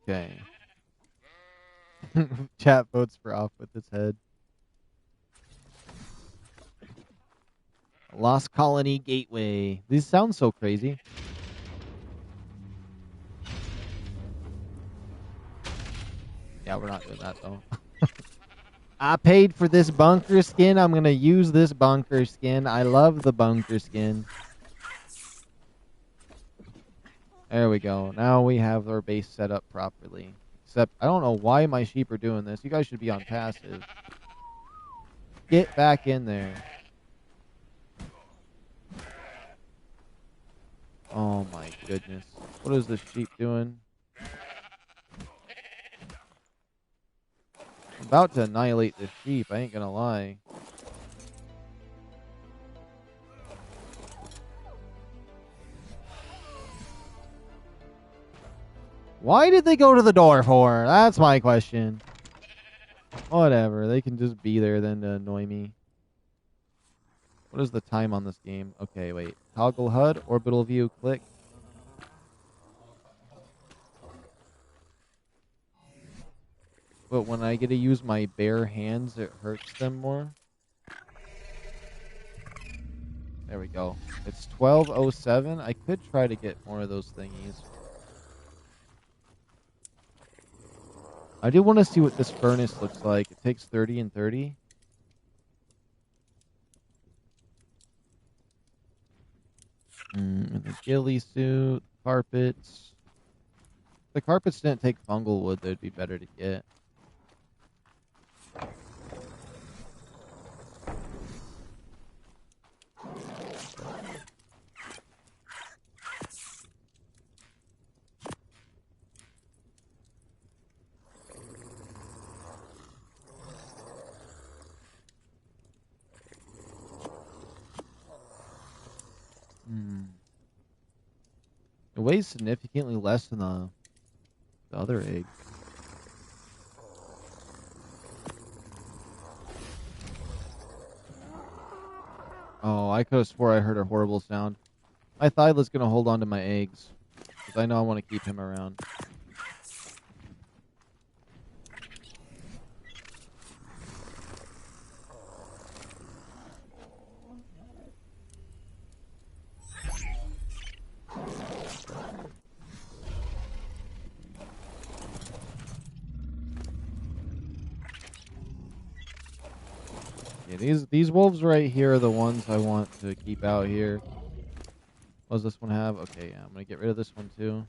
Okay. Chat votes for off with its head. Lost Colony Gateway. These sound so crazy. Yeah, we're not doing that though. I paid for this bunker skin. I'm gonna use this bunker skin. I love the bunker skin. There we go. Now we have our base set up properly. Except, I don't know why my sheep are doing this. You guys should be on passive. Get back in there. Oh my goodness. What is this sheep doing? I'm about to annihilate this sheep. I ain't gonna lie. Why did they go to the door for? That's my question. Whatever. They can just be there then to annoy me. What is the time on this game? Okay, wait. Toggle HUD, orbital view, click. But when I get to use my bare hands, it hurts them more. There we go. It's 12:07. I could try to get more of those thingies. I do want to see what this furnace looks like. It takes 30 and 30. The ghillie suit, carpets. If the carpets didn't take fungal wood, they'd be better to get. It weighs significantly less than the other egg. Oh, I could have swore I heard a horrible sound. My Thyla's gonna hold on to my eggs. Because I know I want to keep him around. Yeah, these wolves right here are the ones I want to keep out here. What does this one have? Okay, yeah, I'm gonna get rid of this one too.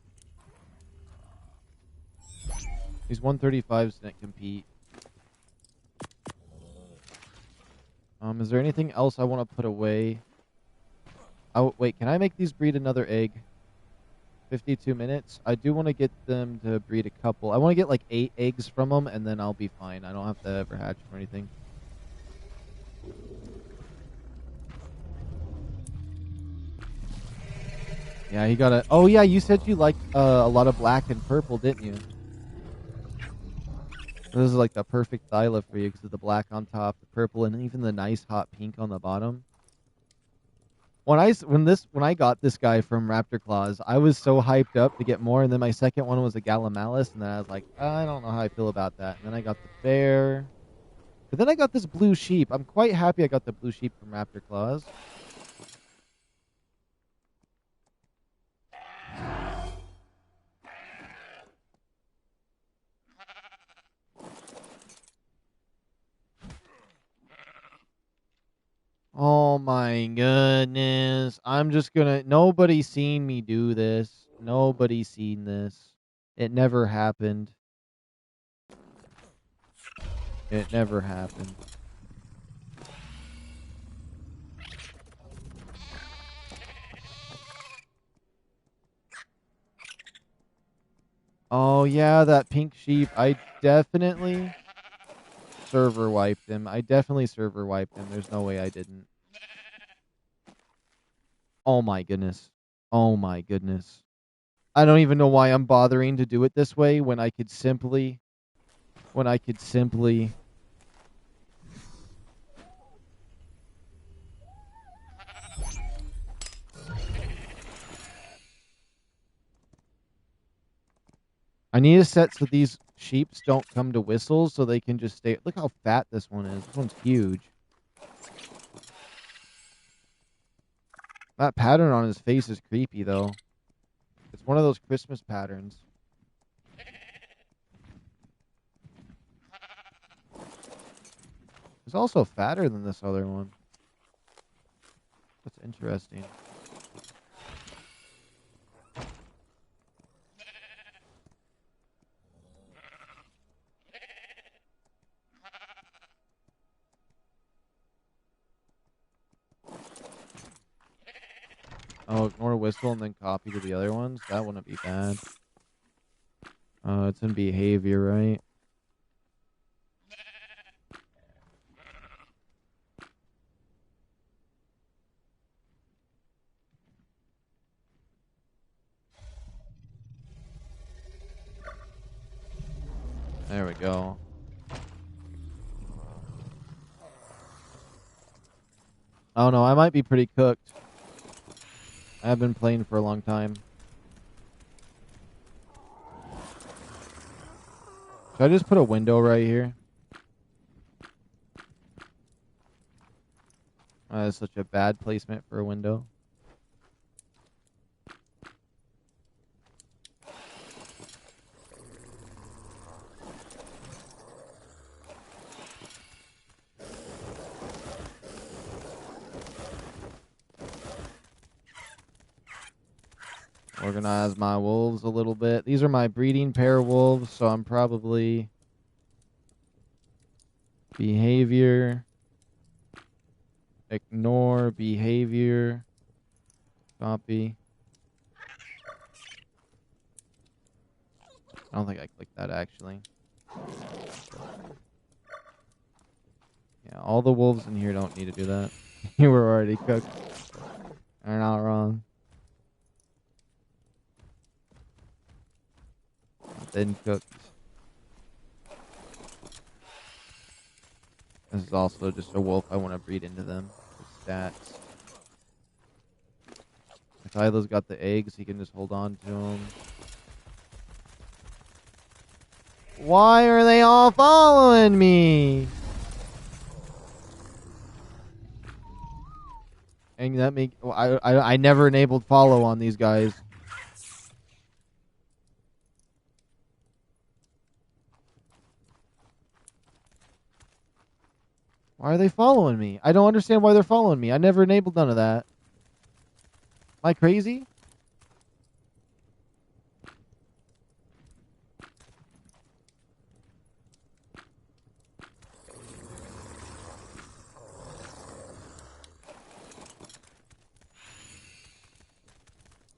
These 135s didn't compete. Is there anything else I want to put away? Oh, wait, can I make these breed another egg? 52 minutes? I do want to get them to breed a couple. I want to get like 8 eggs from them, and then I'll be fine. I don't have to ever hatch or anything. Yeah, he got a... Oh, yeah, you said you liked a lot of black and purple, didn't you? This is like the perfect Thyla for you because of the black on top, the purple, and even the nice hot pink on the bottom. When I got this guy from Raptor Claws, I was so hyped up to get more, and then my second one was a Gallimimus, and then I was like, I don't know how I feel about that. And then I got the bear, but then I got this blue sheep. I'm quite happy I got the blue sheep from Raptor Claws. Oh my goodness. I'm just gonna... Nobody's seen me do this. Nobody's seen this. It never happened. It never happened. Oh yeah, that pink sheep. I definitely server wiped him. I definitely server wiped him. There's no way I didn't. Oh my goodness. Oh my goodness. I don't even know why I'm bothering to do it this way when I could simply... I need to set so these sheeps don't come to whistles so they can just stay... Look how fat this one is. This one's huge. That pattern on his face is creepy, though. It's one of those Christmas patterns. It's also fatter than this other one. That's interesting. Oh, ignore whistle and then copy to the other ones? That wouldn't be bad. It's in behavior, right? There we go. Oh no, I might be pretty cooked. I have been playing for a long time. Should I just put a window right here? That's such a bad placement for a window. Organize my wolves a little bit. These are my breeding pair wolves, so I'm probably... Behavior. Ignore behavior. Copy. I don't think I clicked that, actually. Yeah, all the wolves in here don't need to do that. You were already cooked. You're not wrong. been cooked. This is also just a wolf. I want to breed into them. For stats. If Ilo's got the eggs, he can just hold on to them. Why are they all following me? And that make I never enabled follow on these guys. Why are they following me? I don't understand why they're following me. I never enabled none of that. Am I crazy?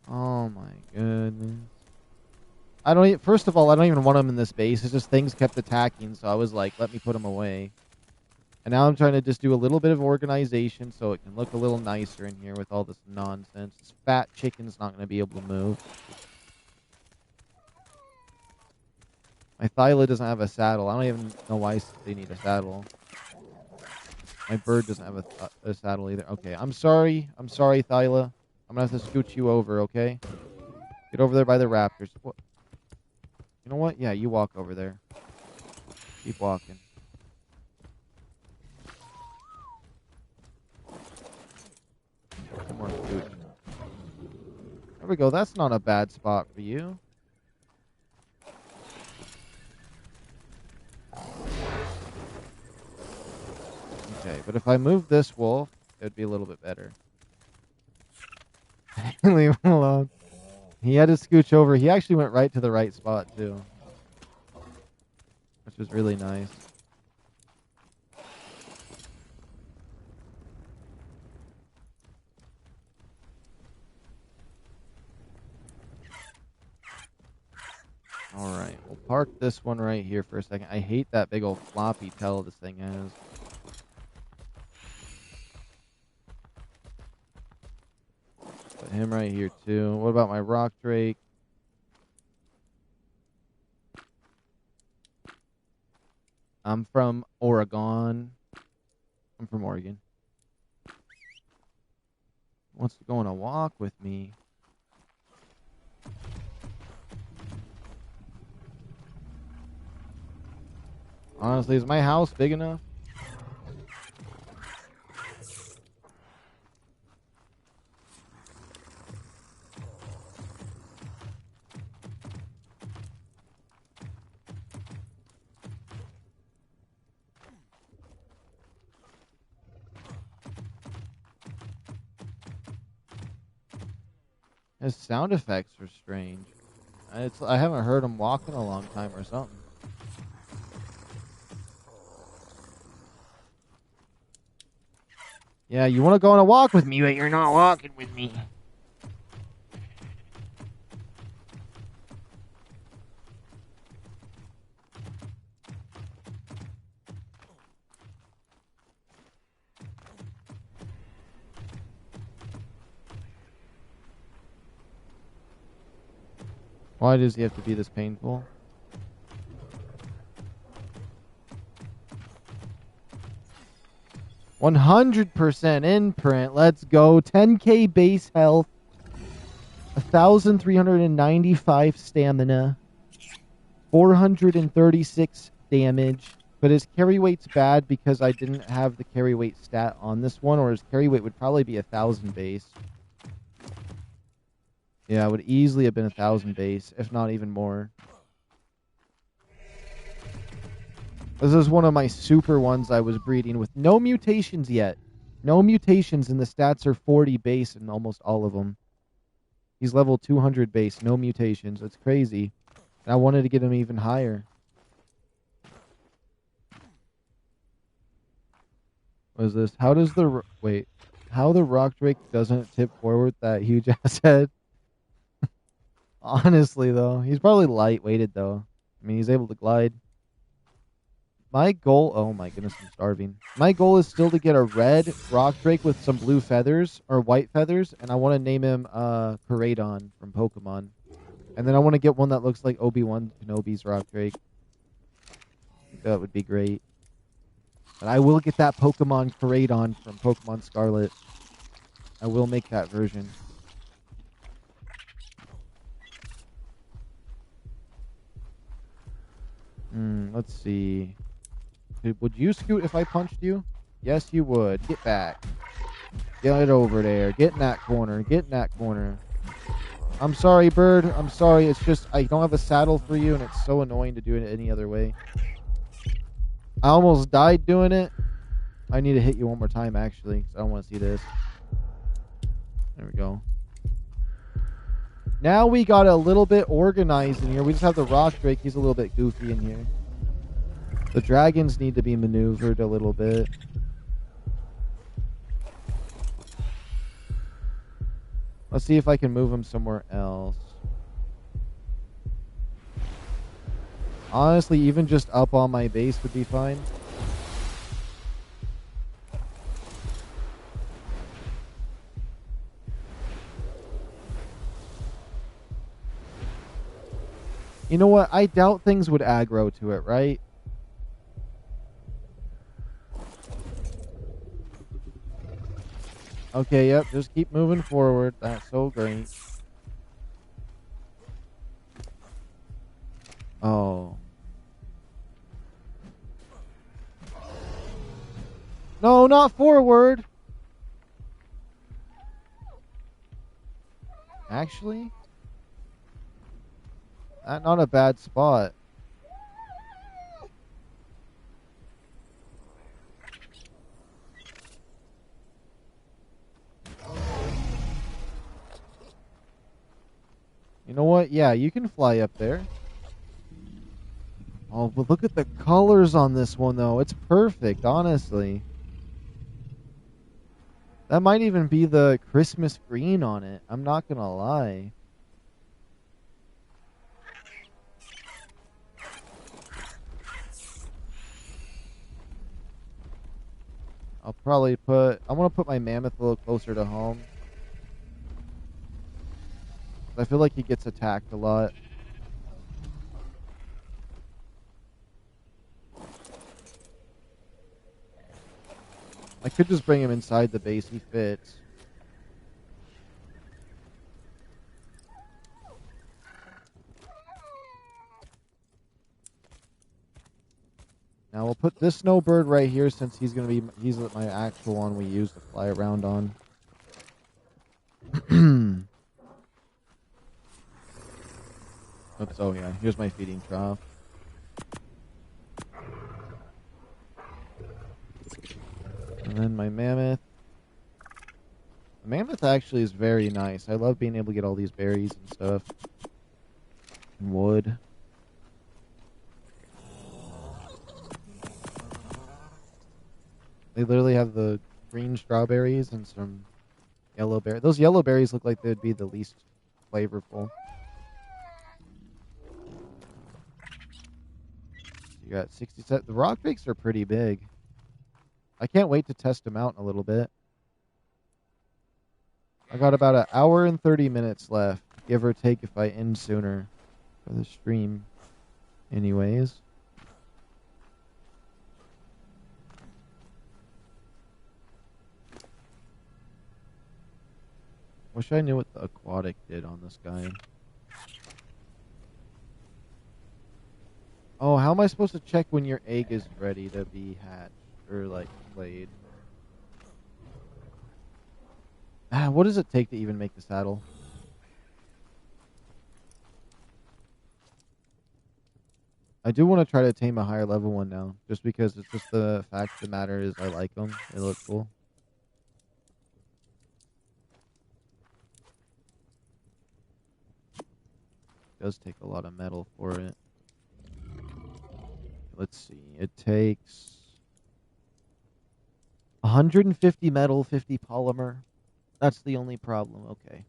Oh my goodness. First of all, I don't even want them in this base. It's just things kept attacking, so I was like, let me put them away. And now I'm trying to just do a little bit of organization so it can look a little nicer in here with all this nonsense. This fat chicken's not going to be able to move. My Thyla doesn't have a saddle. I don't even know why they need a saddle. My bird doesn't have a saddle either. Okay, I'm sorry. I'm sorry, Thyla. I'm going to have to scoot you over, okay? Get over there by the raptors. What? You know what? Yeah, you walk over there. Keep walking. More food. There we go. That's not a bad spot for you. Okay, but if I move this wolf, it would be a little bit better. Leave him alone. He had to scooch over. He actually went right to the right spot, too. Which was really nice. Alright, we'll park this one right here for a second. I hate that big old floppy tail this thing has. Put him right here too. What about my rock drake? I'm from Oregon. I'm from Oregon. Wants to go on a walk with me. Honestly, is my house big enough? His sound effects are strange. I haven't heard him walk in a long time or something. Yeah, you want to go on a walk with me, but you're not walking with me. Why does he have to be this painful? %100% imprint. Let's go. 10k base health. 1,395 stamina. 436 damage. But his carry weight's bad because I didn't have the carry weight stat on this one, or his carry weight would probably be 1,000 base. Yeah, it would easily have been 1,000 base, if not even more. This is one of my super ones I was breeding with no mutations yet. No mutations, and the stats are 40 base in almost all of them. He's level 200 base, no mutations. It's crazy. And I wanted to get him even higher. What is this? How does the... Wait. How the rock drake doesn't tip forward that huge ass head? Honestly, though. He's probably light-weighted, though. I mean, he's able to glide. My goal... Oh, my goodness, I'm starving. My goal is still to get a red rock drake with some blue feathers, or white feathers, and I want to name him Koraidon from Pokemon. And then I want to get one that looks like Obi-Wan Kenobi's rock drake. That would be great. But I will get that Pokemon Koraidon from Pokemon Scarlet. I will make that version. Let's see. Would you scoot if I punched you? Yes, you would. Get back. Get over there. Get in that corner. Get in that corner. I'm sorry, bird. I'm sorry. It's just I don't have a saddle for you, and it's so annoying to do it any other way. I almost died doing it. I need to hit you one more time, actually, because I don't want to see this. There we go. Now we got a little bit organized in here. We just have the rock drake. He's a little bit goofy in here. The dragons need to be maneuvered a little bit. Let's see if I can move them somewhere else. Honestly, even just up on my base would be fine. You know what? I doubt things would aggro to it, right? Okay, yep, just keep moving forward. That's so great. Oh. No, not forward. Actually, that's not a bad spot. You know what? Yeah, you can fly up there. Oh, but look at the colors on this one, though. It's perfect, honestly. That might even be the Christmas green on it. I'm not going to lie. I'll probably I want to put my mammoth a little closer to home. I feel like he gets attacked a lot. I could just bring him inside the base. He fits. Now we'll put this snowbird right here since he's my actual one we use to fly around on. Oops, oh yeah, here's my feeding trough. And then my mammoth. The mammoth actually is very nice. I love being able to get all these berries and stuff. And wood. They literally have the green strawberries and some yellow berries. Those yellow berries look like they'd be the least flavorful. You got 67. The rock drakes are pretty big. I can't wait to test them out in a little bit. I got about an hour and 30 minutes left, give or take if I end sooner for the stream. Anyways. Wish I knew what the aquatic did on this guy. Oh, how am I supposed to check when your egg is ready to be hatched or like laid? What does it take to even make the saddle? I do want to try to tame a higher level one now, just because it's just the fact of the matter is I like them. They look cool. It does take a lot of metal for it. Let's see. It takes 150 metal, 50 polymer. That's the only problem. Okay.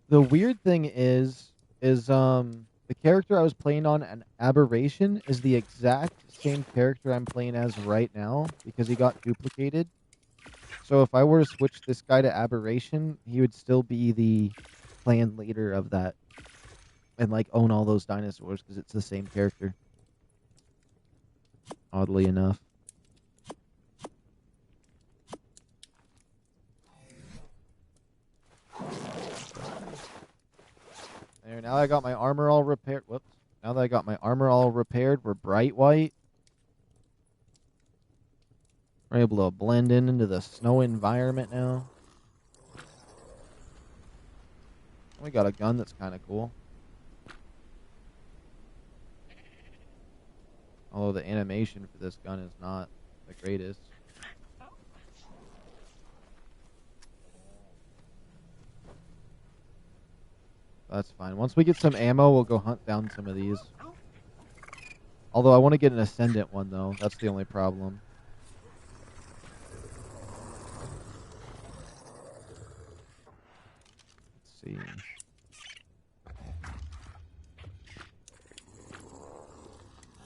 The weird thing is the character I was playing on an Aberration is the exact same character I'm playing as right now because he got duplicated. So if I were to switch this guy to Aberration, he would still be the clan leader of that. And, like, own all those dinosaurs, because it's the same character. Oddly enough. There, now that I got my armor all repaired. Whoops. Now that I got my armor all repaired, we're bright white. We're able to blend in into the snow environment now. We got a gun that's kind of cool. Although the animation for this gun is not the greatest. That's fine. Once we get some ammo, we'll go hunt down some of these. Although I want to get an Ascendant one, though. That's the only problem. Let's see.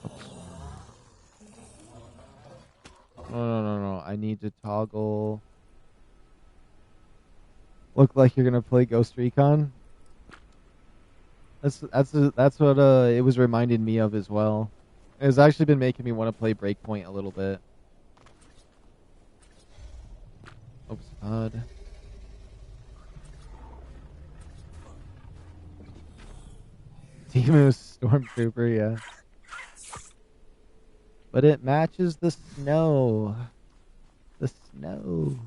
Oops. No. I need to toggle. Look like you're gonna play Ghost Recon. That's what it was reminding me of as well. It's actually been making me want to play Breakpoint a little bit. Oops, God. Timu Stormtrooper, yeah. But it matches the snow. The snow.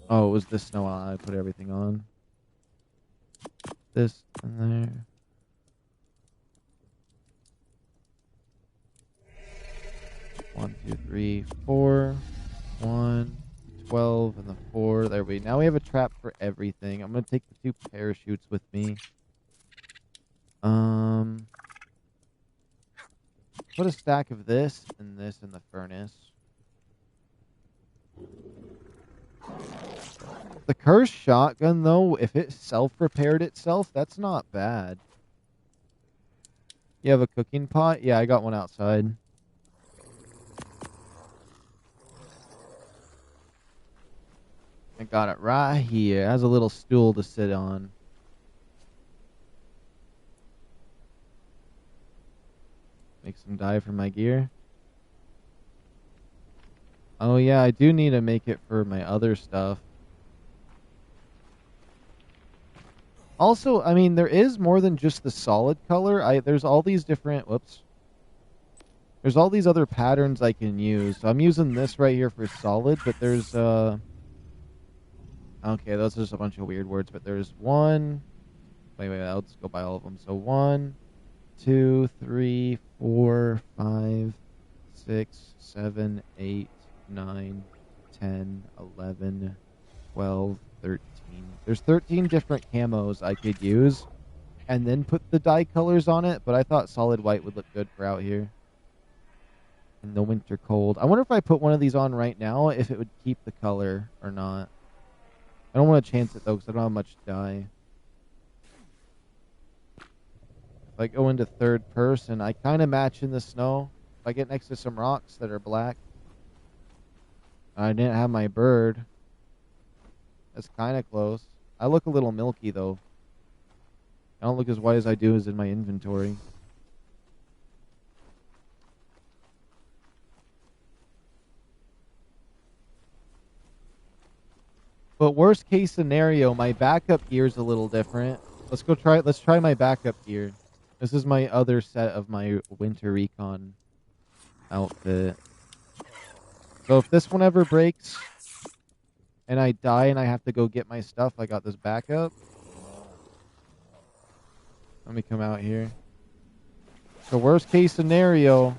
Oh, it was the snow I put everything on. This in there. One, two, three, four. 1, 12, and the 4. There we go. Now we have a trap for everything. I'm going to take the 2 parachutes with me. Put a stack of this and this in the furnace. The cursed shotgun, though, if it self-repaired itself, that's not bad. You have a cooking pot? Yeah, I got one outside. I got it right here. It has a little stool to sit on. Make some dye for my gear. Oh yeah, I do need to make it for my other stuff. Also, I mean, there is more than just the solid color. There's all these different... Whoops. There's all these other patterns I can use. So I'm using this right here for solid, but there's... Okay, those are just a bunch of weird words, but there's one... Wait, I'll just go by all of them. So 1, 2, 3, 4, 5, 6, 7, 8, 9, 10, 11, 12, 13. There's 13 different camos I could use and then put the dye colors on it, but I thought solid white would look good for out here in the winter cold. I wonder if I put one of these on right now, if it would keep the color or not. I don't want to chance it, though, because I don't have much dye. If I go into third person, I kind of match in the snow. If I get next to some rocks that are black. I didn't have my bird. That's kind of close. I look a little milky, though. I don't look as white as I do as in my inventory. But worst case scenario, my backup gear is a little different. Let's try my backup gear. This is my other set of my winter recon outfit. So if this one ever breaks and I die and I have to go get my stuff, I got this backup. Let me come out here. So worst case scenario,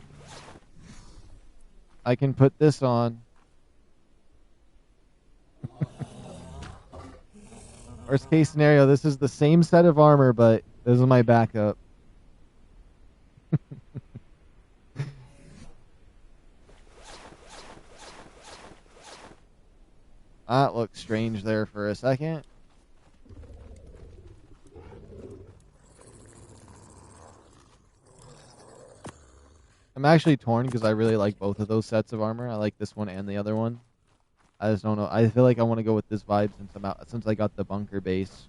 I can put this on. Worst case scenario, this is the same set of armor, but this is my backup. That looked strange there for a second. I'm actually torn because I really like both of those sets of armor. I like this one and the other one. I just don't know. I feel like I want to go with this vibe since I got the bunker base.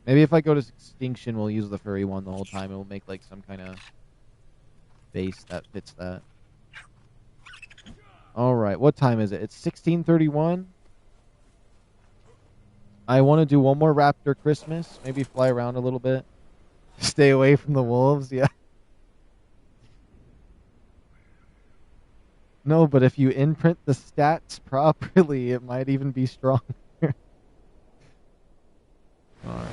Maybe if I go to Extinction, we'll use the furry one the whole time. It will make like some kind of base that fits that. All right, what time is it? It's 16:31. I want to do one more Raptor Christmas. Maybe fly around a little bit. Stay away from the wolves. Yeah. No, but if you imprint the stats properly, it might even be stronger. Alright.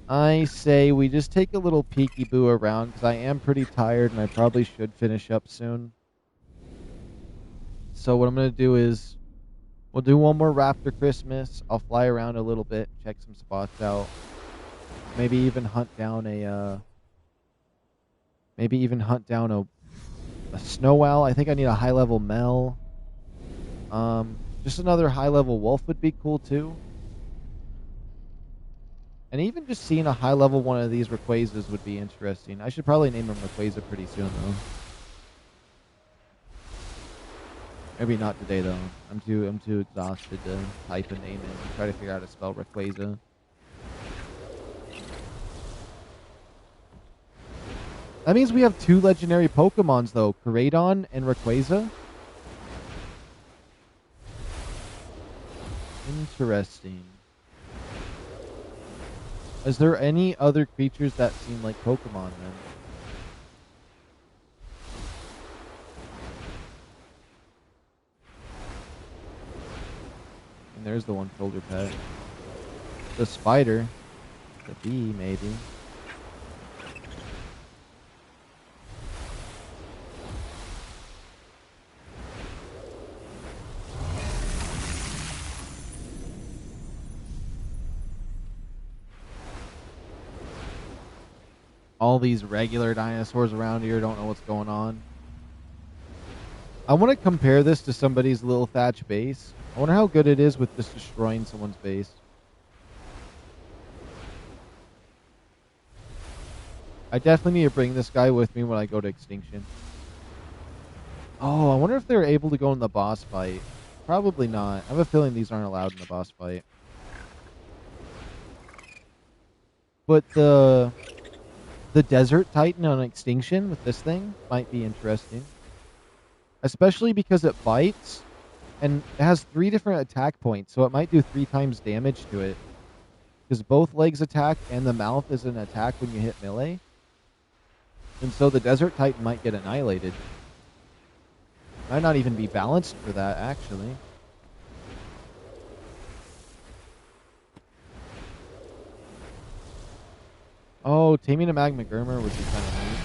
I say we just take a little peekaboo around because I am pretty tired and I probably should finish up soon. So what I'm going to do is we'll do one more Raptor Christmas. I'll fly around a little bit, check some spots out. Maybe even hunt down a snow owl. I think I need a high level Mel. Just another high level wolf would be cool too. And even just seeing a high level one of these Rayquazas would be interesting. I should probably name him Rayquaza pretty soon though. Maybe not today though. I'm too exhausted to type a name in and try to figure out how to spell Rayquaza. That means we have two legendary Pokemons though, Koraidon and Rayquaza. Interesting. Is there any other creatures that seem like Pokemon then? And there's the one shoulder pet. The spider. The bee, maybe. All these regular dinosaurs around here don't know what's going on. I want to compare this to somebody's little thatch base. I wonder how good it is with just destroying someone's base. I definitely need to bring this guy with me when I go to Extinction. Oh, I wonder if they're able to go in the boss fight. Probably not. I have a feeling these aren't allowed in the boss fight. But the Desert Titan on Extinction with this thing might be interesting. Especially because it bites, and it has 3 different attack points, so it might do 3 times damage to it. Because both legs attack and the mouth is an attack when you hit melee. And so the Desert Titan might get annihilated. Might not even be balanced for that, actually. Oh, taming a Magma Gurmer would be kind of neat.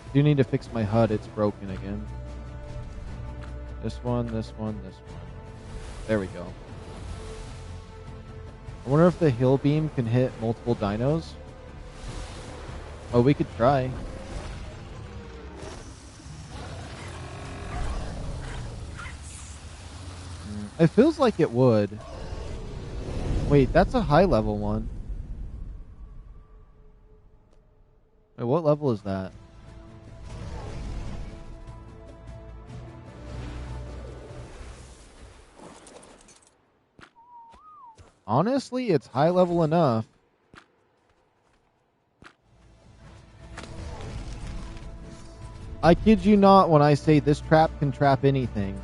I do need to fix my HUD. It's broken again. This one, this one, this one. There we go. I wonder if the Hill Beam can hit multiple dinos. Oh, we could try. It feels like it would. Wait, that's a high level one. Wait, what level is that? Honestly, it's high level enough. I kid you not when I say this trap can trap anything.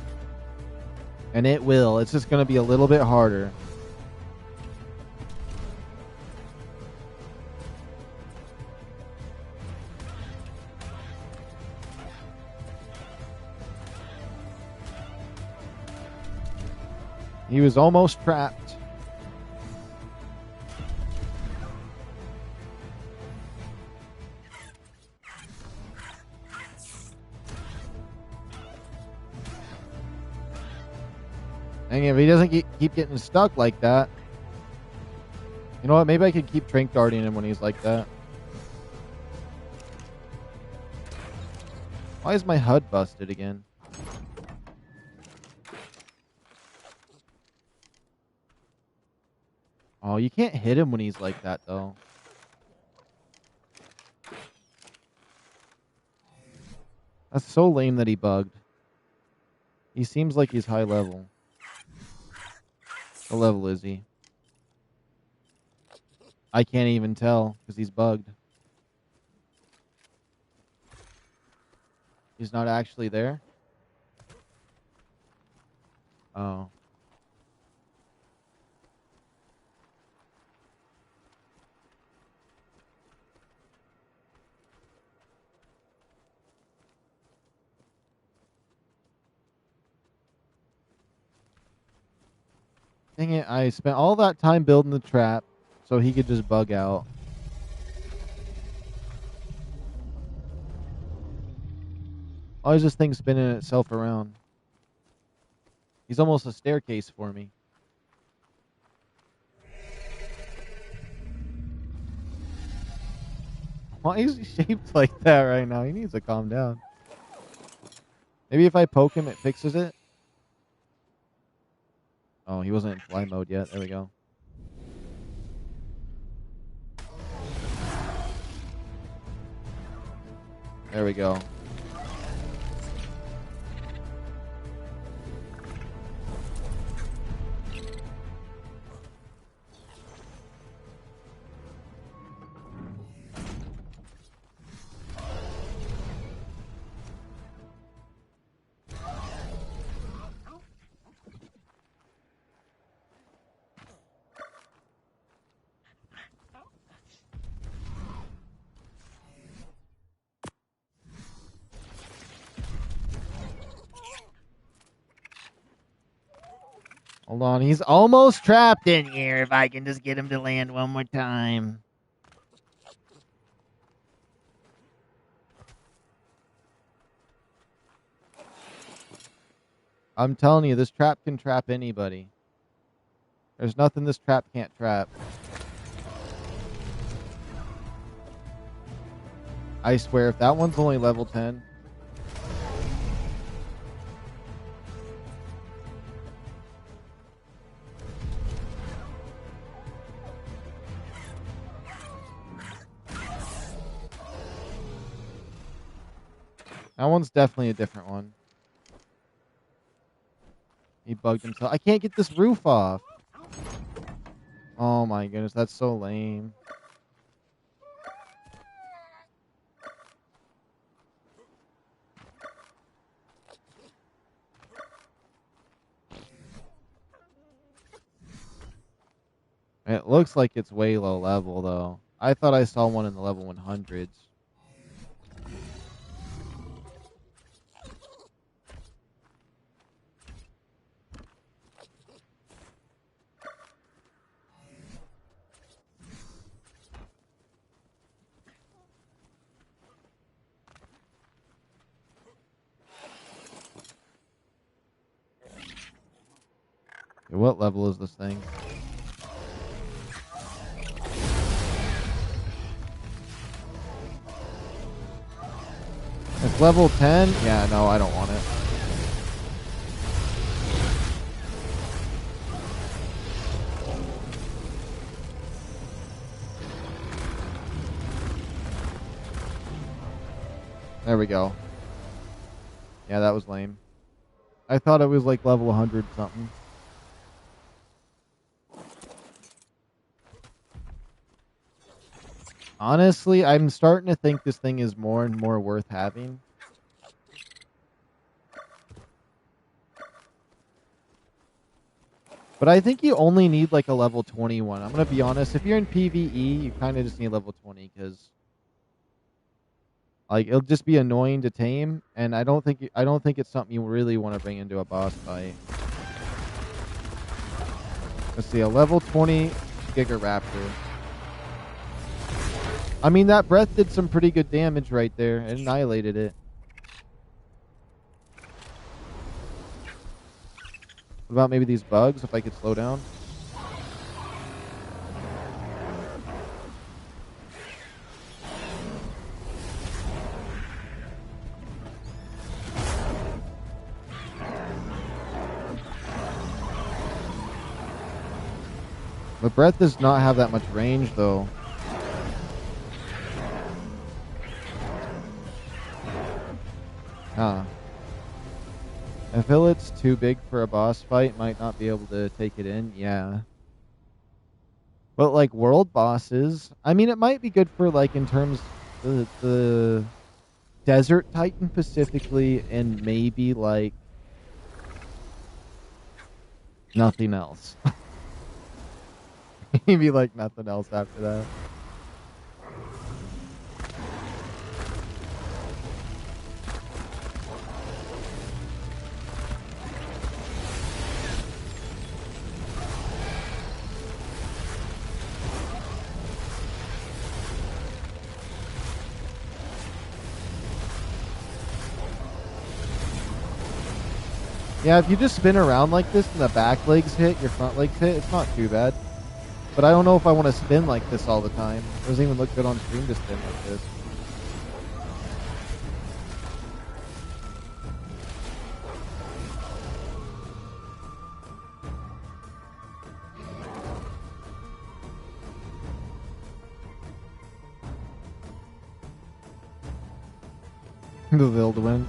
And it will. It's just going to be a little bit harder. He was almost trapped. Dang, if he doesn't keep getting stuck like that. You know what? Maybe I could keep Trank Darting him when he's like that. Why is my HUD busted again? Oh, Oh, you can't hit him when he's like that, though. That's so lame that he bugged. He seems like he's high level. What level is he? I can't even tell because he's bugged. He's not actually there? Oh. Dang it, I spent all that time building the trap so he could just bug out. Why is this thing spinning itself around? He's almost a staircase for me. Why is he shaped like that right now? He needs to calm down. Maybe if I poke him, it fixes it? Oh, he wasn't in fly mode yet. There we go. There we go. Hold on, he's almost trapped in here. If I can just get him to land one more time. I'm telling you, this trap can trap anybody. There's nothing this trap can't trap. I swear, if that one's only level 10... That one's definitely a different one. He bugged himself. I can't get this roof off. Oh my goodness, that's so lame. It looks like it's way low level, though. I thought I saw one in the level 100s. Okay, what level is this thing? It's level 10? Yeah, no, I don't want it. There we go. Yeah, that was lame. I thought it was like level 100 something. Honestly, I'm starting to think this thing is more and more worth having. But I think you only need like a level 21. I'm going to be honest. If you're in PvE, you kind of just need level 20 because like it'll just be annoying to tame, and I don't think it's something you really want to bring into a boss fight. Let's see, a level 20 Gigaraptor. I mean, that breath did some pretty good damage right there. It annihilated it. What about maybe these bugs, if I could slow down? But breath does not have that much range, though. Huh. I feel it's too big for a boss fight. Might not be able to take it in. Yeah. But like world bosses, I mean, it might be good for like in terms the Desert Titan specifically, and maybe like nothing else. Maybe like nothing else after that. Yeah, if you just spin around like this and the back legs hit, your front legs hit, it's not too bad. But I don't know if I want to spin like this all the time. It doesn't even look good on stream to spin like this. The Vildawind.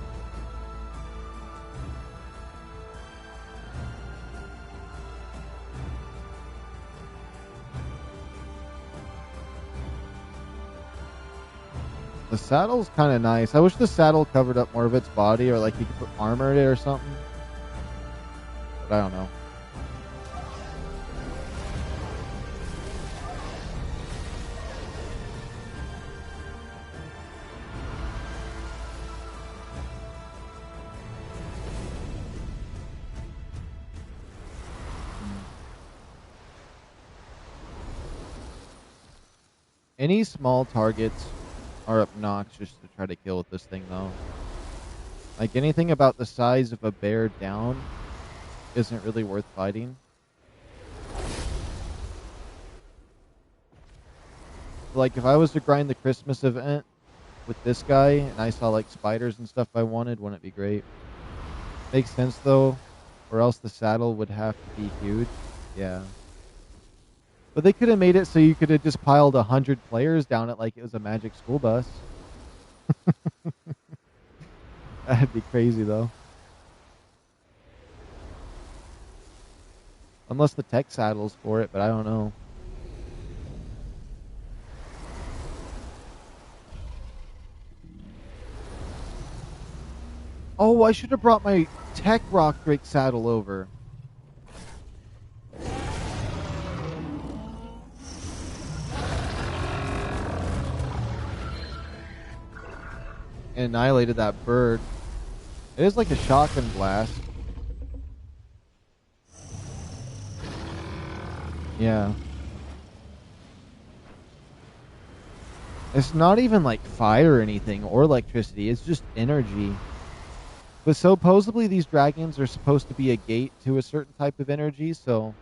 The saddle's kind of nice. I wish the saddle covered up more of its body, or like you could put armor in it or something. But I don't know. Any small targets are obnoxious to try to kill with this thing, though. Like, anything about the size of a bear down isn't really worth fighting. Like, if I was to grind the Christmas event with this guy, and I saw, like, spiders and stuff I wanted, wouldn't it be great? Makes sense, though, or else the saddle would have to be huge. Yeah. But they could have made it so you could have just piled 100 players down it like it was a magic school bus. That'd be crazy, though. Unless the tech saddle's for it, but I don't know. Oh, I should have brought my tech rock drake saddle over. Annihilated that bird. It is like a shotgun blast. Yeah. It's not even like fire or anything or electricity. It's just energy. But supposedly these dragons are supposed to be a gate to a certain type of energy, so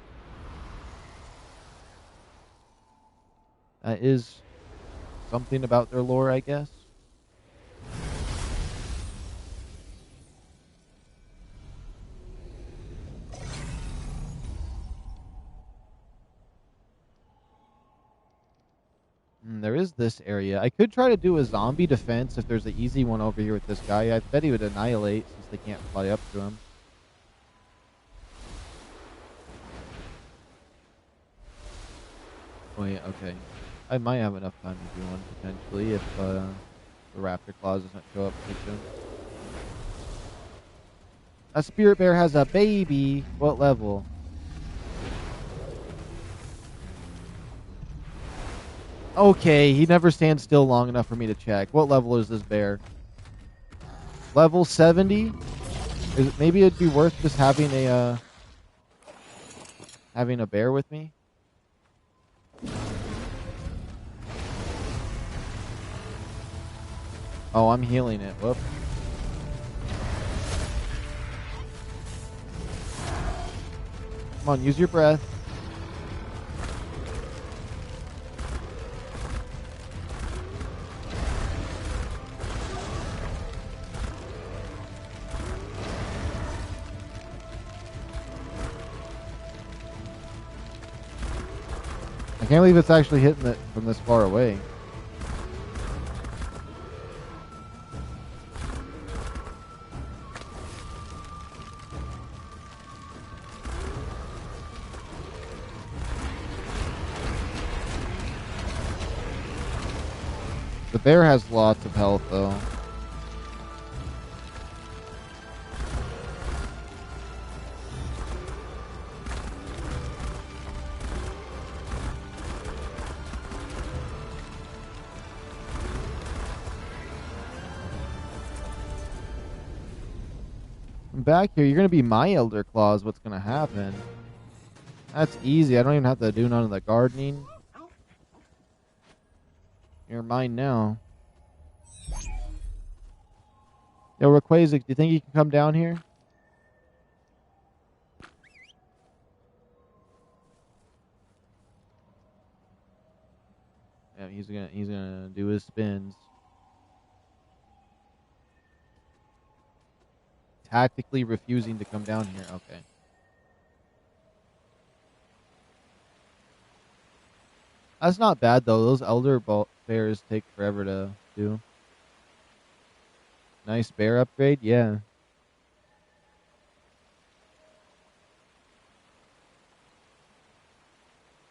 that is something about their lore, I guess. There is this area. I could try to do a zombie defense if there's an easy one over here with this guy. I bet he would annihilate since they can't fly up to him. Wait, okay. I might have enough time to do one, potentially, if the raptor claws doesn't show up too soon. A spirit bear has a baby! What level? Okay, he never stands still long enough for me to check. What level is this bear? Level 70? Maybe it'd be worth just having a bear with me? Oh, I'm healing it. Whoop. Come on, use your breath. can't believe it's actually hitting it from this far away. The bear has lots of health, though. I'm back here. You're going to be my Elder Claws. What's going to happen? That's easy. I don't even have to do none of the gardening. You're mine now. Yo, Rayquaza, do you think you can come down here? Yeah, he's gonna do his spins. Tactically refusing to come down here. Okay. That's not bad though. Those elder bears take forever to do. Nice bear upgrade, yeah.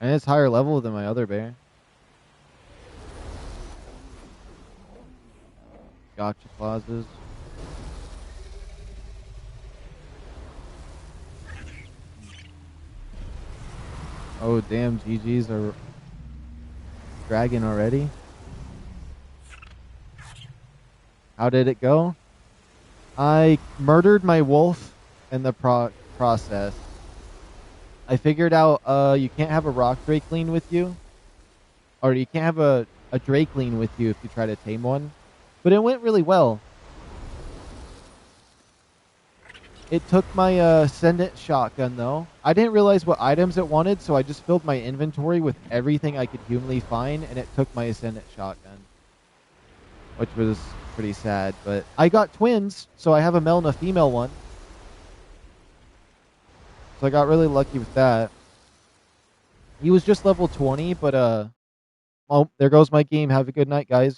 And it's higher level than my other bear. Gotcha clauses. Oh damn, GG's are dragging already. How did it go? I murdered my wolf in the process. I figured out you can't have a rock drakeling with you. Or you can't have a drakeling with you if you try to tame one. But it went really well. It took my Ascendant shotgun though. I didn't realize what items it wanted, so I just filled my inventory with everything I could humanly find, and it took my Ascendant shotgun. Which was pretty sad, but I got twins, so I have a male and a female one. So I got really lucky with that. He was just level 20, but oh, there goes my game. Have a good night, guys.